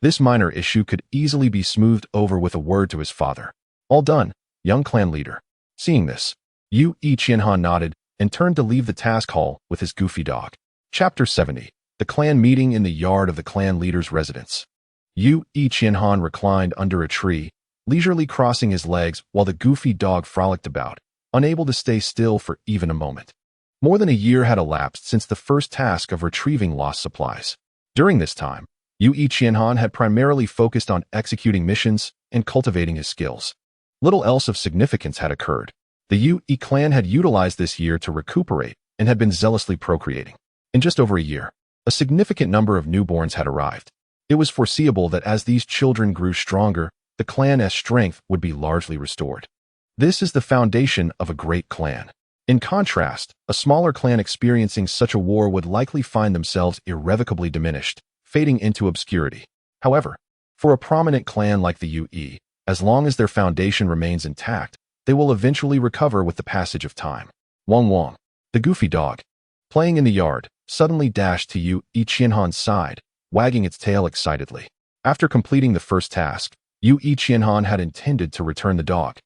This minor issue could easily be smoothed over with a word to his father. All done, young clan leader. Seeing this, Yu Qianhan nodded and turned to leave the task hall with his goofy dog. Chapter 70. The clan meeting in the yard of the clan leader's residence. Yu Qianhan reclined under a tree, leisurely crossing his legs while the goofy dog frolicked about, unable to stay still for even a moment. More than a year had elapsed since the first task of retrieving lost supplies. During this time, Yu Qianhan had primarily focused on executing missions and cultivating his skills. Little else of significance had occurred. The Yu clan had utilized this year to recuperate and had been zealously procreating. In just over a year, a significant number of newborns had arrived. It was foreseeable that as these children grew stronger, the clan's strength would be largely restored. This is the foundation of a great clan. In contrast, a smaller clan experiencing such a war would likely find themselves irrevocably diminished, fading into obscurity. However, for a prominent clan like the Yu, as long as their foundation remains intact, they will eventually recover with the passage of time. Wang, the goofy dog, playing in the yard, suddenly dashed to Yu Qianhan's side, wagging its tail excitedly. After completing the first task, Yu Qianhan had intended to return the dog.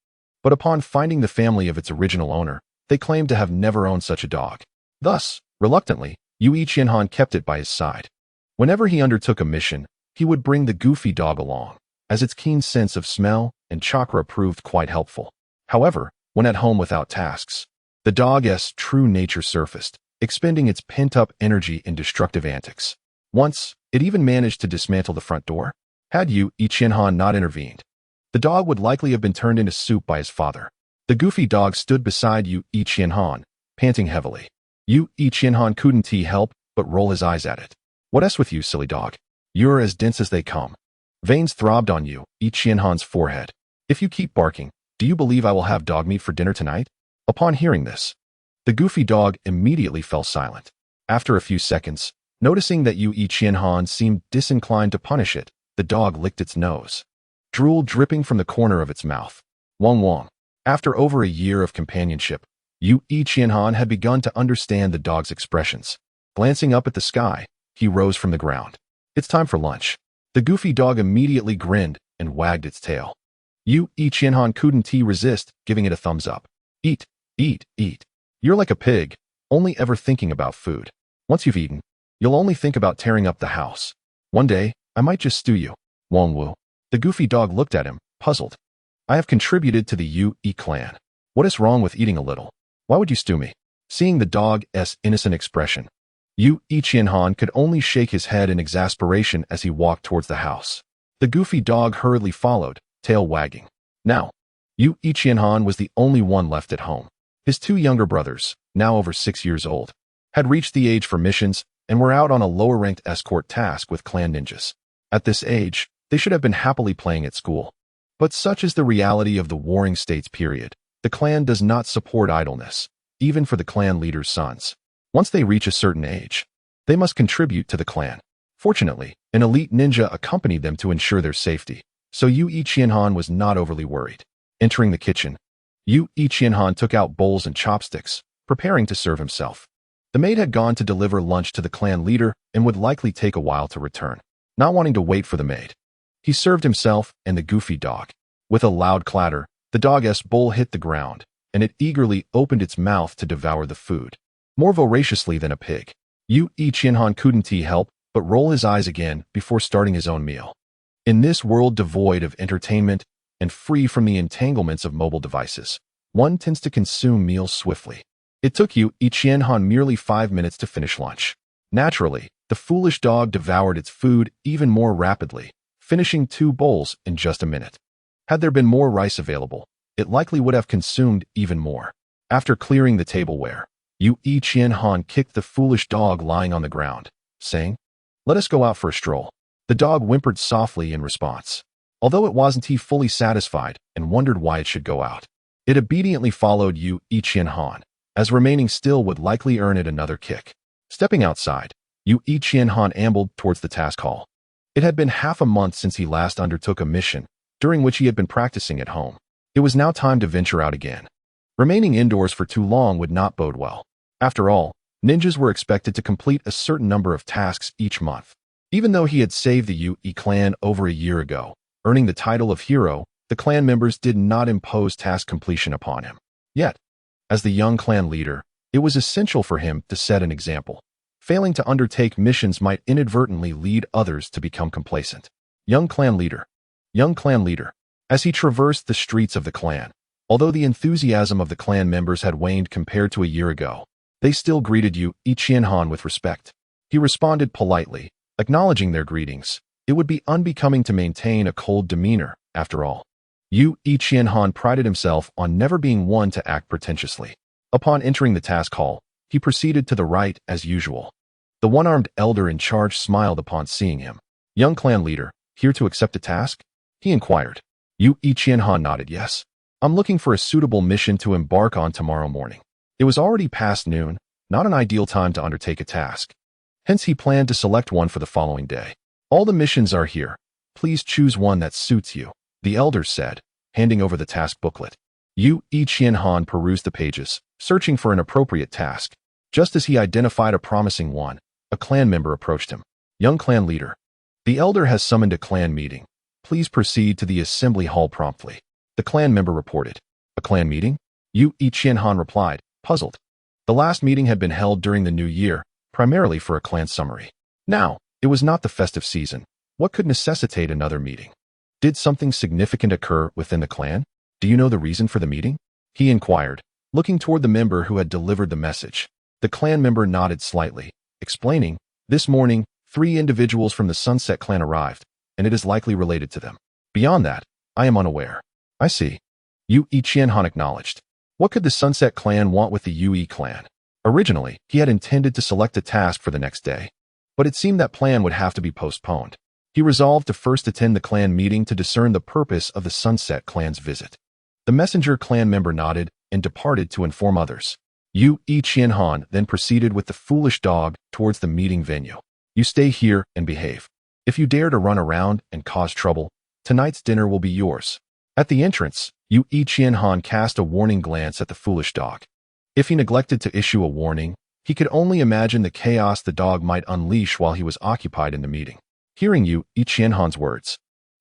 But upon finding the family of its original owner, they claimed to have never owned such a dog. Thus, reluctantly, Yu Qianhan kept it by his side. Whenever he undertook a mission, he would bring the goofy dog along, as its keen sense of smell and chakra proved quite helpful. However, when at home without tasks, the dog's true nature surfaced, expending its pent-up energy in destructive antics. Once, it even managed to dismantle the front door. Had Yu Qianhan not intervened, the dog would likely have been turned into soup by his father. The goofy dog stood beside Yu Qianhan, panting heavily. Yu Qianhan couldn't help but roll his eyes at it. "What's with you, silly dog? You're as dense as they come." Veins throbbed on Yu Qianhan's forehead. "If you keep barking, do you believe I will have dog meat for dinner tonight?" Upon hearing this, the goofy dog immediately fell silent. After a few seconds, noticing that Yu Qianhan seemed disinclined to punish it, the dog licked its nose, drool dripping from the corner of its mouth. Wang. After over a year of companionship, Yu Qianhan had begun to understand the dog's expressions. Glancing up at the sky, he rose from the ground. "It's time for lunch." The goofy dog immediately grinned and wagged its tail. Yu Qianhan couldn't resist giving it a thumbs up. "Eat, eat, eat. You're like a pig, only ever thinking about food. Once you've eaten, you'll only think about tearing up the house. One day, I might just stew you." Wang Wu. The goofy dog looked at him, puzzled. "I have contributed to the Yu clan. What is wrong with eating a little? Why would you stew me?" Seeing the dog's innocent expression, Yu Qianhan could only shake his head in exasperation as he walked towards the house. The goofy dog hurriedly followed, tail wagging. Now, Yu Qianhan was the only one left at home. His two younger brothers, now over 6 years old, had reached the age for missions and were out on a lower-ranked escort task with clan ninjas. At this age, they should have been happily playing at school. But such is the reality of the Warring States period. The clan does not support idleness, even for the clan leader's sons. Once they reach a certain age, they must contribute to the clan. Fortunately, an elite ninja accompanied them to ensure their safety, so Yu Qianhan was not overly worried. Entering the kitchen, Yu Qianhan took out bowls and chopsticks, preparing to serve himself. The maid had gone to deliver lunch to the clan leader and would likely take a while to return. Not wanting to wait for the maid, he served himself and the goofy dog. With a loud clatter, the dog's bowl hit the ground, and it eagerly opened its mouth to devour the food. More voraciously than a pig, Yu Qianhan couldn't help but roll his eyes again before starting his own meal. In this world devoid of entertainment and free from the entanglements of mobile devices, one tends to consume meals swiftly. It took Yu Qianhan merely 5 minutes to finish lunch. Naturally, the foolish dog devoured its food even more rapidly, finishing 2 bowls in just a minute. Had there been more rice available, it likely would have consumed even more. After clearing the tableware, Yu Qianhan kicked the foolish dog lying on the ground, saying, "Let us go out for a stroll." The dog whimpered softly in response. Although it wasn't fully satisfied and wondered why it should go out, it obediently followed Yu Qianhan, as remaining still would likely earn it another kick. Stepping outside, Yu Qianhan ambled towards the task hall. It had been half a month since he last undertook a mission, during which he had been practicing at home. It was now time to venture out again. Remaining indoors for too long would not bode well. After all, ninjas were expected to complete a certain number of tasks each month. Even though he had saved the Yu clan over a year ago, earning the title of hero, the clan members did not impose task completion upon him. Yet, As the young clan leader, it was essential for him to set an example. Failing to undertake missions might inadvertently lead others to become complacent. Young clan leader. Young clan leader. As he traversed the streets of the clan, although the enthusiasm of the clan members had waned compared to a year ago, they still greeted Yu Ichienhan with respect. He responded politely, acknowledging their greetings. It would be unbecoming to maintain a cold demeanor, after all. Yu Ichienhan prided himself on never being one to act pretentiously. Upon entering the task hall, he proceeded to the right as usual. The one-armed elder in charge smiled upon seeing him. Young clan leader, here to accept a task? He inquired. Yu Ichienhan nodded yes. I'm looking for a suitable mission to embark on tomorrow morning. It was already past noon, not an ideal time to undertake a task. Hence he planned to select one for the following day. All the missions are here. Please choose one that suits you, the elder said, handing over the task booklet. Yu Ichienhan perused the pages, searching for an appropriate task. Just as he identified a promising one, a clan member approached him. Young clan leader. The elder has summoned a clan meeting. Please proceed to the assembly hall promptly. The clan member reported. A clan meeting? Yu Ichienhan replied, puzzled. The last meeting had been held during the new year, primarily for a clan summary. Now, it was not the festive season. What could necessitate another meeting? Did something significant occur within the clan? Do you know the reason for the meeting? He inquired, looking toward the member who had delivered the message. The clan member nodded slightly, explaining, this morning, 3 individuals from the Sunset Clan arrived, and it is likely related to them. Beyond that, I am unaware. I see. Yu Ichienhan acknowledged. What could the Sunset Clan want with the Yui clan? Originally, he had intended to select a task for the next day, but it seemed that plan would have to be postponed. He resolved to first attend the clan meeting to discern the purpose of the Sunset Clan's visit. The messenger clan member nodded and departed to inform others. Yu Ichienhan then proceeded with the foolish dog towards the meeting venue. You stay here and behave. If you dare to run around and cause trouble, tonight's dinner will be yours. At the entrance, Yu Ichienhan cast a warning glance at the foolish dog. If he neglected to issue a warning, he could only imagine the chaos the dog might unleash while he was occupied in the meeting. Hearing Yu Ichienhan's words,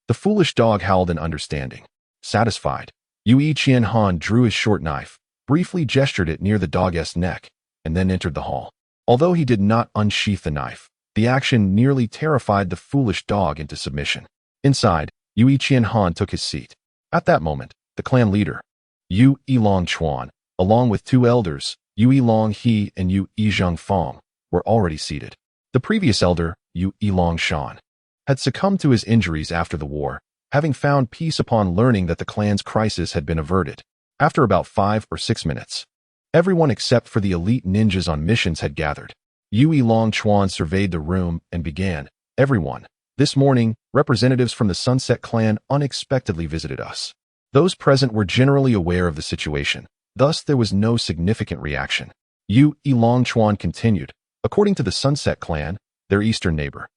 the foolish dog howled in understanding. Satisfied, Yu Ichienhan drew his short knife, briefly gestured it near the dog's neck, and then entered the hall. Although he did not unsheath the knife, the action nearly terrified the foolish dog into submission. Inside, Yu Ichienhan took his seat. At that moment, the clan leader, Yu Ilong Chuan, along with 2 elders, Yu Ilong He and Yu Izheng Fong, were already seated. The previous elder, Yu Ilong Shan, had succumbed to his injuries after the war, having found peace upon learning that the clan's crisis had been averted. After about 5 or 6 minutes, everyone except for the elite ninjas on missions had gathered. Yu Ilong Chuan surveyed the room and began, everyone, this morning, representatives from the Sunset Clan unexpectedly visited us. Those present were generally aware of the situation, thus there was no significant reaction. Yu Ilong Chuan continued, according to the Sunset Clan, their eastern neighbor,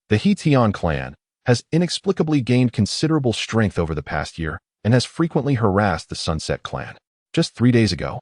the Hetian clan, has inexplicably gained considerable strength over the past year and has frequently harassed the Sunset Clan. Just 3 days ago,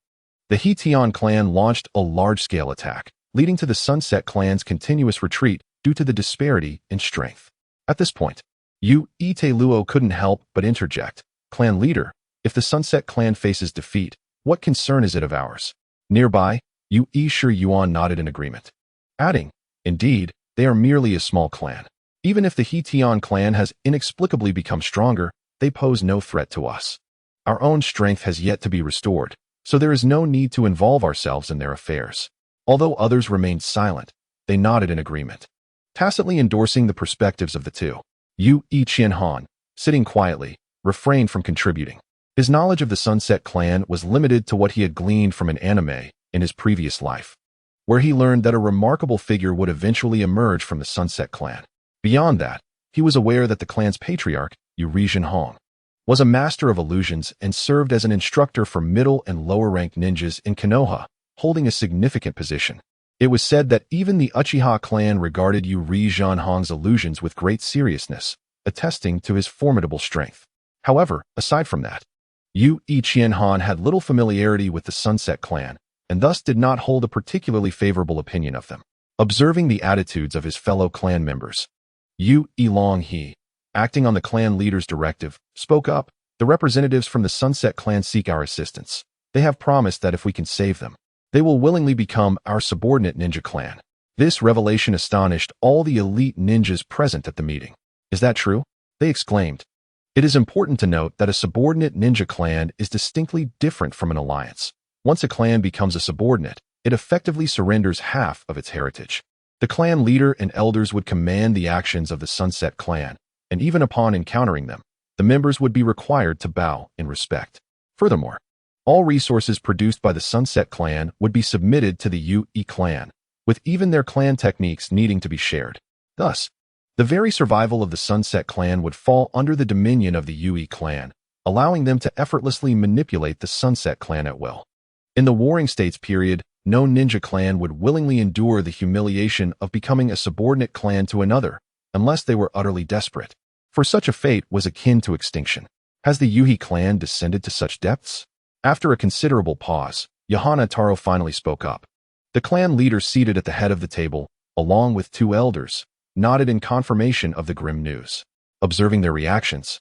the Hetian clan launched a large-scale attack, leading to the Sunset Clan's continuous retreat due to the disparity in strength. At this point, Yu Iteluo couldn't help but interject. Clan leader, if the Sunset Clan faces defeat, what concern is it of ours? Nearby, Yu Shi Yuan nodded in agreement, adding, indeed, they are merely a small clan. Even if the Hetian clan has inexplicably become stronger, they pose no threat to us. Our own strength has yet to be restored, so there is no need to involve ourselves in their affairs. Although others remained silent, they nodded in agreement, tacitly endorsing the perspectives of the two. Yu Ichienhan, sitting quietly, refrained from contributing. His knowledge of the Sunset Clan was limited to what he had gleaned from an anime in his previous life, where he learned that a remarkable figure would eventually emerge from the Sunset Clan. Beyond that, he was aware that the clan's patriarch, Yu Hong, was a master of illusions and served as an instructor for middle and lower-ranked ninjas in Konoha, holding a significant position. It was said that even the Uchiha clan regarded Yu Hong's illusions with great seriousness, attesting to his formidable strength. However, aside from that, Yu Ichienhan had little familiarity with the Sunset Clan, and thus did not hold a particularly favorable opinion of them. Observing the attitudes of his fellow clan members, Yu Ilong He, acting on the clan leader's directive, spoke up, the representatives from the Sunset Clan seek our assistance. They have promised that if we can save them, they will willingly become our subordinate ninja clan. This revelation astonished all the elite ninjas present at the meeting. Is that true? They exclaimed. It is important to note that a subordinate ninja clan is distinctly different from an alliance. Once a clan becomes a subordinate, it effectively surrenders half of its heritage. The clan leader and elders would command the actions of the Sunset Clan, and even upon encountering them, the members would be required to bow in respect. Furthermore, all resources produced by the Sunset Clan would be submitted to the Yue clan, with even their clan techniques needing to be shared. Thus, the very survival of the Sunset Clan would fall under the dominion of the Yue clan, allowing them to effortlessly manipulate the Sunset Clan at will. In the Warring States period, no ninja clan would willingly endure the humiliation of becoming a subordinate clan to another, unless they were utterly desperate. For such a fate was akin to extinction. Has the Yue clan descended to such depths? After a considerable pause, Johanna Taro finally spoke up. The clan leader seated at the head of the table, along with two elders, nodded in confirmation of the grim news. Observing their reactions,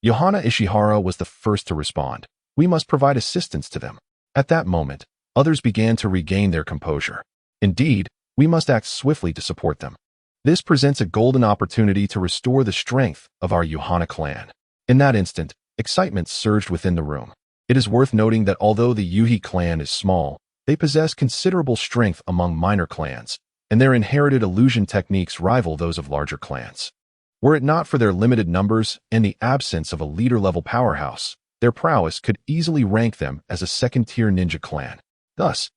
Johanna Ishihara was the first to respond. We must provide assistance to them. At that moment, others began to regain their composure. Indeed, we must act swiftly to support them. This presents a golden opportunity to restore the strength of our Johanna clan. In that instant, excitement surged within the room. It is worth noting that although the Yue clan is small, they possess considerable strength among minor clans, and their inherited illusion techniques rival those of larger clans. Were it not for their limited numbers and the absence of a leader-level powerhouse, their prowess could easily rank them as a second-tier ninja clan. Thus,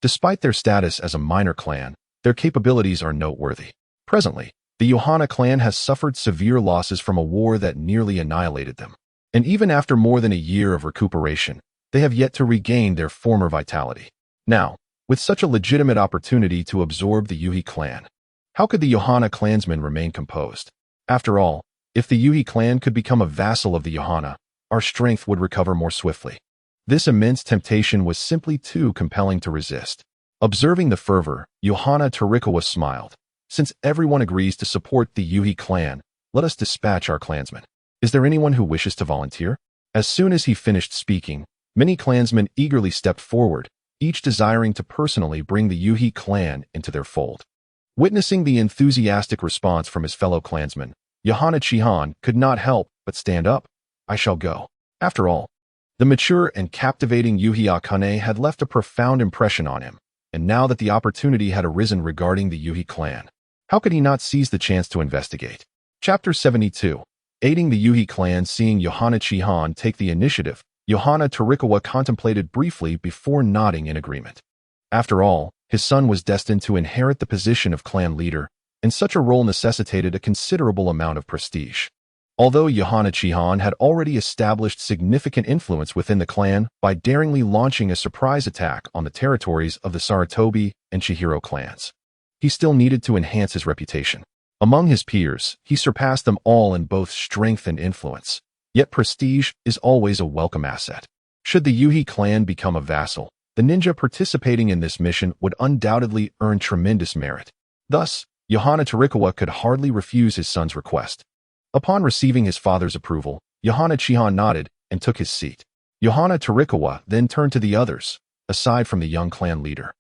despite their status as a minor clan, their capabilities are noteworthy. Presently, the Johanna clan has suffered severe losses from a war that nearly annihilated them. And even after more than a year of recuperation, they have yet to regain their former vitality. Now, with such a legitimate opportunity to absorb the Yue clan, how could the Johanna clansmen remain composed? After all, if the Yue clan could become a vassal of the Johanna, our strength would recover more swiftly. This immense temptation was simply too compelling to resist. Observing the fervor, Johanna Tarikawa smiled. Since everyone agrees to support the Yue clan, let us dispatch our clansmen. Is there anyone who wishes to volunteer? As soon as he finished speaking, many clansmen eagerly stepped forward, each desiring to personally bring the Yue clan into their fold. Witnessing the enthusiastic response from his fellow clansmen, Johanna Chihan could not help but stand up. I shall go. After all, the mature and captivating Yue Akane had left a profound impression on him, and now that the opportunity had arisen regarding the Yue clan, how could he not seize the chance to investigate? Chapter 72. Aiding the Yue clan. Seeing Johanna Chihan take the initiative, Johanna Tarikawa contemplated briefly before nodding in agreement. After all, his son was destined to inherit the position of clan leader, and such a role necessitated a considerable amount of prestige. Although Johanna Chihan had already established significant influence within the clan by daringly launching a surprise attack on the territories of the Sarutobi and Chihiro clans, he still needed to enhance his reputation. Among his peers, he surpassed them all in both strength and influence. Yet prestige is always a welcome asset. Should the Yue clan become a vassal, the ninja participating in this mission would undoubtedly earn tremendous merit. Thus, Johanna Tarikawa could hardly refuse his son's request. Upon receiving his father's approval, Johanna Chihan nodded and took his seat. Johanna Tarikawa then turned to the others, aside from the young clan leader.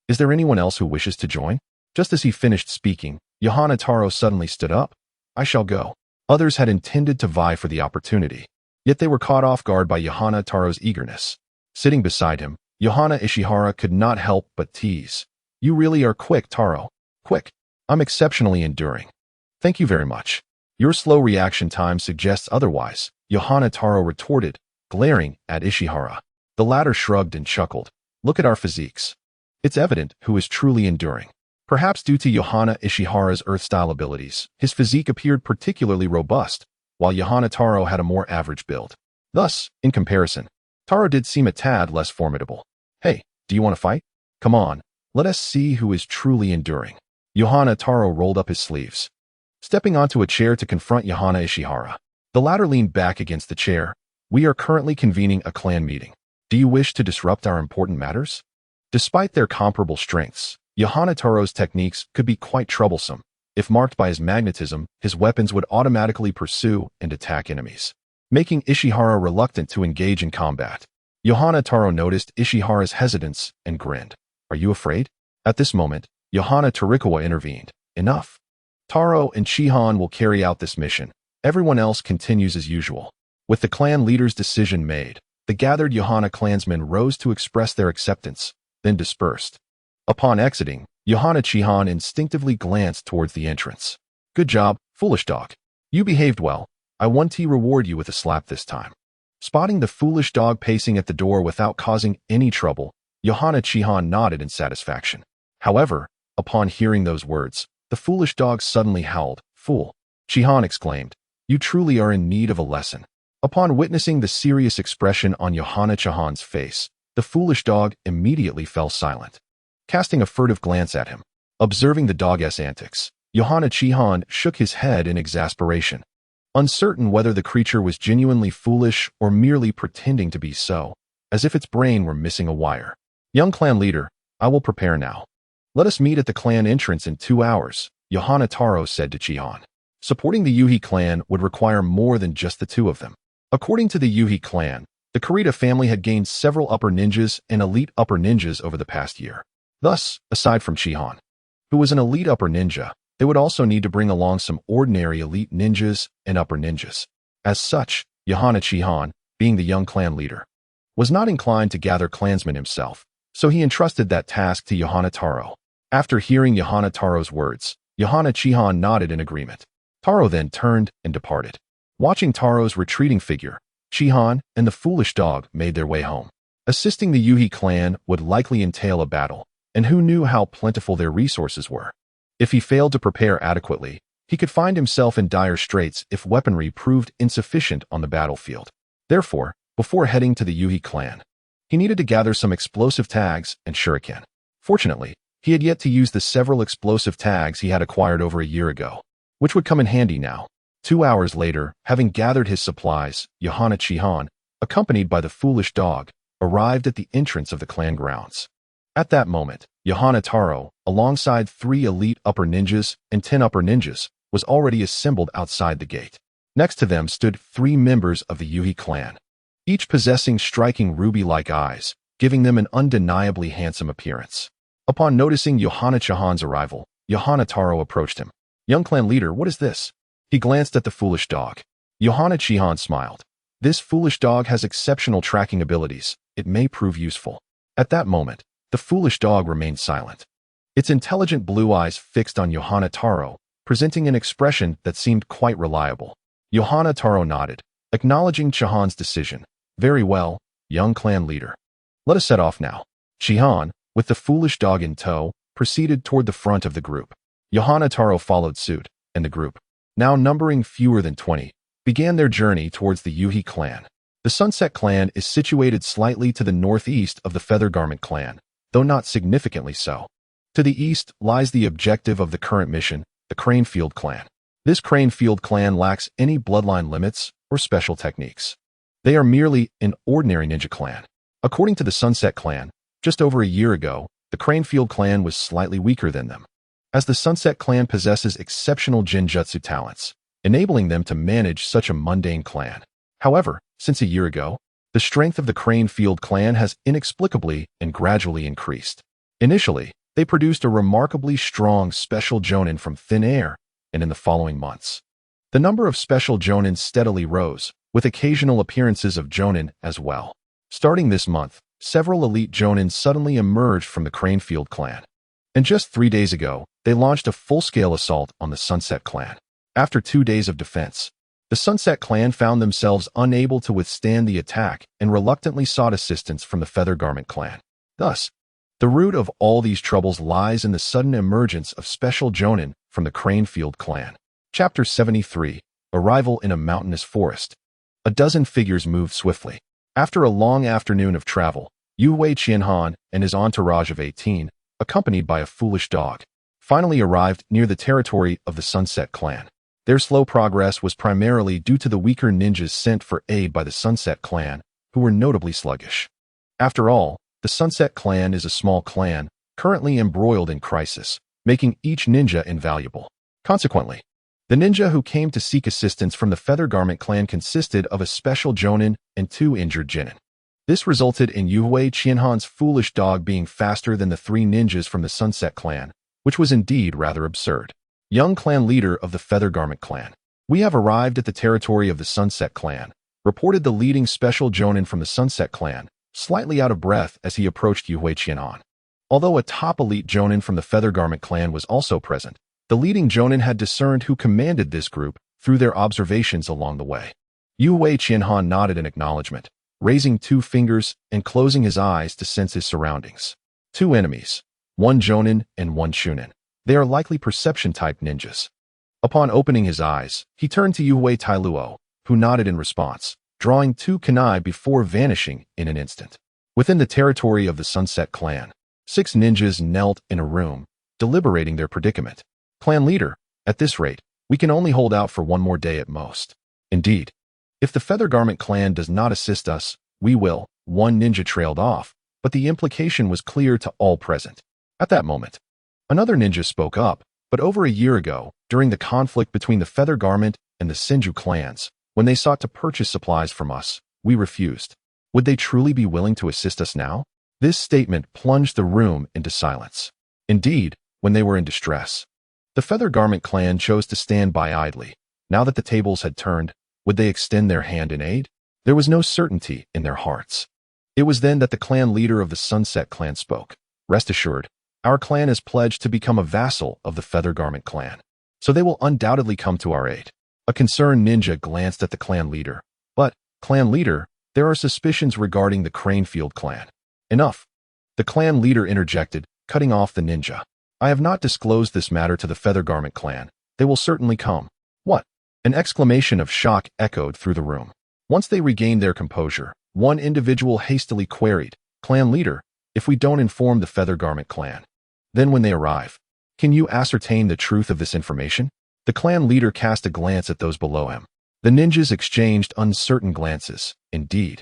Is there anyone else who wishes to join? Just as he finished speaking, Johanna Taro suddenly stood up. I shall go. Others had intended to vie for the opportunity, yet they were caught off guard by Johanna Taro's eagerness. Sitting beside him, Johanna Ishihara could not help but tease. You really are quick, Taro. Quick. I'm exceptionally enduring. Thank you very much. Your slow reaction time suggests otherwise, Johanna Taro retorted, glaring at Ishihara. The latter shrugged and chuckled. Look at our physiques. It's evident who is truly enduring. Perhaps due to Johanna Ishihara's earth-style abilities, his physique appeared particularly robust, while Johanna Taro had a more average build. Thus, in comparison, Taro did seem a tad less formidable. Hey, do you want to fight? Come on, let us see who is truly enduring. Johanna Taro rolled up his sleeves, stepping onto a chair to confront Johanna Ishihara. The latter leaned back against the chair. We are currently convening a clan meeting. Do you wish to disrupt our important matters? Despite their comparable strengths, Johanna Taro's techniques could be quite troublesome. If marked by his magnetism, his weapons would automatically pursue and attack enemies, making Ishihara reluctant to engage in combat. Johanna Taro noticed Ishihara's hesitance and grinned. Are you afraid? At this moment, Johanna Torikawa intervened. Enough. Taro and Chihan will carry out this mission. Everyone else continues as usual. With the clan leader's decision made, the gathered Johanna clansmen rose to express their acceptance, then dispersed. Upon exiting, Johanna Chihan instinctively glanced towards the entrance. Good job, foolish dog. You behaved well. I want to reward you with a slap this time. Spotting the foolish dog pacing at the door without causing any trouble, Johanna Chihan nodded in satisfaction. However, upon hearing those words, the foolish dog suddenly howled. Fool! Chihan exclaimed. You truly are in need of a lesson. Upon witnessing the serious expression on Johanna Chihan's face, the foolish dog immediately fell silent. Casting a furtive glance at him, observing the dog's antics, Johanna Chihan shook his head in exasperation. Uncertain whether the creature was genuinely foolish or merely pretending to be so, as if its brain were missing a wire. Young clan leader, I will prepare now. Let us meet at the clan entrance in 2 hours, Johanna Taro said to Chihan. Supporting the Yuhi clan would require more than just the two of them. According to the Yuhi clan, the Kurita family had gained several upper ninjas and elite upper ninjas over the past year. Thus, aside from Chihan, who was an elite upper ninja, they would also need to bring along some ordinary elite ninjas and upper ninjas. As such, Johanna Chihan, being the young clan leader, was not inclined to gather clansmen himself, so he entrusted that task to Johanna Taro. After hearing Johanna Taro's words, Johanna Chihan nodded in agreement. Taro then turned and departed. Watching Taro's retreating figure, Chihan and the foolish dog made their way home. Assisting the Yuhi clan would likely entail a battle, and who knew how plentiful their resources were. If he failed to prepare adequately, he could find himself in dire straits if weaponry proved insufficient on the battlefield. Therefore, before heading to the Yuhi clan, he needed to gather some explosive tags and shuriken. Fortunately, he had yet to use the several explosive tags he had acquired over a year ago, which would come in handy now. 2 hours later, having gathered his supplies, Johanna Chihan, accompanied by the foolish dog, arrived at the entrance of the clan grounds. At that moment, Johanna Taro, alongside 3 elite upper ninjas and 10 upper ninjas, was already assembled outside the gate. Next to them stood 3 members of the Yuhi clan, each possessing striking ruby-like eyes, giving them an undeniably handsome appearance. Upon noticing Johanna Chihan's arrival, Johanna Taro approached him. Young clan leader, what is this? He glanced at the foolish dog. Johanna Chihan smiled. This foolish dog has exceptional tracking abilities. It may prove useful. At that moment, the foolish dog remained silent. Its intelligent blue eyes fixed on Johanna Taro, presenting an expression that seemed quite reliable. Johanna Taro nodded, acknowledging Chihan's decision. Very well, young clan leader. Let us set off now. Chihan, with the foolish dog in tow, proceeded toward the front of the group. Johanna Taro followed suit, and the group, now numbering fewer than 20, began their journey towards the Yuhi clan. The Sunset clan is situated slightly to the northeast of the Feather Garment clan, though not significantly so. To the east lies the objective of the current mission, the Cranefield clan. This Cranefield clan lacks any bloodline limits or special techniques. They are merely an ordinary ninja clan. According to the Sunset clan, just over a year ago, the Cranefield clan was slightly weaker than them, as the Sunset clan possesses exceptional genjutsu talents, enabling them to manage such a mundane clan. However, since a year ago, the strength of the Cranefield clan has inexplicably and gradually increased. Initially, they produced a remarkably strong special Jonin from thin air, and in the following months, the number of special Jonin steadily rose, with occasional appearances of Jonin as well. Starting this month, several elite Jonin suddenly emerged from the Cranefield clan. And just 3 days ago, they launched a full-scale assault on the Sunset clan. After 2 days of defense, the Sunset clan found themselves unable to withstand the attack and reluctantly sought assistance from the Feather Garment clan. Thus, the root of all these troubles lies in the sudden emergence of special Jonin from the Cranefield clan. Chapter 73, Arrival in a Mountainous Forest. A dozen figures moved swiftly. After a long afternoon of travel, Yu Wei Qianhan and his entourage of 18, accompanied by a foolish dog, finally arrived near the territory of the Sunset clan. Their slow progress was primarily due to the weaker ninjas sent for aid by the Sunset clan, who were notably sluggish. After all, the Sunset clan is a small clan, currently embroiled in crisis, making each ninja invaluable. Consequently, the ninja who came to seek assistance from the Feather Garment clan consisted of a special Jonin and 2 injured Genin. This resulted in Yuhui Qianhan's foolish dog being faster than the three ninjas from the Sunset Clan, which was indeed rather absurd. Young clan leader of the Feather Garment Clan. We have arrived at the territory of the Sunset Clan, reported the leading special Jonin from the Sunset Clan, slightly out of breath as he approached Yuhui Qianhan. Although a top elite Jonin from the Feather Garment Clan was also present, the leading Jonin had discerned who commanded this group through their observations along the way. Yuhui Qianhan nodded in acknowledgement, raising two fingers and closing his eyes to sense his surroundings. Two enemies, one Jonin and one Shunin. They are likely perception-type ninjas. Upon opening his eyes, he turned to Yuhui Tailuo, who nodded in response, drawing two kunai before vanishing in an instant. Within the territory of the Sunset Clan, 6 ninjas knelt in a room, deliberating their predicament. Clan leader, at this rate, we can only hold out for one more day at most. Indeed, if the Feather Garment Clan does not assist us, we will. One ninja trailed off, but the implication was clear to all present. At that moment, another ninja spoke up, but over a year ago, during the conflict between the Feather Garment and the Senju clans, when they sought to purchase supplies from us, we refused. Would they truly be willing to assist us now? This statement plunged the room into silence. Indeed, when they were in distress, the Feather Garment Clan chose to stand by idly. Now that the tables had turned, would they extend their hand in aid? There was no certainty in their hearts. It was then that the clan leader of the Sunset Clan spoke. Rest assured, our clan is pledged to become a vassal of the Feather Garment Clan, so they will undoubtedly come to our aid. A concerned ninja glanced at the clan leader. But, clan leader, there are suspicions regarding the Cranefield clan. Enough. The clan leader interjected, cutting off the ninja. I have not disclosed this matter to the Feather Garment Clan. They will certainly come. What? An exclamation of shock echoed through the room. Once they regained their composure, one individual hastily queried, Clan leader, if we don't inform the Feather Garment Clan, then when they arrive, can you ascertain the truth of this information? The clan leader cast a glance at those below him. The ninjas exchanged uncertain glances. Indeed,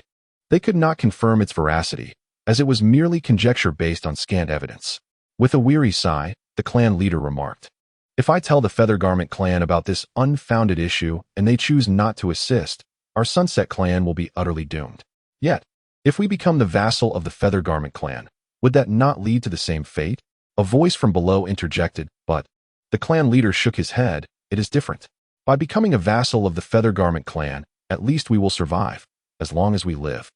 they could not confirm its veracity, as it was merely conjecture based on scant evidence. With a weary sigh, the clan leader remarked, if I tell the Feather Garment Clan about this unfounded issue and they choose not to assist, our Sunset Clan will be utterly doomed. Yet, if we become the vassal of the Feather Garment Clan, would that not lead to the same fate? A voice from below interjected, but the clan leader shook his head. It is different. By becoming a vassal of the Feather Garment Clan, at least we will survive, as long as we live.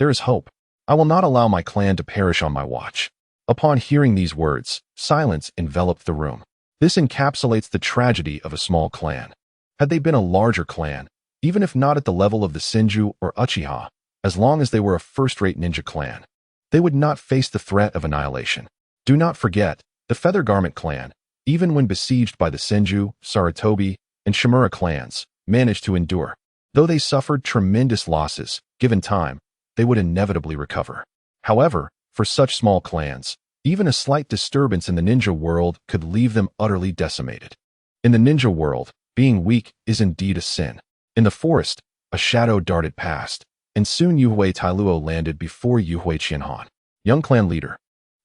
There is hope. I will not allow my clan to perish on my watch. Upon hearing these words, silence enveloped the room. This encapsulates the tragedy of a small clan. Had they been a larger clan, even if not at the level of the Senju or Uchiha, as long as they were a first-rate ninja clan, they would not face the threat of annihilation. Do not forget, the Feather Garment Clan, even when besieged by the Senju, Sarutobi, and Shimura clans, managed to endure. Though they suffered tremendous losses, given time, they would inevitably recover. However, for such small clans, even a slight disturbance in the ninja world could leave them utterly decimated. In the ninja world, being weak is indeed a sin. In the forest, a shadow darted past, and soon Yuhui Tailuo landed before Yuhui Qianhan. Young clan leader.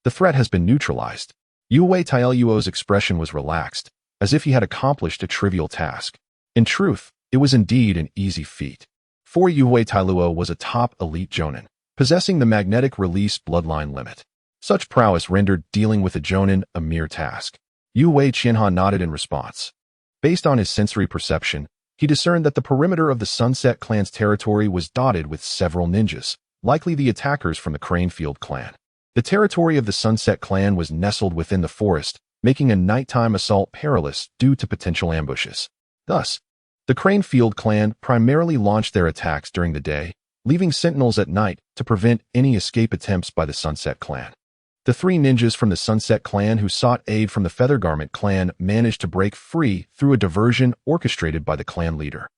The threat has been neutralized. Yuhui Tailuo's expression was relaxed, as if he had accomplished a trivial task. In truth, it was indeed an easy feat. For Yuhui Tailuo was a top elite Jonin, possessing the magnetic release bloodline limit. Such prowess rendered dealing with a Jonin a mere task. Yuhui Qianhan nodded in response. Based on his sensory perception, he discerned that the perimeter of the Sunset Clan's territory was dotted with several ninjas, likely the attackers from the Cranefield clan. The territory of the Sunset Clan was nestled within the forest, making a nighttime assault perilous due to potential ambushes. Thus, the Cranefield clan primarily launched their attacks during the day, leaving sentinels at night to prevent any escape attempts by the Sunset Clan. The 3 ninjas from the Sunset Clan who sought aid from the Feather Garment Clan managed to break free through a diversion orchestrated by the clan leader,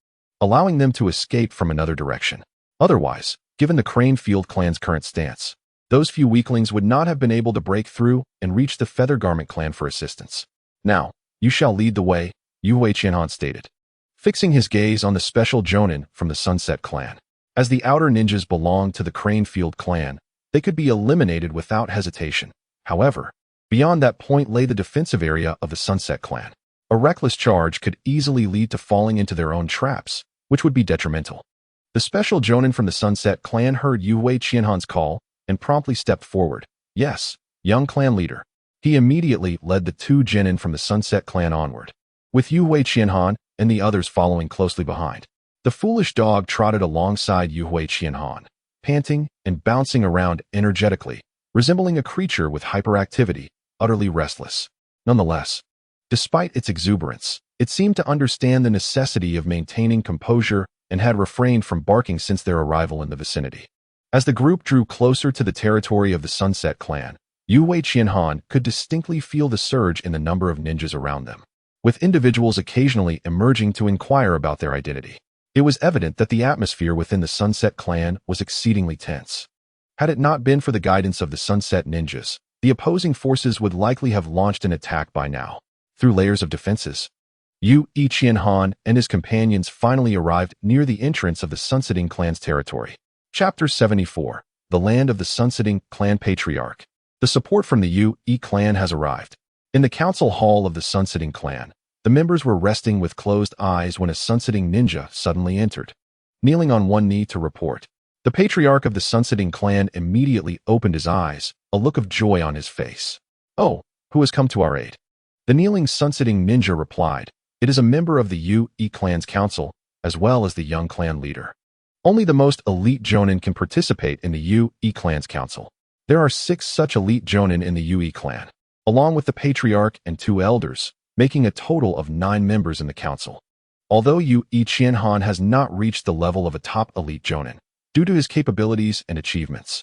allowing them to escape from another direction. Otherwise, given the Cranefield clan's current stance, those few weaklings would not have been able to break through and reach the Feather Garment Clan for assistance. Now, you shall lead the way, Yuhui Qianhan stated, fixing his gaze on the special Jonin from the Sunset Clan. As the outer ninjas belonged to the Cranefield clan, they could be eliminated without hesitation. However, beyond that point lay the defensive area of the Sunset Clan. A reckless charge could easily lead to falling into their own traps, which would be detrimental. The The special Jonin from the Sunset Clan heard Yue Qianhan's call and promptly stepped forward. Yes, young clan leader. He immediately led the two genin from the Sunset Clan onward, with Yue Qianhan and the others following closely behind. The foolish dog trotted alongside Yue Qianhan, panting and bouncing around energetically, resembling a creature with hyperactivity, utterly restless. Nonetheless, despite its exuberance, it seemed to understand the necessity of maintaining composure and had refrained from barking since their arrival in the vicinity. As the group drew closer to the territory of the Sunset Clan, Yue Qianhan could distinctly feel the surge in the number of ninjas around them, with individuals occasionally emerging to inquire about their identity. It was evident that the atmosphere within the Sunset Clan was exceedingly tense. Had it not been for the guidance of the Sunset Ninjas, the opposing forces would likely have launched an attack by now. Through layers of defenses, Yue Qianhan and his companions finally arrived near the entrance of the Sunsetting Clan's territory. Chapter 74. The Land of the Sunsetting Clan Patriarch. The support from the Yue clan has arrived. In the council hall of the Sunsetting Clan, the members were resting with closed eyes when a Sunsetting ninja suddenly entered. Kneeling on one knee to report, the patriarch of the Sunsetting Clan immediately opened his eyes, a look of joy on his face. "Oh, who has come to our aid?" The kneeling Sunsetting ninja replied, "It is a member of the Yue clan's council, as well as the young clan leader. Only the most elite Jonin can participate in the Yue clan's council. There are 6 such elite Jonin in the Yue clan, along with the patriarch and 2 elders, making a total of 9 members in the council. Although Yue Qianhan has not reached the level of a top elite Jonin, due to his capabilities and achievements,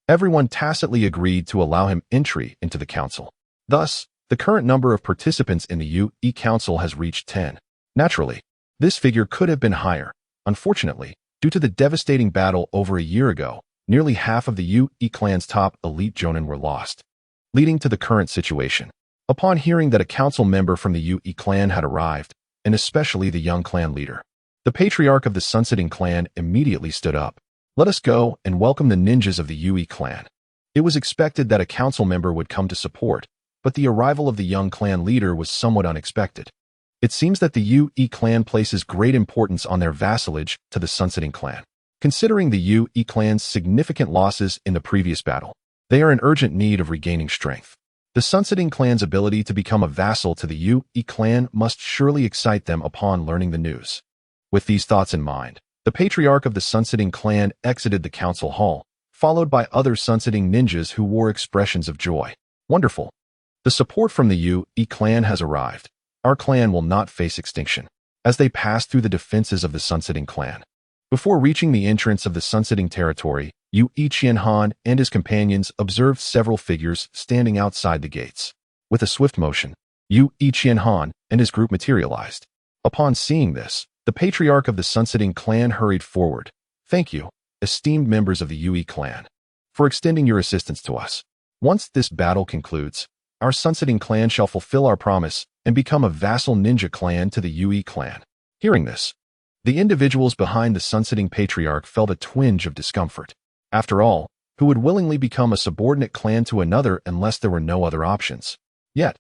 everyone tacitly agreed to allow him entry into the council. Thus, the current number of participants in the Yue council has reached 10. Naturally, this figure could have been higher. Unfortunately, due to the devastating battle over a year ago, nearly half of the Yue clan's top elite Jonin were lost, leading to the current situation. Upon hearing that a council member from the Yue clan had arrived, and especially the young clan leader, the patriarch of the Sunsetting Clan immediately stood up. "Let us go and welcome the ninjas of the Yue clan." It was expected that a council member would come to support, but the arrival of the young clan leader was somewhat unexpected. It seems that the Yue clan places great importance on their vassalage to the Sunsetting Clan. Considering the Yue clan's significant losses in the previous battle, they are in urgent need of regaining strength. The Sunsetting Clan's ability to become a vassal to the Yue clan must surely excite them upon learning the news. With these thoughts in mind, the patriarch of the Sunsetting Clan exited the council hall, followed by other Sunsetting ninjas who wore expressions of joy. "Wonderful. The support from the Yue clan has arrived. Our clan will not face extinction." As they passed through the defenses of the Sunsetting Clan, before reaching the entrance of the Sunsetting territory, Yue Qianhan and his companions observed several figures standing outside the gates. With a swift motion, Yue Qianhan and his group materialized. Upon seeing this, the patriarch of the Sunsetting Clan hurried forward. "Thank you, esteemed members of the Yue clan, for extending your assistance to us. Once this battle concludes, our Sunsetting Clan shall fulfill our promise and become a vassal ninja clan to the Yue clan." Hearing this, the individuals behind the Sunsetting patriarch felt a twinge of discomfort. After all, who would willingly become a subordinate clan to another unless there were no other options? Yet,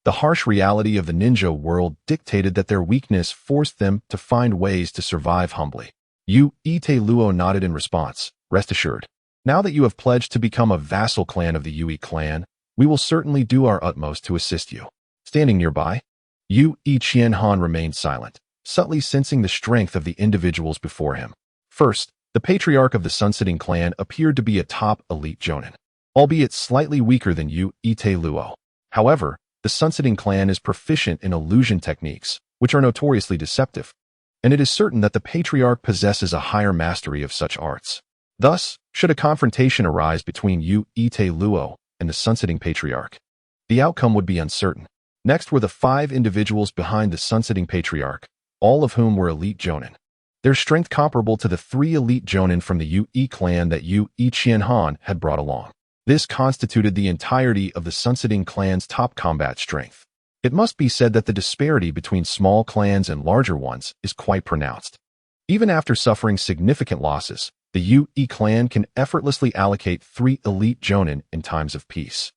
the harsh reality of the ninja world dictated that their weakness forced them to find ways to survive humbly. Yue Luo nodded in response. "Rest assured, now that you have pledged to become a vassal clan of the Yue clan, we will certainly do our utmost to assist you." Standing nearby, Yue Qianhan remained silent, subtly sensing the strength of the individuals before him. First, the patriarch of the Sunsetting Clan appeared to be a top elite Jonin, albeit slightly weaker than Yue Luo. However, the Sunsetting Clan is proficient in illusion techniques, which are notoriously deceptive, and it is certain that the patriarch possesses a higher mastery of such arts. Thus, should a confrontation arise between Yue Luo and the Sunsetting patriarch, the outcome would be uncertain. Next were the 5 individuals behind the Sunsetting patriarch, all of whom were elite Jonin, their strength comparable to the 3 elite Jonin from the Yue clan that Yue Qianhan had brought along. This constituted the entirety of the Sunsetting Clan's top combat strength. It must be said that the disparity between small clans and larger ones is quite pronounced. Even after suffering significant losses, the Yue clan can effortlessly allocate 3 elite Jonin in times of peace,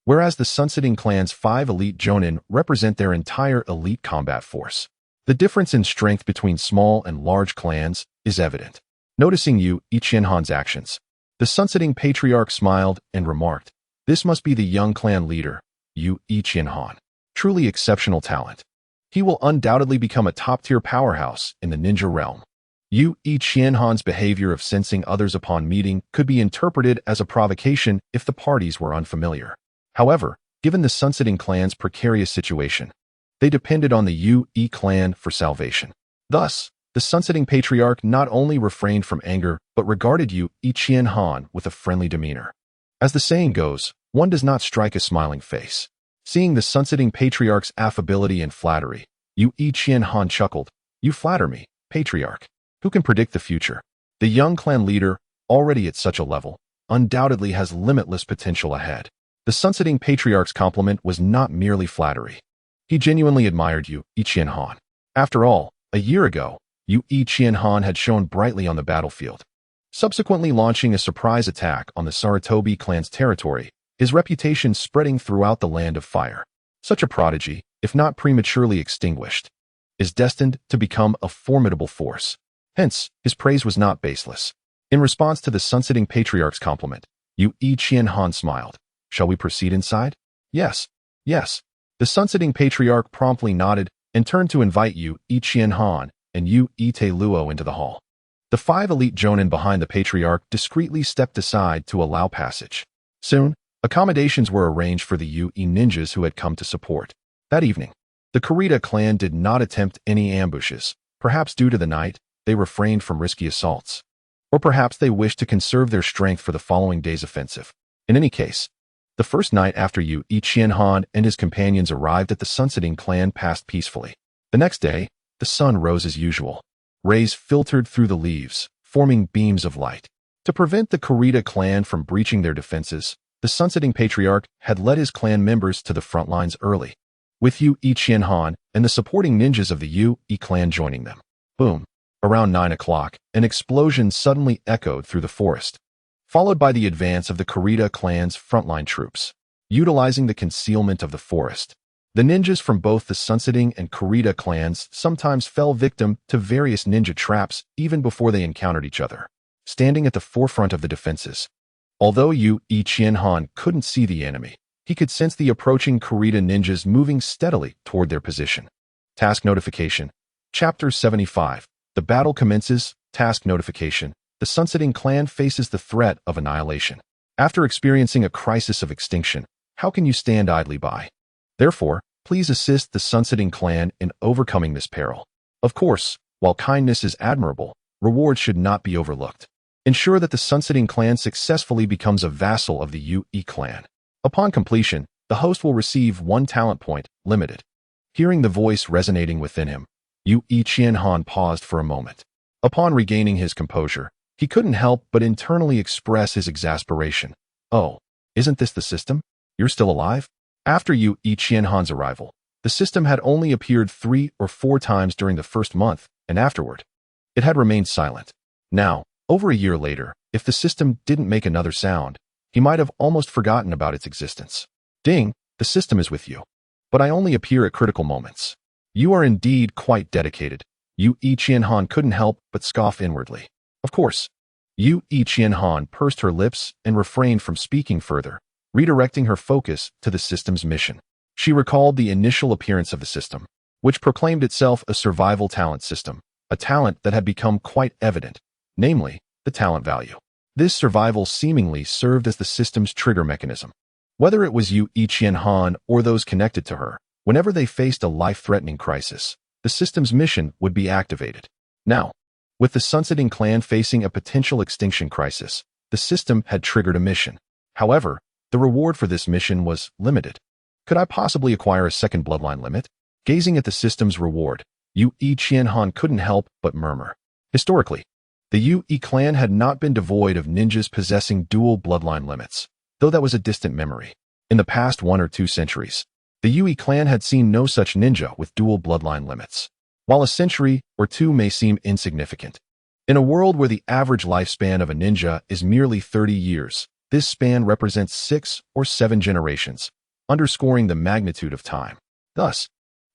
whereas the Sunsetting Clan's 5 elite Jonin represent their entire elite combat force. The difference in strength between small and large clans is evident. Noticing Yu Ichienhan's actions, the sunsetting patriarch smiled and remarked, "This must be the young clan leader, Yu Ichienhan. Truly exceptional talent. He will undoubtedly become a top-tier powerhouse in the ninja realm." Yu Ichienhan's behavior of sensing others upon meeting could be interpreted as a provocation if the parties were unfamiliar. However, given the sunsetting clan's precarious situation, they depended on the Yu I clan for salvation. Thus, the sunsetting patriarch not only refrained from anger but regarded Yu Ichienhan with a friendly demeanor. As the saying goes, one does not strike a smiling face. Seeing the sunsetting patriarch's affability and flattery, Yu Ichienhan chuckled, "You flatter me, patriarch. Who can predict the future? The young clan leader, already at such a level, undoubtedly has limitless potential ahead." The sunsetting patriarch's compliment was not merely flattery. He genuinely admired Yu Ichienhan. After all, a year ago, Yu Ichienhan had shone brightly on the battlefield. Subsequently launching a surprise attack on the Sarutobi clan's territory, his reputation spreading throughout the land of fire. Such a prodigy, if not prematurely extinguished, is destined to become a formidable force. Hence, his praise was not baseless. In response to the sunsetting patriarch's compliment, Yu Ichienhan smiled. "Shall we proceed inside?" "Yes, yes." The sunsetting patriarch promptly nodded and turned to invite Yu Ichienhan and Yu Ite-luo into the hall. The 5 elite Jonin behind the patriarch discreetly stepped aside to allow passage. Soon, accommodations were arranged for the Yu I ninjas who had come to support. That evening, the Kurita clan did not attempt any ambushes. Perhaps due to the night, they refrained from risky assaults. Or perhaps they wished to conserve their strength for the following day's offensive. In any case, the first night after Yu Ichienhan and his companions arrived at the sunsetting clan passed peacefully. The next day, the sun rose as usual. Rays filtered through the leaves, forming beams of light. To prevent the Kurita clan from breaching their defenses, the sunsetting patriarch had led his clan members to the front lines early, with Yu Ichienhan and the supporting ninjas of the Yu I clan joining them. Boom! Around 9 o'clock, an explosion suddenly echoed through the forest, followed by the advance of the Kurita clan's frontline troops. Utilizing the concealment of the forest, the ninjas from both the sunsetting and Kurita clans sometimes fell victim to various ninja traps even before they encountered each other, standing at the forefront of the defenses. Although Yu Ichienhan couldn't see the enemy, he could sense the approaching Kurita ninjas moving steadily toward their position. Task Notification. Chapter 75. The battle commences. Task Notification. The sunsetting clan faces the threat of annihilation. After experiencing a crisis of extinction, how can you stand idly by? Therefore, please assist the sunsetting clan in overcoming this peril. Of course, while kindness is admirable, rewards should not be overlooked. Ensure that the sunsetting clan successfully becomes a vassal of the Yu I clan. Upon completion, the host will receive 1 talent point, limited. Hearing the voice resonating within him, Yu Ichienhan paused for a moment. Upon regaining his composure, he couldn't help but internally express his exasperation. "Oh, isn't this the system? You're still alive?" After Yu Ichienhan's arrival, the system had only appeared 3 or 4 times during the first month, and afterward, it had remained silent. Now, over a year later, if the system didn't make another sound, he might have almost forgotten about its existence. "Ding, the system is with you. But I only appear at critical moments. You are indeed quite dedicated." Yu Ichienhan couldn't help but scoff inwardly. Of course, Yu Ichienhan pursed her lips and refrained from speaking further, redirecting her focus to the system's mission. She recalled the initial appearance of the system, which proclaimed itself a survival talent system, a talent that had become quite evident, namely, the talent value. This survival seemingly served as the system's trigger mechanism. Whether it was Yu Ichienhan or those connected to her, whenever they faced a life-threatening crisis, the system's mission would be activated. Now, with the sunsetting clan facing a potential extinction crisis, the system had triggered a mission. However, the reward for this mission was limited. Could I possibly acquire a second bloodline limit? Gazing at the system's reward, Yu Ichienhan couldn't help but murmur. Historically, the Yu I clan had not been devoid of ninjas possessing dual bloodline limits, though that was a distant memory. In the past 1 or 2 centuries, the Yu I clan had seen no such ninja with dual bloodline limits. While a century or 2 may seem insignificant, in a world where the average lifespan of a ninja is merely 30 years, this span represents 6 or 7 generations, underscoring the magnitude of time. Thus,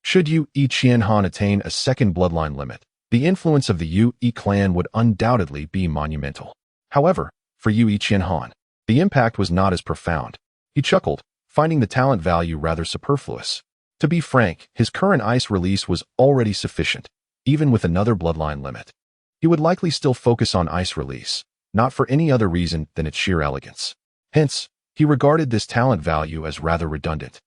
should Yu Ichienhan attain a second bloodline limit, the influence of the Yue clan would undoubtedly be monumental. However, for Yue Qianhan, the impact was not as profound. He chuckled, finding the talent value rather superfluous. To be frank, his current ice release was already sufficient, even with another bloodline limit. He would likely still focus on ice release, not for any other reason than its sheer elegance. Hence, he regarded this talent value as rather redundant,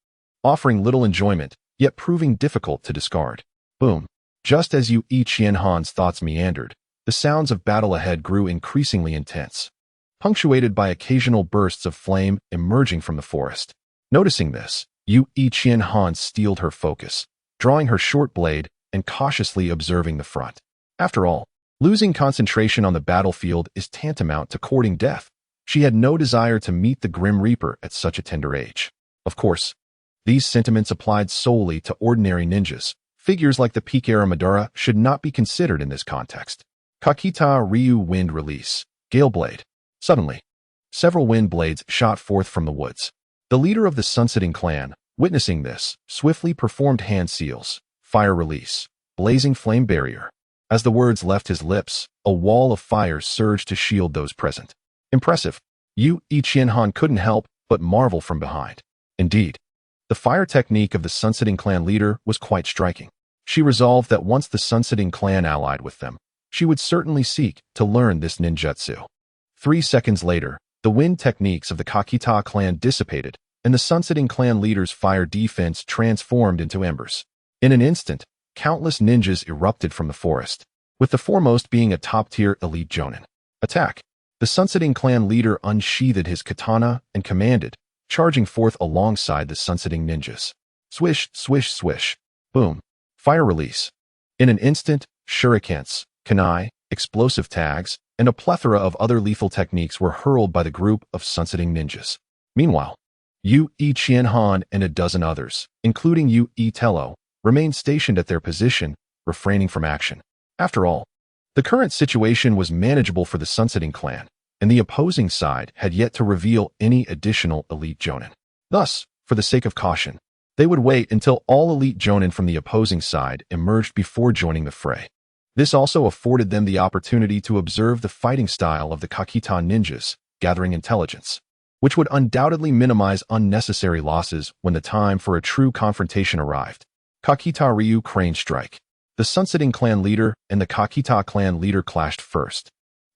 offering little enjoyment, yet proving difficult to discard. Boom. Just as Yue Qianhan's thoughts meandered, the sounds of battle ahead grew increasingly intense, punctuated by occasional bursts of flame emerging from the forest. Noticing this, Yue Qianhan steeled her focus, drawing her short blade and cautiously observing the front. After all, losing concentration on the battlefield is tantamount to courting death. She had no desire to meet the Grim Reaper at such a tender age. Of course, these sentiments applied solely to ordinary ninjas. Figures like the peak-era Madara should not be considered in this context. Kakita Ryu Wind Release. Gale Blade. Suddenly, several wind blades shot forth from the woods. The leader of the Sunsetting clan, witnessing this, swiftly performed hand seals, fire release, blazing flame barrier. As the words left his lips, a wall of fire surged to shield those present. Impressive. Yue Qianhan couldn't help but marvel from behind. Indeed, the fire technique of the Sunsetting clan leader was quite striking. She resolved that once the Sunsetting clan allied with them, she would certainly seek to learn this ninjutsu. 3 seconds later, the wind techniques of the Kakita clan dissipated, and the Sunsetting clan leader's fire defense transformed into embers. In an instant, countless ninjas erupted from the forest, with the foremost being a top-tier elite Jonin. Attack! The Sunsetting clan leader unsheathed his katana and commanded, charging forth alongside the Sunsetting ninjas. Swish, swish, swish. Boom. Fire release. In an instant, shurikens, kunai, explosive tags, and a plethora of other lethal techniques were hurled by the group of Sunsetting ninjas. Meanwhile, Yue Qianhan and a dozen others, including Yue Tello, remained stationed at their position, refraining from action. After all, the current situation was manageable for the Sunsetting clan, and the opposing side had yet to reveal any additional elite Jonin. Thus, for the sake of caution, they would wait until all elite Jonin from the opposing side emerged before joining the fray. This also afforded them the opportunity to observe the fighting style of the Kakita ninjas, gathering intelligence, which would undoubtedly minimize unnecessary losses when the time for a true confrontation arrived. Kakita Ryu Crane Strike. The Sunsetting clan leader and the Kakita clan leader clashed first,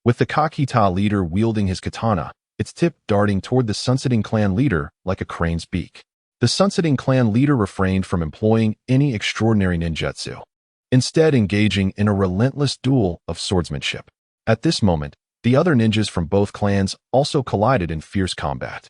with the Kakita leader wielding his katana, its tip darting toward the Sunsetting clan leader like a crane's beak. The Sunsetting clan leader refrained from employing any extraordinary ninjutsu, instead engaging in a relentless duel of swordsmanship. At this moment, the other ninjas from both clans also collided in fierce combat.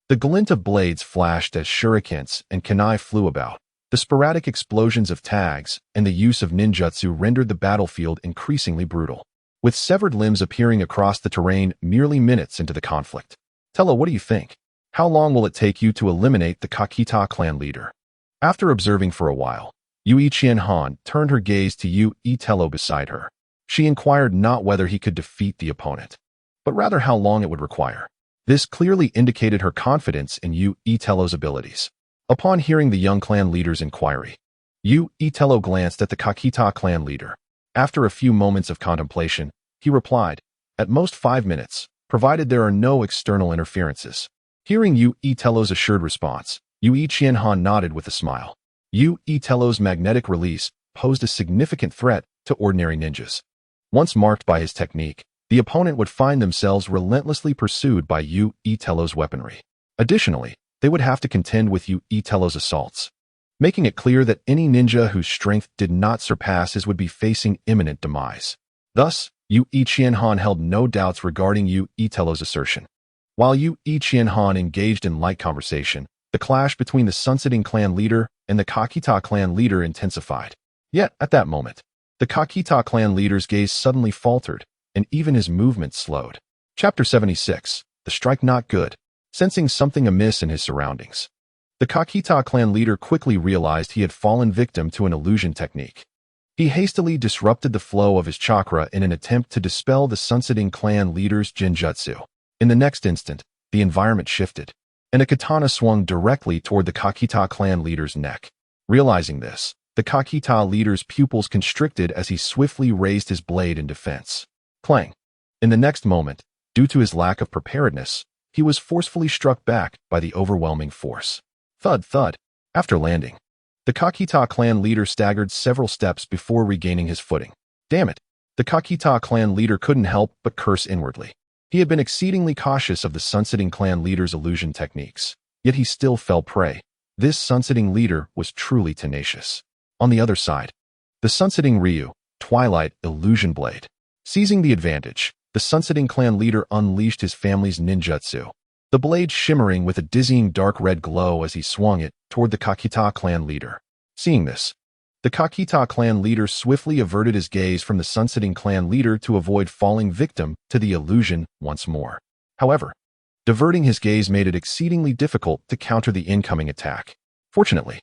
The glint of blades flashed as shurikens and kunai flew about. The sporadic explosions of tags and the use of ninjutsu rendered the battlefield increasingly brutal, with severed limbs appearing across the terrain merely minutes into the conflict. Tello, what do you think? How long will it take you to eliminate the Kakita clan leader? After observing for a while, Yue Qianhan turned her gaze to Yue Tello beside her. She inquired not whether he could defeat the opponent, but rather how long it would require. This clearly indicated her confidence in Yue Tello's abilities. Upon hearing the young clan leader's inquiry, Yue Tello glanced at the Kakita clan leader. After a few moments of contemplation, he replied, "At most 5 minutes, provided there are no external interferences." Hearing Yue Tello's assured response, Yue Qianhan nodded with a smile. Yue Tello's magnetic release posed a significant threat to ordinary ninjas. Once marked by his technique, the opponent would find themselves relentlessly pursued by Yue Tello's weaponry. Additionally, they would have to contend with Yue Tello's assaults, making it clear that any ninja whose strength did not surpass his would be facing imminent demise. Thus, Yue Qianhan held no doubts regarding Yue Tello's assertion. While Yue Qianhan engaged in light conversation, the clash between the Sunsetting clan leader and the Kakita clan leader intensified. Yet, at that moment, the Kakita clan leader's gaze suddenly faltered, and even his movement slowed. Chapter 76. The Strike Not Good. Sensing something amiss in his surroundings, the Kakita clan leader quickly realized he had fallen victim to an illusion technique. He hastily disrupted the flow of his chakra in an attempt to dispel the Sunsetting clan leader's genjutsu. In the next instant, the environment shifted, and a katana swung directly toward the Kakita clan leader's neck. Realizing this, The Kakita leader's pupils constricted as he swiftly raised his blade in defense. Clang! In the next moment, due to his lack of preparedness, he was forcefully struck back by the overwhelming force. Thud, thud. After landing, the Kakita clan leader staggered several steps before regaining his footing. Damn it! The Kakita clan leader couldn't help but curse inwardly. He had been exceedingly cautious of the sunsetting clan leader's illusion techniques, yet he still fell prey. This sunsetting leader was truly tenacious. On the other side, the sunsetting Ryu, Twilight Illusion Blade. Seizing the advantage, the sunsetting clan leader unleashed his family's ninjutsu, the blade shimmering with a dizzying dark red glow as he swung it toward the Kakita clan leader. Seeing this, the Kakita clan leader swiftly averted his gaze from the sunsetting clan leader to avoid falling victim to the illusion once more. However, diverting his gaze made it exceedingly difficult to counter the incoming attack. Fortunately,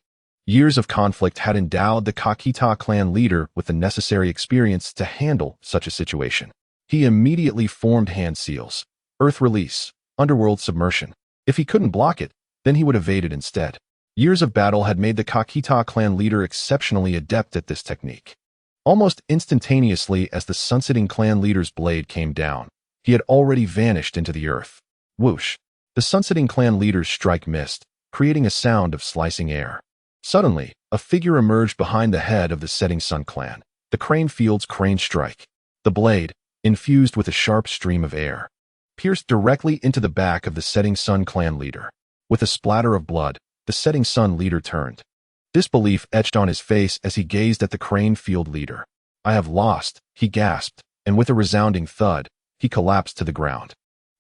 years of conflict had endowed the Kakita clan leader with the necessary experience to handle such a situation. He immediately formed hand seals, earth release, underworld submersion. If he couldn't block it, then he would evade it instead. Years of battle had made the Kakita clan leader exceptionally adept at this technique. Almost instantaneously as the sunsetting clan leader's blade came down, he had already vanished into the earth. Whoosh! The sunsetting clan leader's strike missed, creating a sound of slicing air. Suddenly, a figure emerged behind the head of the setting sun clan, the Cranefield's crane strike. The blade, infused with a sharp stream of air, pierced directly into the back of the setting sun clan leader. With a splatter of blood, the setting sun leader turned. Disbelief etched on his face as he gazed at the Cranefield leader. "I have lost," he gasped, and with a resounding thud, he collapsed to the ground.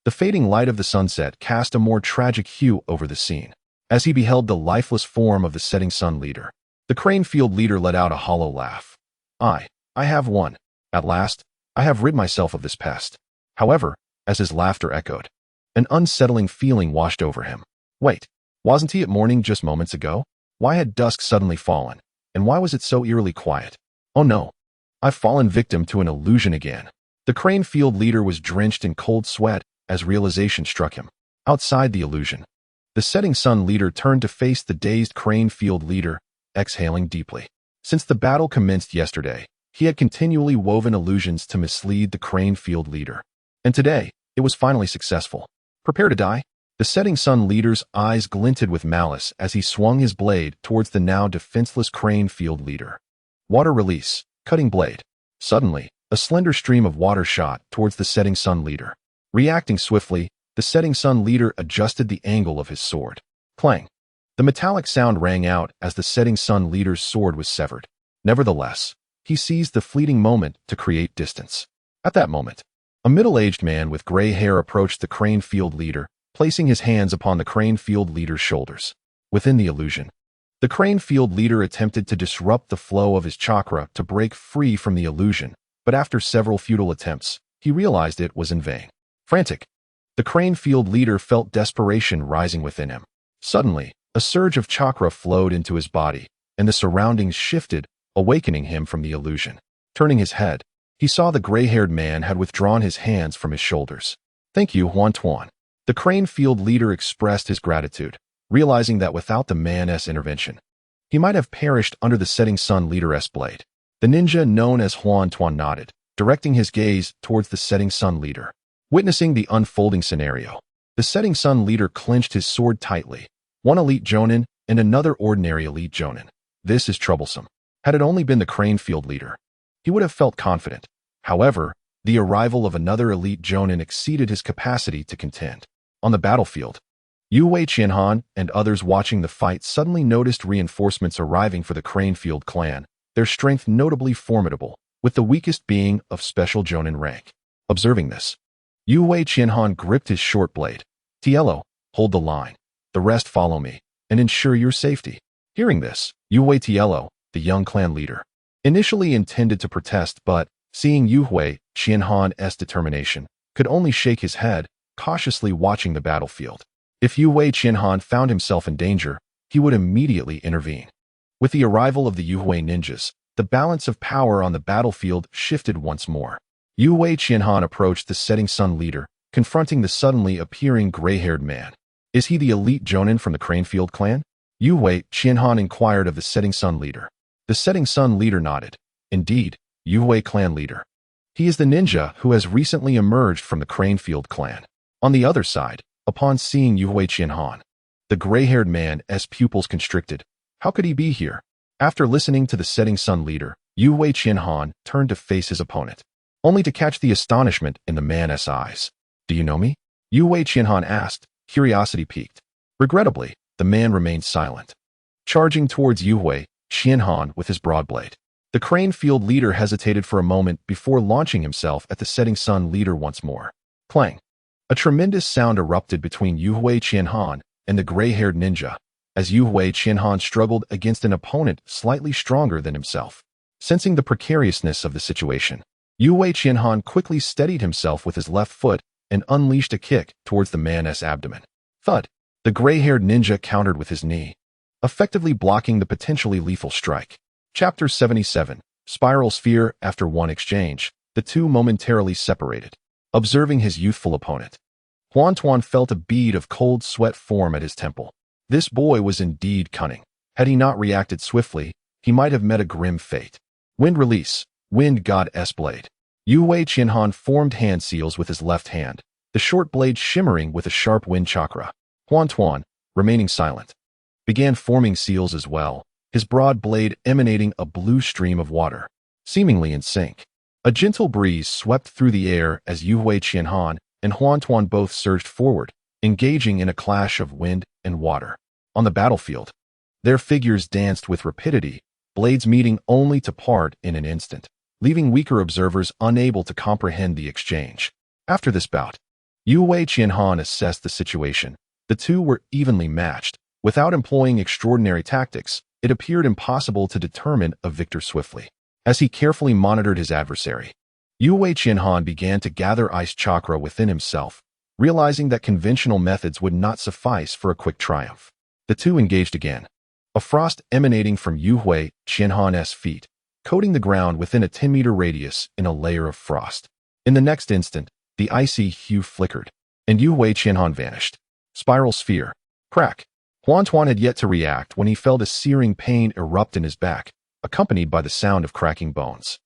The fading light of the sunset cast a more tragic hue over the scene. As he beheld the lifeless form of the setting sun leader, the Cranefield leader let out a hollow laugh. I have won. At last, I have rid myself of this pest." However, as his laughter echoed, an unsettling feeling washed over him. Wait, wasn't he at morning just moments ago? Why had dusk suddenly fallen? And why was it so eerily quiet? Oh no, I've fallen victim to an illusion again. The Cranefield leader was drenched in cold sweat as realization struck him. Outside the illusion, the setting sun leader turned to face the dazed Cranefield leader, exhaling deeply. Since the battle commenced yesterday, he had continually woven illusions to mislead the Cranefield leader. And today, it was finally successful. Prepare to die? The setting sun leader's eyes glinted with malice as he swung his blade towards the now defenseless Cranefield leader. Water release, cutting blade. Suddenly, a slender stream of water shot towards the setting sun leader. Reacting swiftly, the setting sun leader adjusted the angle of his sword. Clang! The metallic sound rang out as the setting sun leader's sword was severed. Nevertheless, he seized the fleeting moment to create distance. At that moment, a middle-aged man with gray hair approached the Cranefield leader, placing his hands upon the Cranefield leader's shoulders. Within the illusion, the Cranefield leader attempted to disrupt the flow of his chakra to break free from the illusion, but after several futile attempts, he realized it was in vain. Frantic, the Cranefield leader felt desperation rising within him. Suddenly, a surge of chakra flowed into his body, and the surroundings shifted, awakening him from the illusion. Turning his head, he saw the gray-haired man had withdrawn his hands from his shoulders. "Thank you, Huan Tuan." The Cranefield leader expressed his gratitude, realizing that without the man's intervention, he might have perished under the setting sun leader's blade. The ninja known as Huan Tuan nodded, directing his gaze towards the setting sun leader. Witnessing the unfolding scenario, the setting sun leader clenched his sword tightly, one elite Jonin and another ordinary elite Jonin. This is troublesome. Had it only been the Cranefield leader, he would have felt confident. However, the arrival of another elite Jonin exceeded his capacity to contend. On the battlefield, Yue Qianhan and others watching the fight suddenly noticed reinforcements arriving for the Cranefield clan, their strength notably formidable, with the weakest being of special Jonin rank. Observing this, Yue Qianhan gripped his short blade. "Tielo, hold the line. The rest follow me, and ensure your safety." Hearing this, Yue Tielo, the young clan leader, initially intended to protest but, seeing Yue Qianhan's determination, could only shake his head, cautiously watching the battlefield. If Yue Qianhan found himself in danger, he would immediately intervene. With the arrival of the Yue ninjas, the balance of power on the battlefield shifted once more. Yue Qianhan approached the setting sun leader, confronting the suddenly appearing gray-haired man. "Is he the elite Jonin from the Cranefield clan?" Yue Qianhan inquired of the setting sun leader. The Setting Sun leader nodded. Indeed, Yuhui clan leader. He is the ninja who has recently emerged from the Cranefield clan. On the other side, upon seeing Yuhui Qianhan, the gray-haired man's pupils constricted. How could he be here? After listening to the Setting Sun leader, Yuhui Qianhan turned to face his opponent, only to catch the astonishment in the man's eyes. Do you know me? Yuhui Qianhan asked, curiosity piqued. Regrettably, the man remained silent, charging towards Yuhui Qianhan with his broad blade. The Cranefield leader hesitated for a moment before launching himself at the Setting Sun leader once more. Clang! A tremendous sound erupted between Yuhui Qianhan and the gray-haired ninja, as Yuhui Qianhan struggled against an opponent slightly stronger than himself. Sensing the precariousness of the situation, Yuhui Qianhan quickly steadied himself with his left foot and unleashed a kick towards the man's abdomen. Thud! The gray-haired ninja countered with his knee, effectively blocking the potentially lethal strike. Chapter 77, Spiral Sphere. After one exchange, the two momentarily separated. Observing his youthful opponent, Huan Tuan felt a bead of cold sweat form at his temple. This boy was indeed cunning. Had he not reacted swiftly, he might have met a grim fate. Wind release, Wind God's blade. Yuhui Qianhan formed hand seals with his left hand, the short blade shimmering with a sharp wind chakra. Huan Tuan, remaining silent, began forming seals as well, his broad blade emanating a blue stream of water, seemingly in sync. A gentle breeze swept through the air as Yuhui Qianhan and Huan Tuan both surged forward, engaging in a clash of wind and water. On the battlefield, their figures danced with rapidity, blades meeting only to part in an instant, leaving weaker observers unable to comprehend the exchange. After this bout, Yuhui Qianhan assessed the situation. The two were evenly matched. Without employing extraordinary tactics, it appeared impossible to determine a victor swiftly. As he carefully monitored his adversary, Yuhui Qianhan began to gather ice chakra within himself, realizing that conventional methods would not suffice for a quick triumph. The two engaged again, a frost emanating from Yuhui Qianhan's feet, coating the ground within a 10-meter radius in a layer of frost. In the next instant, the icy hue flickered, and Yuhui Qianhan vanished. Spiral Sphere. Crack! Huan Tuan had yet to react when he felt a searing pain erupt in his back, accompanied by the sound of cracking bones.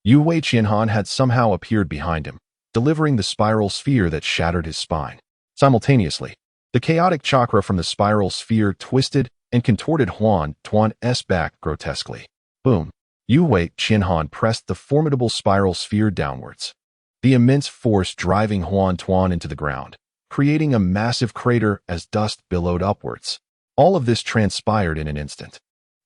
Yuhui Qianhan had somehow appeared behind him, delivering the spiral sphere that shattered his spine. Simultaneously, the chaotic chakra from the spiral sphere twisted and contorted Huan Tuan's back grotesquely. Boom! Yuhui Qianhan pressed the formidable spiral sphere downwards, the immense force driving Huan Tuan into the ground, creating a massive crater as dust billowed upwards. All of this transpired in an instant,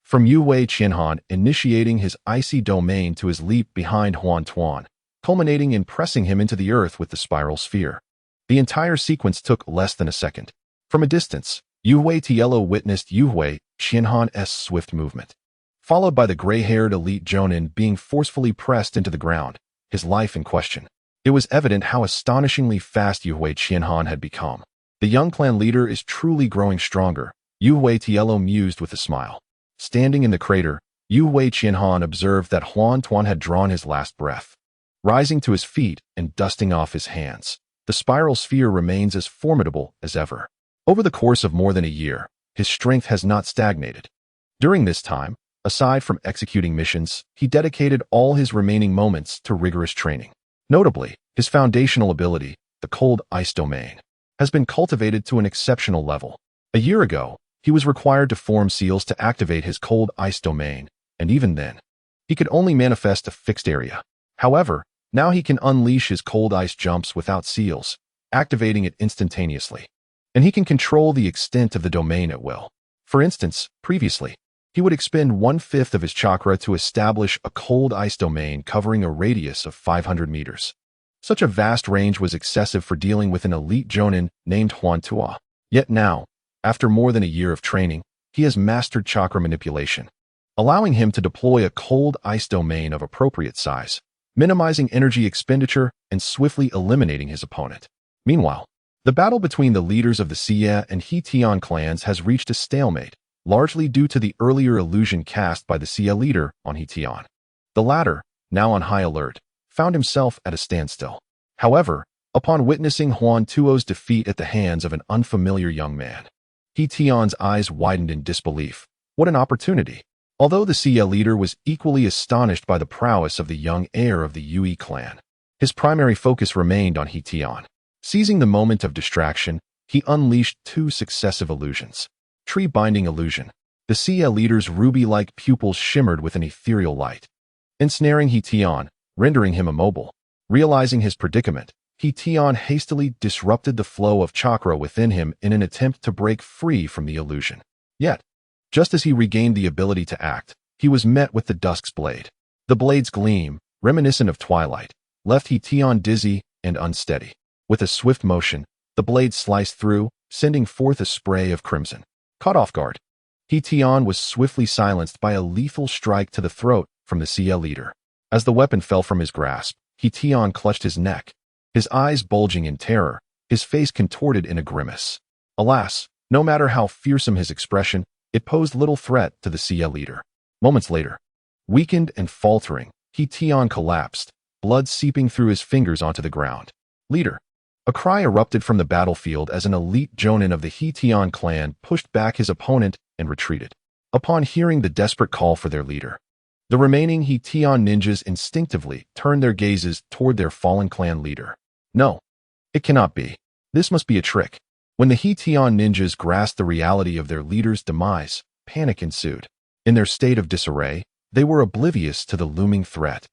from Yuhui Qianhan initiating his icy domain to his leap behind Huan Tuan, culminating in pressing him into the earth with the spiral sphere. The entire sequence took less than a second. From a distance, Yuhui Tielo witnessed Yuhui Qianhan's swift movement, followed by the gray-haired elite Jonin being forcefully pressed into the ground, his life in question. It was evident how astonishingly fast Yuhui Qianhan had become. The young clan leader is truly growing stronger, Yuhui Tielo mused with a smile. Standing in the crater, Yuhui Qianhan observed that Huan Tuan had drawn his last breath. Rising to his feet and dusting off his hands, the spiral sphere remains as formidable as ever. Over the course of more than a year, his strength has not stagnated. During this time, aside from executing missions, he dedicated all his remaining moments to rigorous training. Notably, his foundational ability, the cold ice domain, has been cultivated to an exceptional level. A year ago, he was required to form seals to activate his cold ice domain, and even then, he could only manifest a fixed area. However, now he can unleash his cold ice jumps without seals, activating it instantaneously. And he can control the extent of the domain at will. For instance, previously, he would expend 1/5 of his chakra to establish a cold ice domain covering a radius of 500 meters. Such a vast range was excessive for dealing with an elite Jonin named Huan Tuan. Yet now, after more than a year of training, he has mastered chakra manipulation, allowing him to deploy a cold ice domain of appropriate size, minimizing energy expenditure and swiftly eliminating his opponent. Meanwhile, the battle between the leaders of the Xia and He-Tian clans has reached a stalemate, largely due to the earlier illusion cast by the Xia leader on He-Tian. The latter, now on high alert, found himself at a standstill. However, upon witnessing Huan Tuo's defeat at the hands of an unfamiliar young man, He-Tian's eyes widened in disbelief. What an opportunity! Although the Sia leader was equally astonished by the prowess of the young heir of the Yui clan, his primary focus remained on Hitian. Seizing the moment of distraction, he unleashed two successive illusions. Tree-binding illusion. The Sia leader's ruby-like pupils shimmered with an ethereal light, ensnaring Hitian, rendering him immobile. Realizing his predicament, Hitian hastily disrupted the flow of chakra within him in an attempt to break free from the illusion. Yet, just as he regained the ability to act, he was met with the Dusk's blade. The blade's gleam, reminiscent of twilight, left Hitian dizzy and unsteady. With a swift motion, the blade sliced through, sending forth a spray of crimson. Caught off guard, Hitian was swiftly silenced by a lethal strike to the throat from the Sia leader. As the weapon fell from his grasp, Hitian clutched his neck, his eyes bulging in terror, his face contorted in a grimace. Alas, no matter how fearsome his expression, it posed little threat to the Sia leader. Moments later, weakened and faltering, Hitian collapsed, blood seeping through his fingers onto the ground. Leader. A cry erupted from the battlefield as an elite Jonin of the Hitian clan pushed back his opponent and retreated. Upon hearing the desperate call for their leader, the remaining Hitian ninjas instinctively turned their gazes toward their fallen clan leader. No, it cannot be. This must be a trick. When the Hitian ninjas grasped the reality of their leader's demise, panic ensued. In their state of disarray, they were oblivious to the looming threat,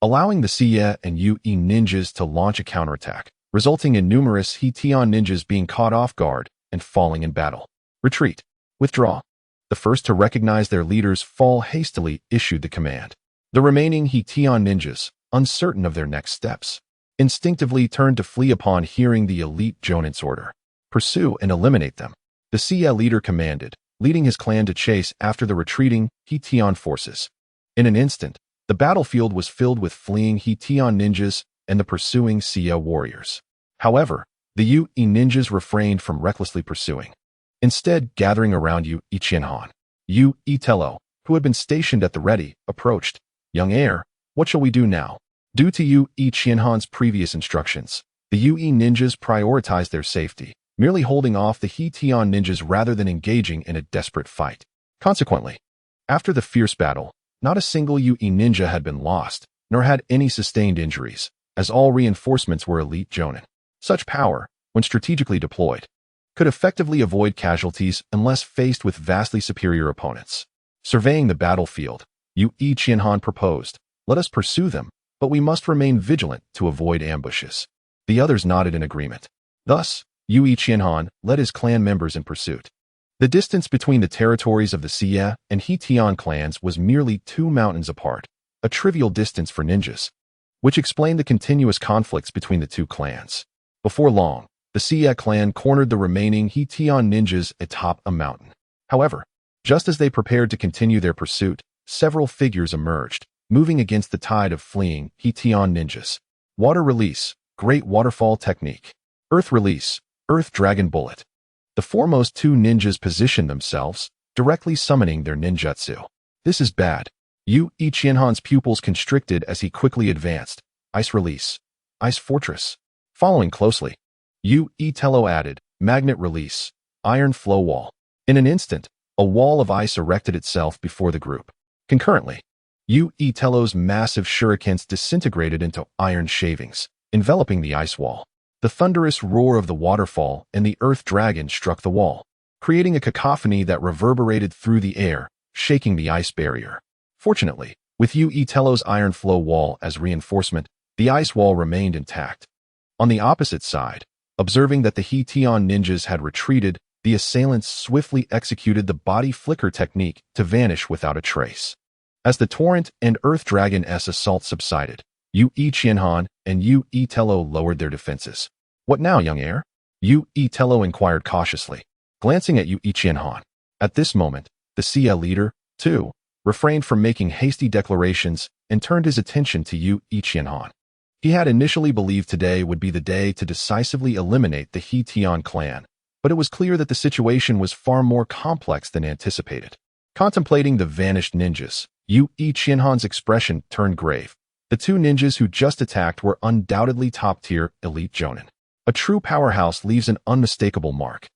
allowing the Sia and Yui ninjas to launch a counterattack, resulting in numerous Hitian ninjas being caught off guard and falling in battle. Retreat. Withdraw. The first to recognize their leader's fall hastily issued the command. The remaining Hitian ninjas, uncertain of their next steps, instinctively turned to flee upon hearing the elite Jonin's order. Pursue and eliminate them. The Sia leader commanded, leading his clan to chase after the retreating Hitian forces. In an instant, the battlefield was filled with fleeing Hitian ninjas and the pursuing Sia warriors. However, the Yui ninjas refrained from recklessly pursuing, instead gathering around Yui Qianhan. Yui Tello, who had been stationed at the ready, approached. Young heir, what shall we do now? Due to Yui Qianhan's previous instructions, the Yui ninjas prioritized their safety, merely holding off the Hitian ninjas rather than engaging in a desperate fight. Consequently, after the fierce battle, not a single Yui ninja had been lost, nor had any sustained injuries, as all reinforcements were elite Jonin. Such power, when strategically deployed, could effectively avoid casualties unless faced with vastly superior opponents. Surveying the battlefield, Yui Qianhan proposed, "Let us pursue them, but we must remain vigilant to avoid ambushes." The others nodded in agreement. Thus, Yui Qianhan led his clan members in pursuit. The distance between the territories of the Sia and Hitian clans was merely 2 mountains apart, a trivial distance for ninjas, which explained the continuous conflicts between the two clans. Before long, the Sia clan cornered the remaining Hitian ninjas atop a mountain. However, just as they prepared to continue their pursuit, several figures emerged, moving against the tide of fleeing Hitian ninjas. Water release, Great Waterfall Technique. Earth release, Earth Dragon Bullet. The foremost 2 ninjas positioned themselves, directly summoning their ninjutsu. This is bad. Yui Qianhan's pupils constricted as he quickly advanced. Ice release, Ice Fortress. Following closely, Yui Tello added, Magnet release, Iron Flow Wall. In an instant, a wall of ice erected itself before the group. Concurrently, Yui Tello's massive shurikens disintegrated into iron shavings, enveloping the ice wall. The thunderous roar of the waterfall and the earth dragon struck the wall, creating a cacophony that reverberated through the air, shaking the ice barrier. Fortunately, with Yui Tello's iron flow wall as reinforcement, the ice wall remained intact. On the opposite side, observing that the Hitian ninjas had retreated, the assailants swiftly executed the body flicker technique to vanish without a trace. As the torrent and earth dragon's assault subsided, Yui Qianhan and Yui Tello lowered their defenses. What now, young heir? Yui Tello inquired cautiously, glancing at Yui Qianhan. At this moment, the Sia leader, too, refrained from making hasty declarations and turned his attention to Yui Qianhan. He had initially believed today would be the day to decisively eliminate the Hitian clan, but it was clear that the situation was far more complex than anticipated. Contemplating the vanished ninjas, Yui Qianhan's expression turned grave. The 2 ninjas who just attacked were undoubtedly top-tier elite Jonin. A true powerhouse leaves an unmistakable mark.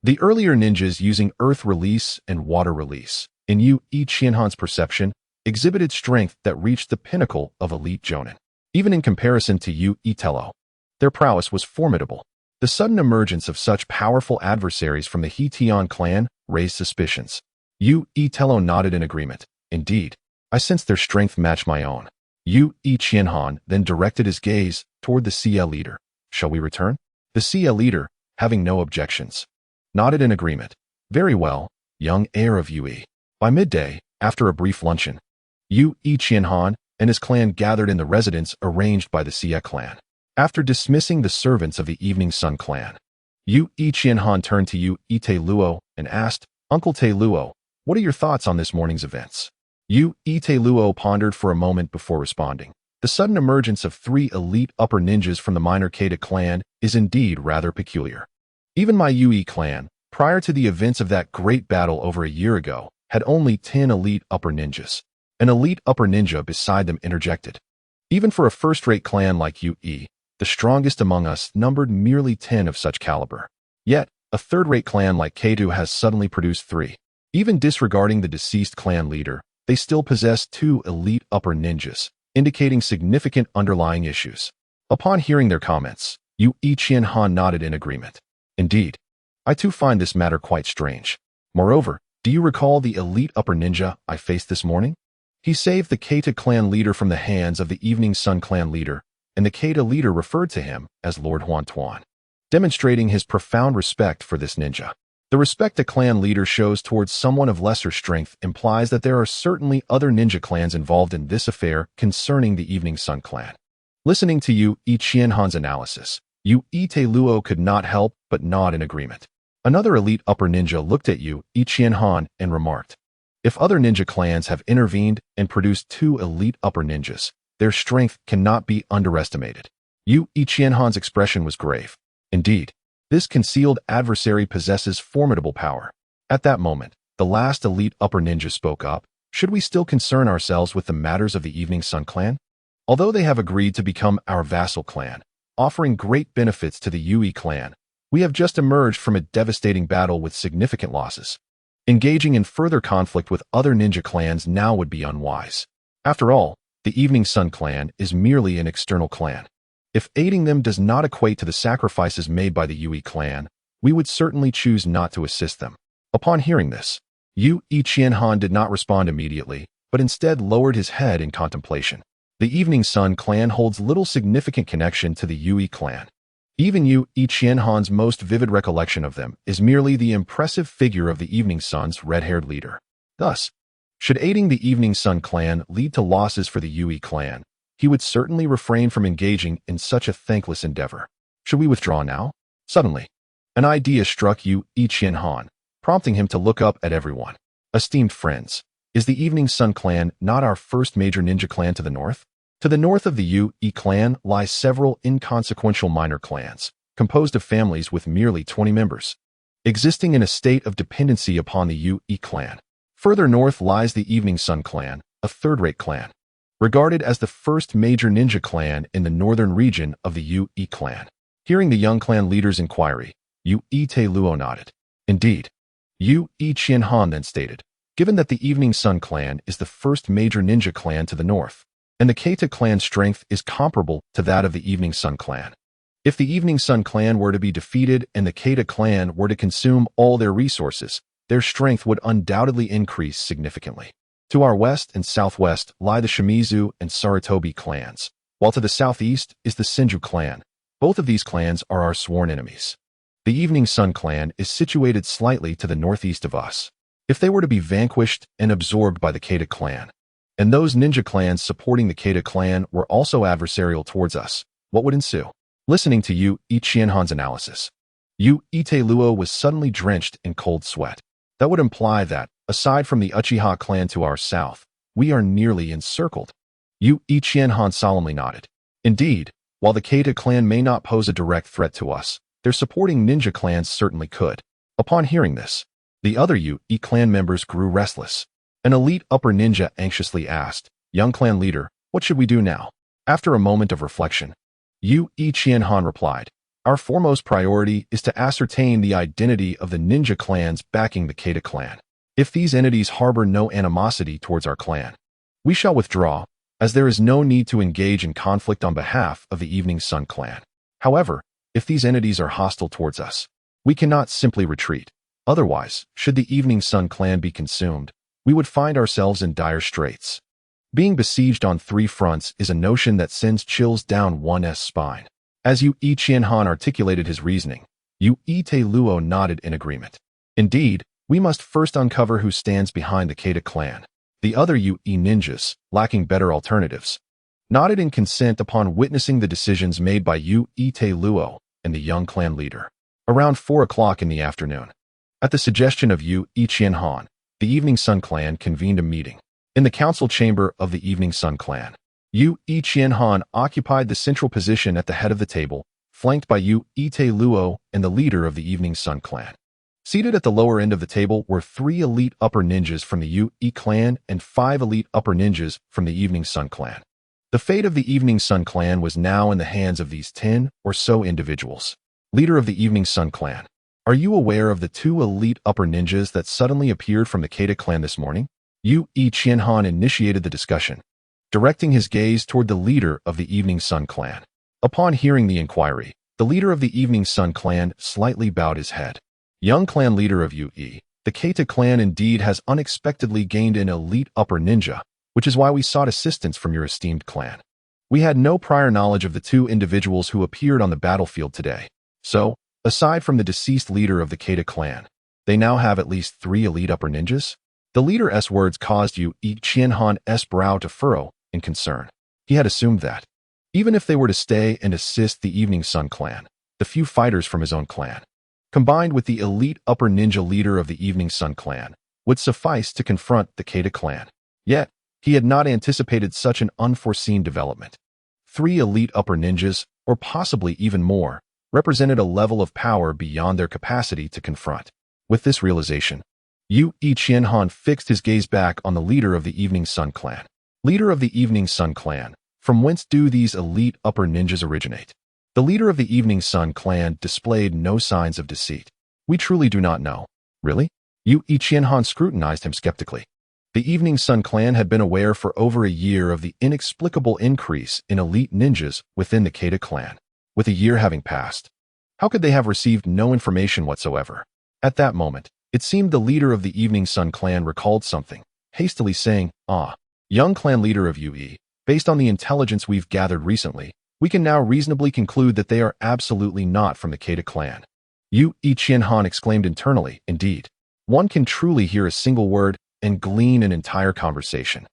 The earlier ninjas using earth release and water release, in Yu Qianhan's perception, exhibited strength that reached the pinnacle of elite Jonin. Even in comparison to Yu Itelo, their prowess was formidable. The sudden emergence of such powerful adversaries from the Hitian clan raised suspicions. Yu Itelo nodded in agreement. Indeed, I sensed their strength matched my own. Yu Qianhan then directed his gaze toward the Xia leader. Shall we return? The Xia leader, having no objections, nodded in agreement. Very well, young heir of Yue. By midday, after a brief luncheon, Yu Qianhan and his clan gathered in the residence arranged by the Xia clan. After dismissing the servants of the Evening Sun clan, Yu Qianhan turned to Yu Luo and asked, Uncle Luo, what are your thoughts on this morning's events? Yu Luo pondered for a moment before responding. The sudden emergence of 3 elite upper ninjas from the minor Keita clan is indeed rather peculiar. Even my Yue clan, prior to the events of that great battle over a year ago, had only 10 elite upper ninjas. An elite upper ninja beside them interjected. Even for a first-rate clan like Yue, the strongest among us numbered merely 10 of such caliber. Yet, a third-rate clan like Keitu has suddenly produced 3. Even disregarding the deceased clan leader, they still possess 2 elite upper ninjas, indicating significant underlying issues. Upon hearing their comments, Yu Qianhan nodded in agreement. Indeed, I too find this matter quite strange. Moreover, do you recall the elite upper ninja I faced this morning? He saved the Keita clan leader from the hands of the Evening Sun clan leader, and the Keita leader referred to him as Lord Huan Tuan, demonstrating his profound respect for this ninja. The respect a clan leader shows towards someone of lesser strength implies that there are certainly other ninja clans involved in this affair concerning the Evening Sun clan. Listening to Yu Qianhan's analysis, Yu Luo could not help but nod in agreement. Another elite upper ninja looked at Yu Qianhan and remarked, if other ninja clans have intervened and produced 2 elite upper ninjas, their strength cannot be underestimated. Yu Qianhan's expression was grave. Indeed, this concealed adversary possesses formidable power. At that moment, the last elite upper ninja spoke up. Should we still concern ourselves with the matters of the Evening Sun clan? Although they have agreed to become our vassal clan, offering great benefits to the Yue clan, we have just emerged from a devastating battle with significant losses. Engaging in further conflict with other ninja clans now would be unwise. After all, the Evening Sun clan is merely an external clan. If aiding them does not equate to the sacrifices made by the Yue clan, we would certainly choose not to assist them. Upon hearing this, Yu Qianhan did not respond immediately, but instead lowered his head in contemplation. The Evening Sun clan holds little significant connection to the Yue clan. Even Yu Qianhan's most vivid recollection of them is merely the impressive figure of the Evening Sun's red-haired leader. Thus, should aiding the Evening Sun clan lead to losses for the Yue clan, he would certainly refrain from engaging in such a thankless endeavor. Should we withdraw now? Suddenly, an idea struck Yu Qianhan, prompting him to look up at everyone. Esteemed friends, is the Evening Sun clan not our first major ninja clan to the north? To the north of the Yue clan lie several inconsequential minor clans, composed of families with merely 20 members, existing in a state of dependency upon the Yue clan. Further north lies the Evening Sun clan, a third-rate clan, regarded as the first major ninja clan in the northern region of the Yue clan. Hearing the young clan leader's inquiry, Yu Luo nodded. Indeed, Yu Qianhan then stated, given that the Evening Sun clan is the first major ninja clan to the north, and the Keita clan's strength is comparable to that of the Evening Sun clan, if the Evening Sun clan were to be defeated and the Keita clan were to consume all their resources, their strength would undoubtedly increase significantly. To our west and southwest lie the Shimizu and Sarutobi clans, while to the southeast is the Senju clan. Both of these clans are our sworn enemies. The Evening Sun clan is situated slightly to the northeast of us. If they were to be vanquished and absorbed by the Keita clan, and those ninja clans supporting the Keita clan were also adversarial towards us, what would ensue? Listening to Yu Qianhan's analysis, Yu Luo was suddenly drenched in cold sweat. That would imply that, aside from the Uchiha clan to our south, we are nearly encircled. Yu Qianhan solemnly nodded. Indeed, while the Keita clan may not pose a direct threat to us, their supporting ninja clans certainly could. Upon hearing this, the other Yue clan members grew restless. An elite upper ninja anxiously asked, young clan leader, what should we do now? After a moment of reflection, Yu Qianhan replied, our foremost priority is to ascertain the identity of the ninja clans backing the Keita clan. If these entities harbor no animosity towards our clan, we shall withdraw, as there is no need to engage in conflict on behalf of the Evening Sun clan. However, if these entities are hostile towards us, we cannot simply retreat. Otherwise, should the Evening Sun clan be consumed, we would find ourselves in dire straits. Being besieged on 3 fronts is a notion that sends chills down one's spine. As Yu Qianhan articulated his reasoning, Yu Luo nodded in agreement. Indeed, we must first uncover who stands behind the Keita clan. The other Yu ninjas, lacking better alternatives, nodded in consent upon witnessing the decisions made by Yu Luo and the young clan leader. Around 4 o'clock in the afternoon, at the suggestion of Yu Qianhan, the Evening Sun clan convened a meeting. In the council chamber of the Evening Sun clan, Yu Qianhan occupied the central position at the head of the table, flanked by Yu Luo and the leader of the Evening Sun clan. Seated at the lower end of the table were 3 elite upper ninjas from the Yu clan and 5 elite upper ninjas from the Evening Sun clan. The fate of the Evening Sun clan was now in the hands of these 10 or so individuals. Leader of the Evening Sun clan, are you aware of the 2 elite upper ninjas that suddenly appeared from the Keita clan this morning? Yu Qianhan initiated the discussion, directing his gaze toward the leader of the Evening Sun clan. Upon hearing the inquiry, the leader of the Evening Sun clan slightly bowed his head. Young clan leader of Yu, the Keita clan indeed has unexpectedly gained an elite upper ninja, which is why we sought assistance from your esteemed clan. We had no prior knowledge of the 2 individuals who appeared on the battlefield today. So, aside from the deceased leader of the Keita clan, they now have at least 3 elite upper ninjas? The leader's words caused Yu Qianhan's brow to furrow in concern. He had assumed that, even if they were to stay and assist the Evening Sun clan, the few fighters from his own clan, combined with the elite upper ninja leader of the Evening Sun clan, would suffice to confront the Keita clan. Yet, he had not anticipated such an unforeseen development. 3 elite upper ninjas, or possibly even more, represented a level of power beyond their capacity to confront. With this realization, Yu Qianhan fixed his gaze back on the leader of the Evening Sun clan. Leader of the Evening Sun clan, from whence do these elite upper ninjas originate? The leader of the Evening Sun clan displayed no signs of deceit. We truly do not know. Really? Yu Qianhan scrutinized him skeptically. The Evening Sun clan had been aware for over a year of the inexplicable increase in elite ninjas within the Keita clan. With a year having passed, how could they have received no information whatsoever? At that moment, it seemed the leader of the Evening Sun clan recalled something, hastily saying, young clan leader of Yu, based on the intelligence we've gathered recently, we can now reasonably conclude that they are absolutely not from the Keita clan. Yu Qianhan exclaimed internally, indeed. One can truly hear a single word and glean an entire conversation.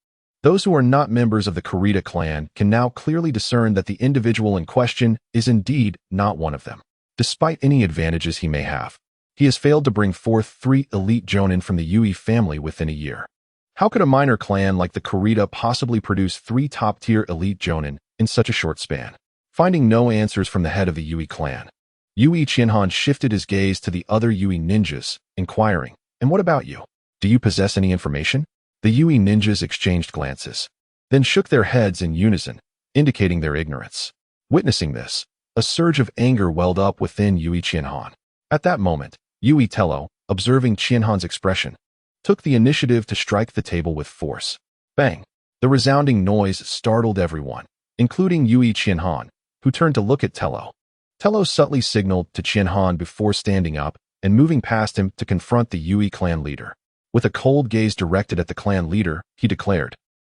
Those who are not members of the Keita clan can now clearly discern that the individual in question is indeed not one of them. Despite any advantages he may have, he has failed to bring forth 3 elite Jonin from the Yui family within a year. How could a minor clan like the Keita possibly produce 3 top-tier elite Jonin in such a short span? Finding no answers from the head of the Yui clan, Yu Qianhan shifted his gaze to the other Yui ninjas, inquiring, and what about you? Do you possess any information? The Yui ninjas exchanged glances, then shook their heads in unison, indicating their ignorance. Witnessing this, a surge of anger welled up within Yu Qianhan. At that moment, Yu Tello, observing Qianhan's expression, took the initiative to strike the table with force. Bang! The resounding noise startled everyone, including Yu Qianhan, who turned to look at Tello. Tello subtly signaled to Qianhan before standing up and moving past him to confront the Yui clan leader. With a cold gaze directed at the clan leader, he declared,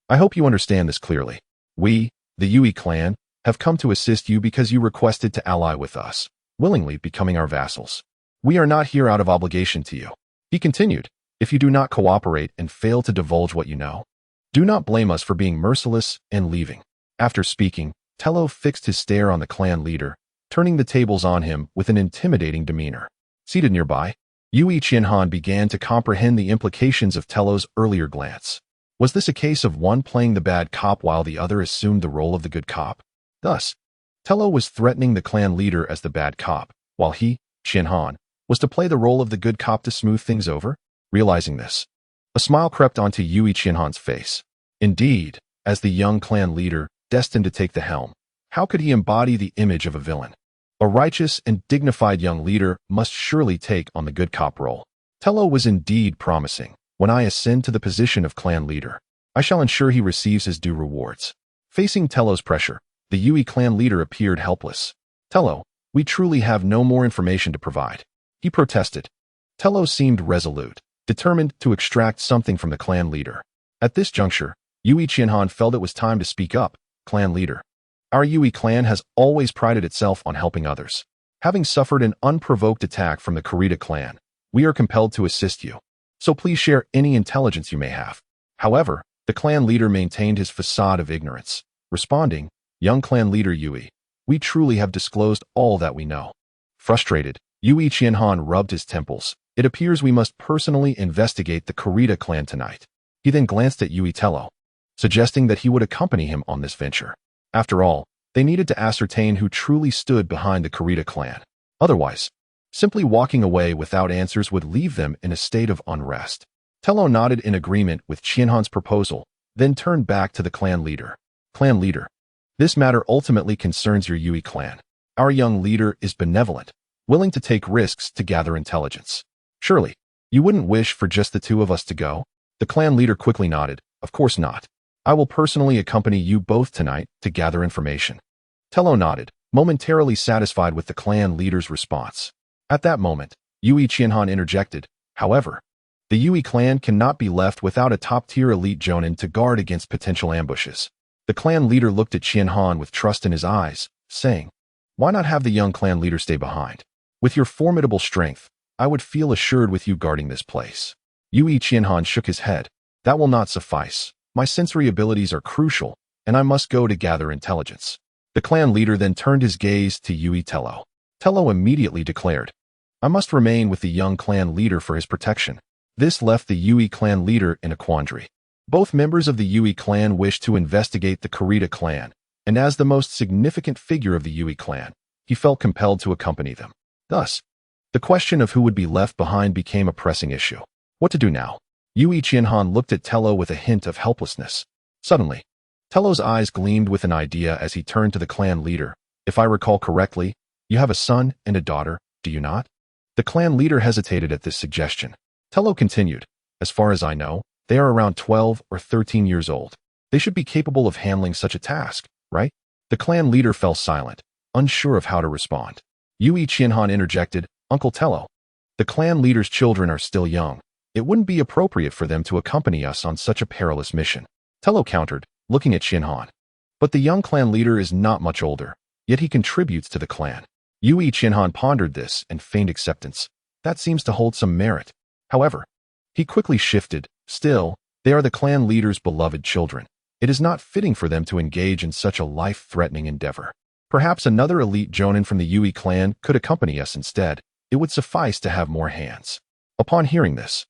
I hope you understand this clearly. We, the Yui clan, have come to assist you because you requested to ally with us, willingly becoming our vassals. We are not here out of obligation to you. He continued, if you do not cooperate and fail to divulge what you know, do not blame us for being merciless and leaving. After speaking, Tello fixed his stare on the clan leader, turning the tables on him with an intimidating demeanor. Seated nearby, Yu Qianhan began to comprehend the implications of Tello's earlier glance. Was this a case of one playing the bad cop while the other assumed the role of the good cop? Thus, Tello was threatening the clan leader as the bad cop, while he, Qianhan, was to play the role of the good cop to smooth things over? Realizing this, a smile crept onto Yu Qianhan's face. Indeed, as the young clan leader, destined to take the helm, how could he embody the image of a villain? A righteous and dignified young leader must surely take on the good cop role. Tello was indeed promising, When I ascend to the position of clan leader, I shall ensure he receives his due rewards. Facing Tello's pressure, the Yui clan leader appeared helpless. Tello, we truly have no more information to provide. He protested. Tello seemed resolute, determined to extract something from the clan leader. At this juncture, Yui Qianhan felt it was time to speak up. Clan leader. Our Yui clan has always prided itself on helping others. Having suffered an unprovoked attack from the Kurita clan, we are compelled to assist you. So please share any intelligence you may have. However, the clan leader maintained his facade of ignorance, responding, young clan leader Yui, we truly have disclosed all that we know. Frustrated, Yui Qianhan rubbed his temples. It appears we must personally investigate the Kurita clan tonight. He then glanced at Yui Tello, suggesting that he would accompany him on this venture. After all, they needed to ascertain who truly stood behind the Kurita clan. Otherwise, simply walking away without answers would leave them in a state of unrest. Tello nodded in agreement with Qianhan's proposal, then turned back to the clan leader. Clan leader, this matter ultimately concerns your Yui clan. Our young leader is benevolent, willing to take risks to gather intelligence. Surely, you wouldn't wish for just the two of us to go? The clan leader quickly nodded. Of course not. I will personally accompany you both tonight to gather information. Tello nodded, momentarily satisfied with the clan leader's response. At that moment, Yui Qianhan interjected. However, the Yui clan cannot be left without a top-tier elite Jonin to guard against potential ambushes. The clan leader looked at Qianhan with trust in his eyes, saying, why not have the young clan leader stay behind? With your formidable strength, I would feel assured with you guarding this place. Yui Qianhan shook his head. That will not suffice. My sensory abilities are crucial, and I must go to gather intelligence. The clan leader then turned his gaze to Yui Tello. Tello immediately declared, I must remain with the young clan leader for his protection. This left the Yui clan leader in a quandary. Both members of the Yui clan wished to investigate the Kurita clan, and as the most significant figure of the Yui clan, he felt compelled to accompany them. Thus, the question of who would be left behind became a pressing issue. What to do now? Yui Qianhan looked at Tello with a hint of helplessness. Suddenly, Tello's eyes gleamed with an idea as he turned to the clan leader. If I recall correctly, you have a son and a daughter, do you not? The clan leader hesitated at this suggestion. Tello continued, as far as I know, they are around 12 or 13 years old. They should be capable of handling such a task, right? The clan leader fell silent, unsure of how to respond. Yui Qianhan interjected, Uncle Tello, the clan leader's children are still young. It wouldn't be appropriate for them to accompany us on such a perilous mission. Tello countered, looking at Qianhan. But the young clan leader is not much older, yet he contributes to the clan. Yui Qianhan pondered this and feigned acceptance. That seems to hold some merit. However, he quickly shifted. Still, they are the clan leader's beloved children. It is not fitting for them to engage in such a life-threatening endeavor. Perhaps another elite Jonin from the Yui clan could accompany us instead. It would suffice to have more hands. Upon hearing this,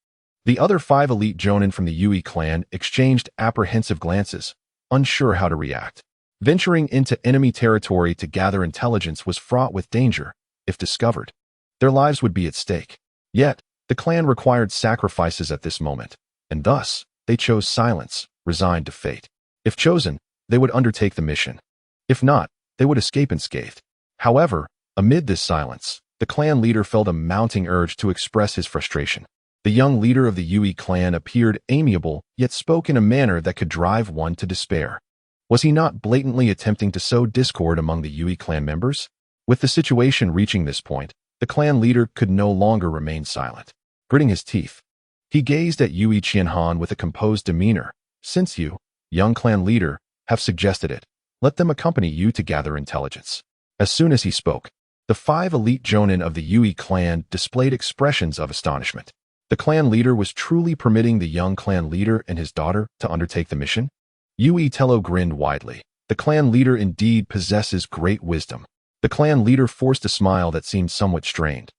the other 5 elite Jonin from the Yui clan exchanged apprehensive glances, unsure how to react. Venturing into enemy territory to gather intelligence was fraught with danger. If discovered, their lives would be at stake. Yet, the clan required sacrifices at this moment, and thus, they chose silence, resigned to fate. If chosen, they would undertake the mission. If not, they would escape unscathed. However, amid this silence, the clan leader felt a mounting urge to express his frustration. The young leader of the Yui clan appeared amiable, yet spoke in a manner that could drive one to despair. Was he not blatantly attempting to sow discord among the Yui clan members? With the situation reaching this point, the clan leader could no longer remain silent. Gritting his teeth, he gazed at Yui Qianhan with a composed demeanor. Since you, young clan leader, have suggested it, let them accompany you to gather intelligence. As soon as he spoke, the 5 elite Jonin of the Yui clan displayed expressions of astonishment. The clan leader was truly permitting the young clan leader and his daughter to undertake the mission? Yui Tello grinned widely. The clan leader indeed possesses great wisdom. The clan leader forced a smile that seemed somewhat strained.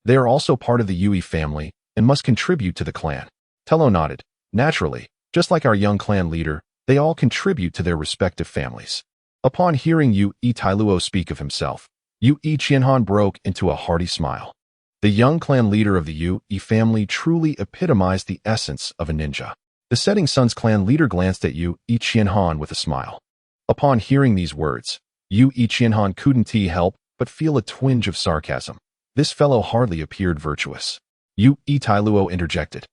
They are also part of the Yui family and must contribute to the clan. Tello nodded. Naturally, just like our young clan leader, they all contribute to their respective families. Upon hearing Yui Tailuo speak of himself, Yui Qianhan broke into a hearty smile. The young clan leader of the Yui family truly epitomized the essence of a ninja. The Setting Sun's clan leader glanced at Yui Qianhan with a smile. Upon hearing these words, Yui Qianhan couldn't help but feel a twinge of sarcasm. This fellow hardly appeared virtuous. Yui Tailuo interjected.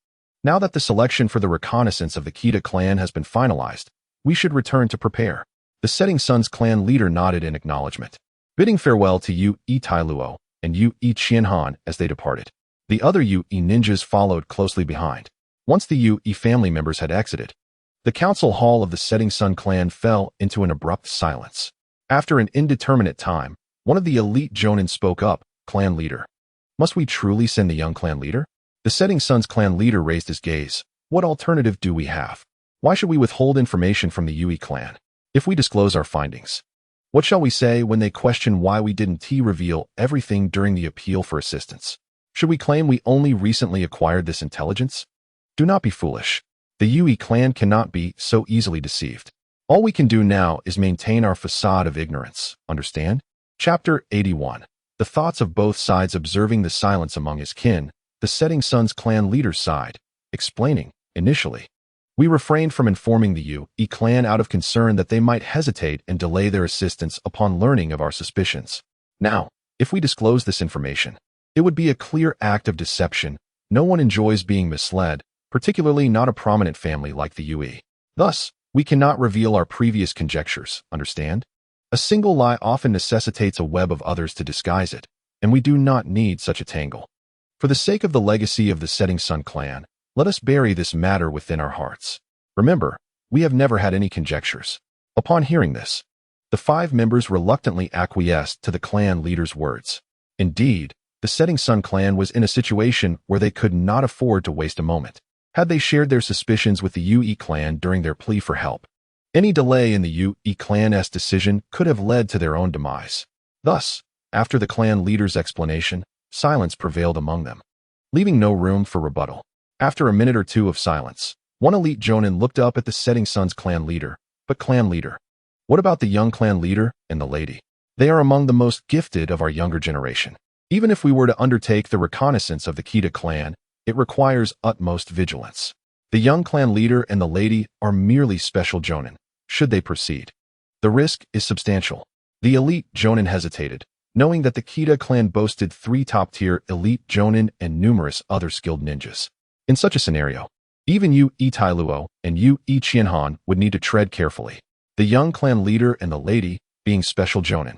Now that the selection for the reconnaissance of the Kita clan has been finalized, we should return to prepare. The Setting Sun's clan leader nodded in acknowledgement, bidding farewell to Yu E Tailuo and Yu E Qianhan as they departed. The other Yu E ninjas followed closely behind. Once the Yu E family members had exited, the council hall of the Setting Sun clan fell into an abrupt silence. After an indeterminate time, one of the elite Jonin spoke up, clan leader. Must we truly send the young clan leader? The Setting Sun's clan leader raised his gaze. What alternative do we have? Why should we withhold information from the Yui clan? If we disclose our findings, what shall we say when they question why we didn't reveal everything during the appeal for assistance? Should we claim we only recently acquired this intelligence? Do not be foolish. The Yui clan cannot be so easily deceived. All we can do now is maintain our facade of ignorance, understand? Chapter 81. The thoughts of both sides. Observing the silence among his kin, the Setting Sun's clan leader sighed, explaining, initially, we refrained from informing the Yui clan out of concern that they might hesitate and delay their assistance upon learning of our suspicions. Now, if we disclose this information, it would be a clear act of deception. No one enjoys being misled, particularly not a prominent family like the Yui. Thus, we cannot reveal our previous conjectures, understand? A single lie often necessitates a web of others to disguise it, and we do not need such a tangle. For the sake of the legacy of the Setting Sun clan, let us bury this matter within our hearts. Remember, we have never had any conjectures. Upon hearing this, the 5 members reluctantly acquiesced to the clan leader's words. Indeed, the Setting Sun clan was in a situation where they could not afford to waste a moment. Had they shared their suspicions with the Yui clan during their plea for help, any delay in the Yui clan's decision could have led to their own demise. Thus, after the clan leader's explanation, silence prevailed among them, leaving no room for rebuttal. After a minute or two of silence, one elite Jonin looked up at the Setting Sun's clan leader. But clan leader, what about the young clan leader and the lady? They are among the most gifted of our younger generation. Even if we were to undertake the reconnaissance of the Kita clan, it requires utmost vigilance. The young clan leader and the lady are merely special Jonin, should they proceed. The risk is substantial. The elite Jonin hesitated, knowing that the Kita clan boasted 3 top-tier elite Jonin and numerous other skilled ninjas. In such a scenario, even Yu E Tailuo and Yu E Qianhan would need to tread carefully. The young clan leader and the lady, being special Jonin,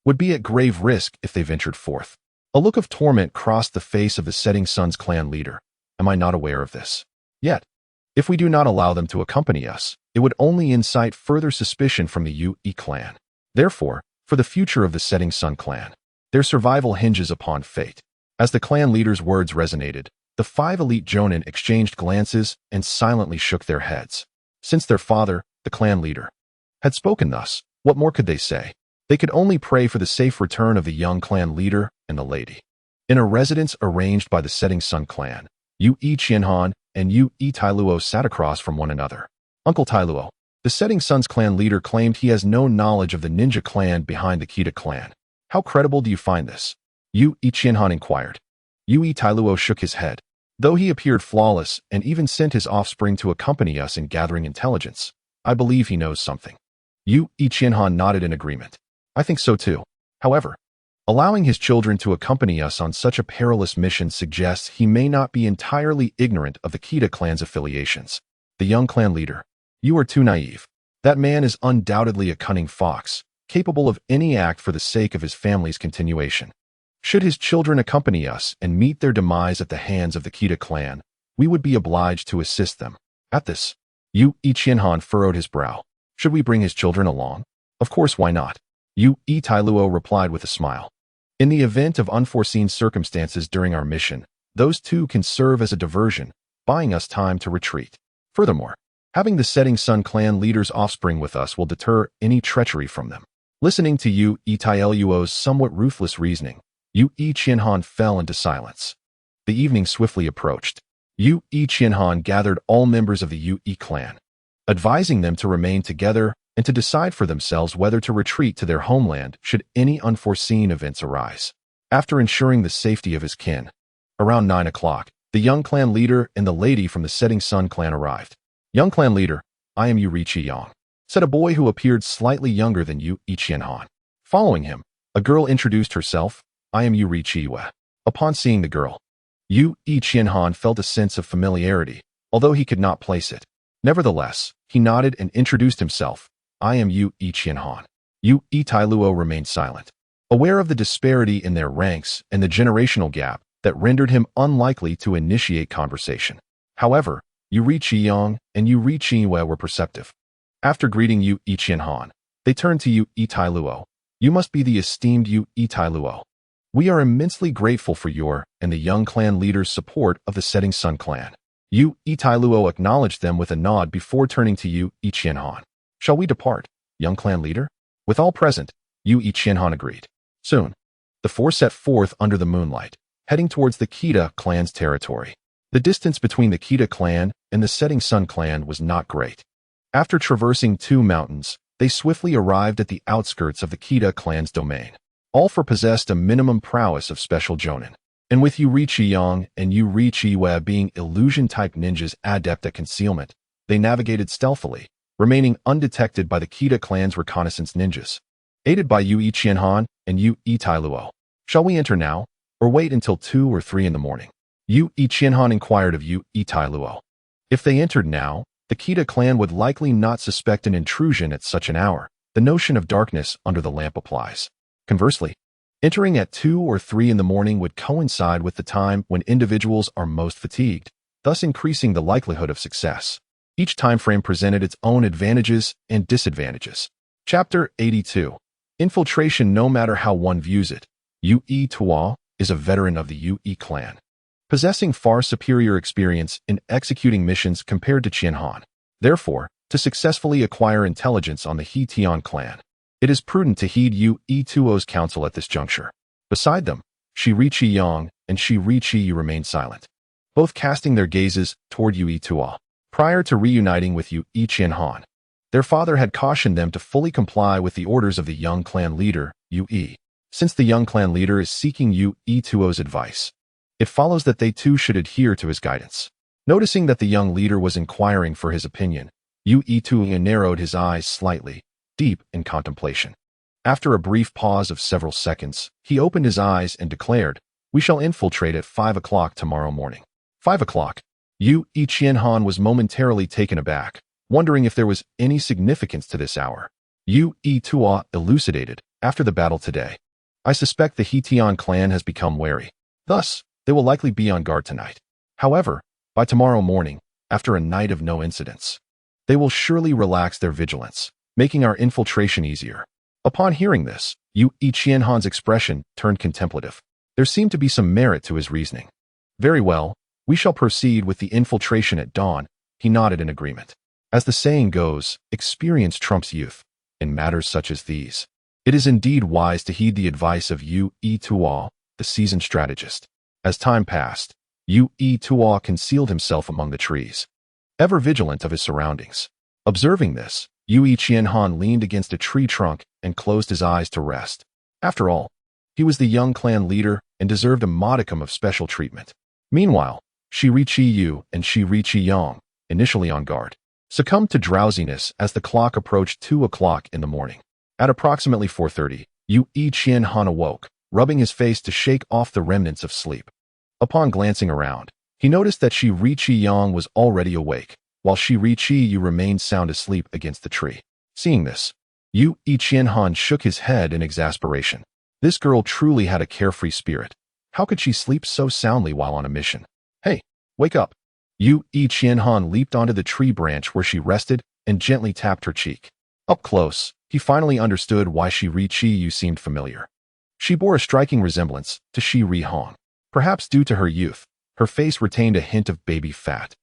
would be at grave risk if they ventured forth. A look of torment crossed the face of the Setting Sun's clan leader. Am I not aware of this? Yet, if we do not allow them to accompany us, it would only incite further suspicion from the Yui clan. Therefore, for the future of the Setting Sun clan, their survival hinges upon fate. As the clan leader's words resonated, the 5 elite Jonin exchanged glances and silently shook their heads. Since their father, the clan leader, had spoken thus, what more could they say? They could only pray for the safe return of the young clan leader and the lady. In a residence arranged by the Setting Sun clan, Yu E Qianhan and Yu E Tailuo sat across from one another. Uncle Tailuo, the Setting Sun's clan leader, claimed he has no knowledge of the ninja clan behind the Kita clan. How credible do you find this? Yu E Qianhan inquired. Yu E Tailuo shook his head. Though he appeared flawless and even sent his offspring to accompany us in gathering intelligence, I believe he knows something. Yu E Qianhan nodded in agreement. I think so too. However, allowing his children to accompany us on such a perilous mission suggests he may not be entirely ignorant of the Kita clan's affiliations. The young clan leader, you are too naive. That man is undoubtedly a cunning fox, capable of any act for the sake of his family's continuation. Should his children accompany us and meet their demise at the hands of the Kita clan, we would be obliged to assist them. At this, Yu E Qianhan furrowed his brow. Should we bring his children along? Of course, why not? Yu E Tailuo replied with a smile. In the event of unforeseen circumstances during our mission, those 2 can serve as a diversion, buying us time to retreat. Furthermore, having the Setting Sun clan leader's offspring with us will deter any treachery from them. Listening to Yu E Tailuo's somewhat ruthless reasoning, Yu E Qianhan fell into silence. The evening swiftly approached. Yu E Qianhan gathered all members of the Yui clan, advising them to remain together and to decide for themselves whether to retreat to their homeland should any unforeseen events arise. After ensuring the safety of his kin, around 9 o'clock, the young clan leader and the lady from the Setting Sun clan arrived. Young clan leader, I am Yu Yang, said a boy who appeared slightly younger than Yu Qianhan. Following him, a girl introduced herself. I am Yu Yue. Upon seeing the girl, Yu Qianhan felt a sense of familiarity, although he could not place it. Nevertheless, he nodded and introduced himself. I am Yu Qianhan. Yu Tailuo remained silent, aware of the disparity in their ranks and the generational gap that rendered him unlikely to initiate conversation. However, Yu Qiyang and Yu Qiwe were perceptive. After greeting Yu Qianhan, they turned to Yu Tailuo. You must be the esteemed Yu Tailuo. We are immensely grateful for your and the young clan leader's support of the Setting Sun clan. Yu Tailuo acknowledged them with a nod before turning to Yu Qianhan. Shall we depart, young clan leader? With all present, Yu Qianhan agreed. Soon, the four set forth under the moonlight, heading towards the Kita clan's territory. The distance between the Kita clan and the Setting Sun clan was not great. After traversing 2 mountains, they swiftly arrived at the outskirts of the Kita clan's domain. All four possessed a minimum prowess of special Jonin, and with Yu Qiyang and Yu Qiwe being illusion-type ninjas adept at concealment, they navigated stealthily, remaining undetected by the Kita clan's reconnaissance ninjas. Aided by Yu Qianhan and Yu Tailuo. Shall we enter now, or wait until 2 or 3 in the morning? Yu Qianhan inquired of Yu Tailuo. If they entered now, the Kita clan would likely not suspect an intrusion at such an hour. The notion of darkness under the lamp applies. Conversely, entering at 2 or 3 in the morning would coincide with the time when individuals are most fatigued, thus increasing the likelihood of success. Each time frame presented its own advantages and disadvantages. Chapter 82. Infiltration. No matter how one views it, Yu Tuo is a veteran of the Yu clan, possessing far superior experience in executing missions compared to Qianhan. Therefore, to successfully acquire intelligence on the He Tian clan, it is prudent to heed Yu Tuo's counsel at this juncture. Beside them, Shi Qiyang and Shi Qiyu remained silent, both casting their gazes toward Yu Tuo. Prior to reuniting with Yu Qianhan, their father had cautioned them to fully comply with the orders of the young clan leader, Yu. Since the young clan leader is seeking Yu Tuo's advice, it follows that they too should adhere to his guidance. Noticing that the young leader was inquiring for his opinion, Yu Tuo narrowed his eyes slightly, deep in contemplation. After a brief pause of several seconds, he opened his eyes and declared, "We shall infiltrate at 5 o'clock tomorrow morning." 5 o'clock. Yu Qianhan was momentarily taken aback, wondering if there was any significance to this hour. Yu Tuo elucidated, "After the battle today, I suspect the He Tian clan has become wary. Thus, they will likely be on guard tonight. However, by tomorrow morning, after a night of no incidents, they will surely relax their vigilance, making our infiltration easier." Upon hearing this, Yu Qianhan's expression turned contemplative. There seemed to be some merit to his reasoning. "Very well, we shall proceed with the infiltration at dawn." He nodded in agreement. As the saying goes, experience trumps youth. In matters such as these, it is indeed wise to heed the advice of Yu Tuo, the seasoned strategist. As time passed, Yu Tuo concealed himself among the trees, ever vigilant of his surroundings. Observing this, Yu Qianhan leaned against a tree trunk and closed his eyes to rest. After all, he was the young clan leader and deserved a modicum of special treatment. Meanwhile, Shi Qiyu and Shi Qiyang, initially on guard, succumbed to drowsiness as the clock approached 2 o'clock in the morning. At approximately 4:30, Yu Qianhan awoke, rubbing his face to shake off the remnants of sleep. Upon glancing around, he noticed that Shi Qiyang was already awake, while Shi Qiyu remained sound asleep against the tree. Seeing this, Yu Qianhan shook his head in exasperation. This girl truly had a carefree spirit. How could she sleep so soundly while on a mission? "Hey, wake up!" Yu Qianhan leaped onto the tree branch where she rested and gently tapped her cheek. Up close, he finally understood why Shi Qiyu seemed familiar. She bore a striking resemblance to Shi Hong. Perhaps due to her youth, her face retained a hint of baby fat.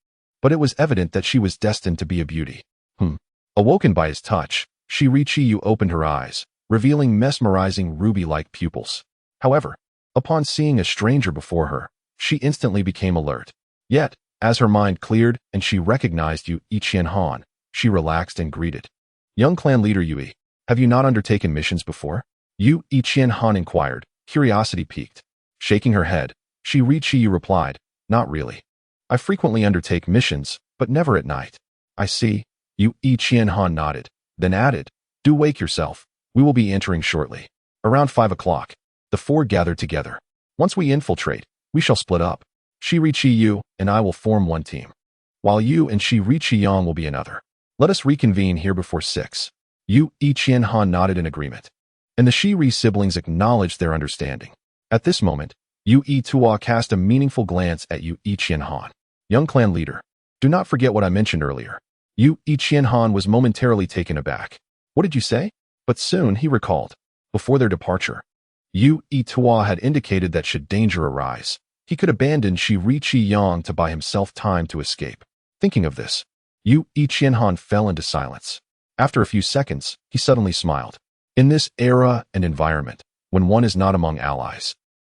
But it was evident that she was destined to be a beauty. Awoken by his touch, Shi Qiyu opened her eyes, revealing mesmerizing ruby-like pupils. However, upon seeing a stranger before her, she instantly became alert. Yet, as her mind cleared and she recognized Yu Qianhan, she relaxed and greeted. "Young clan leader Yui, have you not undertaken missions before?" Yu Qianhan inquired, curiosity piqued. Shaking her head, Shi Qiyu replied, "Not really. I frequently undertake missions, but never at night." "I see." Yu Qianhan nodded, then added, "Do wake yourself. We will be entering shortly." Around 5 o'clock, the four gathered together. "Once we infiltrate, we shall split up. Shirichi Yu and I will form one team, while you and Shirichi Yang will be another. Let us reconvene here before 6. Yu Ichienhan nodded in agreement, and the Shiri siblings acknowledged their understanding. At this moment, Yu Itua cast a meaningful glance at Yu Ichienhan. Young clan leader, do not forget what I mentioned earlier. Yu Ichienhan was momentarily taken aback. What did you say? But soon he recalled. Before their departure, Yu Itua had indicated that should danger arise, he could abandon Shirichi Yang to buy himself time to escape. Thinking of this, Yu Ichienhan fell into silence. After a few seconds, he suddenly smiled. In this era and environment, when one is not among allies,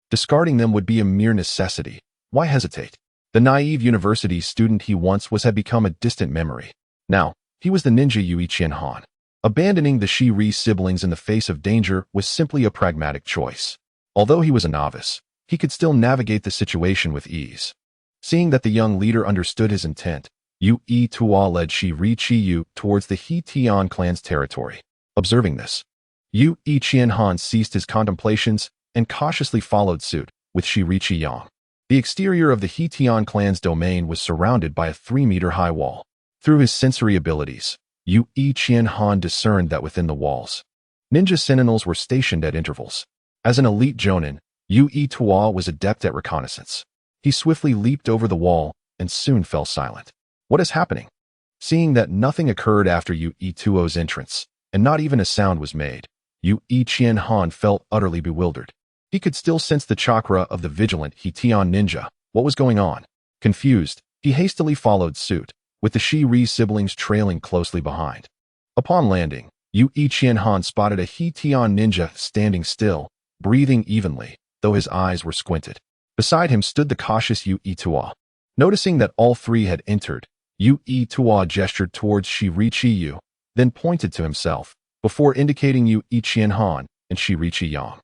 discarding them would be a mere necessity. Why hesitate? The naive university student he once was had become a distant memory. Now, he was the ninja Yu Ichienhan. Abandoning the Shiri siblings in the face of danger was simply a pragmatic choice. Although he was a novice, he could still navigate the situation with ease. Seeing that the young leader understood his intent, Yu Itua led Shirichi Yu towards the Hitian clan's territory. Observing this, Yu Ichienhan ceased his contemplations and cautiously followed suit with Shirichi Yang. The exterior of the Hitian clan's domain was surrounded by a 3-meter-high wall. Through his sensory abilities, Yu Ichienhan discerned that within the walls, ninja sentinels were stationed at intervals. As an elite Jonin, Yu Itua was adept at reconnaissance. He swiftly leaped over the wall and soon fell silent. What is happening? Seeing that nothing occurred after Yu Ituo's entrance, and not even a sound was made, Yu Ichienhan felt utterly bewildered. He could still sense the chakra of the vigilant Hitian ninja. What was going on? Confused, he hastily followed suit, with the Shiri siblings trailing closely behind. Upon landing, Yu Ichienhan spotted a Hitian ninja standing still, breathing evenly, though his eyes were squinted. Beside him stood the cautious Yu Itua. Noticing that all three had entered, Yu Itua gestured towards Shirichi Yu, then pointed to himself, before indicating Yu Ichienhan and Shirichi Yang.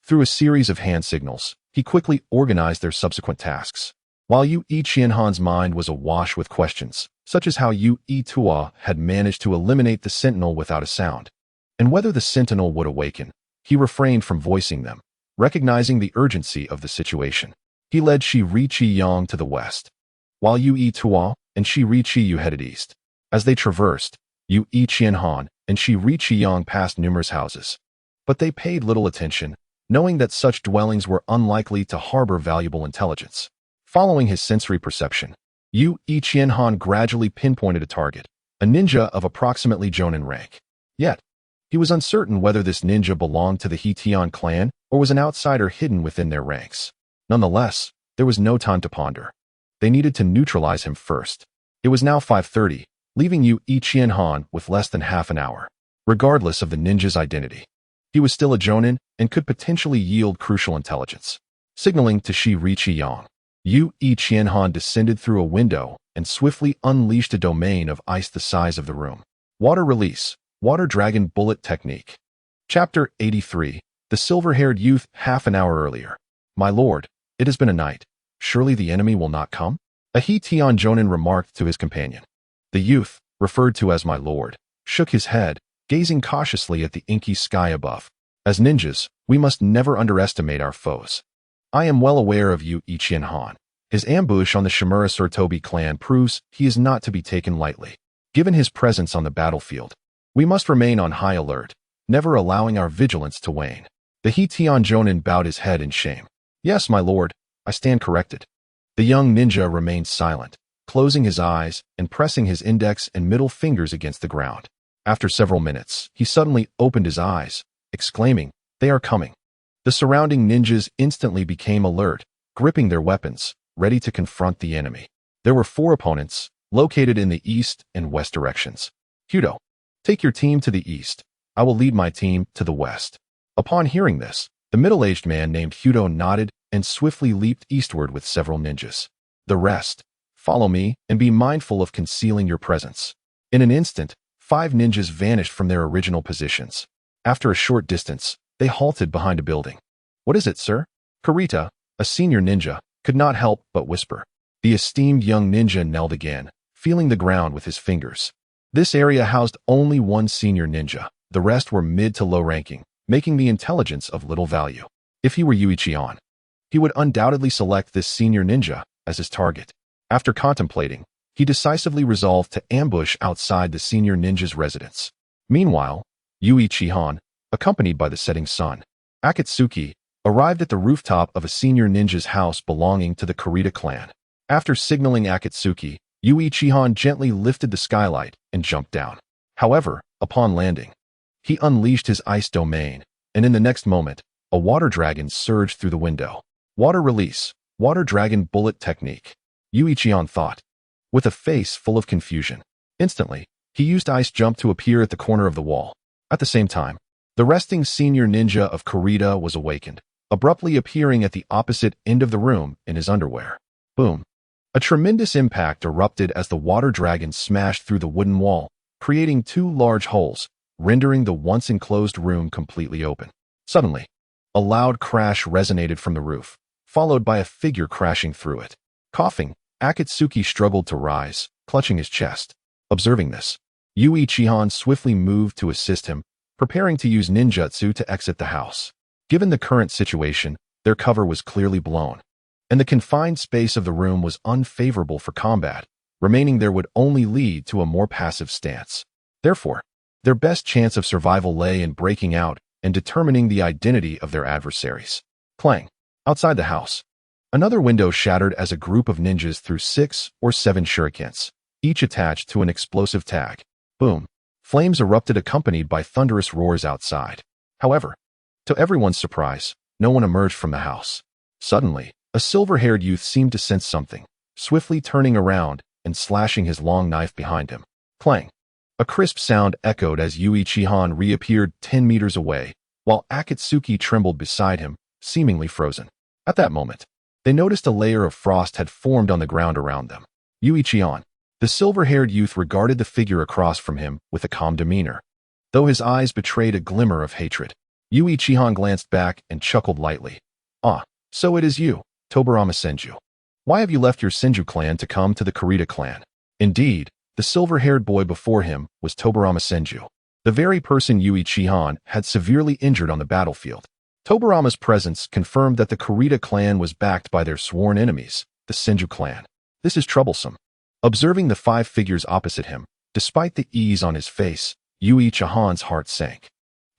Through a series of hand signals, he quickly organized their subsequent tasks. While Yu Ichienhan's mind was awash with questions, such as how Yu Itua had managed to eliminate the sentinel without a sound, and whether the sentinel would awaken, he refrained from voicing them, recognizing the urgency of the situation. He led Shirichi Yang to the west, while Yu Itua and Shirichi Yu headed east. As they traversed, Yu Ichienhan and Shirichi Yang passed numerous houses, but they paid little attention, knowing that such dwellings were unlikely to harbor valuable intelligence. Following his sensory perception, Yu Ichienhan gradually pinpointed a target, a ninja of approximately Jonin rank. Yet, he was uncertain whether this ninja belonged to the Hitian clan or was an outsider hidden within their ranks. Nonetheless, there was no time to ponder. They needed to neutralize him first. It was now 5:30, leaving Yu Ichienhan with less than half an hour. Regardless of the ninja's identity, he was still a Jonin and could potentially yield crucial intelligence. Signaling to Shirichi Yang, Yu Ichienhan descended through a window and swiftly unleashed a domain of ice the size of the room. Water release, water dragon bullet technique. Chapter 83, the silver-haired youth half an hour earlier. My lord, it has been a night. Surely the enemy will not come? A Hitian Jonin remarked to his companion. The youth, referred to as my lord, shook his head, gazing cautiously at the inky sky above. As ninjas, we must never underestimate our foes. I am well aware of Yu Ichienhan. His ambush on the Shimura Surtobi clan proves he is not to be taken lightly. Given his presence on the battlefield, we must remain on high alert, never allowing our vigilance to wane. The Hitian Jonin bowed his head in shame. Yes, my lord, I stand corrected. The young ninja remained silent, closing his eyes and pressing his index and middle fingers against the ground. After several minutes, he suddenly opened his eyes, exclaiming, "They are coming." The surrounding ninjas instantly became alert, gripping their weapons, ready to confront the enemy. There were 4 opponents, located in the east and west directions. Hudo, take your team to the east. I will lead my team to the west. Upon hearing this, the middle-aged man named Hudo nodded and swiftly leaped eastward with several ninjas. The rest, follow me and be mindful of concealing your presence. In an instant, 5 ninjas vanished from their original positions. After a short distance, they halted behind a building. What is it, sir? Kurita, a senior ninja, could not help but whisper. The esteemed young ninja knelt again, feeling the ground with his fingers. This area housed only one senior ninja. The rest were mid to low ranking, making the intelligence of little value. If he were Yu Ichienhan, he would undoubtedly select this senior ninja, as his target. After contemplating, he decisively resolved to ambush outside the senior ninja's residence. Meanwhile, Yui Chihan, accompanied by the setting sun, Akatsuki, arrived at the rooftop of a senior ninja's house belonging to the Kurita clan. After signaling Akatsuki, Yui Chihan gently lifted the skylight and jumped down. However, upon landing, he unleashed his ice domain, and in the next moment, a water dragon surged through the window. Water release, water dragon bullet technique, Yui Chihan thought, with a face full of confusion. Instantly, he used ice jump to appear at the corner of the wall. At the same time, the resting senior ninja of Kurita was awakened, abruptly appearing at the opposite end of the room in his underwear. Boom. A tremendous impact erupted as the water dragon smashed through the wooden wall, creating two large holes, rendering the once enclosed room completely open. Suddenly, a loud crash resonated from the roof, followed by a figure crashing through it. Coughing, Akatsuki struggled to rise, clutching his chest. Observing this, Yui Chihan swiftly moved to assist him, preparing to use ninjutsu to exit the house. Given the current situation, their cover was clearly blown, and the confined space of the room was unfavorable for combat. Remaining there would only lead to a more passive stance. Therefore, their best chance of survival lay in breaking out and determining the identity of their adversaries. Clang. Outside the house, another window shattered as a group of ninjas threw 6 or 7 shurikens, each attached to an explosive tag. Boom. Flames erupted accompanied by thunderous roars outside. However, to everyone's surprise, no one emerged from the house. Suddenly, a silver-haired youth seemed to sense something, swiftly turning around and slashing his long knife behind him. Clang. A crisp sound echoed as Yui Chihan reappeared 10 meters away, while Akatsuki trembled beside him, seemingly frozen. At that moment, they noticed a layer of frost had formed on the ground around them. Yui Chihan, the silver-haired youth, regarded the figure across from him with a calm demeanor, though his eyes betrayed a glimmer of hatred. Yui Chihan glanced back and chuckled lightly. Ah, so it is you, Tobarama Senju. Why have you left your Senju clan to come to the Kurita clan? Indeed, the silver-haired boy before him was Tobarama Senju, the very person Yui Chihan had severely injured on the battlefield. Tobarama's presence confirmed that the Kurita clan was backed by their sworn enemies, the Senju clan. This is troublesome. Observing the 5 figures opposite him, despite the ease on his face, Yui Chihan's heart sank.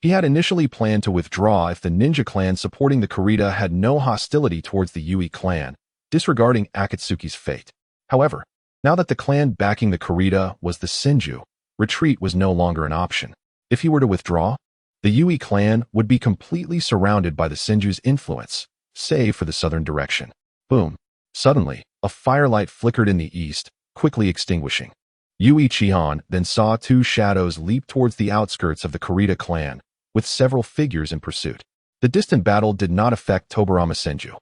He had initially planned to withdraw if the ninja clan supporting the Kurita had no hostility towards the Yui clan, disregarding Akatsuki's fate. However, now that the clan backing the Kurita was the Senju, retreat was no longer an option. If he were to withdraw, the Yui clan would be completely surrounded by the Senju's influence, save for the southern direction. Boom. Suddenly, a firelight flickered in the east, quickly extinguishing. Yui Chihan then saw 2 shadows leap towards the outskirts of the Kurita clan, with several figures in pursuit. The distant battle did not affect Tobarama Senju.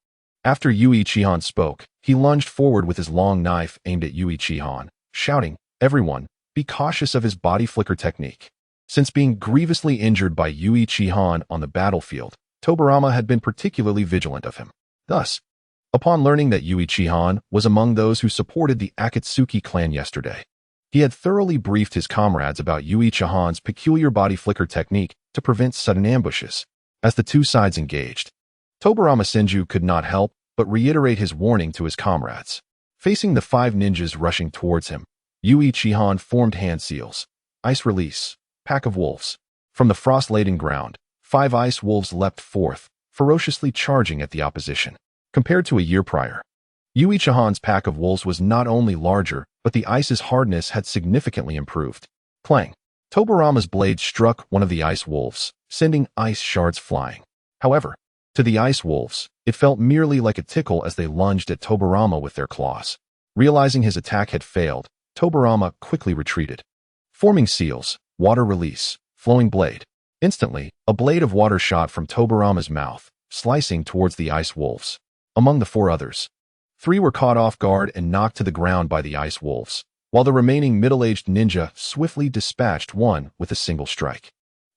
After Yui Chihan spoke, he lunged forward with his long knife aimed at Yui Chihan, shouting, "Everyone, be cautious of his body flicker technique." Since being grievously injured by Yui Chihan on the battlefield, Tobarama had been particularly vigilant of him. Thus, upon learning that Yui Chihan was among those who supported the Akatsuki clan yesterday, he had thoroughly briefed his comrades about Yui Chihan's peculiar body flicker technique to prevent sudden ambushes. As the 2 sides engaged, Tobarama Senju could not help but reiterate his warning to his comrades. Facing the 5 ninjas rushing towards him, Yui Chihan formed hand seals. Ice release. Pack of wolves. From the frost-laden ground, 5 ice wolves leapt forth, ferociously charging at the opposition. Compared to a year prior, Yui Chihan's pack of wolves was not only larger, but the ice's hardness had significantly improved. Clang. Tobarama's blade struck one of the ice wolves, sending ice shards flying. However, to the ice wolves, it felt merely like a tickle as they lunged at Tobarama with their claws. Realizing his attack had failed, Tobarama quickly retreated. Forming seals, water release, flowing blade. Instantly, a blade of water shot from Tobarama's mouth, slicing towards the ice wolves. Among the 4 others, 3 were caught off guard and knocked to the ground by the ice wolves, while the remaining middle-aged ninja swiftly dispatched one with a single strike.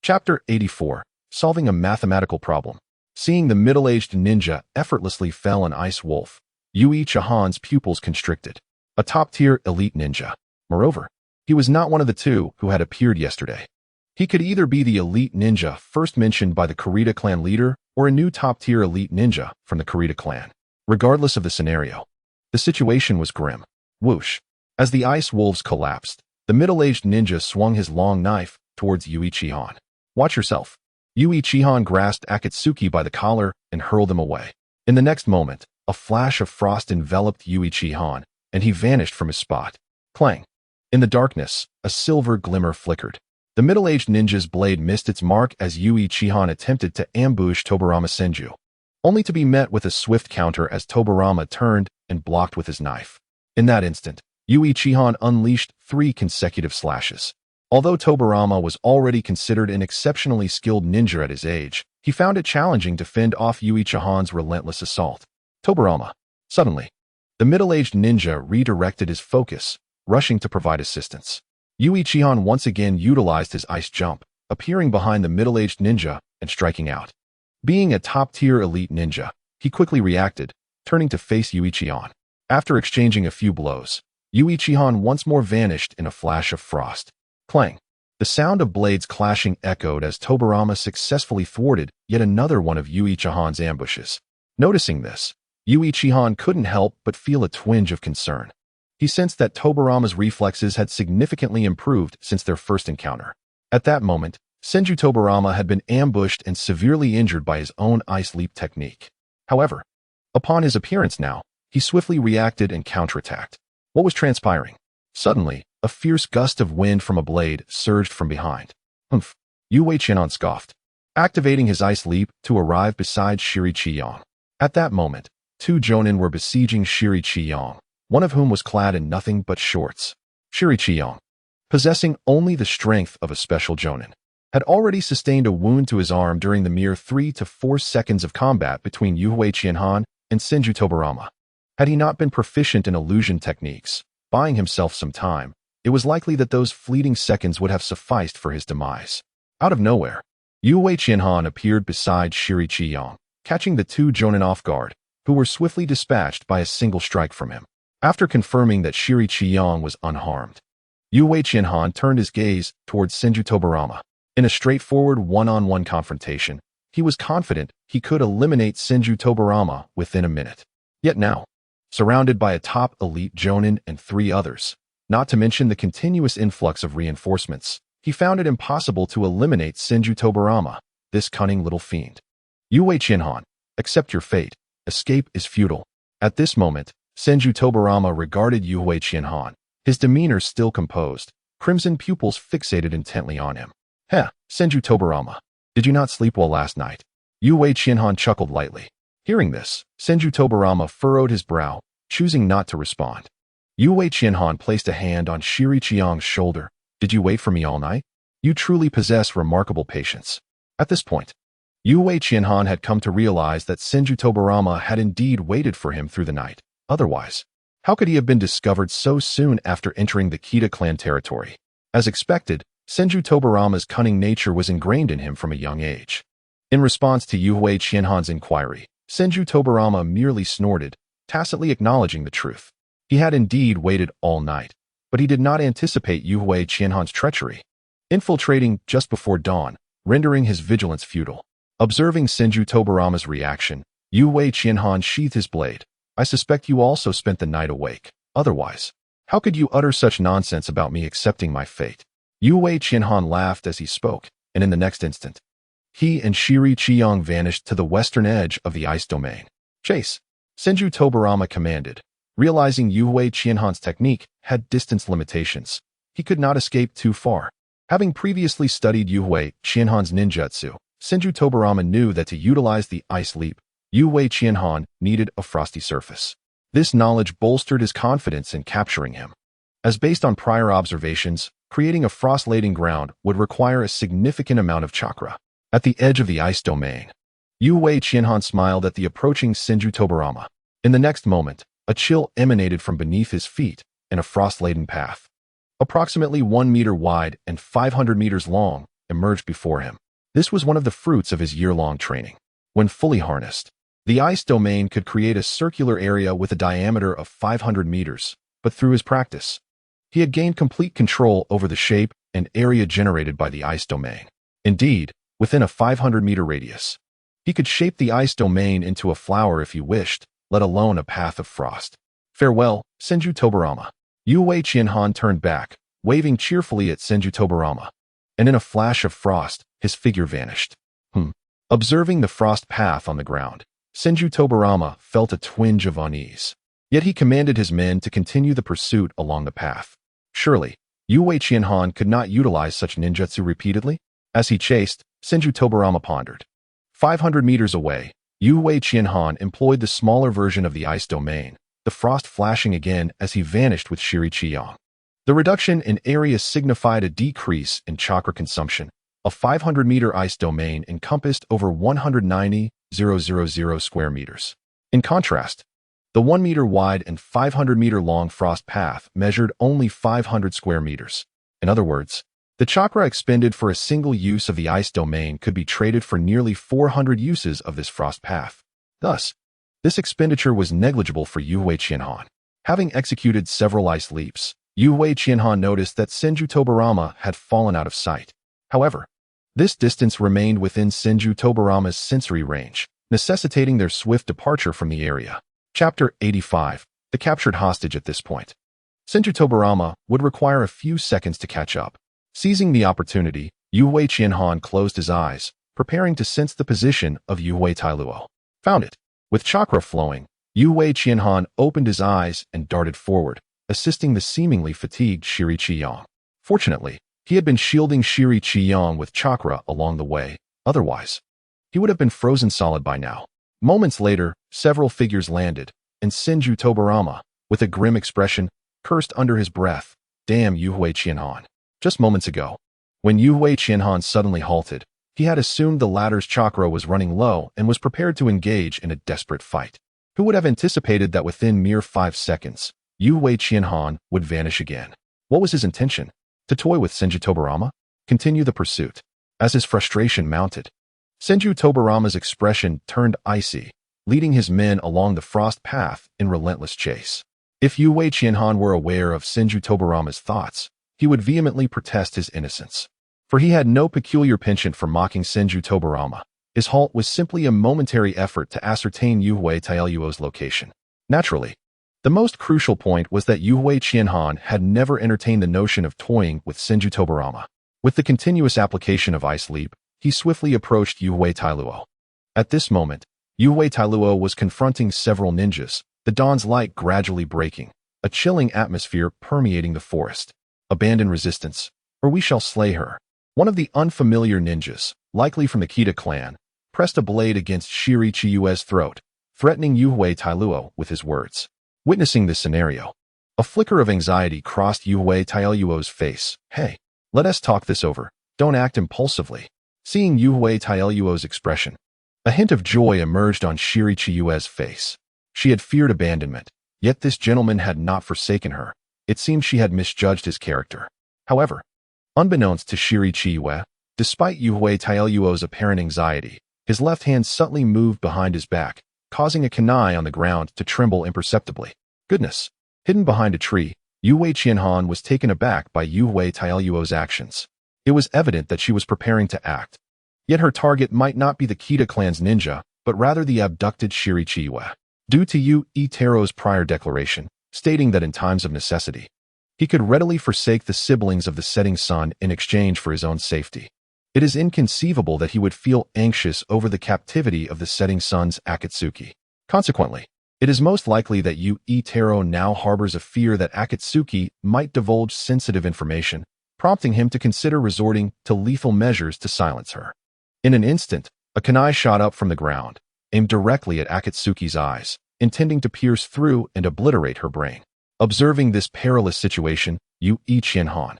Chapter 84. Solving a mathematical problem. Seeing the middle-aged ninja effortlessly fell an ice wolf, Yui Chihan's pupils constricted. A top-tier elite ninja. Moreover, he was not one of the 2 who had appeared yesterday. He could either be the elite ninja first mentioned by the Kurita clan leader or a new top-tier elite ninja from the Kurita clan. Regardless of the scenario, The situation was grim. Whoosh. As the ice wolves collapsed, the middle-aged ninja swung his long knife towards Yui Chihan. Watch yourself. Yui Chihan grasped Akatsuki by the collar and hurled him away. In the next moment, a flash of frost enveloped Yui Chihan, and he vanished from his spot. Clang. In the darkness, a silver glimmer flickered. The middle-aged ninja's blade missed its mark as Yui Chihan attempted to ambush Tobarama Senju, only to be met with a swift counter as Tobarama turned and blocked with his knife. In that instant, Yui Chihan unleashed 3 consecutive slashes. Although Tobarama was already considered an exceptionally skilled ninja at his age, he found it challenging to fend off Yui Chihan's relentless assault. Tobarama. Suddenly, the middle-aged ninja redirected his focus, rushing to provide assistance. Yui Chihan once again utilized his ice jump, appearing behind the middle-aged ninja and striking out. Being a top-tier elite ninja, he quickly reacted, turning to face Yui Chihan. After exchanging a few blows, Yui Chihan once more vanished in a flash of frost. Clang. The sound of blades clashing echoed as Tobarama successfully thwarted yet another one of Yui Chihan's ambushes. Noticing this, Yui Chihan couldn't help but feel a twinge of concern. He sensed that Tobarama's reflexes had significantly improved since their first encounter. At that moment, Senju Tobarama had been ambushed and severely injured by his own ice leap technique. However, upon his appearance now, he swiftly reacted and counterattacked. What was transpiring? Suddenly, a fierce gust of wind from a blade surged from behind. Humph! Yui Chihan scoffed, activating his ice leap to arrive beside Shiri Chiyong. At that moment, 2 Jonin were besieging Shiri Chiyong, one of whom was clad in nothing but shorts. Shiri Chiyong, possessing only the strength of a special Jonin, had already sustained a wound to his arm during the mere 3 to 4 seconds of combat between Yui Chihan and Senju Tobarama. Had he not been proficient in illusion techniques, buying himself some time, it was likely that those fleeting seconds would have sufficed for his demise. Out of nowhere, Yui Chihan appeared beside Shiri Chiyong, catching the 2 Jonin off guard, who were swiftly dispatched by a single strike from him. After confirming that Shiri Chiyong was unharmed, Yui Chihan turned his gaze towards Senju Tobarama. In a straightforward one-on-one confrontation, he was confident he could eliminate Senju Tobarama within a minute. Yet now, surrounded by a top elite Jonin and 3 others, not to mention the continuous influx of reinforcements, he found it impossible to eliminate Senju Tobarama, this cunning little fiend. Yui Chihan, accept your fate. Escape is futile. At this moment, Senju Tobarama regarded Yui Chihan, his demeanor still composed, crimson pupils fixated intently on him. Heh, Senju Tobarama, did you not sleep well last night? Yui Chihan chuckled lightly. Hearing this, Senju Tobarama furrowed his brow, choosing not to respond. Yui Chihan placed a hand on Shiri Chiyong's shoulder. Did you wait for me all night? You truly possess remarkable patience. At this point, Yui Chihan had come to realize that Senju Tobarama had indeed waited for him through the night. Otherwise, how could he have been discovered so soon after entering the Kita clan territory? As expected, Senju Tobarama's cunning nature was ingrained in him from a young age. In response to Yui Chihan's inquiry, Senju Tobarama merely snorted, tacitly acknowledging the truth. He had indeed waited all night, but he did not anticipate Yui Chihan's treachery, infiltrating just before dawn, rendering his vigilance futile. Observing Senju Tobarama's reaction, Yui Chihan sheathed his blade. I suspect you also spent the night awake. Otherwise, how could you utter such nonsense about me accepting my fate? Yui Chihan laughed as he spoke, and in the next instant, he and Shiri Chiyong vanished to the western edge of the ice domain. Chase! Senju Tobarama commanded. Realizing Yui Chihan's technique had distance limitations, he could not escape too far. Having previously studied Yui Chihan's ninjutsu, Senju Tobarama knew that to utilize the ice leap, Yui Chihan needed a frosty surface. This knowledge bolstered his confidence in capturing him, as based on prior observations, creating a frost-laden ground would require a significant amount of chakra. At the edge of the ice domain, Yui Chihan smiled at the approaching Senju Tobarama. In the next moment, a chill emanated from beneath his feet and a frost-laden path, approximately 1 meter wide and 500 meters long, emerged before him. This was one of the fruits of his year-long training. When fully harnessed, the ice domain could create a circular area with a diameter of 500 meters, but through his practice, he had gained complete control over the shape and area generated by the ice domain. Indeed, within a 500-meter radius, he could shape the ice domain into a flower if he wished, let alone a path of frost. Farewell, Senju Tobarama. Yue Qianhan turned back, waving cheerfully at Senju Tobarama. And in a flash of frost, his figure vanished. Observing the frost path on the ground, Senju Tobarama felt a twinge of unease. Yet he commanded his men to continue the pursuit along the path. Surely, Yue Qianhan could not utilize such ninjutsu repeatedly? As he chased, Senju Tobarama pondered. 500 meters away, Yue Qianhan employed the smaller version of the ice domain, the frost flashing again as he vanished with Shiri Qiyang. The reduction in area signified a decrease in chakra consumption. A 500-meter ice domain encompassed over 190,000 square meters. In contrast, the 1-meter wide and 500-meter long frost path measured only 500 square meters. In other words, the chakra expended for a single use of the ice domain could be traded for nearly 400 uses of this frost path. Thus, this expenditure was negligible for Yue Qianhan. Having executed several ice leaps, Yue Qianhan noticed that Senju Tobarama had fallen out of sight. However, this distance remained within Senju Tobarama's sensory range, necessitating their swift departure from the area. Chapter 85. The captured hostage. At this point, Senju Tobarama would require a few seconds to catch up. Seizing the opportunity, Yue Qianhan closed his eyes, preparing to sense the position of Yue Tailuo. Found it. With chakra flowing, Yue Qianhan opened his eyes and darted forward, assisting the seemingly fatigued Shiri Qiyang. Fortunately, he had been shielding Shiri Qiyang with chakra along the way, otherwise, he would have been frozen solid by now. Moments later, several figures landed, and Senju Tobarama, with a grim expression, cursed under his breath, "Damn Yue Qianhan." Just moments ago, when Yue Qianhan suddenly halted, he had assumed the latter's chakra was running low and was prepared to engage in a desperate fight. Who would have anticipated that within mere 5 seconds, Yue Qianhan would vanish again? What was his intention? To toy with Senju Tobarama? Continue the pursuit. As his frustration mounted, Senju Tobarama's expression turned icy, leading his men along the frost path in relentless chase. If Yue Qianhan were aware of Senju Tobarama's thoughts, he would vehemently protest his innocence. For he had no peculiar penchant for mocking Senju Tobarama. His halt was simply a momentary effort to ascertain Yue Tailuo's location. Naturally, the most crucial point was that Yue Qianhan had never entertained the notion of toying with Senju Tobarama. With the continuous application of Ice Leap, he swiftly approached Yue Tailuo. At this moment, Yue Tailuo was confronting several ninjas, the dawn's light gradually breaking, a chilling atmosphere permeating the forest. Abandon resistance, or we shall slay her. One of the unfamiliar ninjas, likely from the Kita clan, pressed a blade against Shiri Qiyue's throat, threatening Yue Tailuo with his words. Witnessing this scenario, a flicker of anxiety crossed Yue Tailuo's face. "Hey, let us talk this over. Don't act impulsively." Seeing Yue Tailuo's expression, a hint of joy emerged on Shiri Qiyue's face. She had feared abandonment, yet this gentleman had not forsaken her. It seemed she had misjudged his character. However, unbeknownst to Shiri Qiyue, despite Yue Tailuo's apparent anxiety, his left hand subtly moved behind his back, causing a kunai on the ground to tremble imperceptibly. Goodness! Hidden behind a tree, Yue Qianhan was taken aback by Yue Tailuo's actions. It was evident that she was preparing to act. Yet her target might not be the Kita clan's ninja, but rather the abducted Shiri Qiyue. Due to Yue Tero's prior declaration, stating that in times of necessity, he could readily forsake the siblings of the setting sun in exchange for his own safety. It is inconceivable that he would feel anxious over the captivity of the setting sun's Akatsuki. Consequently, it is most likely that Yue Tero now harbors a fear that Akatsuki might divulge sensitive information, prompting him to consider resorting to lethal measures to silence her. In an instant, a kunai shot up from the ground, aimed directly at Akatsuki's eyes, intending to pierce through and obliterate her brain. Observing this perilous situation, Yue Qianhan,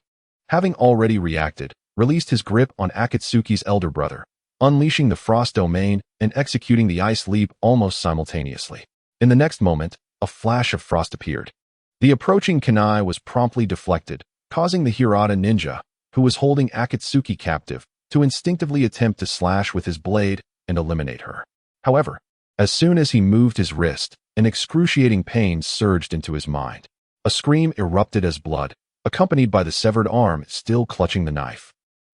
having already reacted, released his grip on Akatsuki's elder brother, unleashing the frost domain and executing the ice leap almost simultaneously. In the next moment, a flash of frost appeared. The approaching kunai was promptly deflected, causing the Hirata ninja, who was holding Akatsuki captive, to instinctively attempt to slash with his blade and eliminate her. However, as soon as he moved his wrist, an excruciating pain surged into his mind. A scream erupted as blood, accompanied by the severed arm still clutching the knife,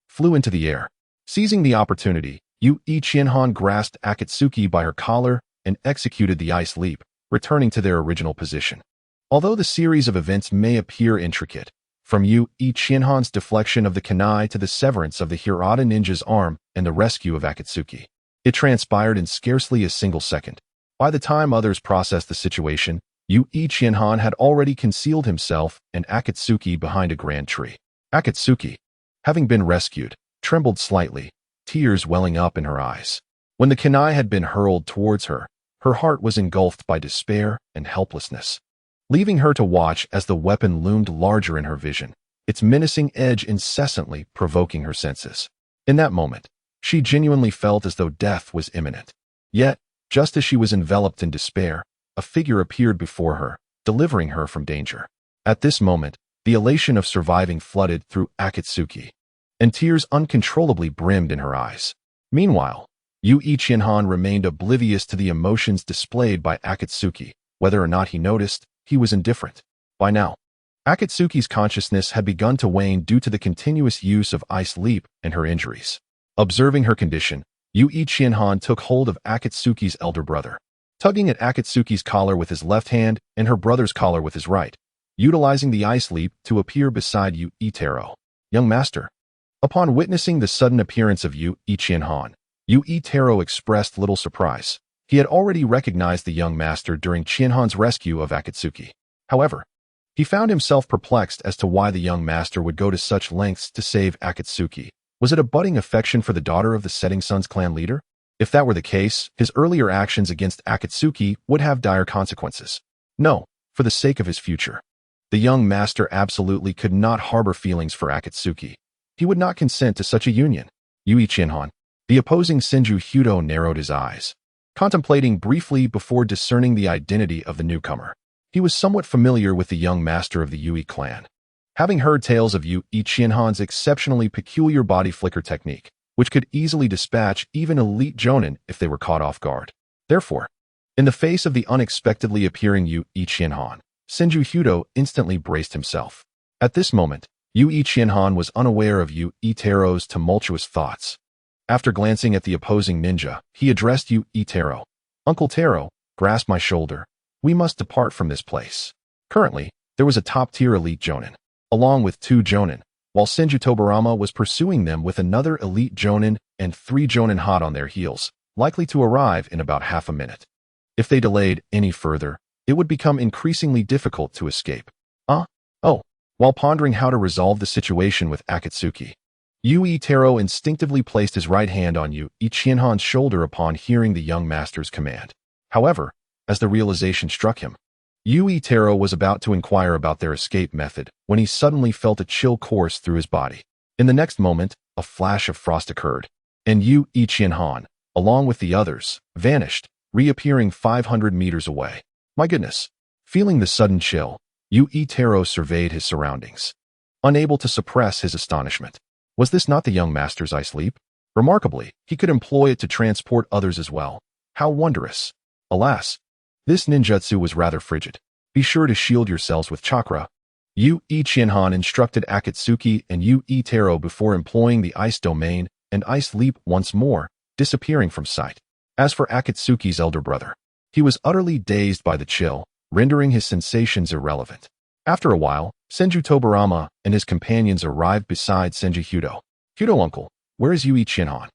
flew into the air. Seizing the opportunity, Yue Qianhan grasped Akatsuki by her collar and executed the ice leap, returning to their original position. Although the series of events may appear intricate, from Yu Ichinhan's deflection of the kunai to the severance of the Hirata ninja's arm and the rescue of Akatsuki, it transpired in scarcely a single second. By the time others processed the situation, Yu Ichinhan had already concealed himself and Akatsuki behind a grand tree. Akatsuki, having been rescued, trembled slightly, tears welling up in her eyes. When the kunai had been hurled towards her, her heart was engulfed by despair and helplessness, leaving her to watch as the weapon loomed larger in her vision, its menacing edge incessantly provoking her senses. In that moment, she genuinely felt as though death was imminent. Yet, just as she was enveloped in despair, a figure appeared before her, delivering her from danger. At this moment, the elation of surviving flooded through Akatsuki, and tears uncontrollably brimmed in her eyes. Meanwhile, Yu Ichinhan remained oblivious to the emotions displayed by Akatsuki. Whether or not he noticed, he was indifferent. By now, Akatsuki's consciousness had begun to wane due to the continuous use of ice leap and her injuries. Observing her condition, Yu Ichinhan took hold of Akatsuki's elder brother, tugging at Akatsuki's collar with his left hand and her brother's collar with his right, utilizing the ice leap to appear beside Yu Itaro. Young master. Upon witnessing the sudden appearance of Yu Ichinhan, Yu Itaro expressed little surprise. He had already recognized the young master during Chinhan's rescue of Akatsuki. However, he found himself perplexed as to why the young master would go to such lengths to save Akatsuki. Was it a budding affection for the daughter of the Setting Sun's clan leader? If that were the case, his earlier actions against Akatsuki would have dire consequences. No, for the sake of his future. The young master absolutely could not harbor feelings for Akatsuki. He would not consent to such a union. Yu Ichinhan, the opposing Senju Butsuma, narrowed his eyes, contemplating briefly before discerning the identity of the newcomer. He was somewhat familiar with the young master of the Yui clan, having heard tales of Yu Ichinhan's exceptionally peculiar body flicker technique, which could easily dispatch even elite Jonin if they were caught off guard. Therefore, in the face of the unexpectedly appearing Yu Ichinhan, Senju Butsuma instantly braced himself. At this moment, Yu Ichinhan was unaware of Yu Itaro's tumultuous thoughts. After glancing at the opposing ninja, he addressed Yu Itaro. Uncle Taro, grasp my shoulder. We must depart from this place. Currently, there was a top-tier elite Jonin, along with 2 Jonin, while Senju Tobarama was pursuing them with another elite Jonin and 3 Jonin hot on their heels, likely to arrive in about half a minute. If they delayed any further, it would become increasingly difficult to escape. While pondering how to resolve the situation with Akatsuki, Yu Itaro instinctively placed his right hand on Yu Ichinhan's shoulder upon hearing the young master's command. However, as the realization struck him, Yu Itaro was about to inquire about their escape method when he suddenly felt a chill course through his body. In the next moment, a flash of frost occurred, and Yu Ichinhan, along with the others, vanished, reappearing 500 meters away. My goodness! Feeling the sudden chill, Yu Itaro surveyed his surroundings, unable to suppress his astonishment. Was this not the young master's ice leap? Remarkably, he could employ it to transport others as well. How wondrous! Alas, this ninjutsu was rather frigid. Be sure to shield yourselves with chakra. Yu Ichinhan instructed Akatsuki and Yu Itaro before employing the ice domain and ice leap once more, disappearing from sight. As for Akatsuki's elder brother, he was utterly dazed by the chill, rendering his sensations irrelevant. After a while, Senju Tobarama and his companions arrived beside Senju Butsuma. Butsuma uncle, where is Yu Ichinhan?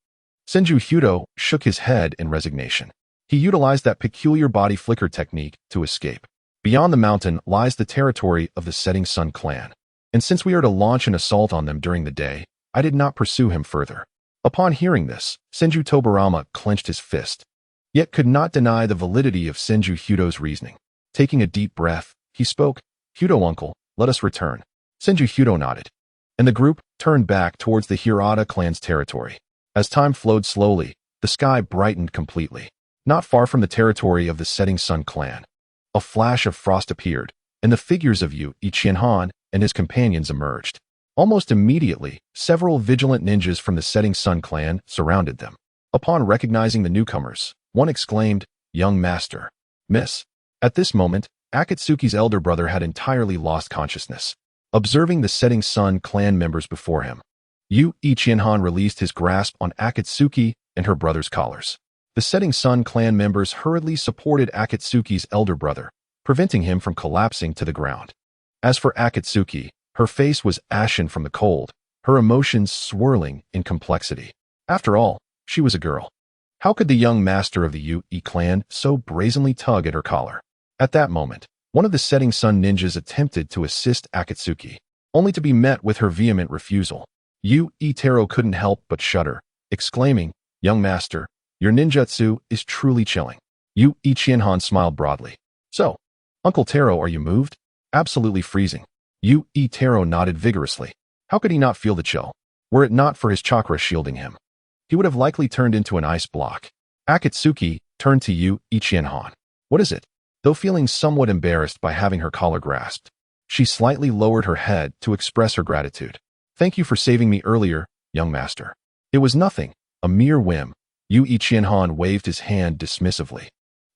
Senju Butsuma shook his head in resignation. He utilized that peculiar body flicker technique to escape. Beyond the mountain lies the territory of the Setting Sun clan, and since we are to launch an assault on them during the day, I did not pursue him further. Upon hearing this, Senju Tobarama clenched his fist, yet could not deny the validity of Senju Butsuma's reasoning. Taking a deep breath, he spoke, Butsuma uncle, let us return. Senju Butsuma nodded, and the group turned back towards the Hirata clan's territory. As time flowed slowly, the sky brightened completely. Not far from the territory of the Setting Sun clan, a flash of frost appeared, and the figures of Yu Ichinhan and his companions emerged. Almost immediately, several vigilant ninjas from the Setting Sun clan surrounded them. Upon recognizing the newcomers, one exclaimed, Young master, miss. At this moment, Akatsuki's elder brother had entirely lost consciousness. Observing the Setting Sun clan members before him, Yu Ichinhan released his grasp on Akatsuki and her brother's collars. The Setting Sun clan members hurriedly supported Akatsuki's elder brother, preventing him from collapsing to the ground. As for Akatsuki, her face was ashen from the cold, her emotions swirling in complexity. After all, she was a girl. How could the young master of the Yui clan so brazenly tug at her collar? At that moment, one of the Setting Sun ninjas attempted to assist Akatsuki, only to be met with her vehement refusal. Yui Taro couldn't help but shudder, exclaiming, "Young master, your ninjutsu is truly chilling." Yui Qianhan smiled broadly. "So, Uncle Taro, are you moved?" "Absolutely freezing." Yui Taro nodded vigorously. How could he not feel the chill? Were it not for his chakra shielding him, he would have likely turned into an ice block. Akatsuki turned to Yui Qianhan. "What is it?" Though feeling somewhat embarrassed by having her collar grasped, she slightly lowered her head to express her gratitude. "Thank you for saving me earlier, young master." "It was nothing, a mere whim." Yui Qianhan waved his hand dismissively.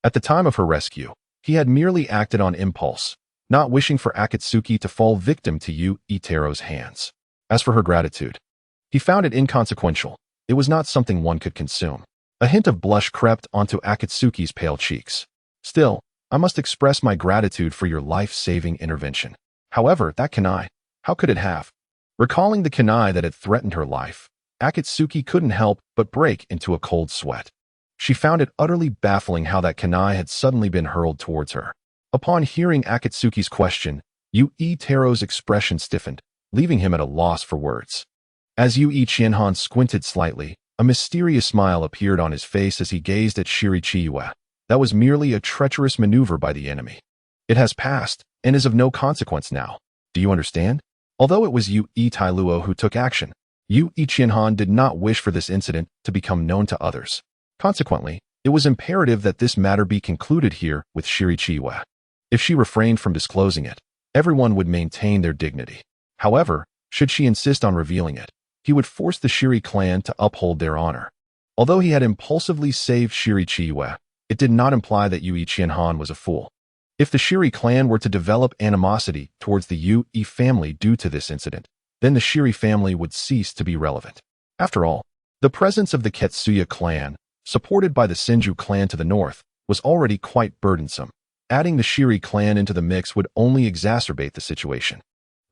At the time of her rescue, he had merely acted on impulse, not wishing for Akatsuki to fall victim to Yui Taro's hands. As for her gratitude, he found it inconsequential. It was not something one could consume. A hint of blush crept onto Akatsuki's pale cheeks. "Still, I must express my gratitude for your life-saving intervention. However, that kunai, how could it have?" Recalling the kunai that had threatened her life, Akatsuki couldn't help but break into a cold sweat. She found it utterly baffling how that kunai had suddenly been hurled towards her. Upon hearing Akatsuki's question, Yui Taro's expression stiffened, leaving him at a loss for words. As Yui Qianhan squinted slightly, a mysterious smile appeared on his face as he gazed at Shirichiwa. That was merely a treacherous maneuver by the enemy. It has passed, and is of no consequence now. Do you understand? Although it was Yui Tailuo who took action, Yui Qianhan did not wish for this incident to become known to others. Consequently, it was imperative that this matter be concluded here with Shirichiwa. If she refrained from disclosing it, everyone would maintain their dignity. However, should she insist on revealing it, he would force the Shiri clan to uphold their honor. Although he had impulsively saved Shirichiwa, it did not imply that Yui Qianhan was a fool. If the Shiri clan were to develop animosity towards the Yui family due to this incident, then the Shiri family would cease to be relevant. After all, the presence of the Ketsuya clan, supported by the Senju clan to the north, was already quite burdensome. Adding the Shiri clan into the mix would only exacerbate the situation.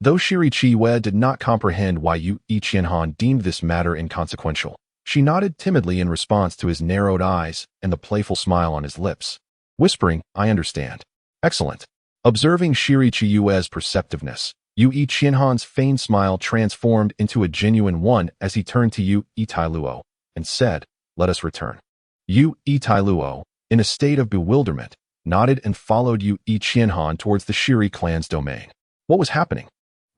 Though Shirichiwa did not comprehend why Yui Qianhan deemed this matter inconsequential, she nodded timidly in response to his narrowed eyes and the playful smile on his lips, whispering, "I understand." "Excellent." Observing Shirichiwa's perceptiveness, Yui Qianhan's feigned smile transformed into a genuine one as he turned to Yui Tailuo and said, "Let us return." Yui Tailuo, in a state of bewilderment, nodded and followed Yui Qianhan towards the Shiri clan's domain. What was happening?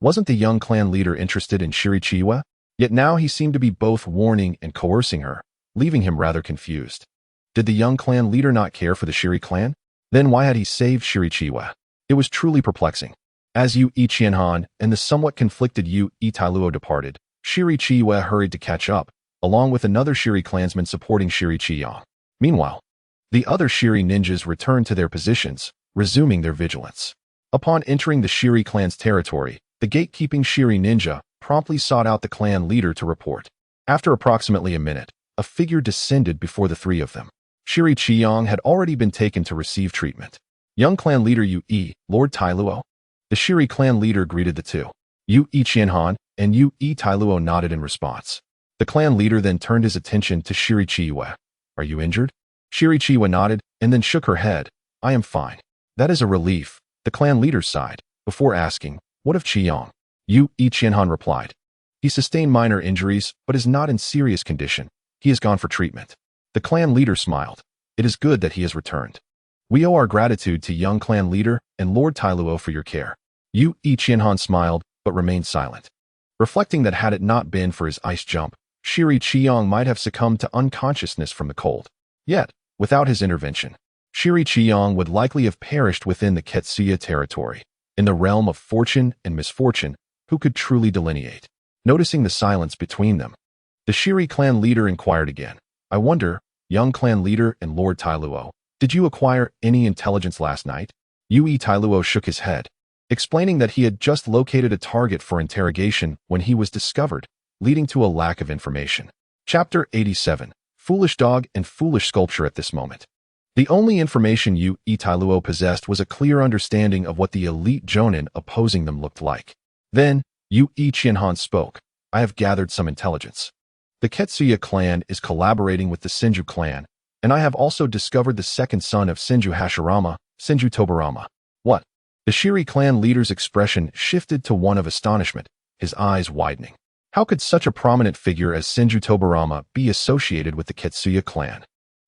Wasn't the young clan leader interested in Shirichiwa? Yet now he seemed to be both warning and coercing her, leaving him rather confused. Did the young clan leader not care for the Shiri clan? Then why had he saved Shirichiwa? It was truly perplexing. As Yui Qianhan and the somewhat conflicted Yui Tailuo departed, Shirichiwa hurried to catch up, along with another Shiri clansman supporting Shirichiyang. Meanwhile, the other Shiri ninjas returned to their positions, resuming their vigilance. Upon entering the Shiri clan's territory, the gatekeeping Shiri ninja promptly sought out the clan leader to report. After approximately a minute, a figure descended before the three of them. Shirichiyang had already been taken to receive treatment. Young clan leader Yui, Lord Tailuo? The Shiri clan leader greeted the two. Yui Qianhan and Yui Tailuo nodded in response. The clan leader then turned his attention to Shirichiwa. "Are you injured?" Shirichiwa nodded and then shook her head. "I am fine." "That is a relief," the clan leader sighed, before asking, "What of Qiyang?" Yui Qianhan replied. "He sustained minor injuries, but is not in serious condition. He has gone for treatment." The clan leader smiled. "It is good that he has returned. We owe our gratitude to young clan leader and Lord Tailuo for your care." Yui Qianhan smiled, but remained silent, reflecting that had it not been for his ice jump, Shirichiyang might have succumbed to unconsciousness from the cold. Yet, without his intervention, Shirichiyang would likely have perished within the Ketsuya territory. In the realm of fortune and misfortune, who could truly delineate? Noticing the silence between them, the Shiri clan leader inquired again. "I wonder, young clan leader and Lord Tailuo, did you acquire any intelligence last night?" Yui Tailuo shook his head, explaining that he had just located a target for interrogation when he was discovered, leading to a lack of information. Chapter 87. Foolish Dog and Foolish Sculpture. At this moment, The only information Yu Itailuo possessed was a clear understanding of what the elite Jonin opposing them looked like. Then, Yu Qianhan spoke. I have gathered some intelligence. The Ketsuya clan is collaborating with the Senju clan, and I have also discovered the second son of Senju Hashirama, Senju Tobarama. What? The Shiri clan leader's expression shifted to one of astonishment, his eyes widening. How could such a prominent figure as Senju Tobarama be associated with the Ketsuya clan?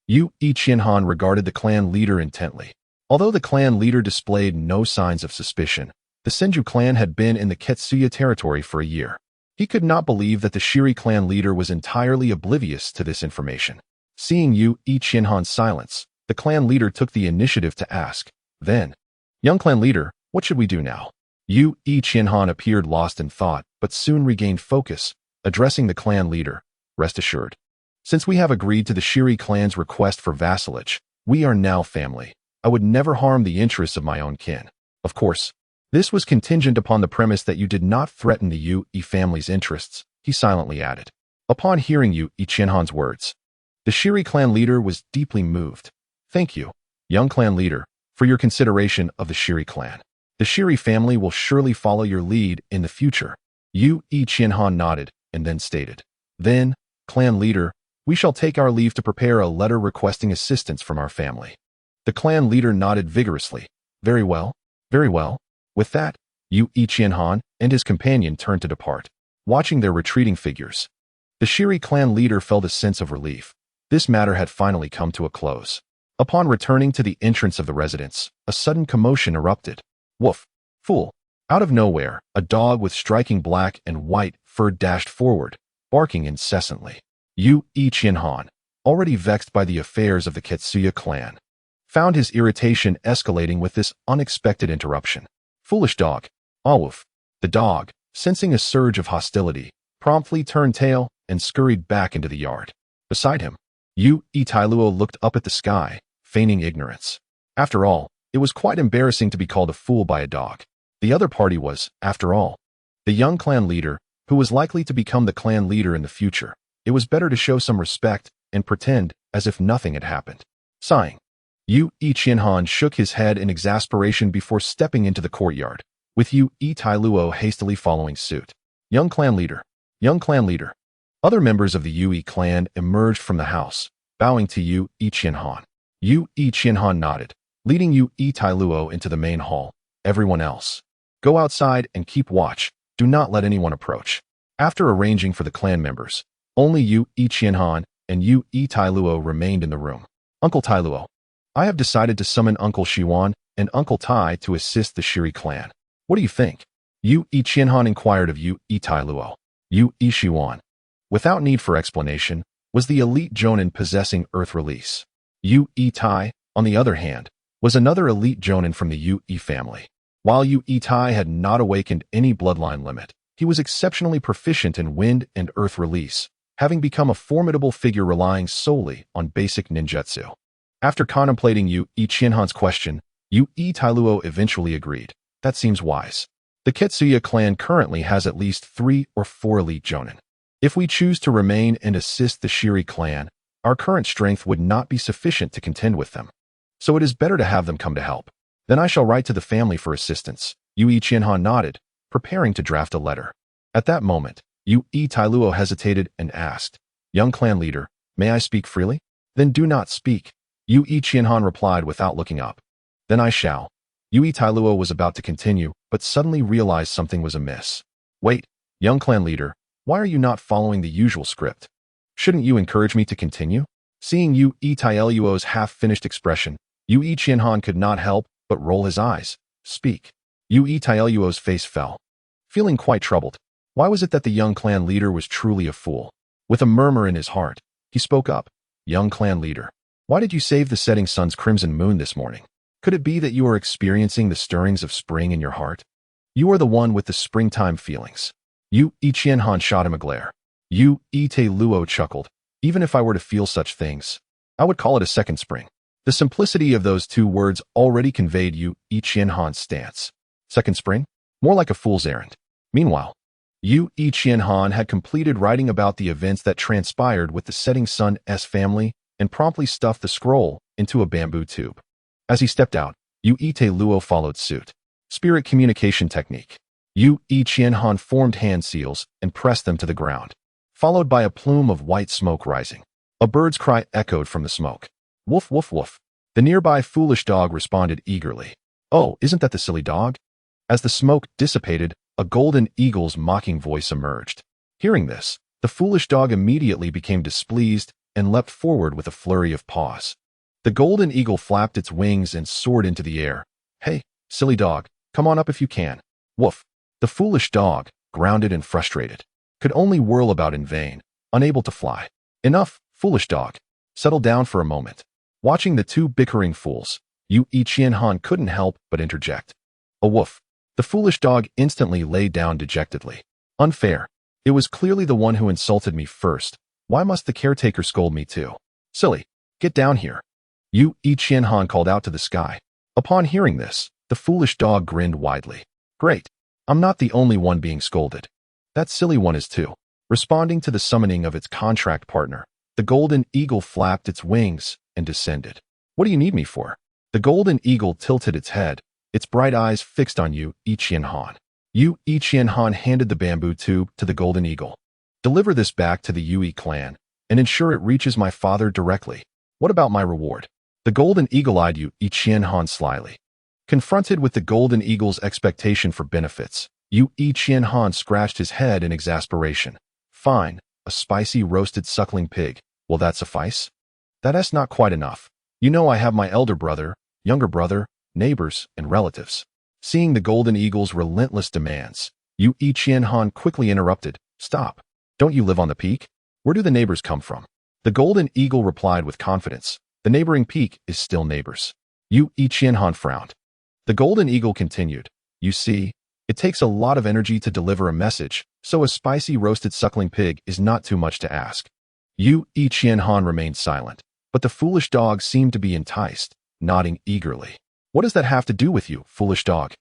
Yu Qianhan regarded the clan leader intently. Although the clan leader displayed no signs of suspicion, the Senju clan had been in the Ketsuya territory for a year. He could not believe that the Shiri clan leader was entirely oblivious to this information. Seeing Yu Qianhan's silence, the clan leader took the initiative to ask. Then, young clan leader, what should we do now? Yu Qianhan appeared lost in thought, but soon regained focus, addressing the clan leader. Rest assured. Since we have agreed to the Shiri clan's request for vassalage, we are now family. I would never harm the interests of my own kin. Of course, this was contingent upon the premise that you did not threaten the Yu family's interests, he silently added. Upon hearing Yu Qianhan's words, the Shiri clan leader was deeply moved. Thank you, young clan leader, for your consideration of the Shiri clan. The Shiri family will surely follow your lead in the future. Yu Qianhan nodded and then stated. Then, clan leader, we shall take our leave to prepare a letter requesting assistance from our family. The clan leader nodded vigorously. Very well, very well. With that, Yu Qianhan and his companion turned to depart. Watching their retreating figures, the Shiri clan leader felt a sense of relief. This matter had finally come to a close. Upon returning to the entrance of the residence, a sudden commotion erupted. Woof! Fool! Out of nowhere, a dog with striking black and white fur dashed forward, barking incessantly. Yu Qianhan, already vexed by the affairs of the Ketsuya clan, found his irritation escalating with this unexpected interruption. Foolish dog! Awoof! The dog, sensing a surge of hostility, promptly turned tail and scurried back into the yard. Beside him, Yu Itailuo looked up at the sky, feigning ignorance. After all, it was quite embarrassing to be called a fool by a dog. The other party was, after all, the young clan leader, who was likely to become the clan leader in the future. It was better to show some respect and pretend as if nothing had happened. Sighing, Yu Qianhan shook his head in exasperation before stepping into the courtyard, with Yu Itailuo hastily following suit. Young clan leader, young clan leader. Other members of the Yui clan emerged from the house, bowing to Yu Qianhan. Yu Qianhan nodded, leading Yu Itailuo into the main hall. Everyone else, go outside and keep watch. Do not let anyone approach. After arranging for the clan members, only Yu Qianhan and Yu Itailuo remained in the room. Uncle Tailuo, I have decided to summon Uncle Shiwan and Uncle Tai to assist the Shiri clan. What do you think? Yu Qianhan inquired of Yu Itailuo. Yu Shiwan, without need for explanation, was the elite Jonin possessing Earth Release. Yu Tai, on the other hand, was another elite Jonin from the Yu family. While Yu Tai had not awakened any bloodline limit, he was exceptionally proficient in Wind and Earth Release, having become a formidable figure relying solely on basic ninjutsu. After contemplating Yu Qianhan's question, Yu Tailuo eventually agreed. That seems wise. The Ketsuya clan currently has at least 3 or 4 elite Jonin. If we choose to remain and assist the Shiri clan, our current strength would not be sufficient to contend with them. So it is better to have them come to help. Then I shall write to the family for assistance. Yu Qianhan nodded, preparing to draft a letter. At that moment, Yu Tailuo hesitated and asked, Young clan leader, may I speak freely? Then do not speak. Yu Qianhan replied without looking up. Then I shall. Yu Tailuo was about to continue, but suddenly realized something was amiss. Wait, young clan leader, why are you not following the usual script? Shouldn't you encourage me to continue? Seeing Yu Tailuo's half-finished expression, Yu Qianhan could not help but roll his eyes. Speak. Yu Tailuo's face fell. Feeling quite troubled, why was it that the young clan leader was truly a fool? With a murmur in his heart, he spoke up. Young clan leader, why did you save the setting sun's crimson moon this morning? Could it be that you are experiencing the stirrings of spring in your heart? You are the one with the springtime feelings. Yu Qianhan shot him a glare. Yu Tailuo chuckled. Even if I were to feel such things, I would call it a second spring. The simplicity of those 2 words already conveyed Yu Qianhan's stance. Second spring? More like a fool's errand. Meanwhile, Yu Qianhan had completed writing about the events that transpired with the setting sun's family and promptly stuffed the scroll into a bamboo tube. As he stepped out, Yu Luo followed suit. Spirit communication technique. Yu Qianhan formed hand seals and pressed them to the ground, followed by a plume of white smoke rising. A bird's cry echoed from the smoke. Woof, woof, woof. The nearby foolish dog responded eagerly. Oh, isn't that the silly dog? As the smoke dissipated, a golden eagle's mocking voice emerged. Hearing this, the foolish dog immediately became displeased and leapt forward with a flurry of paws. The golden eagle flapped its wings and soared into the air. Hey, silly dog, come on up if you can. Woof. The foolish dog, grounded and frustrated, could only whirl about in vain, unable to fly. Enough, foolish dog. Settle down for a moment. Watching the two bickering fools, Yu Qianhan couldn't help but interject. A woof. The foolish dog instantly lay down dejectedly. Unfair. It was clearly the one who insulted me first. Why must the caretaker scold me too? Silly. Get down here. Yu Qianhan called out to the sky. Upon hearing this, the foolish dog grinned widely. Great. I'm not the only one being scolded. That silly one is too. Responding to the summoning of its contract partner, the golden eagle flapped its wings and descended. What do you need me for? The golden eagle tilted its head, its bright eyes fixed on Yu Qianhan. Yu Qianhan handed the bamboo tube to the golden eagle. Deliver this back to the Yui clan and ensure it reaches my father directly. What about my reward? The golden eagle eyed Yu Qianhan slyly. Confronted with the golden eagle's expectation for benefits, Yu Qianhan scratched his head in exasperation. Fine, a spicy roasted suckling pig. Will that suffice? That's not quite enough. You know I have my elder brother, younger brother, neighbors, and relatives. Seeing the golden eagle's relentless demands, Yu Qianhan quickly interrupted. Stop. Don't you live on the peak? Where do the neighbors come from? The golden eagle replied with confidence. The neighboring peak is still neighbors. Yu Qianhan frowned. The golden eagle continued. You see, it takes a lot of energy to deliver a message, so a spicy roasted suckling pig is not too much to ask. Yu Qianhan remained silent, but the foolish dog seemed to be enticed, nodding eagerly. What does that have to do with you, foolish dog?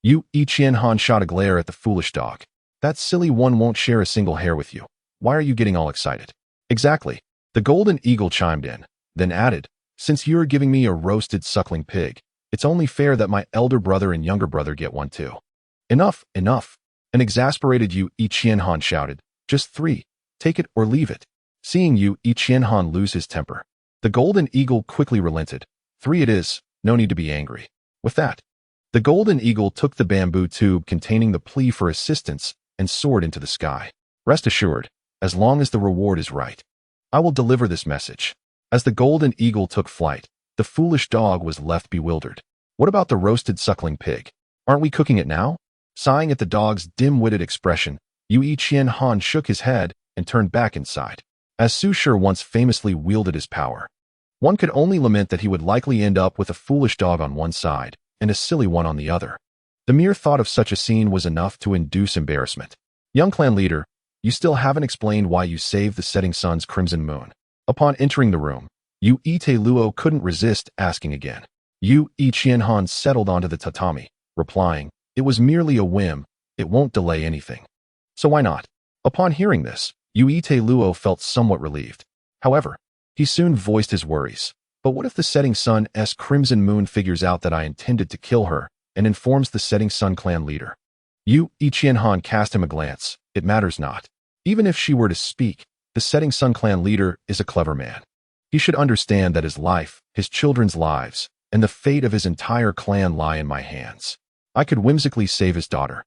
Yu Qianhan shot a glare at the foolish dog. That silly one won't share a single hair with you. Why are you getting all excited? Exactly. The golden eagle chimed in, then added, since you're giving me a roasted suckling pig, it's only fair that my elder brother and younger brother get one too. Enough, enough. An exasperated Yu Qianhan shouted. Just 3. Take it or leave it. Seeing Yu Qianhan lose his temper, the golden eagle quickly relented. 3 it is, no need to be angry. With that, the golden eagle took the bamboo tube containing the plea for assistance and soared into the sky. Rest assured, as long as the reward is right, I will deliver this message. As the golden eagle took flight, the foolish dog was left bewildered. What about the roasted suckling pig? Aren't we cooking it now? Sighing at the dog's dim-witted expression, Yu Qianhan shook his head and turned back inside. As Su Shi once famously wielded his power, one could only lament that he would likely end up with a foolish dog on one side and a silly one on the other. The mere thought of such a scene was enough to induce embarrassment. Young clan leader, you still haven't explained why you saved the setting sun's crimson moon. Upon entering the room, Yu Luo couldn't resist asking again. Yu Qianhan settled onto the tatami, replying, it was merely a whim, it won't delay anything. So why not? Upon hearing this, Yu Luo felt somewhat relieved. However, he soon voiced his worries. But what if the setting sun's crimson moon figures out that I intended to kill her and informs the setting sun clan leader? Yu Qianhan cast him a glance. It matters not. Even if she were to speak, the setting sun clan leader is a clever man. He should understand that his life, his children's lives, and the fate of his entire clan lie in my hands. I could whimsically save his daughter,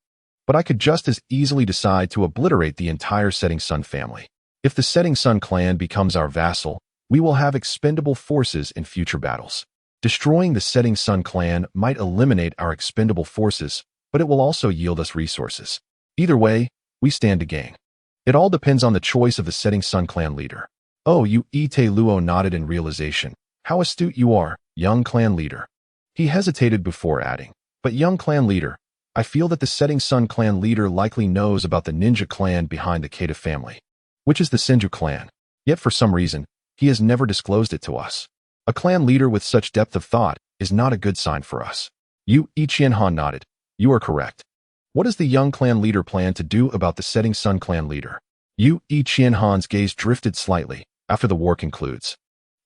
but I could just as easily decide to obliterate the entire setting sun family. If the setting sun clan becomes our vassal, we will have expendable forces in future battles. Destroying the setting sun clan might eliminate our expendable forces, but it will also yield us resources. Either way, we stand to gain. It all depends on the choice of the setting sun clan leader. Oh, Yu Luo nodded in realization. How astute you are, young clan leader. He hesitated before adding, but young clan leader, I feel that the setting sun clan leader likely knows about the ninja clan behind the Keita family, which is the Senju clan. Yet for some reason, he has never disclosed it to us. A clan leader with such depth of thought is not a good sign for us. Yu Qianhan nodded. You are correct. What does the young clan leader plan to do about the setting sun clan leader? Yu Qianhan's gaze drifted slightly. After the war concludes,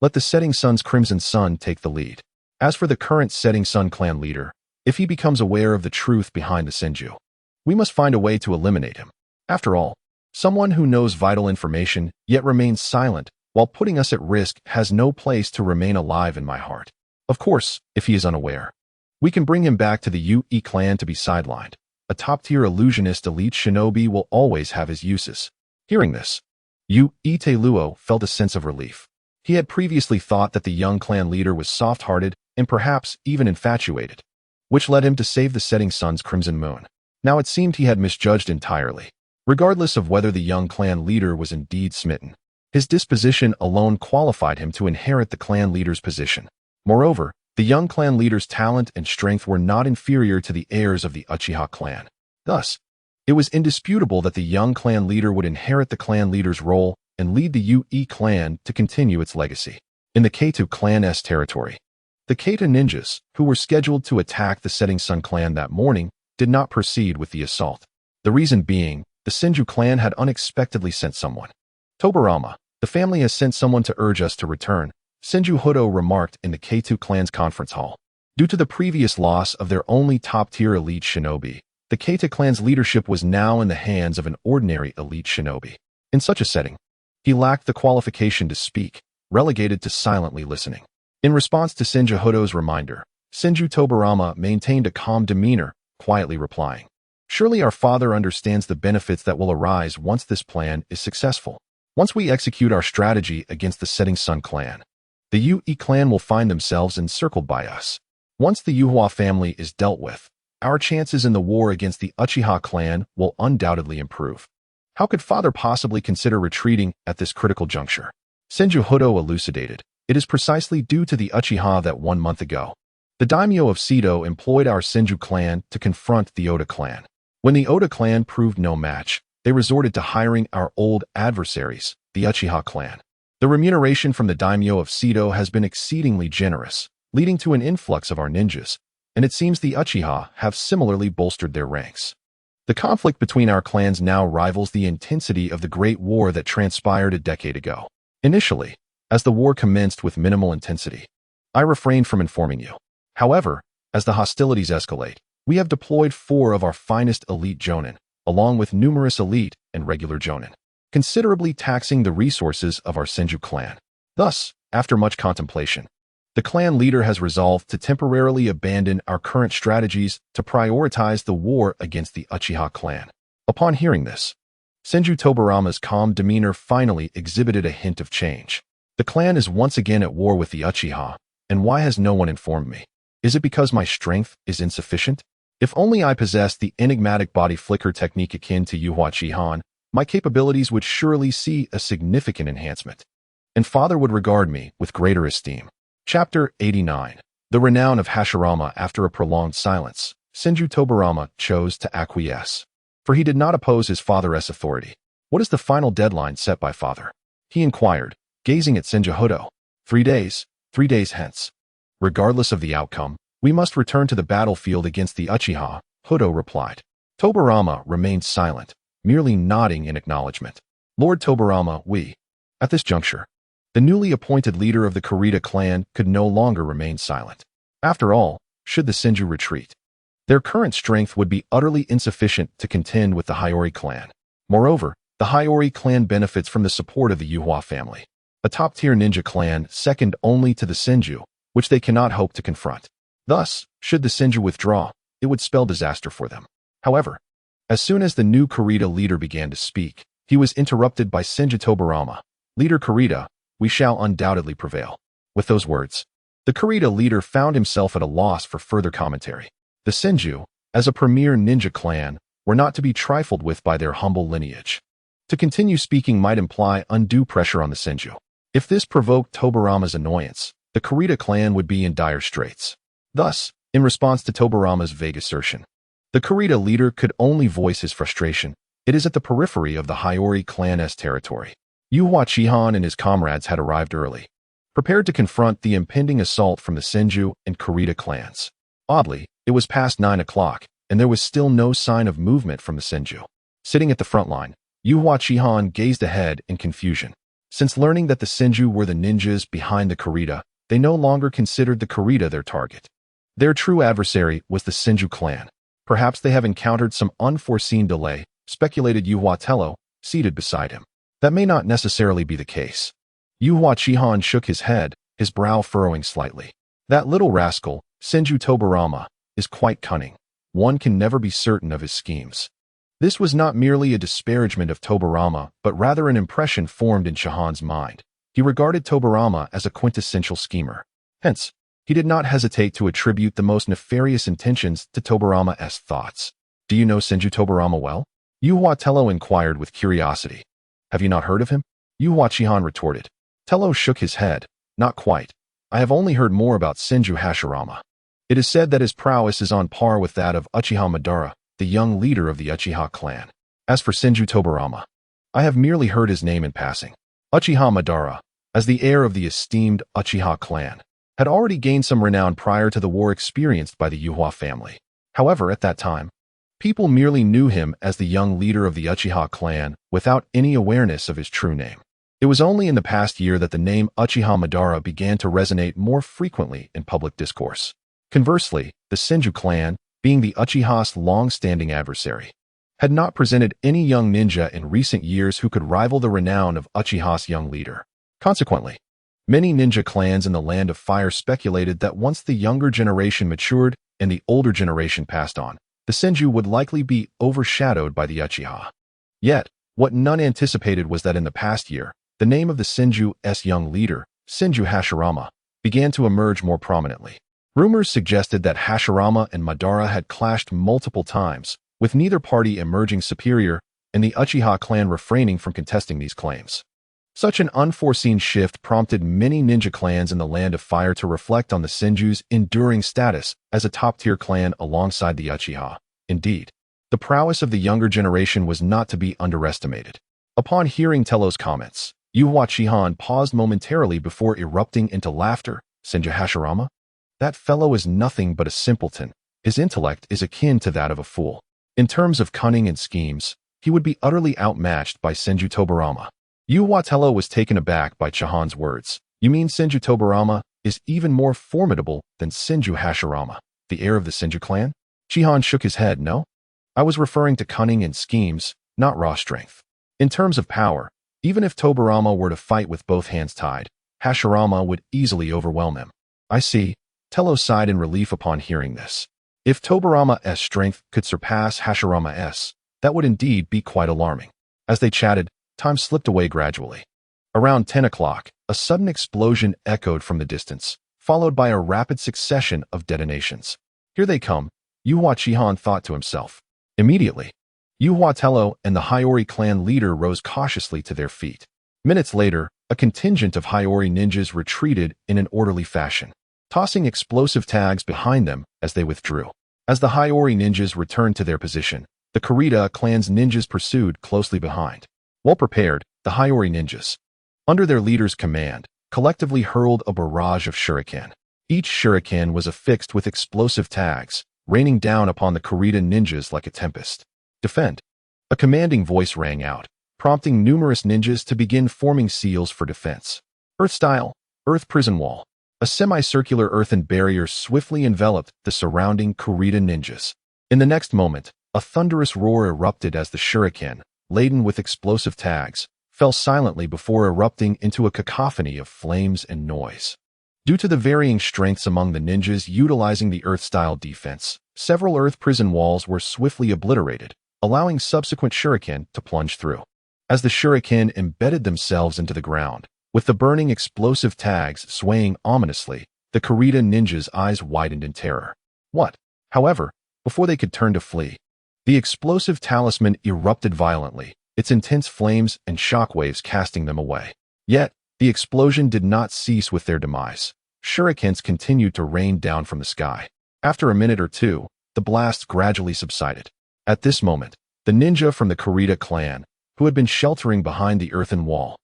Let the Setting Sun's Crimson Sun take the lead. As for the current Setting Sun clan leader, if he becomes aware of the truth behind the Senju, we must find a way to eliminate him. After all, someone who knows vital information yet remains silent while putting us at risk has no place to remain alive in my heart. Of course, if he is unaware, we can bring him back to the UE clan to be sidelined. A top-tier illusionist elite shinobi will always have his uses. Hearing this, Luo felt a sense of relief. He had previously thought that the young clan leader was soft-hearted and perhaps even infatuated, which led him to save the Setting Sun's Crimson Moon. Now it seemed he had misjudged entirely. Regardless of whether the young clan leader was indeed smitten, his disposition alone qualified him to inherit the clan leader's position. Moreover, the young clan leader's talent and strength were not inferior to the heirs of the Uchiha clan. Thus, it was indisputable that the young clan leader would inherit the clan leader's role and lead the UE clan to continue its legacy. In the Kaito clan's territory, the Kaito ninjas, who were scheduled to attack the Setting Sun clan that morning, did not proceed with the assault. The reason being, the Senju clan had unexpectedly sent someone. Tobarama, the family has sent someone to urge us to return, Senju Hodo remarked in the Kaito clan's conference hall. Due to the previous loss of their only top-tier elite shinobi, the Kaito clan's leadership was now in the hands of an ordinary elite shinobi. In such a setting, he lacked the qualification to speak, relegated to silently listening. In response to Senju Hodo's reminder, Senju Tobarama maintained a calm demeanor, quietly replying, "Surely our father understands the benefits that will arise once this plan is successful. Once we execute our strategy against the Setting Sun clan, the UE clan will find themselves encircled by us. Once the Yuhua family is dealt with, our chances in the war against the Uchiha clan will undoubtedly improve. How could father possibly consider retreating at this critical juncture?" Senju Hodo elucidated, "It is precisely due to the Uchiha that 1 month ago, the daimyo of Seto employed our Senju clan to confront the Oda clan. When the Oda clan proved no match, they resorted to hiring our old adversaries, the Uchiha clan. The remuneration from the daimyo of Seto has been exceedingly generous, leading to an influx of our ninjas, and it seems the Uchiha have similarly bolstered their ranks. The conflict between our clans now rivals the intensity of the Great War that transpired a decade ago. Initially, as the war commenced with minimal intensity, I refrained from informing you. However, as the hostilities escalate, we have deployed 4 of our finest elite Jonin, along with numerous elite and regular Jonin, considerably taxing the resources of our Senju clan. Thus, after much contemplation, the clan leader has resolved to temporarily abandon our current strategies to prioritize the war against the Uchiha clan." Upon hearing this, Senju Tobarama's calm demeanor finally exhibited a hint of change. "The clan is once again at war with the Uchiha, and why has no one informed me? Is it because my strength is insufficient? If only I possessed the enigmatic body flicker technique akin to Yuhua Chihan, my capabilities would surely see a significant enhancement, and father would regard me with greater esteem." Chapter 89. The Renown of Hashirama. After a prolonged silence, Senju Tobarama chose to acquiesce, for he did not oppose his father's authority. "What is the final deadline set by father?" he inquired, gazing at Senju Hodo. 3 days, 3 days hence. Regardless of the outcome, we must return to the battlefield against the Uchiha, Hodo replied. Tobarama remained silent, merely nodding in acknowledgement. "Lord Tobarama, we..." At this juncture, the newly appointed leader of the Kurita clan could no longer remain silent. After all, should the Senju retreat, their current strength would be utterly insufficient to contend with the Hiyori clan. Moreover, the Hiyori clan benefits from the support of the Yuhua family, a top-tier ninja clan second only to the Senju, which they cannot hope to confront. Thus, should the Senju withdraw, it would spell disaster for them. However, as soon as the new Kurita leader began to speak, he was interrupted by Senju Tobarama. "Leader Kurita, we shall undoubtedly prevail." With those words, the Kurita leader found himself at a loss for further commentary. The Senju, as a premier ninja clan, were not to be trifled with by their humble lineage. To continue speaking might imply undue pressure on the Senju. If this provoked Tobarama's annoyance, the Kurita clan would be in dire straits. Thus, in response to Tobarama's vague assertion, the Kurita leader could only voice his frustration. "It is at the periphery of the Hiyori clan's territory." Yuhua Chihan and his comrades had arrived early, prepared to confront the impending assault from the Senju and Kurita clans. Oddly, it was past 9 o'clock, and there was still no sign of movement from the Senju. Sitting at the front line, Yuhua Chihan gazed ahead in confusion. Since learning that the Senju were the ninjas behind the Kurita, they no longer considered the Kurita their target. Their true adversary was the Senju clan. Perhaps they have encountered some unforeseen delay, speculated Yuhua Tello, seated beside him. That may not necessarily be the case. Yuhua Chihan shook his head, his brow furrowing slightly. That little rascal, Senju Tobarama, is quite cunning. One can never be certain of his schemes. This was not merely a disparagement of Tobarama, but rather an impression formed in Chihan's mind. He regarded Tobarama as a quintessential schemer. Hence, he did not hesitate to attribute the most nefarious intentions to Tobarama's thoughts. Do you know Senju Tobarama well? Yuhua Tello inquired with curiosity. Have you not heard of him? Yuhua Chihan retorted. Tello shook his head. Not quite. I have only heard more about Senju Hashirama. It is said that his prowess is on par with that of Uchiha Madara, the young leader of the Uchiha clan. As for Senju Tobarama, I have merely heard his name in passing. Uchiha Madara, as the heir of the esteemed Uchiha clan, had already gained some renown prior to the war experienced by the Yuhua family. However, at that time, people merely knew him as the young leader of the Uchiha clan without any awareness of his true name. It was only in the past year that the name Uchiha Madara began to resonate more frequently in public discourse. Conversely, the Senju clan, being the Uchiha's long-standing adversary, had not presented any young ninja in recent years who could rival the renown of Uchiha's young leader. Consequently, many ninja clans in the Land of Fire speculated that once the younger generation matured and the older generation passed on, the Senju would likely be overshadowed by the Uchiha. Yet, what none anticipated was that in the past year, the name of the Senju's young leader, Senju Hashirama, began to emerge more prominently. Rumors suggested that Hashirama and Madara had clashed multiple times, with neither party emerging superior and the Uchiha clan refraining from contesting these claims. Such an unforeseen shift prompted many ninja clans in the Land of Fire to reflect on the Senju's enduring status as a top-tier clan alongside the Uchiha. Indeed, the prowess of the younger generation was not to be underestimated. Upon hearing Tello's comments, Yuhua Chihan paused momentarily before erupting into laughter. Senju Hashirama? That fellow is nothing but a simpleton. His intellect is akin to that of a fool. In terms of cunning and schemes, he would be utterly outmatched by Senju Tobarama. Yuhua Tello was taken aback by Chihan's words. You mean Senju Tobarama is even more formidable than Senju Hashirama, the heir of the Senju clan? Chihan shook his head. No? I was referring to cunning and schemes, not raw strength. In terms of power, even if Tobarama were to fight with both hands tied, Hashirama would easily overwhelm him. I see. Tello sighed in relief upon hearing this. If Tobarama's strength could surpass Hashirama's, that would indeed be quite alarming. As they chatted, time slipped away gradually. Around 10 o'clock, a sudden explosion echoed from the distance, followed by a rapid succession of detonations. Here they come, Yuhua Chihan thought to himself. Immediately, Yuhua Tello and the Hiyori clan leader rose cautiously to their feet. Minutes later, a contingent of Hiyori ninjas retreated in an orderly fashion, tossing explosive tags behind them as they withdrew. As the Hiyori ninjas returned to their position, the Kurita clan's ninjas pursued closely behind. Well prepared, the Hiyori ninjas, under their leader's command, collectively hurled a barrage of shuriken. Each shuriken was affixed with explosive tags, raining down upon the Kurita ninjas like a tempest. Defend! A commanding voice rang out, prompting numerous ninjas to begin forming seals for defense. Earth style, earth prison wall. A semicircular earthen barrier swiftly enveloped the surrounding Kurita ninjas. In the next moment, a thunderous roar erupted as the shuriken, laden with explosive tags, fell silently before erupting into a cacophony of flames and noise. Due to the varying strengths among the ninjas utilizing the earth-style defense, several earth prison walls were swiftly obliterated, allowing subsequent shuriken to plunge through. As the shuriken embedded themselves into the ground, with the burning explosive tags swaying ominously, the Kurita ninjas' eyes widened in terror. What? However, before they could turn to flee, the explosive talisman erupted violently, its intense flames and shockwaves casting them away. Yet, the explosion did not cease with their demise. Shurikens continued to rain down from the sky. After a minute or two, the blasts gradually subsided. At this moment, the ninja from the Kurita clan, who had been sheltering behind the earthen wall,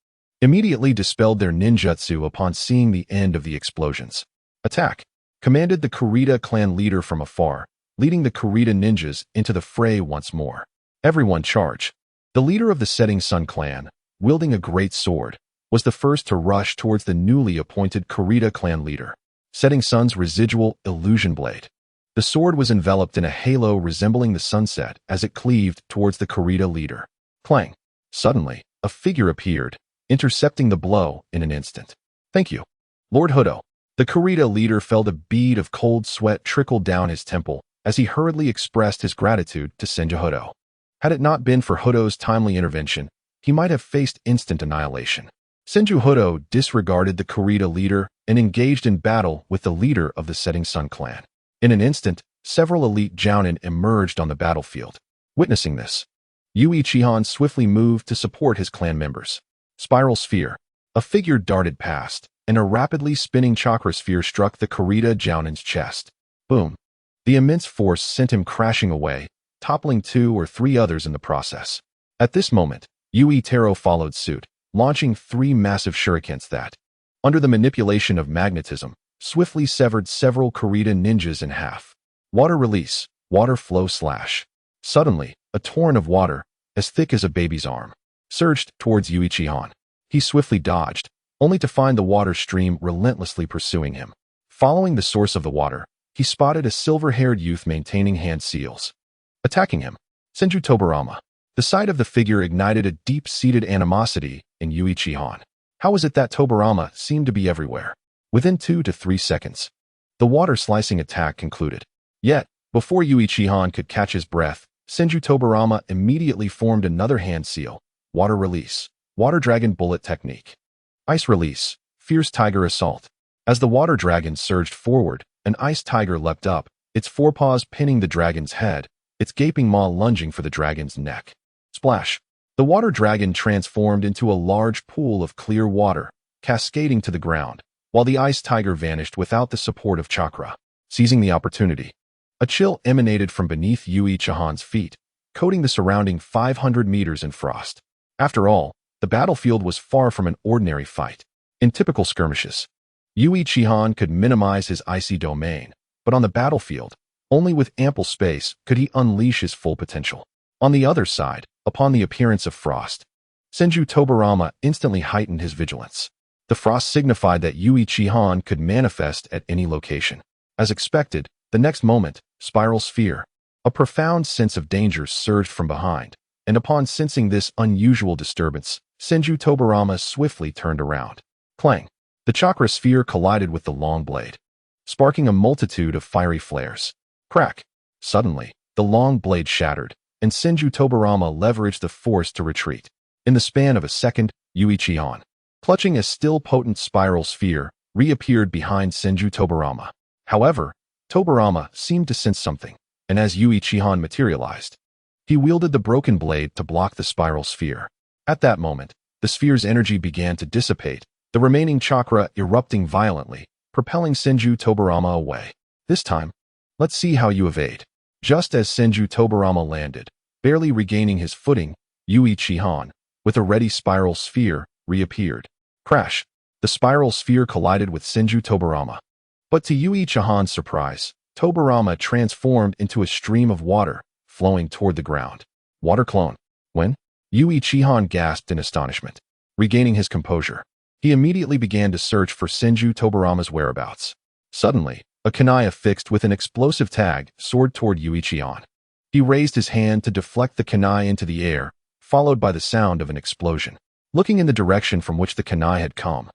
immediately dispelled their ninjutsu upon seeing the end of the explosions. Attack! Commanded the Kurita clan leader from afar, leading the Kurita ninjas into the fray once more. Everyone charge! The leader of the Setting Sun clan, wielding a great sword, was the first to rush towards the newly appointed Kurita clan leader, Setting Sun's residual illusion blade. The sword was enveloped in a halo resembling the sunset as it cleaved towards the Kurita leader. Clang! Suddenly, a figure appeared, intercepting the blow in an instant. Thank you, Lord Hudo. The Kurita leader felt a bead of cold sweat trickle down his temple as he hurriedly expressed his gratitude to Senju Hudo. Had it not been for Hudo's timely intervention, he might have faced instant annihilation. Senju Hudo disregarded the Kurita leader and engaged in battle with the leader of the Setting Sun clan. In an instant, several elite Jonin emerged on the battlefield. Witnessing this, Yui Chihan swiftly moved to support his clan members. Spiral Sphere. A figure darted past, and a rapidly spinning chakra sphere struck the Kurita Jonin's chest. Boom. The immense force sent him crashing away, toppling 2 or 3 others in the process. At this moment, Yui Taro followed suit, launching 3 massive shurikens that, under the manipulation of magnetism, swiftly severed several Kurita ninjas in half. Water release, water flow slash. Suddenly, a torrent of water, as thick as a baby's arm, surged towards Yui Chihan. He swiftly dodged, only to find the water stream relentlessly pursuing him. Following the source of the water, he spotted a silver-haired youth maintaining hand seals. Attacking him, Senju Tobarama. The sight of the figure ignited a deep-seated animosity in Yui Chihan. How was it that Tobarama seemed to be everywhere? Within 2 to 3 seconds, the water-slicing attack concluded. Yet, before Yui Chihan could catch his breath, Senju Tobarama immediately formed another hand seal. Water release, water dragon bullet technique. Ice release, fierce tiger assault. As the water dragon surged forward, an ice tiger leapt up, its forepaws pinning the dragon's head, its gaping maw lunging for the dragon's neck. Splash! The water dragon transformed into a large pool of clear water, cascading to the ground, while the ice tiger vanished without the support of chakra. Seizing the opportunity, a chill emanated from beneath Yui Chihan's feet, coating the surrounding 500 meters in frost. After all, the battlefield was far from an ordinary fight. In typical skirmishes, Yui Chihan could minimize his icy domain, but on the battlefield, only with ample space could he unleash his full potential. On the other side, upon the appearance of frost, Senju Tobarama instantly heightened his vigilance. The frost signified that Yui Chihan could manifest at any location. As expected, the next moment, Spiral Sphere. A profound sense of danger surged from behind, and upon sensing this unusual disturbance, Senju Tobarama swiftly turned around. Clang! The chakra sphere collided with the long blade, sparking a multitude of fiery flares. Crack! Suddenly, the long blade shattered, and Senju Tobarama leveraged the force to retreat. In the span of a second, Yui Chihan, clutching a still potent spiral sphere, reappeared behind Senju Tobarama. However, Tobarama seemed to sense something, and as Yui Chihan materialized, he wielded the broken blade to block the spiral sphere. At that moment, the sphere's energy began to dissipate, the remaining chakra erupting violently, propelling Senju Tobarama away. This time, let's see how you evade. Just as Senju Tobarama landed, barely regaining his footing, Yui Chihan, with a ready spiral sphere, reappeared. Crash! The spiral sphere collided with Senju Tobarama. But to Yui Chihan's surprise, Tobarama transformed into a stream of water, flowing toward the ground. Water clone. When? Yui Chihan gasped in astonishment. Regaining his composure, he immediately began to search for Senju Tobarama's whereabouts. Suddenly, a kunai affixed with an explosive tag soared toward Yui Chihan. He raised his hand to deflect the kunai into the air, followed by the sound of an explosion. Looking in the direction from which the kunai had come,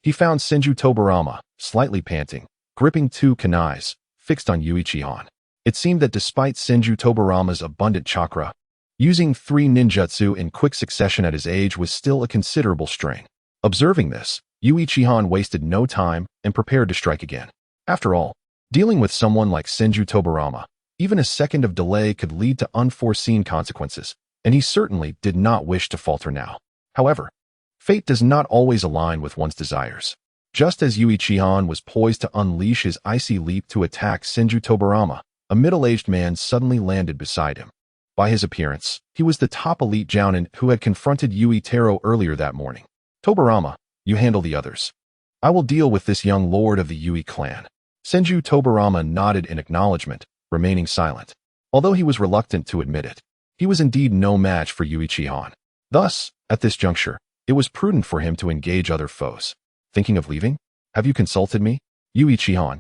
he found Senju Tobarama, slightly panting, gripping 2 kunais, fixed on Yui Chihan. It seemed that despite Senju Tobarama's abundant chakra, using 3 ninjutsu in quick succession at his age was still a considerable strain. Observing this, Yui Chihan wasted no time and prepared to strike again. After all, dealing with someone like Senju Tobarama, even a second of delay could lead to unforeseen consequences, and he certainly did not wish to falter now. However, fate does not always align with one's desires. Just as Yui Chihan was poised to unleash his icy leap to attack Senju Tobarama, a middle-aged man suddenly landed beside him. By his appearance, he was the top elite Jonin who had confronted Yui Taro earlier that morning. Tobarama, you handle the others. I will deal with this young lord of the Yui clan. Senju Tobarama nodded in acknowledgement, remaining silent. Although he was reluctant to admit it, he was indeed no match for Yui Chihan. Thus, at this juncture, it was prudent for him to engage other foes. Thinking of leaving? Have you consulted me? Yui Chihan,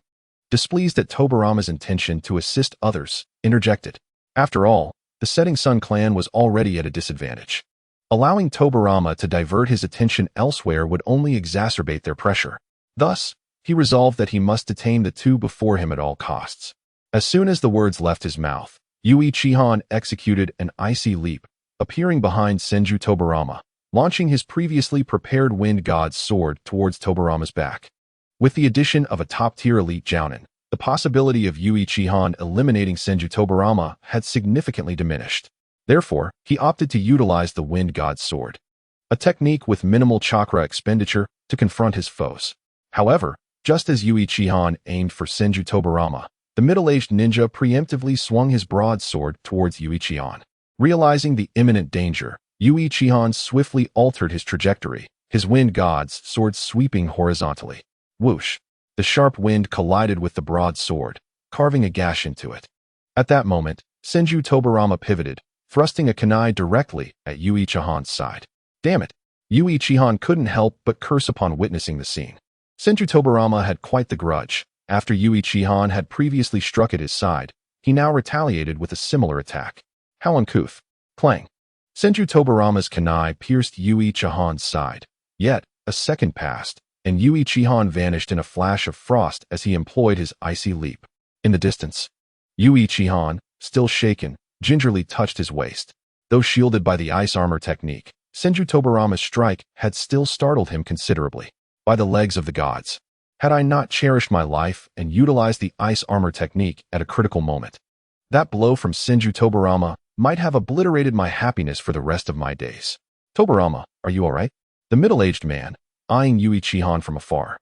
displeased at Tobarama's intention to assist others, interjected. After all, the Setting Sun clan was already at a disadvantage. Allowing Tobarama to divert his attention elsewhere would only exacerbate their pressure. Thus, he resolved that he must detain the two before him at all costs. As soon as the words left his mouth, Yui Chihan executed an icy leap, appearing behind Senju Tobarama, launching his previously prepared Wind God's sword towards Tobarama's back. With the addition of a top-tier elite Jonin, the possibility of Yui Chihan eliminating Senju Tobarama had significantly diminished. Therefore, he opted to utilize the Wind God's sword, a technique with minimal chakra expenditure to confront his foes. However, just as Yui Chihan aimed for Senju Tobarama, the middle-aged ninja preemptively swung his broadsword towards Yui Chihan. Realizing the imminent danger, Yui Chihan swiftly altered his trajectory, his Wind God's sword sweeping horizontally. Whoosh! The sharp wind collided with the broadsword, carving a gash into it. At that moment, Senju Tobarama pivoted, thrusting a kunai directly at Yui Chihan's side. Damn it! Yui Chihan couldn't help but curse upon witnessing the scene. Senju Tobarama had quite the grudge. After Yui Chihan had previously struck at his side, he now retaliated with a similar attack. How uncouth. Clang. Senju Tobarama's kunai pierced Yui Chihan's side. Yet, a second passed, and Yui Chihan vanished in a flash of frost as he employed his icy leap. In the distance, Yui Chihan, still shaken, gingerly touched his waist. Though shielded by the ice armor technique, Senju Tobarama's strike had still startled him considerably. By the legs of the gods! Had I not cherished my life and utilized the ice armor technique at a critical moment, that blow from Senju Tobarama might have obliterated my happiness for the rest of my days. Tobarama, are you all right? The middle-aged man, eyeing Yui Chihan from afar,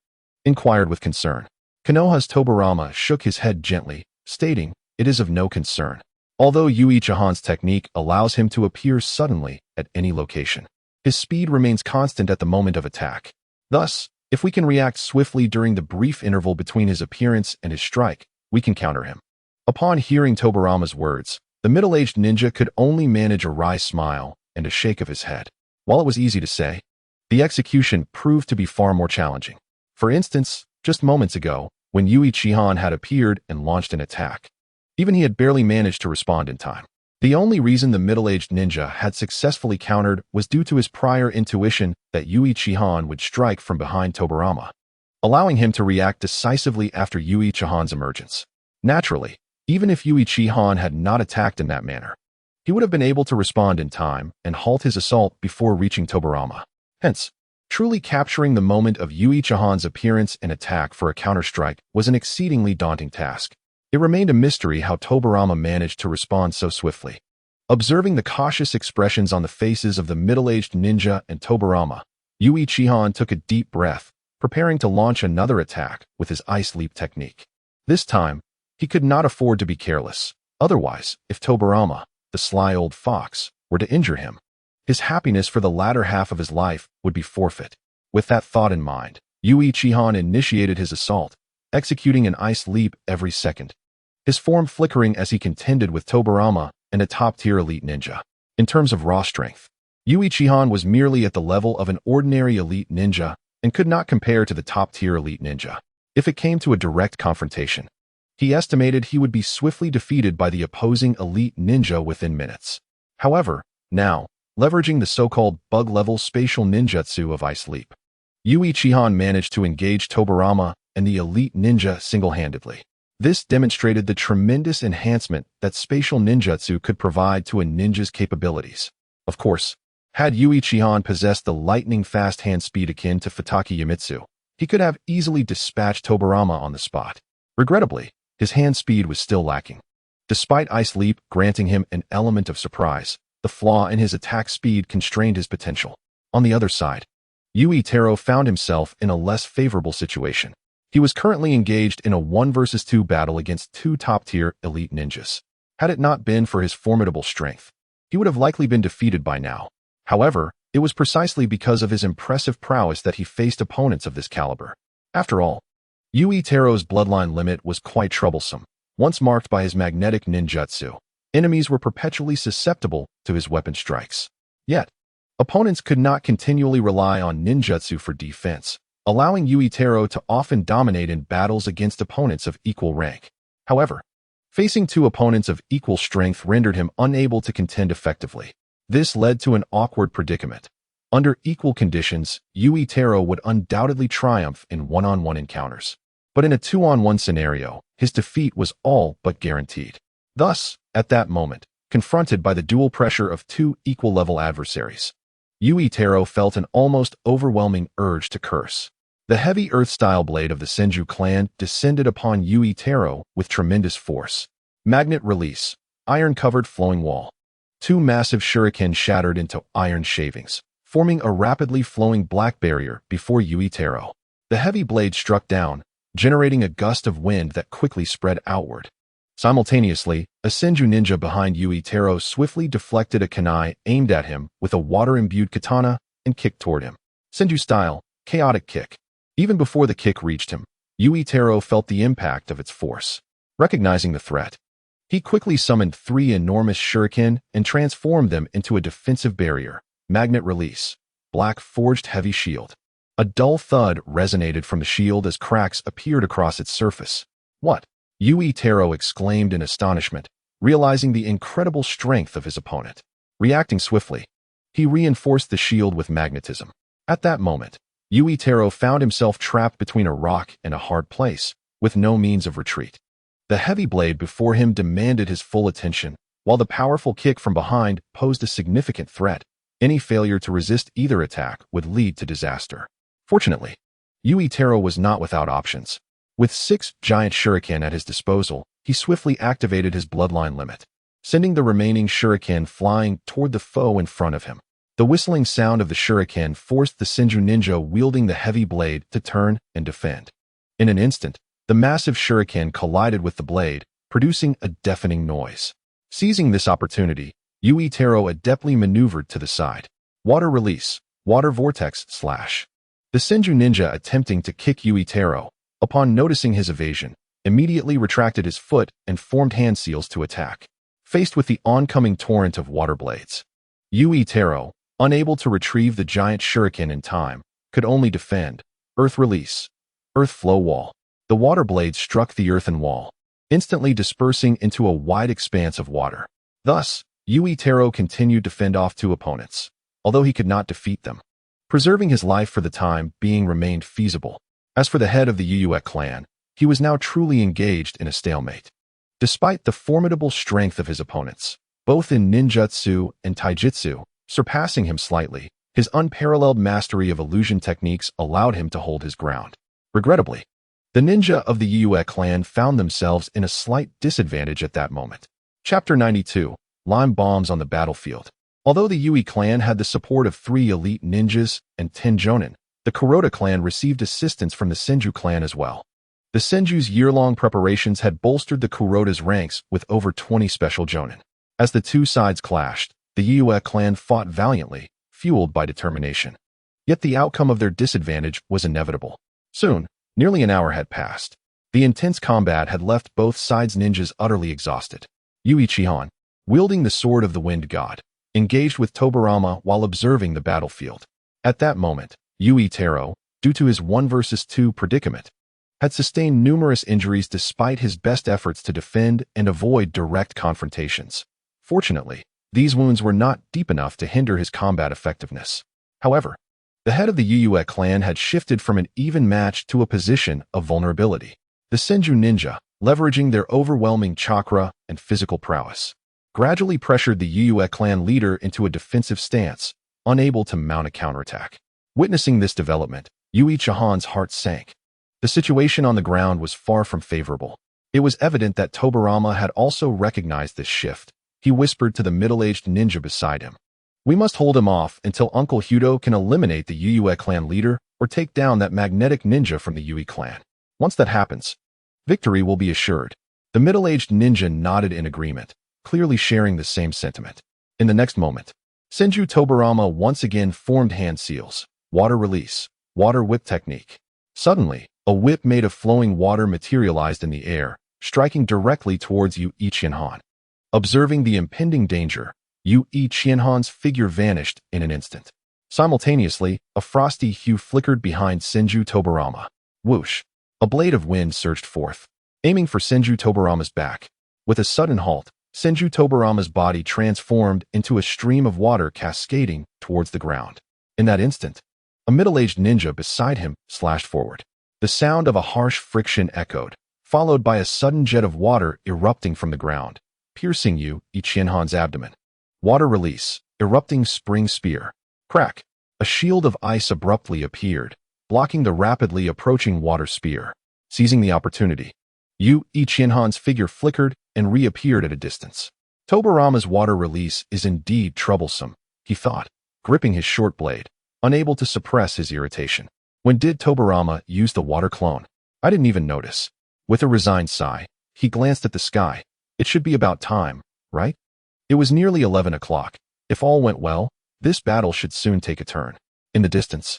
inquired with concern. Konoha's Tobarama shook his head gently, stating, "It is of no concern." Although Yui Chihan's technique allows him to appear suddenly at any location, his speed remains constant at the moment of attack. Thus, if we can react swiftly during the brief interval between his appearance and his strike, we can counter him. Upon hearing Tobarama's words, the middle-aged ninja could only manage a wry smile and a shake of his head. While it was easy to say, the execution proved to be far more challenging. For instance, just moments ago, when Yui Chihan had appeared and launched an attack, even he had barely managed to respond in time. The only reason the middle-aged ninja had successfully countered was due to his prior intuition that Yui Chihan would strike from behind Tobarama, allowing him to react decisively after Yui Chihan's emergence. Naturally, even if Yui Chihan had not attacked in that manner, he would have been able to respond in time and halt his assault before reaching Tobarama. Hence, truly capturing the moment of Yui Chihan's appearance and attack for a counterstrike was an exceedingly daunting task. It remained a mystery how Tobarama managed to respond so swiftly. Observing the cautious expressions on the faces of the middle-aged ninja and Tobarama, Yui Chihan took a deep breath, preparing to launch another attack with his ice leap technique. This time, he could not afford to be careless. Otherwise, if Tobarama, the sly old fox, were to injure him, his happiness for the latter half of his life would be forfeit. With that thought in mind, Yui Chihan initiated his assault, executing an ice leap every second, his form flickering as he contended with Tobarama and a top-tier elite ninja. In terms of raw strength, Yui Chihan was merely at the level of an ordinary elite ninja and could not compare to the top-tier elite ninja. If it came to a direct confrontation, he estimated he would be swiftly defeated by the opposing elite ninja within minutes. However, now, leveraging the so-called bug-level spatial ninjutsu of Ice Leap, Yui Chihan managed to engage Tobarama and the elite ninja single-handedly. This demonstrated the tremendous enhancement that spatial ninjutsu could provide to a ninja's capabilities. Of course, had Yui Chihan possessed the lightning-fast hand speed akin to Futaki Yamitsu, he could have easily dispatched Tobarama on the spot. Regrettably, his hand speed was still lacking. Despite Ice Leap granting him an element of surprise, the flaw in his attack speed constrained his potential. On the other side, Yui Taro found himself in a less favorable situation. He was currently engaged in a 1 versus 2 battle against 2 top-tier elite ninjas. Had it not been for his formidable strength, he would have likely been defeated by now. However, it was precisely because of his impressive prowess that he faced opponents of this caliber. After all, Yui Taro's bloodline limit was quite troublesome. Once marked by his magnetic ninjutsu, enemies were perpetually susceptible to his weapon strikes. Yet, Opponents could not continually rely on ninjutsu for defense, allowing Yuitaro to often dominate in battles against opponents of equal rank. However, facing two opponents of equal strength rendered him unable to contend effectively. This led to an awkward predicament. Under equal conditions, Yuitaro would undoubtedly triumph in one-on-one encounters. But in a two-on-one scenario, his defeat was all but guaranteed. Thus, at that moment, confronted by the dual pressure of two equal-level adversaries, Yuitaro felt an almost overwhelming urge to curse. The heavy earth-style blade of the Senju clan descended upon Yuitaro with tremendous force. Magnet release, iron-covered flowing wall. Two massive shuriken shattered into iron shavings, forming a rapidly flowing black barrier before Yuitaro. The heavy blade struck down, generating a gust of wind that quickly spread outward. Simultaneously, a Senju ninja behind Yuitaro swiftly deflected a kunai aimed at him with a water-imbued katana and kicked toward him. Senju-style, chaotic kick. Even before the kick reached him, Yuitaro felt the impact of its force. Recognizing the threat, he quickly summoned three enormous shuriken and transformed them into a defensive barrier. Magnet release, black forged heavy shield. A dull thud resonated from the shield as cracks appeared across its surface. What? Yuitaro exclaimed in astonishment, realizing the incredible strength of his opponent. Reacting swiftly, he reinforced the shield with magnetism. At that moment, Yuitaro found himself trapped between a rock and a hard place, with no means of retreat. The heavy blade before him demanded his full attention, while the powerful kick from behind posed a significant threat. Any failure to resist either attack would lead to disaster. Fortunately, Yuitaro was not without options. With 6 giant shuriken at his disposal, he swiftly activated his bloodline limit, sending the remaining shuriken flying toward the foe in front of him. The whistling sound of the shuriken forced the Senju ninja wielding the heavy blade to turn and defend. In an instant, the massive shuriken collided with the blade, producing a deafening noise. Seizing this opportunity, Yuitaro adeptly maneuvered to the side. Water release, water vortex slash. The Senju ninja attempting to kick Yuitaro, upon noticing his evasion, immediately retracted his foot and formed hand seals to attack. Faced with the oncoming torrent of water blades, Yuitaro, unable to retrieve the giant shuriken in time, could only defend. Earth release, earth flow wall. The water blades struck the earthen wall, instantly dispersing into a wide expanse of water. Thus, Yuitaro continued to fend off two opponents, although he could not defeat them. Preserving his life for the time being remained feasible. As for the head of the Yuuek clan, he was now truly engaged in a stalemate. Despite the formidable strength of his opponents, both in ninjutsu and taijutsu, surpassing him slightly, his unparalleled mastery of illusion techniques allowed him to hold his ground. Regrettably, the ninja of the Yuuek clan found themselves in a slight disadvantage at that moment. Chapter 92, Lime Bombs on the Battlefield. Although the Yui clan had the support of 3 elite ninjas and 10 Jonin, the Kuroda clan received assistance from the Senju clan as well. The Senju's year-long preparations had bolstered the Kuroda's ranks with over 20 special Jonin. As the two sides clashed, the Yuuek clan fought valiantly, fueled by determination. Yet the outcome of their disadvantage was inevitable. Soon, nearly an hour had passed. The intense combat had left both sides' ninjas utterly exhausted. Yui Chihan, wielding the sword of the wind god, engaged with Tobarama while observing the battlefield. At that moment, Yuitaro, due to his 1 versus 2 predicament, had sustained numerous injuries despite his best efforts to defend and avoid direct confrontations. Fortunately, these wounds were not deep enough to hinder his combat effectiveness. However, the head of the Yuuek clan had shifted from an even match to a position of vulnerability. The Senju ninja, leveraging their overwhelming chakra and physical prowess, gradually pressured the Yuuek clan leader into a defensive stance, unable to mount a counterattack. Witnessing this development, Yui Chahan's heart sank. The situation on the ground was far from favorable. It was evident that Tobarama had also recognized this shift. He whispered to the middle-aged ninja beside him, "We must hold him off until Uncle Hudo can eliminate the Yuuek clan leader or take down that magnetic ninja from the Yui clan. Once that happens, victory will be assured." The middle-aged ninja nodded in agreement, clearly sharing the same sentiment. In the next moment, Senju Tobarama once again formed hand seals. Water release, water whip technique. Suddenly, a whip made of flowing water materialized in the air, striking directly towards Yui Chihan. Observing the impending danger, Yu Qianhan's figure vanished in an instant. Simultaneously, a frosty hue flickered behind Senju Tobarama. Whoosh! A blade of wind surged forth, aiming for Senju Tobarama's back. With a sudden halt, Senju Tobarama's body transformed into a stream of water cascading towards the ground. In that instant, a middle-aged ninja beside him slashed forward. The sound of a harsh friction echoed, followed by a sudden jet of water erupting from the ground, piercing Yu Qianhan's abdomen. Water release, erupting spring spear. Crack! A shield of ice abruptly appeared, blocking the rapidly approaching water spear. Seizing the opportunity, Yu Qianhan's figure flickered and reappeared at a distance. Tobarama's water release is indeed troublesome, he thought, gripping his short blade, unable to suppress his irritation. When did Tobarama use the water clone? I didn't even notice. With a resigned sigh, he glanced at the sky. It should be about time, right? It was nearly 11 o'clock. If all went well, this battle should soon take a turn. In the distance,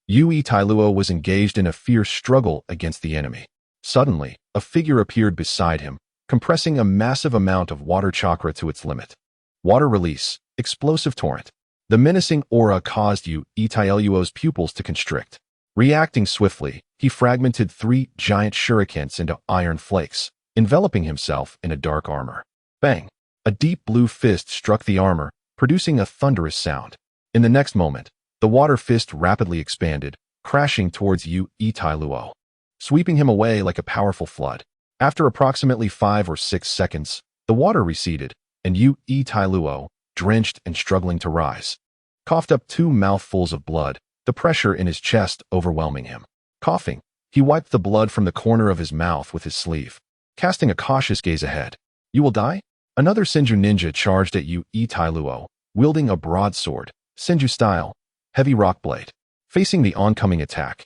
Yui Tailuo was engaged in a fierce struggle against the enemy. Suddenly, a figure appeared beside him, compressing a massive amount of water chakra to its limit. Water release, explosive torrent. The menacing aura caused Yui Tailuo's pupils to constrict. Reacting swiftly, he fragmented 3 giant shurikens into iron flakes, enveloping himself in a dark armor. Bang! A deep blue fist struck the armor, producing a thunderous sound. In the next moment, the water fist rapidly expanded, crashing towards Yui Tailuo, sweeping him away like a powerful flood. After approximately 5 or 6 seconds, the water receded, and Yui Tailuo, drenched and struggling to rise, coughed up 2 mouthfuls of blood, the pressure in his chest overwhelming him. Coughing, he wiped the blood from the corner of his mouth with his sleeve, casting a cautious gaze ahead. You will die? Another Senju ninja charged at Yui Tailuo, wielding a broadsword, Senju style, heavy rock blade. Facing the oncoming attack,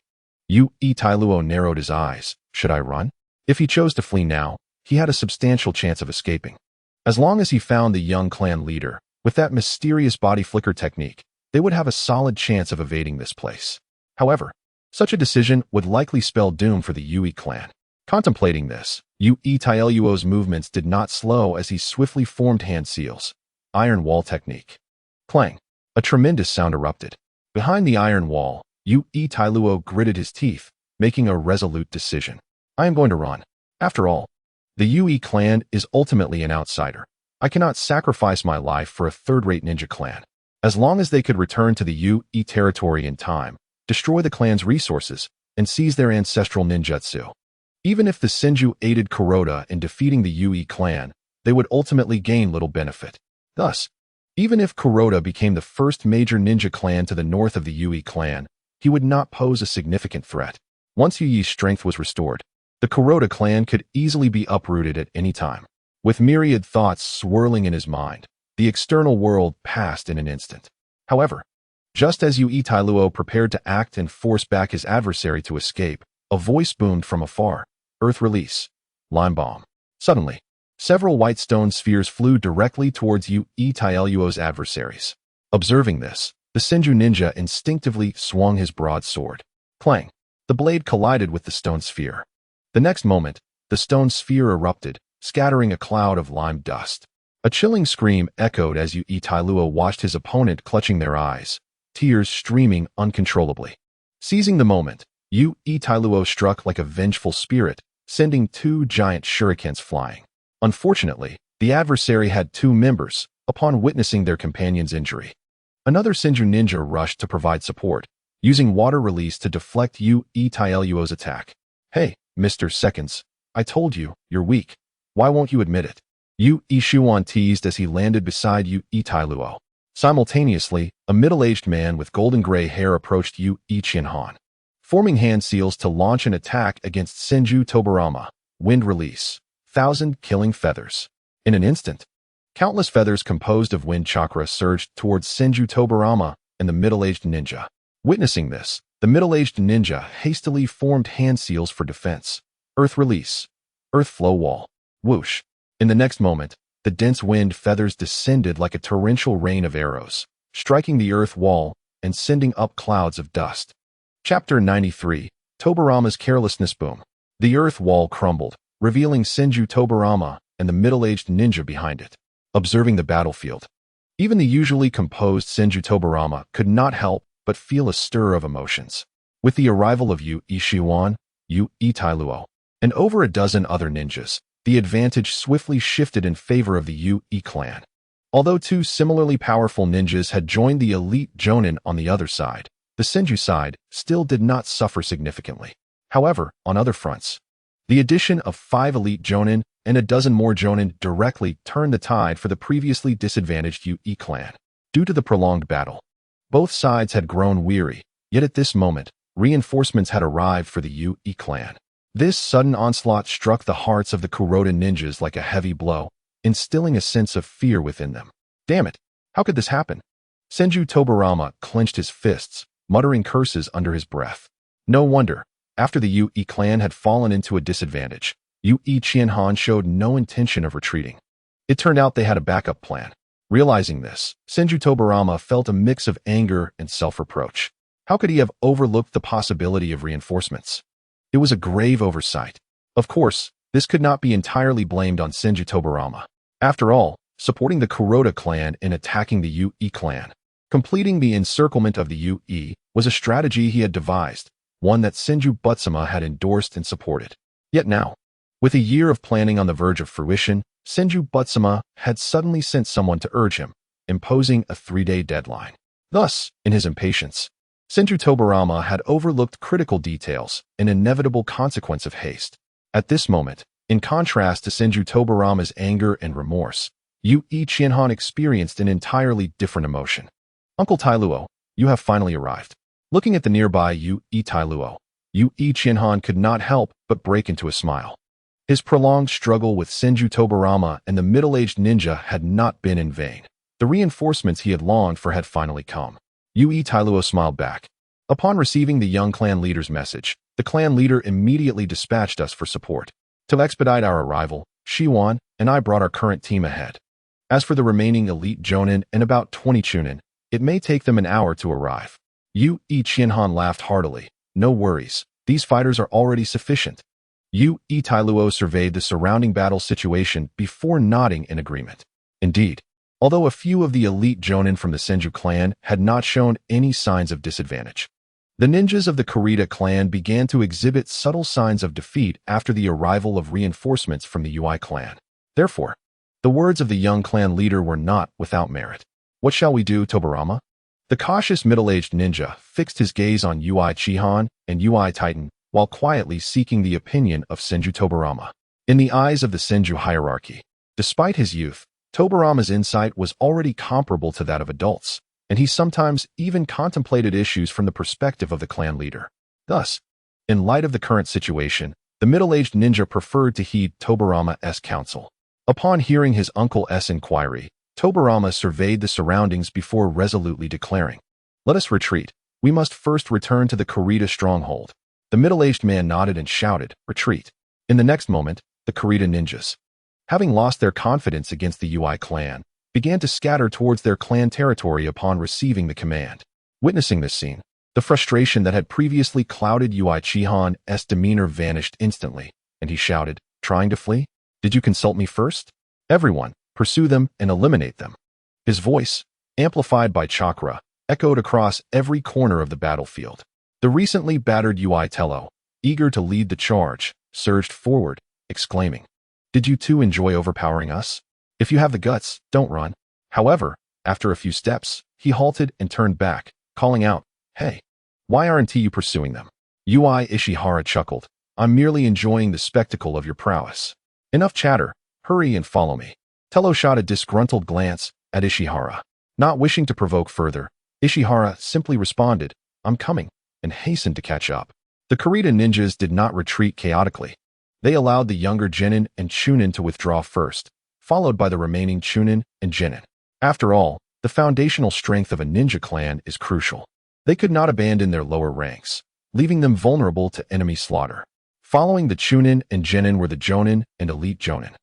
Yui Tailuo narrowed his eyes. Should I run? If he chose to flee now, he had a substantial chance of escaping. As long as he found the young clan leader, with that mysterious body flicker technique, they would have a solid chance of evading this place. However, such a decision would likely spell doom for the Yui clan. Contemplating this, Yui Tailuo's movements did not slow as he swiftly formed hand seals. Iron wall technique. Clang! A tremendous sound erupted. Behind the iron wall, Yui Tailuo gritted his teeth, making a resolute decision. I am going to run. After all, the Yui clan is ultimately an outsider. I cannot sacrifice my life for a third-rate ninja clan. As long as they could return to the Yui territory in time, destroy the clan's resources, and seize their ancestral ninjutsu. Even if the Senju aided Kuroda in defeating the Yui clan, they would ultimately gain little benefit. Thus, even if Kuroda became the first major ninja clan to the north of the Yui clan, he would not pose a significant threat. Once Yui's strength was restored, the Kuroda clan could easily be uprooted at any time. With myriad thoughts swirling in his mind, the external world passed in an instant. However, just as Yui Tailuo prepared to act and force back his adversary to escape, a voice boomed from afar. Earth release. Lime bomb. Suddenly, several white stone spheres flew directly towards Yui Tailuo's adversaries. Observing this, the Senju ninja instinctively swung his broadsword. Clang! The blade collided with the stone sphere. The next moment, the stone sphere erupted, scattering a cloud of lime dust. A chilling scream echoed as Yui Tailuo watched his opponent clutching their eyes, tears streaming uncontrollably. Seizing the moment, Yui Tailuo struck like a vengeful spirit, sending 2 giant shurikens flying. Unfortunately, the adversary had 2 members, upon witnessing their companion's injury. Another Senju ninja rushed to provide support, using water release to deflect Yui Tailuo's attack. Hey, Mr. Seconds, I told you, you're weak. Why won't you admit it? Yui Shuan teased as he landed beside Yui Tailuo. Simultaneously, a middle-aged man with golden-gray hair approached Yui Qianhan, forming hand seals to launch an attack against Senju Tobarama. Wind release. 1,000 killing feathers. In an instant, countless feathers composed of wind chakra surged towards Senju Tobarama and the middle-aged ninja. Witnessing this, the middle-aged ninja hastily formed hand seals for defense. Earth release. Earth flow wall. Whoosh. In the next moment, the dense wind feathers descended like a torrential rain of arrows, striking the earth wall and sending up clouds of dust. Chapter 93. Tobarama's Carelessness Boom. The earth wall crumbled, revealing Senju Tobarama and the middle-aged ninja behind it. Observing the battlefield, Even the usually composed Senju Tobarama could not help but feel a stir of emotions. With the arrival of Yu Ishiwan, Yu Itailuo, and over a dozen other ninjas, the advantage swiftly shifted in favor of the Yu clan. Although two similarly powerful ninjas had joined the elite Jonin on the other side, the Senju side still did not suffer significantly. However, on other fronts, the addition of 5 elite Jonin and a dozen more Jonin directly turned the tide for the previously disadvantaged Yu clan. Due to the prolonged battle, both sides had grown weary, yet at this moment, reinforcements had arrived for the Yu clan. This sudden onslaught struck the hearts of the Kuroda ninjas like a heavy blow, instilling a sense of fear within them. Damn it! How could this happen? Senju Tobarama clenched his fists, muttering curses under his breath. No wonder. After the Yu clan had fallen into a disadvantage, Yu Qianhan showed no intention of retreating. It turned out they had a backup plan. Realizing this, Senju Tobarama felt a mix of anger and self-reproach. How could he have overlooked the possibility of reinforcements? It was a grave oversight. Of course, this could not be entirely blamed on Senju Tobarama. After all, supporting the Kuroda clan in attacking the Yu clan, completing the encirclement of the Yu was a strategy he had devised, one that Senju Butsuma had endorsed and supported. Yet now, with a year of planning on the verge of fruition, Senju Butsuma had suddenly sent someone to urge him, imposing a 3-day deadline. Thus, in his impatience, Senju Tobarama had overlooked critical details, an inevitable consequence of haste. At this moment, in contrast to Senju Tobarama's anger and remorse, Yu Qianhan experienced an entirely different emotion. Uncle Tailuo, you have finally arrived. Looking at the nearby Yu Tailuo, Yu Qianhan could not help but break into a smile. His prolonged struggle with Senju Tobarama and the middle-aged ninja had not been in vain. The reinforcements he had longed for had finally come. Yu Tailuo smiled back. Upon receiving the young clan leader's message, the clan leader immediately dispatched us for support. To expedite our arrival, Shiwan and I brought our current team ahead. As for the remaining elite Jonin and about 20 Chunin, it may take them an hour to arrive. Yu Qianhan laughed heartily. No worries, these fighters are already sufficient. Yu Tailuo surveyed the surrounding battle situation before nodding in agreement. Indeed, although a few of the elite Jonin from the Senju clan had not shown any signs of disadvantage, the ninjas of the Kurita clan began to exhibit subtle signs of defeat after the arrival of reinforcements from the Ui clan. Therefore, the words of the young clan leader were not without merit. What shall we do, Tobarama? The cautious middle-aged ninja fixed his gaze on Ui Chihan and Ui Titan while quietly seeking the opinion of Senju Tobarama. In the eyes of the Senju hierarchy, despite his youth, Tobarama's insight was already comparable to that of adults, and he sometimes even contemplated issues from the perspective of the clan leader. Thus, in light of the current situation, the middle-aged ninja preferred to heed Tobarama's counsel. Upon hearing his uncle's inquiry, Tobarama surveyed the surroundings before resolutely declaring, "Let us retreat. We must first return to the Kurita stronghold." The middle-aged man nodded and shouted, "Retreat." In the next moment, the Kurita ninjas, having lost their confidence against the Ui clan, began to scatter towards their clan territory upon receiving the command. Witnessing this scene, the frustration that had previously clouded Ui Chihan's demeanor vanished instantly, and he shouted, "Trying to flee? Did you consult me first? Everyone, pursue them and eliminate them." His voice, amplified by chakra, echoed across every corner of the battlefield. The recently battered Ui Tello, eager to lead the charge, surged forward, exclaiming, "Did you too enjoy overpowering us? If you have the guts, don't run." However, after a few steps, he halted and turned back, calling out, "Hey, why aren't you pursuing them?" Ui Ishihara chuckled, "I'm merely enjoying the spectacle of your prowess. Enough chatter, hurry and follow me." Tello shot a disgruntled glance at Ishihara. Not wishing to provoke further, Ishihara simply responded, "I'm coming," and hastened to catch up. The Kurita ninjas did not retreat chaotically. They allowed the younger Genin and Chunin to withdraw first, followed by the remaining Chunin and Genin. After all, the foundational strength of a ninja clan is crucial. They could not abandon their lower ranks, leaving them vulnerable to enemy slaughter. Following the Chunin and Genin were the Jonin and elite Jonin,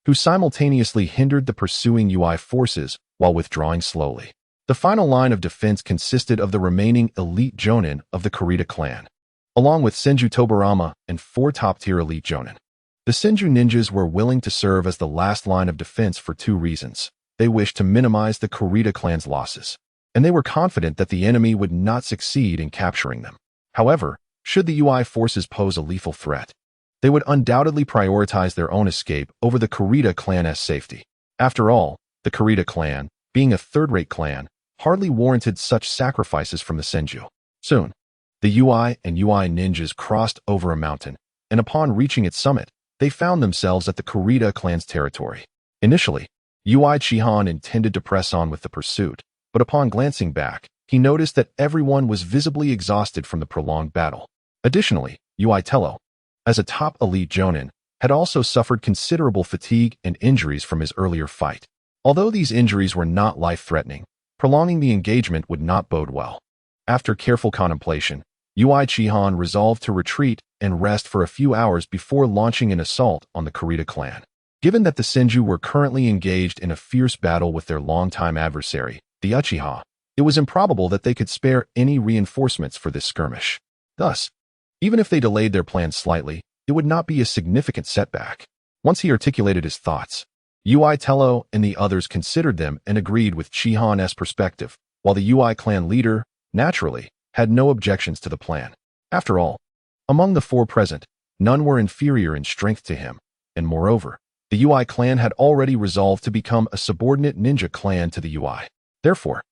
who simultaneously hindered the pursuing Ui forces while withdrawing slowly. The final line of defense consisted of the remaining elite Jonin of the Kurita clan, along with Senju Tobarama and 4 top-tier elite Jonin. The Senju ninjas were willing to serve as the last line of defense for 2 reasons. they wished to minimize the Kurita clan's losses, and they were confident that the enemy would not succeed in capturing them. However, should the UI forces pose a lethal threat, they would undoubtedly prioritize their own escape over the Kurita clan's safety. After all, the Kurita clan, being a third-rate clan, hardly warranted such sacrifices from the Senju. Soon, the UI and UI ninjas crossed over a mountain, and upon reaching its summit, they found themselves at the Kurita clan's territory. Initially, UI Chihan intended to press on with the pursuit, but upon glancing back, he noticed that everyone was visibly exhausted from the prolonged battle. Additionally, UI Tello, as a top elite Jonin, had also suffered considerable fatigue and injuries from his earlier fight. Although these injuries were not life-threatening, prolonging the engagement would not bode well. After careful contemplation, UI Chihan resolved to retreat and rest for a few hours before launching an assault on the Kurita clan. Given that the Senju were currently engaged in a fierce battle with their longtime adversary, the Uchiha, it was improbable that they could spare any reinforcements for this skirmish. Thus, even if they delayed their plans slightly, it would not be a significant setback. Once he articulated his thoughts, UI Tello and the others considered them and agreed with Chihan's perspective, while the UI clan leader, naturally, had no objections to the plan. After all, among the four present, none were inferior in strength to him, and moreover, the UI clan had already resolved to become a subordinate ninja clan to the UI. Therefore,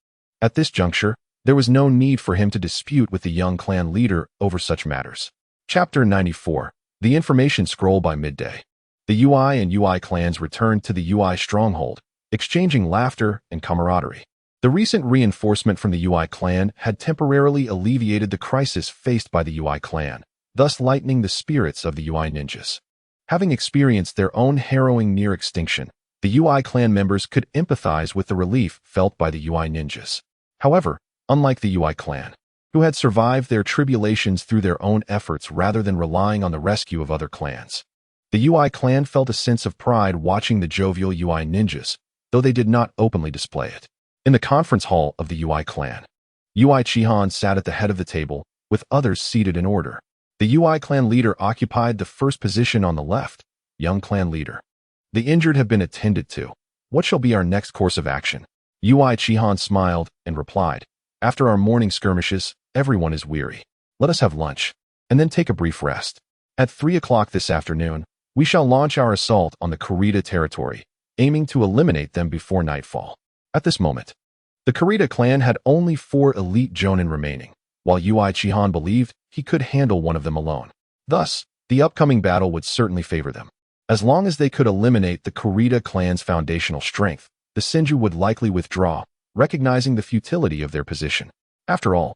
at this juncture, there was no need for him to dispute with the young clan leader over such matters. Chapter 94. The Information Scroll by midday. The UI and UI clans returned to the UI stronghold, exchanging laughter and camaraderie. The recent reinforcement from the UI clan had temporarily alleviated the crisis faced by the UI clan, thus lightening the spirits of the UI ninjas. Having experienced their own harrowing near extinction, the UI clan members could empathize with the relief felt by the UI ninjas. However, unlike the UI clan, who had survived their tribulations through their own efforts rather than relying on the rescue of other clans, the UI clan felt a sense of pride watching the jovial UI ninjas, though they did not openly display it. In the conference hall of the UI clan, UI Chihan sat at the head of the table, with others seated in order. The UI clan leader occupied the first position on the left. Young clan leader. The injured have been attended to. What shall be our next course of action? UI Chihan smiled and replied, after our morning skirmishes, everyone is weary. Let us have lunch, and then take a brief rest. At 3 o'clock this afternoon, we shall launch our assault on the Kurita territory, aiming to eliminate them before nightfall. At this moment, the Kurita clan had only 4 elite Jonin remaining, while UI Chihan believed he could handle one of them alone. Thus, the upcoming battle would certainly favor them. As long as they could eliminate the Kurita clan's foundational strength, the Senju would likely withdraw, recognizing the futility of their position. After all,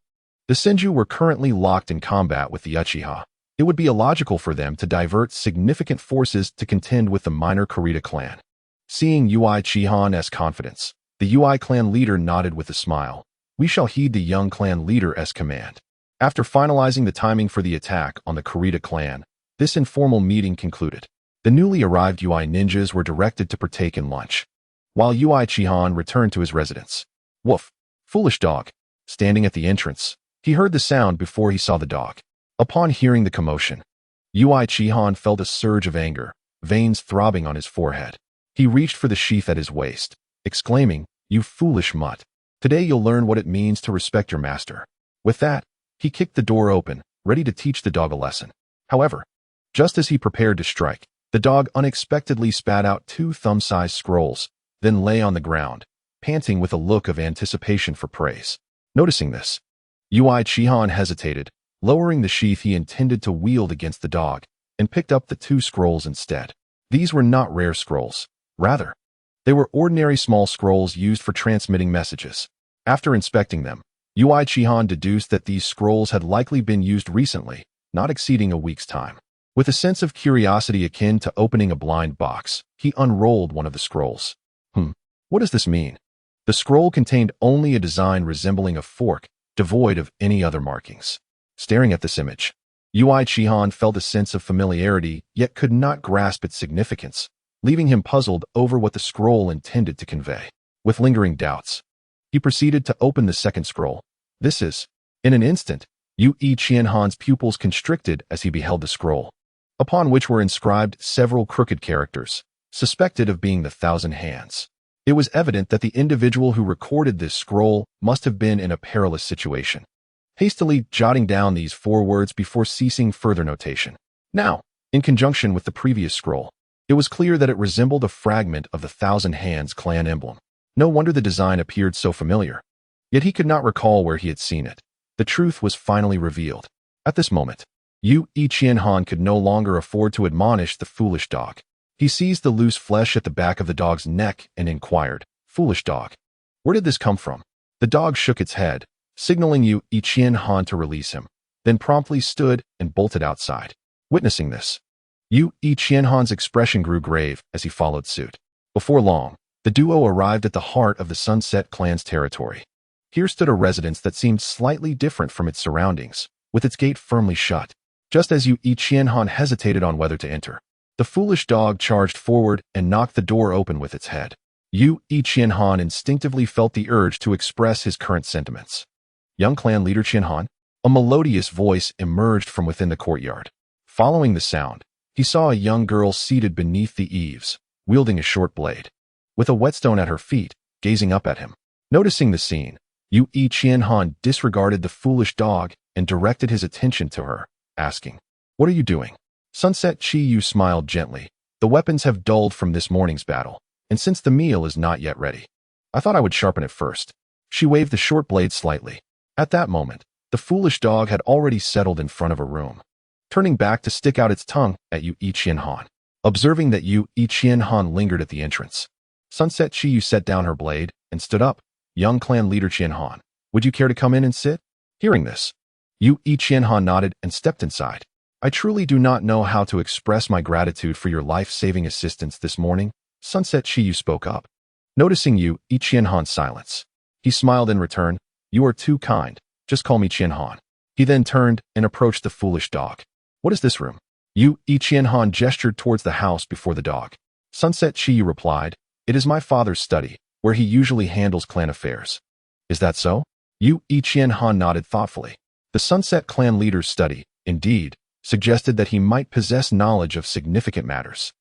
the Senju were currently locked in combat with the Uchiha. It would be illogical for them to divert significant forces to contend with the minor Kurita clan. Seeing UI Chihan's confidence, the UI clan leader nodded with a smile. We shall heed the young clan leader's command. After finalizing the timing for the attack on the Kurita clan, this informal meeting concluded. The newly arrived UI ninjas were directed to partake in lunch, while UI Chihan returned to his residence. Woof! Foolish dog! Standing at the entrance, he heard the sound before he saw the dog. Upon hearing the commotion, UI Chihan felt a surge of anger, veins throbbing on his forehead. He reached for the sheath at his waist, exclaiming, "You foolish mutt! Today you'll learn what it means to respect your master." With that, he kicked the door open, ready to teach the dog a lesson. However, just as he prepared to strike, the dog unexpectedly spat out 2 thumb-sized scrolls, then lay on the ground, panting with a look of anticipation for praise. Noticing this, UI Chihan hesitated, lowering the sheath he intended to wield against the dog, and picked up the 2 scrolls instead. These were not rare scrolls. Rather, they were ordinary small scrolls used for transmitting messages. After inspecting them, UI Chihan deduced that these scrolls had likely been used recently, not exceeding a week's time. With a sense of curiosity akin to opening a blind box, he unrolled one of the scrolls. What does this mean? The scroll contained only a design resembling a fork, devoid of any other markings. Staring at this image, UI Chihan felt a sense of familiarity, yet could not grasp its significance, leaving him puzzled over what the scroll intended to convey. With lingering doubts, he proceeded to open the second scroll. In an instant, UI Chihan's pupils constricted as he beheld the scroll, upon which were inscribed several crooked characters, suspected of being the 1,000 Hands. It was evident that the individual who recorded this scroll must have been in a perilous situation. Hastily jotting down these 4 words before ceasing further notation. Now, in conjunction with the previous scroll, it was clear that it resembled a fragment of the Thousand Hands clan emblem. No wonder the design appeared so familiar. Yet he could not recall where he had seen it. The truth was finally revealed. At this moment, Yu Qianhan could no longer afford to admonish the foolish dog. He seized the loose flesh at the back of the dog's neck and inquired, "Foolish dog, where did this come from?" The dog shook its head, signaling Yu Qianhan to release him, then promptly stood and bolted outside. Witnessing this, Yu Qianhan's expression grew grave as he followed suit. Before long, the duo arrived at the heart of the Sunset Clan's territory. Here stood a residence that seemed slightly different from its surroundings, with its gate firmly shut. Just as Yu Qianhan hesitated on whether to enter, the foolish dog charged forward and knocked the door open with its head. Yu Qianhan instinctively felt the urge to express his current sentiments. "Young clan leader Qianhan?" A melodious voice emerged from within the courtyard. Following the sound, he saw a young girl seated beneath the eaves, wielding a short blade, with a whetstone at her feet, gazing up at him. Noticing the scene, Yu Qianhan disregarded the foolish dog and directed his attention to her, asking, "What are you doing?" Sunset Chi-Yu smiled gently. "The weapons have dulled from this morning's battle, and since the meal is not yet ready, I thought I would sharpen it first." She waved the short blade slightly. At that moment, the foolish dog had already settled in front of a room, turning back to stick out its tongue at Yu Qianhan. Observing that Yu Qianhan lingered at the entrance, Sunset Chi-Yu set down her blade and stood up. "Young clan leader Qianhan, would you care to come in and sit?" Hearing this, Yu Qianhan nodded and stepped inside. "I truly do not know how to express my gratitude for your life-saving assistance this morning," Sunset Chi-Yu spoke up. Noticing Yu Qianhan's silence, he smiled in return. "You are too kind. Just call me Qianhan." He then turned and approached the foolish dog. "What is this room?" Yu Qianhan gestured towards the house before the dog. Sunset Chi-Yu replied, "It is my father's study, where he usually handles clan affairs." "Is that so?" Yu Qianhan nodded thoughtfully. The Sunset Clan leader's study, indeed, suggested that he might possess knowledge of significant matters.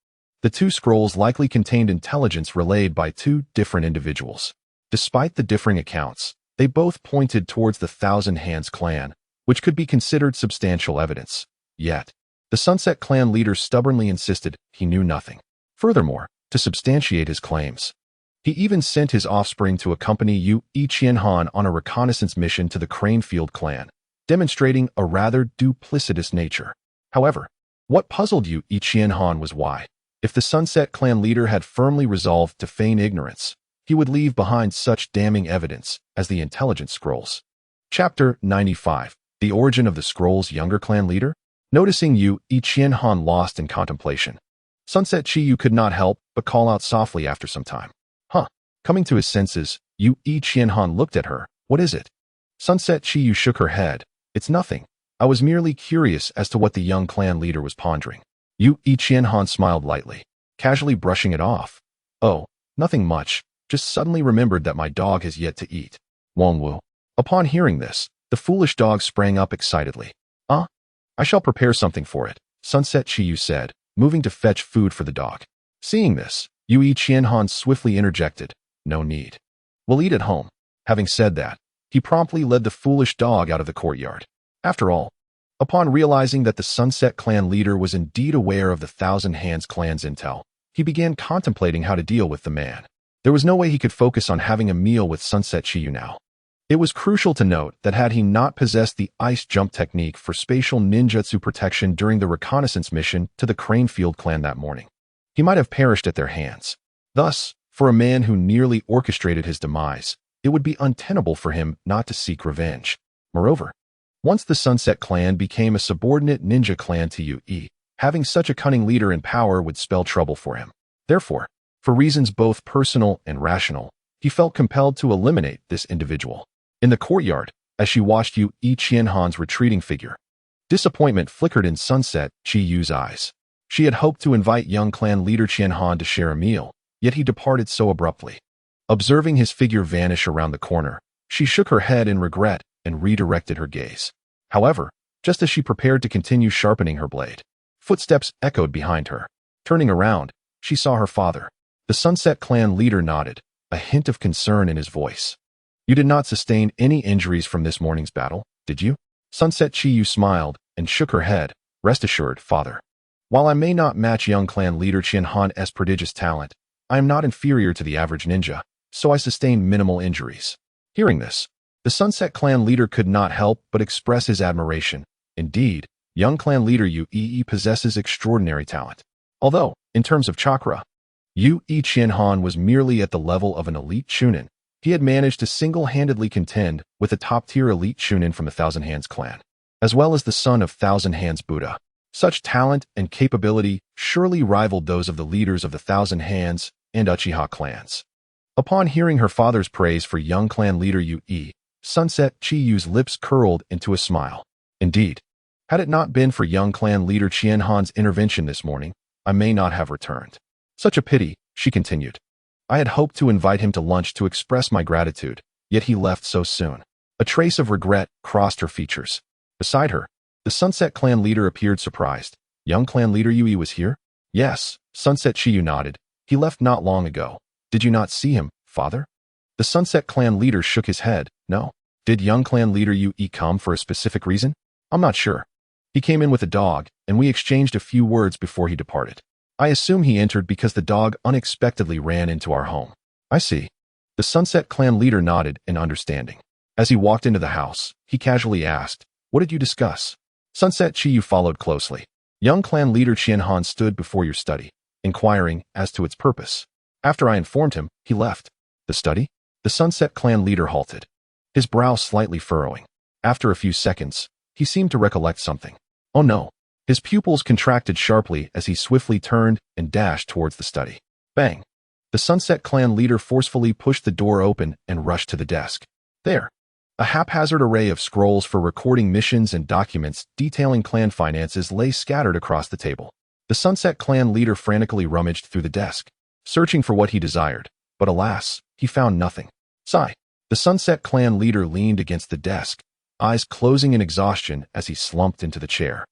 The 2 scrolls likely contained intelligence relayed by 2 different individuals. Despite the differing accounts, they both pointed towards the Thousand Hands clan, which could be considered substantial evidence. Yet, the Sunset Clan leader stubbornly insisted he knew nothing. Furthermore, to substantiate his claims, he even sent his offspring to accompany Yu Qianhan on a reconnaissance mission to the Cranefield clan, demonstrating a rather duplicitous nature. However, what puzzled Yu Qianhan was why, if the Sunset Clan leader had firmly resolved to feign ignorance, he would leave behind such damning evidence as the intelligence scrolls. Chapter 95. The Origin of the Scrolls. Younger clan leader? Noticing Yu Qianhan lost in contemplation, Sunset Chi-Yu could not help but call out softly after some time. Coming to his senses, Yu Qianhan looked at her. "What is it?" Sunset Chi-Yu shook her head. "It's nothing. I was merely curious as to what the young clan leader was pondering." Yu Qianhan smiled lightly, casually brushing it off. "Oh, nothing much. Just suddenly remembered that my dog has yet to eat." Wongwu. Upon hearing this, the foolish dog sprang up excitedly. I shall prepare something for it," Sunset Chi-Yu said, moving to fetch food for the dog. Seeing this, Yu Qianhan swiftly interjected, "No need. We'll eat at home." Having said that, he promptly led the foolish dog out of the courtyard. After all, upon realizing that the Sunset Clan leader was indeed aware of the Thousand Hands clan's intel, he began contemplating how to deal with the man. There was no way he could focus on having a meal with Sunset Chi-Yu now. It was crucial to note that had he not possessed the ice jump technique for spatial ninjutsu protection during the reconnaissance mission to the Cranefield clan that morning, he might have perished at their hands. Thus, for a man who nearly orchestrated his demise, it would be untenable for him not to seek revenge. Moreover, once the Sunset Clan became a subordinate ninja clan to Yu, having such a cunning leader in power would spell trouble for him. Therefore, for reasons both personal and rational, he felt compelled to eliminate this individual. In the courtyard, as she watched Yu Qianhan's retreating figure, disappointment flickered in Sunset Chi-Yu's eyes. She had hoped to invite young clan leader Qianhan to share a meal, yet he departed so abruptly. Observing his figure vanish around the corner, she shook her head in regret and redirected her gaze. However, just as she prepared to continue sharpening her blade, footsteps echoed behind her. Turning around, she saw her father. The Sunset Clan leader nodded, a hint of concern in his voice. You did not sustain any injuries from this morning's battle, did you? Sunset Chiyu smiled and shook her head. Rest assured, father. While I may not match young clan leader Qianhan's prodigious talent, I am not inferior to the average ninja, so I sustained minimal injuries. Hearing this, the Sunset Clan leader could not help but express his admiration. Indeed, young clan leader Yu possesses extraordinary talent. Although, in terms of chakra, Yu Qianhan was merely at the level of an elite Chunin, he had managed to single-handedly contend with a top-tier elite Chunin from the Thousand Hands clan, as well as the son of Thousand Hands Buddha. Such talent and capability surely rivaled those of the leaders of the Thousand Hands and Uchiha clans. Upon hearing her father's praise for young clan leader Yu, Sunset Chiyu's lips curled into a smile. Indeed, had it not been for young clan leader Qianhan's intervention this morning, I may not have returned. Such a pity, she continued. I had hoped to invite him to lunch to express my gratitude, yet he left so soon. A trace of regret crossed her features. Beside her, the Sunset Clan leader appeared surprised. Young clan leader Yui was here? Yes, Sunset Chiyu nodded. He left not long ago. Did you not see him, father? The Sunset Clan leader shook his head. No. Did young clan leader Yui come for a specific reason? I'm not sure. He came in with a dog, and we exchanged a few words before he departed. I assume he entered because the dog unexpectedly ran into our home. I see. The Sunset Clan leader nodded in understanding. As he walked into the house, he casually asked, what did you discuss? Sunset Chiyu followed closely. Young clan leader Qianhan stood before your study, inquiring as to its purpose. After I informed him, he left. The study? The Sunset Clan leader halted, his brow slightly furrowing. After a few seconds, he seemed to recollect something. Oh no. His pupils contracted sharply as he swiftly turned and dashed towards the study. Bang! The Sunset Clan leader forcefully pushed the door open and rushed to the desk. There. A haphazard array of scrolls for recording missions and documents detailing clan finances lay scattered across the table. The Sunset Clan leader frantically rummaged through the desk, searching for what he desired, but alas, he found nothing. Sigh. The Sunset Clan leader leaned against the desk, eyes closing in exhaustion as he slumped into the chair.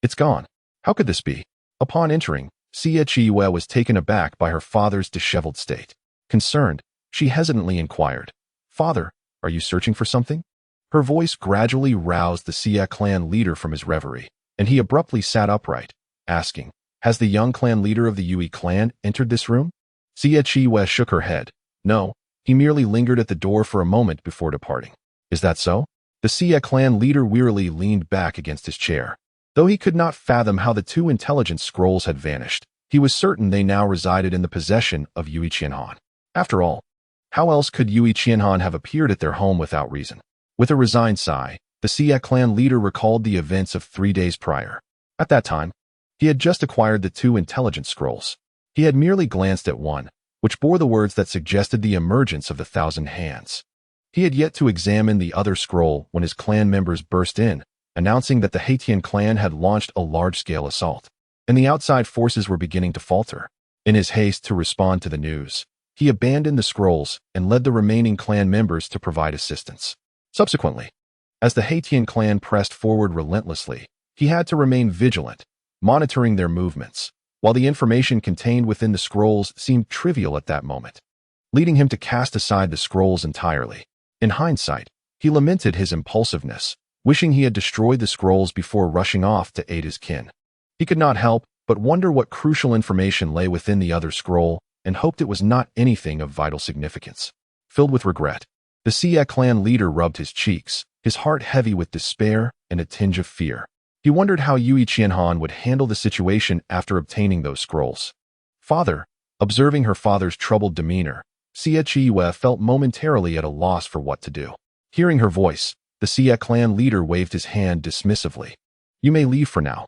It's gone. How could this be? Upon entering, Xie Chiyue was taken aback by her father's disheveled state. Concerned, she hesitantly inquired, Father, are you searching for something? Her voice gradually roused the Xie clan leader from his reverie, and he abruptly sat upright, asking, Has the young clan leader of the Yui clan entered this room? Xie Chiyue shook her head. No, he merely lingered at the door for a moment before departing. Is that so? The Xie clan leader wearily leaned back against his chair. Though he could not fathom how the two intelligence scrolls had vanished, he was certain they now resided in the possession of Yui Qianhan. After all, how else could Yui Qianhan have appeared at their home without reason? With a resigned sigh, the Xie clan leader recalled the events of 3 days prior. At that time, he had just acquired the 2 intelligence scrolls. He had merely glanced at one, which bore the words that suggested the emergence of the Thousand Hands. He had yet to examine the other scroll when his clan members burst in, announcing that the Haitian clan had launched a large-scale assault, and the outside forces were beginning to falter. In his haste to respond to the news, he abandoned the scrolls and led the remaining clan members to provide assistance. Subsequently, as the Haitian clan pressed forward relentlessly, he had to remain vigilant, monitoring their movements, while the information contained within the scrolls seemed trivial at that moment, leading him to cast aside the scrolls entirely. In hindsight, he lamented his impulsiveness, wishing he had destroyed the scrolls before rushing off to aid his kin. He could not help but wonder what crucial information lay within the other scroll and hoped it was not anything of vital significance. Filled with regret, the Xie clan leader rubbed his cheeks, his heart heavy with despair and a tinge of fear. He wondered how Yui Qianhan would handle the situation after obtaining those scrolls. Father, observing her father's troubled demeanor, Xie Chiyue felt momentarily at a loss for what to do. Hearing her voice, the Xie clan leader waved his hand dismissively. You may leave for now.